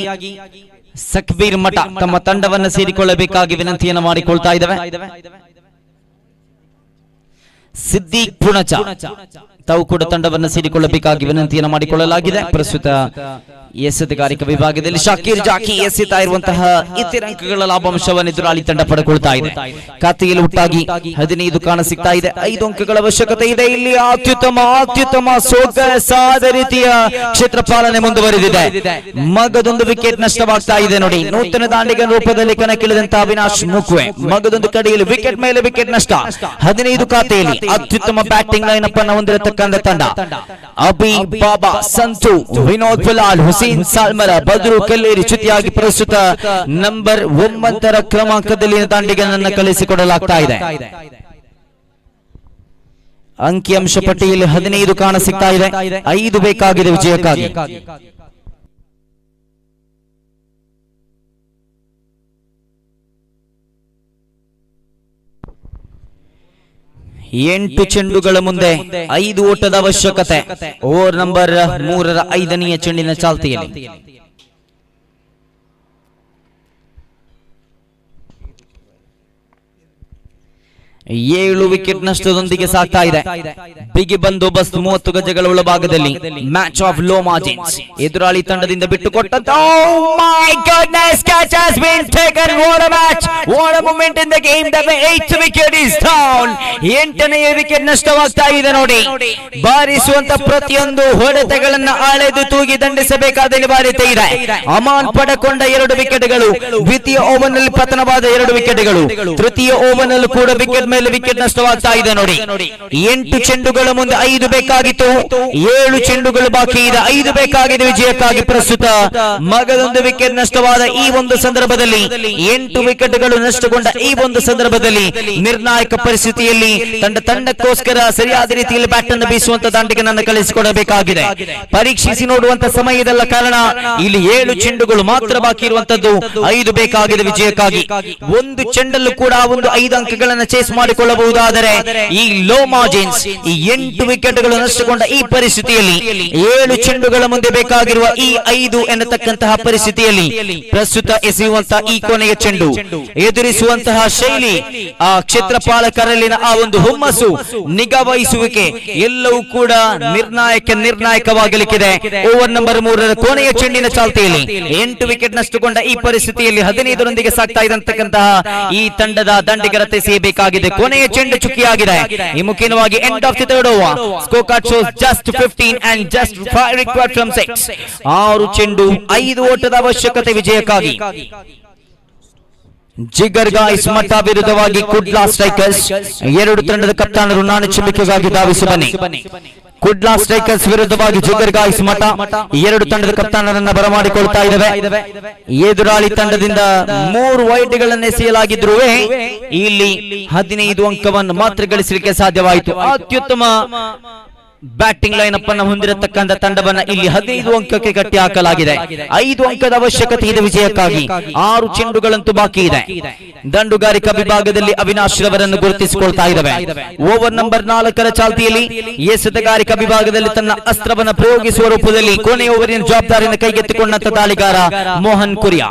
ಸಕ್ಬೀರ್ ಮಠ ತಮ್ಮ ತಂಡವನ್ನು ಸೇರಿಕೊಳ್ಳಬೇಕಾಗಿ ವಿನಂತಿಯನ್ನು ಮಾಡಿಕೊಳ್ತಾ ಇದ್ದೇವೆ. ಸಿದ್ದೀಕ್ ಪುಣಚ ತಾವು ಕೂಡ ತಂಡವನ್ನು ಸೇರಿಕೊಳ್ಳಬೇಕಾಗಿ ವಿನಂತಿಯನ್ನು ಮಾಡಿಕೊಳ್ಳಲಾಗಿದೆ. ಪ್ರಸ್ತುತ ಎಸೆತಗಾರಿಕ ವಿಭಾಗದಲ್ಲಿ ಶಾಕೀರ್ ಜಾಕಿ ಎಸೆತಾ ಇರುವಂತಹ ಇತರ ಅಂಕಗಳ ಲಾಭಾಂಶವನ್ನು ಎದುರಾಳಿ ತಂಡ ಪಡೆದುಕೊಳ್ತಾ ಇದೆ. ಖಾತೆಯಲ್ಲಿ ಒಟ್ಟಾಗಿ 15 ಕಾಣ ಸಿಗ್ತಾ ಇದೆ. 5 ಅಂಕಗಳ ಅವಶ್ಯಕತೆ ಇದೆ. ಇಲ್ಲಿ ಅತ್ಯುತ್ತಮ ಸೊಗಸಾದ ರೀತಿಯ ಕ್ಷೇತ್ರ ಪಾಲನೆ ಮುಂದುವರೆದಿದೆ. ಮಗದೊಂದು ವಿಕೆಟ್ ನಷ್ಟವಾಗ್ತಾ ಇದೆ ನೋಡಿ. ನೂತನ ದಾಂಡಿಗನ ರೂಪದಲ್ಲಿ ಕಣಕ್ಕಿಳಿದಂತಹ ಅವಿನಾಶ್ ಮುಕ್ವೆ ಮಗದೊಂದು ಕಡೆಯಲ್ಲಿ ವಿಕೆಟ್ ಮೇಲೆ ವಿಕೆಟ್ ನಷ್ಟ. 15 ಖಾತೆಯಲ್ಲಿ ಅತ್ಯುತ್ತಮ ಬ್ಯಾಟಿಂಗ್ ಲೈನ್ ಅಪ್ ಅನ್ನು ಹೊಂದಿರತಕ್ಕಂಥ ತಂಡ. ಅಬಿ ಬಾಬಾ, ಸಂತು, ವಿನೋದ್ ಪುಲಾಲ್, ಹುಸೇನ್ ಸಾಲ್ಮರ, ಬದ್ರು ಕಲ್ಲೇರಿ ಜೊತೆಯಾಗಿ ಪ್ರಸ್ತುತ ನಂಬರ್ 9 ಕ್ರಮಾಂಕದಲ್ಲಿ ದಾಂಡಿಗನನ್ನು ಕಳಿಸಿಕೊಡಲಾಗ್ತಾ ಇದೆ. ಅಂಕಿಅಂಶ ಪಟ್ಟಿಯಲ್ಲಿ 15 ಕಾಣ ಸಿಗ್ತಾ ಇದೆ. 5 ಬೇಕಾಗಿದೆ ವಿಜಯಕ್ಕಾಗಿ. 8 ಚೆಂಡುಗಳ ಮುಂದೆ 5 ಓಟದ ಅವಶ್ಯಕತೆ. ಓವರ್ ನಂಬರ್ 3 5ನೇ ಚೆಂಡಿನ ಚಾಲ್ತಿಯಲ್ಲಿ 7 ವಿಕೆಟ್ ನಷ್ಟದೊಂದಿಗೆ ಸಾಗ್ತಾ ಇದೆ. ಬಿಗಿ ಬಂದೋಬಸ್ತ್ 30 ಗಜಗಳ ಒಳಭಾಗದಲ್ಲಿ ಮ್ಯಾಚ್ ಆಫ್ ಲೋ ಮಾರ್ಜಿನ್ಸ್. ಎದುರಾಳಿ ತಂಡದಿಂದ ಬಿಟ್ಟುಕೊಟ್ಟಂತ ಎಂಟನೆಯ ವಿಕೆಟ್ ನಷ್ಟವಾಗ್ತಾ ಇದೆ ನೋಡಿ. ಬಾರಿಸುವಂತ ಪ್ರತಿಯೊಂದು ಹೊಡೆತಗಳನ್ನ ಆಳೆದು ತೂಗಿ ದಂಡಿಸಬೇಕಾದ ಅನಿವಾರ್ಯತೆ ಇದೆ. ಅಮಾನ್ ಪಡೆಕೊಂಡ 2 ವಿಕೆಟ್ಗಳು, ದ್ವಿತೀಯ ಓವರ್ ನಲ್ಲಿ ಪತನವಾದ 2 ವಿಕೆಟ್ಗಳು, ತೃತೀಯ ಓವರ್ ನಲ್ಲಿ ಕೂಡ ವಿಕೆಟ್ ಮೇಲೆ ವಿಕೆಟ್ ನಷ್ಟವಾಗ್ತಾ ಇದೆ ನೋಡಿ. 8 ಚೆಂಡುಗಳ ಮುಂದೆ 5 ಬೇಕಾಗಿತ್ತು, 7 ಚೆಂಡುಗಳು ಬಾಕಿ ಇದೆ. 5 ಬೇಕಾಗಿದೆ ವಿಜಯಕ್ಕಾಗಿ. ಪ್ರಸ್ತುತ ಮಗದೊಂದು ವಿಕೆಟ್ ನಷ್ಟವಾದ ಈ ಒಂದು ಸಂದರ್ಭದಲ್ಲಿ, 8 ವಿಕೆಟ್ಗಳು ನಷ್ಟಗೊಂಡ ಈ ಒಂದು ಸಂದರ್ಭದಲ್ಲಿ ನಿರ್ಣಾಯಕ ಪರಿಸ್ಥಿತಿಯಲ್ಲಿ ತಂಡಕ್ಕೋಸ್ಕರ ಸರಿಯಾದ ರೀತಿಯಲ್ಲಿ ಬ್ಯಾಟ್ ಅನ್ನು ಬೀಸುವಂತ ದಾಂಡಿಗನನ್ನು ಕಳಿಸಿಕೊಡಬೇಕಾಗಿದೆ. ಪರೀಕ್ಷಿಸಿ ನೋಡುವಂತ ಸಮಯದಲ್ಲ ಕಾರಣ ಇಲ್ಲಿ 7 ಚೆಂಡುಗಳು ಮಾತ್ರ ಬಾಕಿ ಇರುವಂತದ್ದು. 5 ಬೇಕಾಗಿದೆ ವಿಜಯಕ್ಕಾಗಿ. ಒಂದು ಚೆಂಡಲ್ಲೂ ಕೂಡ ಒಂದು 5 ಅಂಕಗಳನ್ನು ಚೇಸ್ ಮಾಡಿಕೊಳ್ಳಬಹುದಾದರೆ ಈ ಲೋ ಮಾರ್ಜಿನ್ಸ್, ಈ 8 ವಿಕೆಟ್ಗಳು ನಷ್ಟಗೊಂಡ ಈ ಪರಿಸ್ಥಿತಿಯಲ್ಲಿ 7 ಚೆಂಡುಗಳ ಮುಂದೆ ಬೇಕಾಗಿರುವ ಈ 5 ಎನ್ನತಕ್ಕಂತಹ ಪರಿಸ್ಥಿತಿಯಲ್ಲಿ ಪ್ರಸ್ತುತ ಎಸೆಯುವಂತಹ ಈ ಕೊನೆಯ ಚೆಂಡು, ಎದುರಿಸುವಂತಹ ಶೈಲಿ, ಆ ಕ್ಷೇತ್ರಪಾಲಕರಲ್ಲಿನ ಆ ಒಂದು ಹುಮ್ಮಸ್ಸು, ನಿಗಾ ವಹಿಸುವಿಕೆ ಎಲ್ಲವೂ ಕೂಡ ನಿರ್ಣಾಯಕವಾಗಲಿಕ್ಕಿದೆ. ಓವರ್ ನಂಬರ್ 3 ಕೊನೆಯ ಚೆಂಡಿನ ಚಾಲ್ತಿಯಲ್ಲಿ 8 ವಿಕೆಟ್ ನಷ್ಟಗೊಂಡ ಈ ಪರಿಸ್ಥಿತಿಯಲ್ಲಿ 15ರೊಂದಿಗೆ ಸಾಗ್ತಾ ಇದ್ದಂತಹ ಈ ತಂಡದ ದಂಡಿಗರತೆ ಸೇಬೇಕಾಗಿದೆ. ಕೊನೆಯ ಚೆಂಡು ಚುಕ್ಕಿಯಾಗಿದೆ. ಈ ಮುಖ್ಯವಾಗಿ end of the third over. Score card shows just 15 and just 5 required from 6. 6 ಚೆಂಡು 5 ಓಟದ ಅವಶ್ಯಕತೆ ವಿಜಯಕ್ಕಾಗಿ. ಜಿಗರ್ ಗಾಯ್ಸ್ ಮಠ ವಿರುದ್ಧವಾಗಿ ಕುಡ್ಲಾ ಸ್ಟ್ರೈಕರ್ಸ್. 2 ತಂಡದ ಕಪ್ತಾನರು ನಾಣ್ಯ ಚಿಮ್ಮಿಕೆಗಾಗಿ ಧಾವಿಸಿ ಬನ್ನಿ. ಕುಡ್ಲಾ ಸ್ಟ್ರೈಕರ್ಸ್ ವಿರುದ್ಧವಾಗಿ ಜಿಗರ್ ಗಾಯ್ಸ್ ಮಠ 2 ತಂಡದ ಕಪ್ತಾನರನ್ನ ಬರಮಾಡಿಕೊಳ್ತಾ ಇದ್ದಾವೆ. ಎದುರಾಳಿ ತಂಡದಿಂದ 3 ವೈಡ್ಗಳನ್ನು ಎಸೆಯಲಾಗಿದ್ರೂ ಇಲ್ಲಿ 15 ಅಂಕವನ್ನು ಮಾತ್ರ ಗಳಿಸಲಿಕ್ಕೆ ಸಾಧ್ಯವಾಯಿತು. ಅತ್ಯುತ್ತಮ ಬ್ಯಾಟಿಂಗ್ ಲೈನ್ ಅಪ್ ಅನ್ನು ಹೊಂದಿರತಕ್ಕಂಥ ತಂಡವನ್ನ ಇಲ್ಲಿ 15 ಅಂಕಕ್ಕೆ ಕಟ್ಟಿ ಹಾಕಲಾಗಿದೆ. 5 ಅಂಕದ ಅವಶ್ಯಕತೆ ಇದೆ ವಿಜಯಕ್ಕಾಗಿ. 6 ಚೆಂಡುಗಳಂತೂ ಬಾಕಿ ಇದೆ. ದಂಡುಗಾರಿಕಾ ವಿಭಾಗದಲ್ಲಿ ಅವಿನಾಶ್ ರವರನ್ನು ಗುರುತಿಸಿಕೊಳ್ತಾ ಇದ್ದಾವೆ. ಓವರ್ ನಂಬರ್ 4 ಚಾಲ್ತಿಯಲ್ಲಿ ಎಸೆತಗಾರಿಕಾ ವಿಭಾಗದಲ್ಲಿ ತನ್ನ ಅಸ್ತ್ರವನ್ನು ಪ್ರಯೋಗಿಸುವ ರೂಪದಲ್ಲಿ ಕೊನೆಯ ಓವರಿನ ಜವಾಬ್ದಾರಿಯನ್ನು ಕೈಗೆತ್ತಿಕೊಂಡಂತ ದಾಳಿಗಾರ ಮೋಹನ್ ಕುರಿಯಾ.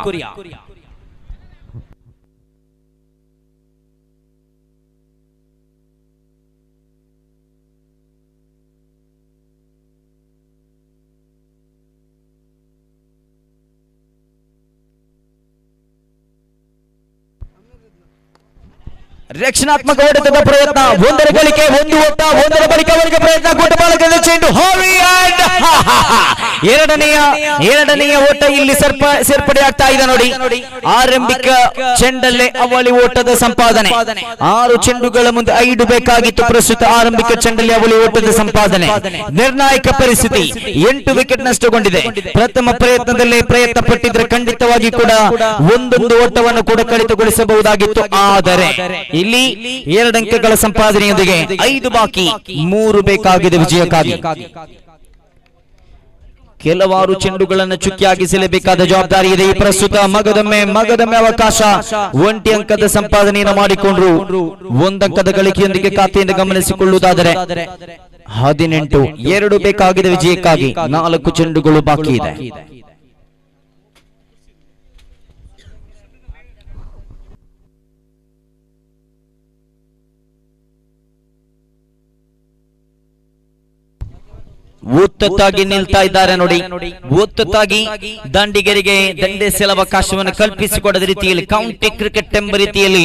ರಕ್ಷಣಾತ್ಮಕ ಹೊಡೆತದ ಪ್ರಯತ್ನ, ಒಂದರ ಗಳಿಕೆ, ಒಂದು ಓಟ, ಒಂದರ ಬಳಿಕ ಒಂದು ಪ್ರಯತ್ನ, ಗುಟಬಾಲಕದ ಚೆಂಡು, ಎರಡನೆಯ ಓಟ ಇಲ್ಲಿ ಸೇರ್ಪಡೆ ಆಗ್ತಾ ಇದೆ ನೋಡಿ. ಆರಂಭಿಕ ಚೆಂಡಲ್ಲೇ ಅವಳಿ ಓಟದ ಸಂಪಾದನೆ, 6 ಚೆಂಡುಗಳ ಮುಂದೆ 5 ಬೇಕಾಗಿತ್ತು. ಪ್ರಸ್ತುತ ಆರಂಭಿಕ ಚೆಂಡಲ್ಲಿ ಅವಳಿ ಓಟದ ಸಂಪಾದನೆ, ನಿರ್ಣಾಯಕ ಪರಿಸ್ಥಿತಿ, 8 ವಿಕೆಟ್ ನಷ್ಟಗೊಂಡಿದೆ. ಪ್ರಥಮ ಪ್ರಯತ್ನದಲ್ಲಿ ಪ್ರಯತ್ನ ಪಟ್ಟಿದ್ರೆ ಖಂಡಿತವಾಗಿ ಕೂಡ ಒಂದೊಂದು ಓಟವನ್ನು ಕೂಡ ಕಡಿತಗೊಳಿಸಬಹುದಾಗಿತ್ತು. ಆದರೆ ಇಲ್ಲಿ 2 ಅಂಕಗಳ ಸಂಪಾದನೆಯೊಂದಿಗೆ 5 ಬಾಕಿ, 3 ಬೇಕಾಗಿದೆ ವಿಜಯಕ್ಕಾಗಿ. ಕೆಲವಾರು ಚೆಂಡುಗಳನ್ನು ಚುಕ್ಕಿಯಾಗಿಸಲೇಬೇಕಾದ ಜವಾಬ್ದಾರಿ ಇದೆ. ಈ ಪ್ರಸ್ತುತ ಮಗದೊಮ್ಮೆ ಅವಕಾಶ, 1 ಅಂಕದ ಸಂಪಾದನೆಯನ್ನು ಮಾಡಿಕೊಂಡ್ರು. 1 ಅಂಕದ ಗಳಿಕೆಯೊಂದಿಗೆ ಖಾತೆಯಿಂದ ಗಮನಿಸಿಕೊಳ್ಳುವುದಾದರೆ 18, 2 ಬೇಕಾಗಿದೆ ವಿಜಯಕ್ಕಾಗಿ. 4 ಚೆಂಡುಗಳು ಬಾಕಿ ಇದೆ. ಒತ್ತೊತ್ತಾಗಿ ನಿಲ್ತಾ ಇದ್ದಾರೆ ನೋಡಿ. ಒತ್ತೊತ್ತಾಗಿ ದಂಡಿಗರಿಗೆ ದಂಡೆಸೆಲ ಅವಕಾಶವನ್ನು ಕಲ್ಪಿಸಿಕೊಡದ ರೀತಿಯಲ್ಲಿ ಕೌಂಟಿ ಕ್ರಿಕೆಟ್ ಎಂಬ ರೀತಿಯಲ್ಲಿ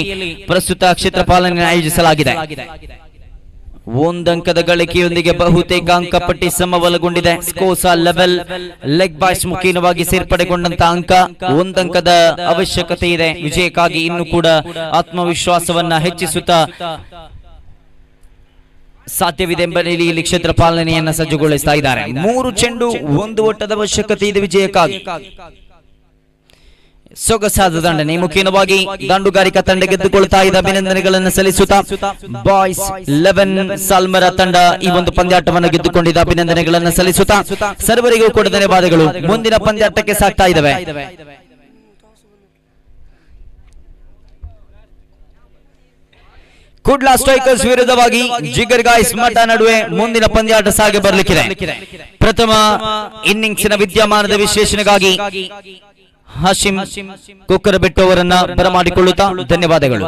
ಪ್ರಸ್ತುತ ಕ್ಷೇತ್ರ ಪಾಲನೆ ಆಯೋಜಿಸಲಾಗಿದೆ. 1 ಅಂಕದ ಗಳಿಕೆಯೊಂದಿಗೆ ಬಹುತೇಕ ಅಂಕಪಟ್ಟಿ ಸಮಬಲಗೊಂಡಿದೆ. ಸ್ಕೋಸಾ ಲೆವೆಲ್ ಲೆಗ್ ಬಾಯ್ಸ್ ಮುಖೇನವಾಗಿ ಸೇರ್ಪಡೆಗೊಂಡಂತ ಅಂಕ 1 ಅಂಕದ ಅವಶ್ಯಕತೆ ಇದೆ ವಿಜಯಕ್ಕಾಗಿ. ಇನ್ನು ಕೂಡ ಆತ್ಮವಿಶ್ವಾಸವನ್ನ ಹೆಚ್ಚಿಸುತ್ತಾ ಸಾಧ್ಯವಿದೆ ಎಂಬ ಇಲ್ಲಿ ಕ್ಷೇತ್ರ ಪಾಲನೆಯನ್ನ ಸಜ್ಜುಗೊಳಿಸ್ತಾ ಇದ್ದಾರೆ. 3 ಚೆಂಡು 1 ಓಟದ ಅವಶ್ಯಕತೆ ಇದೆ ವಿಜಯಕ್ಕಾಗಿ. ಸೊಗಸಾದ ದಂಡನೆ ಮುಖೇನವಾಗಿ ದಂಡುಗಾರಿಕಾ ತಂಡ ಗೆದ್ದುಕೊಳ್ತಾ ಇದೆ. ಅಭಿನಂದನೆಗಳನ್ನು ಸಲ್ಲಿಸುತ್ತಾ ಬಾಯ್ಸ್ 11 ಸಾಲ್ಮರ ತಂಡ ಈ ಒಂದು ಪಂದ್ಯಾಟವನ್ನು ಗೆದ್ದುಕೊಂಡಿದೆ. ಅಭಿನಂದನೆಗಳನ್ನು ಸಲ್ಲಿಸುತ್ತಾ ಸರ್ವರಿಗೂ ಕೂಡ ಧನ್ಯವಾದಗಳು. ಮುಂದಿನ ಪಂದ್ಯಾಟಕ್ಕೆ ಸಾಗ್ತಾ ಇದ್ದಾವೆ. ಕುಡ್ಲಾ ಸ್ಟ್ರೈಕರ್ಸ್ ವಿರುದ್ಧವಾಗಿ ಜಿಗರ್ ಗಾಯ್ಸ್ ಮಠ ನಡುವೆ ಮುಂದಿನ ಪಂದ್ಯಾಟ ಸಾಗಿ ಬರಲಿಕ್ಕಿದೆ. ಪ್ರಥಮ ಇನ್ನಿಂಗ್ಸಿನ ವಿದ್ಯಮಾನದ ವಿಶ್ಲೇಷಣೆಗಾಗಿ ಹಾಶಿಂ ಕೊಕ್ಕರಬೆಟ್ಟು ಅವರನ್ನ ಬರಮಾಡಿಕೊಳ್ಳುತ್ತಾ ಧನ್ಯವಾದಗಳು.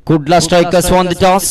Kudla strikers won the toss.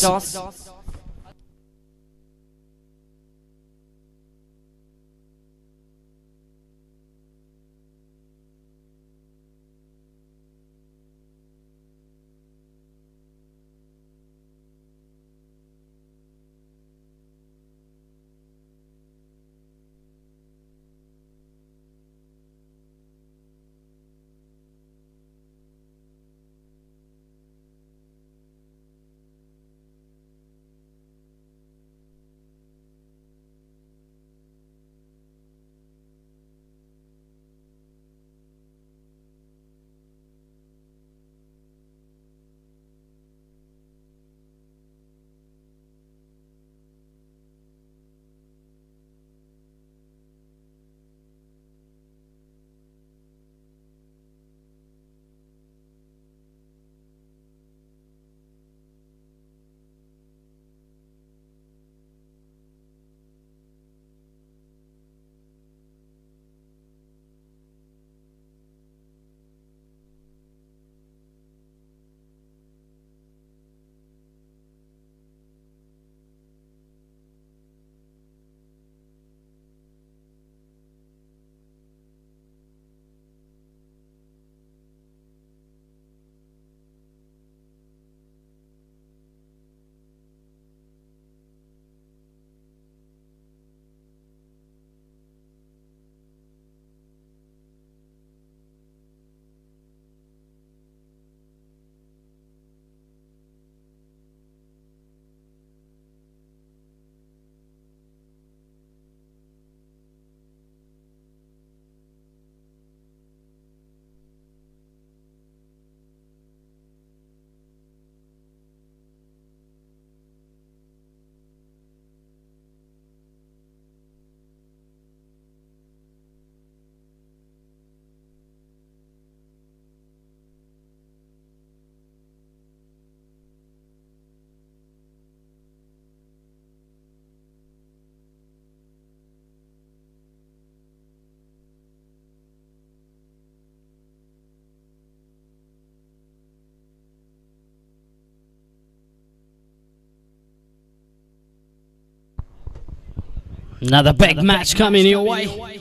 Another big match coming your way.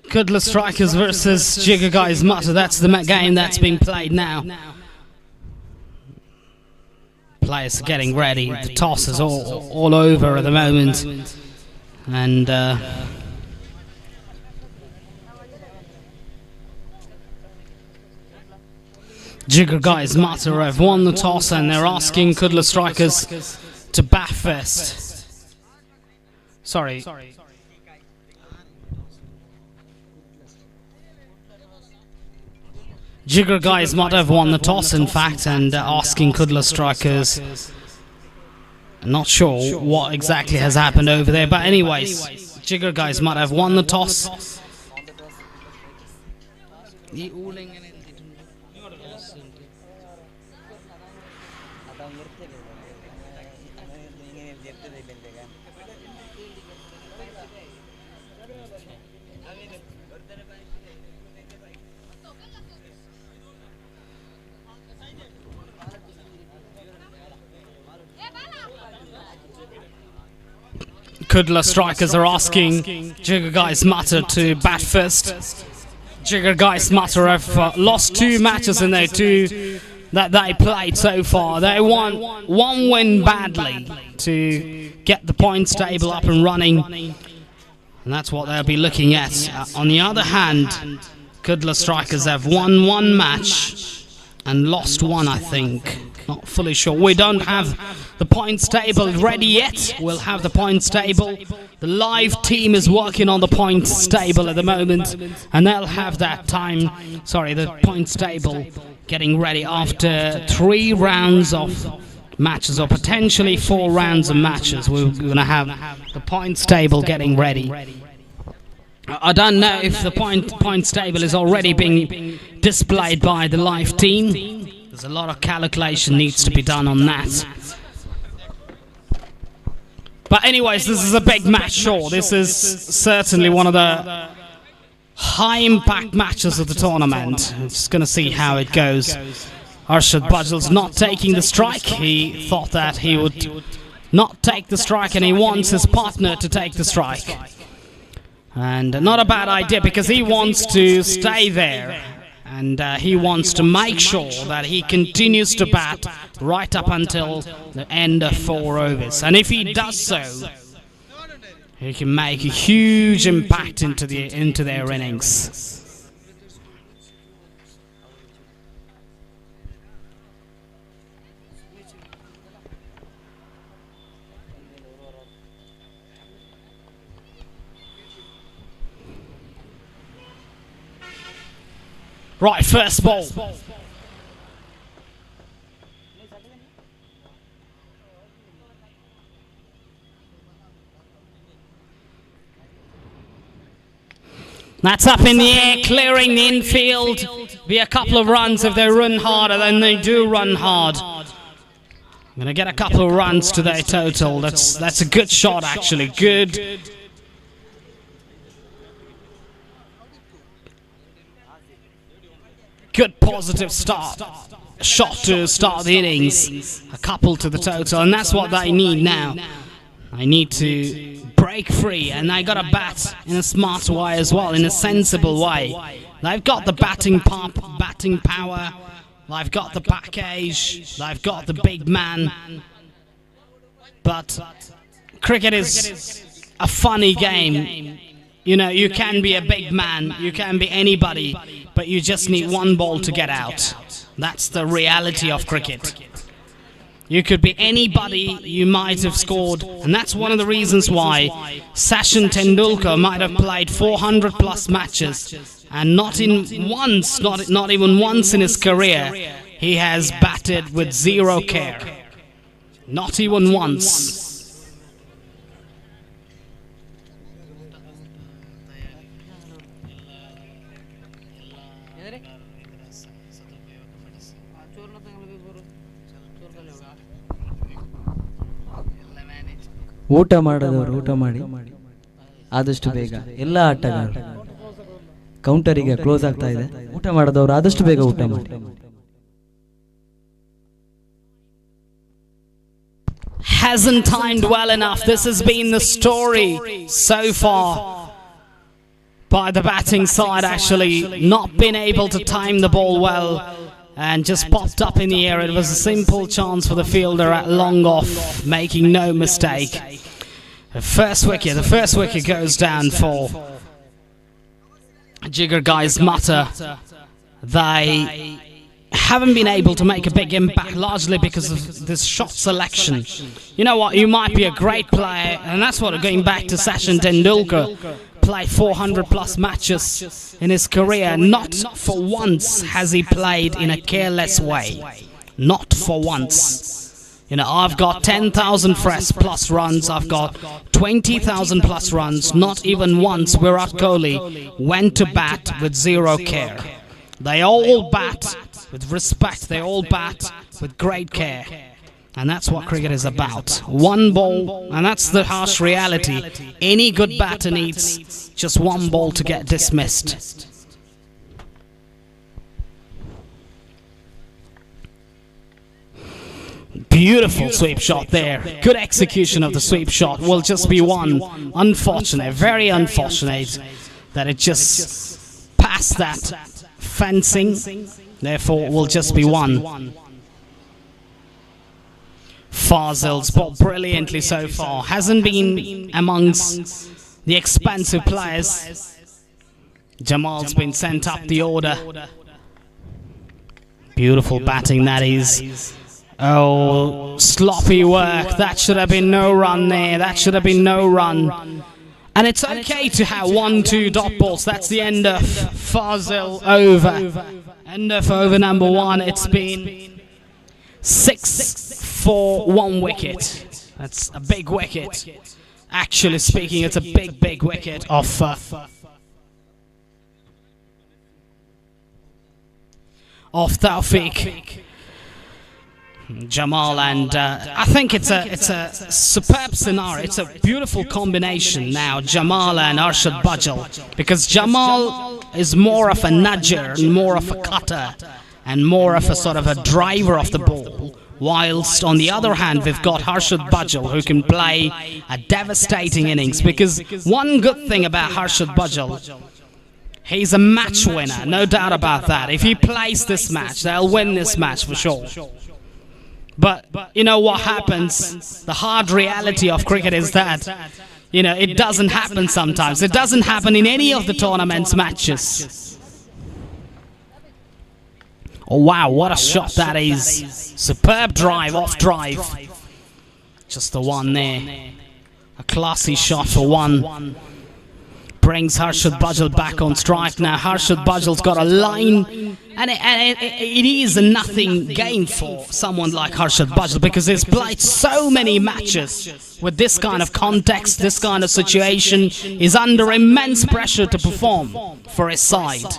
Kudla Strikers versus Jigger Guys Mutter. That's the game that's being played now. Players are getting ready. The toss is all over at the moment. And Jigger Guys Mutter have won the toss and they're asking Kudla Strikers to bat first. Sorry. Jigger Guys might have won the toss, in fact, and asking Kudla Strikers. Not sure what exactly has happened over there, but anyways, Jigger Guys might have won the toss. Kudla Strikers are asking Jigger Guys Mutter to bat first. Jigger Guys Mutter have lost 2 matches in their 2 that they played so far. They won 1 win badly to get the points table up and running, and that's what they'll be looking at. On the other hand, Kudla Strikers have won 1 match and lost 1, I think. Not fully sure. We don't have the points table ready yet. We'll have the points table. The live team is working on the points table at the moment, and they'll have that time. Sorry, the points table getting ready after 3 rounds of matches, or potentially 4 rounds of matches. We're going to have the points table getting ready. I don't know if the points table is already being displayed by the live team. There's a lot of calculation needs to be done on that. But anyways, this is a big match, sure. This is certainly one of the high-impact matches of the tournament. I'm just going to see how it goes. Arshad Bajil's not taking the strike. He thought that he would not take the strike, and he wants his partner to take the strike. And not a bad idea, because he wants to stay there. And he wants to make sure that he continues to bat right up until the end of 4 overs. And if he does so, he can make a huge impact into their innings. Right, first ball. That's up in the air, clearing the infield. Be a couple of runs if they run harder, then they do run hard. I'm going to get a couple of runs to their total. That's a good shot, actually. Good. Good positive start. Shot to start the innings. A couple to the total, and that's what they need now. They need to break free, and they got to bat in a smart way as well, in a sensible way. They've got the batting power. They've got the package. They've got the big man. But cricket is a funny game. You know, you can be a big man, you can be anybody, but you just need 1 ball to get out. That's the reality of cricket. You could be anybody, you might have scored, and that's one of the reasons why Sachin Tendulkar might have played 400 plus matches, and not even once in his career, he has batted with 0 care. Not even once. ಊಟ ಮಾಡೋದವರು ಊಟ ಮಾಡಿ ಆದಷ್ಟು ಬೇಗ ಎಲ್ಲ ಆಟಗಾರರು ಕೌಂಟರಿಗೆ close ಆಗ್ತಾ ಇದೆ. ಊಟ ಮಾಡೋದವರು ಆದಷ್ಟು ಬೇಗ ಊಟ ಮಾಡಿ. hasn't timed well enough. This has been the story so far by the batting side, actually not been able to time the ball well and just popped up in the air. It was a simple chance for the fielder at long off, making no mistake. The first wicket goes down for Jigger Guys Mutter. They haven't been able to make a big impact, largely because of this shot selection. You know what, you might be a great player, and that's what, going back to Sachin Tendulkar, played 400 plus matches in his career. Not for once has he played in a careless way. Not for once. You know, I've got 10,000 plus runs, I've got 20,000 plus runs. Not even once Virat Kohli went to bat with zero care. They all bat with respect, they all bat with great care. And that's what cricket is about. One ball, and that's the harsh reality. Any good batter needs just one ball to get dismissed. Beautiful sweep shot there. Good execution of the sweep shot. Will just be one. Unfortunate, very unfortunate that it just passed that fencing. Therefore, will just be one. Fazil's bowled brilliantly so far. Hasn't been amongst the expensive players. Jamal's been sent up the order. Beautiful batting that is. Oh, sloppy work. That should have been no run there. That should have been no run. And it's okay to have 1-2 dot balls. That's the end of Fazil over. End of over number one. It's been 6 for 1 wicket. That's a big wicket. Actually speaking, it's a big wicket of Tawfiq Jamal, and I think it's a superb scenario. It's a beautiful combination now, Jamal and Arshad Bajal, because Jamal is more of a nudger and more of a cutter and more of a sort of a driver of the ball, whilst on the other hand we've got Harshad Bajal, who can play a devastating innings. Because one good thing about Harshad Bajal, he's a match winner, no doubt about that. If he plays this match, they'll win this match for sure. But you know what happens? The hard reality of cricket is that, you know, it doesn't happen sometimes. It doesn't happen in any of the tournament's matches. Oh wow, what a shot that is. Superb drive, off drive. Just the one there. A classy shot for one. Brings Harshad Bajal back on strike now. Harshad Bajal's got a line, and it is a nothing game for someone like Harshad Bajal, because he's played so many matches with this kind of context, this kind of situation. He's under immense pressure to perform for his side,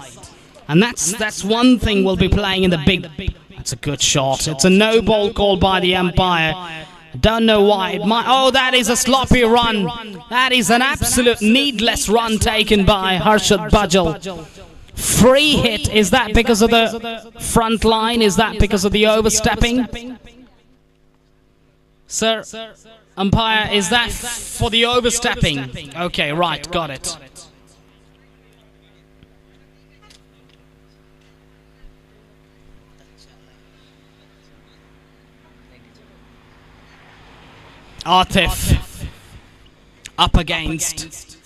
and that's one thing we'll be playing in the big. That's a good shot. It's a no ball called by the umpire. Don't know why. It might. Oh, that is a sloppy run. That is an absolute needless run taken by Harshad Bajal. Free hit. Is that because of the front line? Is that because of the overstepping? Sir, umpire, is that for the overstepping? Okay, right, got it. Atif up against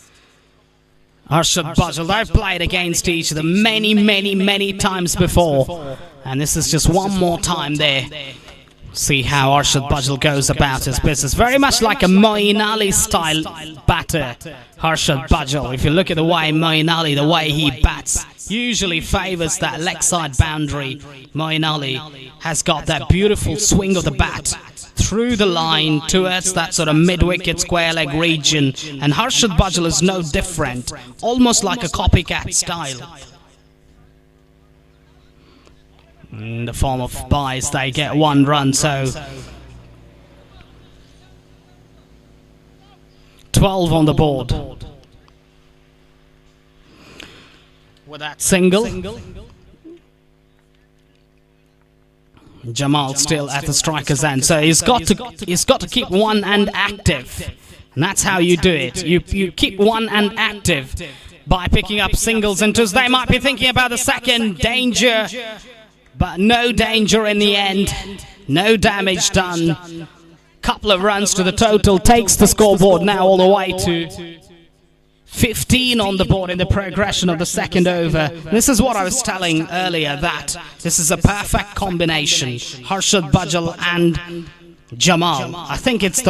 Harshad Bajal. They've played against each other many times before, and this is just one more time there. See how Harshad Bajal goes about his business. Very much like a Moeen Ali style batter, Harshad Bajal. If you look at the way Moeen Ali, the way he bats, usually favours that leg side boundary. Moeen Ali has got that beautiful swing of the bat through the line towards that sort of mid-wicket square leg region, and Harshad Bajal is no different, almost like a copycat style. In the form of buys, they get 1 run, so 12 on the board. With that single, Jamal still at the striker's end, so he's got to keep one hand active. And that's how you do it. You keep one hand active by picking up singles and twos. They might be thinking about the second danger, but no danger in the end. No damage done. Couple of runs to the total takes the scoreboard now all the way to 15 on the board in the progression of the second over. This is what I was telling earlier, that this is a perfect combination. Harshad Bajal and Jamal. I think it's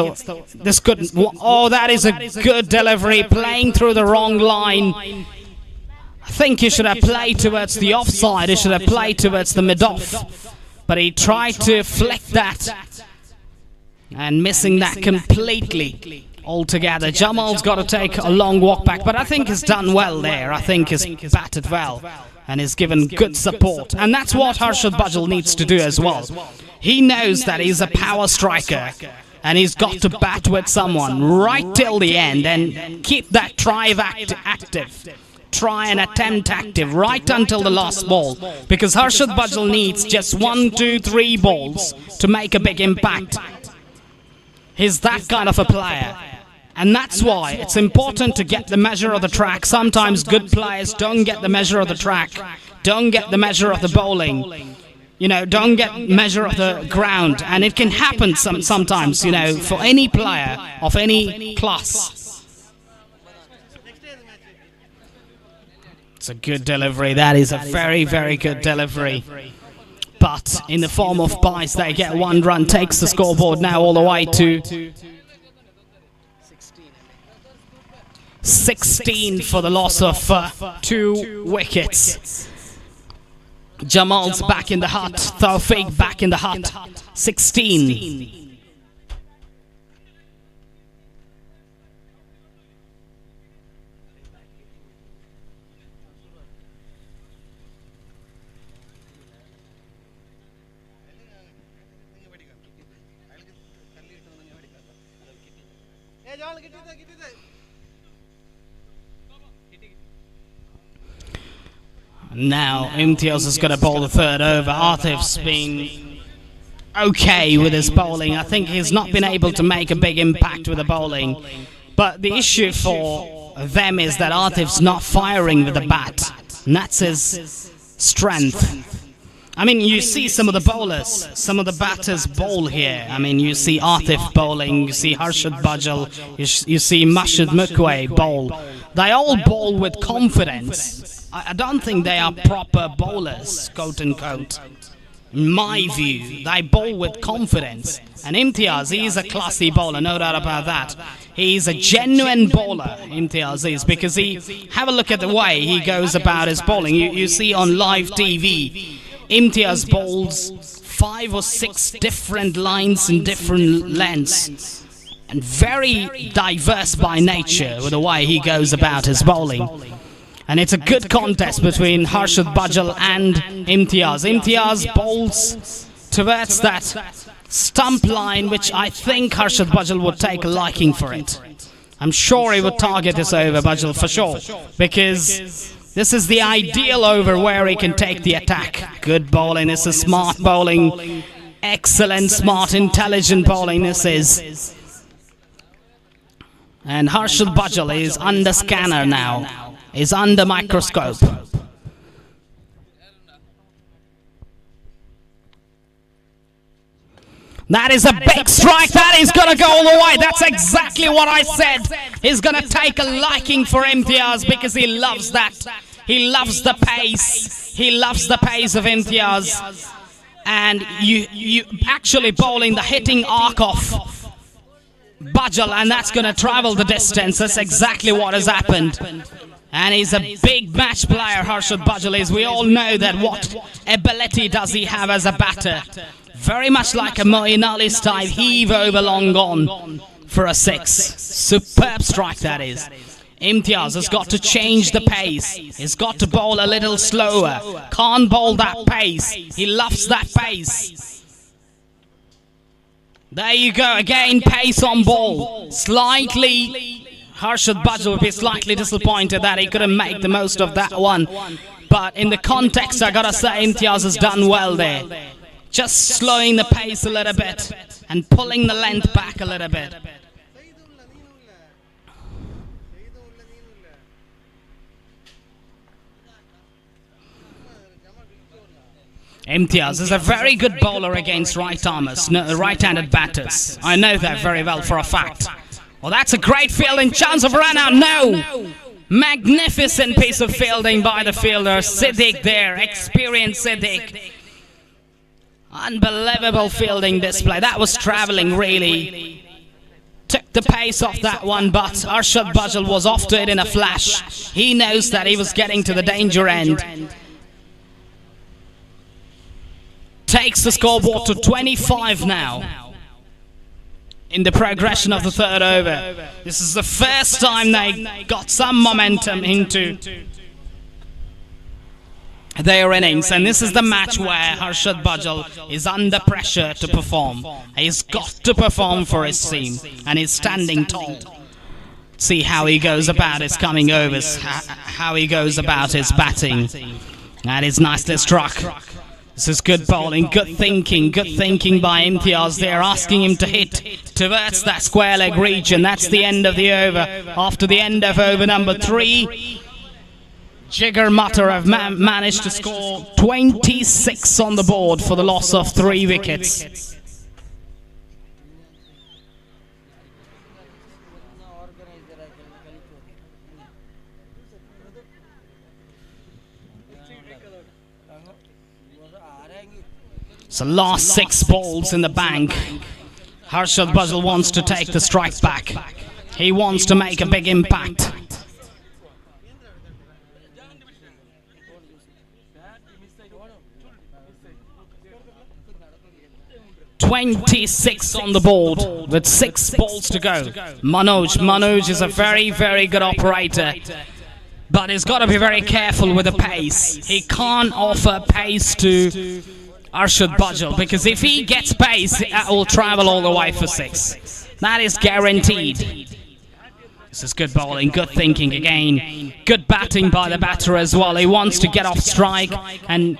this could. Oh, that is a good delivery, playing through the wrong line. I think he should have played towards the offside. He should have played towards the mid-off, but he tried to flick that and missing that completely altogether. Jamal's got to take a long walk back, but I think he's done well there. I think he's batted well and he's given good support, and that's what Harshad Bajal needs to do as well. He knows that he's a power striker and he's got to bat with someone right till the end and keep that drive active. Try and attempt active right until the last ball, because Harshad Bajal needs just 1, 2, 3 balls to make a big impact. He's that kind of a player, and that's why it's important to get the measure of the track. Sometimes good players don't get the measure of the track, don't get the measure of the bowling, you know, don't get measure of the ground, and it can happen sometimes, you know, for any player of any class. It's a good delivery. That is a very, very good delivery. But in the form of byes, they get 1 run, takes the scoreboard now all the way to 16 for the loss of 2 wickets. Jamal's back in the hut, Tawfiq back in the hut, 16. Now Imtiaz is going to bowl the third over. Atif's been okay with his bowling. I think he's not been able to make a big impact with the bowling, but the issue for them is that Atif's not firing with the bat, and that's his strength. I mean, you see some of the bowlers, some of the batters bowl here. I mean, you see Atif bowling, you see Harshad Bajal, you see Mashid Mukwe bowl. They all bowl with confidence. I don't think they are proper bowlers, quote unquote. In my view, they bowl with confidence. And Imtiaz, he's a classy bowler, no doubt about that. He's a genuine bowler, Imtiaz is, because have a look at the way he goes about his bowling. You see on live TV, Imtiaz bowls 5 or 6 different lines in different lengths, and very diverse by nature with the way he goes about his bowling. And it's a good contest between Harshad Bajal and Imtiaz. Imtiaz bowls towards that stump line, which I think Harshad Bajal would take a liking for it. I'm sure he would target this over, Bajal, for sure, because this is the ideal over where he can take the attack. Good bowling, this is smart bowling. Excellent, smart, intelligent bowling this is. And Harshad Bajal is under scanner now. Is under microscope. That is a big strike. That is going to go all the way. That's exactly what I said. He's going to take a liking for Imtiaz because he loves that. He loves the pace. He loves the pace of Imtiaz. And you actually bowling the hitting arc off Bajal, and that's going to travel the distance. That's exactly what has happened. And he's a big match player, Harshad Bajal is. We all know that. What ability does he have as a batter? Very much like a Moeen Ali style heave over long on for a 6. Superb strike that is. Imtiaz has got to change the pace. He's got to bowl a little slower. Can't bowl that pace. He loves that pace. There you go, again pace on ball. Slightly, Harshad Bajal would be slightly disappointed that he couldn't make the most of that one. But in the context, I gotta say, Imtiaz has done well there. Just slowing the pace a little bit and pulling the length back a little bit. Imtiaz is a very good bowler against right-armers, right-handed batters. I know that very well for a fact. Well, that's a great fielding, chance of run out. No! Magnificent piece of fielding by the fielder. Siddiq there, experienced Siddiq. Unbelievable fielding display. That was travelling really. Took the pace off that one, but Arshad Bajal was off to it in a flash. He knows that he was getting to the danger end. Takes the scoreboard to 25 now in the progression of the third over. This is the first time they got some momentum into their innings, and this is the match where Arshad Bajal is under pressure to perform. He's got to perform for his team, and he's standing tall. See how he goes about his coming overs, how he goes about his batting. That is nicely struck. This is good bowling, good thinking by Imtiaz. They're asking him to hit towards that square leg region. That's the end of the over. After the end of over number 3, Jigar Matar have managed to score 26 on the board for the loss of 3 wickets. So last 6 balls in the bank. Arshad Bajal wants to take the strike back. He wants to make a big impact. $26 on the board with 6 balls to go. Manoj is a very, very good operator, but he's got to be very careful with the pace. He can't offer pace to Arshad Bajal, because if he gets pace, it will travel all the way for 6. That is guaranteed. This is good bowling, good thinking again. Good batting by the batter as well. He wants to get off strike and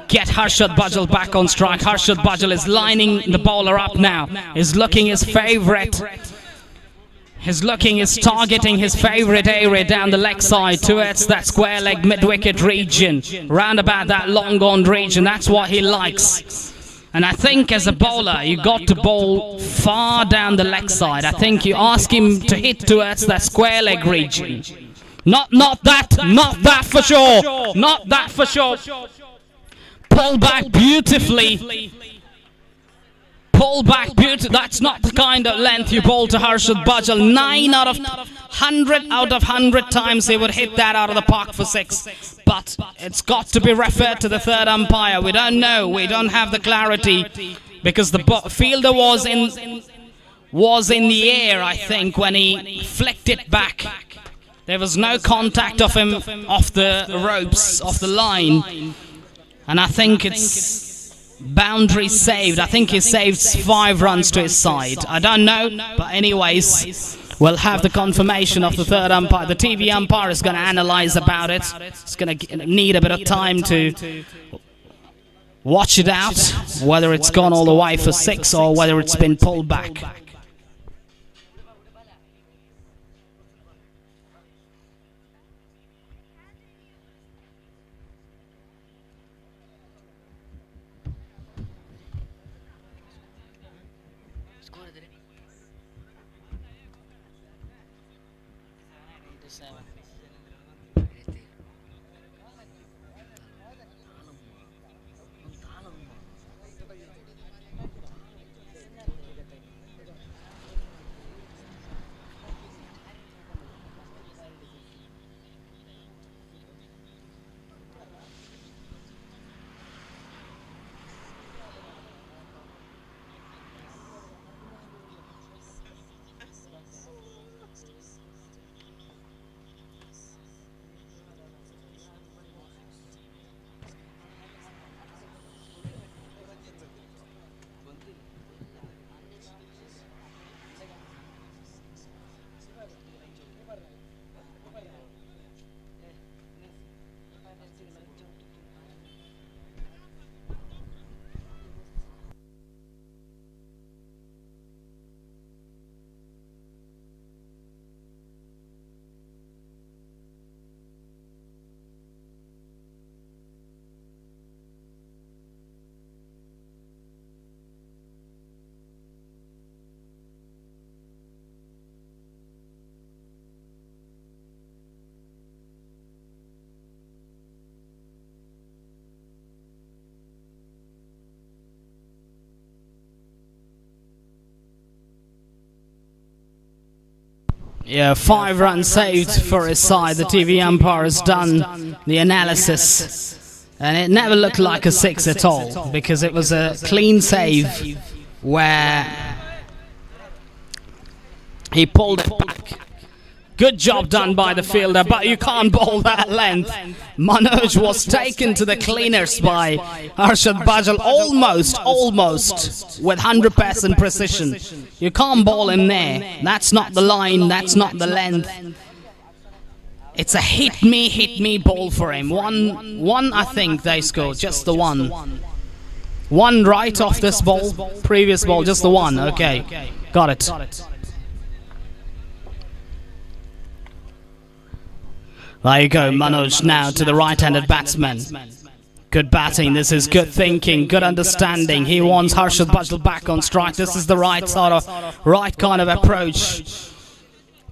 get Arshad Bajal back on strike. Arshad Bajal is lining the bowler up now. He's looking his favourite. He's targeting his favourite area down the leg side towards that square leg mid-wicket region, round about that long-on region. That's what he likes. And I think as a bowler, you got to bowl far down the leg side. I think you ask him to hit towards that square leg region. Not that for sure. Not that for sure. Pull back beautifully. Pull back beautifully. That's not the kind of length you bowl to Arshad Bajal. 9 out of 100 times he would hit that out of the park for 6. But it's got to be referred to the third umpire. We don't know. We don't have the clarity, because the fielder was in the air, I think, when he flicked it back. There was no contact of him off the ropes, off the line. And I think it's boundary saved. I think he saved 5 runs to his side. I don't know, but anyways, we'll have the confirmation of the third umpire. The TV umpire is going to analyze about it. It's going to need a bit of time to watch it out, whether it's gone all the way for 6 or whether it's been pulled back. Yeah, 5 runs saved for his side. The TV umpire has done the analysis, and it never looked like a 6 at all, because it was a clean save where he pulled it back. Good job done by the fielder, but you can't bowl that length. Manoj was taken to the cleaners by Harshad Bajal, almost with 100% precision. You can't bowl him there. That's not the line, that's not the length. It's a hit me ball for him. One I think they scored, just the one. One right off this ball, previous ball, just the one. Okay, got it. There you go, Manoj now to the right-handed batsman. Good batting, this is good thinking, good understanding. He wants Harshad Bajal back on strike. This is the right kind of approach.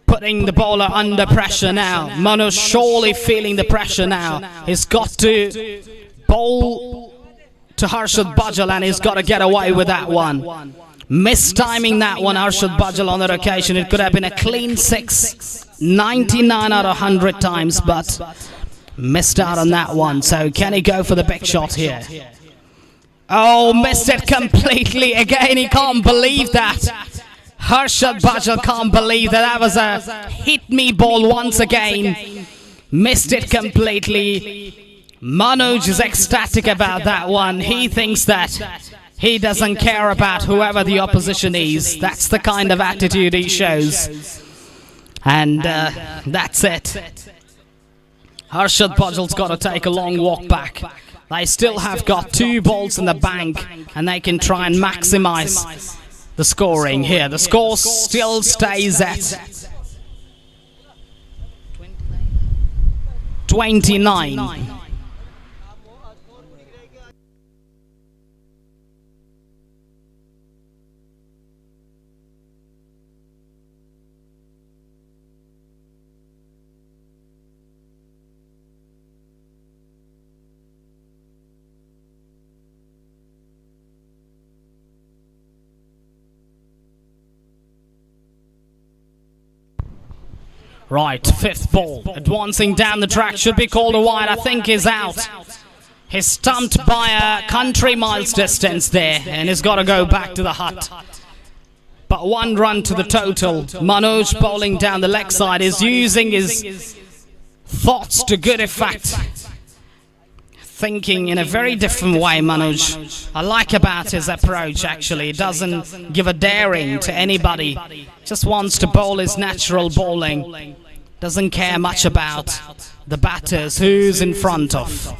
Putting the bowler under pressure now. Manoj surely feeling the pressure now. He's got to bowl to Harshad Bajal, and he's got to get away with that one. Mistiming that one, Harshad Bajal on that occasion. It could have been a clean 6. 99 out of 100 times, but missed out on that one. So can he go for the big shot here? Oh, missed it completely again. He can't believe that. Harshad Bajal can't believe that. That was a hit me ball once again. Missed it completely. Manoj is ecstatic about that one. He thinks that he doesn't care about whoever the opposition is. That's the kind of attitude he shows. And that's it. Harshad Bajal's got to take a long walk back. They still have got 2 balls in the bank, and they can try and maximize the scoring here. The score still stays at 29. Right, 5th ball, advancing down the track, should be called a wide, I think is out. He's stumped by a country miles distance there, and he's got to go back to the hut. But 1 run to the total. Manoj bowling down the leg side is using his thoughts to good effect. Thinking in a very different way, Manoj. I like about his approach, actually. He doesn't give a daring to anybody. Just wants to bowl his natural bowling. Doesn't care much about the batters, who's in front of.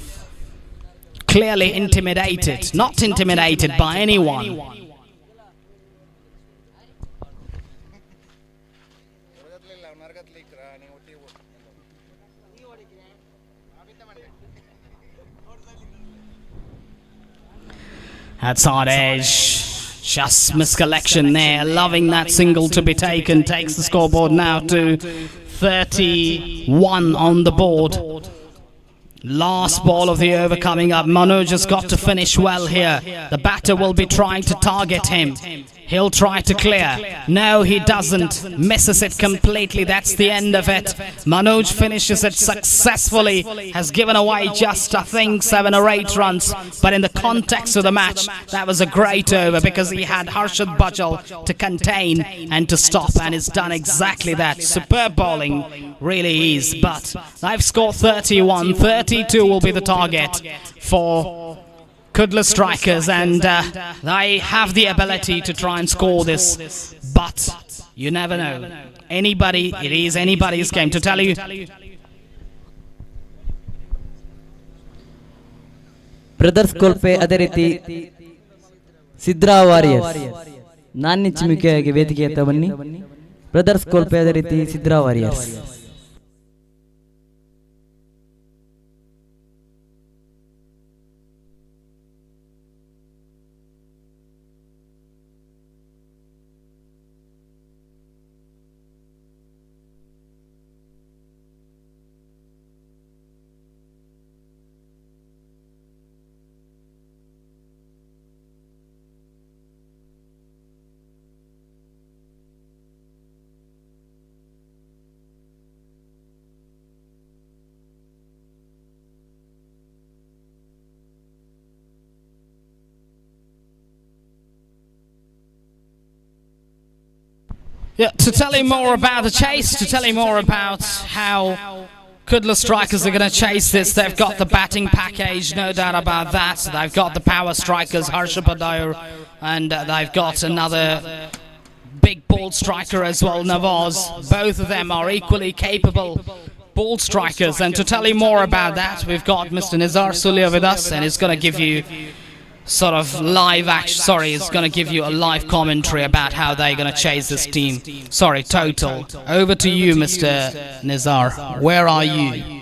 Clearly intimidated. Not intimidated by anyone. That's hard edge. Just miscollection there. Loving that single to be taken. Takes the scoreboard now to 31 on the board. Last ball of the over coming up. Manoj has got to finish well here. The batter will be trying to target him. He'll try to clear. No, he doesn't. Misses it completely. That's the end of it. Manoj finishes it successfully. Has given away just, I think, 7 or 8 runs. But in the context of the match, that was a great over because he had Harshad Bajal to contain and to stop. And he's done exactly that. Superb bowling, really is. But they've scored 31. 32 will be the target for Kudla strikers, and they have the ability to try and score this, but you never know. It is anybody's game. To tell you, brothers Kolpe ಅದೇ ರೀತಿ ಸಿದ್ರಾ warriors ನಾನ್ಯ ಚಿಮಿಕೆಯಾಗಿ ವೇದಿಕೆ ಹತ್ರ ಬನ್ನಿ. Brothers Kolpe ಅದೇ ರೀತಿ ಸಿದ್ರಾ warriors. Yeah, to tell you more about the chase, to tell you more about how Kudla strikers are going to chase this, they've got the batting package, no doubt about that. They've got the power strikers, Harsha Padaur, and they've got another big ball striker as well, Nawaz. Both of them are equally capable ball strikers. And to tell you more about that, we've got Mr. Nizar Sulia with us, and he's going to give you sort of live action. Sorry, it's going to give you a live commentary about how they're going to chase this team. Sorry, total. Over to you, Mr. Nizar. Where are you?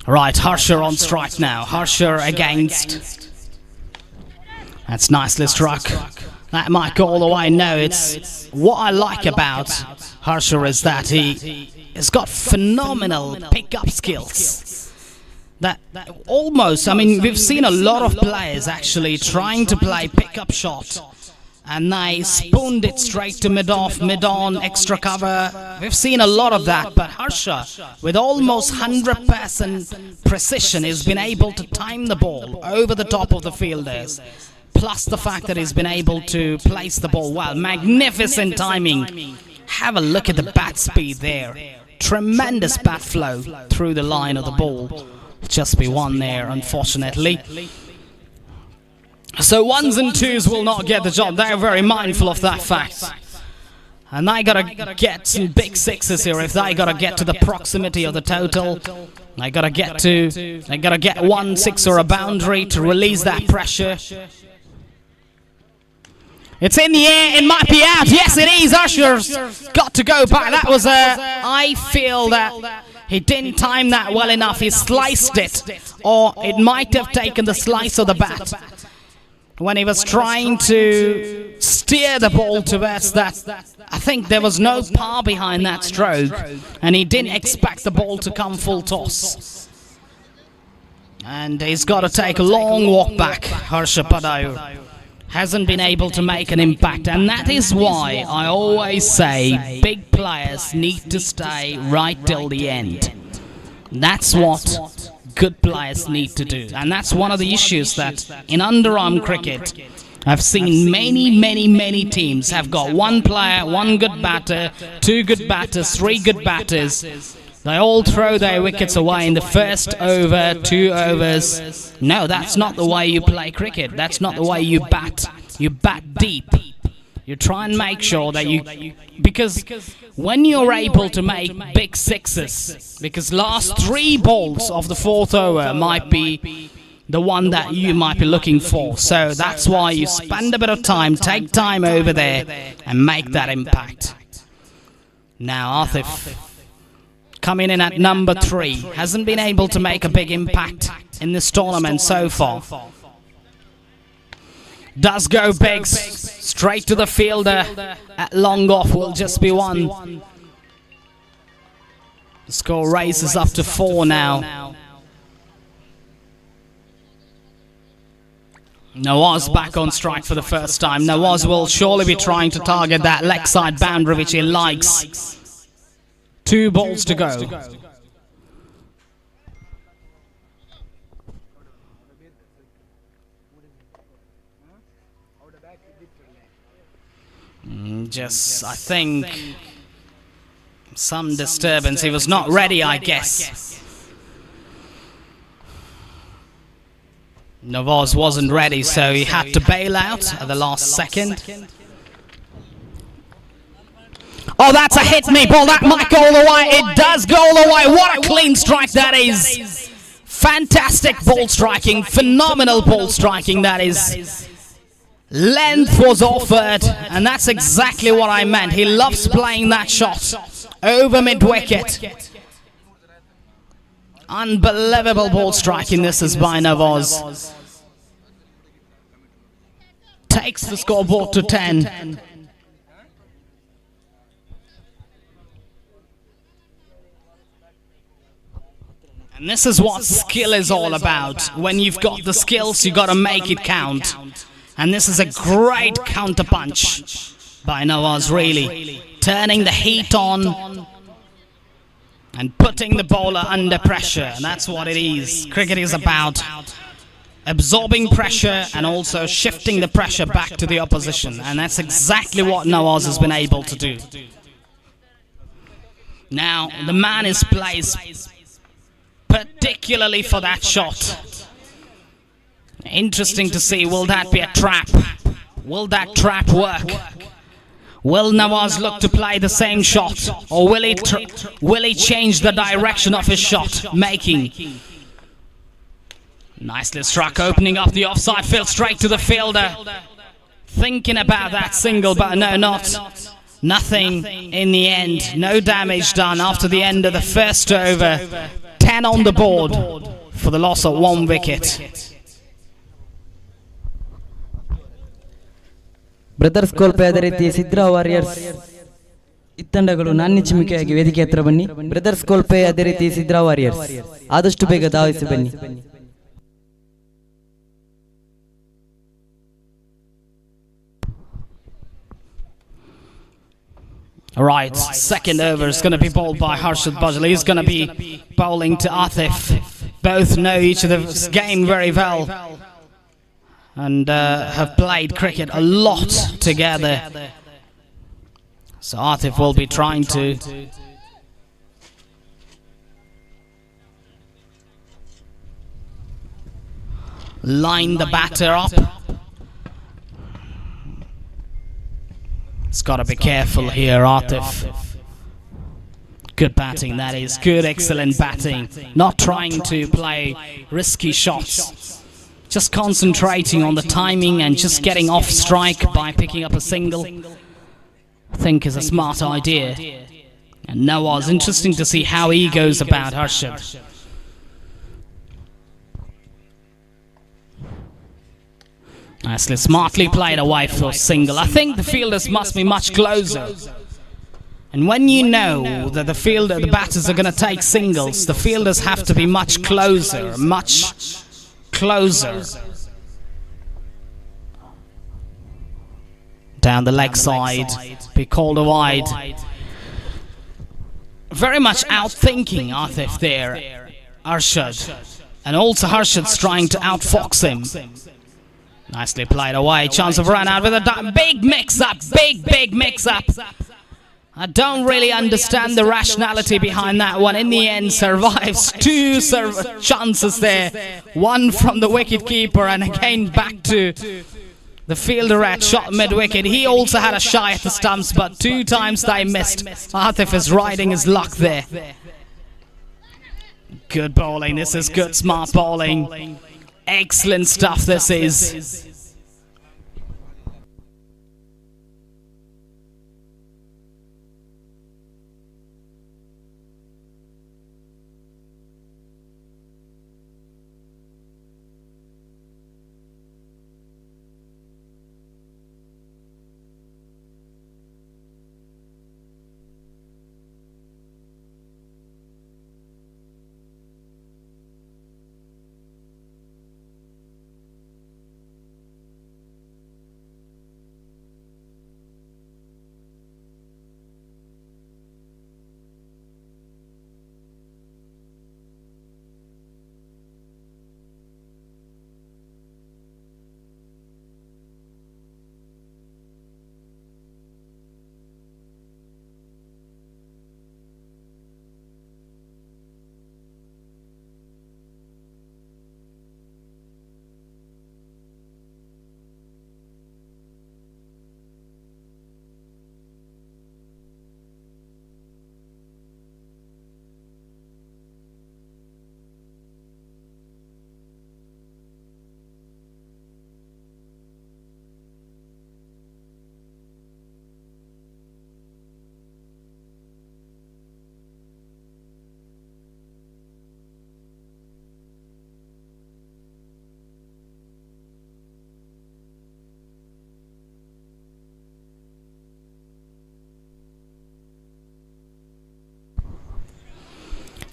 Right, Harsha on strike now. Harsha against. That's nicely struck. That might go all the way. No, it's what I like about Harsha is that he's got phenomenal pickup skills. That almost, I mean, we've seen a lot of players actually trying to play pickup shot, and they spooned it straight to mid-off, mid-on, extra cover. We've seen a lot of that, but Harsha, with almost 100% precision, has been able to time the ball over the top of the fielders, plus the fact that he's been able to place the ball well. Magnificent timing. Have a look at the bat speed there. Tremendous bat flow through the line of the ball. Just be one there, unfortunately. So ones and twos will not get the job. They're very mindful of that fact. And they gotta get some big sixes here if they gotta get to the proximity of the total. They gotta get 1 6 or a boundary to release that pressure. It's in the air, it might be out. Yes, it is. Usher's got to go back. That was I feel that he didn't time that well enough. He sliced it, or it might have taken the slice of the bat when he was trying to steer the ball towards that. I think there was no power behind that stroke, and he didn't expect the ball to come full toss. And he's got to take a long walk back. Harsha Padaur hasn't been able to make an impact, and that is why I always say big players need to stay right till the end. That's what good players need to do, and that's one of the issues that in underarm cricket I've seen many teams have got one player, one good batter, two good batters, three good batters. They all throw their wickets away in the first over, 2 overs. No, that's not the way you play cricket. That's not the way you bat. You bat deep. You try and make sure that you... Because when you're able to make big sixes, because last 3 balls of the 4th over might be the one that you might be looking for. So that's why you spend a bit of time, take time over there and make that impact. Now, Atif, coming in at number 3, hasn't been able to make a big impact in this tournament so far. Does go big, straight to the fielder at long off, will just be 1. The score raises up to 4 now. Nawaz back on strike for the first time. Nawaz will surely be trying to target that leg side boundary, which he likes 2 balls to go. Just, I think, some disturbance. He was not ready, I guess. Nawaz wasn't ready, so he had to bail out at the last second. Oh, that's a hit me ball. That might go all the way. It does go all the way. What a clean strike that is. Fantastic ball striking. Phenomenal ball striking that is. Length was offered, and that's exactly what I meant. He loves playing that shot over mid-wicket. Unbelievable ball striking this is by Nawaz. Takes the scoreboard to 10. And this is what skill is all about. When you've got the skills, you got to make it count. And this is a great counter-punch by Nawaz, really. Turning the heat on and putting the bowler under pressure. And that's what it is. Cricket is about absorbing pressure and also shifting the pressure back to the opposition. And that's exactly what Nawaz has been able to do. Now, the man is placed particularly for that shot. Interesting to see, will that be a trap? Will that trap work? Will Nawaz look to play the same shot? Or will he change the direction of his shot making? Nicely struck, opening up the offside field straight to the fielder. Thinking about that single, but no, nothing in the end. No damage done after the end of the first over. 10 on the board for the loss of 1 wicket. Brothers Kolpe ಅದೇ ರೀತಿ ಸಿದ್ರಾ warriors ಇತ್ತಂಡಗಳು ನಾಣ್ಯಚಿಮಿಕೆಯಾಗಿ ವೇದಿಕೆ ಹತ್ರ ಬನ್ನಿ. Brothers Kolpe ಅದೇ ರೀತಿ ಸಿದ್ರಾ warriors ಆದಷ್ಟು ಬೇಗ ಧಾವಿಸಿ ಬನ್ನಿ. Right, second over is going to be bowled by Harshad Bajal. He's going to be bowling to Atif. Both know each other's game very well and have played cricket a lot together. So Atif will be trying to line the batter up. It's got to be careful here, Atif. Good batting, that is. Good, excellent batting. Not trying to play risky shots. Just concentrating on the timing and just getting off strike by picking up a single. I think is a smart idea. And Nawaz, interesting to see how he goes about Harshad. Nicely, smartly played away for a single. I think the fielders must be much closer. And when you know that the batters are going to take singles, the fielders have to be much closer, much closer. Down the leg side, be called a wide. Very much outthinking Atif there, Harshad. And also Harshad's trying to outfox him. Nicely played away, chance of run out with a big mix-up, big mix-up. I don't really understand the rationality behind that one. In the end, survives 2 chances there. One from the wicket-keeper and again back to the fielder at shot mid-wicket. He also had a shy at the stumps, but 2 times they missed. Atif is riding his luck there. Good bowling, this is good, smart bowling. Excellent stuff this is.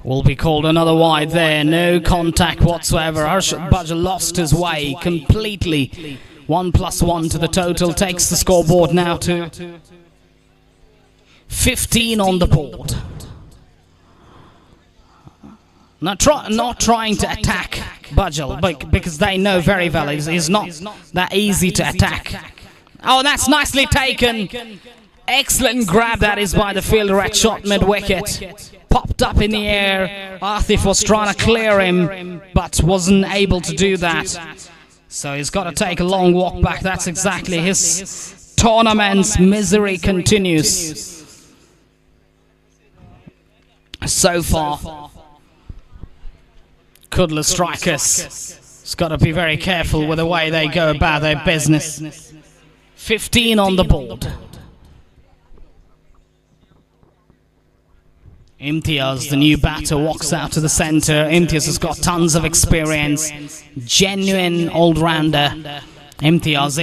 Will be called another wide there. No contact whatsoever. Arshad Bajal lost his way completely. 1+1 to the total takes the scoreboard now to 15 on the board. Not trying to attack Bajal because they know very well it's not that easy to attack. Oh, that's nicely taken. Excellent grab that is by the fielder at shot mid-wicket. Popped up in the air. Atif was trying to clear him, but wasn't able to do that. So he's got to take a long walk back. That's exactly his tournament's misery continues. So far, Kudla strikers. He's got to be very careful with the way they go about their business. 15 on the board. Imtiaz, the new batter, walks out to the centre. Imtiaz has got tons of experience. Genuine all-rounder. Imtiaz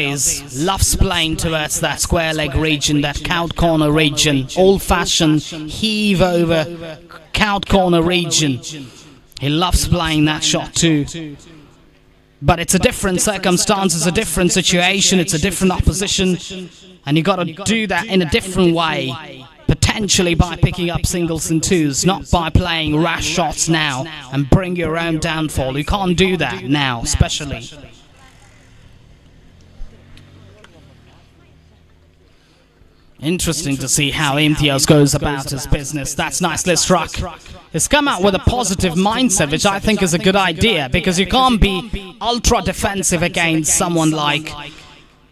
loves playing towards that square leg region, that count corner region. Old-fashioned heave over count corner region. He loves playing that shot too. But it's a different circumstance, it's a different situation, it's a different opposition. And you've got to do that in a different way. Potentially by picking up singles and twos, not by playing rash shots now and bring your own downfall. You can't do that now, especially. Interesting to see how Imtiaz goes about his business. That's nicely struck. He's come out with a positive mindset, which I think is a good idea, because you can't be ultra defensive against someone like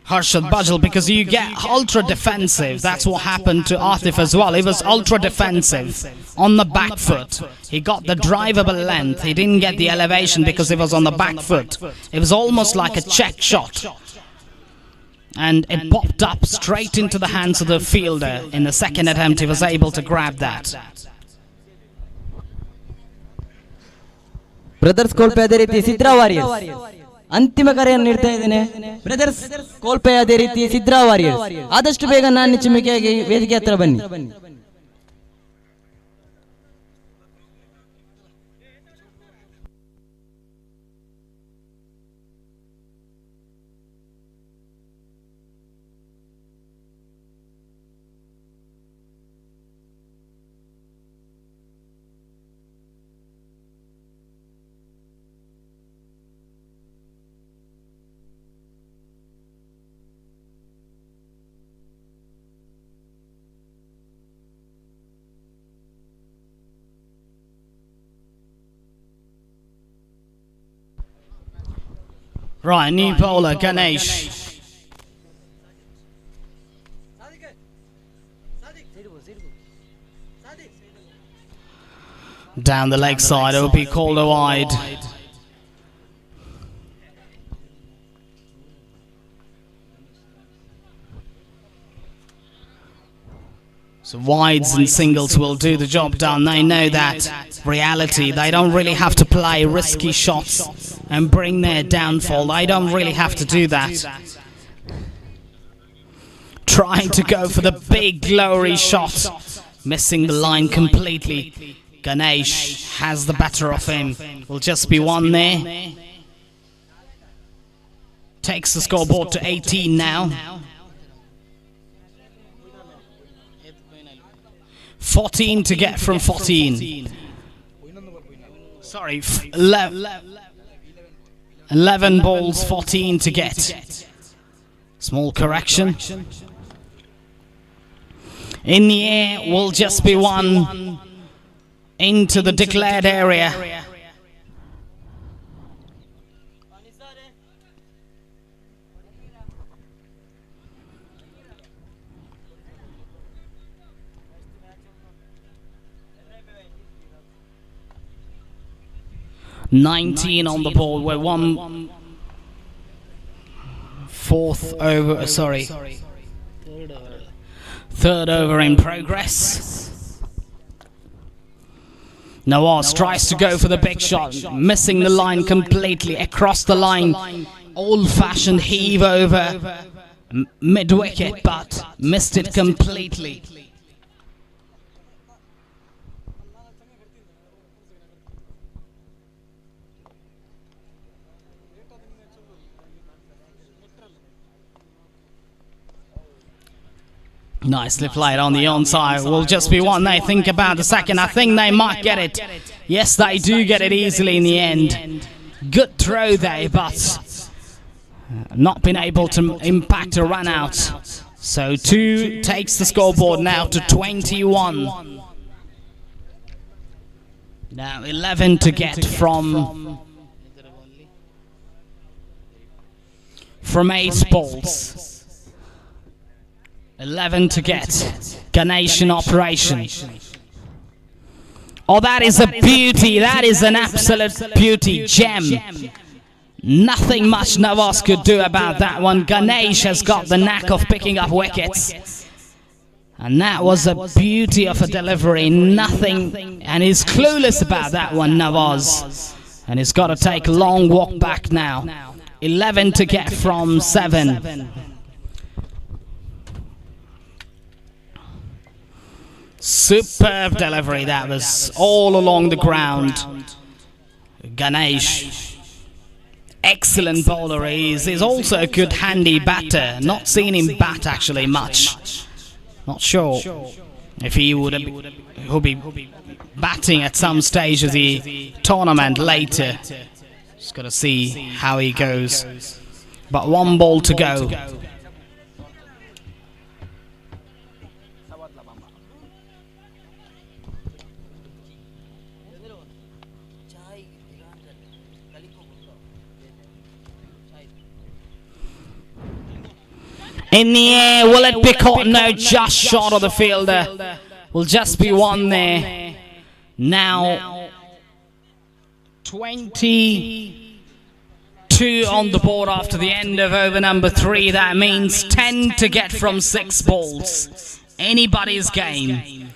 Arshad Bajal, because you get ultra defensive. That's what happened to Atif as well. He was ultra defensive on the back foot. He got the drivable length. He didn't get the elevation because he was on the back foot. It was almost like a check shot. And it popped up straight into the hands of the fielder. In the second attempt, he was able to grab that. Brothers Kolpe ಅದೇ ರೀತಿ ಸಿದ್ರಾ warriors ಅಂತಿಮ ಕರೆಯನ್ನು ನೀಡ್ತಾ ಇದ್ದೇನೆ. Brothers Kolpe ಅದೇ ರೀತಿ ಸಿದ್ರಾ warriors ಆದಷ್ಟು ಬೇಗ ನಾನು ಚಿಮ್ಮಿಕೆಯಾಗಿ ವೇದಿಕೆ ಹತ್ರ ಬನ್ನಿ. Right, new bowler, Ganesh. Down the leg side, it will be called a wide. So wides and singles will do the job done. They know that reality. They don't really have to play risky shots and bring their downfall. They don't really have to do that. Trying to go for the big glory shot. Missing the line completely. Ganesh has the better of him. Will just be one there. Takes the scoreboard to 18 now. 14 to get from 14. Sorry, 11 balls, 14 to get. Small correction. In the air will just be one into the declared area. $19 on the board. We're third over in progress. Nawaz tries to go for the big shot, missing the line completely across the line. Old-fashioned heave over mid-wicket, but missed it completely. Nicely played on the onside. Will just be one. They think about the second. I think they might get it. Yes, they do get it easily in the end. Good throw there, but not been able to impact a run out. So 2 takes the scoreboard now to 21. Now 11 to get from 8 balls. 11 to get. Ganesh in operation. Oh, that is a beauty. That is an absolute beauty. Gem. Nothing much Navas could do about that one. Ganesh has got the knack of picking up wickets. And that was a beauty of a delivery. Nothing. And he's clueless about that one, Navas. And he's got to take a long walk back now. 11 to get from 7. Superb delivery. That was all along the ground. Ganesh. Excellent bowler. He's also a good handy batter. Not seen him bat actually much. Not sure if he'll be batting at some stage of the tournament later. Just got to see how he goes. But 1 ball to go. In the air, will it be caught? No, just short of the fielder. Will just be 1 there. Now 22 on the board after the end of over number 3. That means 10 to get from 6 balls. Anybody's game.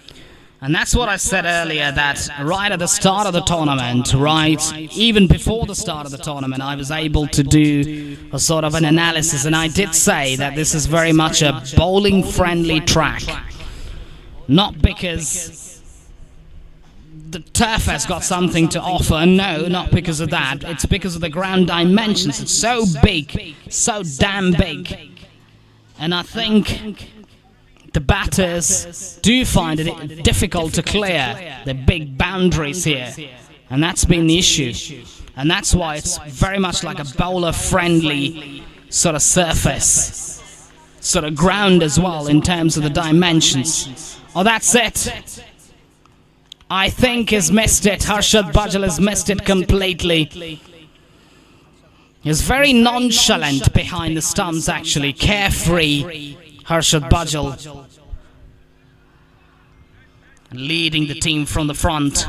And that's what I said earlier, that right at the start of the tournament, even before the start of the tournament, I was able to do a sort of an analysis, and I did say that this is very much a bowling-friendly track. Not because the turf has got something to offer, no, not because of that. It's because of the ground dimensions. It's so big, so damn big. And I think the batters do find it difficult to clear the big boundaries here, and that's been the issue. And that's why it's very much like a bowler-friendly sort of surface, sort of ground as well in terms of the dimensions. Oh, that's it. I think he's missed it. Harshad Bajal has missed it completely. He's very nonchalant behind the stumps, actually, carefree. Harshad Bajal leading the team from the front.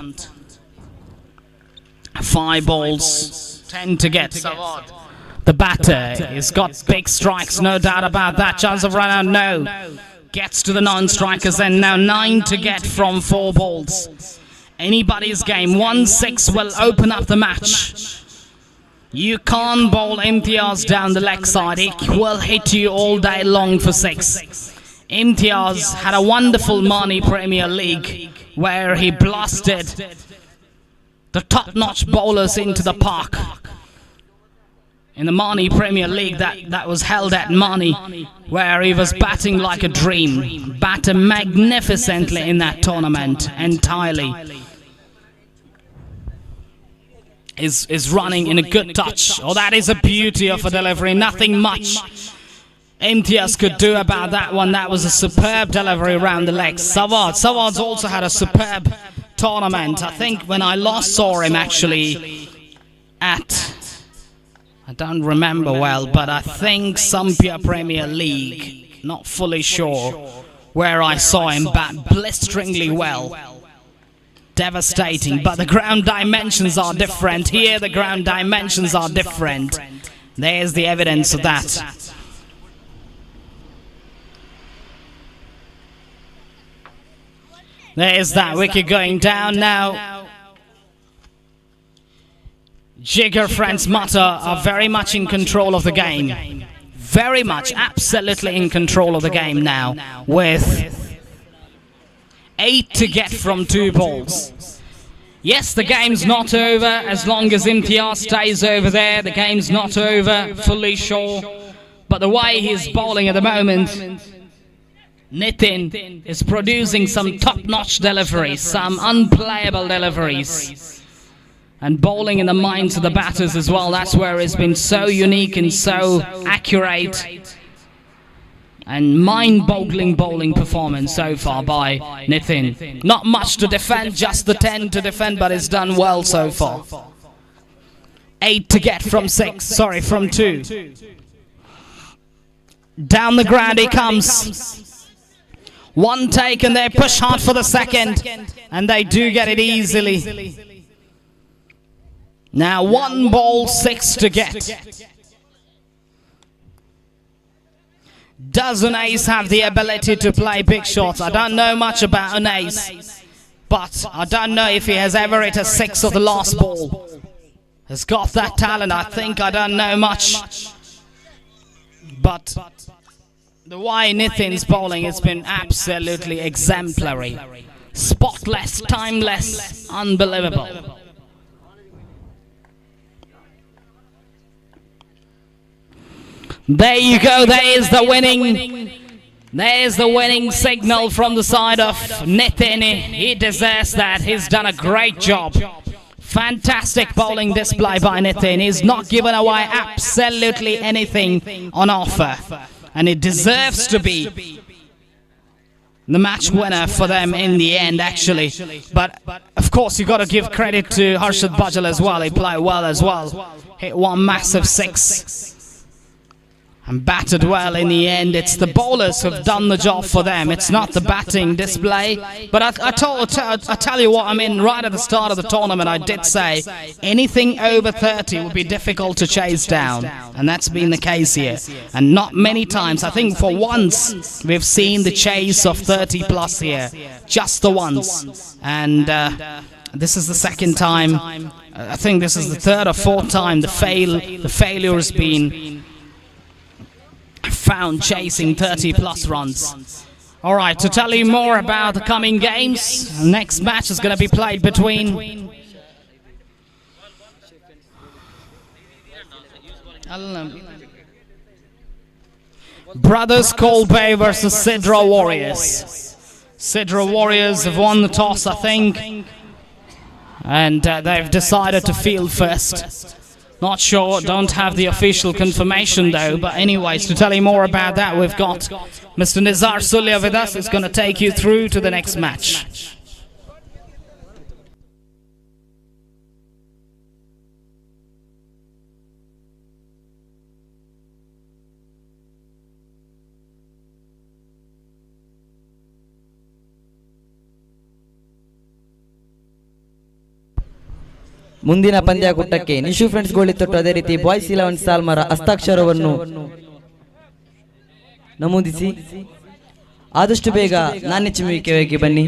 5 balls, 10 to get. The batter has got big strikes, no doubt about that. Chance of run out, no. Gets to the non-strikers, and now 9 to get from 4 balls. Anybody's game. 1-6 will open up the match. You can't bowl Imtiaz down the leg side. He will hit you all day long for 6. Imtiaz had a wonderful Mani Premier League where he blasted the top-notch bowlers into the park. In the Mani Premier League that was held at Mani, where he was batting like a dream. Batted magnificently in that tournament entirely. Is running in a good touch. Oh, that is a beauty of a delivery. Nothing much Imtiaz could do about that one. That was a superb delivery around the legs. Sawad's also had a superb tournament. I think when I last saw him actually at, I don't remember well, but I think Sampia Premier League, not fully sure, where I saw him bat blisteringly well. Devastating, but the ground dimensions are different. Here the ground dimensions are different. There's the evidence of that. There's that wicket going down now. Jigar Friends Mata are very much in control of the game. Very much, absolutely in control of the game now, with 8 to get from 2 balls. Yes, the game's not over as long as Imtiaz stays over there. The game's not over, fully sure. But the way he's bowling at the moment, Nitin is producing some top-notch deliveries, some unplayable deliveries, and bowling in the minds of the batters as well. That's where it's been so unique and so accurate and mind-boggling bowling performance so far by Nitin. Not much to defend, just the 10 to defend, but it's done well so far. 8 to get from 2. Down the ground he comes. One take and they push hard for the second, and they do get it easily. Now 1 ball, 6 to get. Does Unais have the ability to play big shots? I don't know much about Unais, but I don't know if he has ever hit a 6 of the last ball. Has got that talent, I think. I don't know much, but the way Nitin's bowling has been absolutely exemplary. Spotless, timeless, unbelievable. There you go, there is the winning signal from the side of Nitin. He deserves that. He's done a great job. Fantastic bowling display by Nitin. He's not given away absolutely anything on offer, and it deserves to be the match winner for them in the end, actually. But of course, you've got to give credit to Harshad Bajal as well. He played well as well. Hit one massive 6 and batted well in the end. It's the bowlers who've done the job for them. It's not the batting display. But I tell you what, I mean, right at the start of the tournament, I did say anything over 30 would be difficult to chase down. And that's been the case here. And not many times. I think for once, we've seen the chase of 30 plus here. Just the once. And this is the second time. I think this is the third or fourth time the failure has been found chasing 30 plus runs. Alright, to tell you more about the coming games, the next match is going to be played between Brothers Kolbe versus Sidra Warriors. Sidra Warriors have won the toss, I think, and they've decided to field first. Not sure, don't have the official confirmation though, but anyways, to tell you more about that, we've got Mr. Nizar Sulia with us. He's going to take you through to the next match. ಮುಂದಿನ ಪಂದ್ಯಾಕೂಟಕ್ಕೆ Nishu friends ಗೋಳಿತೊಟ್ಟು ಅದೇ ರೀತಿ boys 11 ಸಾಲ್ಮರ ಹಸ್ತಾಕ್ಷರವನ್ನು ನಮೂದಿಸಿ ಆದಷ್ಟು ಬೇಗ ನಾಣ್ಯ ಚಿಮ್ಮುವಿಕೆಗೆ ಬನ್ನಿ.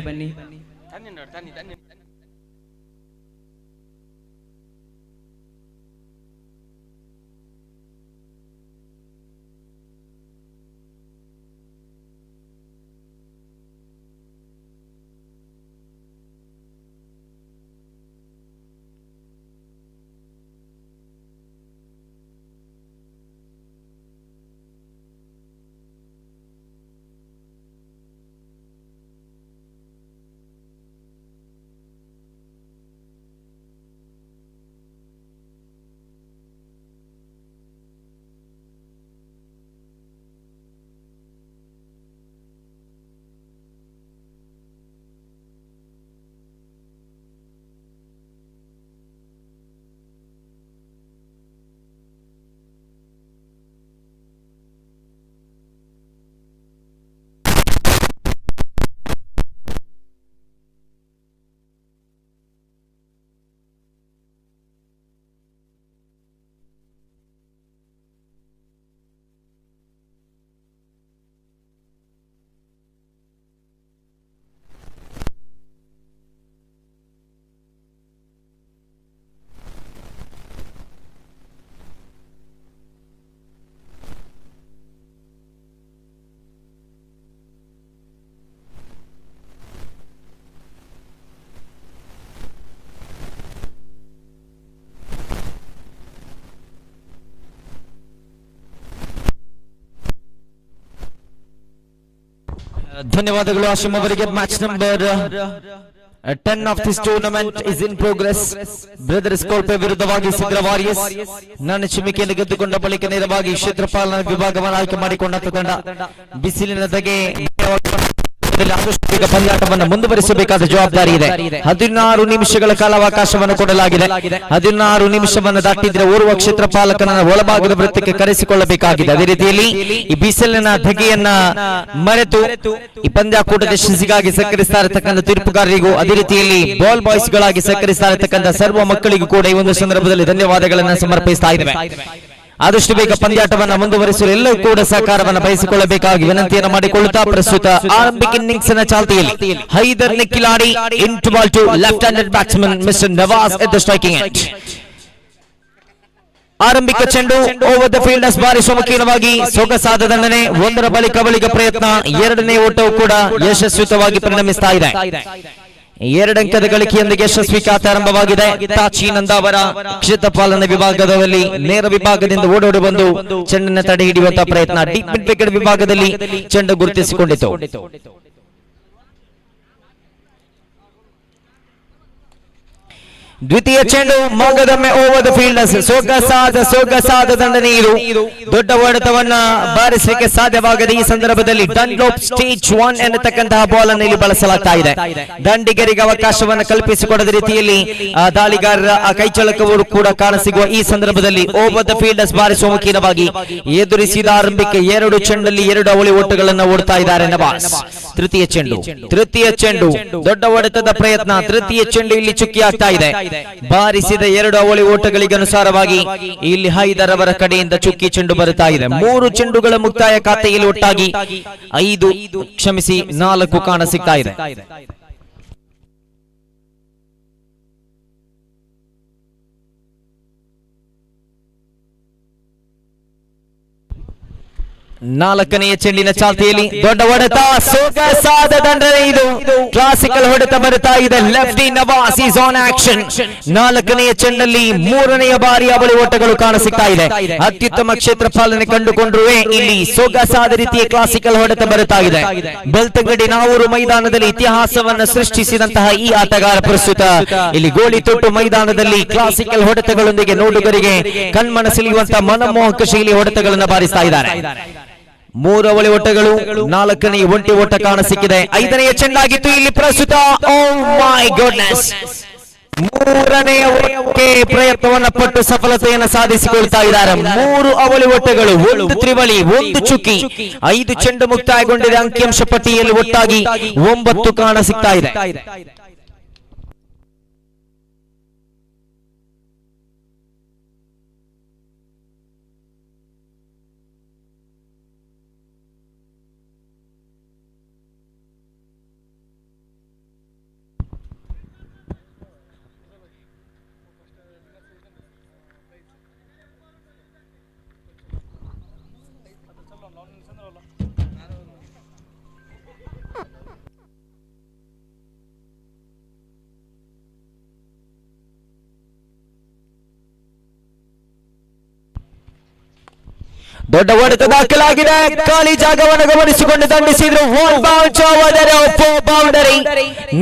ಧನ್ಯವಾದಗಳು ಆಶಿಮ್ ಅವರಿಗೆ. Match number 10 of this tournament is in progress. Brothers Kolpe ವಿರುದ್ಧವಾಗಿ ಸಿದ್ರ ವಾರಿಯರ್ಸ್ ನನ್ನ ಚಿಮಿಕೆಯನ್ನು ಗೆದ್ದುಕೊಂಡ ಬಳಿಕ ನೇರವಾಗಿ ಕ್ಷೇತ್ರಪಾಲನಾ ವಿಭಾಗವನ್ನು ಆಯ್ಕೆ ಮಾಡಿಕೊಂಡಂತ ತಂಡ ಬಿಸಿಲಿನ ಧಗೆ ಆದಷ್ಟು ಪಂದ್ಯಾಟವನ್ನು ಮುಂದುವರಿಸಬೇಕಾದ ಜವಾಬ್ದಾರಿ ಇದೆ. 16 ನಿಮಿಷಗಳ ಕಾಲಾವಕಾಶವನ್ನು ಕೊಡಲಾಗಿದೆ. 16 ನಿಮಿಷವನ್ನು ದಾಟಿದ್ರೆ ಓರ್ವ ಕ್ಷೇತ್ರಪಾಲಕನನ್ನ ಒಳಭಾಗದ ವೃತ್ತಕ್ಕೆ ಕರೆಸಿಕೊಳ್ಳಬೇಕಾಗಿದೆ. ಅದೇ ರೀತಿಯಲ್ಲಿ ಈ ಬಿಸಿಲಿನ ಧಗೆಯನ್ನ ಮರೆತು ಈ ಪಂದ್ಯಾಕೂಟದ ಯಶಸ್ಸಿಗಾಗಿ ಸಹಕರಿಸ್ತಾ ಇರತಕ್ಕಂಥ ತೀರ್ಪುಗಾರರಿಗೂ ಅದೇ ರೀತಿಯಲ್ಲಿ ಬಾಲ್ ಬಾಯ್ಸ್ ಗಳಾಗಿ ಸಹಕರಿಸ್ತಾ ಇರತಕ್ಕಂಥ ಸರ್ವ ಮಕ್ಕಳಿಗೂ ಕೂಡ ಈ ಒಂದು ಸಂದರ್ಭದಲ್ಲಿ ಧನ್ಯವಾದಗಳನ್ನು ಸಮರ್ಪಿಸ್ತಾ ಇದ್ದೇವೆ. ಆದಷ್ಟು ಬೇಗ ಪಂದ್ಯಾಟವನ್ನು ಮುಂದುವರಿಸಲು ಎಲ್ಲರೂ ಕೂಡ ಸಹಕಾರವನ್ನು ಬಯಸಿಕೊಳ್ಳಬೇಕಾಗಿ ವಿನಂತಿಯನ್ನು ಮಾಡಿಕೊಳ್ಳುತ್ತಾ ಪ್ರಸ್ತುತ ಆರಂಭಿಕ ಇನ್ನಿಂಗ್ಸ್ ನ ಚಾಲ್ತಿಯಲ್ಲಿ ಹೈದರ್ನ ಕಿಲಾಡಿ into ball to left handed batsman mister Nawaz at the striking end. ಆರಂಭಿಕ ಚೆಂಡು ಓವರ್ ದ ಫೀಲ್ಡರ್ಸ್ ಬಾರಿ ಸಂಕೀರ್ಣವಾಗಿ ಸೊಗಸಾದ ದಂಡನೆ, ಒಂದರ ಬಳಿಕ ಪ್ರಯತ್ನ, ಎರಡನೇ ಓಟವು ಕೂಡ ಯಶಸ್ವಿತವಾಗಿ ಪರಿಣಮಿಸ್ತಾ ಇದೆ. 2 ಅಂಕದ ಗಳಿಕೆಯೊಂದಿಗೆ ಯಶಸ್ವಿ ಖಾತೆ ಆರಂಭವಾಗಿದೆ. ತಾಚಿ ನಂದಾವರ ಕ್ಷೇತ್ರಪಾಲನಾ ವಿಭಾಗದಲ್ಲಿ ನೇರ ವಿಭಾಗದಿಂದ ಓಡೋಡಿ ಬಂದು ಚೆಂಡನ್ನು ತಡೆ ಹಿಡಿಯುವಂತಹ ಪ್ರಯತ್ನ. ಡೀಪ್ ಮಿಡ್ ವಿಕೆಟ್ ವಿಭಾಗದಲ್ಲಿ ಚೆಂಡು ಗುರುತಿಸಿಕೊಂಡಿತು. ದ್ವಿತೀಯ ಚೆಂಡು ಮಗದೊಮ್ಮೆ ಓವರ್ ದ ಫೀಲ್ಡರ್ಸ್ ಸೊಗಸಾದ ದಂಡನೆ. ಇದು ದೊಡ್ಡ ಹೊಡೆತವನ್ನ ಬಾರಿಸಲಿಕ್ಕೆ ಸಾಧ್ಯವಾಗದೆ ಈ ಸಂದರ್ಭದಲ್ಲಿ ಡನ್ಲೋಪ್ ಸ್ಟೇಜ್ 1 ಎನ್ನತಕ್ಕಂತಹ ಬಾಲ್ ಅನ್ನು ಇಲ್ಲಿ ಬಳಸಲಾಗ್ತಾ ಇದೆ. ದಂಡಿಗರಿಗೆ ಅವಕಾಶವನ್ನು ಕಲ್ಪಿಸಿಕೊಡದ ರೀತಿಯಲ್ಲಿ ದಾಳಿಗಾರರ ಕೈಚಳಕವರು ಕೂಡ ಕಾಣಸಿಗುವ ಈ ಸಂದರ್ಭದಲ್ಲಿ ಓವರ್ ದ ಫೀಲ್ಡರ್ಸ್ ಬಾರಿ ಸಂಕೀರ್ಣವಾಗಿ ಎದುರಿಸಿದ ಆರಂಭಿಕ 2 ಚೆಂಡಲ್ಲಿ 2 ಅವಳಿ ಓಟಗಳನ್ನು ಓಡ್ತಾ ಇದ್ದಾರೆ ನವಾಜ್. ತೃತೀಯ ಚೆಂಡು ದೊಡ್ಡ ಹೊಡೆತದ ಪ್ರಯತ್ನ. ತೃತೀಯ ಚೆಂಡು ಇಲ್ಲಿ ಚುಕ್ಕಿ ಆಗ್ತಾ ಇದೆ. ಬಾರಿಸಿದ 2 ಅವಳಿ ಓಟಗಳಿಗೆ ಅನುಸಾರವಾಗಿ ಇಲ್ಲಿ ಹೈದರ್ ಅವರ ಕಡೆಯಿಂದ ಚುಕ್ಕಿ ಚೆಂಡು ಬರುತ್ತಾ ಇದೆ. 3 ಚೆಂಡುಗಳ ಮುಕ್ತಾಯ ಖಾತೆಯಲ್ಲಿ ಒಟ್ಟಾಗಿ 4 ಕಾಣ ಸಿಗ್ತಾ ಇದೆ. ನಾಲ್ಕನೆಯ ಚೆಂಡಿನ ಚಾಲ್ತಿಯಲ್ಲಿ ದೊಡ್ಡ ಹೊಡೆತ, ಸೊಗಸಾದ ದಂಡನೆ. ಇದು ಕ್ಲಾಸಿಕಲ್ ಹೊಡೆತ ಬರುತ್ತಾ ಇದೆ. Lefty Nawaz is on action. ನಾಲ್ಕನೆಯ ಚೆಂಡಲ್ಲಿ 3ನೇ ಬಾರಿ ಅವಳಿ ಓಟಗಳು ಕಾಣಸಿಗ್ತಾ ಇದೆ. ಅತ್ಯುತ್ತಮ ಕ್ಷೇತ್ರಪಾಲನೆ ಕಂಡುಕೊಂಡ್ರುವೆ ಇಲ್ಲಿ ಸೊಗಸಾದ ರೀತಿಯ ಕ್ಲಾಸಿಕಲ್ ಹೊಡೆತ ಬರುತ್ತಾ ಇದೆ. ಬೆಳ್ತಂಗಡಿ ನಾವೂರು ಮೈದಾನದಲ್ಲಿ ಇತಿಹಾಸವನ್ನು ಸೃಷ್ಟಿಸಿದಂತಹ ಈ ಆಟಗಾರ ಪ್ರಸ್ತುತ ಇಲ್ಲಿ ಗೋಳಿತೊಟ್ಟು ಮೈದಾನದಲ್ಲಿ ಕ್ಲಾಸಿಕಲ್ ಹೊಡೆತಗಳೊಂದಿಗೆ ನೋಡುಗರಿಗೆ ಕಣ್ಮನ ಸೆಳೆಯುವಂತಹ ಮನಮೋಹಕ ಶೈಲಿ ಹೊಡೆತಗಳನ್ನು ಬಾರಿಸ್ತಾ ಇದ್ದಾರೆ. 3 ಅವಳಿ ಓಟಗಳು, 4ನೇ ಒಂಟಿ ಓಟ ಕಾಣಸಿಕ್ಕಿದೆ. 5ನೆಯ ಚೆಂಡಾಗಿತ್ತು ಇಲ್ಲಿ ಪ್ರಸ್ತುತ. ಓ ಮೈ ಗಾಡ್ನೆಸ್, 3ನೇ ಓಟಕ್ಕೆ ಪ್ರಯತ್ನವನ್ನ ಪಟ್ಟು ಸಫಲತೆಯನ್ನು ಸಾಧಿಸಿಕೊಳ್ತಾ ಇದ್ದಾರೆ. 3 ಅವಳಿ ಓಟಗಳು, 1 ತ್ರಿವಳಿ, 1 ಚುಕ್ಕಿ, 5 ಚೆಂಡು ಮುಕ್ತಾಯಗೊಂಡಿದೆ. ಅಂಕಿಅಂಶ ಪಟ್ಟಿಯಲ್ಲಿ ಒಟ್ಟಾಗಿ 9 ಕಾಣಸಿಗ್ತಾ ಇದೆ. ದೊಡ್ಡ ಹೊಡೆತ ದಾಖಲಾಗಿದೆ. ಖಾಲಿ ಜಾಗವನ್ನು ಗಮನಿಸಿಕೊಂಡು ದಂಡಿಸಿದ್ರು.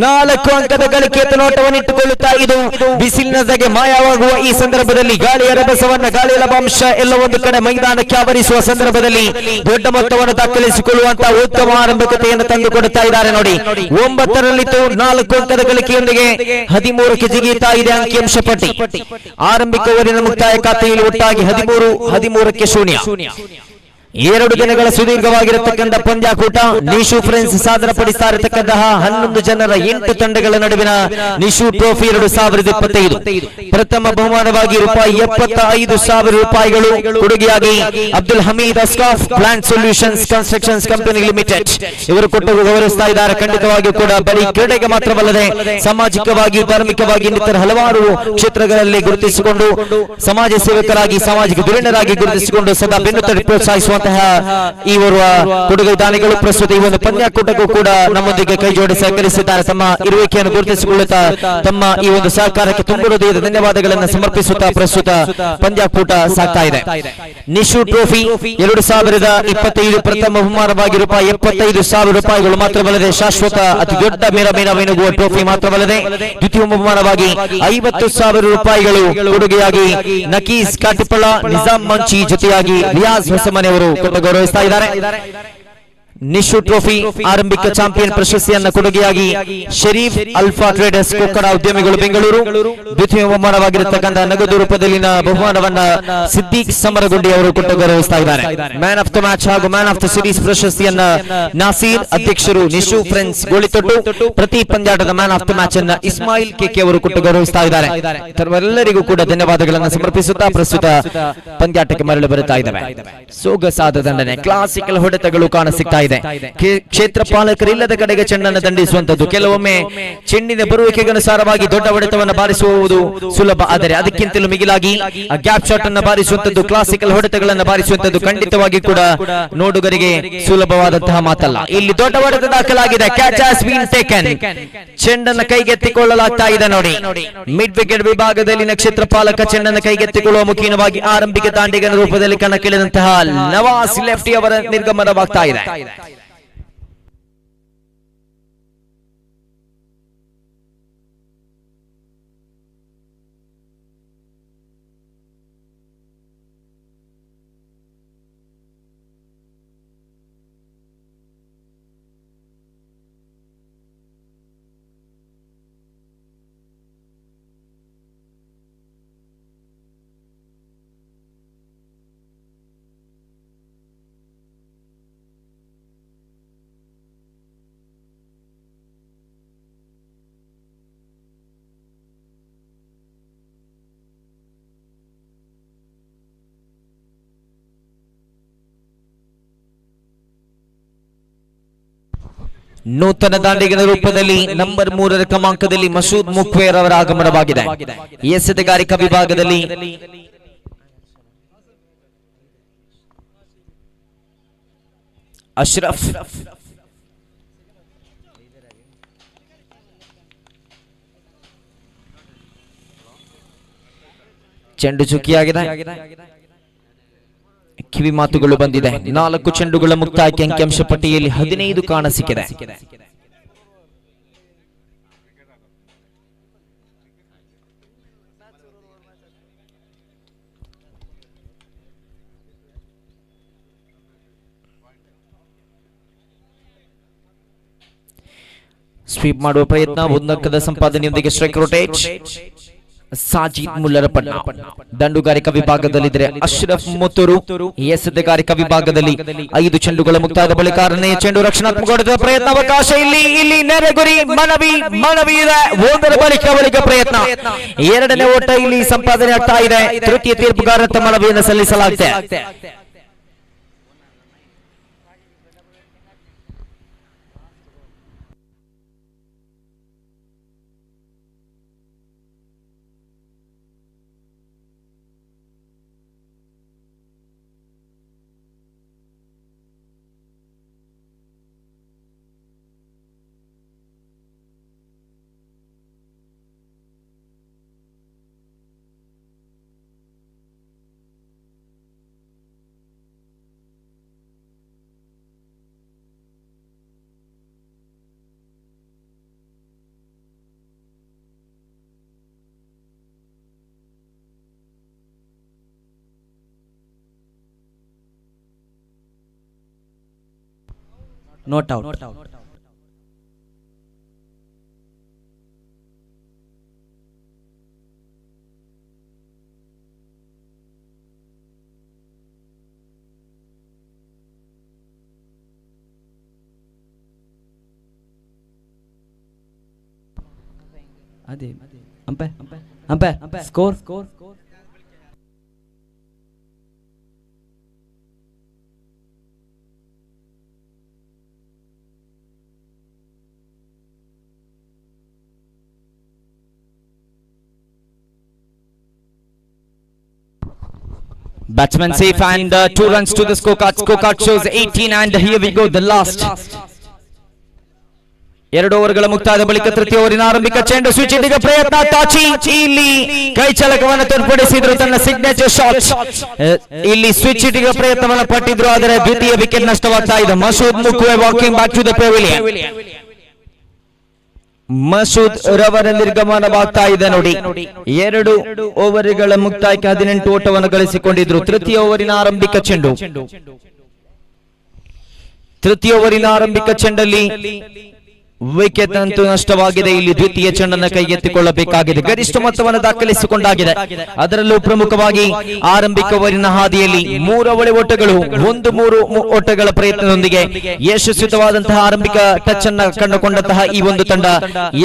4 ಅಂಕದ ಗಳಿಕೆಯ ನೋಟವನ್ನು ಇಟ್ಟುಕೊಳ್ಳುತ್ತಾ ಇದು ಬಿಸಿಲಿನದಾಗೆ ಮಾಯವಾಗುವ ಈ ಸಂದರ್ಭದಲ್ಲಿ ಗಾಳಿಯ ರಭಸವನ್ನ, ಗಾಳಿಯ ಲಭಾಂಶ ಎಲ್ಲ ಒಂದು ಕಡೆ ಮೈದಾನಕ್ಕೆ ಆವರಿಸುವ ಸಂದರ್ಭದಲ್ಲಿ ದೊಡ್ಡ ಮೊತ್ತವನ್ನು ದಾಖಲಿಸಿಕೊಳ್ಳುವಂತಹ ಉತ್ತಮ ಆರಂಭಿಕತೆಯನ್ನು ತಂದುಕೊಡುತ್ತಾ ಇದ್ದಾರೆ. ನೋಡಿ, 9ರಲ್ಲಿತ್ತು 4 ಅಂಕದ ಗಳಿಕೆಯೊಂದಿಗೆ 13ಕ್ಕೆ ಜಿಗಿಯುತ್ತಾ ಇದೆ ಅಂಕಿಅಂಶ ಪಟ್ಟಿ. ಆರಂಭಿಕ ಓವರಿನ ಮುಕ್ತಾಯ ಖಾತೆಯಲ್ಲಿ ಒಟ್ಟಾಗಿ 13ಕ್ಕೆ 0. 2 ದಿನಗಳ ಸುದೀರ್ಘವಾಗಿರತಕ್ಕಂಥ ಪಂದ್ಯಾಕೂಟ. ನಿಶು ಫ್ರೆಂಡ್ಸ್ ಸಾಧನಪಡಿಸ್ತಾ ಇರತಕ್ಕಂತಹ 11 ಜನರ 8 ತಂಡಗಳ ನಡುವಿನ ನಿಶು ಟ್ರೋಫಿ 2025. ಪ್ರಥಮ ಬಹುಮಾನವಾಗಿ ₹75,000 ಕೊಡುಗೆಯಾಗಿ Abdul Hameed Askaf plant solutions constructions company limited ಇವರು ಕೊಟ್ಟು ಗೌರವಿಸ್ತಾ ಇದ್ದಾರೆ. ಖಂಡಿತವಾಗಿಯೂ ಕೂಡ ಬರೀ ಕ್ರೀಡೆಗೆ ಮಾತ್ರವಲ್ಲದೆ ಸಾಮಾಜಿಕವಾಗಿ, ಧಾರ್ಮಿಕವಾಗಿ ಇನ್ನಿತರ ಹಲವಾರು ಕ್ಷೇತ್ರಗಳಲ್ಲಿ ಗುರುತಿಸಿಕೊಂಡು ಸಮಾಜ ಸೇವಕರಾಗಿ, ಸಾಮಾಜಿಕ ಧುರೀಣರಾಗಿ ಗುರುತಿಸಿಕೊಂಡು ಸದಾ ಬೆನ್ನು ತಟ್ಟಿ ಪ್ರೋತ್ಸಾಹಿಸುವಂತ ಮಾಡಿಸುವಂತಹ ಈ ಓರ್ವ ಕೊಡುಗೆ ದಾನಿಗಳು ಪ್ರಸ್ತುತ ಈ ಒಂದು ಪಂದ್ಯಾಕೂಟಕ್ಕೂ ಕೂಡ ನಮ್ಮೊಂದಿಗೆ ಕೈ ಜೋಡಿ ಸಹಕರಿಸಿದ್ದಾರೆ. ತಮ್ಮ ಇರುವಿಕೆಯನ್ನು ಗುರುತಿಸಿಕೊಳ್ಳುತ್ತಾ ತಮ್ಮ ಈ ಒಂದು ಸಹಕಾರಕ್ಕೆ ತುಂಬ ಹೃದಯದ ಧನ್ಯವಾದಗಳನ್ನು ಸಮರ್ಪಿಸುತ್ತಾ ಪ್ರಸ್ತುತ ಪಂದ್ಯಾಕೂಟ ಸಾಗ್ತಾ ಇದೆ. ನಿಶು ಟ್ರೋಫಿ 2025 ಪ್ರಥಮ ಬಹುಮಾನವಾಗಿ ರೂಪಾಯಿ 75,000 ರೂಪಾಯಿಗಳು ಮಾತ್ರವಲ್ಲದೆ ಶಾಶ್ವತ ಅತಿ ದೊಡ್ಡ ಮೇಲಮೇನವೆನುಗುವ ಟ್ರೋಫಿ ಮಾತ್ರವಲ್ಲದೆ ದ್ವಿತೀಯ ಬಹುಮಾನವಾಗಿ 50,000 ರೂಪಾಯಿಗಳು ಕೊಡುಗೆಯಾಗಿ ನಕೀಸ್ ಕಾಟಿಪಳ, ನಿಜಾಮ್ ಮಂಚಿ ಜೊತೆಯಾಗಿ ರಿಯಾಜ್ ಹೊಸಮನೆಯವರು ಕೊಟ್ಟು ಗೌರವಿಸ್ತಾ ಇದ್ದಾರೆ. ನಿಶು ಟ್ರೋಫಿ ಆರಂಭಿಕ ಚಾಂಪಿಯನ್ ಪ್ರಶಸ್ತಿಯನ್ನು ಕೊಡುಗೆಯಾಗಿ ಶರೀಫ್ ಅಲ್ಫಾ ಟ್ರೇಡರ್ಸ್ ಕೊಕ್ಕಡ ಉದ್ಯಮಿಗಳು ಬೆಂಗಳೂರು, ದ್ವಿತೀಯ ಬಹುಮಾನವಾಗಿರತಕ್ಕಂತಹ ನಗದು ರೂಪದಲ್ಲಿನ ಬಹುಮಾನವನ್ನ ಸಿದ್ದೀಕ್ ಸಮರಗುಂಡಿ ಅವರು ಕೊಟ್ಟು ಗೌರವಿಸ್ತಾ ಇದ್ದಾರೆ. ಮ್ಯಾನ್ ಆಫ್ ದ ಮ್ಯಾಚ್ ಹಾಗೂ ಮ್ಯಾನ್ ಆಫ್ ದ ಸೀರೀಸ್ ಪ್ರಶಸ್ತಿಯನ್ನ ನಾಸೀರ್ ಅಧ್ಯಕ್ಷರು ನಿಶು ಫ್ರೆಂಡ್ಸ್ ಗೋಳಿತೊಟ್ಟು, ಪ್ರತಿ ಪಂದ್ಯಾಟದ ಮ್ಯಾನ್ ಆಫ್ ದ ಮ್ಯಾಚ್ ಅನ್ನ ಇಸ್ಮಾಯಿಲ್ ಕೆಕೆ ಅವರು ಕೊಟ್ಟು ಗೌರವಿಸ್ತಾ ಇದ್ದಾರೆ. ಎಲ್ಲರಿಗೂ ಕೂಡ ಧನ್ಯವಾದಗಳನ್ನು ಸಮರ್ಪಿಸುತ್ತಾ ಪ್ರಸ್ತುತ ಪಂದ್ಯಾಟಕ್ಕೆ ಮರಳಿ ಬರುತ್ತಾ ಇದ್ದಾವೆ. ಸೊಗಸಾದ ದಂಡನೆ, ಕ್ಲಾಸಿಕಲ್ ಹೊಡೆತಗಳು ಕಾಣಸಿಗ್ತಾ ಇದೆ. ಕ್ಷೇತ್ರ ಪಾಲಕರಿಲ್ಲದ ಕಡೆಗೆ ಚೆಂಡನ್ನು ದಂಡಿಸುವಂತದ್ದು, ಕೆಲವೊಮ್ಮೆ ಚೆಂಡಿನ ಬರುವಿಕೆಗೆ ಅನುಸಾರವಾಗಿ ದೊಡ್ಡ ಹೊಡೆತವನ್ನು ಬಾರಿಸುವುದು ಸುಲಭ, ಆದರೆ ಅದಕ್ಕಿಂತಲೂ ಮಿಗಿಲಾಗಿ ಗ್ಯಾಪ್ ಶಾಟ್ ಅನ್ನು ಬಾರಿಸುವಂತದ್ದು, ಕ್ಲಾಸಿಕಲ್ ಹೊಡೆತಗಳನ್ನು ಬಾರಿಸುವಂತದ್ದು ಖಂಡಿತವಾಗಿ ಕೂಡ ನೋಡುಗರಿಗೆ ಸುಲಭವಾದಂತಹ ಮಾತಲ್ಲ. ಇಲ್ಲಿ ದೊಡ್ಡ ಹೊಡೆತ ದಾಖಲಾಗಿದೆ. Catch has been taken. ಚೆಂಡನ್ನು ಕೈಗೆತ್ತಿಕೊಳ್ಳಲಾಗ್ತಾ ಇದೆ ನೋಡಿ. ಮಿಡ್ ವಿಕೆಟ್ ವಿಭಾಗದಲ್ಲಿ ಕ್ಷೇತ್ರ ಪಾಲಕ ಚೆಂಡನ್ನು ಕೈಗೆತ್ತಿಕೊಳ್ಳುವ ಮುಖೇನವಾಗಿ ಆರಂಭಿಕ ದಾಂಡಿಗನ ರೂಪದಲ್ಲಿ ಕಣಕ್ಕಿಳಿದಂತಹ ನವಾಸ್ ಲೆಫ್ಟಿ ಅವರ ನಿರ್ಗಮನವಾಗ್ತಾ ಇದೆ. ನೂತನ ದಾಂಡಿಗನ ರೂಪದಲ್ಲಿ ನಂಬರ್ 3ರ ಕ್ರಮಾಂಕದಲ್ಲಿ ಮಸೂದ್ ಮುಕ್ವೇರ್ ಅವರ ಆಗಮನವಾಗಿದೆ. ಎಸೆತಗಾರಿಕಾ ವಿಭಾಗದಲ್ಲಿ ಅಶ್ರಫ್, ಚೆಂಡು ಚುಕ್ಕಿಯಾಗಿದೆ. ಕಿವಿ ಮಾತುಗಳು ಬಂದಿದೆ. 4 ಚೆಂಡುಗಳ ಮುಕ್ತಾಯಕ್ಕೆ ಅಂಕಿಅಂಶ ಪಟ್ಟಿಯಲ್ಲಿ 15 ಕಾಣಸಿಕ್ಕಿದೆ. ಸ್ವೀಪ್ ಮಾಡುವ ಪ್ರಯತ್ನ, ಒಂದಕ್ಕದ ಸಂಪಾದನೆಯೊಂದಿಗೆ ಸ್ಟ್ರೈಕ್ ರೋಟೇಟ್. ಸಾಜಿದ್ ಮುಲ್ಲರಪಣ್ಣ ದಂಡುಗಾರಿಕಾ ವಿಭಾಗದಲ್ಲಿದ್ದರೆ ಅಶ್ರಫ್ ಮುತ್ತೂರು. ಎಸೆತಗಾರಿಕಾ ವಿಭಾಗದಲ್ಲಿ 5 ಚೆಂಡುಗಳ ಮುಕ್ತಾಯದ ಬಳಿಕ 6ನೇ ಚೆಂಡು ರಕ್ಷಣಾತ್ಮಕ ಪ್ರಯತ್ನ, ಅವಕಾಶ ಇಲ್ಲಿ ನೆರೆಗುರಿ, ಮನವಿ ಇದೆ. ಒಂದರ ಬಳಿಕ ಪ್ರಯತ್ನ, 2ನೇ ಓಟ ಇಲ್ಲಿ ಸಂಪಾದನೆ ಆಗ್ತಾ ಇದೆ. ತೃತೀಯ ತೀರ್ಪುಗಾರರ ಮನವಿಯನ್ನು ಸಲ್ಲಿಸಲಾಗಿದೆ. Not out. Ade. Umpire. Score. Batsman safe and 2 runs to the scorecard. Scorecard shows 18 and here we go, the last. 2 ಓವರ್ಗಳ ಮುಕ್ತಾಯದ ಬಳಿಕ ತೃತೀಯ ಓವರಿನ ಆರಂಭಿಕ ಚೆಂಡು ಸ್ವಿಚ್ ಹಿಡಿಯುವ ಪ್ರಯತ್ನ. ತಾಚಿ ಇಲ್ಲಿ ಕೈ ಚಳಕವನ್ನು ತೋರ್ಪಡಿಸಿದ್ರು, ತನ್ನ ಸಿಗ್ನೇಚರ್ ಶಾಟ್. ಇಲ್ಲಿ ಸ್ವಿಚ್ ಹಿಡಿಯುವ ಪ್ರಯತ್ನವನ್ನು ಪಟ್ಟಿದ್ರು, ಆದರೆ ದ್ವಿತೀಯ ವಿಕೆಟ್ ನಷ್ಟವಾಗ್ತಾ ಇದೆ. Masood Mukve walking back to the pavilion. Masood ರವರ ನಿರ್ಗಮನವಾಗ್ತಾ ಇದೆ ನೋಡಿ. 2 ಓವರ್ಗಳ ಮುಕ್ತಾಯಕ್ಕೆ 18 ಓಟವನ್ನು ಗಳಿಸಿಕೊಂಡಿದ್ರು. ತೃತೀಯ ಓವರಿನ ಆರಂಭಿಕ ಚೆಂಡು. ತೃತೀಯ ಓವರಿನ ಆರಂಭಿಕ ಚೆಂಡಲ್ಲಿ ವಿಕೆಟ್ ಅಂತೂ ನಷ್ಟವಾಗಿದೆ. ಇಲ್ಲಿ ದ್ವಿತೀಯ ಚೆಂಡನ್ನು ಕೈಗೆತ್ತಿಕೊಳ್ಳಬೇಕಾಗಿದೆ. ಗರಿಷ್ಠ ಮೊತ್ತವನ್ನು ದಾಖಲಿಸಿಕೊಂಡಾಗಿದೆ. ಅದರಲ್ಲೂ ಪ್ರಮುಖವಾಗಿ ಆರಂಭಿಕ ಓವರಿನ ಹಾದಿಯಲ್ಲಿ 3 ಅವಳಿ ಓಟಗಳು, 3 ಓಟಗಳ ಪ್ರಯತ್ನದೊಂದಿಗೆ ಯಶಸ್ವಿತವಾದಂತಹ ಆರಂಭಿಕ ಟಚ್ ಅನ್ನು ಕಂಡುಕೊಂಡಂತಹ ಈ ಒಂದು ತಂಡ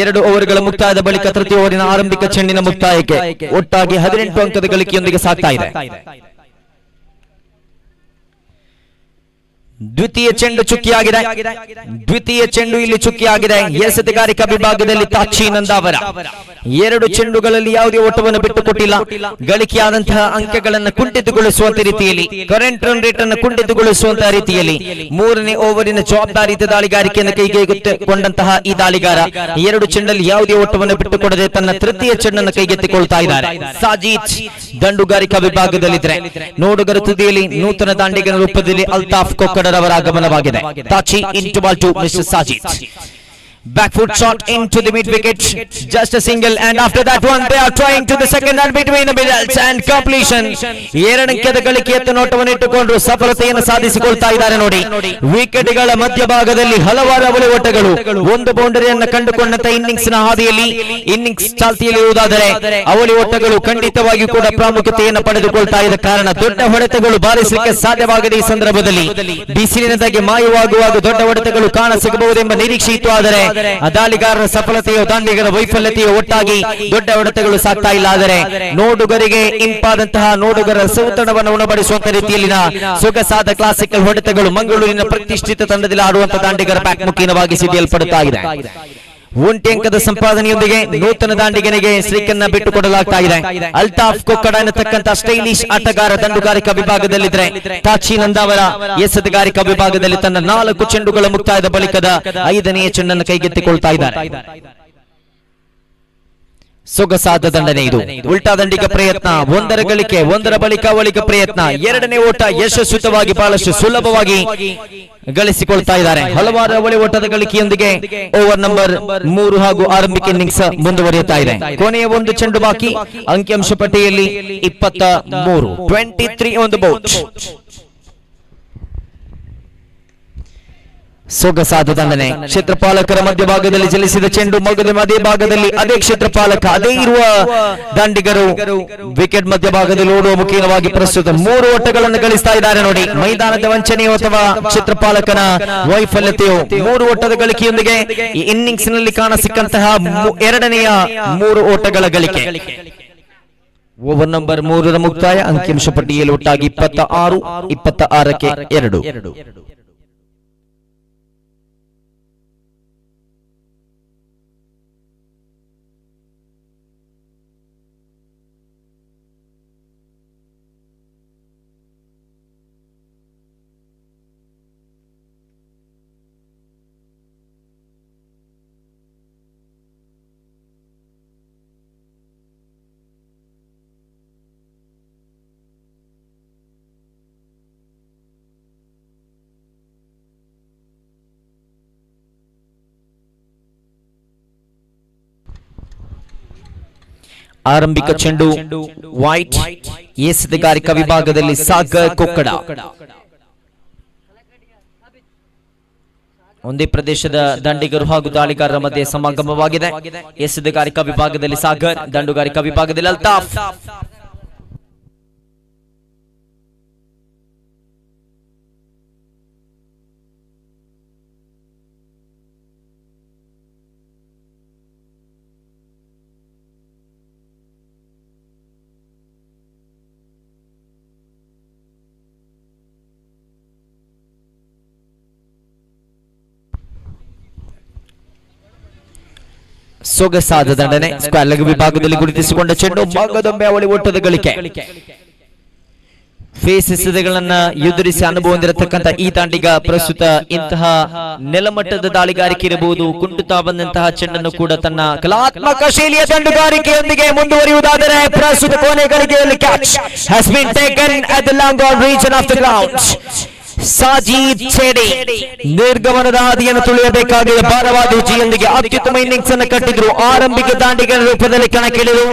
2 ಓವರ್ಗಳ ಮುಕ್ತಾಯದ ಬಳಿಕ ತೃತೀಯ ಓವರಿನ ಆರಂಭಿಕ ಚೆಂಡಿನ ಮುಕ್ತಾಯಕ್ಕೆ ಒಟ್ಟಾಗಿ 18 ಅಂಕದ ಗಳಿಕೆಯೊಂದಿಗೆ ಸಾಗ್ತಾ ಇದೆ. ದ್ವಿತೀಯ ಚೆಂಡು ಚುಕ್ಕಿಯಾಗಿದೆ. ದ್ವಿತೀಯ ಚೆಂಡು ಇಲ್ಲಿ ಚುಕ್ಕಿಯಾಗಿದೆ. ಎಸೆತಗಾರಿಕಾ ವಿಭಾಗದಲ್ಲಿ ತಾಚಿ ನಂದಾವರ 2 ಚೆಂಡುಗಳಲ್ಲಿ ಯಾವುದೇ ಓಟವನ್ನು ಬಿಟ್ಟುಕೊಟ್ಟಿಲ್ಲ. ಗಳಿಕೆಯಾದಂತಹ ಅಂಕಗಳನ್ನು ಕುಂಠಿತಗೊಳಿಸುವಂತ ರೀತಿಯಲ್ಲಿ, ಕರೆಂಟ್ ರನ್ ರೇಟ್ ಅನ್ನು ಕುಂಠಿತಗೊಳಿಸುವಂತಹ ರೀತಿಯಲ್ಲಿ 3ನೇ ಓವರಿನ ಜವಾಬ್ದಾರಿಯುತ ದಾಳಿಗಾರಿಕೆಯನ್ನು ಕೈಗೆತ್ತಿಕೊಂಡಂತಹ ಈ ದಾಳಿಗಾರ 2 ಚೆಂಡಲ್ಲಿ ಯಾವುದೇ ಓಟವನ್ನು ಬಿಟ್ಟುಕೊಡದೆ ತನ್ನ ತೃತೀಯ ಚೆಂಡನ್ನು ಕೈಗೆತ್ತಿಕೊಳ್ತಾ ಇದ್ದಾರೆ. ಸಾಜಿದ್ ದಂಡುಗಾರಿಕಾ ವಿಭಾಗದಲ್ಲಿದ್ರೆ ನೋಡುಗರ ತುದಿಯಲ್ಲಿ ನೂತನ ದಾಂಡಿಗನ ರೂಪದಲ್ಲಿ ಅಲ್ತಾಫ್ ಕೊಕ್ಕಡ ಅವರ ಆಗಮನವಾಗಿದೆ. ತಾಚಿ into ball to Mr. Sajid. Back foot shot into the mid wicket, just a single, and after that one they are trying to the second and between the middles and completion. 2 ಅಂಕದ ಗಳಿಕೆಯ ನೋಟವನ್ನು ಇಟ್ಟುಕೊಂಡು ಸಫಲತೆಯನ್ನು ಸಾಧಿಸಿಕೊಳ್ತಾ ಇದ್ದಾರೆ ನೋಡಿ. ವಿಕೆಟ್ಗಳ ಮಧ್ಯಭಾಗದಲ್ಲಿ ಹಲವಾರು ಅವಳಿ ಓಟಗಳು, 1 ಬೌಂಡರಿಯನ್ನು ಕಂಡುಕೊಂಡಂತ innings ನ ಹಾದಿಯಲ್ಲಿ, ಇನ್ನಿಂಗ್ಸ್ ಚಾಲ್ತಿಯಲ್ಲಿರುವುದಾದರೆ ಅವಳಿ ಓಟಗಳು ಖಂಡಿತವಾಗಿಯೂ ಕೂಡ ಪ್ರಾಮುಖ್ಯತೆಯನ್ನು ಪಡೆದುಕೊಳ್ತಾ ಇದ್ದ ಕಾರಣ ದೊಡ್ಡ ಹೊಡೆತಗಳು ಬಾರಿಸಲಿಕ್ಕೆ ಸಾಧ್ಯವಾಗದೆ ಈ ಸಂದರ್ಭದಲ್ಲಿ ಬಿಸಿಲಿನದಾಗಿ ಮಾಯವಾಗುವಾಗ ದೊಡ್ಡ ಹೊಡೆತಗಳು ಕಾಣ ಸಿಗಬಹುದೆಂಬ ನಿರೀಕ್ಷೆ ಇತ್ತು. ಆದರೆ ದಾಳಿಗಾರರ ಸಫಲತೆಯೋ ದಾಂಡಿಗರ ವೈಫಲ್ಯತೆಯೋ ಒಟ್ಟಾಗಿ ದೊಡ್ಡ ಹೊಡೆತಗಳು ಸಾಕ್ತಾ ಇಲ್ಲ. ಆದರೆ ನೋಡುಗರಿಗೆ ಇಂಪಾದಂತಹ, ನೋಡುಗರ ಸೌತಣವನ್ನು ಉಣಬಡಿಸುವಂತ ರೀತಿಯಲ್ಲಿನ ಸೊಗಸಾದ ಕ್ಲಾಸಿಕಲ್ ಹೊಡೆತಗಳು ಮಂಗಳೂರಿನ ಪ್ರತಿಷ್ಠಿತ ತಂಡದಲ್ಲಿ ಆಡುವಂತಹ ದಾಂಡಿಗರ ಬ್ಯಾಕ್ ಮುಖೇನವಾಗಿ ಸಿಡಿಯಲ್ಪಡುತ್ತಾ ಇದೆ. 1 ಅಂಕದ ಸಂಪಾದನೆಯೊಂದಿಗೆ ನೂತನ ದಾಂಡಿಗನಿಗೆ ಸ್ಟ್ರೈಕನ್ನ ಬಿಟ್ಟುಕೊಡಲಾಗ್ತಾ ಇದೆ. ಅಲ್ತಾಫ್ ಕೊಕ್ಕಡ ಎನ್ನತಕ್ಕಂತ ಸ್ಟೈಲಿಶ್ ಆಟಗಾರ ದಂಡುಗಾರಿಕಾ ವಿಭಾಗದಲ್ಲಿದ್ರೆ, ತಾಚಿ ನಂದಾವರ ಎಸೆತಗಾರಿಕಾ ವಿಭಾಗದಲ್ಲಿ ತನ್ನ 4 ಚೆಂಡುಗಳ ಮುಕ್ತಾಯದ ಬಳಿಕದ 5ನೇ ಚೆಂಡನ್ನು ಕೈಗೆತ್ತಿಕೊಳ್ತಾ ಇದ್ದಾರೆ. ಸೊಗಸಾದ ದಂಡನೆ ಇದು. ಉಲ್ಟಾ ದಂಡಿಗ ಪ್ರಯತ್ನ, 1ರ ಗಳಿಕೆ, 1ರ ಬಳಿಕ ಅವಳಿಕ ಪ್ರಯತ್ನ, 2ನೇ ಓಟ ಯಶಸ್ವಿತವಾಗಿ ಬಹಳಷ್ಟು ಸುಲಭವಾಗಿ ಗಳಿಸಿಕೊಳ್ತಾ ಇದ್ದಾರೆ. ಹಲವಾರು ಅವಳಿ ಓಟದ ಗಳಿಕೆಯೊಂದಿಗೆ ಓವರ್ ನಂಬರ್ 3 ಹಾಗೂ ಆರಂಭಿಕ ಇನ್ನಿಂಗ್ಸ್ ಮುಂದುವರಿಯುತ್ತಾ ಇದೆ. ಕೊನೆಯ 1 ಚೆಂಡು ಬಾಕಿ. ಅಂಕಿಅಂಶ ಪಟ್ಟಿಯಲ್ಲಿ 23 ಆನ್ ದ ಬೋರ್ಡ್. ಸೊಗಸಾದ ದಂಡನೆ. ಕ್ಷೇತ್ರಪಾಲಕರ ಮಧ್ಯಭಾಗದಲ್ಲಿ ಚಲಿಸಿದ ಚೆಂಡು ಮಗದ ಮಧ್ಯಭಾಗದಲ್ಲಿ ಅದೇ ಕ್ಷೇತ್ರಪಾಲಕ, ಅದೇ ಇರುವ ದಾಂಡಿಗರು ವಿಕೆಟ್ ಮಧ್ಯಭಾಗದಲ್ಲಿ ಓಡುವ ಮುಖೇನವಾಗಿ ಪ್ರಸ್ತುತ 3 ಓಟಗಳನ್ನು ಗಳಿಸ್ತಾ ಇದ್ದಾರೆ ನೋಡಿ. ಮೈದಾನದ ವಂಚನೆಯೋ ಅಥವಾ ಕ್ಷೇತ್ರಪಾಲಕನ ವೈಫಲ್ಯತೆಯೋ 3 ಓಟದ ಗಳಿಕೆಯೊಂದಿಗೆ ಈ ಇನ್ನಿಂಗ್ಸ್ ನಲ್ಲಿ ಕಾಣಸಿಕ್ಕಂತಹ 2ನೆಯ 3 ಓಟಗಳ ಗಳಿಕೆ. ಓವರ್ ನಂಬರ್ 3ರ ಮುಕ್ತಾಯ. ಅಂಕಿಅಂಶ ಪಟ್ಟಿಯಲ್ಲಿ ಒಟ್ಟಾಗಿ 26ಕ್ಕೆ 2. ಆರಂಭಿಕ ಚೆಂಡು ವೈಟ್. ಎಸೆತಗಾರಿಕಾ ವಿಭಾಗದಲ್ಲಿ ಸಾಗರ್ ಕೊಕ್ಕಡ. ಒಂದೇ ಪ್ರದೇಶದ ದಂಡಿಗರು ಹಾಗೂ ದಾಳಿಗಾರರ ಮಧ್ಯೆ ಸಮಾಗಮವಾಗಿದೆ. ಎಸೆತಗಾರಿಕಾ ವಿಭಾಗದಲ್ಲಿ ಸಾಗರ್, ದಂಡುಗಾರಿಕಾ ವಿಭಾಗದಲ್ಲಿ ಅಲ್ತಾಫ್. ಸೊಗಸಾದ ದಂಡನೆ. ಸ್ಕ್ವೇರ್ ಲೆಗ್ ವಿಭಾಗದಲ್ಲಿ ಗುರುತಿಸಿಕೊಂಡ ಚೆಂಡು ಮಗದೊಮ್ಮೆ ಅವಳಿ ಓಟದ ಗಳಿಕೆ. ಎಸೆತಗಳನ್ನ ಎದುರಿಸಿ ಅನುಭವ ಹೊಂದಿರತಕ್ಕಂಥ ಈ ತಾಂಡಿಗ ಪ್ರಸ್ತುತ ಇಂತಹ ನೆಲಮಟ್ಟದ ದಾಳಿಗಾರಿಕೆ ಇರಬಹುದು, ಕುಂಟುತ್ತಾ ಬಂದಂತಹ ಚೆಂಡನ್ನು ಕೂಡ ತನ್ನ ಕಲಾತ್ಮಕ ಶೈಲಿಯ ದಂಡುಗಾರಿಕೆಯೊಂದಿಗೆ ಮುಂದುವರಿಯುವುದಾದರೆ ಪ್ರಸ್ತುತ ಕೊನೆ ಗಳಿಗೆಯಲ್ಲಿ catch has been taken at the long on region of the ground. Sajid ಚೇಡಿ ನಿರ್ಗಮನದ ಹಾದಿಯನ್ನು ತುಳಿಯಬೇಕಾಗಿದೆ. ಭಾರವಾದ ಹೆಜ್ಜೆಯೊಂದಿಗೆ ಅತ್ಯುತ್ತಮ ಇನ್ನಿಂಗ್ಸ್ ಅನ್ನು ಕಟ್ಟಿದ್ರು. ಆರಂಭಿಕ ದಾಂಡಿಗಳ ರೂಪದಲ್ಲಿ ಕಣಕ್ಕಿಳಿದು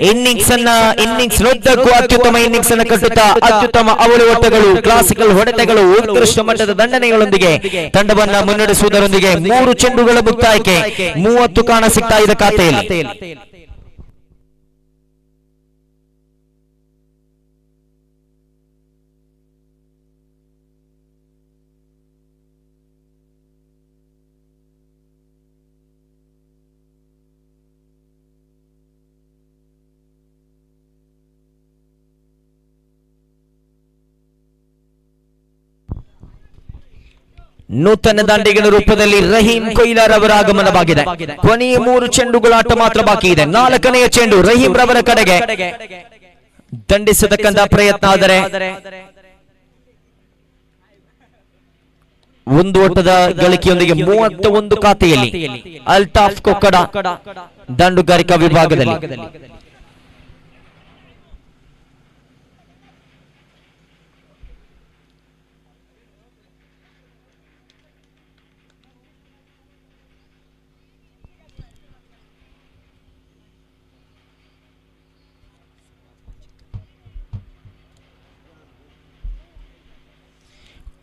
ಇನ್ನಿಂಗ್ಸ್ ನುದ್ದಕ್ಕೂ ಅತ್ಯುತ್ತಮ ಇನ್ನಿಂಗ್ಸ್ ಅನ್ನು ಕಟ್ಟುತ್ತಾ ಅತ್ಯುತ್ತಮ ಅವಳಿ ಒಟ್ಟಗಳು, ಕ್ಲಾಸಿಕಲ್ ಹೊಡೆತಗಳು, ಉತ್ಕೃಷ್ಟ ಮಟ್ಟದ ದಂಡನೆಗಳೊಂದಿಗೆ ತಂಡವನ್ನ ಮುನ್ನಡೆಸುವುದರೊಂದಿಗೆ 3 ಚೆಂಡುಗಳ ಮುಕ್ತಾಯಕ್ಕೆ 30 ಕಾಣ ಸಿಗ್ತಾ ಇದೆ ಖಾತೆಯಲ್ಲಿ. ನೂತನ ದಾಂಡಿಗಳ ರೂಪದಲ್ಲಿ ರಹೀಂ ಕೊಯ್ಲಾರ್ ಅವರ ಆಗಮನವಾಗಿದೆ. ಕೊನೆಯ 3 ಚೆಂಡುಗಳ ಆಟ ಮಾತ್ರ ಬಾಕಿ ಇದೆ. 4ನೆಯ ಚೆಂಡು ರಹೀಂ ರವರ ಕಡೆಗೆ ದಂಡಿಸತಕ್ಕಂತ ಪ್ರಯತ್ನ. ಆದರೆ ಒಂದು ಓಟದ ಗಳಿಕೆಯೊಂದಿಗೆ 31 ಖಾತೆಯಲ್ಲಿ ಅಲ್ತಾಫ್ ಕೊಕ್ಕಡ ದಂಡುಗಾರಿಕಾ ವಿಭಾಗದಲ್ಲಿ.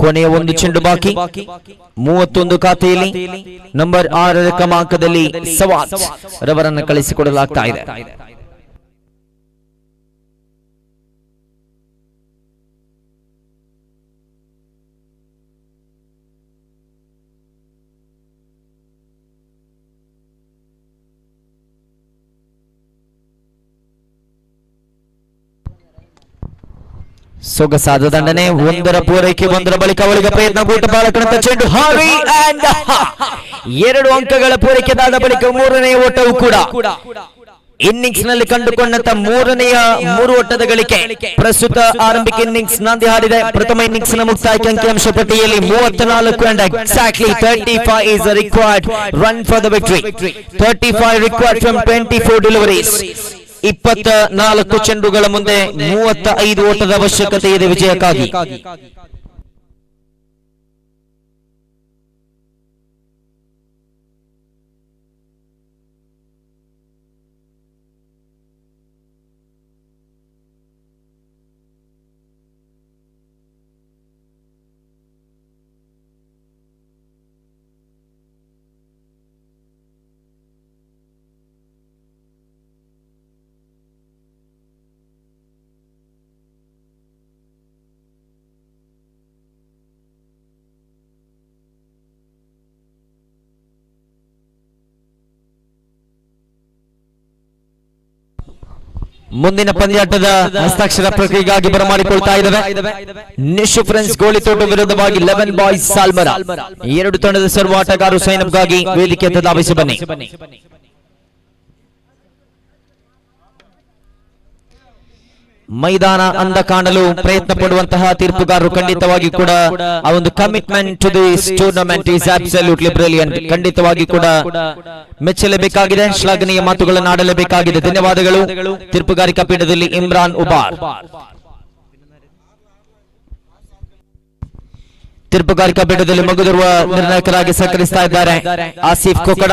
ಕೊನೆಯ 1 ಚೆಂಡು ಬಾಕಿ, 31 ಖಾತೆಯಲ್ಲಿ ನಂಬರ್ 6 ಕ್ರಮಾಂಕದಲ್ಲಿ ಸವಾತ್ ರವರನ್ನು ಕಳಿಸಿಕೊಡಲಾಗ್ತಾ ಇದೆ. ಸೊಗಸಾದ ದಂಡನೆ, 1ರ ಪೂರೈಕೆ 1ರ ಬಳಿಕ ಅವಳಿಗೆ ಪ್ರಯತ್ನ, ಗೂಟ ಬಾಲಕನಂತ ಚೆಂಡು ಹಾರಿ ಅಂಡ್ 2 ಅಂಕಗಳ ಪೂರೈಕೆದಾದ ಬಳಿಕ 3ನೆಯ ಓಟವು ಕೂಡ ಇನ್ನಿಂಗ್ಸ್ ನಲ್ಲಿ ಕಂಡುಕೊಂಡಂತ 3 ಓಟದ ಗಳಿಕೆ. ಪ್ರಸ್ತುತ ಆರಂಭಿಕ ಇನ್ನಿಂಗ್ಸ್ ನಾಂದಿ ಹಾಡಿದೆ. ಪ್ರಥಮ ಇನ್ನಿಂಗ್ಸ್ ನ ಮುಕ್ತಾಯಕ್ಕೆ ಅಂಕಿಅಂಶ ಪಟ್ಟಿಯಲ್ಲಿ 34 and exactly 35 is the required run for the victory. 35 required from 24 deliveries. 24 ಚೆಂಡುಗಳ ಮುಂದೆ 35 ಓಟದ ಅವಶ್ಯಕತೆ ಇದೆ ವಿಜಯಕ್ಕಾಗಿ. ಮುಂದಿನ ಪಂದ್ಯಾಟದ ಹಸ್ತಾಕ್ಷರ ಪ್ರಕ್ರಿಯೆಗಾಗಿ ಬರಮಾಡಿಕೊಳ್ತಾ ಇದ್ದಾವೆ. ನಿಶು ಫ್ರೆಂಡ್ಸ್ ಗೋಳಿತೋಟ ವಿರುದ್ಧವಾಗಿ 11 ಬಾಯ್ಸ್ ಸಾಲ್ಮರ. 2 ತಂಡದ ಸರ್ವ ಆಟಗಾರರು ಸೈನ್ಯಗಾಗಿ ವೇದಿಕೆ ಧಾವಿಸಿ ಬನ್ನಿ. ಮೈದಾನ ಅಂದ ಕಾಣಲು ಪ್ರಯತ್ನ ಪಡುವಂತಹ ತೀರ್ಪುಗಾರರು ಖಂಡಿತವಾಗಿ ಕೂಡ ಆ ಒಂದು commitment to this tournament is absolutely brilliant. ಖಂಡಿತವಾಗಿ ಕೂಡ ಮೆಚ್ಚಲೇಬೇಕಾಗಿದೆ, ಶ್ಲಾಘನೀಯ ಮಾತುಗಳನ್ನು ಆಡಲೇಬೇಕಾಗಿದೆ. ಧನ್ಯವಾದಗಳು. ತೀರ್ಪುಗಾರಿಕಾ ಪೀಠದಲ್ಲಿ ಇಮ್ರಾನ್ ಉಬಾರ್, ತೀರ್ಪುಗಾರಿಕಾ ಪೀಠದಲ್ಲಿ ಮಗುದಿರುವ ನಿರ್ಣಾಯಕರಾಗಿ ಸಹಕರಿಸ್ತಾ ಇದ್ದಾರೆ ಆಸಿಫ್ ಕೊಕಡ.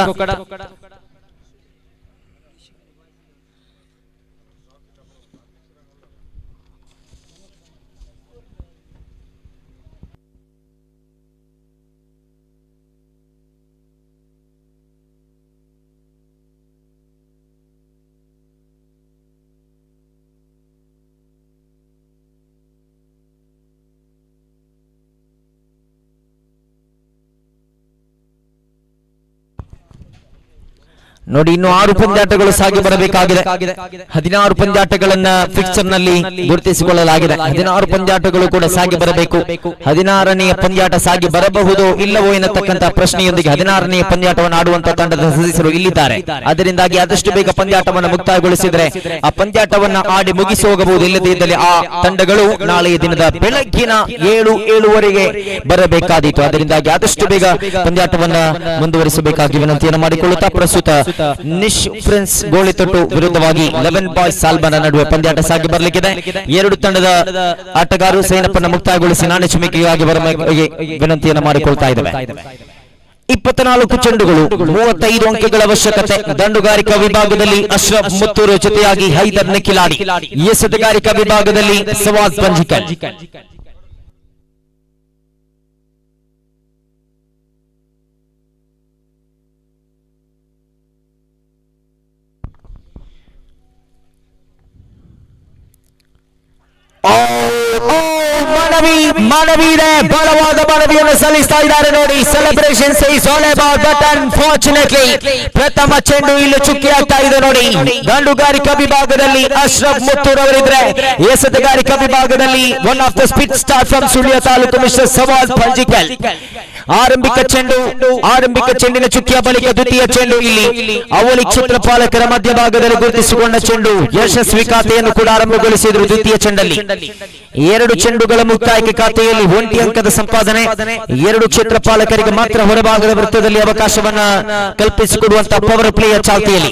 ನೋಡಿ ಇನ್ನು 6 ಪಂದ್ಯಾಟಗಳು ಸಾಗಿ ಬರಬೇಕಾಗಿದೆ. 16 ಪಂದ್ಯಾಟಗಳನ್ನ ಫಿಕ್ಚರ್ ನಲ್ಲಿ ಗುರುತಿಸಿಕೊಳ್ಳಲಾಗಿದೆ. 16 ಪಂದ್ಯಾಟಗಳು ಕೂಡ ಸಾಗಿ ಬರಬೇಕು. 16ನೇ ಪಂದ್ಯಾಟ ಸಾಗಿ ಬರಬಹುದು ಇಲ್ಲವೋ ಎನ್ನತಕ್ಕಂತಹ ಪ್ರಶ್ನೆಯೊಂದಿಗೆ 16ನೇ ಪಂದ್ಯಾಟವನ್ನು ಆಡುವಂತಹ ತಂಡದ ಸದಸ್ಯರು ಇಲ್ಲಿದ್ದಾರೆ. ಅದರಿಂದಾಗಿ ಆದಷ್ಟು ಬೇಗ ಪಂದ್ಯಾಟವನ್ನು ಮುಕ್ತಾಯಗೊಳಿಸಿದರೆ ಆ ಪಂದ್ಯಾಟವನ್ನ ಆಡಿ ಮುಗಿಸಿ ಹೋಗಬಹುದು. ಇಲ್ಲದೇ ಇದ್ದಲ್ಲಿ ಆ ತಂಡಗಳು ನಾಳೆಯ ದಿನದ ಬೆಳಗ್ಗಿನ 7-7:30 ಬರಬೇಕಾದೀತು. ಅದರಿಂದಾಗಿ ಆದಷ್ಟು ಬೇಗ ಪಂದ್ಯಾಟವನ್ನ ಮುಂದುವರಿಸಬೇಕಾಗಿ ವಿನಂತಿಯನ್ನು ಮಾಡಿಕೊಳ್ಳುತ್ತಾ ಪ್ರಸ್ತುತ ನಿಶು ಫ್ರೆಂಡ್ಸ್ ಗೋಳಿತೊಟ್ಟು ವಿರುದ್ಧವಾಗಿ 11 ಬಾಯ್ಸ್ ಸಾಲ್ಮರ ನಡುವೆ ಪಂದ್ಯಾಟ ಸಾಗಿ ಬರಲಿಕ್ಕಿದೆ. ಎರಡು ತಂಡದ ಆಟಗಾರರು ಸೈನಪ್ಪನ್ನು ಮುಕ್ತಾಯಗೊಳಿಸಿ ನಾಣ್ಯ ಚಿಮ್ಮಿಕೆಗಾಗಿ ಬರಬೇಕಾಗಿ ವಿನಂತಿಯನ್ನು ಮಾಡಿಕೊಳ್ತಾ ಇದ್ದೇವೆ. 24 ಚೆಂಡುಗಳು 35 ಅಂಕಗಳ ಅವಶ್ಯಕತೆ. ದಂಡುಗಾರಿಕಾ ವಿಭಾಗದಲ್ಲಿ ಅಶ್ರಫ್ ಮುತ್ತೂರು ಜೊತೆಯಾಗಿ ಹೈದರ್ ಕಿಲಾಡಿ, ಎಸೆತಗಾರಿಕಾ ವಿಭಾಗದಲ್ಲಿ ಸವಾದ್ ಪಂಜಿಕಲ್. ಮಾನವೀಯ ಬಲವಾದ ಮನವಿಯನ್ನು ಸಲ್ಲಿಸ್ತಾ ಇದ್ದಾರೆ ನೋಡಿ. Celebrations is all about but unfortunately ಪ್ರಥಮ ಚೆಂಡು ಇಲ್ಲಿ ಚುಕ್ಕಿ ಆಗ್ತಾ ಇದೆ ನೋಡಿ. ದಂಡುಗಾರಿಕಾ ವಿಭಾಗದಲ್ಲಿ ಅಶ್ರಫ್ ಮುತ್ತೂರ್ ಅವರಿದ್ರೆ, ಎಸೆತಗಾರಿಕಾ ವಿಭಾಗದಲ್ಲಿ one of the spin star from Sullia taluk mister Savad Panjikal. ಆರಂಭಿಕ ಚೆಂಡಿನ ಚುಕ್ಕಿಯ ಬಳಿಕ ದ್ವಿತೀಯ ಚೆಂಡು ಇಲ್ಲಿ ಅವಳಿ ಕ್ಷೇತ್ರಪಾಲಕರ ಮಧ್ಯಭಾಗದಲ್ಲಿ ಗುರುತಿಸಿಕೊಂಡ ಚೆಂಡು ಯಶಸ್ವಿ ಖಾತೆಯನ್ನು ಕೂಡ ಆರಂಭಗೊಳಿಸಿದ್ರು. ದ್ವಿತೀಯ ಚೆಂಡಲ್ಲಿ 2 ಚೆಂಡುಗಳ ಮುಕ್ತಾಯಕ್ಕೆ ಖಾತೆಯಲ್ಲಿ 1 ಅಂಕದ ಸಂಪಾದನೆ. 2 ಕ್ಷೇತ್ರಪಾಲಕರಿಗೆ ಮಾತ್ರ ಹೊರಭಾಗದ ವೃತ್ತದಲ್ಲಿ ಅವಕಾಶವನ್ನ ಕಲ್ಪಿಸಿಕೊಡುವಂತಹ ಪವರ್ ಪ್ಲೇಯರ್ ಚಾಲ್ತಿಯಲ್ಲಿ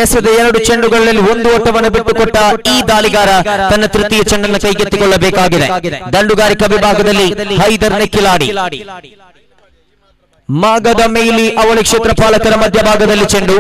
ಎಸೆದ 2 ಚೆಂಡುಗಳಲ್ಲಿ 1 ಓಟವನ್ನು ಬಿಟ್ಟುಕೊಟ್ಟ ಈ ದಾಳಿಗಾರ ತನ್ನ ತೃತೀಯ ಚೆಂಡನ್ನು ಕೈಗೆತ್ತಿಕೊಳ್ಳಬೇಕಾಗಿದೆ. ದಂಡುಗಾರಿಕಾ ವಿಭಾಗದಲ್ಲಿ ಹೈದರ್ ಕಿಲಾಡಿ, ಮಾಗದ ಮೇಲಿ ಅವಳಿ ಕ್ಷೇತ್ರಪಾಲಕರ ಮಧ್ಯಭಾಗದಲ್ಲಿ ಚೆಂಡು.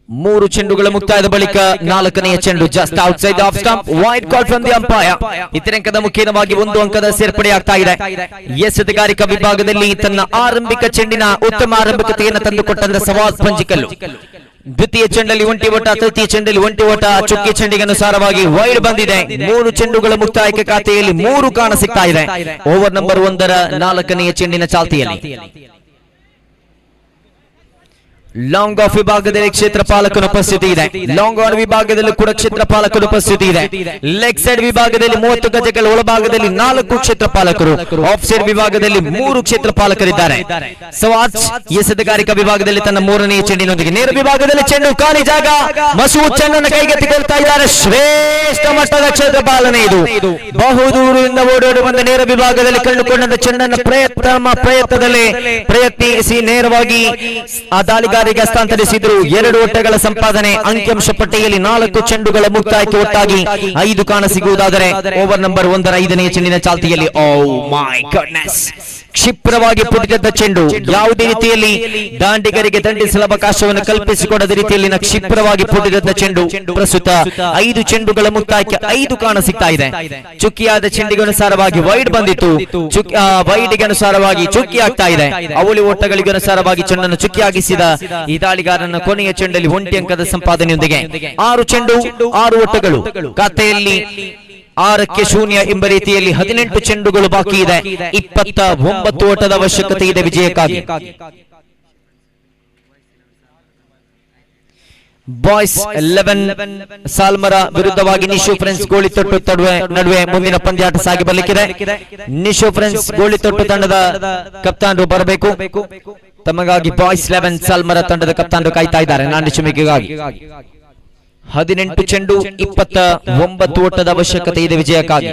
ಮೂರು ಚೆಂಡುಗಳ ಮುಕ್ತಾಯದ ಬಳಿಕ 4ನೇ ಚೆಂಡು just outside off stump, wide call from the umpire. ಇತರಂಕದ ಮುಖೇನವಾಗಿ 1 ಅಂಕದ ಸೇರ್ಪಡೆಯಾಗ್ತಾ ಇದೆ. ಎಸೆತಗಾರಿಕಾ ವಿಭಾಗದಲ್ಲಿ ತನ್ನ ಆರಂಭಿಕ ಚೆಂಡಿನ ಉತ್ತಮ ಆರಂಭಿಕತೆಯನ್ನು ತಂದುಕೊಟ್ಟಂತ ಸವಾದ್ ಪಂಜಿಕಲ್ಲು. ದ್ವಿತೀಯ ಚೆಂಡಲ್ಲಿ 1 ಓಟ, ತೃತೀಯ ಚೆಂಡಲ್ಲಿ 1 ಓಟ. ಚುಕ್ಕಿ ಚೆಂಡಿಗೆ ಅನುಸಾರವಾಗಿ ವೈಡ್ ಬಂದಿದೆ. 3 ಚೆಂಡುಗಳ ಮುಕ್ತಾಯಕ್ಕೆ ಖಾತೆಯಲ್ಲಿ 3 ಕಾಣ ಸಿಗ್ತಾ ಇದೆ. ಓವರ್ ನಂಬರ್ 1ರ 4ನೇ ಚೆಂಡಿನ ಚಾಲ್ತಿಯಲ್ಲಿ ಲಾಂಗ್ ಆಫ್ ವಿಭಾಗದಲ್ಲಿ ಕ್ಷೇತ್ರಪಾಲಕನ ಉಪಸ್ಥಿತಿ ಇದೆ. ಲಾಂಗ್ ಆನ್ ವಿಭಾಗದಲ್ಲಿ ಕೂಡ ಕ್ಷೇತ್ರಪಾಲಕನ ಉಪಸ್ಥಿತಿ ಇದೆ. ಲೆಗ್ ಸೈಡ್ ವಿಭಾಗದಲ್ಲಿ 30 ಗಜಗಳ ಒಳಭಾಗದಲ್ಲಿ 4 ಕ್ಷೇತ್ರಪಾಲಕರು, ಆಫ್ ಸೈಡ್ ವಿಭಾಗದಲ್ಲಿ 3 ಕ್ಷೇತ್ರಪಾಲಕರಿದ್ದಾರೆ. ಸವಾಜ್ ಎಸೆತಗಾರಿಕಾ ವಿಭಾಗದಲ್ಲಿ ತನ್ನ 3ನೇ ಚೆಂಡಿನೊಂದಿಗೆ ನೇರ ವಿಭಾಗದಲ್ಲಿ ಚೆಂಡು ಖಾಲಿ ಜಾಗ. ಮಸೂದ್ ಚೆಂಡನ್ನು ಕೈಗೆತ್ತಿಕೊಳ್ತಾ ಇದ್ದಾರೆ. ಶ್ರೇಷ್ಠ ಮಟ್ಟದ ಕ್ಷೇತ್ರಪಾಲನೆ ಇದು. ಬಹುದೂರದಿಂದ ಓಡೋಡಿ ಬಂದ ನೇರ ವಿಭಾಗದಲ್ಲಿ ಕಂಡುಕೊಂಡ ಚೆಂಡನ್ನು ಪ್ರಯತ್ನದಲ್ಲಿ ಪ್ರಯತ್ನಿಸಿ ನೇರವಾಗಿ ಆ ದಾಳಿಗಾರ ಹಸ್ತಾಂತರಿಸಿದ್ರು. 2 ಓಟಗಳ ಸಂಪಾದನೆ. ಅಂಕಿಅಂಶ ಪಟ್ಟಿಯಲ್ಲಿ 4 ಚೆಂಡುಗಳ ಮುಕ್ತಾಯಕ್ಕೆ ಒಟ್ಟಾಗಿ 5 ಕಾಣ ಸಿಗುವುದಾದರೆ ಓವರ್ ನಂಬರ್ 1ರ 5ನೇ ಚೆಂಡಿನ ಚಾಲ್ತಿಯಲ್ಲಿ ಓ ಮೈ ಗಾಡ್ನೆಸ್, ಕ್ಷಿಪ್ರವಾಗಿ ಪುಟಿದ ಚೆಂಡು. ಯಾವುದೇ ರೀತಿಯಲ್ಲಿ ದಾಂಡಿಗರಿಗೆ ದಂಡಿಸಲು ಅವಕಾಶವನ್ನು ಕಲ್ಪಿಸಿಕೊಡದ ರೀತಿಯಲ್ಲಿನ ಕ್ಷಿಪ್ರವಾಗಿ ಪುಟಿದ ಚೆಂಡು. ಪ್ರಸ್ತುತ 5 ಚೆಂಡುಗಳ ಮುಕ್ತಾಯಕ್ಕೆ 5 ಕಾಣ ಸಿಗ್ತಾ ಇದೆ. ಚುಕ್ಕಿಯಾದ ಚೆಂಡಿಗೆ ಅನುಸಾರವಾಗಿ ವೈಡ್ ಬಂದಿತ್ತು. ವೈಡ್ಗೆ ಅನುಸಾರವಾಗಿ ಚುಕ್ಕಿ ಆಗ್ತಾ ಇದೆ. ಅವಳಿ ಓಟಗಳಿಗೆ ಅನುಸಾರವಾಗಿ ಚೆಂಡನ್ನು ಚುಕ್ಕಿಯಾಗಿಸಿದ ಈ ದಾಳಿಗಾರನ ಕೊನೆಯ ಚೆಂಡಲ್ಲಿ 1 ಅಂಕದ ಸಂಪಾದನೆಯೊಂದಿಗೆ 6 ಚೆಂಡು 6 ಓಟಗಳು ಖಾತೆಯಲ್ಲಿ 6ಕ್ಕೆ 0 ಎಂಬ ರೀತಿಯಲ್ಲಿ 18 ಚೆಂಡುಗಳು ಬಾಕಿ ಇದೆ. 29 ಓಟದ ಅವಶ್ಯಕತೆ ಇದೆ ವಿಜಯಕ್ಕಾಗಿ. ಬಾಯ್ಸ್ 11 ಸಾಲ್ಮರ ವಿರುದ್ಧವಾಗಿ ನಿಶು ಫ್ರೆಂಡ್ಸ್ ಗೋಳಿತೊಟ್ಟು ನಡುವೆ ಮುಂದಿನ ಪಂದ್ಯಾಟ ಸಾಗಿ ಬರಲಿಕ್ಕಿದೆ. ನಿಶು ಫ್ರೆಂಡ್ಸ್ ಗೋಳಿತೊಟ್ಟು ತಂಡದ ಕಪ್ತಾನರು ಬರಬೇಕು. ತಮಗಾಗಿ ಬಾಯ್ಸ್ 11 ಸಾಲ್ಮರ ತಂಡದ ಕಪ್ತಾನರು ಕಾಯ್ತಾ ಇದ್ದಾರೆ ನಾಣ್ಯ ಚಿಮ್ಮಿಕೆಗಾಗಿ. 18 ಚೆಂಡು 29 ಓಟದ ಅವಶ್ಯಕತೆ ಇದೆ ವಿಜಯಕ್ಕಾಗಿ.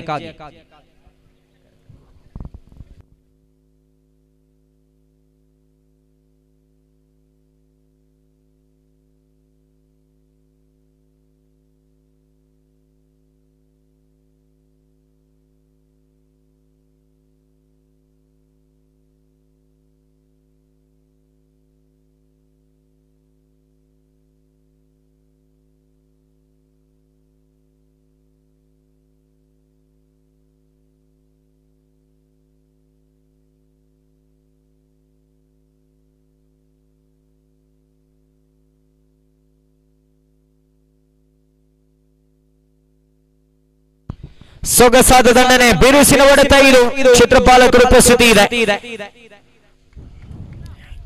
ಸೊಗಸಾದ ದಂಡನೆ, ಬಿರುಸಿನ ಹೊಡೆತ. ಇದು ಕ್ಷೇತ್ರಪಾಲಕರು ಉಪಸ್ಥಿತಿ ಇದೆ.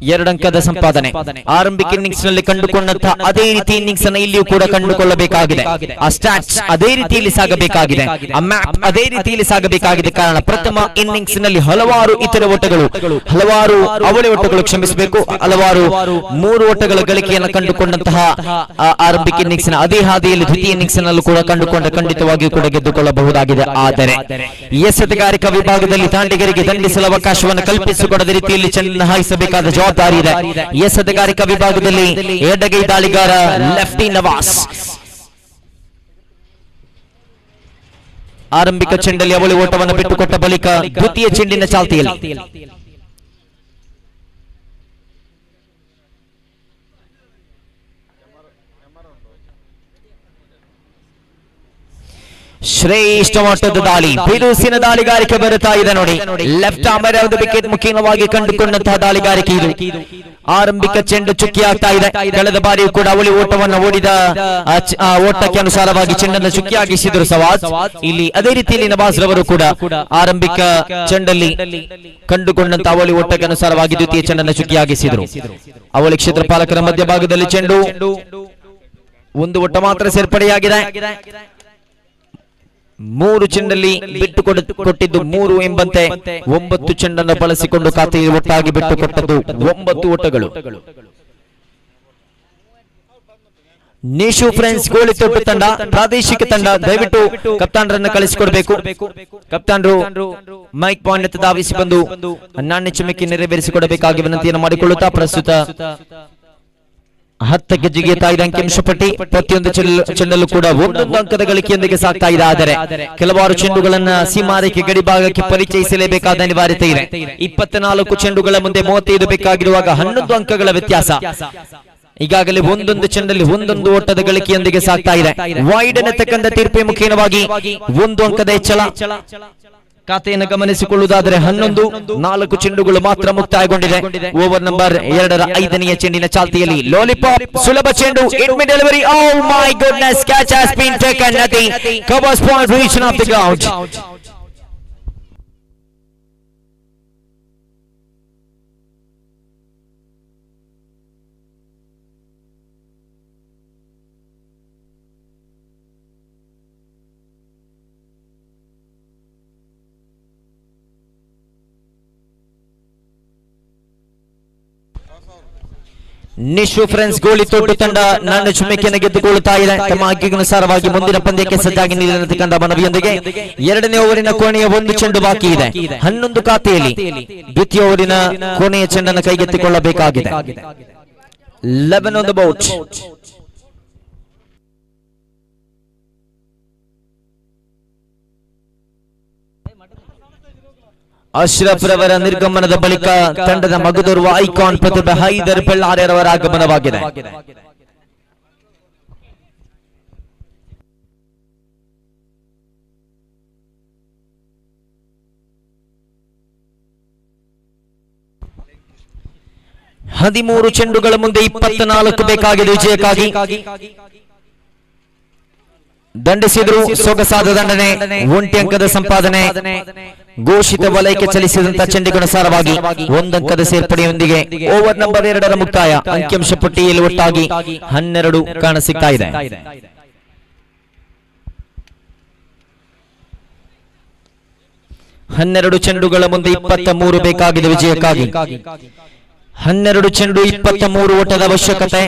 2 ಅಂಕದ ಸಂಪಾದನೆ. ಆರಂಭಿಕ ಇನ್ನಿಂಗ್ಸ್ ನಲ್ಲಿ ಕಂಡುಕೊಂಡಂತಹ ಅದೇ ರೀತಿ ಇನ್ನಿಂಗ್ಸ್ ಅನ್ನು ಇಲ್ಲಿಯೂ ಕೂಡ ಕಂಡುಕೊಳ್ಳಬೇಕಾಗಿದೆ. ಆ ಸ್ಟಾಟ್ಸ್ ಅದೇ ರೀತಿಯಲ್ಲಿ ಸಾಗಬೇಕಾಗಿದೆ, ಆ ಮ್ಯಾಪ್ ಅದೇ ರೀತಿಯಲ್ಲಿ ಸಾಗಬೇಕಾಗಿದೆ. ಕಾರಣ ಪ್ರಥಮ ಇನ್ನಿಂಗ್ಸ್ ನಲ್ಲಿ ಹಲವಾರು ಇತರ ಓಟಗಳು, ಹಲವಾರು ಅವಳಿ ಓಟಗಳು, ಕ್ಷಮಿಸಬೇಕು, ಹಲವಾರು 3 ಓಟಗಳ ಗಳಿಕೆಯನ್ನು ಕಂಡುಕೊಂಡಂತಹ ಆರಂಭಿಕ ಇನ್ನಿಂಗ್ಸ್ ನ ಅದೇ ಹಾದಿಯಲ್ಲಿ ದ್ವಿತೀಯ ಇನ್ನಿಂಗ್ಸ್ ನಲ್ಲೂ ಕೂಡ ಕಂಡುಕೊಂಡ ಖಂಡಿತವಾಗಿಯೂ ಕೂಡ ಗೆದ್ದುಕೊಳ್ಳಬಹುದಾಗಿದೆ. ಆದರೆ ಎಸೆತಗಾರಿಕಾ ವಿಭಾಗದಲ್ಲಿ ದಾಂಡಿಗರಿಗೆ ದಂಡಿಸಲು ಅವಕಾಶವನ್ನು ಕಲ್ಪಿಸಿಕೊಡದ ರೀತಿಯಲ್ಲಿ ಚೆಂಡನ್ನು ಹಾಯಿಸಬೇಕಾದ ಜವಾಬ್ದಾರಿ ಇದೆ. ಎಸೆತಗಾರಿಕಾ ವಿಭಾಗದಲ್ಲಿ ಎಡಗೈ ದಾಳಿಗಾರ ಲೆಫ್ಟಿ ನವಾಸ್ ಆರಂಭಿಕ ಚೆಂಡಲ್ಲಿ ಅವಳಿ ಓಟವನ್ನು ಬಿಟ್ಟುಕೊಟ್ಟ ಬಳಿಕ ದ್ವಿತೀಯ ಚೆಂಡಿನ ಚಾಲ್ತಿಯಲ್ಲಿ ಶ್ರೇಷ್ಠ ಮಟ್ಟದ ದಾಳಿ, ಬಿರುಸಿನ ದಾಳಿಗಾರಿಕೆ ಬರುತ್ತಾ ಇದೆ ನೋಡಿ. ಲೆಫ್ಟ್ ಆರ್ಮರ್ ಒಂದು ವಿಕೆಟ್ ಮುಖ್ಯವಾಗಿ ಕಂಡುಕೊಂಡಂತಹ ದಾಳಿಗಾರಿಕೆ ಇದು. ಆರಂಭಿಕ ಚೆಂಡು ಚುಕ್ಕಿ ಆಗ್ತಾ ಇದೆ. ಕಳೆದ ಬಾರಿಯೂ ಕೂಡ ಅವಳಿ ಓಟವನ್ನು ಓಡಿದ ಓಟಕ್ಕೆ ಅನುಸಾರವಾಗಿ ಚೆಂಡನ್ನು ಚುಕ್ಕಿಯಾಗಿಸಿದ್ರು ಸವಾಜ್. ಇಲ್ಲಿ ಅದೇ ರೀತಿಯಲ್ಲಿ ನವಾಜ್ ರವರು ಕೂಡ ಆರಂಭಿಕ ಚೆಂಡಲ್ಲಿ ಕಂಡುಕೊಂಡಂತಹ ಅವಳಿ ಓಟಕ್ಕೆ ಅನುಸಾರವಾಗಿ ದ್ವಿತೀಯ ಚೆಂಡನ್ನು ಚುಕ್ಕಿಯಾಗಿಸಿದ್ರು. ಅವಳಿ ಕ್ಷೇತ್ರಪಾಲಕರ ಮಧ್ಯಭಾಗದಲ್ಲಿ ಚೆಂಡು, ಒಂದು ಓಟ ಮಾತ್ರ ಸೇರ್ಪಡೆಯಾಗಿದೆ. 3 ಚೆಂಡಲ್ಲಿ ಬಿಟ್ಟು ಕೊಟ್ಟಿದ್ದು 3 ಎಂಬಂತೆ 9 ಚೆಂಡನ್ನು ಬಳಸಿಕೊಂಡು ಖಾತೆಗೆ ಒಟ್ಟಾಗಿ ಬಿಟ್ಟುಕೊಟ್ಟದ್ದು 9 ಓಟಗಳು. ನಿಶು ಫ್ರೆಂಡ್ಸ್ ಗೋಳಿತೊಟ್ಟು ತಂಡ, ಪ್ರಾದೇಶಿಕ ತಂಡ, ದಯವಿಟ್ಟು ಕಪ್ತಾನರನ್ನು ಕಳಿಸಿಕೊಡಬೇಕು. ಕಪ್ತಾನರು ಮೈಕ್ ಪಾಯಿಂಟ್ ಧಾವಿಸಿ ಬಂದು ನಾಣ್ಯ ಚಿಮ್ಮಕ್ಕೆ ನೆರವೇರಿಸಿಕೊಡಬೇಕಾಗಿ ವಿನಂತಿಯನ್ನು ಮಾಡಿಕೊಳ್ಳುತ್ತಾ ಪ್ರಸ್ತುತ 10ಕ್ಕೆ ಜಿಗಿಯುತ್ತಾ ಇದೆ ಅಂಕಿಅಂಶ ಪಟ್ಟಿ. ಪ್ರತಿಯೊಂದು ಚೆಂಡಲ್ಲೂ ಕೂಡ 1 ಅಂಕದ ಗಳಿಕೆಯೊಂದಿಗೆ ಸಾಗ್ತಾ ಇದೆ. ಆದರೆ ಕೆಲವಾರು ಚೆಂಡುಗಳನ್ನ ಸೀಮಾರೇಖೆ ಗಡಿಭಾಗಕ್ಕೆ ಪರಿಚಯಿಸಲೇಬೇಕಾದ ಅನಿವಾರ್ಯತೆ ಇದೆ. 24 ಚೆಂಡುಗಳ ಮುಂದೆ 35 ಬೇಕಾಗಿರುವಾಗ 11 ಅಂಕಗಳ ವ್ಯತ್ಯಾಸ. ಈಗಾಗಲೇ ಒಂದೊಂದು ಚೆಂಡಲ್ಲಿ 1 ಓಟದ ಗಳಿಕೆಯೊಂದಿಗೆ ಸಾಗ್ತಾ ಇದೆ. ವೈಡ್ ಅನ್ನತಕ್ಕಂಥ ತೀರ್ಪು ಮುಖೇನವಾಗಿ 1 ಅಂಕದ ಹೆಚ್ಚಳ. ಖಾತೆಯನ್ನು ಗಮನಿಸಿಕೊಳ್ಳುವುದಾದರೆ 11, 4 ಚೆಂಡುಗಳು ಮಾತ್ರ ಮುಕ್ತಾಯಗೊಂಡಿದೆ. ಓವರ್ ನಂಬರ್ 2ರ 5ನೇ ಚೆಂಡಿನ ಚಾಲ್ತಿಯಲ್ಲಿ ಲಾಲಿಪಾಪ್ ಸುಲಭ ಚೆಂಡು, it me delivery. Oh my goodness, catch has been taken. Nothing, covers point region of the ground. Nishu friends Golithottu ತಂಡ ನಾಣ್ಯ ಚುಮ್ಮಿಕೆಯನ್ನು ಗೆದ್ದುಕೊಳ್ಳುತ್ತಾ ಇದೆ. ತಮ್ಮ ಅಂಕಿಗನುಸಾರವಾಗಿ ಮುಂದಿನ ಪಂದ್ಯಕ್ಕೆ ಸಜ್ಜಾಗಿ ನಿಲ್ಲತಕ್ಕಂಥ ಮನವಿಯೊಂದಿಗೆ 2ನೇ ಓವರಿನ ಕೊನೆಯ 1 ಚೆಂಡು ಬಾಕಿ ಇದೆ. 11 ಖಾತೆಯಲ್ಲಿ ದ್ವಿತೀಯ ಓವರಿನ ಕೊನೆಯ ಚೆಂಡನ್ನು ಕೈಗೆತ್ತಿಕೊಳ್ಳಬೇಕಾಗಿದೆ. 11 ಆನ್ ದ ಬೌಟ್. ಅಶ್ರಫ್ ರವರ ನಿರ್ಗಮನದ ಬಳಿಕ ತಂಡದ ಮಗದೋರ್ವ ಐಕಾನ್ ಪ್ರತಿಭೆ ಹೈದರ್ ಬೆಳ್ಳಾರೆರವರ ಆಗಮನವಾಗಿದೆ. ಹದಿಮೂರು ಚೆಂಡುಗಳ ಮುಂದೆ 24 ಬೇಕಾಗಿದೆ ವಿಜಯಕ್ಕಾಗಿ. ದಂಡಿಸಿದ್ರು, ಸೊಗಸಾದ ದಂಡನೆ, 1 ಅಂಕದ ಸಂಪಾದನೆ. ಘೋಷಿತ ವಲಯಕ್ಕೆ ಚಲಿಸಿದಂತಹ ಚೆಂಡಿಗನುಸಾರವಾಗಿ 1 ಅಂಕದ ಸೇರ್ಪಡೆಯೊಂದಿಗೆ ಓವರ್ ನಂಬರ್ 2ರ ಮುಕ್ತಾಯ. ಅಂಕಿಅಂಶ ಪಟ್ಟಿಯಲ್ಲಿ ಒಟ್ಟಾಗಿ 12 ಕಾಣಸಿಗ್ತಾ ಇದೆ. ಹನ್ನೆರಡು ಚೆಂಡುಗಳ ಮುಂದೆ 23 ಬೇಕಾಗಿದೆ ವಿಜಯಕ್ಕಾಗಿ. 12 ಚೆಂಡು 23 ಓಟದ ಅವಶ್ಯಕತೆ.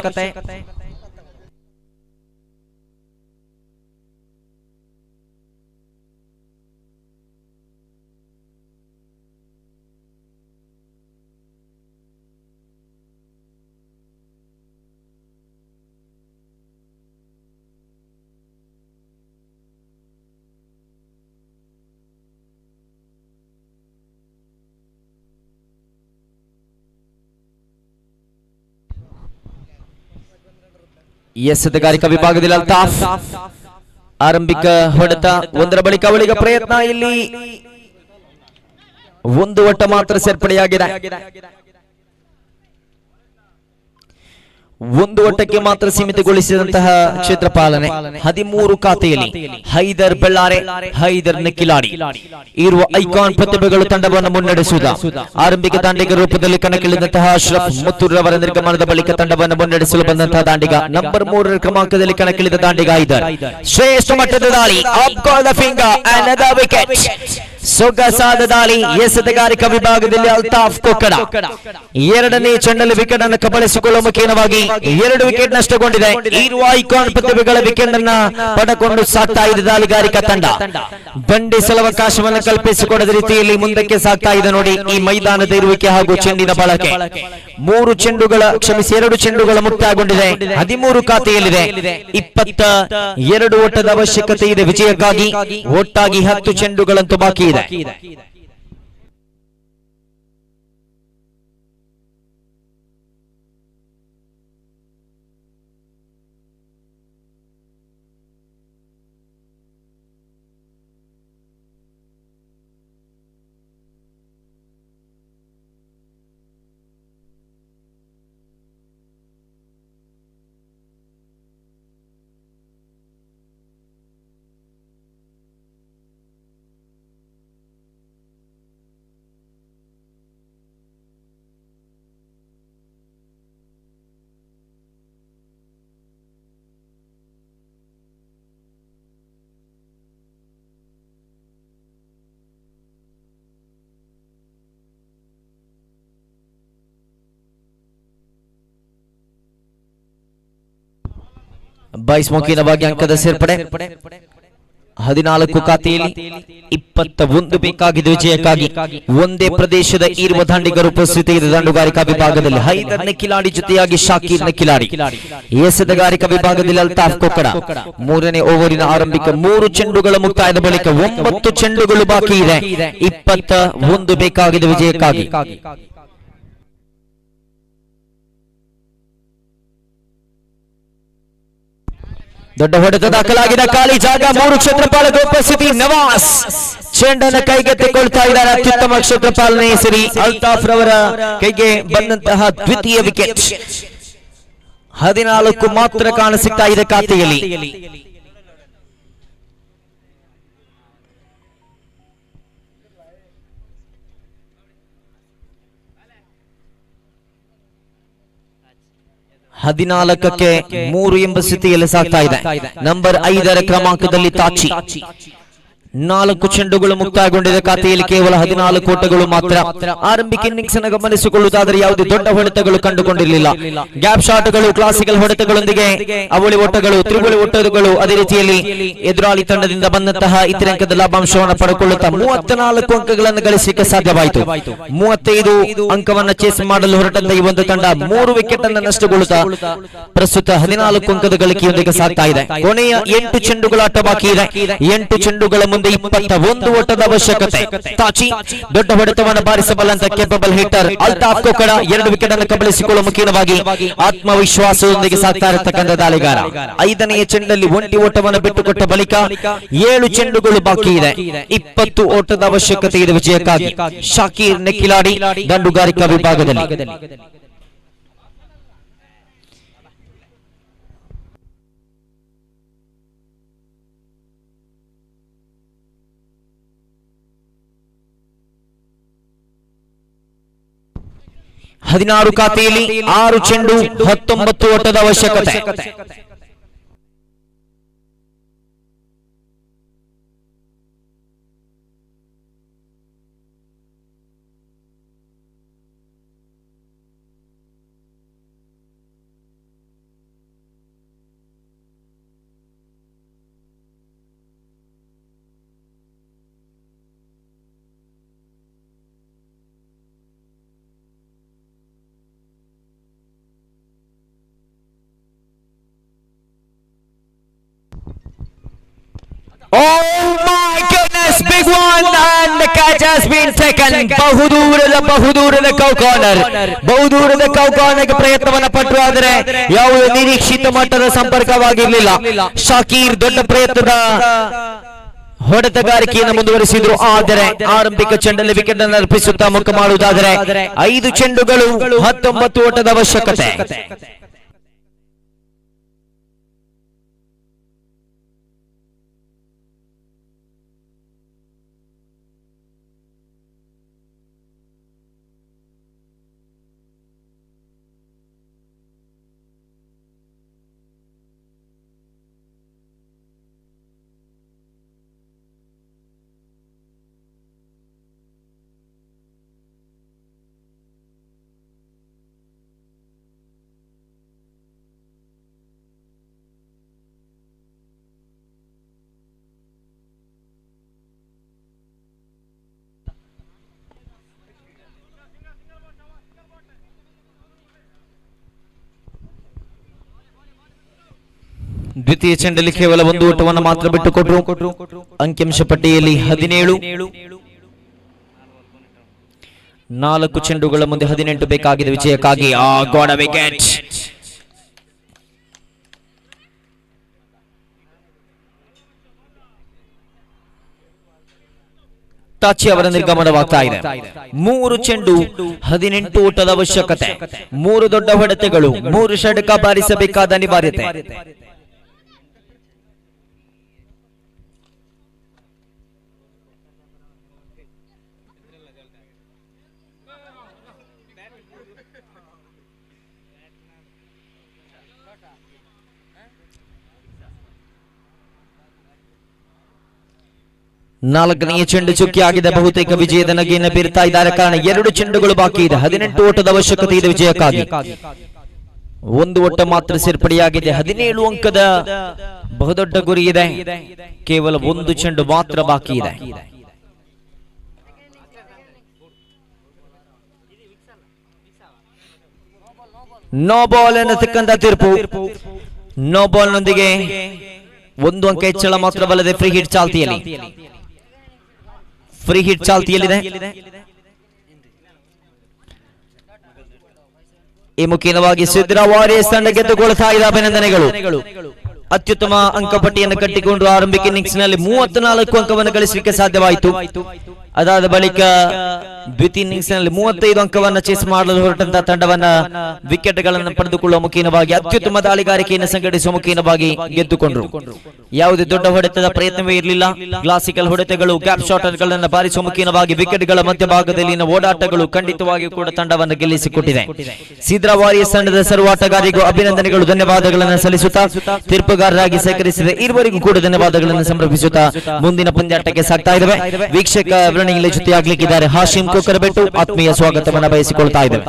ಎಸೆತಗಾರಿಕಾ ವಿಭಾಗದಲ್ಲಿ ಅಲ್ತಾಫ್ ಆರಂಭಿಕ ಹೊಡೆತ, 1ರ ಬಳಿಕ ಅವಳಿಗೆ ಪ್ರಯತ್ನ. ಇಲ್ಲಿ 1 ಓಟ ಮಾತ್ರ ಸೇರ್ಪಡೆಯಾಗಿದೆ. ಒಂದು ಓಟಕ್ಕೆ ಮಾತ್ರ ಸೀಮಿತಗೊಳಿಸಿದಂತಹ ಕ್ಷೇತ್ರ ಪಾಲನೆ. 13 ಖಾತೆಯಲ್ಲಿ ಹೈದರ್ ಬೆಳ್ಳಾರೆ, ಹೈದರ್ ನೆಕ್ಕಿಲಾಡಿ ಇರುವ ಐಕಾನ್ ಪ್ರತಿಭೆಗಳು ತಂಡವನ್ನು ಮುನ್ನಡೆಸುವುದು. ಆರಂಭಿಕ ದಾಂಡಿಗ ರೂಪದಲ್ಲಿ ಕಣಕ್ಕಿಳಿದಂತಹ ಅಶ್ರಫ್ ಮುತ್ತೂರ್ ರವರ ನಿರ್ಗಮನದ ಬಳಿಕ ತಂಡವನ್ನು ಮುನ್ನಡೆಸಲು ಬಂದಂತಹ ದಾಂಡಿಗ ನಂಬರ್ 3 ಕ್ರಮಾಂಕದಲ್ಲಿ ಕಣಕ್ಕಿಳಿದ ದಾಂಡಿಗ ಹೈದರ್. ಶ್ರೇಷ್ಠ ಮಟ್ಟದ ದಾಳಿ, ಸೊಗಸಾದ ದಾಳಿ ಎಸೆತಗಾರಿಕಾ ವಿಭಾಗದಲ್ಲಿ ಅಲ್ತಾಫ್ ಕೊಕ್ಕಡ ಎರಡನೇ ಚೆಂಡಲ್ಲಿ ವಿಕೆಟ್ ಅನ್ನು ಕಬಳಿಸಿಕೊಳ್ಳುವ ಮುಖೇನವಾಗಿ 2 ವಿಕೆಟ್ ನಷ್ಟಗೊಂಡಿದೆ. ಇರುವ ಐಕಾನ್ ಪ್ರತಿಭೆಗಳ ವಿಕೆಟ್ ಅನ್ನ ಪಡೆದುಕೊಂಡು ಸಾಕ್ತಾ ಇದೆ ದಾಳಿಗಾರಿಕಾ ತಂಡ. ಬಂಡಿಸಲು ಅವಕಾಶವನ್ನು ಕಲ್ಪಿಸಿಕೊಡದ ರೀತಿಯಲ್ಲಿ ಮುಂದಕ್ಕೆ ಸಾಕ್ತಾ ಇದೆ ನೋಡಿ ಈ ಮೈದಾನದ ಇರುವಿಕೆ ಹಾಗೂ ಚೆಂಡಿನ ಬಳಕೆ. 2 ಚೆಂಡುಗಳ ಮುಕ್ತಾಯಗೊಂಡಿದೆ. 13 ಖಾತೆಯಲ್ಲಿದೆ. 22 ಓಟದ ಅವಶ್ಯಕತೆ ಇದೆ ವಿಜಯಕ್ಕಾಗಿ. ಒಟ್ಟಾಗಿ 10 ಚೆಂಡುಗಳಂತೂ ಬಾಕಿ ಇದೆ. ಬಾಯ್ಸ್ ಮುಖೇನವಾಗಿ ಅಂಕದ ಸೇರ್ಪಡೆ. 14 ಖಾತೆಯಲ್ಲಿ 21 ಬೇಕಾಗಿದೆ ವಿಜಯಕ್ಕಾಗಿ. ಒಂದೇ ಪ್ರದೇಶದ ಇರುವ ದಾಂಡಿಗರು ಉಪಸ್ಥಿತಿ ಇದೆ ದಂಡುಗಾರಿಕಾ ವಿಭಾಗದಲ್ಲಿ. ಹೈದರ್ ನೆಕ್ಕಿಲಾಡಿ ಜೊತೆಯಾಗಿ ಶಾಕೀರ್ ನೆಕ್ಕಿಲಾಡಿ. ಎಸೆತಗಾರಿಕಾ ವಿಭಾಗದಲ್ಲಿ ಅಲ್ತಾಫ್ ಕೊಕ್ಕಡ. 3ನೇ ಓವರಿನ ಆರಂಭಿಕ 3 ಚೆಂಡುಗಳ ಮುಕ್ತಾಯದ ಬಳಿಕ 9 ಚೆಂಡುಗಳು ಬಾಕಿ ಇದೆ. 21 ಬೇಕಾಗಿದೆ ವಿಜಯಕ್ಕಾಗಿ. ದೊಡ್ಡ ಹೊಡೆತ ದಾಖಲಾಗಿದೆ. ಖಾಲಿ ಜಾಗ, 3 ಕ್ಷೇತ್ರಪಾಲಕ ಉಪಸ್ಥಿತಿ. ನವಾಸ್ ಚೆಂಡನ್ನು ಕೈಗೆತ್ತಿಕೊಳ್ತಾ ಇದ್ದಾರೆ. ಅತ್ಯುತ್ತಮ ಕ್ಷೇತ್ರಪಾಲನೆ ಹೆಸರಿ ಅಲ್ತಾಫ್ ರವರ ಕೈಗೆ ಬಂದಂತಹ ದ್ವಿತೀಯ ವಿಕೆಟ್. 14 ಮಾತ್ರ ಕಾಣಸಿಗ್ತಾ ಇದೆ ಖಾತೆಯಲ್ಲಿ. ಹದಿನಾಲ್ಕಕ್ಕೆ 3 ಎಂಬ ಸ್ಥಿತಿಯಲ್ಲಿ ಸಾಗ್ತಾ ಇದೆ. ನಂಬರ್ 5 ಕ್ರಮಾಂಕದಲ್ಲಿ ತಾಚಿ. 4 ಚೆಂಡುಗಳು ಮುಕ್ತಾಯಗೊಂಡಿದೆ ಖಾತೆಯಲ್ಲಿ. ಕೇವಲ 14 ಓಟಗಳು ಮಾತ್ರ. ಆರಂಭಿಕ ಇನ್ನಿಂಗ್ಸ್ ಅನ್ನು ಗಮನಿಸಿಕೊಳ್ಳುವುದಾದರೆ ಯಾವುದೇ ದೊಡ್ಡ ಹೊಡೆತಗಳು ಕಂಡುಕೊಂಡಿರಲಿಲ್ಲ. ಗ್ಯಾಪ್ ಶಾಟ್ಗಳು, ಕ್ಲಾಸಿಕಲ್ ಹೊಡೆತಗಳೊಂದಿಗೆ ಅವಳಿ ಓಟಗಳು, ತ್ರಿಗುಳಿ ಓಟಗಳು, ಅದೇ ರೀತಿಯಲ್ಲಿ ಎದುರಾಳಿ ತಂಡದಿಂದ ಬಂದಂತಹ ಇತರೆ ಅಂಕದ ಲಾಭಾಂಶವನ್ನು ಪಡೆದುಕೊಳ್ಳುತ್ತಾ 34 ಅಂಕಗಳನ್ನು ಗಳಿಸಲಿಕ್ಕೆ ಸಾಧ್ಯವಾಯಿತು. 35 ಅಂಕವನ್ನು ಚೇಸ್ ಮಾಡಲು ಹೊರಟಂತ ಈ ಒಂದು ತಂಡ 3 ವಿಕೆಟ್ ಅನ್ನು ನಷ್ಟಗೊಳ್ಳುತ್ತಾ ಪ್ರಸ್ತುತ 14 ಅಂಕದ ಗಳಿಕೆಯೊಂದಿಗೆ ಸಾಗ್ತಾ ಇದೆ. ಕೊನೆಯ 8 ಚೆಂಡುಗಳ ಆಟ ಬಾಕಿ ಇದೆ. 8 ಚೆಂಡುಗಳ 21 ಓಟದ ಅವಶ್ಯಕತೆ. ತಾಚಿ ದೊಡ್ಡ ಹೊಡೆತವನ್ನು ಬಾರಿಸಬಲ್ಲಂತ capable hitter Altaf Kokkada 2 wicket ಅನ್ನು ಕಬಳಿಸಿಕೊಳ್ಳುವ ಮುಖೇನವಾಗಿ ಆತ್ಮವಿಶ್ವಾಸದೊಂದಿಗೆ ಸಾಗ್ತಾ ಇರತಕ್ಕಂಥ ದಾಳಿಗಾರ. 5ನೇ ಚೆಂಡಲ್ಲಿ 1 ಓಟವನ್ನು ಬಿಟ್ಟುಕೊಟ್ಟ ಬಳಿಕ 7 ಚೆಂಡುಗಳು ಬಾಕಿ ಇದೆ. 20 ಓಟದ ಅವಶ್ಯಕತೆ ಇದೆ ವಿಜಯಕ್ಕಾಗಿ. ಶಾಕೀರ್ ನೆಕ್ಕಿಲಾಡಿ ದಂಡುಗಾರಿಕಾ ವಿಭಾಗದಲ್ಲಿ. ಹದಿನಾರು ಖಾತೆಯಲ್ಲಿ 6 ಚೆಂಡು, 19 ಓಟದ ಅವಶ್ಯಕತೆ. Oh my goodness, big one, and the catch has been taken. ಬಹುದೂರದ ಕೌ ಕಾರ್ನರ್ಗೆ ಪ್ರಯತ್ನವನ್ನ ಪಟ್ಟರು, ಆದರೆ ಯಾವುದೇ ನಿರೀಕ್ಷಿತ ಮಟ್ಟದ ಸಂಪರ್ಕವಾಗಿರಲಿಲ್ಲ. ಶಾಕೀರ್ ದೊಡ್ಡ ಪ್ರಯತ್ನದ ಹೊಡೆತಗಾರಿಕೆಯನ್ನು ಮುಂದುವರಿಸಿದ್ರು, ಆದರೆ ಆರಂಭಿಕ ಚೆಂಡಲ್ಲಿ ವಿಕೆಟ್ ಅನ್ನು ಅರ್ಪಿಸುತ್ತಾ ಮುಖ ಮಾಡುವುದಾದರೆ 5 ಚೆಂಡುಗಳು 19 ಓಟದ ಅವಶ್ಯಕತೆ. ದ್ವಿತೀಯ ಚೆಂಡಲ್ಲಿ ಕೇವಲ ಒಂದು ಓಟವನ್ನು ಮಾತ್ರ ಬಿಟ್ಟುಕೊಟ್ರು. ಅಂಕಿಅಂಶ ಪಟ್ಟಿಯಲ್ಲಿ 17. 4 ಚೆಂಡುಗಳ ಮುಂದೆ 18 ಬೇಕಾಗಿದೆ ವಿಜಯಕ್ಕಾಗಿ. ಗಾಡ್ ಅ ವಿಕೆಟ್. ಟಾಚಿ ಅವರ ನಿರ್ಗಮನವಾಗ್ತಾ ಇದೆ. 3 ಚೆಂಡು 18 ಓಟದ ಅವಶ್ಯಕತೆ. 3 ದೊಡ್ಡ ಹೊಡೆತಗಳು, 3 ಷಟಕ ಬಾರಿಸಬೇಕಾದ ಅನಿವಾರ್ಯತೆ. ನಾಲ್ಕನೆಯ ಚೆಂಡು ಚುಕ್ಕಿ ಆಗಿದೆ. ಬಹುತೇಕ ವಿಜಯದ ನಗೆಯನ್ನು ಬೀರ್ತಾ ಇದ್ದಾರೆ. ಕಾರಣ 2 ಚೆಂಡುಗಳು ಬಾಕಿ ಇದೆ. 18 ಓಟದ ಅವಶ್ಯಕತೆ ಇದೆ ವಿಜಯಕ್ಕಾಗಿ. 1 ಓಟ ಮಾತ್ರ ಸೇರ್ಪಡೆಯಾಗಿದೆ. 17 ಅಂಕದ ಬಹುದೊಡ್ಡ ಗುರಿ ಇದೆ. ಕೇವಲ 1 ಚೆಂಡು ಮಾತ್ರ ಬಾಕಿ ಇದೆ. ನೋ ಬಾಲ್ ಎನ್ನತಕ್ಕಂಥ ತೀರ್ಪು. ನೋ ಬಾಲ್ ನೊಂದಿಗೆ 1 ಅಂಕ ಹೆಚ್ಚಳ ಮಾತ್ರವಲ್ಲದೆ ಫ್ರೀ ಹಿಟ್ ಚಾಲ್ತಿಯಲ್ಲಿ. ಫ್ರೀ ಹಿಟ್ ಚಾಲ್ತಿಯಲ್ಲಿದೆ. ಈ ಮುಖೇನವಾಗಿ ಸಿದ್ರಾ ವಾರಿಯರ್ಸ್ ತಂಡ ಗೆದ್ದುಕೊಳ್ತಾ ಇದೆ. ಅಭಿನಂದನೆಗಳು. ಅತ್ಯುತ್ತಮ ಅಂಕಪಟ್ಟಿಯನ್ನು ಕಟ್ಟಿಕೊಂಡು ಆರಂಭಿಕ ಇನ್ನಿಂಗ್ಸ್ ನಲ್ಲಿ 34 ಅಂಕವನ್ನು ಗಳಿಸಲಿಕ್ಕೆ ಸಾಧ್ಯವಾಯಿತು. ಅದಾದ ಬಳಿಕ ದ್ವಿತೀಯ ಇನ್ನಿಂಗ್ಸ್ ನಲ್ಲಿ 35 ಅಂಕವನ್ನು ಚೇಸ್ ಮಾಡಲು ಹೊರಟಂತಹ ತಂಡವನ್ನ ವಿಕೆಟ್ ಗಳನ್ನು ಪಡೆದುಕೊಳ್ಳುವ ಮುಖೇನವಾಗಿ ಅತ್ಯುತ್ತಮ ದಾಳಿಗಾರಿಕೆಯನ್ನು ಸಂಘಟಿಸುವ ಮುಖೇನವಾಗಿ ಗೆದ್ದುಕೊಂಡರು. ಯಾವುದೇ ದೊಡ್ಡ ಹೊಡೆತದ ಪ್ರಯತ್ನವೇ ಇರಲಿಲ್ಲ. ಕ್ಲಾಸಿಕಲ್ ಹೊಡೆತಗಳು, ಗ್ಯಾಪ್ ಶಾಟರ್ ಗಳನ್ನು ಬಾರಿಸುವ ಮುಖೇನವಾಗಿ ವಿಕೆಟ್ ಗಳ ಮಧ್ಯಭಾಗದಲ್ಲಿನ ಓಡಾಟಗಳು ಖಂಡಿತವಾಗಿ ಕೂಡ ತಂಡವನ್ನು ಗೆಲ್ಲಿಸಿಕೊಟ್ಟಿದೆ. ಸಿದ್ರಾ ವಾರಿಯರ್ಸ್ ತಂಡದ ಸರ್ವ ಆಟಗಾರರಿಗೂ ಅಭಿನಂದನೆಗಳು, ಧನ್ಯವಾದಗಳನ್ನು ಸಲ್ಲಿಸುತ್ತಾ ತೀರ್ಪುಗಾರರಾಗಿ ಸಹಕರಿಸಿದ ಇರುವರಿಗೂ ಕೂಡ ಧನ್ಯವಾದಗಳನ್ನು ಸಮರ್ಪಿಸುತ್ತಾ ಮುಂದಿನ ಪಂದ್ಯಾಟಕ್ಕೆ ಸಾಗ್ತಾ ಇದ್ದೇವೆ. ವೀಕ್ಷಕ ಅವರನ್ನು ಜೊತೆಯಾಗಲಿಕ್ಕಿದ್ದಾರೆ ಹಾಶಿಂ ಕೋಕರಬೆಟ್ಟು. ಆತ್ಮೀಯ ಸ್ವಾಗತವನ್ನು ಬಯಸಿಕೊಳ್ತಾ ಇದ್ದೇವೆ.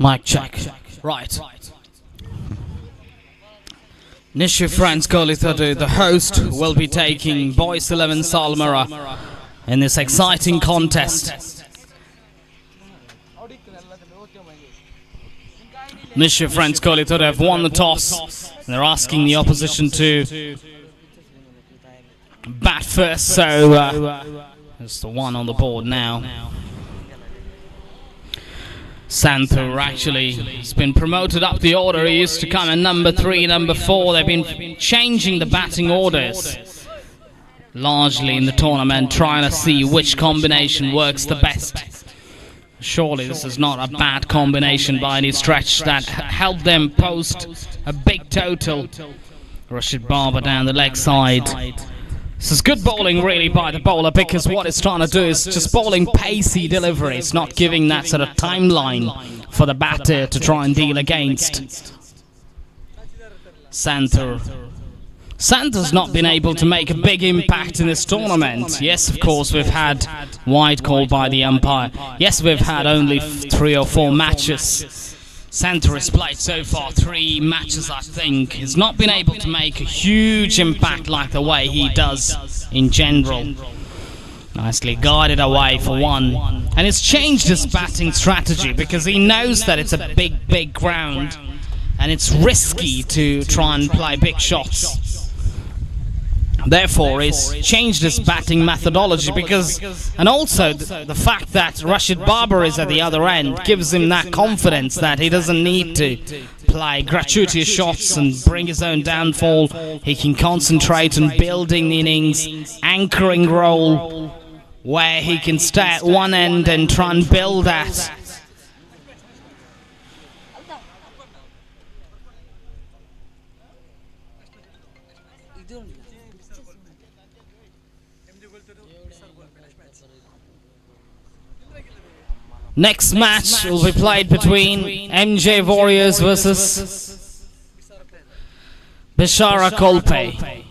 Mic check. Right. Nishu friends Golithottu, the host, will be taking Boys 11 Salmara in this exciting contest. Nishu friends Golithottu have won the toss. And they're asking the opposition to bat first, so it's the one on the board now. Santhu actually has been promoted up the order. He used to come in number 3, number 4. They've been changing the batting orders largely in the tournament, trying to see which combination works the best. Surely this is not a bad combination by any stretch that helped them post a big total. Rashid Barber down the leg side. This is good bowling really by the bowler, because what it's trying to do is just bowling pacey deliveries, not giving that sort of timeline for the batter to try and deal against. Santhu's not been able to make a big impact in this tournament. Yes, of course, we've had wide call by the umpire. Yes, we've had only 3 or 4 matches. Santhu has played so far 3 matches, I think. He's not been able to make a huge impact like the way he does in general. Nicely guided away for 1. And it's changed his batting strategy, because he knows that it's a big ground and it's risky to try and play big shots. Therefore, he's changed his batting methodology, and also the fact that Rashid Barber is at the other end gives him that confidence that he doesn't need to play gratuitous shots and bring his own downfall. He can concentrate on building the innings, anchoring role, where he can stay at one end and try and build that. Next match will be played between MJ Warriors versus Bishara Kolpe.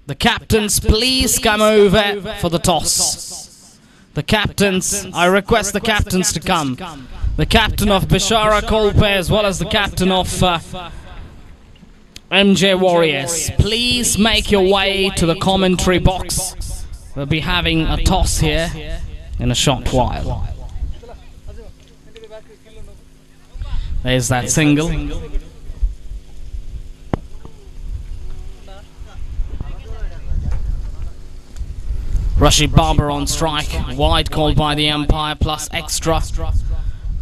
The captains, please come over for the toss. The captains, I request the captains to come. The captain of Bishara Kolpe as well as the captain of MJ Warriors. Please make your way to the commentary box. We'll be having a toss here in a short while. There's that single. Rashid Barber on strike. Wide called by the umpire plus extra.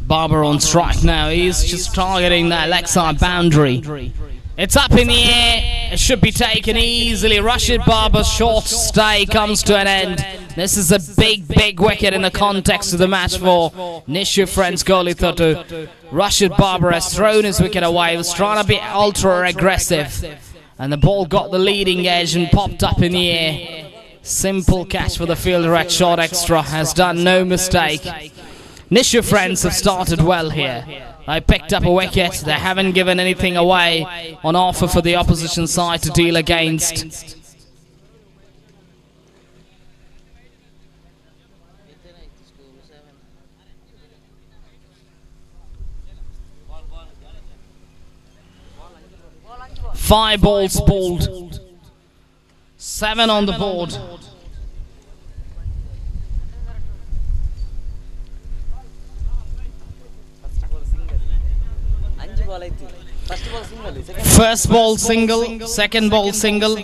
Barber on strike now. He's just targeting that leg side boundary. It's up in the air. It should be taken easily. Rashid Barber's short stay comes to an end. This is a big wicket in the context of the match for Nishu friends Golithottu. Rashid Barber has thrown his wicket away. He was trying to be ultra aggressive, and the ball got the leading edge and popped up in the air. Simple catch for the fielder at short extra. Has done no mistake. Nishu friends have started well here. They picked up a wicket. They haven't given anything away on offer for the opposition side to deal against. Five balls bowled. 7 on the board. First ball single, second ball single,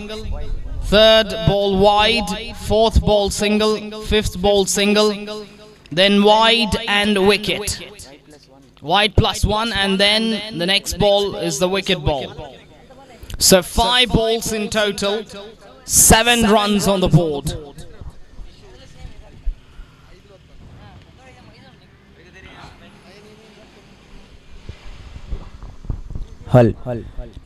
third ball wide, fourth ball single, fifth ball single, then wide and wicket. Wide plus 1, and then the next ball is the wicket ball. So 5 balls in total, 7 runs on the board.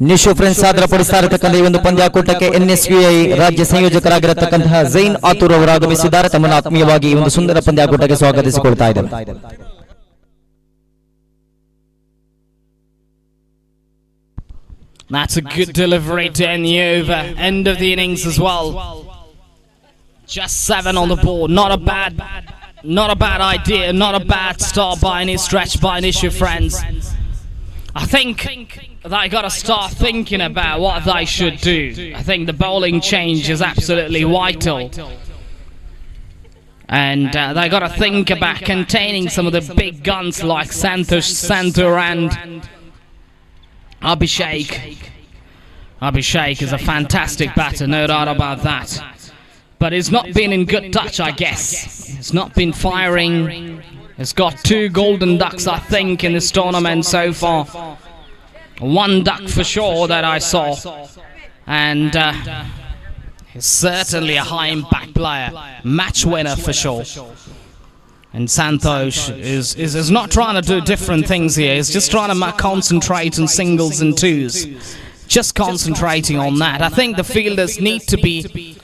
Nishu friends ಸಾದರ ಪಡಿಸ್ತಾ ಇರತಕ್ಕಂಥ ಈ ಒಂದು ಪಂದ್ಯಾಕೂಟಕ್ಕೆ NSUI ರಾಜ್ಯ ಸಂಯೋಜಕರಾಗಿರತಕ್ಕಂತಹ ಝೈನ್ ಆತೂರ್ ಅವರು ಆಗಮಿಸಿದ್ದಾರೆ. ತಮ್ಮನ್ನು ಆತ್ಮೀಯವಾಗಿ ಈ ಒಂದು ಸುಂದರ ಪಂದ್ಯಾಕೂಟಕ್ಕೆ ಸ್ವಾಗತಿಸಿಕೊಳ್ತಾ ಇದ್ದಾರೆ. That's a good delivery to end the over. End of the innings as well. Just 7 on the board. Not a bad not a bad idea, not a bad start by any stretch by Nishu, friends. I think they got to start thinking about what they should do. I think the bowling change is absolutely vital. And they got to think about containing some of the big guns like Santosh, Santur and Abhishek. Abhishek is a fantastic batter, no doubt about that. But he's not been in good touch, I guess. He's not been firing. He's got 2 golden ducks, I think, in this tournament so far. 1 duck for sure that I saw. And he's certainly a high impact player. Match winner for sure. And Santosh is not trying to do different things here. He's just trying to concentrate on singles and twos. Just concentrating on that. I think the fielders need to be...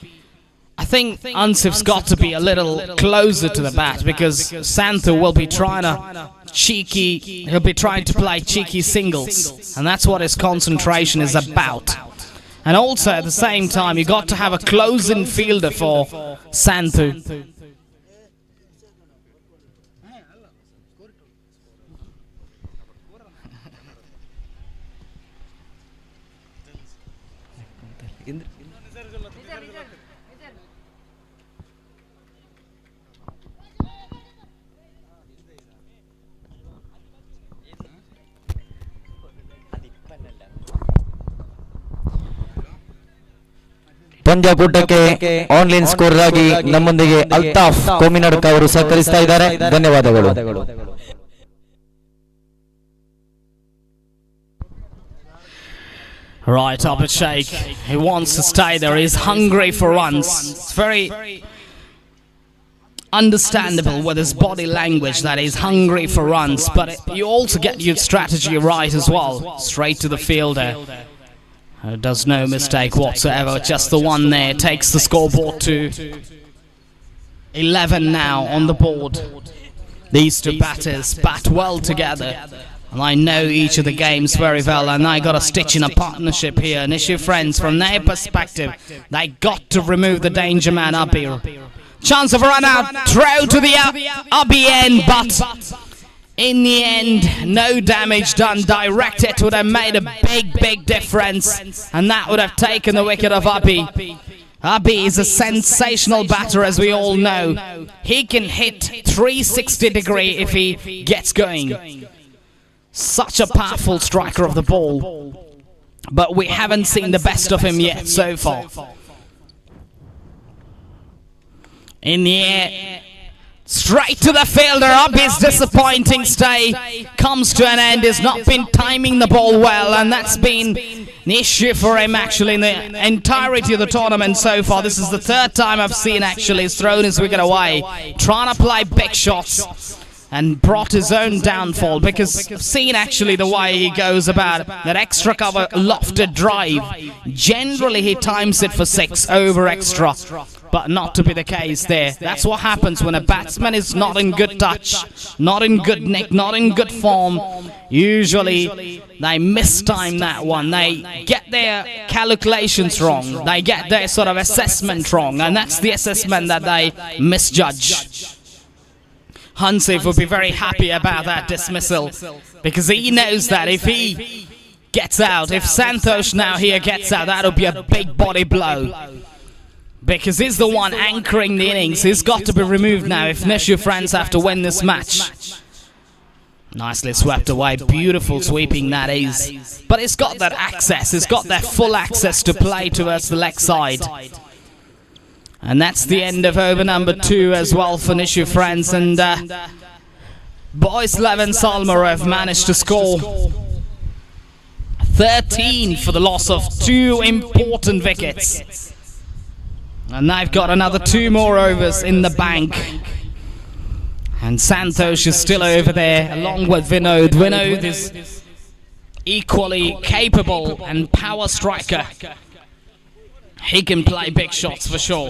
I think Ansif's got to be a little closer to the bat, because Santhu will be trying to he'll be trying to play cheeky singles, and that's what his concentration is about. And also at the same time, you got to have a close-in fielder for Santhu. ಪಂದ್ಯಾಕೂಟಕ್ಕೆ online score ಆಗಿ ನಮ್ಮೊಂದಿಗೆ ಅಲ್ತಾಫ್ ಕೋಮಿನಡ್ಕ ಅವರು ಸಹಕರಿಸ್ತಾ ಇದ್ದಾರೆ. ಧನ್ಯವಾದಗಳು. Right, Abhishek, he wants to stay there. He's hungry for runs. It's very understandable with his body language that he's hungry for runs, but you also get your strategy right as well. Straight to the fielder. Does no mistake whatsoever, just the one there. Takes the scoreboard to 11 now on the board. These 2 batters bat well together, and I know each of the games very well, and I got to stitch in a partnership here. And issue, friends, from their perspective, they got to remove the danger man Abir. Chance of a run out, throw to the Abhi end, but in the end, no damage done. Direct hit would have made a big difference, and that would have taken the wicket of Abhi. Abhi is a sensational batter, as we all know. He can hit 360-degree if he gets going. Such a powerful striker of the ball, but we haven't seen the best of him yet so far. In the air, straight to the fielder. Abhi's disappointing stay comes to an end. He's not been timing the ball well, and that's been an issue for him actually in the entirety of the tournament so far. This is the 3rd time I've seen actually he's thrown his wicket away, trying to play big shots, and brought his own downfall, because I've seen actually the way he goes about that extra cover lofted drive. Generally he times it for 6 over extra, but not to be the case there. That's what happens when a batsman is not in good touch, not in good nick, not in good form. Usually they mistime that one. They get their calculations wrong. They get their sort of assessment wrong, and that's the assessment that they misjudge. Hansif will be very happy about that dismissal, because he knows that if he gets out, if Santosh now here gets out, that'll be a big body blow, because he's the one anchoring the innings. He's got to be removed now if Nishu friends have to win this match. Nicely swept away, beautiful sweeping that is, but it's got that access, it's got that full access to play towards the leg side. And that's the end of over number 2 as well for Nishu friends. And boys Levin Salmarov managed to score 13 for the loss of 2 important wickets. And they've got another 2 more overs in the bank. And Santosh is still over there along with Vinod. Vinod is equally capable and power striker. He can play big shots for sure.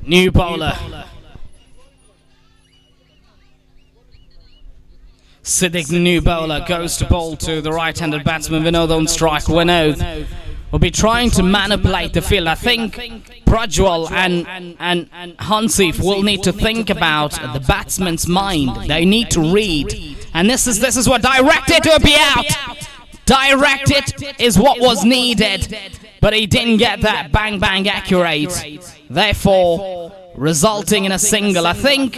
New bowler. Siddiq, new bowler, goes to bowl to the right-handed batsman Vinod on strike. Vinod will be trying to manipulate the field. I think Prajwal and Hansif will need to think about the batsman's mind. They need to read. And this is what directed to be out. Directed is what was needed. But he didn't get that bang bang accurate. Therefore, resulting in a single. I think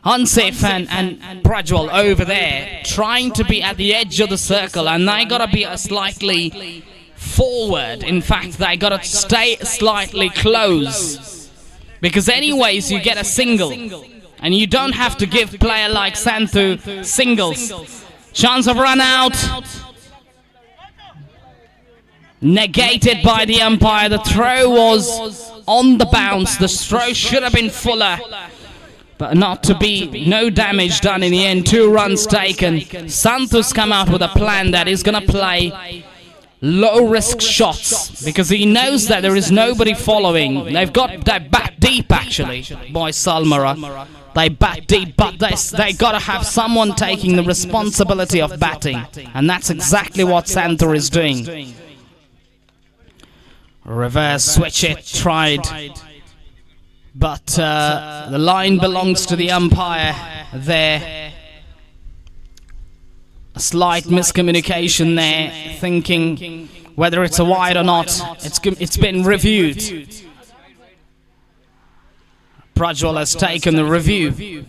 Hansif and Prajwal over there trying to be at the edge of the circle, and they gotta be a slightly forward. In fact, they gotta stay slightly close, because anyways you get a single, and you don't have to give player like Santhu singles. Chance of run out. Negated by the umpire. The throw was on the bounce. The throw should have been fuller, but not to be. No damage done in the end. 2 runs taken. Santhu's come out with a plan that he's going to play low risk shots, because he knows that there is nobody following. They've got that bat deep actually, by Salmara. They bat deep, but they got to have someone taking the responsibility of batting, and that's exactly what Santhu is doing. Reverse switch it, tried, but the line belongs to the umpire there. A slight miscommunication there, thinking whether it's a wide or not. It's been reviewed. Prajwal has taken the review,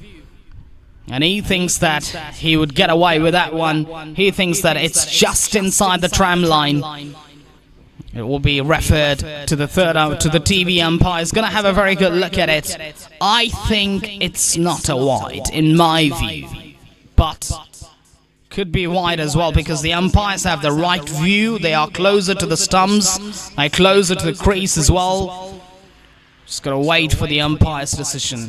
and he thinks that he would get away with that one. He thinks that it's just inside the tram line. It will be referred to the to the TV umpire. Is going to have a very good look at it. I think it's not a wide, in my view, but could be wide as well, because the umpires have the right view. They are closer to the stumps. They're closer to the crease as well. Just got to wait for the umpire's decision.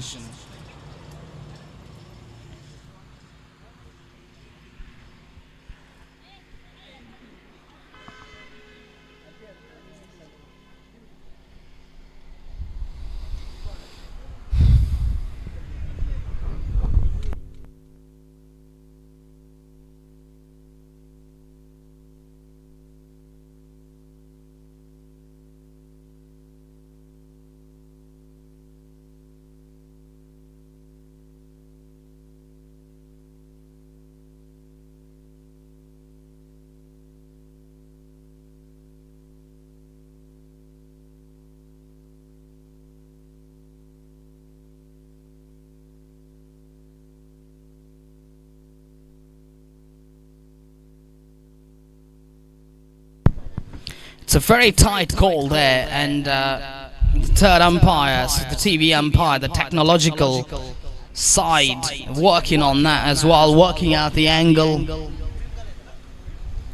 It's a very tight call there, and the third umpire, so the TV umpire, the technological side, working on that as well, working out the angle.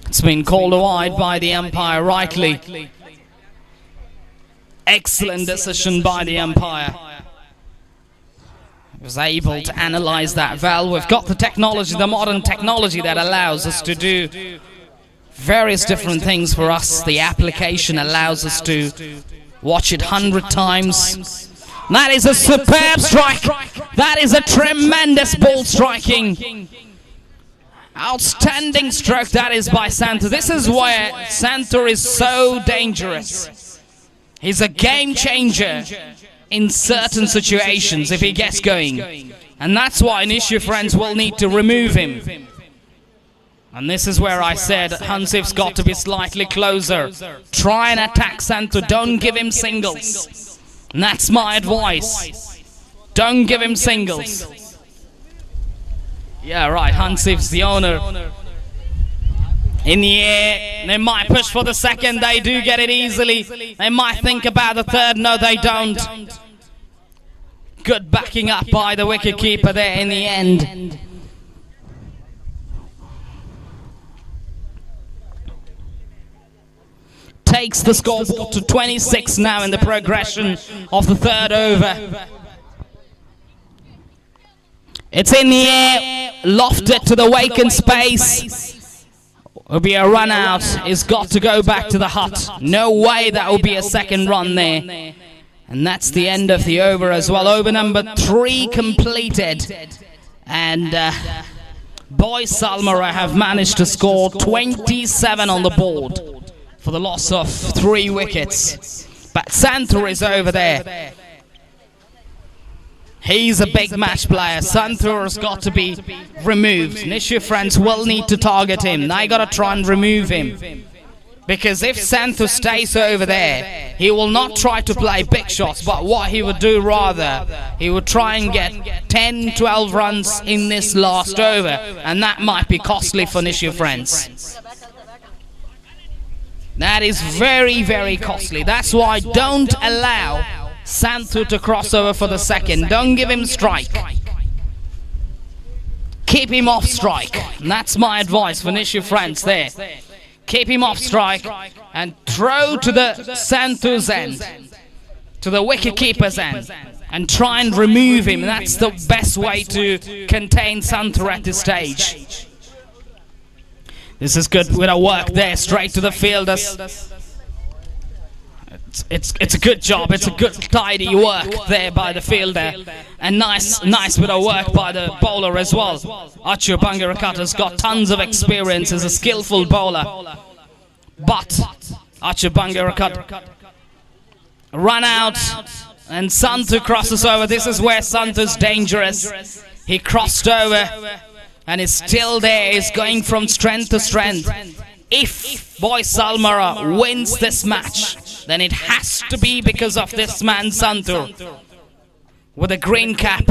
It's been called wide by the umpire rightly. Excellent decision by the umpire. He was able to analyze that well. We've got the technology, the modern technology that allows us to do various different things for us. The application allows us to watch it 100 times. That is a superb strike. That is a tremendous ball striking. Outstanding stroke that is by Santhu. This is where Santhu is so dangerous. He's a game changer in certain situations if he gets going. And that's why Nishu friends will need to remove him. And this is where I said Hansif's got to be slightly closer. Try and attack Santhu. Don't give him singles. And that's my advice. Don't give him singles. Yeah, right. Hansif's the owner. In the air. They might push for the second. They do get it easily. They might think about the third. No, they don't. Good backing up by the wicketkeeper there in the end. Takes the scoreboard to 26 now in the progression of the third over. It's in the air, lofted to the vacant space. Will be a run out. It's got to go back to the hut. No way that will be a second run there. And that's the end of the over as well. Over number 3 completed. And Boy Salmara have managed to score 27 on the board for the loss of 3 wickets. But Santhu is over there. He's a big match player. Santhu has got to be removed. Nishu friends will need to target him. They got to try and remove him. Because if Santhu stays over there, he will not try to play big shots, but what he would do rather, he would try and get 10-12 runs in this last over, and that might be costly for Nishu friends. That is very, very costly. That's why don't allow Santhu to cross over for the second. Don't give him strike. Keep him off strike. And that's my advice for Nishu friends there. Keep him off strike and throw to the Santhu's end, to the wicket-keeper's end, and try and remove him. That's the best way to contain Santhu at this stage. This is good with a work there, straight to the fielders. It's a good job. It's a good tidy work there by the fielder, and nice bit of work by the bowler as well. Achu Bangarakata's got tons of experience as a skillful bowler, but Achu Bangarakata run out, and Santhu crosses over. This is where Santhu's dangerous. He crossed over and is still there. He's going from strength to strength. If Boy Salmara wins this match, then it has to be because of this man Santhu with a green cap.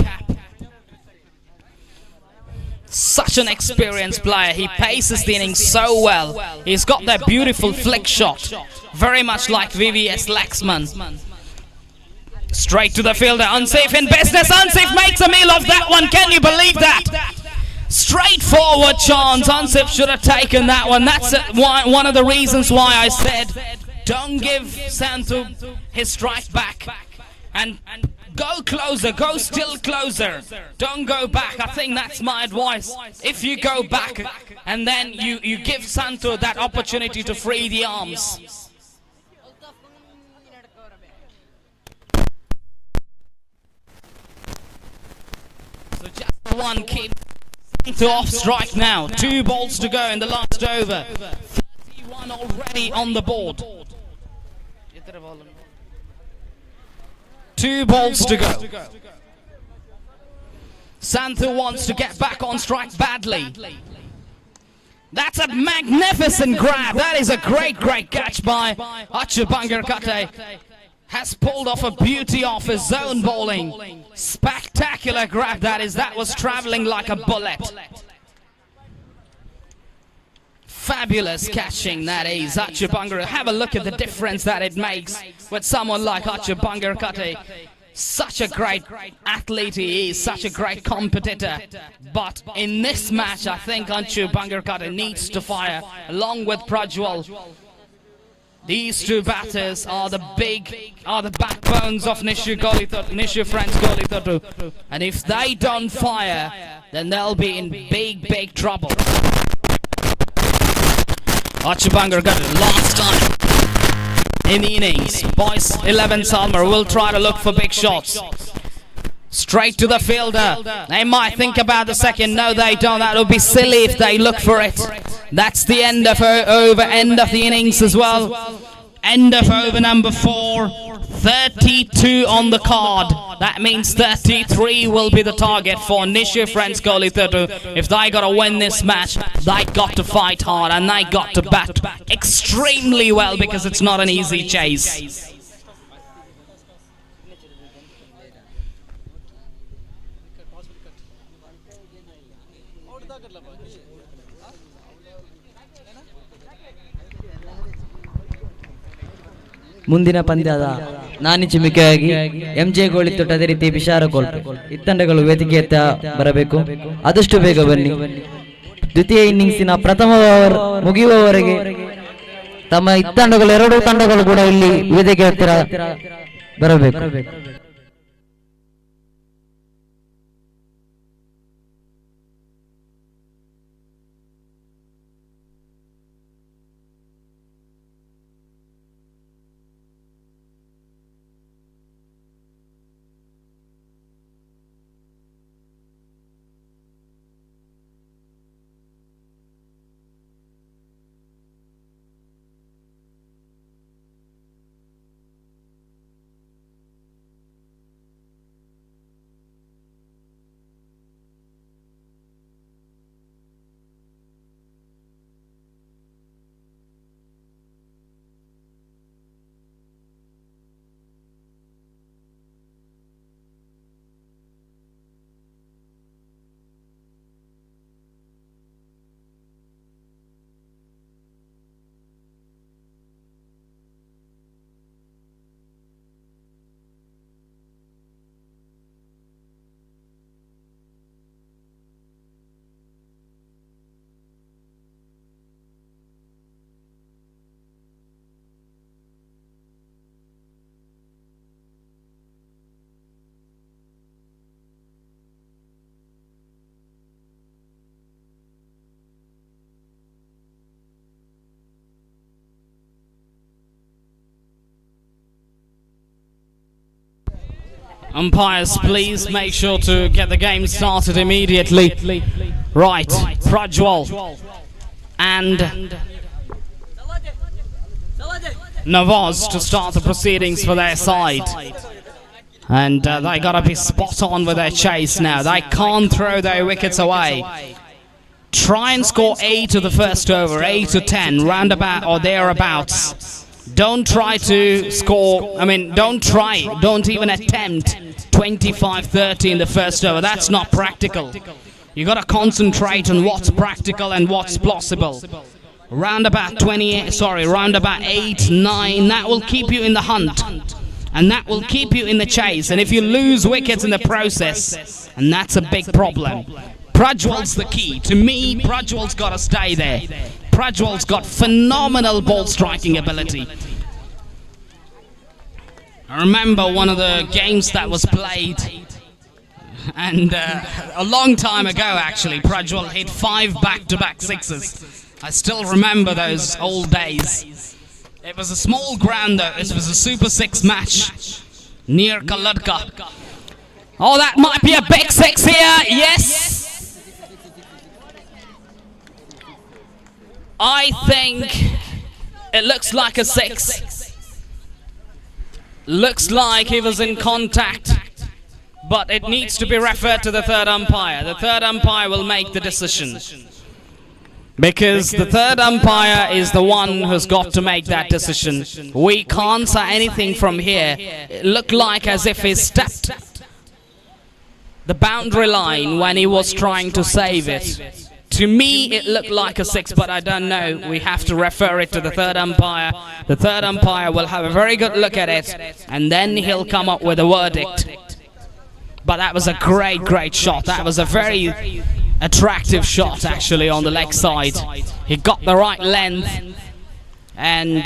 Such an experienced player. He paces the innings so well. He's got that beautiful flick shot, very much like VVS Laxman. Straight to the fielder. Unsafe in business. Unsafe makes a meal of that one. Can you believe that? Straightforward chance. Unsip should have taken that one. That's one of the reasons why I said don't give Santhu his strike back, and go closer, go still closer. Don't go back. I think that's my advice. If you go back and then you give Santhu that opportunity to free the arms. So just one keep to off strike now. 2 balls to go in the last over. 31 already on the board. 2 balls to go. Santhu wants to get back on strike badly. That's a magnificent grab. That is a great catch by Achu Bangarakate. Has pulled off a beauty off his zone bowling. Spectacular grab that is. That was traveling like a bullet. Fabulous catching that is. Achu Bangarakate. Have a look at the difference that it makes with someone like Achu Bangarakate. Such a great athlete he is, such a great competitor. But in this match, I think Achu Bangarakate needs to fire along with Prajwal. These 2 batters are the backbones of Nishu friends Golithottu. And if they don't fire, then they'll be in big trouble. Achu Bangarakate last time in the innings. Boys 11 Salmar will try to look for big shots. Straight to the fielder. They might think about the second. No, they don't. That would be silly if they look for it. That's the end of over, end of the innings as well. End of over number 4. 32 on the card. That means 33 will be the target for Nishu friends Golithottu. If they got to win this match, they got to fight hard and they got to bat extremely well, because it's not an easy chase. ಮುಂದಿನ ಪಂದ್ಯದ ನಾನಿಚಿಮಿಕೆಯಾಗಿ MJ ಗೋಳಿತೊಟ್ಟು ಅದೇ ರೀತಿ ಬಿಶಾರ ಗೋಲ್ಪೆ ಇತ್ತಂಡಗಳು ವೇದಿಕೆಯತ್ತ ಬರಬೇಕು. ಆದಷ್ಟು ಬೇಗ ಬನ್ನಿ. ದ್ವಿತೀಯ ಇನ್ನಿಂಗ್ಸಿನ ಪ್ರಥಮ ಓವರ್ ಮುಗಿಯುವವರೆಗೆ ತಮ್ಮ ಇತ್ತಂಡಗಳು 2 ತಂಡಗಳು ಕೂಡ ಇಲ್ಲಿ ವೇದಿಕೆ ಹತ್ತಿರ ಬರಬೇಕು. Umpires, please make sure to get the game started immediately. Right, Prajwal and Nawaz to start the proceedings for their side. And they gotta be spot on with their chase now. They can't throw their wickets away. Try and score 8 of the first over, 8 to 10, roundabout or thereabouts. Don't try to score, don't even attempt 25-30 in the first over. That's not practical. You gotta concentrate on what's practical and what's possible. Roundabout 8, 9, that will keep you in the hunt. And that will keep you in the chase. And if you lose wickets in the process, and that's a big problem. Prajwal's the key. To me, Prajwal's got to stay there. Prajwal's got phenomenal ball striking ability. I remember one of the games that was played, and a long time ago actually, Prajwal hit 5 back-to-back sixes. I still remember those old days. It was a small ground though. It was a Super 6 match near Kalladka. Oh, that might be a big 6 here. Yes. I think it looks like a 6. Looks like he was in contact, but it needs to be referred to the third umpire. The third umpire will make the decision. Because the third umpire is the one who's got to make that decision. We can't say anything from here. It looked like as if he stepped the boundary line when he was trying to save it. To me, it looked like a 6, but I don't know. We have to refer it to the third umpire. The third umpire will have a very good look at it, and then he'll come up with a verdict. But that was a great shot. That was a very attractive shot actually on the leg side. He got the right length, and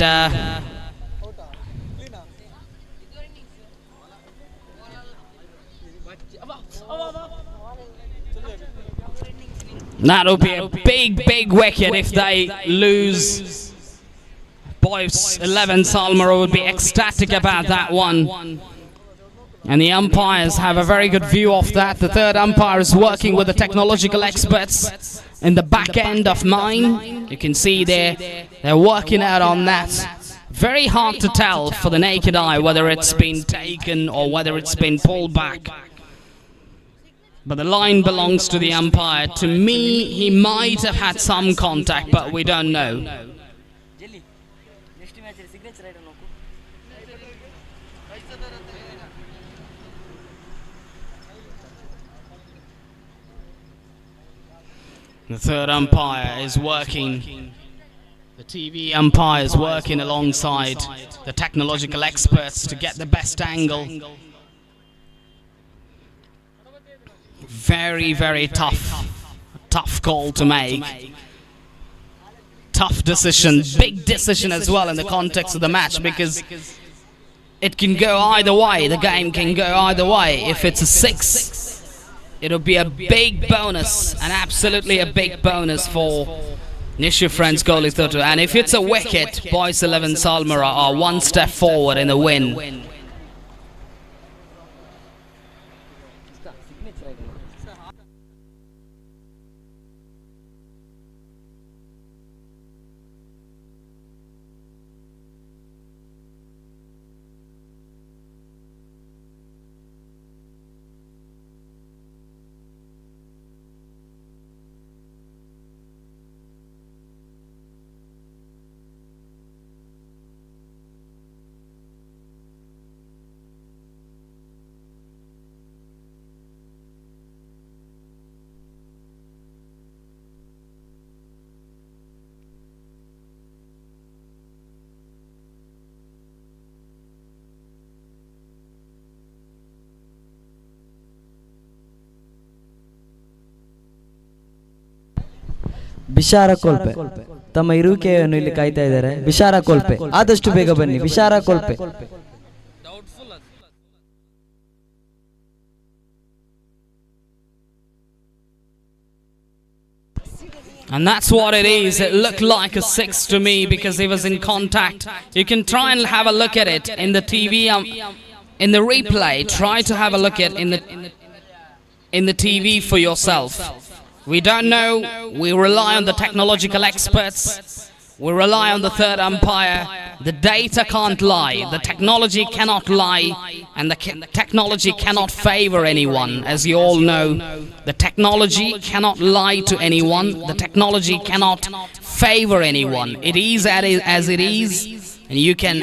that'll be a big wicket if they lose. Boys 11 Salmara would be ecstatic about that one. And the umpires have a very good view of that. The third umpire is working with the technological experts in the back end of 9. You can see they're working out on that. Very hard to tell for the naked eye whether it's been taken or whether it's been pulled back. But the line belongs to the umpire. To me, he might have had some contact, but we don't know. The third umpire is working. The TV umpire is working alongside the technological experts to get the best angle. Very tough call to make. Tough decision, big decision as well in the context of the match, because it can go either way. The game can go either way. If it's a 6, it'll be a big bonus, and absolutely a big bonus for Nishu friends Golithottu. And if it's a wicket, Boys 11 Salmara are one step forward in the win. ಬಿಶಾರ ಕೊಲ್ಪೆ ತಮ್ಮ ಇರುವಿಕೆಯನ್ನು ಇಲ್ಲಿ ಕಾಯ್ತಾ ಇದ್ದಾರೆ. ಬಿಶಾರ ಕೊಲ್ಪೆ ಆದಷ್ಟು ಬೇಗ ಬನ್ನಿ. ಬಿಶಾರ ಕೊಲ್ಪೆ. And that's what it is. It looked like a 6 to me because he was in contact. You can try and have a look at it in the TV in the replay, try to have a look at in the TV for yourself. We don't know. We rely on the technological experts. We rely on the third umpire. The data can't lie. The technology cannot lie. And the technology cannot favor anyone. As you all know, the technology cannot lie to anyone. The technology cannot favor anyone. It is as it is. And you can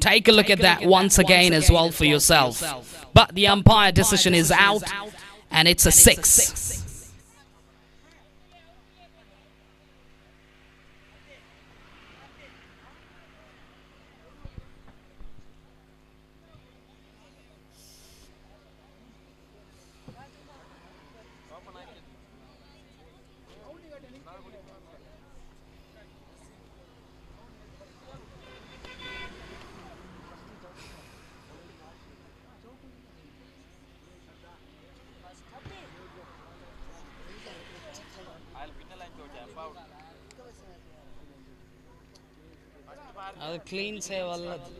take a look at that once again as well for yourself. But the umpire decision is out, and it's a 6. ಅದು clean save ಅಲ್ಲದು.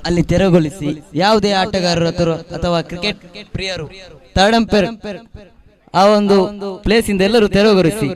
ಅಲ್ಲಿ ತೆರವುಗೊಳಿಸಿ ಯಾವುದೇ ಆಟಗಾರರು ಅಥವಾ cricket ಪ್ರಿಯರು third umpire ಆ ಒಂದು place ಇಂದ ಎಲ್ಲರೂ ತೆರವುಗೊಳಿಸಿ.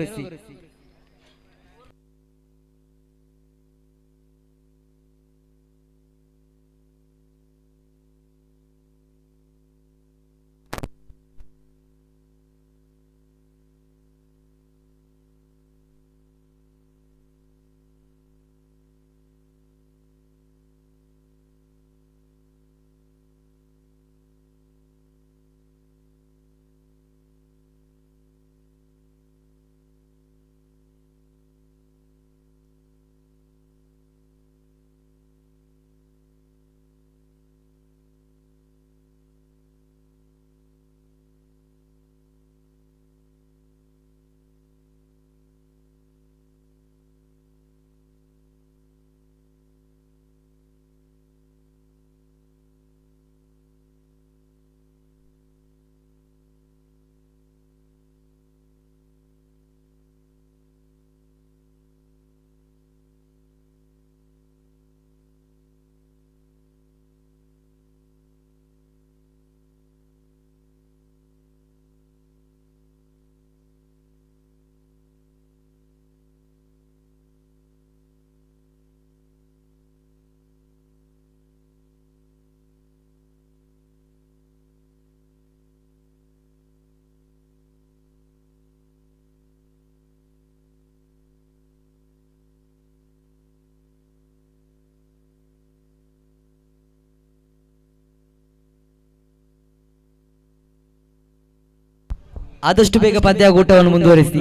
ಆದಷ್ಟು ಬೇಗ ಪಂದ್ಯಾಕೂಟವನ್ನು ಮುಂದುವರಿಸಿ.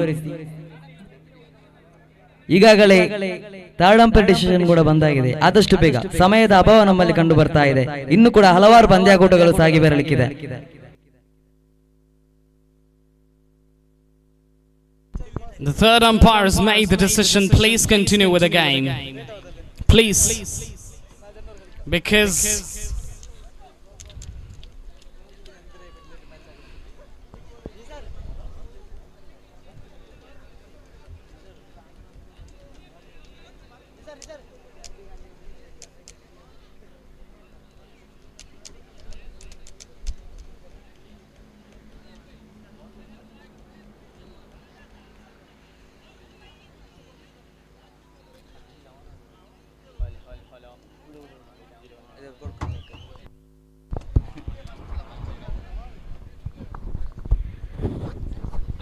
ಈಗಾಗಲೇ ಥರ್ಡ್ ಅಂಪೈರ್ ಡಿಸಿಷನ್ ಕೂಡ ಬಂದಾಗಿದೆ. ಆದಷ್ಟು ಬೇಗ, ಸಮಯದ ಅಭಾವ ನಮ್ಮಲ್ಲಿ ಕಂಡು ಬರ್ತಾ ಇದೆ. ಇನ್ನು ಕೂಡ ಹಲವಾರು ಪಂದ್ಯಾಕೂಟಗಳು ಸಾಗಿ ಬರಲಿಕ್ಕಿದೆ. The third umpire has made the decision. Please continue with the game. Please. Because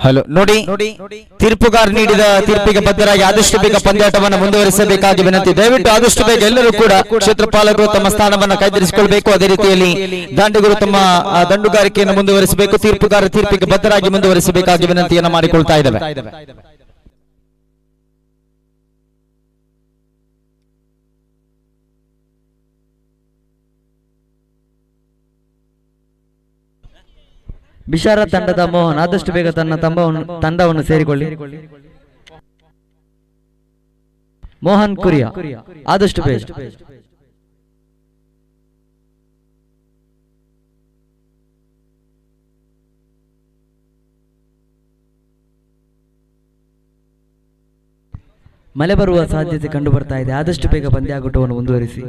hello ನೋಡಿ ತೀರ್ಪುಗಾರ ನೀಡಿದ ತೀರ್ಪಿಗೆ ಬದ್ಧರಾಗಿ ಆದಷ್ಟು ಬೇಗ ಪಂದ್ಯಾಟವನ್ನು ಮುಂದುವರಿಸಬೇಕಾಗಿ ವಿನಂತಿ. ದಯವಿಟ್ಟು ಆದಷ್ಟು ಬೇಗ ಎಲ್ಲರೂ ಕೂಡ ಕ್ಷೇತ್ರಪಾಲಕರು ತಮ್ಮ ಸ್ಥಾನವನ್ನು ಕಾಯ್ದಿರಿಸಿಕೊಳ್ಳಬೇಕು. ಅದೇ ರೀತಿಯಲ್ಲಿ ದಾಂಡಿಗರು ತಮ್ಮ ದಂಡುಗಾರಿಕೆಯನ್ನು ಮುಂದುವರಿಸಬೇಕು. ತೀರ್ಪುಗಾರ ತೀರ್ಪಿಗೆ ಬದ್ಧರಾಗಿ ಮುಂದುವರಿಸಬೇಕಾಗಿ ವಿನಂತಿಯನ್ನು ಮಾಡಿಕೊಳ್ತಾ ಇದ್ದೇವೆ. ಬಿಷಾರ ತಂಡದ ಮೋಹನ್ ಆದಷ್ಟು ಬೇಗ ತನ್ನ ತಂಡವನ್ನು ಸೇರಿಕೊಳ್ಳಿ. ಮೋಹನ್ ಕುರಿಯಾ ಆದಷ್ಟು ಬೇಗ. ಮಳೆ ಬರುವ ಸಾಧ್ಯತೆ ಕಂಡು ಬರ್ತಾ ಇದೆ. ಆದಷ್ಟು ಬೇಗ ಪಂದ್ಯಾಟವನ್ನು ಮುಂದುವರಿಸಿ.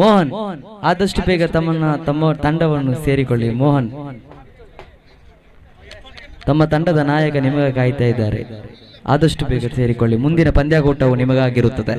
ಮೋಹನ್ ಆದಷ್ಟು ಬೇಗ ತಮ್ಮ ತಂಡವನ್ನು ಸೇರಿಕೊಳ್ಳಿ. ಮೋಹನ್ ತಮ್ಮ ತಂಡದ ನಾಯಕ ನಿಮಗೆ ಕಾಯ್ತಾ ಇದ್ದಾರೆ. ಆದಷ್ಟು ಬೇಗ ಸೇರಿಕೊಳ್ಳಿ. ಮುಂದಿನ ಪಂದ್ಯಾಟವು ನಿಮಗಾಗಿರುತ್ತದೆ.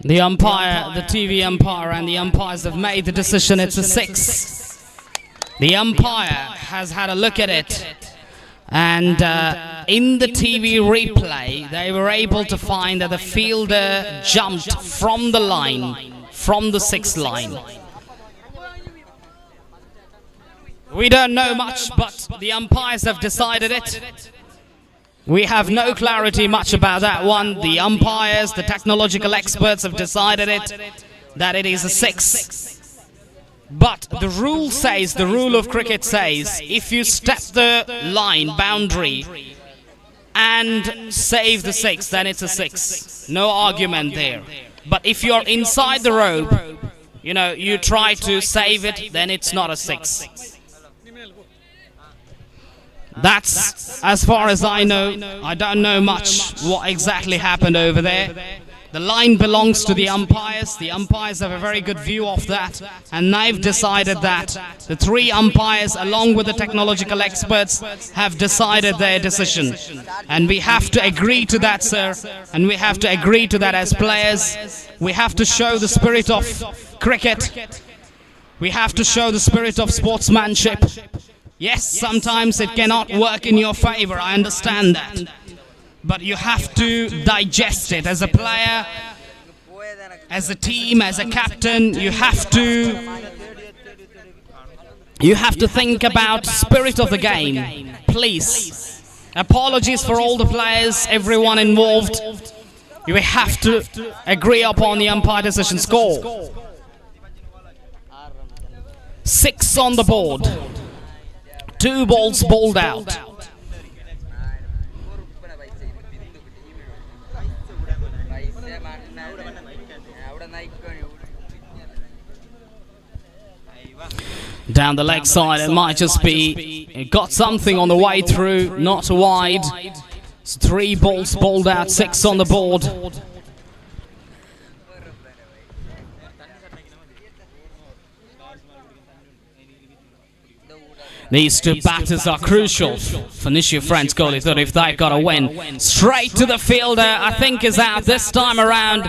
The umpire, the TV umpire, and the umpires have made the decision. It's a 6. The umpire has had a look at it, and in the TV replay, they were able to find that the fielder jumped from the line, from the 6th line. We don't know much, but the umpires have decided it. We have no clarity much about that one. The umpires, the technological experts have decided it, that it is a 6. But the rule says, the rule of cricket says, if you step the line, boundary, and save the 6, then it's a 6. No argument there. But if you're inside the rope, you know, you try to save it, then it's not a 6. That's as far as I know. I don't know much what exactly happened over there. The line belongs to the umpires. The umpires have a very good view of that, and they've decided that. The 3 umpires, along with the technological experts, have decided their decision. And we have to agree to that, sir. And we have to agree to that as players. We have to show the spirit of cricket. We have to show the spirit of sportsmanship. Yes, sometimes it cannot work in your favor, I understand that. But you have to digest it as a player, as a team, as a captain. You have to think about spirit of the game. Please. Apologies for all the players, everyone involved. You have to agree upon the umpire decision. Score. 6 on the board. 2 balls bowled out. Down the leg side, it might just be, it got something on the way through, not wide. It's 3 balls bowled out, 6 on the board. These 2 batters are crucial for Nishu friends Golithottu if they've got a win. Straight to the fielder, I think is out this time around.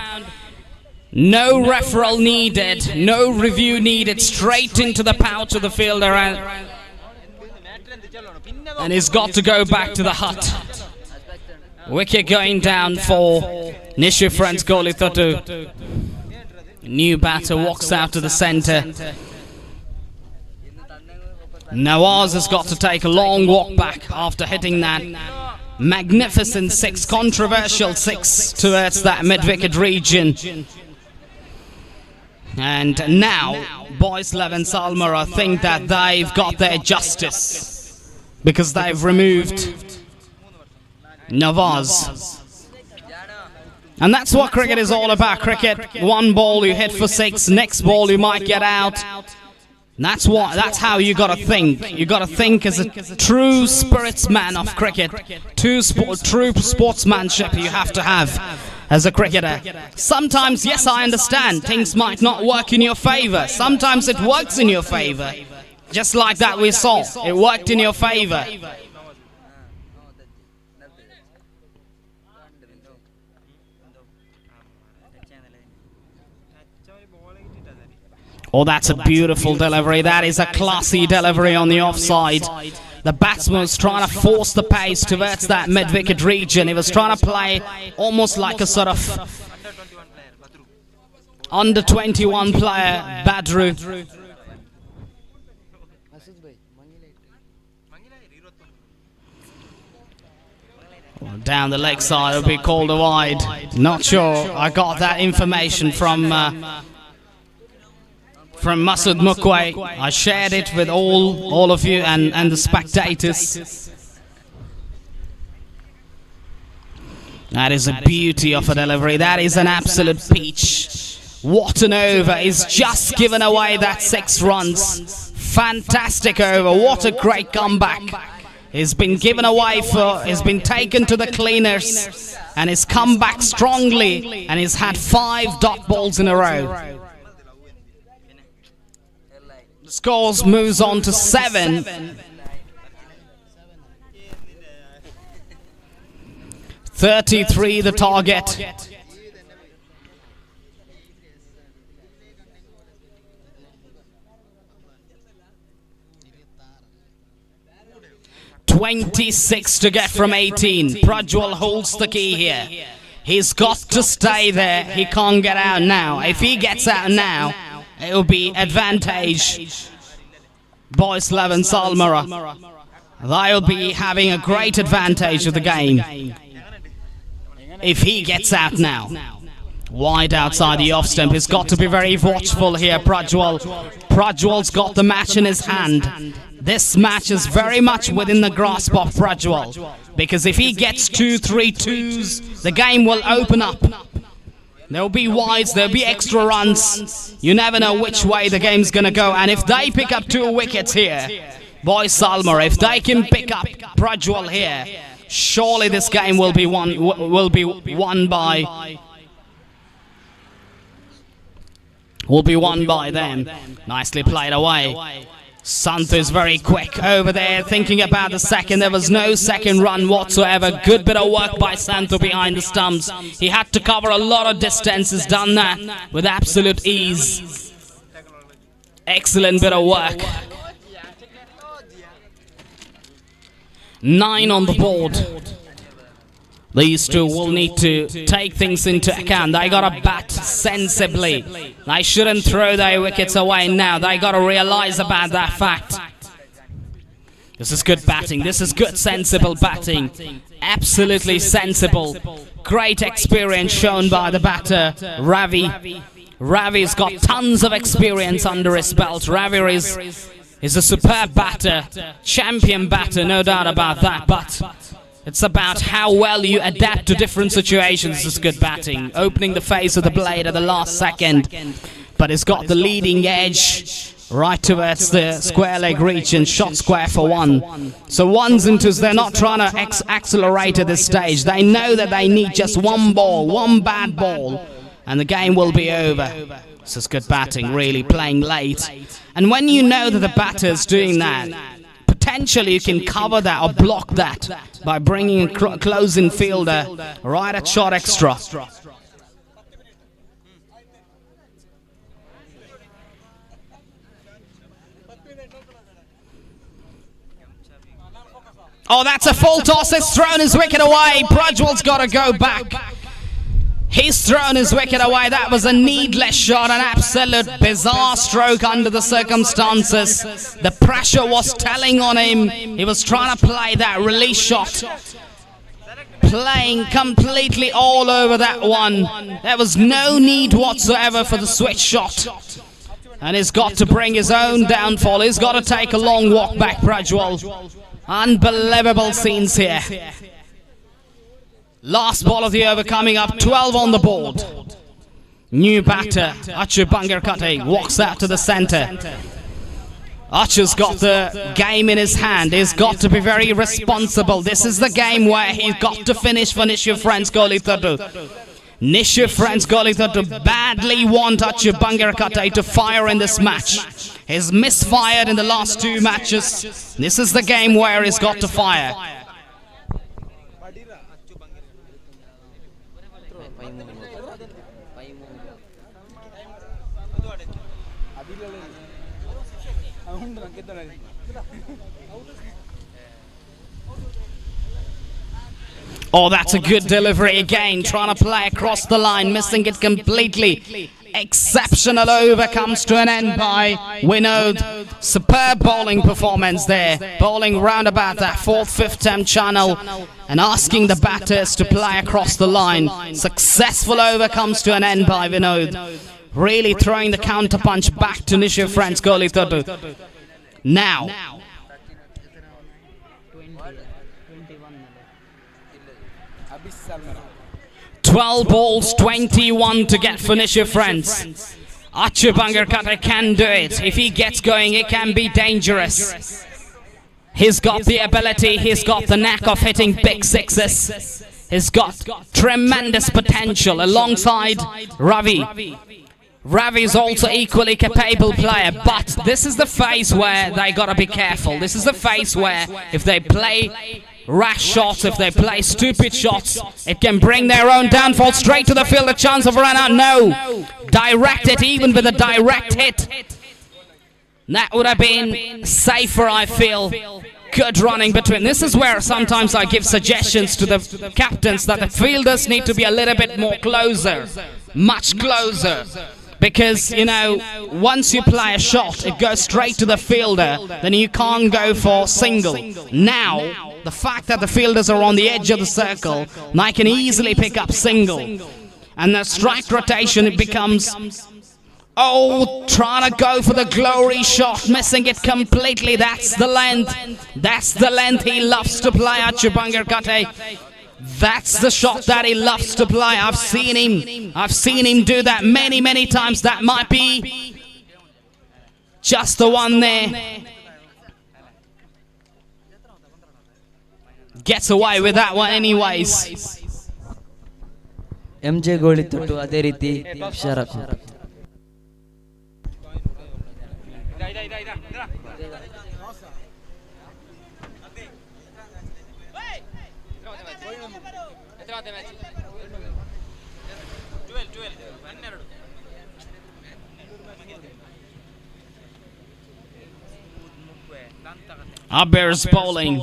No referral needed, no review needed, straight into the pouch of the fielder, and he's got to go back to the hut. Wicket going down for Nishu friends Golithottu. New batter walks out to the centre. Nawaz has got to take a long walk back after hitting that magnificent 6, controversial 6 towards that mid-wicket region. And now, Boys 11 Salmara think that they've got their justice because they've removed Nawaz. And that's what cricket is all about. Cricket, 1 ball you hit for 6, next ball you might get out. That's how you gotta think. You gotta think as a true spiritsman of cricket. True sportsmanship you have to have as a cricketer. Sometimes, yes, I understand, things might not work in your favor. Sometimes it works in your favor. Just like that we saw. It worked in your favor. Oh, that's a beautiful delivery. That is a classy delivery on the offside. The batsman was trying to force the pace towards that mid-wicket region. He was trying to play almost like a sort of under-21 player, Badru. Down the leg side, it'll be called a wide. Not sure. I got that information from Masood Mukwai. I shared it with all of you and the spectators. That is a beauty of a delivery. That is an absolute peach. What an over. He's just given away that 6 runs. Fantastic over. What a great comeback. He's been given away he's been taken to the cleaners, and he's come back strongly, and he's had 5 dot balls in a row. Scores moves on to 7. 33 the target. 26 to get from 18. Prajwal holds the key here. He's got to stay there. He can't get out now. If he gets out now, it will be advantage. Boys 11 Salmara. They'll be having a great advantage of the game. If he gets out now. Wide outside the off stump. He's got to be very watchful here, Prajwal. Prajwal's got the match in his hand. This match is very much within the grasp of Prajwal. Because if he gets 2-3 twos, the game will open up. There'll be wides, there'll be extra runs. You never know which way the game's going to go. And if they pick up 2 wickets here, boys Salmar, if they can pick up Prajwal here, surely this game will be won by them. Nicely played away. Santhu is very quick over there, thinking about the second. There was no second run whatsoever. Good bit of work by Santhu behind the stumps. He had to cover a lot of distance. He's done that with absolute ease. Excellent bit of work. 9 on the board. These two will need to take things into account. They got to bat sensibly. They shouldn't throw their wickets away now. They got to realize about that fact. This is good batting. This is good sensible batting. Absolutely sensible. Great experience shown by the batter, Ravi. Ravi's got tons of experience under his belt. Ravi is a superb batter. Champion batter, no doubt about that. But it's about how well you adapt to different situations. This is good batting. Opening the face of the blade at the last second. But it's got the leading edge right towards the square leg reach and shot square for 1. So ones and twos, they're not trying to accelerate at this stage. They know that they need just one ball, one bad ball, and the game will be over. This is good batting, really playing late. And when you know that the batter's doing that, potentially you can cover that or block that by bringing a closing fielder right at short extra. Oh, that's a full toss. It's thrown his wicket away. Prajwal's got to go back. He's thrown his wicket away. That was a needless shot, an absolute bizarre stroke under the circumstances. The pressure was telling on him. He was trying to play that release shot. Playing completely all over that one. There was no need whatsoever for the switch shot. And he's got to bring his own downfall. He's got to take a long walk back, Prajwal. Unbelievable scenes here. Last ball of the over coming up, 12 on the board. New batter, Achu Bangarkate, walks out to the centre. Achu's got the game in his hand. He's got to be very responsible. This is the game where he's got to finish for Nishu friends Golithottu. Nishu friends Golithottu badly want Achu Bangarkate to fire in this match. He's misfired in the last 2 matches. This is the game where he's got to fire. Oh, that's a good delivery again. Trying to play across the line, missing it completely. Exceptional over comes to an end by Vinod. Superb bowling performance there. Bowling round about that 4th, 5th temp channel and asking the batters to play across the line. Successful over comes to an end by Vinod. Really throwing the counter punch back to Nishu friends Golithottu. Now. 12 balls, 21 to get for Nishu friends. Achu Bangarkate can do it. If he gets going, it can be dangerous. He's got the ability, he's got the knack of hitting big sixes. He's got tremendous potential alongside Ravi. Ravi is also equally capable player, but this is the phase where they gotta be careful. This is the phase where if they play rash shots, if they play stupid shots, it can bring their own downfall straight to the field. A chance of a run out. No. Direct it, even with a direct hit. That would have been safer, I feel. Good running between. This is where sometimes I give suggestions to the captains that the fielders need to be a little bit more closer, much closer. Because, you know, once you play a shot, it goes straight to the fielder, then you can't go for single. Now, the fact that the fielders are on the edge of the circle, I can easily pick up single. And the strike rotation, it becomes, oh, trying to go for the glory shot, missing it completely. That's the length. That's the length he loves to play, Achu Bangarkate. That's the shot that he loves to play. I've seen him do that many, many times. That might be just the one there. Gets away with that one anyways. MJ Golithottu ಅದೇ ರೀತಿ Shroff. Abir's bowling.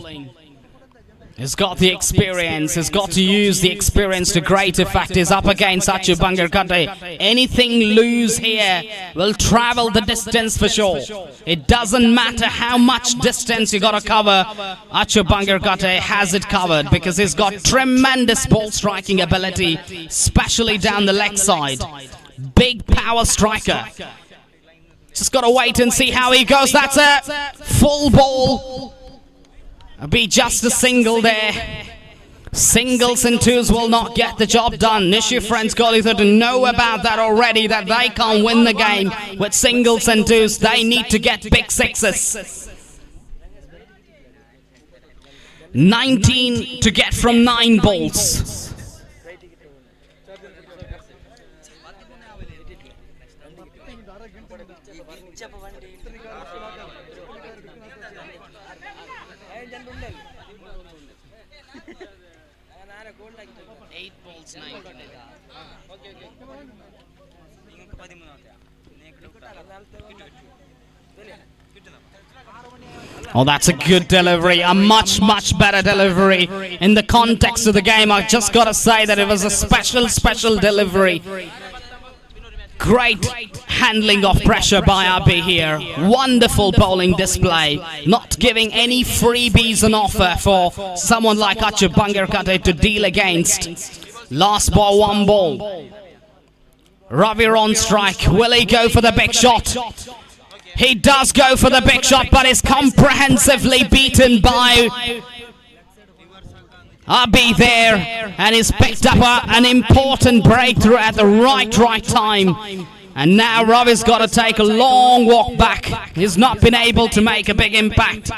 He's got the experience. He's got to use the experience to great effect. He's up against Achu Bangarkate. Anything loose here will travel the distance for sure. It doesn't matter how much distance you got to cover. Achu Bangarkate has it covered because he's got tremendous ball striking ability, especially down the leg side. Big power striker. Just got to wait and see how he goes. That's a full ball. Be just a single there. Singles and twos will not get the job done. Nishu friends Golithottu know about that already, that they can't win the game with singles and twos. They need to get big sixes. 19 to get from 9 balls. Oh, that's a good delivery. A much, much better delivery. In the context of the game, I've just got to say that it was a special delivery. Great handling of pressure by Abi here. Wonderful bowling display. Not giving any freebies on offer for someone like Achu Bangarkate to deal against. Last ball, 1 ball. Ravi on strike. Will he go for the big shot? He does go for the big shot, but is comprehensively beaten by Abi there, and he's picked up an important breakthrough at the right time. And now Ravi's got to take a long walk back. He's not been able to make a big impact.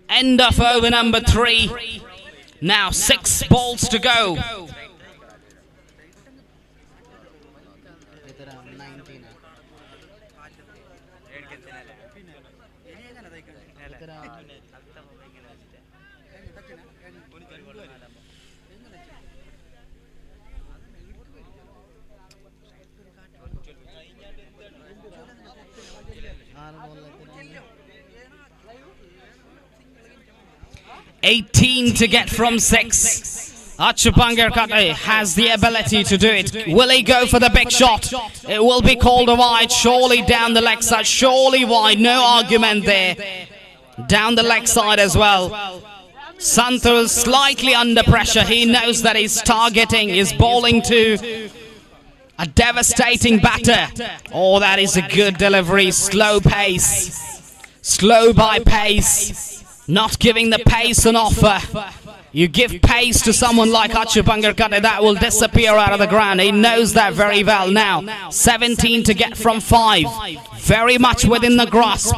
End of over number 3. Now 6 balls to go. $18 to get from 6. Achu Bangarkate has the ability to do it. Will he go for the big shot? It will be called a wide. Surely down the leg side. Surely wide. No argument there. Down the leg side as well. Santhu is slightly under pressure. He knows that he's targeting. He's bowling to a devastating batter. Oh, that is a good delivery. Slow pace. Slow by pace. Not giving the pace an offer. You give pace to someone like Achu Bangarkate, that will disappear out of the ground. He knows that very well now. 17 to get from 5. Very much within the grasp.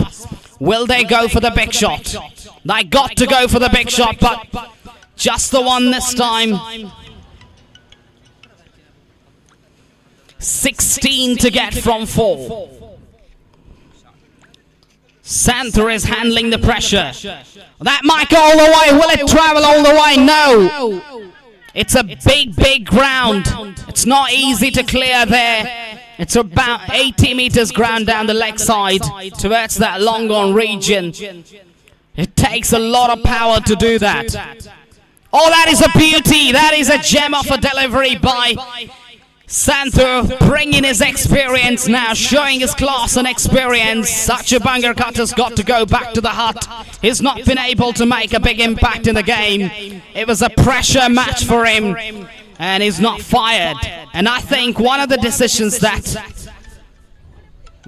Will they go for the big shot? They got to go for the big shot, but just the one this time. 16 to get from 4. Santhu is handling the pressure. That might go all the way. Will it travel all the way? No. It's a big ground. It's not easy to clear there. It's about 80 meters ground down the leg side towards that long on region. It takes a lot of power to do that. Oh, that is a beauty. That is a gem of a delivery by Santhu, bringing his experience now, showing his class and experience. Such a banger cut has got to go back to the hut. He's not been able to make a big impact in the game. It was a pressure match for him, and he's not fired. And I think one of the decisions that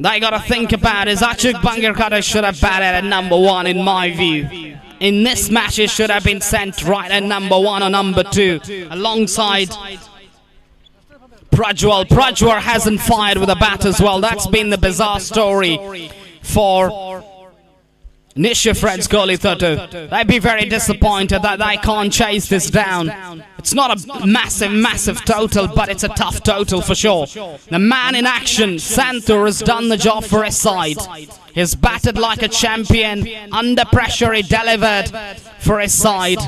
they got to think about is Achuk Bangarkata should have batted at number 1 in my view. In this match, he should have been sent right at number 1 or number 2 alongside Prajwal. Prajwal hasn't fired with a bat as well. That's been the bizarre story for Nishu friends Golithottu. They'd be very disappointed that they can't chase this down. It's not a massive total, but it's a tough total for sure. The man in action, Santhu, has done the job for his side. He's batted like a champion. Under pressure, he delivered for his side.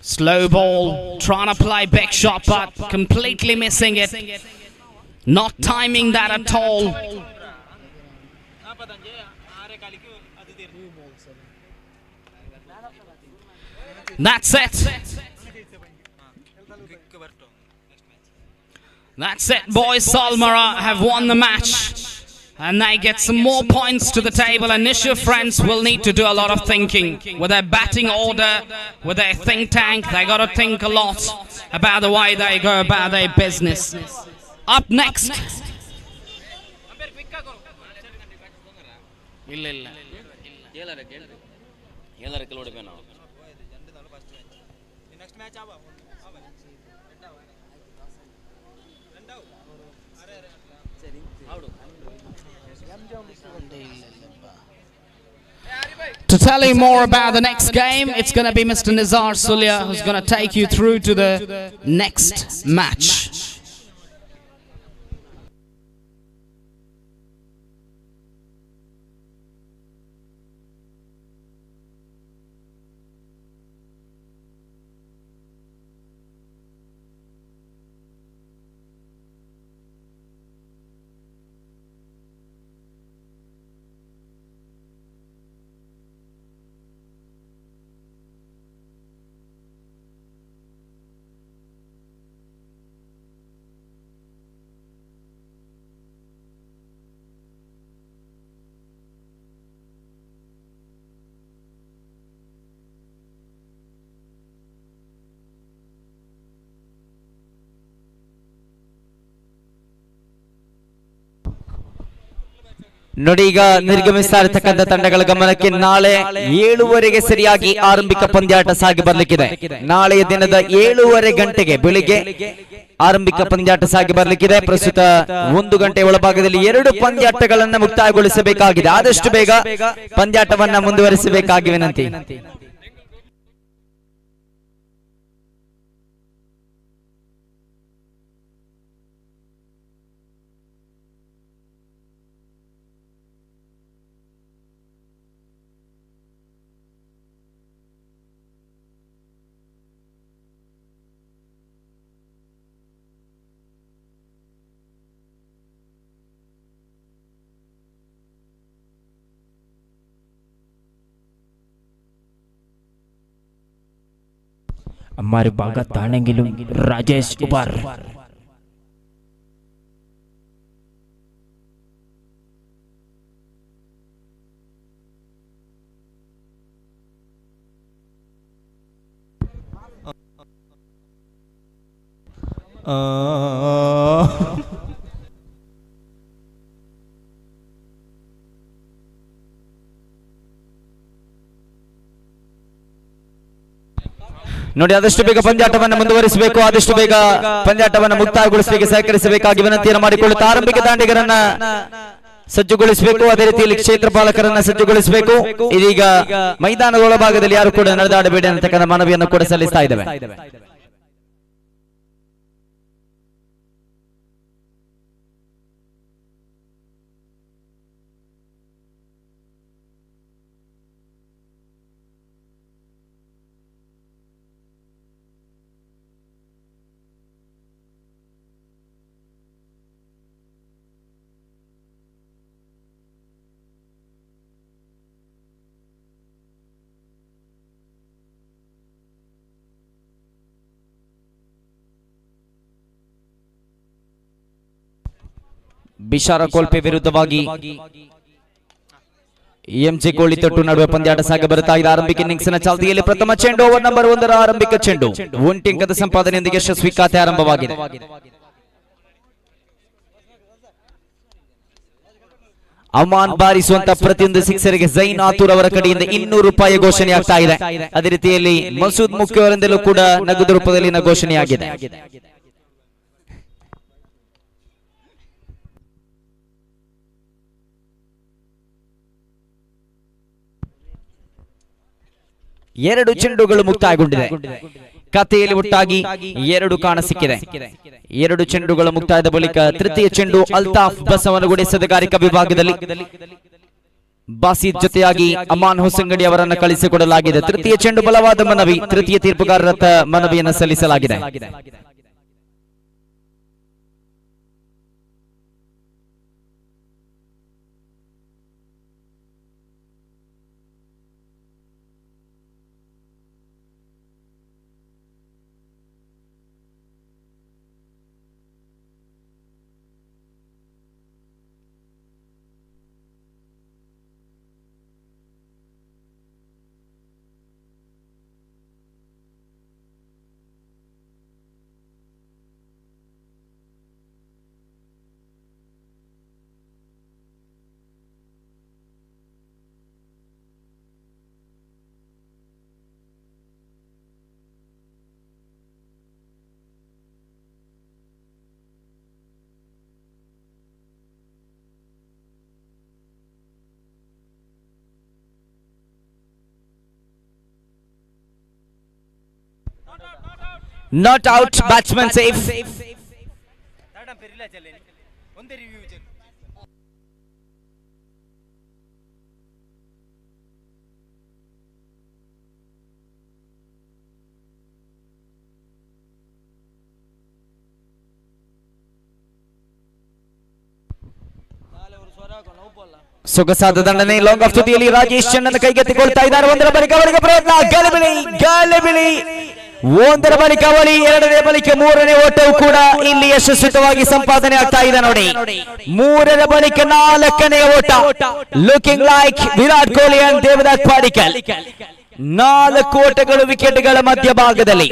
Slow ball, trying to play big shot, but completely missing it. Not timing that at all. That's it. That's it, boys. Salmara have won the match. And they get some more points to the table. And Nishu friends will need to do a lot of thinking. With their batting order, with their think tank, they got to think a lot about the way they go about their business. Up next. To tell you more about the next game, it's going to be Mr. Nizar Sulia who's going to take you through to the next match. ನೋಡಿ, ಈಗ ನಿರ್ಗಮಿಸ್ತಾ ಇರತಕ್ಕಂಥ ತಂಡಗಳ ಗಮನಕ್ಕೆ ನಾಳೆ 7:30ಗೆ ಸರಿಯಾಗಿ ಆರಂಭಿಕ ಪಂದ್ಯಾಟ ಸಾಗಿ ಬರ್ಲಿಕ್ಕಿದೆ. ನಾಳೆಯ ದಿನದ 7:30 ಗಂಟೆಗೆ ಬೆಳಿಗ್ಗೆ ಆರಂಭಿಕ ಪಂದ್ಯಾಟ ಸಾಗಿ ಬರ್ಲಿಕ್ಕಿದೆ. ಪ್ರಸ್ತುತ 1 ಗಂಟೆ ಒಳಭಾಗದಲ್ಲಿ 2 ಪಂದ್ಯಾಟಗಳನ್ನ ಮುಕ್ತಾಯಗೊಳಿಸಬೇಕಾಗಿದೆ. ಆದಷ್ಟು ಬೇಗ ಪಂದ್ಯಾಟವನ್ನ ಮುಂದುವರಿಸಬೇಕಾಗಿ ವಿನಂತಿ. हमारे बागा तानेंगिलु राजेश उबार ನೋಡಿ, ಆದಷ್ಟು ಬೇಗ ಪಂದ್ಯಾಟವನ್ನು ಮುಂದುವರಿಸಬೇಕು. ಆದಷ್ಟು ಬೇಗ ಪಂದ್ಯಾಟವನ್ನು ಮುಕ್ತಾಯಗೊಳಿಸಲಿಕ್ಕೆ ಸಹಕರಿಸಬೇಕಾಗಿ ವಿನಂತಿಯನ್ನು ಮಾಡಿಕೊಳ್ಳುತ್ತಾ ಆರಂಭಿಕ ದಾಂಡಿಗರನ್ನ ಸಜ್ಜುಗೊಳಿಸಬೇಕು. ಅದೇ ರೀತಿಯಲ್ಲಿ ಕ್ಷೇತ್ರ ಪಾಲಕರನ್ನ ಸಜ್ಜುಗೊಳಿಸಬೇಕು. ಇದೀಗ ಮೈದಾನದ ಒಳಭಾಗದಲ್ಲಿ ಯಾರು ಕೂಡ ನಡೆದಾಡಬೇಡಿ ಅನ್ನತಕ್ಕಂಥ ಮನವಿಯನ್ನು ಕೂಡ ಸಲ್ಲಿಸ್ತಾ ಇದ್ದೇವೆ. ಬಿಶಾರ ಕೋಲ್ಪೆ ವಿರುದ್ಧವಾಗಿ ಎಂಜೆ ಗೋಳಿತೊಟ್ಟು ನಡುವೆ ಪಂದ್ಯಾಟ ಸಾಗ ಬರುತ್ತಾ ಇದೆ. ಆರಂಭಿಕ ಇನ್ನಿಂಗ್ಸ್ನ ಚಾಲ್ತಿಯಲ್ಲಿ ಪ್ರಥಮ ಚೆಂಡು ಓವರ್ ನಂಬರ್ 1 ಆರಂಭಿಕ ಚೆಂಡು 1 ಅಂಕದ ಸಂಪಾದನೆಯೊಂದಿಗೆ ಯಶಸ್ವಿ ಖಾತೆ ಆರಂಭವಾಗಿದೆ. ಅಮಾನ್ ಬಾರಿಸುವಂತ ಪ್ರತಿಯೊಂದು ಸಿಕ್ಸರ್ಗೆ ಜೈನ್ ಆತೂರ್ ಅವರ ಕಡೆಯಿಂದ ₹200 ಘೋಷಣೆಯಾಗ್ತಾ ಇದೆ. ಅದೇ ರೀತಿಯಲ್ಲಿ ಮಸೂದ್ ಮುಖ್ಯ ಅವರಿಂದಲೂ ಕೂಡ ನಗದು ರೂಪದಲ್ಲಿನ ಘೋಷಣೆಯಾಗಿದೆ. ಎರಡು ಚೆಂಡುಗಳು ಮುಕ್ತಾಯಗೊಂಡಿದೆ. ಕಥೆಯಲ್ಲಿ ಒಟ್ಟಾಗಿ 2 ಕಾಣಸಿಕ್ಕಿದೆ. 2 ಚೆಂಡುಗಳ ಮುಕ್ತಾಯದ ಬಳಿಕ ತೃತೀಯ ಚೆಂಡು ಅಲ್ತಾಫ್ ಬಸವನಗುಡಿ ಸದಗಾರಿಕಾ ವಿಭಾಗದಲ್ಲಿ ಬಾಸಿದ್ ಜೊತೆಯಾಗಿ ಅಮಾನ್ ಹೊಸಂಗಡಿ ಅವರನ್ನು ಕಳಿಸಿಕೊಡಲಾಗಿದೆ. ತೃತೀಯ ಚೆಂಡು ಬಲವಾದ ಮನವಿ, ತೃತೀಯ ತೀರ್ಪುಗಾರರ ಮನವಿಯನ್ನು ಸಲ್ಲಿಸಲಾಗಿದೆ. Not out, batsman safe. ಸೊಗಸಾದ ದಂಡನೆ ಲಾಂಗ್ ಆಫ್ ತುದಿಯಲ್ಲಿ ರಾಜೇಶ್ ಚಂದನ್ ಕೈಗೆತ್ತಿಕೊಳ್ತಾ ಇದ್ದಾರೆ. ಒಂದರ ಬಳಿಕ ಅವರಿಗೆ ಪ್ರಯತ್ನ, ಗಾಲಿಬಿಳಿ ಒಂದರ ಬಳಿಕ ಅವಳಿ, ಎರಡನೇ ಬಳಿಕ ಮೂರನೇ ಓಟವು ಕೂಡ ಇಲ್ಲಿ ಯಶಸ್ವಿತವಾಗಿ ಸಂಪಾದನೆ ಆಗ್ತಾ ಇದೆ. ನೋಡಿ, ಮೂರರ ಬಳಿಕ ನಾಲ್ಕನೇ ಓಟ. Looking like Virat Kohli and Devdutt Padikkal. 4 ಓಟಗಳು ವಿಕೆಟ್ಗಳ ಮಧ್ಯಭಾಗದಲ್ಲಿ.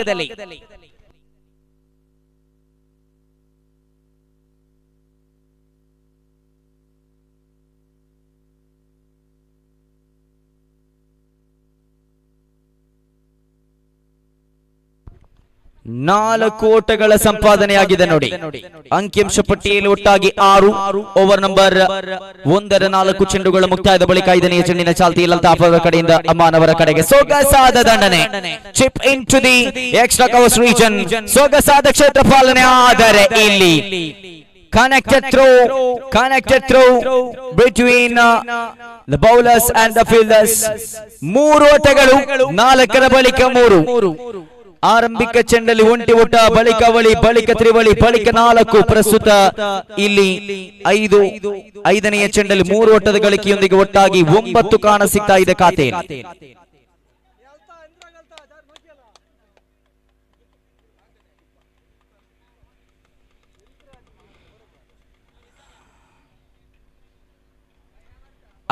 ನಾಲ್ಕು ಓಟಗಳ ಸಂಪಾದನೆಯಾಗಿದೆ. ನೋಡಿ, ಅಂಕಿಅಂಶ ಪಟ್ಟಿಯಲ್ಲಿ ಒಟ್ಟಾಗಿ 6. ಓವರ್ ನಂಬರ್ 1 4 ಚೆಂಡುಗಳ ಮುಕ್ತಾಯದ ಬಳಿಕ 5ನೇ ಚೆಂಡಿನ ಚಾಲ್ತಿಯಲ್ಲಿ ಅಲ್ತಾಫ್ ಅವರ ಕಡೆಯಿಂದ ಅಮಾನ್ ಅವರ ಕಡೆಗೆ ಸೊಗಸಾದ ದಂಡನೆ. Chip in to the extra covers region. ಸೊಗಸಾದ ಕ್ಷೇತ್ರ ಪಾಲನೆ, ಆದರೆ ಇಲ್ಲಿ connected throw between the bowlers and the fielders. 3 ಓಟಗಳು, 4ರ ಬಳಿಕ 3. ಆರಂಭಿಕ ಚೆಂಡಲ್ಲಿ 1 ಓಟ, ಬಳಿಕ ಅವಳಿ, ಬಳಿಕ ತ್ರಿವಳಿ, ಬಳಿಕ 4. ಪ್ರಸ್ತುತ ಇಲ್ಲಿ 5. 5ನೇ ಚೆಂಡಲ್ಲಿ 3 ಓಟದ ಗಳಿಕೆಯೊಂದಿಗೆ ಒಟ್ಟಾಗಿ 9 ಕಾಣ ಸಿಗ್ತಾ ಇದೆ ಖಾತೆಯಲ್ಲಿ.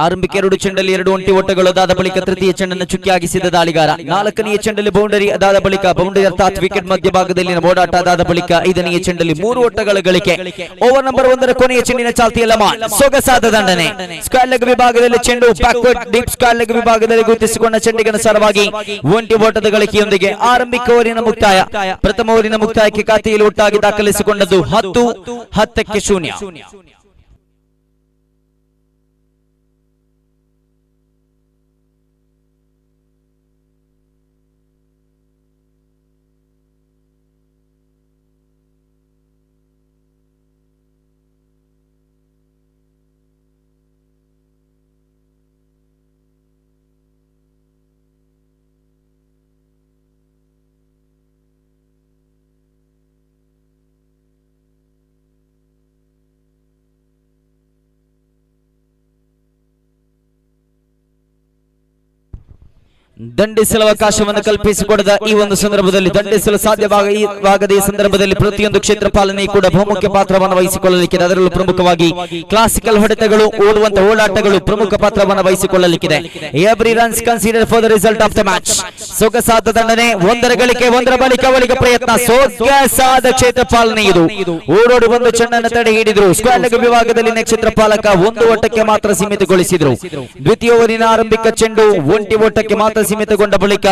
ಆರಂಭಿಕ 2 ಚೆಂಡಲ್ಲಿ 2 ಒಂಟಿ ಓಟಗಳು ಅದಾದ ಬಳಿಕ ತೃತೀಯ ಚೆಂಡನ್ನು ಚುಕ್ಕಿಯಾಗಿಸಿದ ದಾಳಿಗಾರ. 4ನೇ ಚೆಂಡಲ್ಲಿ ಬೌಂಡರಿ ಅದಾದ ಬಳಿಕ ಬೌಂಡರಿ ಅರ್ಥಾತ್ ವಿಕೆಟ್ ಮಧ್ಯಭಾಗದಲ್ಲಿನ ಓಡಾಟ ಅದಾದ ಬಳಿಕ 5ನೇ ಚೆಂಡಲ್ಲಿ 3 ಓಟಗಳ ಗಳಿಕೆ. ಓವರ್ ನಂಬರ್ 1 ಕೊನೆಯ ಚೆಂಡಿನ ಚಾಲ್ತಿಯಲ್ಲಿ ಅಮಾನ್. ಸೊಗಸಾದ ದಂಡನೆ. ಸ್ಕ್ವೇರ್ ಲೆಗ್ ವಿಭಾಗದಲ್ಲಿ ಚೆಂಡು ಬ್ಯಾಕ್ವರ್ಡ್ ಡೀಪ್ ಸ್ಕ್ವೇರ್ ಲೆಗ್ ವಿಭಾಗದಲ್ಲಿ ಗುರುತಿಸಿಕೊಂಡ ಚೆಂಡಿಗನುಸಾರವಾಗಿ 1 ಓಟದ ಗಳಿಕೆಯೊಂದಿಗೆ ಆರಂಭಿಕ ಓವರಿನ ಮುಕ್ತಾಯ. ಪ್ರಥಮ ಓವರಿನ ಮುಕ್ತಾಯಕ್ಕೆ ಖಾತೆಯಲ್ಲಿ ಒಟ್ಟಾಗಿ ದಾಖಲಿಸಿಕೊಂಡದ್ದು 10ಕ್ಕೆ 0. ದಂಡಿಸಲು ಅವಕಾಶವನ್ನು ಕಲ್ಪಿಸಿಕೊಡದ ಈ ಒಂದು ಸಂದರ್ಭದಲ್ಲಿ ದಂಡಿಸಲು ಸಾಧ್ಯವಾಗದ ಈ ಸಂದರ್ಭದಲ್ಲಿ ಪ್ರತಿಯೊಂದು ಕ್ಷೇತ್ರ ಪಾಲನೆ ಕೂಡ ಬಹುಮುಖ್ಯ ಪಾತ್ರವನ್ನು ವಹಿಸಿಕೊಳ್ಳಲಿಕ್ಕಿದೆ. ಅದರಲ್ಲೂ ಪ್ರಮುಖವಾಗಿ ಕ್ಲಾಸಿಕಲ್ ಹೊಡೆತಗಳು, ಓಡುವಂತ ಓಡಾಟಗಳು ಪ್ರಮುಖ ಪಾತ್ರವನ್ನು ವಹಿಸಿಕೊಳ್ಳಲಿಕ್ಕಿದೆ. Every runs consider for the result of the match. ಸೊಗಸಾದ ದಂಡನೆ, ಒಂದರ ಗಳಿಕೆ ಒಂದರ ಬಳಿಕ ಅವಳಿಗೆ ಪ್ರಯತ್ನ, ಸೊಗಸಾದ ಕ್ಷೇತ್ರ ಪಾಲನೆ ಇದು. ಓಡೋಡಿ ಒಂದು ಚೆಂಡನ್ನು ತಡೆ ಹಿಡಿದ್ರು. ಸ್ಕ್ವಾಡ್ ವಿಭಾಗದಲ್ಲಿ ಕ್ಷೇತ್ರ ಪಾಲಕ ಒಂದು ಓಟಕ್ಕೆ ಮಾತ್ರ ಸೀಮಿತಗೊಳಿಸಿದ್ರು. ದ್ವಿತೀಯ ಓವರಿನ ಆರಂಭಿಕ ಚೆಂಡು ಒಂಟಿ ಓಟಕ್ಕೆ ಮಾತ್ರ ಸೀಮಿತಗೊಂಡ ಬಳಿಕ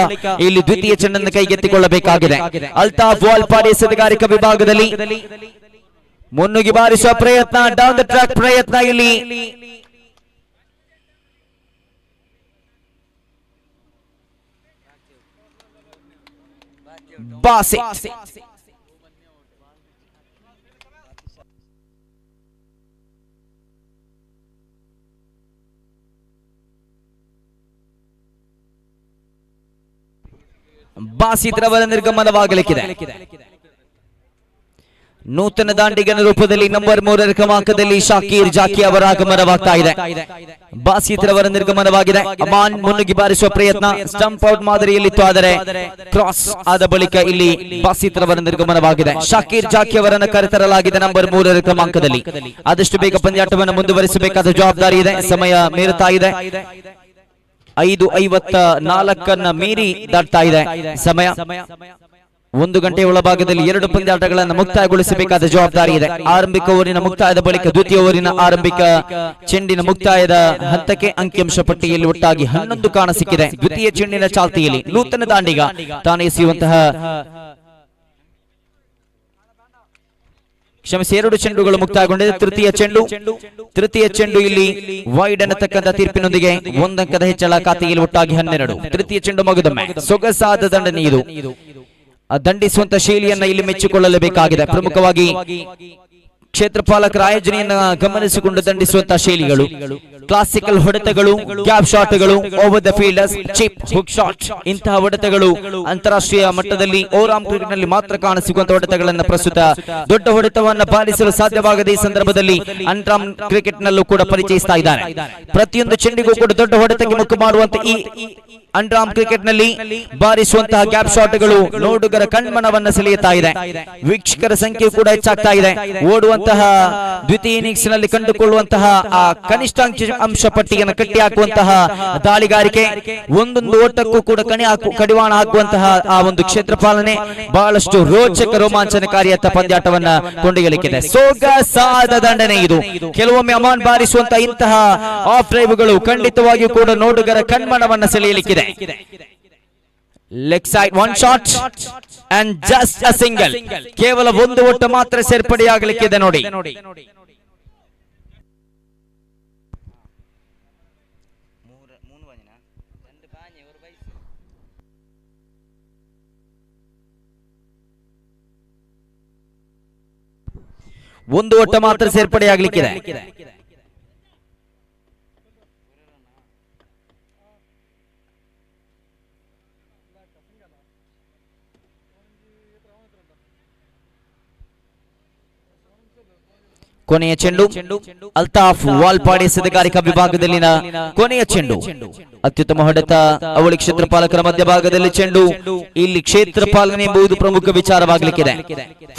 ಇಲ್ಲಿ ದ್ವಿತೀಯ ಚೆಂಡನ್ನು ಕೈಗೆತ್ತಿಕೊಳ್ಳಬೇಕಾಗಿದೆ. ಅಲ್ತಾಫ್ ವಾಲ್ಪಾಡಿ ಎಸೆತಗಾರಿಕಾ ವಿಭಾಗದಲ್ಲಿ ಮುನ್ನುಗ್ಗಿ ಬಾರಿಸುವ ಪ್ರಯತ್ನ, ಡೌನ್ ದ ಟ್ರ್ಯಾಕ್ ಪ್ರಯತ್ನ. ಇಲ್ಲಿ ಬಾಸಿ ಬಾಸಿತ್ರವರ ನಿರ್ಗಮನವಾಗಲಿಕ್ಕಿದೆ. ನೂತನ ದಾಂಡಿಗನ ರೂಪದಲ್ಲಿ ನಂಬರ್ 3 ಕ್ರಮಾಂಕದಲ್ಲಿ ಶಾಕೀರ್ ಜಾಕಿ ಅವರ ಆಗಮನವಾಗ್ತಾ ಇದೆ. ಬಾಸಿತ್ರವರ ನಿರ್ಗಮನವಾಗಿದೆ. ಅಮಾನ್ ಮುನ್ನುಗ್ಗಿ ಬಾರಿಸುವ ಪ್ರಯತ್ನ, ಸ್ಟಂಪ್ ಔಟ್ ಮಾದರಿಯಲ್ಲಿತ್ತು, ಆದರೆ ಕ್ರಾಸ್ ಆದ ಬಳಿಕ ಇಲ್ಲಿ ಬಾಸಿತ್ರವರ ನಿರ್ಗಮನವಾಗಿದೆ. ಶಾಕೀರ್ ಜಾಕಿ ಅವರನ್ನು ಕರೆತರಲಾಗಿದೆ ನಂಬರ್ 3 ಕ್ರಮಾಂಕದಲ್ಲಿ. ಆದಷ್ಟು ಬೇಗ ಪಂದ್ಯಾಟವನ್ನು ಮುಂದುವರಿಸಬೇಕಾದ ಜವಾಬ್ದಾರಿ ಇದೆ. ಸಮಯ ಮೀರುತ್ತಾ ಇದೆ. 5:54 ಮೀರಿ ದಾಟ್ತಾ ಇದೆ ಸಮಯ. 1 ಗಂಟೆಯ ಒಳಭಾಗದಲ್ಲಿ 2 ಪಂದ್ಯಾಟಗಳನ್ನು ಮುಕ್ತಾಯಗೊಳಿಸಬೇಕಾದ ಜವಾಬ್ದಾರಿ ಇದೆ. ಆರಂಭಿಕ ಓವರಿನ ಮುಕ್ತಾಯದ ಬಳಿಕ ದ್ವಿತೀಯ ಓವರಿನ ಆರಂಭಿಕ ಚೆಂಡಿನ ಮುಕ್ತಾಯದ ಹಂತಕ್ಕೆ ಅಂಕಿಅಂಶ ಪಟ್ಟಿಯಲ್ಲಿ ಒಟ್ಟಾಗಿ 11 ಕಾಣಸಿಕ್ಕಿದೆ. ದ್ವಿತೀಯ ಚೆಂಡಿನ ಚಾಲ್ತಿಯಲ್ಲಿ ನೂತನ ದಾಂಡಿಗ ತಾನು ಎಸೆಯುವಂತಹ ಕ್ಷಮಿಸಿ 2 ಚೆಂಡುಗಳು ಮುಕ್ತಾಯಗೊಂಡಿದೆ. ತೃತೀಯ ಚೆಂಡು ಇಲ್ಲಿ ವೈಡ್ ಅನ್ನತಕ್ಕಂಥ ತೀರ್ಪಿನೊಂದಿಗೆ 1 ಅಂಕದ ಹೆಚ್ಚಳ, ಖಾತೆಯಲ್ಲಿ ಒಟ್ಟಾಗಿ 12. ತೃತೀಯ ಚೆಂಡು ಮುಗಿದೊಮ್ಮೆ ಸೊಗಸಾದ ದಂಡನೆ ಇದು. ದಂಡಿಸುವಂತ ಶೈಲಿಯನ್ನ ಇಲ್ಲಿ ಮೆಚ್ಚಿಕೊಳ್ಳಲೇಬೇಕಾಗಿದೆ. ಪ್ರಮುಖವಾಗಿ ಕ್ಷೇತ್ರ ಪಾಲಕರ ಆಯೋಜನೆಯನ್ನ ಗಮನಿಸಿಕೊಂಡು ದಂಡಿಸುವಂತಹ ಶೈಲಿಗಳು, ಕ್ಲಾಸಿಕಲ್ ಹೊಡೆತಗಳು, ಗ್ಯಾಪ್ ಶಾಟ್ಗಳು, over the fielders, chip, hook shot, ಇಂತಹ ಹೊಡೆತಗಳು ಅಂತಾರಾಷ್ಟ್ರೀಯ ಮಟ್ಟದಲ್ಲಿ ಓವರ್ಆರ್ಮ್ ಕ್ರಿಕೆಟ್ ನಲ್ಲಿ ಮಾತ್ರ ಕಾಣಸಿಗುವಂತಹ ಹೊಡೆತಗಳನ್ನು ಪ್ರಸ್ತುತ ದೊಡ್ಡ ಹೊಡೆತವನ್ನು ಬಾರಿಸಲು ಸಾಧ್ಯವಾಗದ ಈ ಸಂದರ್ಭದಲ್ಲಿ ಅಂಡರ್ಆರ್ಮ್ ಕ್ರಿಕೆಟ್ ನಲ್ಲೂ ಕೂಡ ಪರಿಚಯಿಸ್ತಾ ಇದ್ದಾರೆ. ಪ್ರತಿಯೊಂದು ಚೆಂಡಿಗೂ ಕೂಡ ದೊಡ್ಡ ಹೊಡೆತಕ್ಕೆ ಮುಖ ಮಾಡುವಂತ ಈ ಅಂಡರ್ಆರ್ಮ್ ಕ್ರಿಕೆಟ್ ನಲ್ಲಿ ಬಾರಿಸುವಂತಹ ಗ್ಯಾಪ್ ಶಾಟ್ಗಳು ನೋಡುಗರ ಕಣ್ಮನವನ್ನ ಸೆಳೆಯುತ್ತಾ ಇದೆ. ವೀಕ್ಷಕರ ಸಂಖ್ಯೆ ಕೂಡ ಹೆಚ್ಚಾಗ್ತಾ ಇದೆ. ಓಡುವಂತಹ ದ್ವಿತೀಯ ಇನ್ನಿಂಗ್ಸ್ ನಲ್ಲಿ ಕಂಡುಕೊಳ್ಳುವಂತಹ ಆ ಕನಿಷ್ಠ ಅಂಶ ಪಟ್ಟಿಯನ್ನು ಕಟ್ಟಿ ಹಾಕುವಂತಹ ದಾಳಿಗಾರಿಕೆ, ಒಂದೊಂದು ಓಟಕ್ಕೂ ಕೂಡ ಕಡಿವಾಣ ಹಾಕುವಂತಹ ಆ ಒಂದು ಕ್ಷೇತ್ರ ಪಾಲನೆ ಬಹಳಷ್ಟು ರೋಚಕ ರೋಮಾಂಚನಕಾರಿಯತ್ತ ಪಂದ್ಯಾಟವನ್ನ ಕೊಂಡೊಯ್ಯಲಿಕ್ಕಿದೆ. ಸೊಗಸಾದ ದಂಡನೆ ಇದು. ಕೆಲವೊಮ್ಮೆ ಅಮಾನ್ ಬಾರಿಸುವಂತಹ ಇಂತಹ ಆಫ್ ಡ್ರೈವ್ಗಳು ಖಂಡಿತವಾಗಿಯೂ ಕೂಡ ನೋಡುಗರ ಕಣ್ಮನವನ್ನ ಸೆಳೆಯಲಿಕ್ಕಿದೆ. Leg side 1 shot and just a single. ಕೇವಲ ಒಂದು ಓಟ ಮಾತ್ರ ಸೇರ್ಪಡೆಯಾಗಲಿಕ್ಕಿದೆ ನೋಡಿ. ಒಂದು ಓಟ ಮಾತ್ರ ಸೇರ್ಪಡೆಯಾಗಲಿಕ್ಕಿದೆ. ಕೊನೆಯ ಚೆಂಡು ಅಲ್ತಾಫ್ ವಾಲ್ಪಾಡಿ ಎಸೆತಗಾರಿಕಾ ವಿಭಾಗದಲ್ಲಿನ ಕೊನೆಯ ಚೆಂಡು. ಅತ್ಯುತ್ತಮ ಹೊಡೆತ ಅವಳಿ ಕ್ಷೇತ್ರ ಪಾಲಕರ ಮಧ್ಯಭಾಗದಲ್ಲಿ ಚೆಂಡು. ಇಲ್ಲಿ ಕ್ಷೇತ್ರ ಪಾಲನೆ ಎಂಬುದು ಪ್ರಮುಖ ವಿಚಾರವಾಗಲಿಕ್ಕಿದೆ.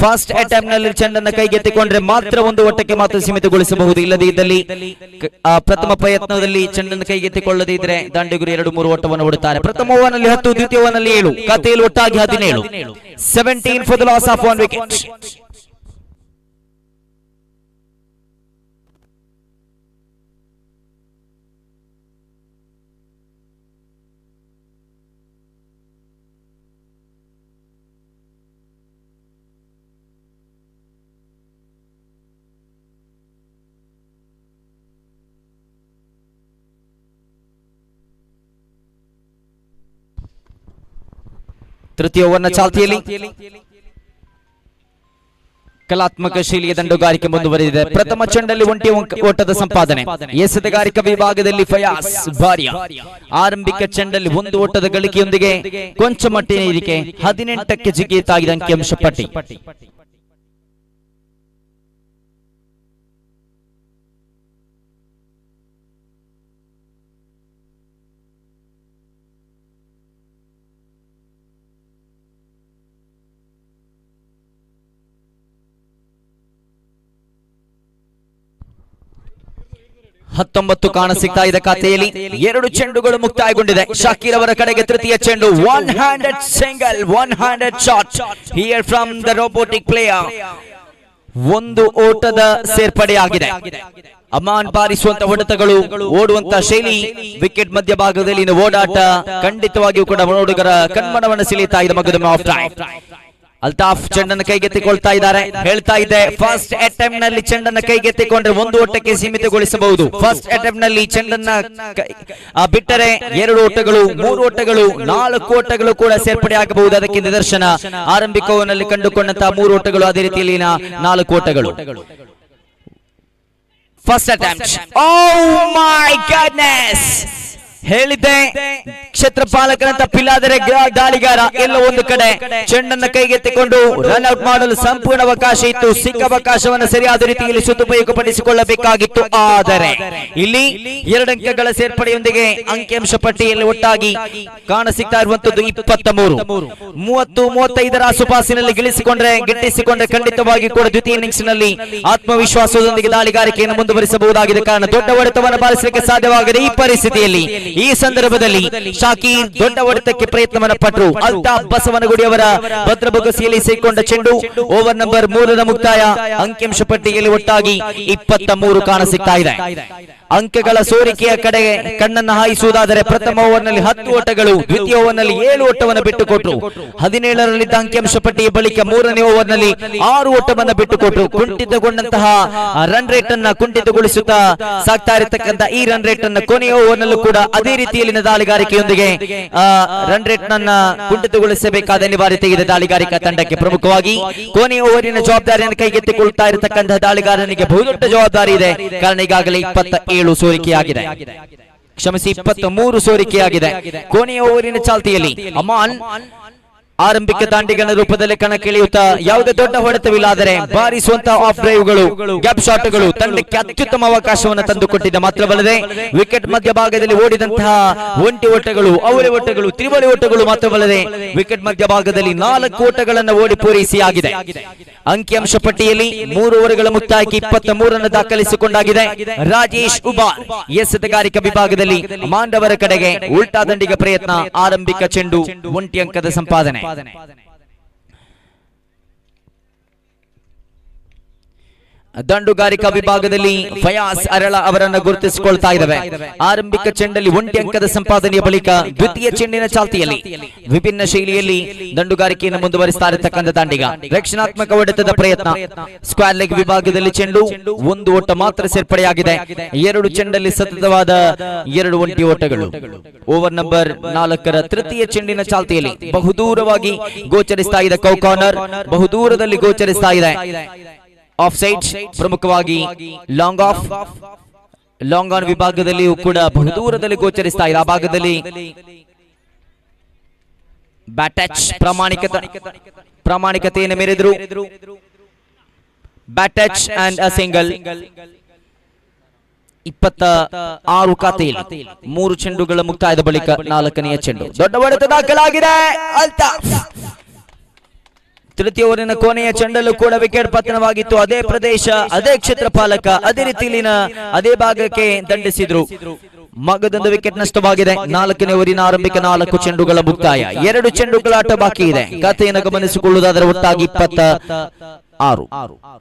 ಫಸ್ಟ್ ಅಟೆಂಪ್ಟ್ ನಲ್ಲಿ ಚೆಂಡನ್ನು ಕೈಗೆತ್ತಿಕೊಂಡ್ರೆ ಮಾತ್ರ ಒಂದು ಓಟಕ್ಕೆ ಮಾತ್ರ ಸೀಮಿತಗೊಳಿಸಬಹುದು. ಇಲ್ಲದೇ ಇದ್ದಲ್ಲಿ ಪ್ರಥಮ ಪ್ರಯತ್ನದಲ್ಲಿ ಚೆಂಡನ್ನು ಕೈಗೆತ್ತಿಕೊಳ್ಳದೇ ಇದ್ರೆ ದಾಂಡಿಗರು 2-3 ಓಟವನ್ನು ಹೊಡುತ್ತಾರೆ. ಪ್ರಥಮ ಓವರ್ನಲ್ಲಿ 10, ದ್ವಿತೀಯ ಓವರ್ನಲ್ಲಿ 7, ಖಾತೆಯಲ್ಲಿ ಒಟ್ಟಾಗಿ 17. 17 for the loss of 1 wicket. ತೃತೀಯ ಓವರ್ನ ಚಾಲ್ತಿಯಲ್ಲಿ ಕಲಾತ್ಮಕ ಶೈಲಿಯ ದಂಡುಗಾರಿಕೆ ಮುಂದುವರೆದಿದೆ. ಪ್ರಥಮ ಚೆಂಡಲ್ಲಿ ಒಂಟಿ ಓಟದ ಸಂಪಾದನೆ. ಎಸೆತಗಾರಿಕಾ ವಿಭಾಗದಲ್ಲಿ ಫಯಾಸ್ ಬಾರಿಯಾ ಆರಂಭಿಕ ಚೆಂಡಲ್ಲಿ 1 ಓಟದ ಗಳಿಕೆಯೊಂದಿಗೆ ಕೊಂಚ ಮಟ್ಟಿನ ಏರಿಕೆ, 18ಕ್ಕೆ ಜಿಗಿತಾಗಿದೆ ಅಂಕಿಅಂಶ ಪಟ್ಟಿ. 19 ಕಾಣಸಿಗ್ತಾ ಇದೆ ಖಾತೆಯಲ್ಲಿ. 2 ಚೆಂಡುಗಳು ಮುಕ್ತಾಯಗೊಂಡಿದೆ. ಶಾಕೀರ್ ಅವರ ಕಡೆಗೆ ತೃತೀಯ ಚೆಂಡು. 1 handed single, 1 handed shot here from the robotic player. ಒಂದು ಓಟದ ಸೇರ್ಪಡೆಯಾಗಿದೆ. ಅಮಾನ್ ಬಾರಿಸುವಂತ ಹೊಡೆತಗಳು, ಓಡುವಂತ ಶೈಲಿ, ವಿಕೆಟ್ ಮಧ್ಯಭಾಗದಲ್ಲಿ ಓಡಾಟ ಖಂಡಿತವಾಗಿಯೂ ಕೂಡ ನೋಡುಗರ ಕಣ್ಮನವನ್ನು ಸೆಳೆಯುತ್ತಾ ಇದೆ. ಮಗದೊಮ್ಮೆ ಆಫ್ ಟೈಮ್. ಅಲ್ತಾಫ್ ಚೆಂಡನ್ನು ಕೈಗೆತ್ತಿಕೊಳ್ತಾ ಇದ್ದಾರೆ. ಹೇಳ್ತಾ ಇದೆ, ಫಸ್ಟ್ ಅಟೆಂಪ್ಟ್ ನಲ್ಲಿ ಚೆಂಡನ್ನು ಕೈಗೆತ್ತಿಕೊಂಡ್ರೆ 1 ಓಟಕ್ಕೆ ಸೀಮಿತಗೊಳಿಸಬಹುದು. ಫಸ್ಟ್ ಅಟೆಂಪ್ಟ್ ನಲ್ಲಿ ಚೆಂಡನ್ನ ಬಿಟ್ಟರೆ 2 ಓಟಗಳು, 3 ಓಟಗಳು, 4 ಓಟಗಳು ಕೂಡ ಸೇರ್ಪಡೆ ಆಗಬಹುದು. ಅದಕ್ಕೆ ನಿದರ್ಶನ ಆರಂಭಿಕ ಓವರ್ನಲ್ಲಿ ಕಂಡುಕೊಂಡಂತಹ 3 ಓಟಗಳು, ಅದೇ ರೀತಿಯಲ್ಲಿನ 4 ಓಟಗಳು. First attempt. ಓ ಮೈ ಗಾಡ್ನೆಸ್, ಹೇಳಿದ್ದೆ ಕ್ಷೇತ್ರಪಾಲಕನ ತಪ್ಪಿಲ್ಲಾದರೆ ದಾಳಿಗಾರ ಎಲ್ಲ ಒಂದು ಕಡೆ ಚೆಂಡನ್ನು ಕೈಗೆತ್ತಿಕೊಂಡು ರನ್ ಔಟ್ ಮಾಡಲು ಸಂಪೂರ್ಣ ಅವಕಾಶ ಇತ್ತು. ಸಿಕ್ಕ ಅವಕಾಶವನ್ನು ಸರಿಯಾದ ರೀತಿಯಲ್ಲಿ ಸದುಪಯೋಗಪಡಿಸಿಕೊಳ್ಳಬೇಕಾಗಿತ್ತು. ಆದರೆ ಇಲ್ಲಿ 2 ಅಂಕಗಳ ಸೇರ್ಪಡೆಯೊಂದಿಗೆ ಅಂಕಿಅಂಶ ಪಟ್ಟಿಯಲ್ಲಿ ಒಟ್ಟಾಗಿ ಕಾಣಸಿಗ್ತಾ ಇರುವಂತದ್ದು 23. 30-35ರ ಆಸುಪಾಸಿನಲ್ಲಿ ಗಿಟ್ಟಿಸಿಕೊಂಡ್ರೆ ಖಂಡಿತವಾಗಿ ಕೂಡ ದ್ವಿತೀಯ ಇನ್ನಿಂಗ್ಸ್ ನಲ್ಲಿ ಆತ್ಮವಿಶ್ವಾಸದೊಂದಿಗೆ ದಾಳಿಗಾರಿಕೆಯನ್ನು ಮುಂದುವರಿಸಬಹುದಾಗಿದೆ. ಕಾರಣ ದೊಡ್ಡ ಹೊಡೆತವನ್ನು ಬಾರಿಸಲಿಕ್ಕೆ ಸಾಧ್ಯವಾಗದೆ ಈ ಪರಿಸ್ಥಿತಿಯಲ್ಲಿ, ಈ ಸಂದರ್ಭದಲ್ಲಿ ಶಾಕೀರ್ ದೊಡ್ಡ ಹೊಡೆತಕ್ಕೆ ಪ್ರಯತ್ನವನ್ನು ಪಟ್ಟರು. ಅಲ್ತಾಫ್ ಬಸವನಗುಡಿ ಅವರ ಭದ್ರಬೊಗಸಿಯಲ್ಲಿ ಸೇರಿಕೊಂಡ ಚೆಂಡು. ಓವರ್ ನಂಬರ್ 3ರ ಮುಕ್ತಾಯ. ಅಂಕಿಅಂಶ ಪಟ್ಟಿಯಲ್ಲಿ ಒಟ್ಟಾಗಿ 23 ಕಾಣಸಿಗ್ತಾ ಇದೆ. ಅಂಕಗಳ ಸೋರಿಕೆಯ ಕಡೆ ಕಣ್ಣನ್ನು ಹಾಯಿಸುವುದಾದರೆ ಪ್ರಥಮ ಓವರ್ನಲ್ಲಿ 10 ಓಟಗಳು, ದ್ವಿತೀಯ ಓವರ್ನಲ್ಲಿ 7 ಓಟವನ್ನು ಬಿಟ್ಟುಕೊಟ್ಟರು. 17ರಲ್ಲಿದ್ದ ಅಂಕಿಅಂಶ ಪಟ್ಟಿಯ ಬಳಿಕ 3ನೇ ಓವರ್ನಲ್ಲಿ 6 ಓಟವನ್ನು ಬಿಟ್ಟುಕೊಟ್ಟರು. ಕುಂಠಿತಗೊಂಡಂತಹ ರನ್ ರೇಟ್ ಅನ್ನ ಕುಂಠಿತಗೊಳಿಸುತ್ತಾ ಸಾಗ್ತಾ ಇರತಕ್ಕಂಥ ಈ ರನ್ ರೇಟ್ ಅನ್ನು ಕೊನೆಯ ಓವರ್ನಲ್ಲೂ ಕೂಡ ಅದೇ ರೀತಿಯಲ್ಲಿನ ದಾಳಿಗಾರಿಕೆಯೊಂದಿಗೆ ರನ್ ರೇಟ್ ನನ್ನ ಕುಂಠಿತಗೊಳಿಸಬೇಕಾದ ಅನಿವಾರ್ಯತೆ ಇದೆ ದಾಳಿಗಾರಿಕಾ ತಂಡಕ್ಕೆ. ಪ್ರಮುಖವಾಗಿ ಕೊನೆಯ ಓವರಿನ ಜವಾಬ್ದಾರಿಯನ್ನು ಕೈಗೆತ್ತಿಕೊಳ್ತಾ ಇರತಕ್ಕಂತಹ ದಾಳಿಗಾರನಿಗೆ ಬಹುದೊಡ್ಡ ಜವಾಬ್ದಾರಿ ಇದೆ. ಕಾರಣ ಈಗಾಗಲೇ 27 ಸೋರಿಕೆಯಾಗಿದೆ, ಕ್ಷಮಿಸಿ 23 ಸೋರಿಕೆಯಾಗಿದೆ. ಕೊನೆಯ ಓವರಿನ ಚಾಲ್ತಿಯಲ್ಲಿ ಅಮಾನ್ ಆರಂಭಿಕ ದಾಂಡಿಗನ ರೂಪದಲ್ಲಿ ಕಣಕ್ಕಿಳಿಯುತ್ತಾ ಯಾವುದೇ ದೊಡ್ಡ ಹೊಡೆತವಿಲ್ಲಾದರೆ ಬಾರಿಸುವಂತಹ ಆಫ್ ಡ್ರೈವ್ಗಳು, ಗ್ಯಾಪ್ ಶಾಟ್ಗಳು ತಂಡಕ್ಕೆ ಅತ್ಯುತ್ತಮ ಅವಕಾಶವನ್ನು ತಂದುಕೊಟ್ಟಿದ್ದ. ಮಾತ್ರವಲ್ಲದೆ ವಿಕೆಟ್ ಮಧ್ಯಭಾಗದಲ್ಲಿ ಓಡಿದಂತಹ ಒಂಟಿ ಓಟಗಳು, ಅವಳಿ ಓಟಗಳು, ತ್ರಿವಳಿ ಓಟಗಳು ಮಾತ್ರವಲ್ಲದೆ ವಿಕೆಟ್ ಮಧ್ಯಭಾಗದಲ್ಲಿ 4 ಓಟಗಳನ್ನು ಓಡಿ ಪೂರೈಸಿಯಾಗಿದೆ. ಅಂಕಿಅಂಶ ಪಟ್ಟಿಯಲ್ಲಿ 3 ಓವರ್ಗಳ ಮುಕ್ತಾಯಕ್ಕೆ 23 ದಾಖಲಿಸಿಕೊಂಡಾಗಿದೆ. ರಾಜೇಶ್ ಉಬಾರ್ ಎಸೆತಗಾರಿಕಾ ವಿಭಾಗದಲ್ಲಿ ಮಾಂಡವರ ಕಡೆಗೆ ಉಲ್ಟಾ ದಂಡಿಗೆ ಪ್ರಯತ್ನ. ಆರಂಭಿಕ ಚೆಂಡು, 1 ಅಂಕದ ಸಂಪಾದನೆ. ದಂಡುಗಾರಿಕಾ ವಿಭಾಗದಲ್ಲಿ ಫಯಾಸ್ ಅರಳ ಅವರನ್ನು ಗುರುತಿಸಿಕೊಳ್ತಾ ಇದ್ದಾವೆ. ಆರಂಭಿಕ ಚೆಂಡಲ್ಲಿ 1 ಅಂಕದ ಸಂಪಾದನೆಯ ಬಳಿಕ ದ್ವಿತೀಯ ಚೆಂಡಿನ ಚಾಲ್ತಿಯಲ್ಲಿ ವಿಭಿನ್ನ ಶೈಲಿಯಲ್ಲಿ ದಂಡುಗಾರಿಕೆಯನ್ನು ಮುಂದುವರಿಸ್ತಾ ಇರತಕ್ಕಂಥ ದಾಂಡಿಗ. ರಕ್ಷಣಾತ್ಮಕ ಹೊಡೆತದ ಪ್ರಯತ್ನ. ಸ್ಕ್ವೇರ್ ಲೆಗ್ ವಿಭಾಗದಲ್ಲಿ ಚೆಂಡು, 1 ಓಟ ಮಾತ್ರ ಸೇರ್ಪಡೆಯಾಗಿದೆ. 2 ಚೆಂಡಲ್ಲಿ ಸತತವಾದ 2 ಒಂಟಿ ಓಟಗಳು. ಓವರ್ ನಂಬರ್ 4ರ ತೃತೀಯ ಚೆಂಡಿನ ಚಾಲ್ತಿಯಲ್ಲಿ ಬಹುದೂರವಾಗಿ ಗೋಚರಿಸ್ತಾ ಇದೆ. ಕೌ ಕಾರ್ನರ್ ಬಹುದೂರದಲ್ಲಿ ಗೋಚರಿಸ್ತಾ ಇದೆ. ಆಫ್ ಸೈಡ್, ಪ್ರಮುಖವಾಗಿ ಲಾಂಗ್ ಆನ್ ವಿಭಾಗದಲ್ಲಿಯೂ ಕೂಡ ಬಹುದೂರದಲ್ಲಿ ಗೋಚರಿಸ್ತಾ ಇದೆ. ಆ ಭಾಗದಲ್ಲಿ ಬ್ಯಾಟ್ ಟಚ್ ಪ್ರಾಮಾಣಿಕತೆಯನ್ನು ಮೆರೆದರು. Bat touch and a single. 26 ಖಾತೆಯಲ್ಲಿ 3 ಚೆಂಡುಗಳ ಮುಕ್ತಾಯದ ಬಳಿಕ 4ನೆಯ ಚೆಂಡು. ದೊಡ್ಡ ಹೊಡೆತ ದಾಖಲಾಗಿದೆ. ಅಲ್ತಾಫ್ ತೃತೀಯ ಓವರಿನ ಕೊನೆಯ ಚೆಂಡಲ್ಲೂ ಕೂಡ ವಿಕೆಟ್ ಪತನವಾಗಿತ್ತು. ಅದೇ ಪ್ರದೇಶ, ಅದೇ ಕ್ಷೇತ್ರಪಾಲಕ, ಅದೇ ರೀತಿಯಲ್ಲಿನ ಅದೇ ಭಾಗಕ್ಕೆ ದಂಡಿಸಿದ್ರು. ಮಗದೊಂದು ವಿಕೆಟ್ ನಷ್ಟವಾಗಿದೆ. 4ನೇ ಓವರಿನ ಆರಂಭಿಕ 4 ಚೆಂಡುಗಳ ಮುಕ್ತಾಯ. 2 ಚೆಂಡುಗಳ ಆಟ ಬಾಕಿ ಇದೆ. ಕಥೆಯನ್ನು ಗಮನಿಸಿಕೊಳ್ಳುವುದಾದರೆ ಒಟ್ಟಾಗಿ 26.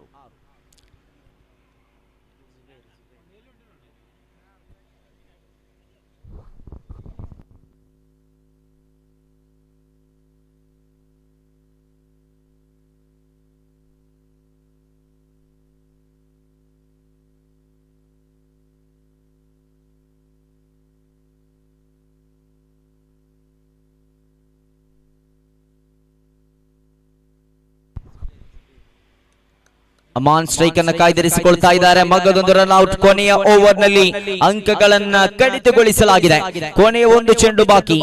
ಅಮಾನ್ ಸ್ಟ್ರೈಕ್ ಅನ್ನು ಕಾಯ್ದಿರಿಸಿಕೊಳ್ತಾ ಇದ್ದಾರೆ. ಮಗದೊಂದು ರನ್ ಔಟ್. ಕೊನೆಯ ಓವರ್ ನಲ್ಲಿ ಅಂಕಗಳನ್ನ ಕಡಿತಗೊಳಿಸಲಾಗಿದೆ. ಕೊನೆಯ 1 ಚೆಂಡು ಬಾಕಿ.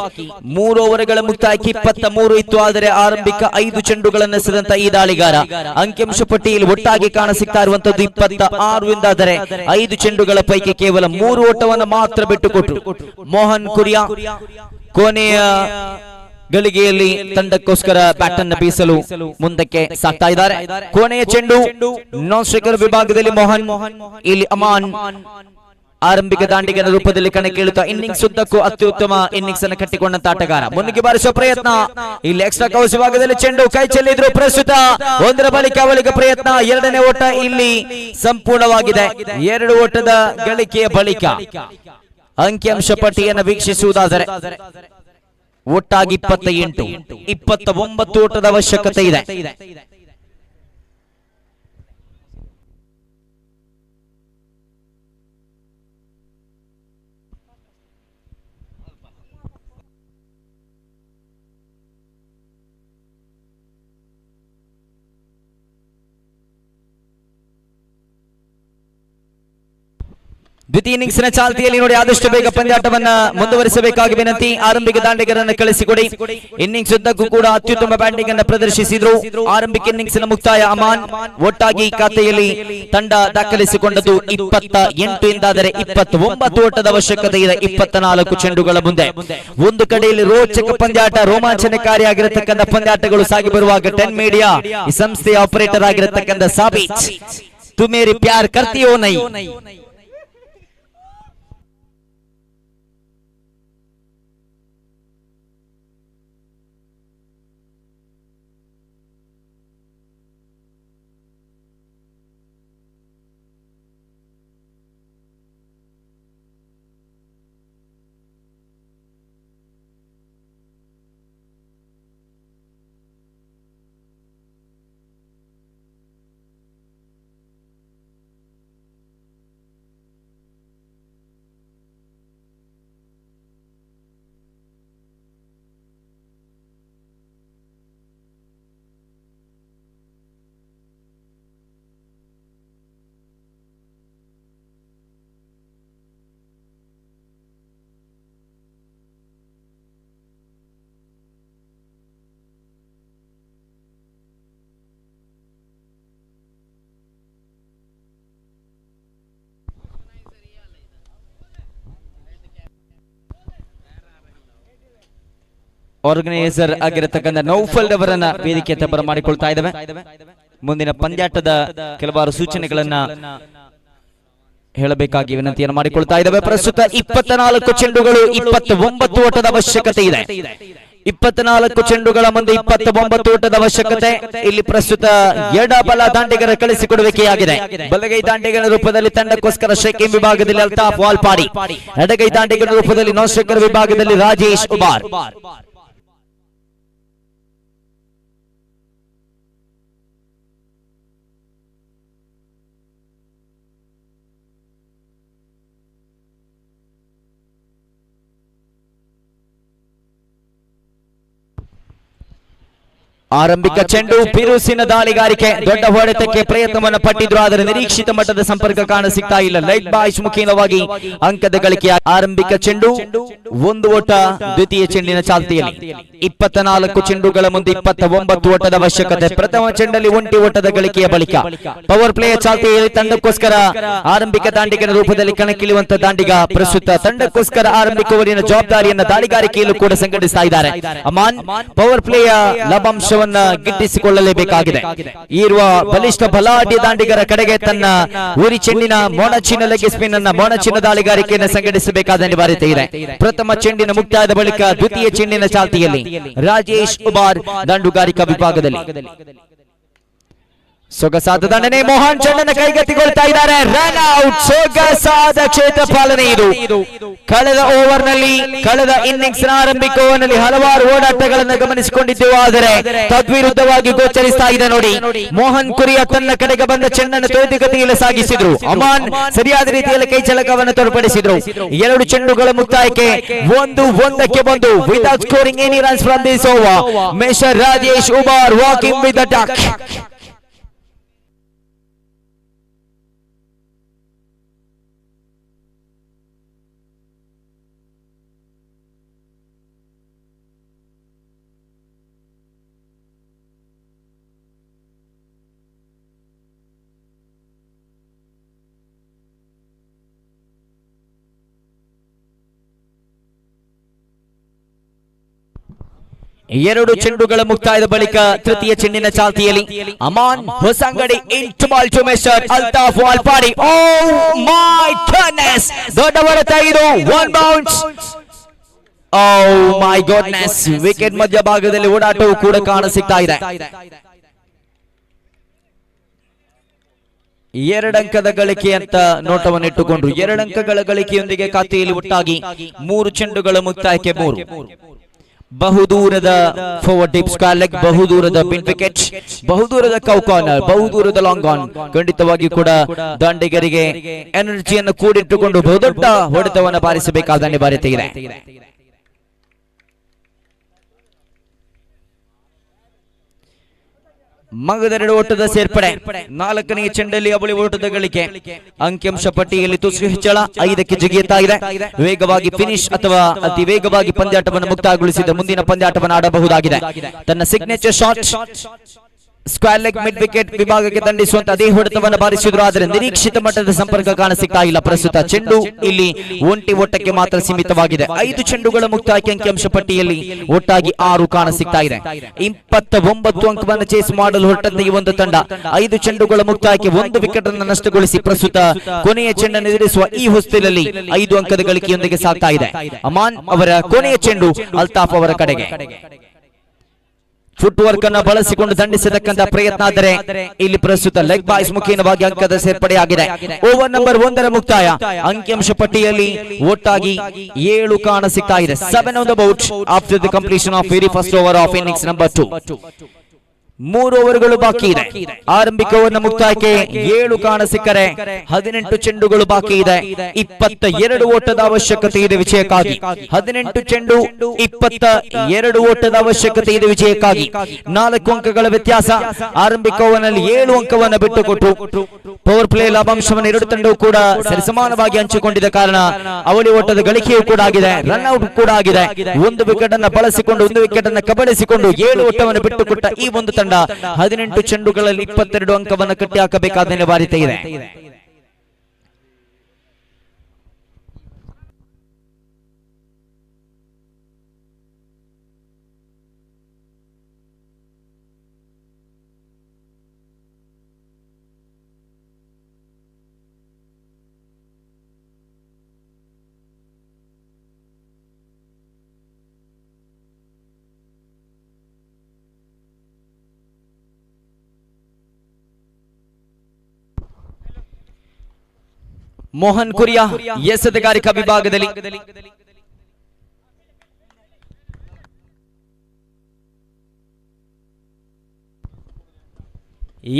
3 ಓವರ್ಗಳ ಮುಕ್ತಾಯಕ್ಕೆ 23 ಇತ್ತು. ಆದರೆ ಆರಂಭಿಕ 5 ಚೆಂಡುಗಳನ್ನು ಎಸೆದಂತ ಈ ದಾಳಿಗಾರ ಅಂಕಿಅಂಶ ಪಟ್ಟಿಯಲ್ಲಿ ಒಟ್ಟಾಗಿ ಕಾಣಸಿಗ್ತಾ ಇರುವಂತದ್ದು 26 ಎಂದಾದರೆ 5 ಚೆಂಡುಗಳ ಪೈಕಿ ಕೇವಲ 3 ಓಟವನ್ನು ಮಾತ್ರ ಬಿಟ್ಟುಕೊಟ್ಟರು. ಮೋಹನ್ ಕುರಿಯಾ ಕೊನೆಯ ಗಳಿಗೆಯಲ್ಲಿ ತಂಡಕ್ಕೋಸ್ಕರ ಬ್ಯಾಟ್ ಅನ್ನು ಬೀಸಲು ಮುಂದಕ್ಕೆ ಸಾಗ್ತಾ ಇದ್ದಾರೆ. ಕೊನೆಯ ಚೆಂಡು ನಾನ್ ಸ್ಟ್ರೈಕರ್ ವಿಭಾಗದಲ್ಲಿ ಮೋಹನ್, ಇಲ್ಲಿ ಅಮಾನ್ ಆರಂಭಿಕ ದಾಂಡಿಗನ ರೂಪದಲ್ಲಿ ಕಣಕ್ಕಿಳಿಯುತ್ತಾ ಇನ್ನಿಂಗ್ಸ್ ಉದ್ದಕ್ಕೂ ಅತ್ಯುತ್ತಮ ಇನ್ನಿಂಗ್ಸ್ ಅನ್ನು ಕಟ್ಟಿಕೊಂಡಂತ ಆಟಗಾರ ಮುನ್ನುಗ್ಗಿ ಬಾರಿಸುವ ಪ್ರಯತ್ನ. ಇಲ್ಲಿ ಎಕ್ಸ್ಟ್ರಾ ಕೌಸ್ ಭಾಗದಲ್ಲಿ ಚೆಂಡು ಕೈ ಚೆಲ್ಲಿದ್ರು ಪ್ರಸ್ತುತ ಒಂದರ ಬಳಿಕ ಪ್ರಯತ್ನ. ಎರಡನೇ ಓಟ ಇಲ್ಲಿ ಸಂಪೂರ್ಣವಾಗಿದೆ. 2 ಓಟದ ಗಳಿಕೆಯ ಬಳಿಕ ಅಂಕಿಅಂಶ ಪಟ್ಟಿಯನ್ನು ವೀಕ್ಷಿಸುವುದಾದರೆ ಒಟ್ಟಾಗಿ 28, 29 ಓಟದ ಅವಶ್ಯಕತೆ ಇದೆ. ದ್ವಿತೀಯ ಇನ್ನಿಂಗ್ಸ್ನ ಚಾಲ್ತಿಯಲ್ಲಿ ನೋಡಿ ಆದಷ್ಟು ಬೇಗ ಪಂದ್ಯಾಟವನ್ನ ಮುಂದುವರಿಸಬೇಕಾಗಿ ವಿನಂತಿ. ಆರಂಭಿಕ ದಾಂಡಿಗರನ್ನು ಕಳಿಸಿಕೊಡಿ. ಇನ್ನಿಂಗ್ಸ್ ಉದ್ದಕ್ಕೂ ಕೂಡ ಅತ್ಯುತ್ತಮ ಬ್ಯಾಟಿಂಗ್ ಅನ್ನು ಪ್ರದರ್ಶಿಸಿದ್ರು. ಆರಂಭಿಕ ಇನ್ನಿಂಗ್ಸ್ನ ಮುಕ್ತಾಯ ಅಮಾನ್. ಒಟ್ಟಾಗಿ ಖಾತೆಯಲ್ಲಿ ತಂಡ ದಾಖಲಿಸಿಕೊಂಡದ್ದು 28 ಎಂದಾದರೆ 29 ಓಟದ ಅವಶ್ಯಕತೆ ಇದೆ 24 ಚೆಂಡುಗಳ ಮುಂದೆ. ಒಂದು ಕಡೆಯಲ್ಲಿ ರೋಚಕ ಪಂದ್ಯಾಟ, ರೋಮಾಂಚನಕಾರಿಯಾಗಿರತಕ್ಕಂಥ ಪಂದ್ಯಾಟಗಳು ಸಾಗಿ ಬರುವಾಗ 10 ಮೀಡಿಯಾ ಈ ಸಂಸ್ಥೆಯ ಆಪರೇಟರ್ ಆಗಿರತಕ್ಕಂಥ ಸಾಬೀತ್ ತು ಮೇರಿ ಪ್ಯಾರ್ ಕರ್ತಿಯೋ ನೈ. ಆರ್ಗನೈಸರ್ ಆಗಿರತಕ್ಕಂಥ ನೌಫಲ್ ಅವರನ್ನ ವೇದಿಕೆ ಬರಮಾಡಿಕೊಳ್ತಾ ಇದ್ದಾವೆ. ಮುಂದಿನ ಪಂದ್ಯಾಟದ ಕೆಲವಾರು ಸೂಚನೆಗಳನ್ನ ಹೇಳಬೇಕಾಗಿ ವಿನಂತಿಯನ್ನು ಮಾಡಿಕೊಳ್ತಾ ಇದ್ದಾವೆ. ಪ್ರಸ್ತುತ 24 ಚೆಂಡುಗಳು 29 ಓಟದ ಅವಶ್ಯಕತೆ ಇದೆ. 24 ಚೆಂಡುಗಳ ಮುಂದೆ 29 ಓಟದ ಅವಶ್ಯಕತೆ. ಇಲ್ಲಿ ಪ್ರಸ್ತುತ ಎಡ ಬಲ ದಾಂಡಿಗರ ಕಳಿಸಿಕೊಡುವಿಕೆಯಾಗಿದೆ. ಬಲಗೈ ದಾಂಡಿಗರ ರೂಪದಲ್ಲಿ ತಂಡಕ್ಕೋಸ್ಕರ ಶೇಕಿಂಗ್ ವಿಭಾಗದಲ್ಲಿ ಅಲ್ತಾಫ್ ವಾಲ್ಪಾಡಿ, ಎಡಗೈ ದಾಂಡಿಗರ ರೂಪದಲ್ಲಿ ನಾನ್ ಸ್ಟ್ರೈಕರ್ ವಿಭಾಗದಲ್ಲಿ ರಾಜೇಶ್ ಉಬಾರ್. ಆರಂಭಿಕ ಚೆಂಡು ಬಿರುಸಿನ ದಾಳಿಗಾರಿಕೆ, ದೊಡ್ಡ ಹೊಡೆತಕ್ಕೆ ಪ್ರಯತ್ನವನ್ನು ಪಟ್ಟಿದ್ರು, ಆದರೆ ನಿರೀಕ್ಷಿತ ಮಟ್ಟದ ಸಂಪರ್ಕ ಕಾಣ ಸಿಗ್ತಾ ಇಲ್ಲ. ಲೈಟ್ ಬಾಯ್ಸ್ ಮುಖೇನವಾಗಿ ಅಂಕದ ಗಳಿಕೆ. ಆರಂಭಿಕ ಚೆಂಡು 1 ಓಟ ದ್ವಿತೀಯ ಚೆಂಡಿನ ಚಾಲ್ತಿಯಲ್ಲಿ. 24 ಚೆಂಡುಗಳ ಮುಂದೆ 29 ಓಟದ ಅವಶ್ಯಕತೆ. ಪ್ರಥಮ ಚೆಂಡಲ್ಲಿ 1 ಓಟದ ಗಳಿಕೆಯ ಬಳಿಕ ಪವರ್ ಪ್ಲೇ ಚಾಲ್ತಿಯಲ್ಲಿ ತಂಡಕ್ಕೋಸ್ಕರ ಆರಂಭಿಕ ದಾಂಡಿಗನ ರೂಪದಲ್ಲಿ ಕಣಕ್ಕಿಳಿಯುವಂತ ದಾಂಡಿಗ ಪ್ರಸ್ತುತ ತಂಡಕ್ಕೋಸ್ಕರ ಆರಂಭಿಕ ಓವರಿನ ಜವಾಬ್ದಾರಿಯನ್ನು ದಾಳಿಗಾರಿಕೆಯಲ್ಲೂ ಕೂಡ ಸಂಘಟಿಸ್ತಾ ಇದ್ದಾರೆ. ಅಮಾನ್ ಪವರ್ ಪ್ಲೇಯ ಲಾಭಾಂಶ ಗಿಟ್ಟಿಸಿಕೊಳ್ಳಲೇಬೇಕಾಗಿದೆ. ಇರುವ ಬಲಿಷ್ಠ ಬಲಾಢ್ಯ ದಾಂಡಿಗರ ಕಡೆಗೆ ತನ್ನ ಉರಿ ಚೆಂಡಿನ ಮೊಣಚಿನ ಲೆಗ್ ಸ್ಪಿನ್ ಅನ್ನ ಮೊಣಚಿನ ದಾಳಿಗಾರಿಕೆಯನ್ನು ಸಂಘಟಿಸಬೇಕಾದ ಅನಿವಾರ್ಯತೆ ಇದೆ. ಪ್ರಥಮ ಚೆಂಡಿನ ಮುಕ್ತಾಯದ ಬಳಿಕ ದ್ವಿತೀಯ ಚೆಂಡಿನ ಚಾಲ್ತಿಯಲ್ಲಿ ರಾಜೇಶ್ ಉಬಾರ್ ದಾಂಡುಗಾರಿಕಾ ವಿಭಾಗದಲ್ಲಿ ಸೊಗಸಾದ ದಂಡನೆ. ಮೋಹನ್ ಚೆಂಡನ್ನು ಕೈಗೆತ್ತಿಕೊಳ್ತಾ ಇದ್ದಾರೆ. Run out. ಸೊಗಸಾದ ಕ್ಷೇತ್ರ ಪಾಲನೆ ಇದು. ಕಳೆದ ಓವರ್ ನಲ್ಲಿ, ಕಳೆದ ಇನ್ನಿಂಗ್ಸ್ ನ ಆರಂಭಿಕ ಓವರ್ ನಲ್ಲಿ ಹಲವಾರು ಓಡಾಟಗಳನ್ನು ಗಮನಿಸಿಕೊಂಡಿದ್ದೆವು, ಆದರೆ ತದ್ವಿರುದ್ಧವಾಗಿ ಗೋಚರಿಸ್ತಾ ಇದೆ ನೋಡಿ. ಮೋಹನ್ ಕುರಿಯ ತನ್ನ ಕಡೆಗೆ ಬಂದ ಚೆಂಡನ್ನು ತ್ವರಿತಗತಿಯಲ್ಲಿ ಸಾಗಿಸಿದ್ರು. ಅಮಾನ್ ಸರಿಯಾದ ರೀತಿಯಲ್ಲಿ ಕೈ ಚಳಕವನ್ನು ತೋರ್ಪಡಿಸಿದ್ರು. 2 ಚೆಂಡುಗಳ ಮುಕ್ತಾಯಕ್ಕೆ 1-1 ಬಂದು without scoring any runs from this over. Mister Rajesh Ubar walking with the duck. ಎರಡು ಚೆಂಡುಗಳ ಮುಕ್ತಾಯದ ಬಳಿಕ ತೃತೀಯ ಚೆಂಡಿನ ಚಾಲ್ತಿಯಲ್ಲಿ Aman Hosangadi into ball to mister Altaf Walpadi. Oh my goodness, ದೊಡ್ಡ ಹೊಡೆತ ಇದು, one bounce. Oh my goodness, wicket ಮಧ್ಯಭಾಗದಲ್ಲಿ ಓಡಾಟವು ಕೂಡ ಕಾಣಸಿಗ್ತಾ ಇದೆ. ಎರಡಂಕದ ಗಳಿಕೆ ಅಂತ ನೋಟವನ್ನಿಟ್ಟುಕೊಂಡ್ರು. ಎರಡಂಕಗಳ ಗಳಿಕೆಯೊಂದಿಗೆ ಖಾತೆಯಲ್ಲಿ ಒಟ್ಟಾಗಿ 3 ಚೆಂಡುಗಳ ಮುಕ್ತಾಯಕ್ಕೆ 3. ಬಹುದೂರದ ಫಾರ್ವರ್ಡ್ ಡೀಪ್ ಸ್ಕ್ವೇರ್ ಲೆಗ್, ಬಹುದೂರದ ಮಿಡ್ ವಿಕೆಟ್, ಬಹುದೂರದ ಕೌ ಕಾರ್ನರ್, ಬಹುದೂರದ ಲಾಂಗ್ ಆನ್. ಖಂಡಿತವಾಗಿ ಕೂಡ ದಾಂಡಿಗರಿಗೆ ಎನರ್ಜಿಯನ್ನು ಕೂಡಿಟ್ಟುಕೊಂಡು ಬಹುದೊಡ್ಡ ಹೊಡೆತವನ್ನು ಬಾರಿಸಬೇಕಾದ ಅನಿವಾರ್ಯತೆ ಇದೆ. ಮಗದೆರಡು ಓಟದ ಸೇರ್ಪಡೆ, 4ನೇ ಚೆಂಡಲ್ಲಿ ಅವಳಿ ಓಟದ ಗಳಿಕೆ. ಅಂಕಿಅಂಶ ಪಟ್ಟಿಯಲ್ಲಿ ತುಸು ಹೆಚ್ಚಳ, 5ಕ್ಕೆ ಜಿಗಿಯುತ್ತಾ ಇದೆ. ವೇಗವಾಗಿ ಫಿನಿಶ್ ಅಥವಾ ಅತಿ ವೇಗವಾಗಿ ಪಂದ್ಯಾಟವನ್ನು ಮುಕ್ತಾಯಗೊಳಿಸಿದ ಮುಂದಿನ ಪಂದ್ಯಾಟವನ್ನು ಆಡಬಹುದಾಗಿದೆ. ತನ್ನ signature shot square leg mid wicket ವಿಭಾಗಕ್ಕೆ ದಂಡಿಸುವಂತ ಅದೇ ಹೊಡೆತವನ್ನು ಬಾರಿಸಿದ್ರು. ಆದರೆ ನಿರೀಕ್ಷಿತ ಮಟ್ಟದ ಸಂಪರ್ಕ ಕಾಣಸಿಗ್ತಾ ಇಲ್ಲ. ಪ್ರಸ್ತುತ ಚೆಂಡು ಇಲ್ಲಿ ಒಂಟಿ ಓಟಕ್ಕೆ ಮಾತ್ರ ಸೀಮಿತವಾಗಿದೆ. 5 ಚೆಂಡುಗಳ ಮುಕ್ತಾಯಕ್ಕೆ ಅಂಕಿಅಂಶ ಪಟ್ಟಿಯಲ್ಲಿ ಒಟ್ಟಾಗಿ 6 ಕಾಣಸಿಗ್ತಾ ಇದೆ. 29 ಅಂಕವನ್ನು ಚೇಸ್ ಮಾಡಲು ಹೊರಟಂತೆ ಈ ಒಂದು ತಂಡ 5 ಚೆಂಡುಗಳ ಮುಕ್ತಾಯಕ್ಕೆ 1 ವಿಕೆಟ್ ಅನ್ನು ನಷ್ಟಗೊಳಿಸಿ ಪ್ರಸ್ತುತ ಕೊನೆಯ ಚೆಂಡನ್ನು ಎದುರಿಸುವ ಈ ಹೊಸ್ತಿಲಲ್ಲಿ 5 ಅಂಕದ ಗಳಿಕೆಯೊಂದಿಗೆ ಸಾಗ್ತಾ ಇದೆ. ಅಮಾನ್ ಅವರ ಕೊನೆಯ ಚೆಂಡು ಅಲ್ತಾಫ್ ಅವರ ಕಡೆಗೆ. ಫುಟ್ ವರ್ಕ್ ಅನ್ನು ಬಳಸಿಕೊಂಡು ದಂಡಿಸತಕ್ಕಂತ ಪ್ರಯತ್ನ, ಆದರೆ ಇಲ್ಲಿ ಪ್ರಸ್ತುತ ಲೆಗ್ ಬಾಯ್ಸ್ ಮುಖೇನವಾಗಿ ಅಂಕದ ಸೇರ್ಪಡೆಯಾಗಿದೆ. ಓವರ್ ನಂಬರ್ 1ರ ಮುಕ್ತಾಯ ಅಂಕಿಅಂಶ ಪಟ್ಟಿಯಲ್ಲಿ ಒಟ್ಟಾಗಿ 7 ಕಾಣಸಿಗ್ತಾ ಇದೆ. 7 on the board after the completion of very first over of innings number 2. 3 ಓವರ್ಗಳು ಬಾಕಿ ಇದೆ. ಆರಂಭಿಕ ಓವರ್ನ ಮುಕ್ತಾಯಕ್ಕೆ 7 ಕಾಣಸಿಕ್ಕರೆ 18 ಚೆಂಡುಗಳು ಬಾಕಿ ಇದೆ. 22 ಓಟದ ಅವಶ್ಯಕತೆ ಇದೆ ವಿಜಯಕ್ಕಾಗಿ. 18 ಚೆಂಡು 22 ಓಟದ ಅವಶ್ಯಕತೆ ಇದೆ ವಿಜಯಕ್ಕಾಗಿ. 4 ಅಂಕಗಳ ವ್ಯತ್ಯಾಸ. ಆರಂಭಿಕ ಓವರ್ನಲ್ಲಿ 7 ಅಂಕವನ್ನು ಬಿಟ್ಟುಕೊಟ್ಟು ಪವರ್ ಪ್ಲೇ ಲಾಭಾಂಶವನ್ನು ಎರಡು ತಂಡವು ಕೂಡ ಸರಿಸಮಾನವಾಗಿ ಹಂಚಿಕೊಂಡಿದ್ದ ಕಾರಣ ಅವಳಿ ಓಟದ ಗಳಿಕೆಯೂ ಕೂಡ ಆಗಿದೆ, ರನ್ ಔಟ್ ಕೂಡ ಆಗಿದೆ. 1 ವಿಕೆಟ್ ಅನ್ನು ಬಳಸಿಕೊಂಡು 1 ವಿಕೆಟ್ ಅನ್ನು ಕಬಳಿಸಿಕೊಂಡು 7 ಓಟವನ್ನು ಬಿಟ್ಟುಕೊಟ್ಟ ಈ ಒಂದು ತಂಡ 18 ಚೆಂಡುಗಳಲ್ಲಿ 22 ಅಂಕವನ್ನು ಕಟ್ಟಿ ಹಾಕಬೇಕಾದ ಅನಿವಾರ್ಯತೆ ಇದೆ. ಮೋಹನ್ ಕುರಿಯಾ ಎಸೆತಗಾರಿಕಾ ವಿಭಾಗದಲ್ಲಿ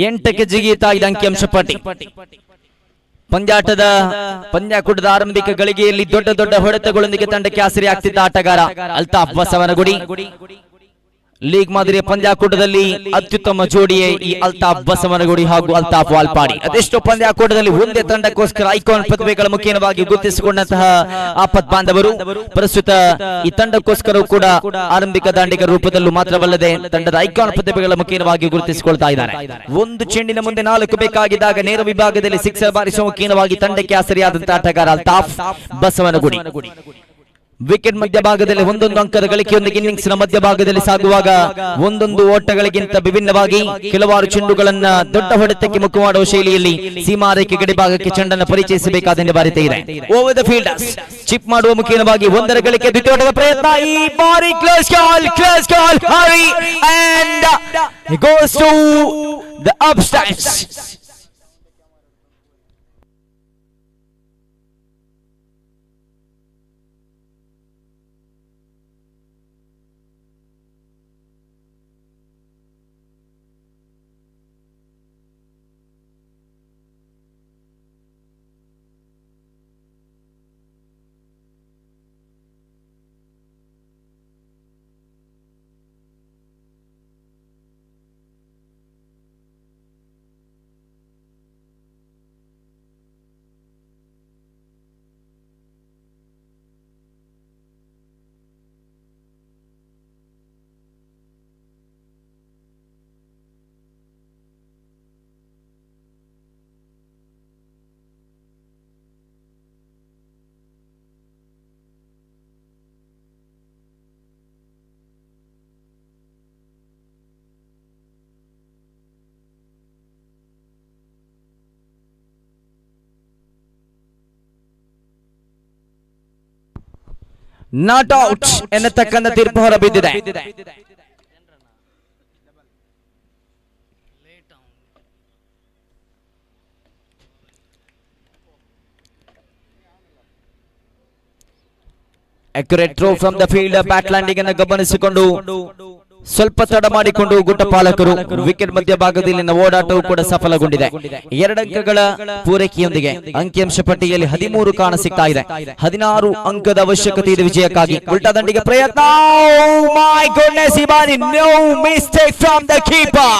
ಎಂಟಕ್ಕೆ ಜಿಗಿಯುತ್ತಾ ಇದೆ ಅಂಕಿಅಂಶ ಪಟ್ಟಿ. ಪಂದ್ಯಾಕೂಟದ ಆರಂಭಿಕ ಗಳಿಗೆಯಲ್ಲಿ ದೊಡ್ಡ ದೊಡ್ಡ ಹೊಡೆತಗಳೊಂದಿಗೆ ತಂಡಕ್ಕೆ ಆಸರೆ ಆಗ್ತಿದ್ದ ಆಟಗಾರ ಅಲ್ತಾಫ್ ಬಸವನಗುಡಿ. ಲೀಗ್ ಮಾದರಿಯ ಪಂದ್ಯಾಕೂಟದಲ್ಲಿ ಅತ್ಯುತ್ತಮ ಜೋಡಿಯೇ ಈ ಅಲ್ತಾಫ್ ಬಸವನಗುಡಿ ಹಾಗೂ ಅಲ್ತಾಫ್ ವಾಲ್ಪಾಡಿ. ಅದೆಷ್ಟೋ ಪಂದ್ಯಾಕೂಟದಲ್ಲಿ ಒಂದೇ ತಂಡಕ್ಕೋಸ್ಕರ ಐಕಾನ್ ಪ್ರತಿಭೆಗಳ ಮುಖೇನವಾಗಿ ಗುರುತಿಸಿಕೊಂಡಂತಹ ಆಪತ್ ಬಾಂಧವರು ಪ್ರಸ್ತುತ ಈ ತಂಡಕ್ಕೋಸ್ಕರ ಕೂಡ ಆರಂಭಿಕ ದಾಂಡಿಗರ ರೂಪದಲ್ಲೂ ಮಾತ್ರವಲ್ಲದೆ ತಂಡದ ಐಕಾನ್ ಪ್ರತಿಭೆಗಳ ಮುಖೇನವಾಗಿ ಗುರುತಿಸಿಕೊಳ್ತಾ ಇದ್ದಾರೆ. ಒಂದು ಚೆಂಡಿನ ಮುಂದೆ 4 ಬೇಕಾಗಿದ್ದಾಗ ನೇರ ವಿಭಾಗದಲ್ಲಿ ಸಿಕ್ಸರ್ ಬಾರಿಸುವ ಮುಖೇನವಾಗಿ ತಂಡಕ್ಕೆ ಆಸರಿಯಾದಂತಹ ಆಟಗಾರ ಅಲ್ತಾಫ್ ಬಸವನಗುಡಿ. ವಿಕೆಟ್ ಮಧ್ಯಭಾಗದಲ್ಲಿ 1 ಅಂಕದ ಗಳಿಕೆಯೊಂದಿಗೆ ಇನ್ನಿಂಗ್ಸ್ ನ ಮಧ್ಯಭಾಗದಲ್ಲಿ ಸಾಗುವಾಗ 1 ಓಟಗಳಿಗಿಂತ ವಿಭಿನ್ನವಾಗಿ ಕೆಲವಾರು ಚೆಂಡುಗಳನ್ನ ದೊಡ್ಡ ಹೊಡೆತಕ್ಕೆ ಮುಖ ಮಾಡುವ ಶೈಲಿಯಲ್ಲಿ ಸೀಮಾರೇಖೆ ಗಡಿಭಾಗಕ್ಕೆ ಚೆಂಡನ್ನು ಪರಿಚಯಿಸಬೇಕಾದ ಅನಿವಾರ್ಯತೆ ಇದೆ. ಓವರ್ ದ ಫೀಲ್ಡರ್ಸ್ ಚಿಪ್ ಮಾಡುವ ಮುಖೇನವಾಗಿ 1ರ ಗಳಿಕೆ ದ್ವಿತೀಯ ಪ್ರಯತ್ನ. ಈ ಬಾರಿ close call Hari and goes to the up stands. Not out ಎನ್ನತಕ್ಕಂಥ ತೀರ್ಪು ಹೊರಬಿದ್ದಿದೆ. Accurate throw from the field, bat landing ಅನ್ನು ಗಮನಿಸಿಕೊಂಡು ಸ್ವಲ್ಪ ತಡ ಮಾಡಿಕೊಂಡು ಗುಟ್ಟಪಾಲಕರು ವಿಕೆಟ್ ಮಧ್ಯಭಾಗದಲ್ಲಿನ ಓಡಾಟವು ಕೂಡ ಸಫಲಗೊಂಡಿದೆ. 2 ಅಂಕಗಳ ಪೂರೈಕೆಯೊಂದಿಗೆ ಅಂಕಿಅಂಶ ಪಟ್ಟಿಯಲ್ಲಿ 13 ಕಾಣ ಸಿಗ್ತಾ ಇದೆ. 16 ಅಂಕದ ಅವಶ್ಯಕತೆ ಇದೆ ವಿಜಯಕ್ಕಾಗಿ. ಉಲ್ಟಾ ದಂಡಿಗೆ ಪ್ರಯತ್ನ. ಮೈ ಗುಡ್ನೆಸ್, ಈ ಬಾರಿ no mistake from the keeper.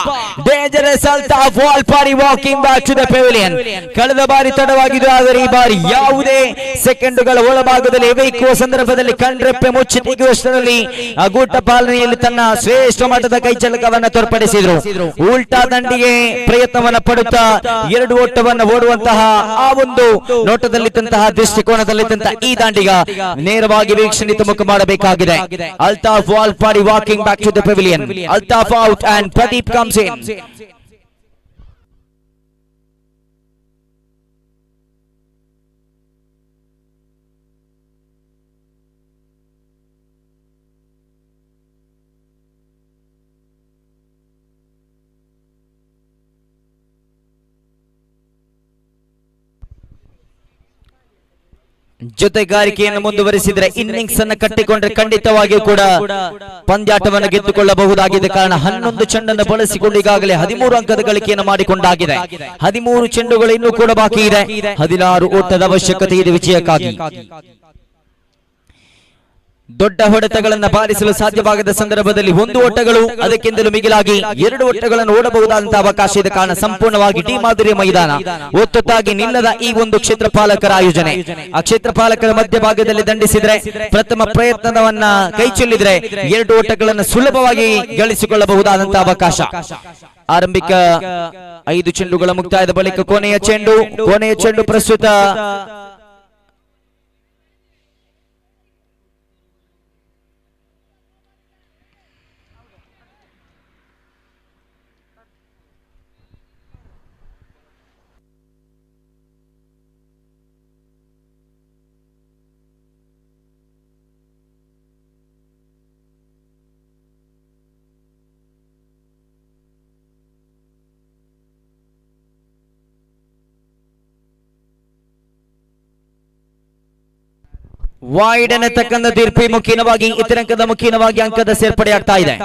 Dangerous Altaf Walpadi walking back to the pavilion. ಕಳೆದ ಬಾರಿ ತಡವಾಗಿದ್ದು, ಆದರೆ ಈ ಬಾರಿ ಯಾವುದೇ ಸೆಕೆಂಡುಗಳ ಒಳಭಾಗದಲ್ಲಿ ಎವೆಯುವ ಸಂದರ್ಭದಲ್ಲಿ ಕಣ್ರೆಪ್ಪೆ ಮುಚ್ಚಿ ತೆಗೆಯುವಷ್ಟರಲ್ಲಿ ಆ ಗೂಟ ಪಾಲನೆಯಲ್ಲಿ ತನ್ನ ಶ್ರೇಷ್ಠ ಮಟ್ಟದ ಕೈಚಳಕವನ್ನು ತೋರ್ಪಡಿಸಿದ್ರು. ಉಲ್ಟಾ ದಂಡಿಗೆ ಪ್ರಯತ್ನವನ್ನ ಪಡುತ್ತಾ 2 ಓಟವನ್ನು ಓಡುವಂತಹ ಆ ಒಂದು ನೋಟದಲ್ಲಿದ್ದಂತಹ ದೃಷ್ಟಿಕೋನದಲ್ಲಿದ್ದಂತಹ ಈ ದಾಂಡಿಗ ನೇರವಾಗಿ ವೀಕ್ಷಣೆ ಮುಖ ಮಾಡಬೇಕಾಗಿದೆ. Altaf Walpadi walking back to the pavilion. Altaf out and Pradeep comes in. ಜೊತೆಗಾರಿಕೆಯನ್ನು ಮುಂದುವರಿಸಿದರೆ ಇನ್ನಿಂಗ್ಸ್ ಅನ್ನು ಕಟ್ಟಿಕೊಂಡ್ರೆ ಖಂಡಿತವಾಗಿಯೂ ಕೂಡ ಪಂದ್ಯಾಟವನ್ನು ಗೆದ್ದುಕೊಳ್ಳಬಹುದಾಗಿದೆ. ಕಾರಣ 11 ಚೆಂಡನ್ನು ಬಳಸಿಕೊಂಡು ಈಗಾಗಲೇ 13 ಅಂಕದ ಗಳಿಕೆಯನ್ನು ಮಾಡಿಕೊಂಡಾಗಿದೆ. 13 ಚೆಂಡುಗಳು ಇನ್ನೂ ಕೂಡ ಬಾಕಿ ಇದೆ. 16 ಓಟದ ಅವಶ್ಯಕತೆ ಇದೆ ವಿಜಯಕ್ಕಾಗಿ. ದೊಡ್ಡ ಹೊಡೆತಗಳನ್ನು ಬಾರಿಸಲು ಸಾಧ್ಯವಾಗದ ಸಂದರ್ಭದಲ್ಲಿ 1 ಓಟಗಳು, ಅದಕ್ಕಿಂತಲೂ ಮಿಗಿಲಾಗಿ 2 ಓಟಗಳನ್ನು ಓಡಬಹುದಾದಂತಹ ಅವಕಾಶ ಇದೆ. ಕಾರಣ ಸಂಪೂರ್ಣವಾಗಿ ಡಿ ಮಾದರಿಯ ಮೈದಾನ, ಒತ್ತೊತ್ತಾಗಿ ನಿಲ್ಲದ ಈ ಒಂದು ಕ್ಷೇತ್ರಪಾಲಕರ ಆಯೋಜನೆ. ಆ ಕ್ಷೇತ್ರಪಾಲಕರ ಮಧ್ಯಭಾಗದಲ್ಲಿ ದಂಡಿಸಿದ್ರೆ, ಪ್ರಥಮ ಪ್ರಯತ್ನವನ್ನ ಕೈಚೆಲ್ಲಿದ್ರೆ 2 ಓಟಗಳನ್ನು ಸುಲಭವಾಗಿ ಗಳಿಸಿಕೊಳ್ಳಬಹುದಾದಂತಹ ಅವಕಾಶ. ಆರಂಭಿಕ 5 ಚೆಂಡುಗಳ ಮುಕ್ತಾಯದ ಬಳಿಕ ಕೊನೆಯ ಚೆಂಡು ಪ್ರಸ್ತುತ ವೈಡ್ ಅನ್ನತಕ್ಕಂಥ ತೀರ್ಪು ಮುಖೀನವಾಗಿ ಇತರಂಕದ ಮುಖೀನವಾಗಿ ಅಂಕದ ಸೇರ್ಪಡೆ ಆಗ್ತಾ ಇದೆ.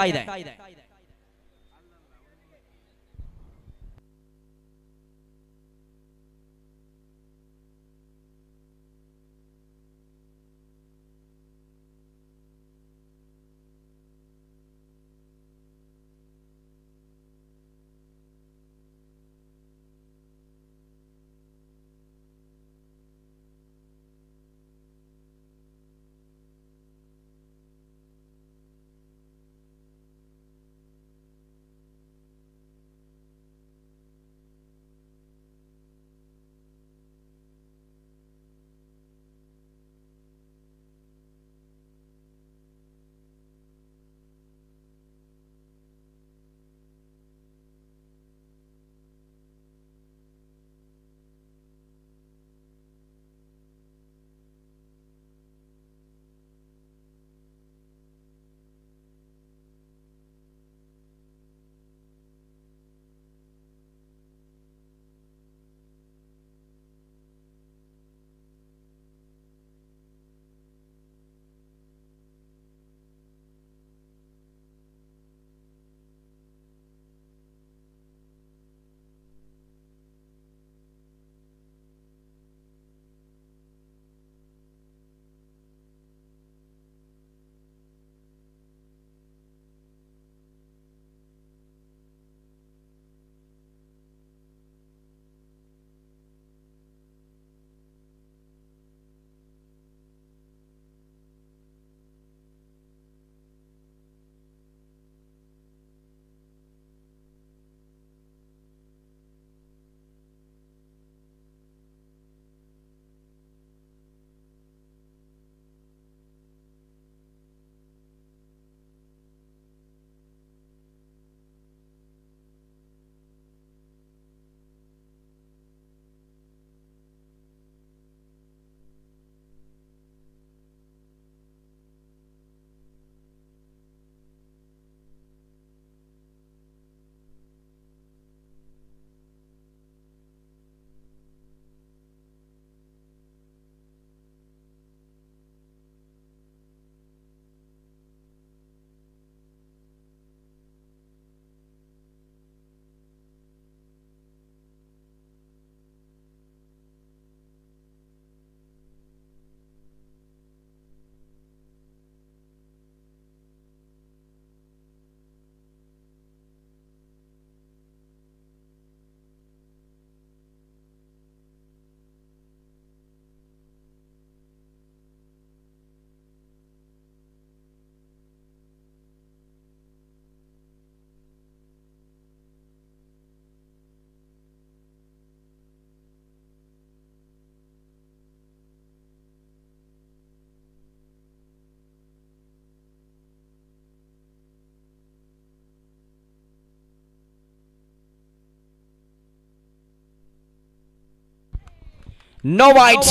No white.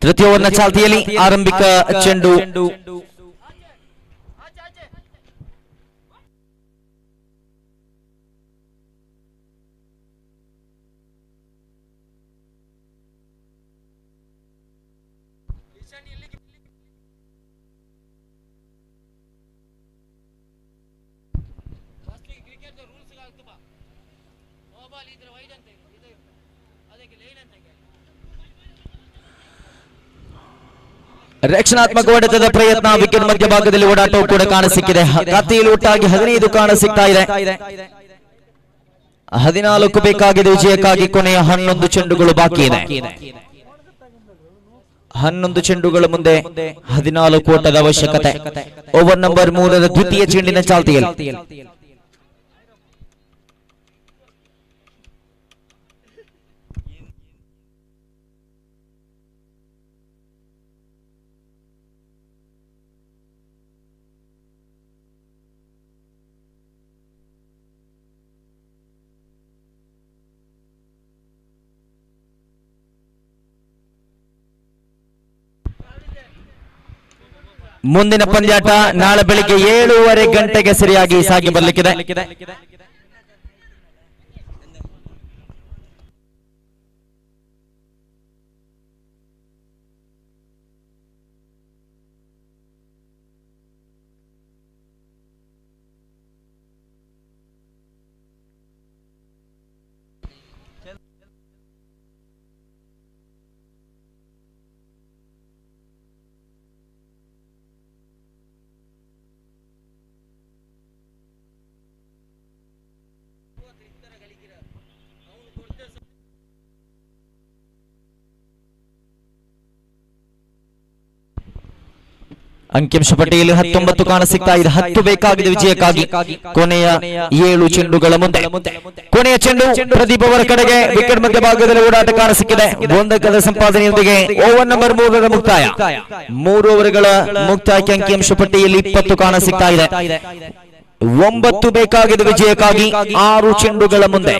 ತೃತೀಯ ಓವರ್ನ ಚಾಲ್ತಿಯಲ್ಲಿ ಆರಂಭಿಕ ಚೆಂಡು ರಕ್ಷಣಾತ್ಮಕ ಹೊಡೆತದ ಪ್ರಯತ್ನ, ವಿಕೆಟ್ ಮಧ್ಯಭಾಗದಲ್ಲಿ ಓಡಾಟವು ಕೂಡ ಕಾಣಸಿಕ್ಕಿದೆ. ಖಾತೆಯಲ್ಲಿ ಒಟ್ಟಾಗಿ 15 ಕಾಣಸಿಗ್ತಾ ಇದೆ. 14 ಬೇಕಾಗಿದೆ ವಿಜಯಕ್ಕಾಗಿ. ಕೊನೆಯ 11 ಚೆಂಡುಗಳು ಬಾಕಿ ಇದೆ. 11 ಚೆಂಡುಗಳ ಮುಂದೆ 14 ಓಟದ ಅವಶ್ಯಕತೆ. ಓವರ್ ನಂಬರ್ 3 ದ್ವಿತೀಯ ಚೆಂಡಿನ ಚಾಲ್ತಿಯಲ್ಲಿ. ಮುಂದಿನ ಪಂದ್ಯಾಟ ನಾಳೆ ಬೆಳಿಗ್ಗೆ 7:30 ಗಂಟೆಗೆ ಸರಿಯಾಗಿ ಸಾಗಿ ಬರಲಿಕ್ಕಿದೆ. ಅಂಕಿಅಂಶ ಪಟ್ಟಿಯಲ್ಲಿ 19 ಕಾಣಸಿಗ್ತಾ ಇದೆ. 10 ಬೇಕಾಗಿದೆ ವಿಜಯಕ್ಕಾಗಿ. ಕೊನೆಯ 7 ಚೆಂಡುಗಳ ಮುಂದೆ. ಕೊನೆಯ ಚೆಂಡು ಪ್ರದೀಪ್ ಅವರ ಕಡೆಗೆ. ವಿಕೆಟ್ ಮಧ್ಯಭಾಗದಲ್ಲಿ ಓಡಾಟ ಕಾಣಸಿಕ್ಕಿದೆ. 1 ಅಂಕದ ಸಂಪಾದನೆಯೊಂದಿಗೆ ಓವರ್ ನಂಬರ್ 3 ಮುಕ್ತಾಯ. 3 ಓವರ್ಗಳ ಮುಕ್ತಾಯಕ್ಕೆ ಅಂಕಿಅಂಶ ಪಟ್ಟಿಯಲ್ಲಿ 20 ಕಾಣಸಿಗ್ತಾ ಇದೆ. 9 ಬೇಕಾಗಿದೆ ವಿಜಯಕ್ಕಾಗಿ. 6 ಚೆಂಡುಗಳ ಮುಂದೆ.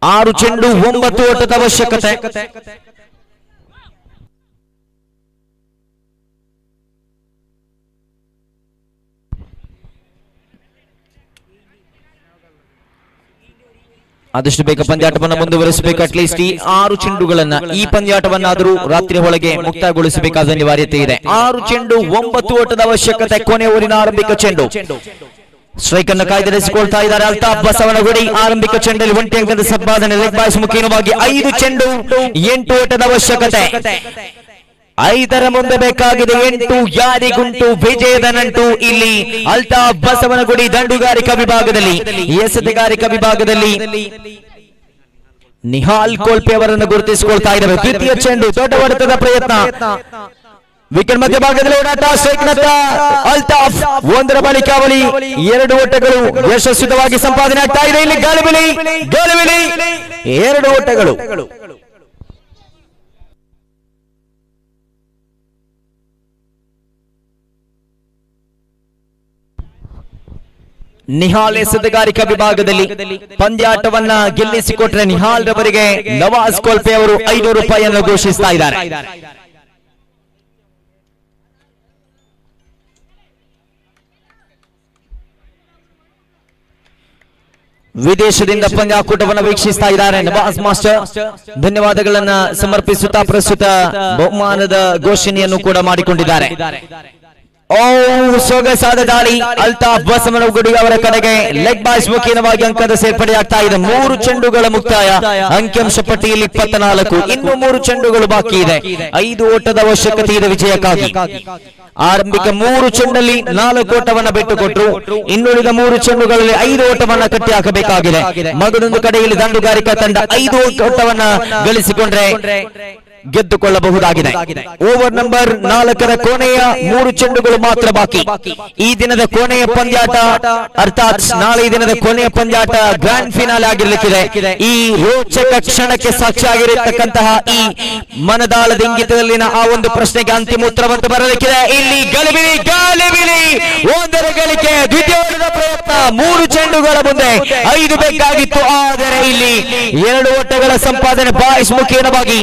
ಆರು ಚೆಂಡು 9 ಓಟದ ಅವಶ್ಯಕತೆ. ಆದಷ್ಟು ಬೇಗ ಪಂದ್ಯಾಟವನ್ನು ಮುಂದುವರಿಸಬೇಕು. ಅಟ್ಲೀಸ್ಟ್ ಈ 6 ಚೆಂಡುಗಳನ್ನ, ಈ ಪಂದ್ಯಾಟವನ್ನಾದರೂ ರಾತ್ರಿ ಒಳಗೆ ಮುಕ್ತಾಯಗೊಳಿಸಬೇಕಾದ ಅನಿವಾರ್ಯತೆ ಇದೆ. 6 ಚೆಂಡು 9 ಓಟದ ಅವಶ್ಯಕತೆ. ಕೊನೆ ಊರಿನ ಆರಂಭಿಕ ಚೆಂಡು. ಸ್ಟ್ರೈಕ್ ಅನ್ನು ಕಾಯ್ದಿರಿಸಿಕೊಳ್ತಾ ಇದ್ದಾರೆ ಅಲ್ತಾಫ್ ಬಸವನಗುಡಿ. ಆರಂಭಿಕ ಚೆಂಡಲ್ಲಿ 1 ಅಂಕದ ಸಂಪಾದನೆ. ಲೆಗ್ ಬಾಯ್ಸ್ ಮುಖೇನವಾಗಿ 5 ಚೆಂಡು 8 ಓಟದ ಅವಶ್ಯಕತೆ. 5ರ ಮುಂದೆ ಬೇಕಾಗಿದೆ 8. ಯಾರಿಗುಂಟು ವಿಜಯದ ನಂಟು ಇಲ್ಲಿ ಅಲ್ತಾಫ್ ಬಸವನಗುಡಿ. ದಂಡುಗಾರಿಕಾ ವಿಭಾಗದಲ್ಲಿ, ಎಸೆತಗಾರಿಕಾ ವಿಭಾಗದಲ್ಲಿ ನಿಹಾಲ್ ಕೋಲ್ಪೆ ಅವರನ್ನು ಗುರುತಿಸಿಕೊಳ್ತಾ ಇದ್ದಾರೆ. ದ್ವಿತೀಯ ಚೆಂಡು, ದೊಡ್ಡ ಹೊಡೆತದ ಪ್ರಯತ್ನ. ವಿಕೆಟ್ ಮಧ್ಯಭಾಗದಲ್ಲಿ ಓಡಾಟ. ಸ್ಟ್ರೈಕ್ ನತ್ತ ಅಲ್ತಾಫ್. 1ರ ಬಳಿಕಾವಲಿ 2 ಓಟಗಳು ಯಶಸ್ವಿತವಾಗಿ ಸಂಪಾದನೆ ಆಗ್ತಾ ಇದೆ. ಇಲ್ಲಿ ಗಾಳಿಬಿಳಿ 2 ಓಟಗಳು. ನಿಹಾಲ್ ಎಸೆತಗಾರಿಕಾ ವಿಭಾಗದಲ್ಲಿ ಪಂದ್ಯಾಟವನ್ನ ಗೆಲ್ಲಿಸಿಕೊಟ್ರೆ ನಿಹಾಲ್ ರವರಿಗೆ ನವಾಜ್ ಕೋಲ್ಪೆ ಅವರು 500 ರೂಪಾಯಿಯನ್ನು ಘೋಷಿಸ್ತಾ ಇದ್ದಾರೆ. ವಿದೇಶದಿಂದ ಪಂದ್ಯಾಕೂಟವನ್ನು ವೀಕ್ಷಿಸ್ತಾ ಇದ್ದಾರೆ ನವಾಜ್ ಮಾಸ್ಟರ್. ಧನ್ಯವಾದಗಳನ್ನ ಸಮರ್ಪಿಸುತ್ತಾ ಪ್ರಸ್ತುತ ಬಹುಮಾನದ ಘೋಷಣೆಯನ್ನು ಕೂಡ ಮಾಡಿಕೊಂಡಿದ್ದಾರೆ. ಸೊಗಸಾದ ದಾಳಿ ಅಲ್ತಾಫ್ ಬಸವನಗುಡಿ ಅವರ ಕಡೆಗೆ. ಲೆಗ್ ಬಾಯ್ಸ್ ಮುಖೇನವಾಗಿ ಅಂಕದ ಸೇರ್ಪಡೆಯಾಗ್ತಾ ಇದೆ. 3 ಚೆಂಡುಗಳ ಮುಕ್ತಾಯ. ಅಂಕಿಅಂಶ ಪಟ್ಟಿಯಲ್ಲಿ 24. ಇನ್ನು 3 ಚೆಂಡುಗಳು ಬಾಕಿ ಇದೆ. 5 ಓಟದ ಅವಶ್ಯಕತೆ ಇದೆ ವಿಜಯಕ್ಕಾಗಿ. ಆರಂಭಿಕ 3 ಚೆಂಡಲ್ಲಿ 4 ಓಟವನ್ನ ಬಿಟ್ಟುಕೊಟ್ರು. ಇನ್ನುಳಿದ 3 ಚೆಂಡುಗಳಲ್ಲಿ 5 ಓಟವನ್ನ ಕಟ್ಟಿ ಹಾಕಬೇಕಾಗಿದೆ. ಮಗದೊಂದು ಕಡೆಯಲ್ಲಿ ದಂಡುಗಾರಿಕಾ ತಂಡ 5 ಓಟವನ್ನ ಗಳಿಸಿಕೊಂಡ್ರೆ ಗೆದ್ದುಕೊಳ್ಳಬಹುದಾಗಿದೆ. ಓವರ್ ನಂಬರ್ 4ರ ಕೊನೆಯ 3 ಚೆಂಡುಗಳು ಮಾತ್ರ ಬಾಕಿ. ಈ ದಿನದ ಕೊನೆಯ ಪಂದ್ಯಾಟ ಅರ್ಥಾತ್ ನಾಳೆ ದಿನದ ಕೊನೆಯ ಪಂದ್ಯಾಟ ಗ್ರ್ಯಾಂಡ್ ಫಿನಾಲೆ ಆಗಿರಲಿಕ್ಕಿದೆ. ಈ ರೋಚಕ ಕ್ಷಣಕ್ಕೆ ಸಾಕ್ಷಿಯಾಗಿರತಕ್ಕಂತಹ ಈ ಮನದಾಳದ ಇಂಗಿತದಲ್ಲಿನ ಆ ಒಂದು ಪ್ರಶ್ನೆಗೆ ಅಂತಿಮ ಉತ್ತರವಂತೂ ಬರಲಿಕ್ಕಿದೆ. ಇಲ್ಲಿ ಗಳಿಬಿಲಿ ಒಂದರ ಗಳಿಕೆ, ದ್ವಿತೀಯದ ಪ್ರಯತ್ನ, 3 ಚೆಂಡುಗಳ ಮುಂದೆ 5 ಬೇಕಾಗಿತ್ತು. ಆದರೆ ಇಲ್ಲಿ 2 ಓಟಗಳ ಸಂಪಾದನೆ ಬಾಯ್ಸ್ ಮುಖೇನವಾಗಿ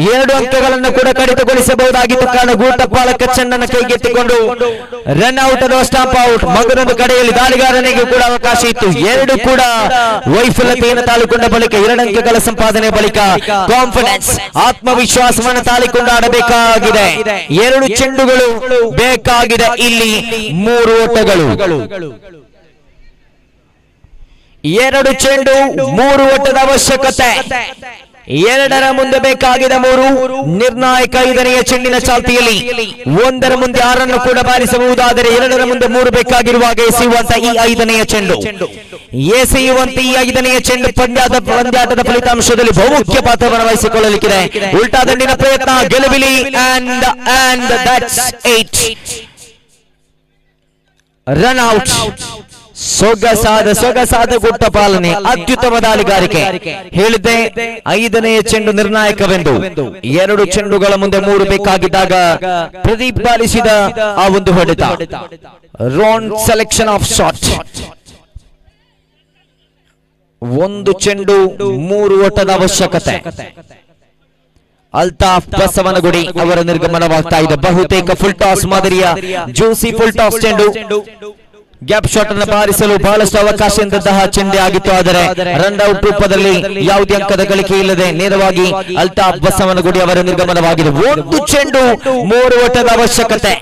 2 ಅಂಕಗಳನ್ನು ಕೂಡ ಕಡಿತಗೊಳಿಸಬಹುದಾಗಿತ್ತು. ಕಾರಣ ಗೂಟಪಾಲಕ ಚೆಂಡನ್ನು ಕೈಗೆತ್ತಿಕೊಂಡು ರನ್ ಔಟ್ ಅಥವಾ ಸ್ಟಾಂಪ್ ಔಟ್. ಮಗನೊಂದು ಕಡೆಯಲ್ಲಿ ದಾಳಿಗಾರನಿಗೆ ಕೂಡ ಅವಕಾಶ ಇತ್ತು. 2 ಕೂಡ ವೈಫಲ್ಯತೆಯನ್ನು ತಾಳಿಕೊಂಡ ಬಳಿಕ 2 ಅಂಕಗಳ ಸಂಪಾದನೆ ಬಳಿಕ ಕಾನ್ಫಿಡೆನ್ಸ್ ಆತ್ಮವಿಶ್ವಾಸವನ್ನು ತಾಳಿಕೊಂಡು ಆಡಬೇಕಾಗಿದೆ. 2 ಚೆಂಡುಗಳು ಬೇಕಾಗಿದೆ. ಇಲ್ಲಿ 3 ಓಟಗಳು. 2 ಚೆಂಡು 3 ಓಟದ ಅವಶ್ಯಕತೆ. 2ರ ಮುಂದೆ ಬೇಕಾಗಿದೆ 3. ನಿರ್ಣಾಯಕ 5ನೆಯ ಚೆಂಡಿನ ಚಾಲ್ತಿಯಲ್ಲಿ 1ರ ಮುಂದೆ 6 ಕೂಡ ಬಾರಿಸಬಹುದಾದರೆ 2ರ ಮುಂದೆ 3 ಬೇಕಾಗಿರುವಾಗ ಎಸೆಯುವಂತ ಈ 5ನೆಯ ಚೆಂಡು, ಎಸೆಯುವಂತ ಈ 5ನೆಯ ಚೆಂಡು ಪಂದ್ಯಾಟದ ಫಲಿತಾಂಶದಲ್ಲಿ ಬಹುಮುಖ್ಯ ಪಾತ್ರವನ್ನು ವಹಿಸಿಕೊಳ್ಳಲಿಕ್ಕಿದೆ. ಉಲ್ಟಾ ದಂಡಿನ ಪ್ರಯತ್ನ, ಗೆಲುವಿಲಿ and that's 8 ರನ್ ಔಟ್. ಸೊಗಸಾದ ಗುಟ್ಟ ಪಾಲನೆ, ಅತ್ಯುತ್ತಮ ದಾಳಿಗಾರಿಕೆ. ಹೇಳಿದ್ದೆ 5ನೆಯ ಚೆಂಡು ನಿರ್ಣಾಯಕವೆಂದು. 2 ಚೆಂಡುಗಳ ಮುಂದೆ 3 ಬೇಕಾಗಿದ್ದಾಗ ಪ್ರದೀಪ್ ಬಾರಿಸಿದ ಆ ಒಂದು ಹೊಡೆತ. Wrong selection of shot. 1 ಚೆಂಡು 3 ಓಟದ ಅವಶ್ಯಕತೆ. ಅಲ್ತಾಫ್ ಬಸವನಗುಡಿ ಅವರ ನಿರ್ಗಮನವಾಗ್ತಾ ಇದೆ. ಬಹುತೇಕ ಫುಲ್ ಟಾಸ್ ಮಾದರಿಯ ಜ್ಯೂಸಿ ಫುಲ್ ಟಾಸ್ ಚೆಂಡು. ಗ್ಯಾಪ್ ಶಾಟ್ ಅನ್ನು ಬಾರಿಸಲು ಬಹಳಷ್ಟು ಅವಕಾಶ ಇದ್ದಂತಹ ಚೆಂಡೆ ಆಗಿತ್ತು. ಆದರೆ ರನ್ ಔಟ್ ರೂಪದಲ್ಲಿ ಯಾವುದೇ ಅಂಕದ ಗಳಿಕೆ ಇಲ್ಲದೆ ನೇರವಾಗಿ ಅಲ್ತಾಫ್ ಬಸವನಗುಡಿ ಅವರ ನಿರ್ಗಮನವಾಗಿದೆ. 1 ಚೆಂಡು 3 ಓಟದ ಅವಶ್ಯಕತೆ.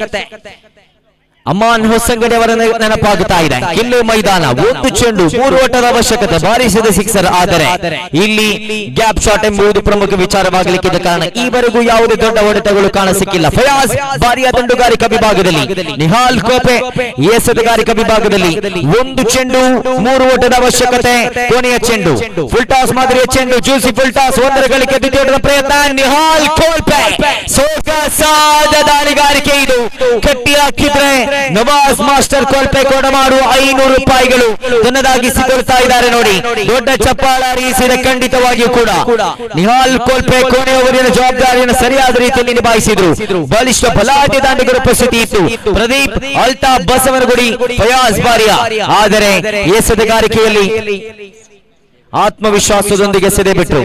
ಅಮಾನ್ ಹೊಸಂಗಡಿ ಅವರ ನೆನಪಾಗುತ್ತಾ ಇದೆ. ಇನ್ನು ಮೈದಾನ 1 ಚೆಂಡು 3 ಓಟದ ಅವಶ್ಯಕತೆ, ಬಾರಿಸಿದ ಸಿಕ್ಸರ್. ಆದರೆ ಇಲ್ಲಿ ಗ್ಯಾಪ್ ಶಾಟ್ ಎಂಬುದು ಪ್ರಮುಖ ವಿಚಾರವಾಗಲಿಕ್ಕಿದ್ದ ಕಾರಣ ಈವರೆಗೂ ಯಾವುದೇ ದೊಡ್ಡ ಹೊಡೆತಗಳು ಕಾಣಸಿಕ್ಕಿಲ್ಲ. ಫಯಾಜ್ ಬಾರಿಯ ದಂಡುಗಾರಿಕಾ ವಿಭಾಗದಲ್ಲಿ, ನಿಹಾಲ್ ಕೋಪೆ ಎಸೆತಗಾರಿಕಾ ವಿಭಾಗದಲ್ಲಿ 1 ಚೆಂಡು 3 ಓಟದ ಅವಶ್ಯಕತೆ. ಕೊನೆಯ ಚೆಂಡು ಫುಲ್ ಟಾಸ್ ಮಾದರಿಯ ಚೆಂಡು, ಜ್ಯೂಸಿ ಫುಲ್ ಟಾಸ್. 1ರ ಗಳಿಕೆ, ದ್ವಿತೀಯದ ಪ್ರಯತ್ನ, ನಿಹಾಲ್ ಕೋಪೆ. ಸೊಗಸಾದ ದಾಳಿಗಾರಿಕೆ ಇದು. ಕಟ್ಟಿ ಹಾಕಿದ್ರೆ ನವಾಜ್ ಮಾಸ್ಟರ್ ಕೋಲ್ಪೆ ಕೊಡಮಾಡು 500 ರೂಪಾಯಿಗಳು ತನ್ನದಾಗಿಸಿಕೊಳ್ತಾ ಇದ್ದಾರೆ. ನೋಡಿ, ದೊಡ್ಡ ಚಪ್ಪಾಳ ಅರಿಸಿದ. ಖಂಡಿತವಾಗಿಯೂ ಕೂಡ ನಿಹಾಲ್ ಕೋಲ್ಪೆ ಕೊನೆಯ ಓವರಿನ ಜವಾಬ್ದಾರಿಯನ್ನು ಸರಿಯಾದ ರೀತಿಯಲ್ಲಿ ನಿಭಾಯಿಸಿದ್ರು. ಬಲಿಷ್ಠ ಬಲಾಢ್ಯ ದಾಂಡಿಗರ ಉಪಸ್ಥಿತಿ ಇತ್ತು. ಪ್ರದೀಪ್, ಅಲ್ತಾಫ್ ಬಸವನಗುಡಿ, ಫಯಾಜ್ ಬಾರಿಯಾ. ಆದರೆ ಎಸೆತಗಾರಿಕೆಯಲ್ಲಿ ಆತ್ಮವಿಶ್ವಾಸದೊಂದಿಗೆ ಸೆದೆ ಬಿಟ್ಟರು.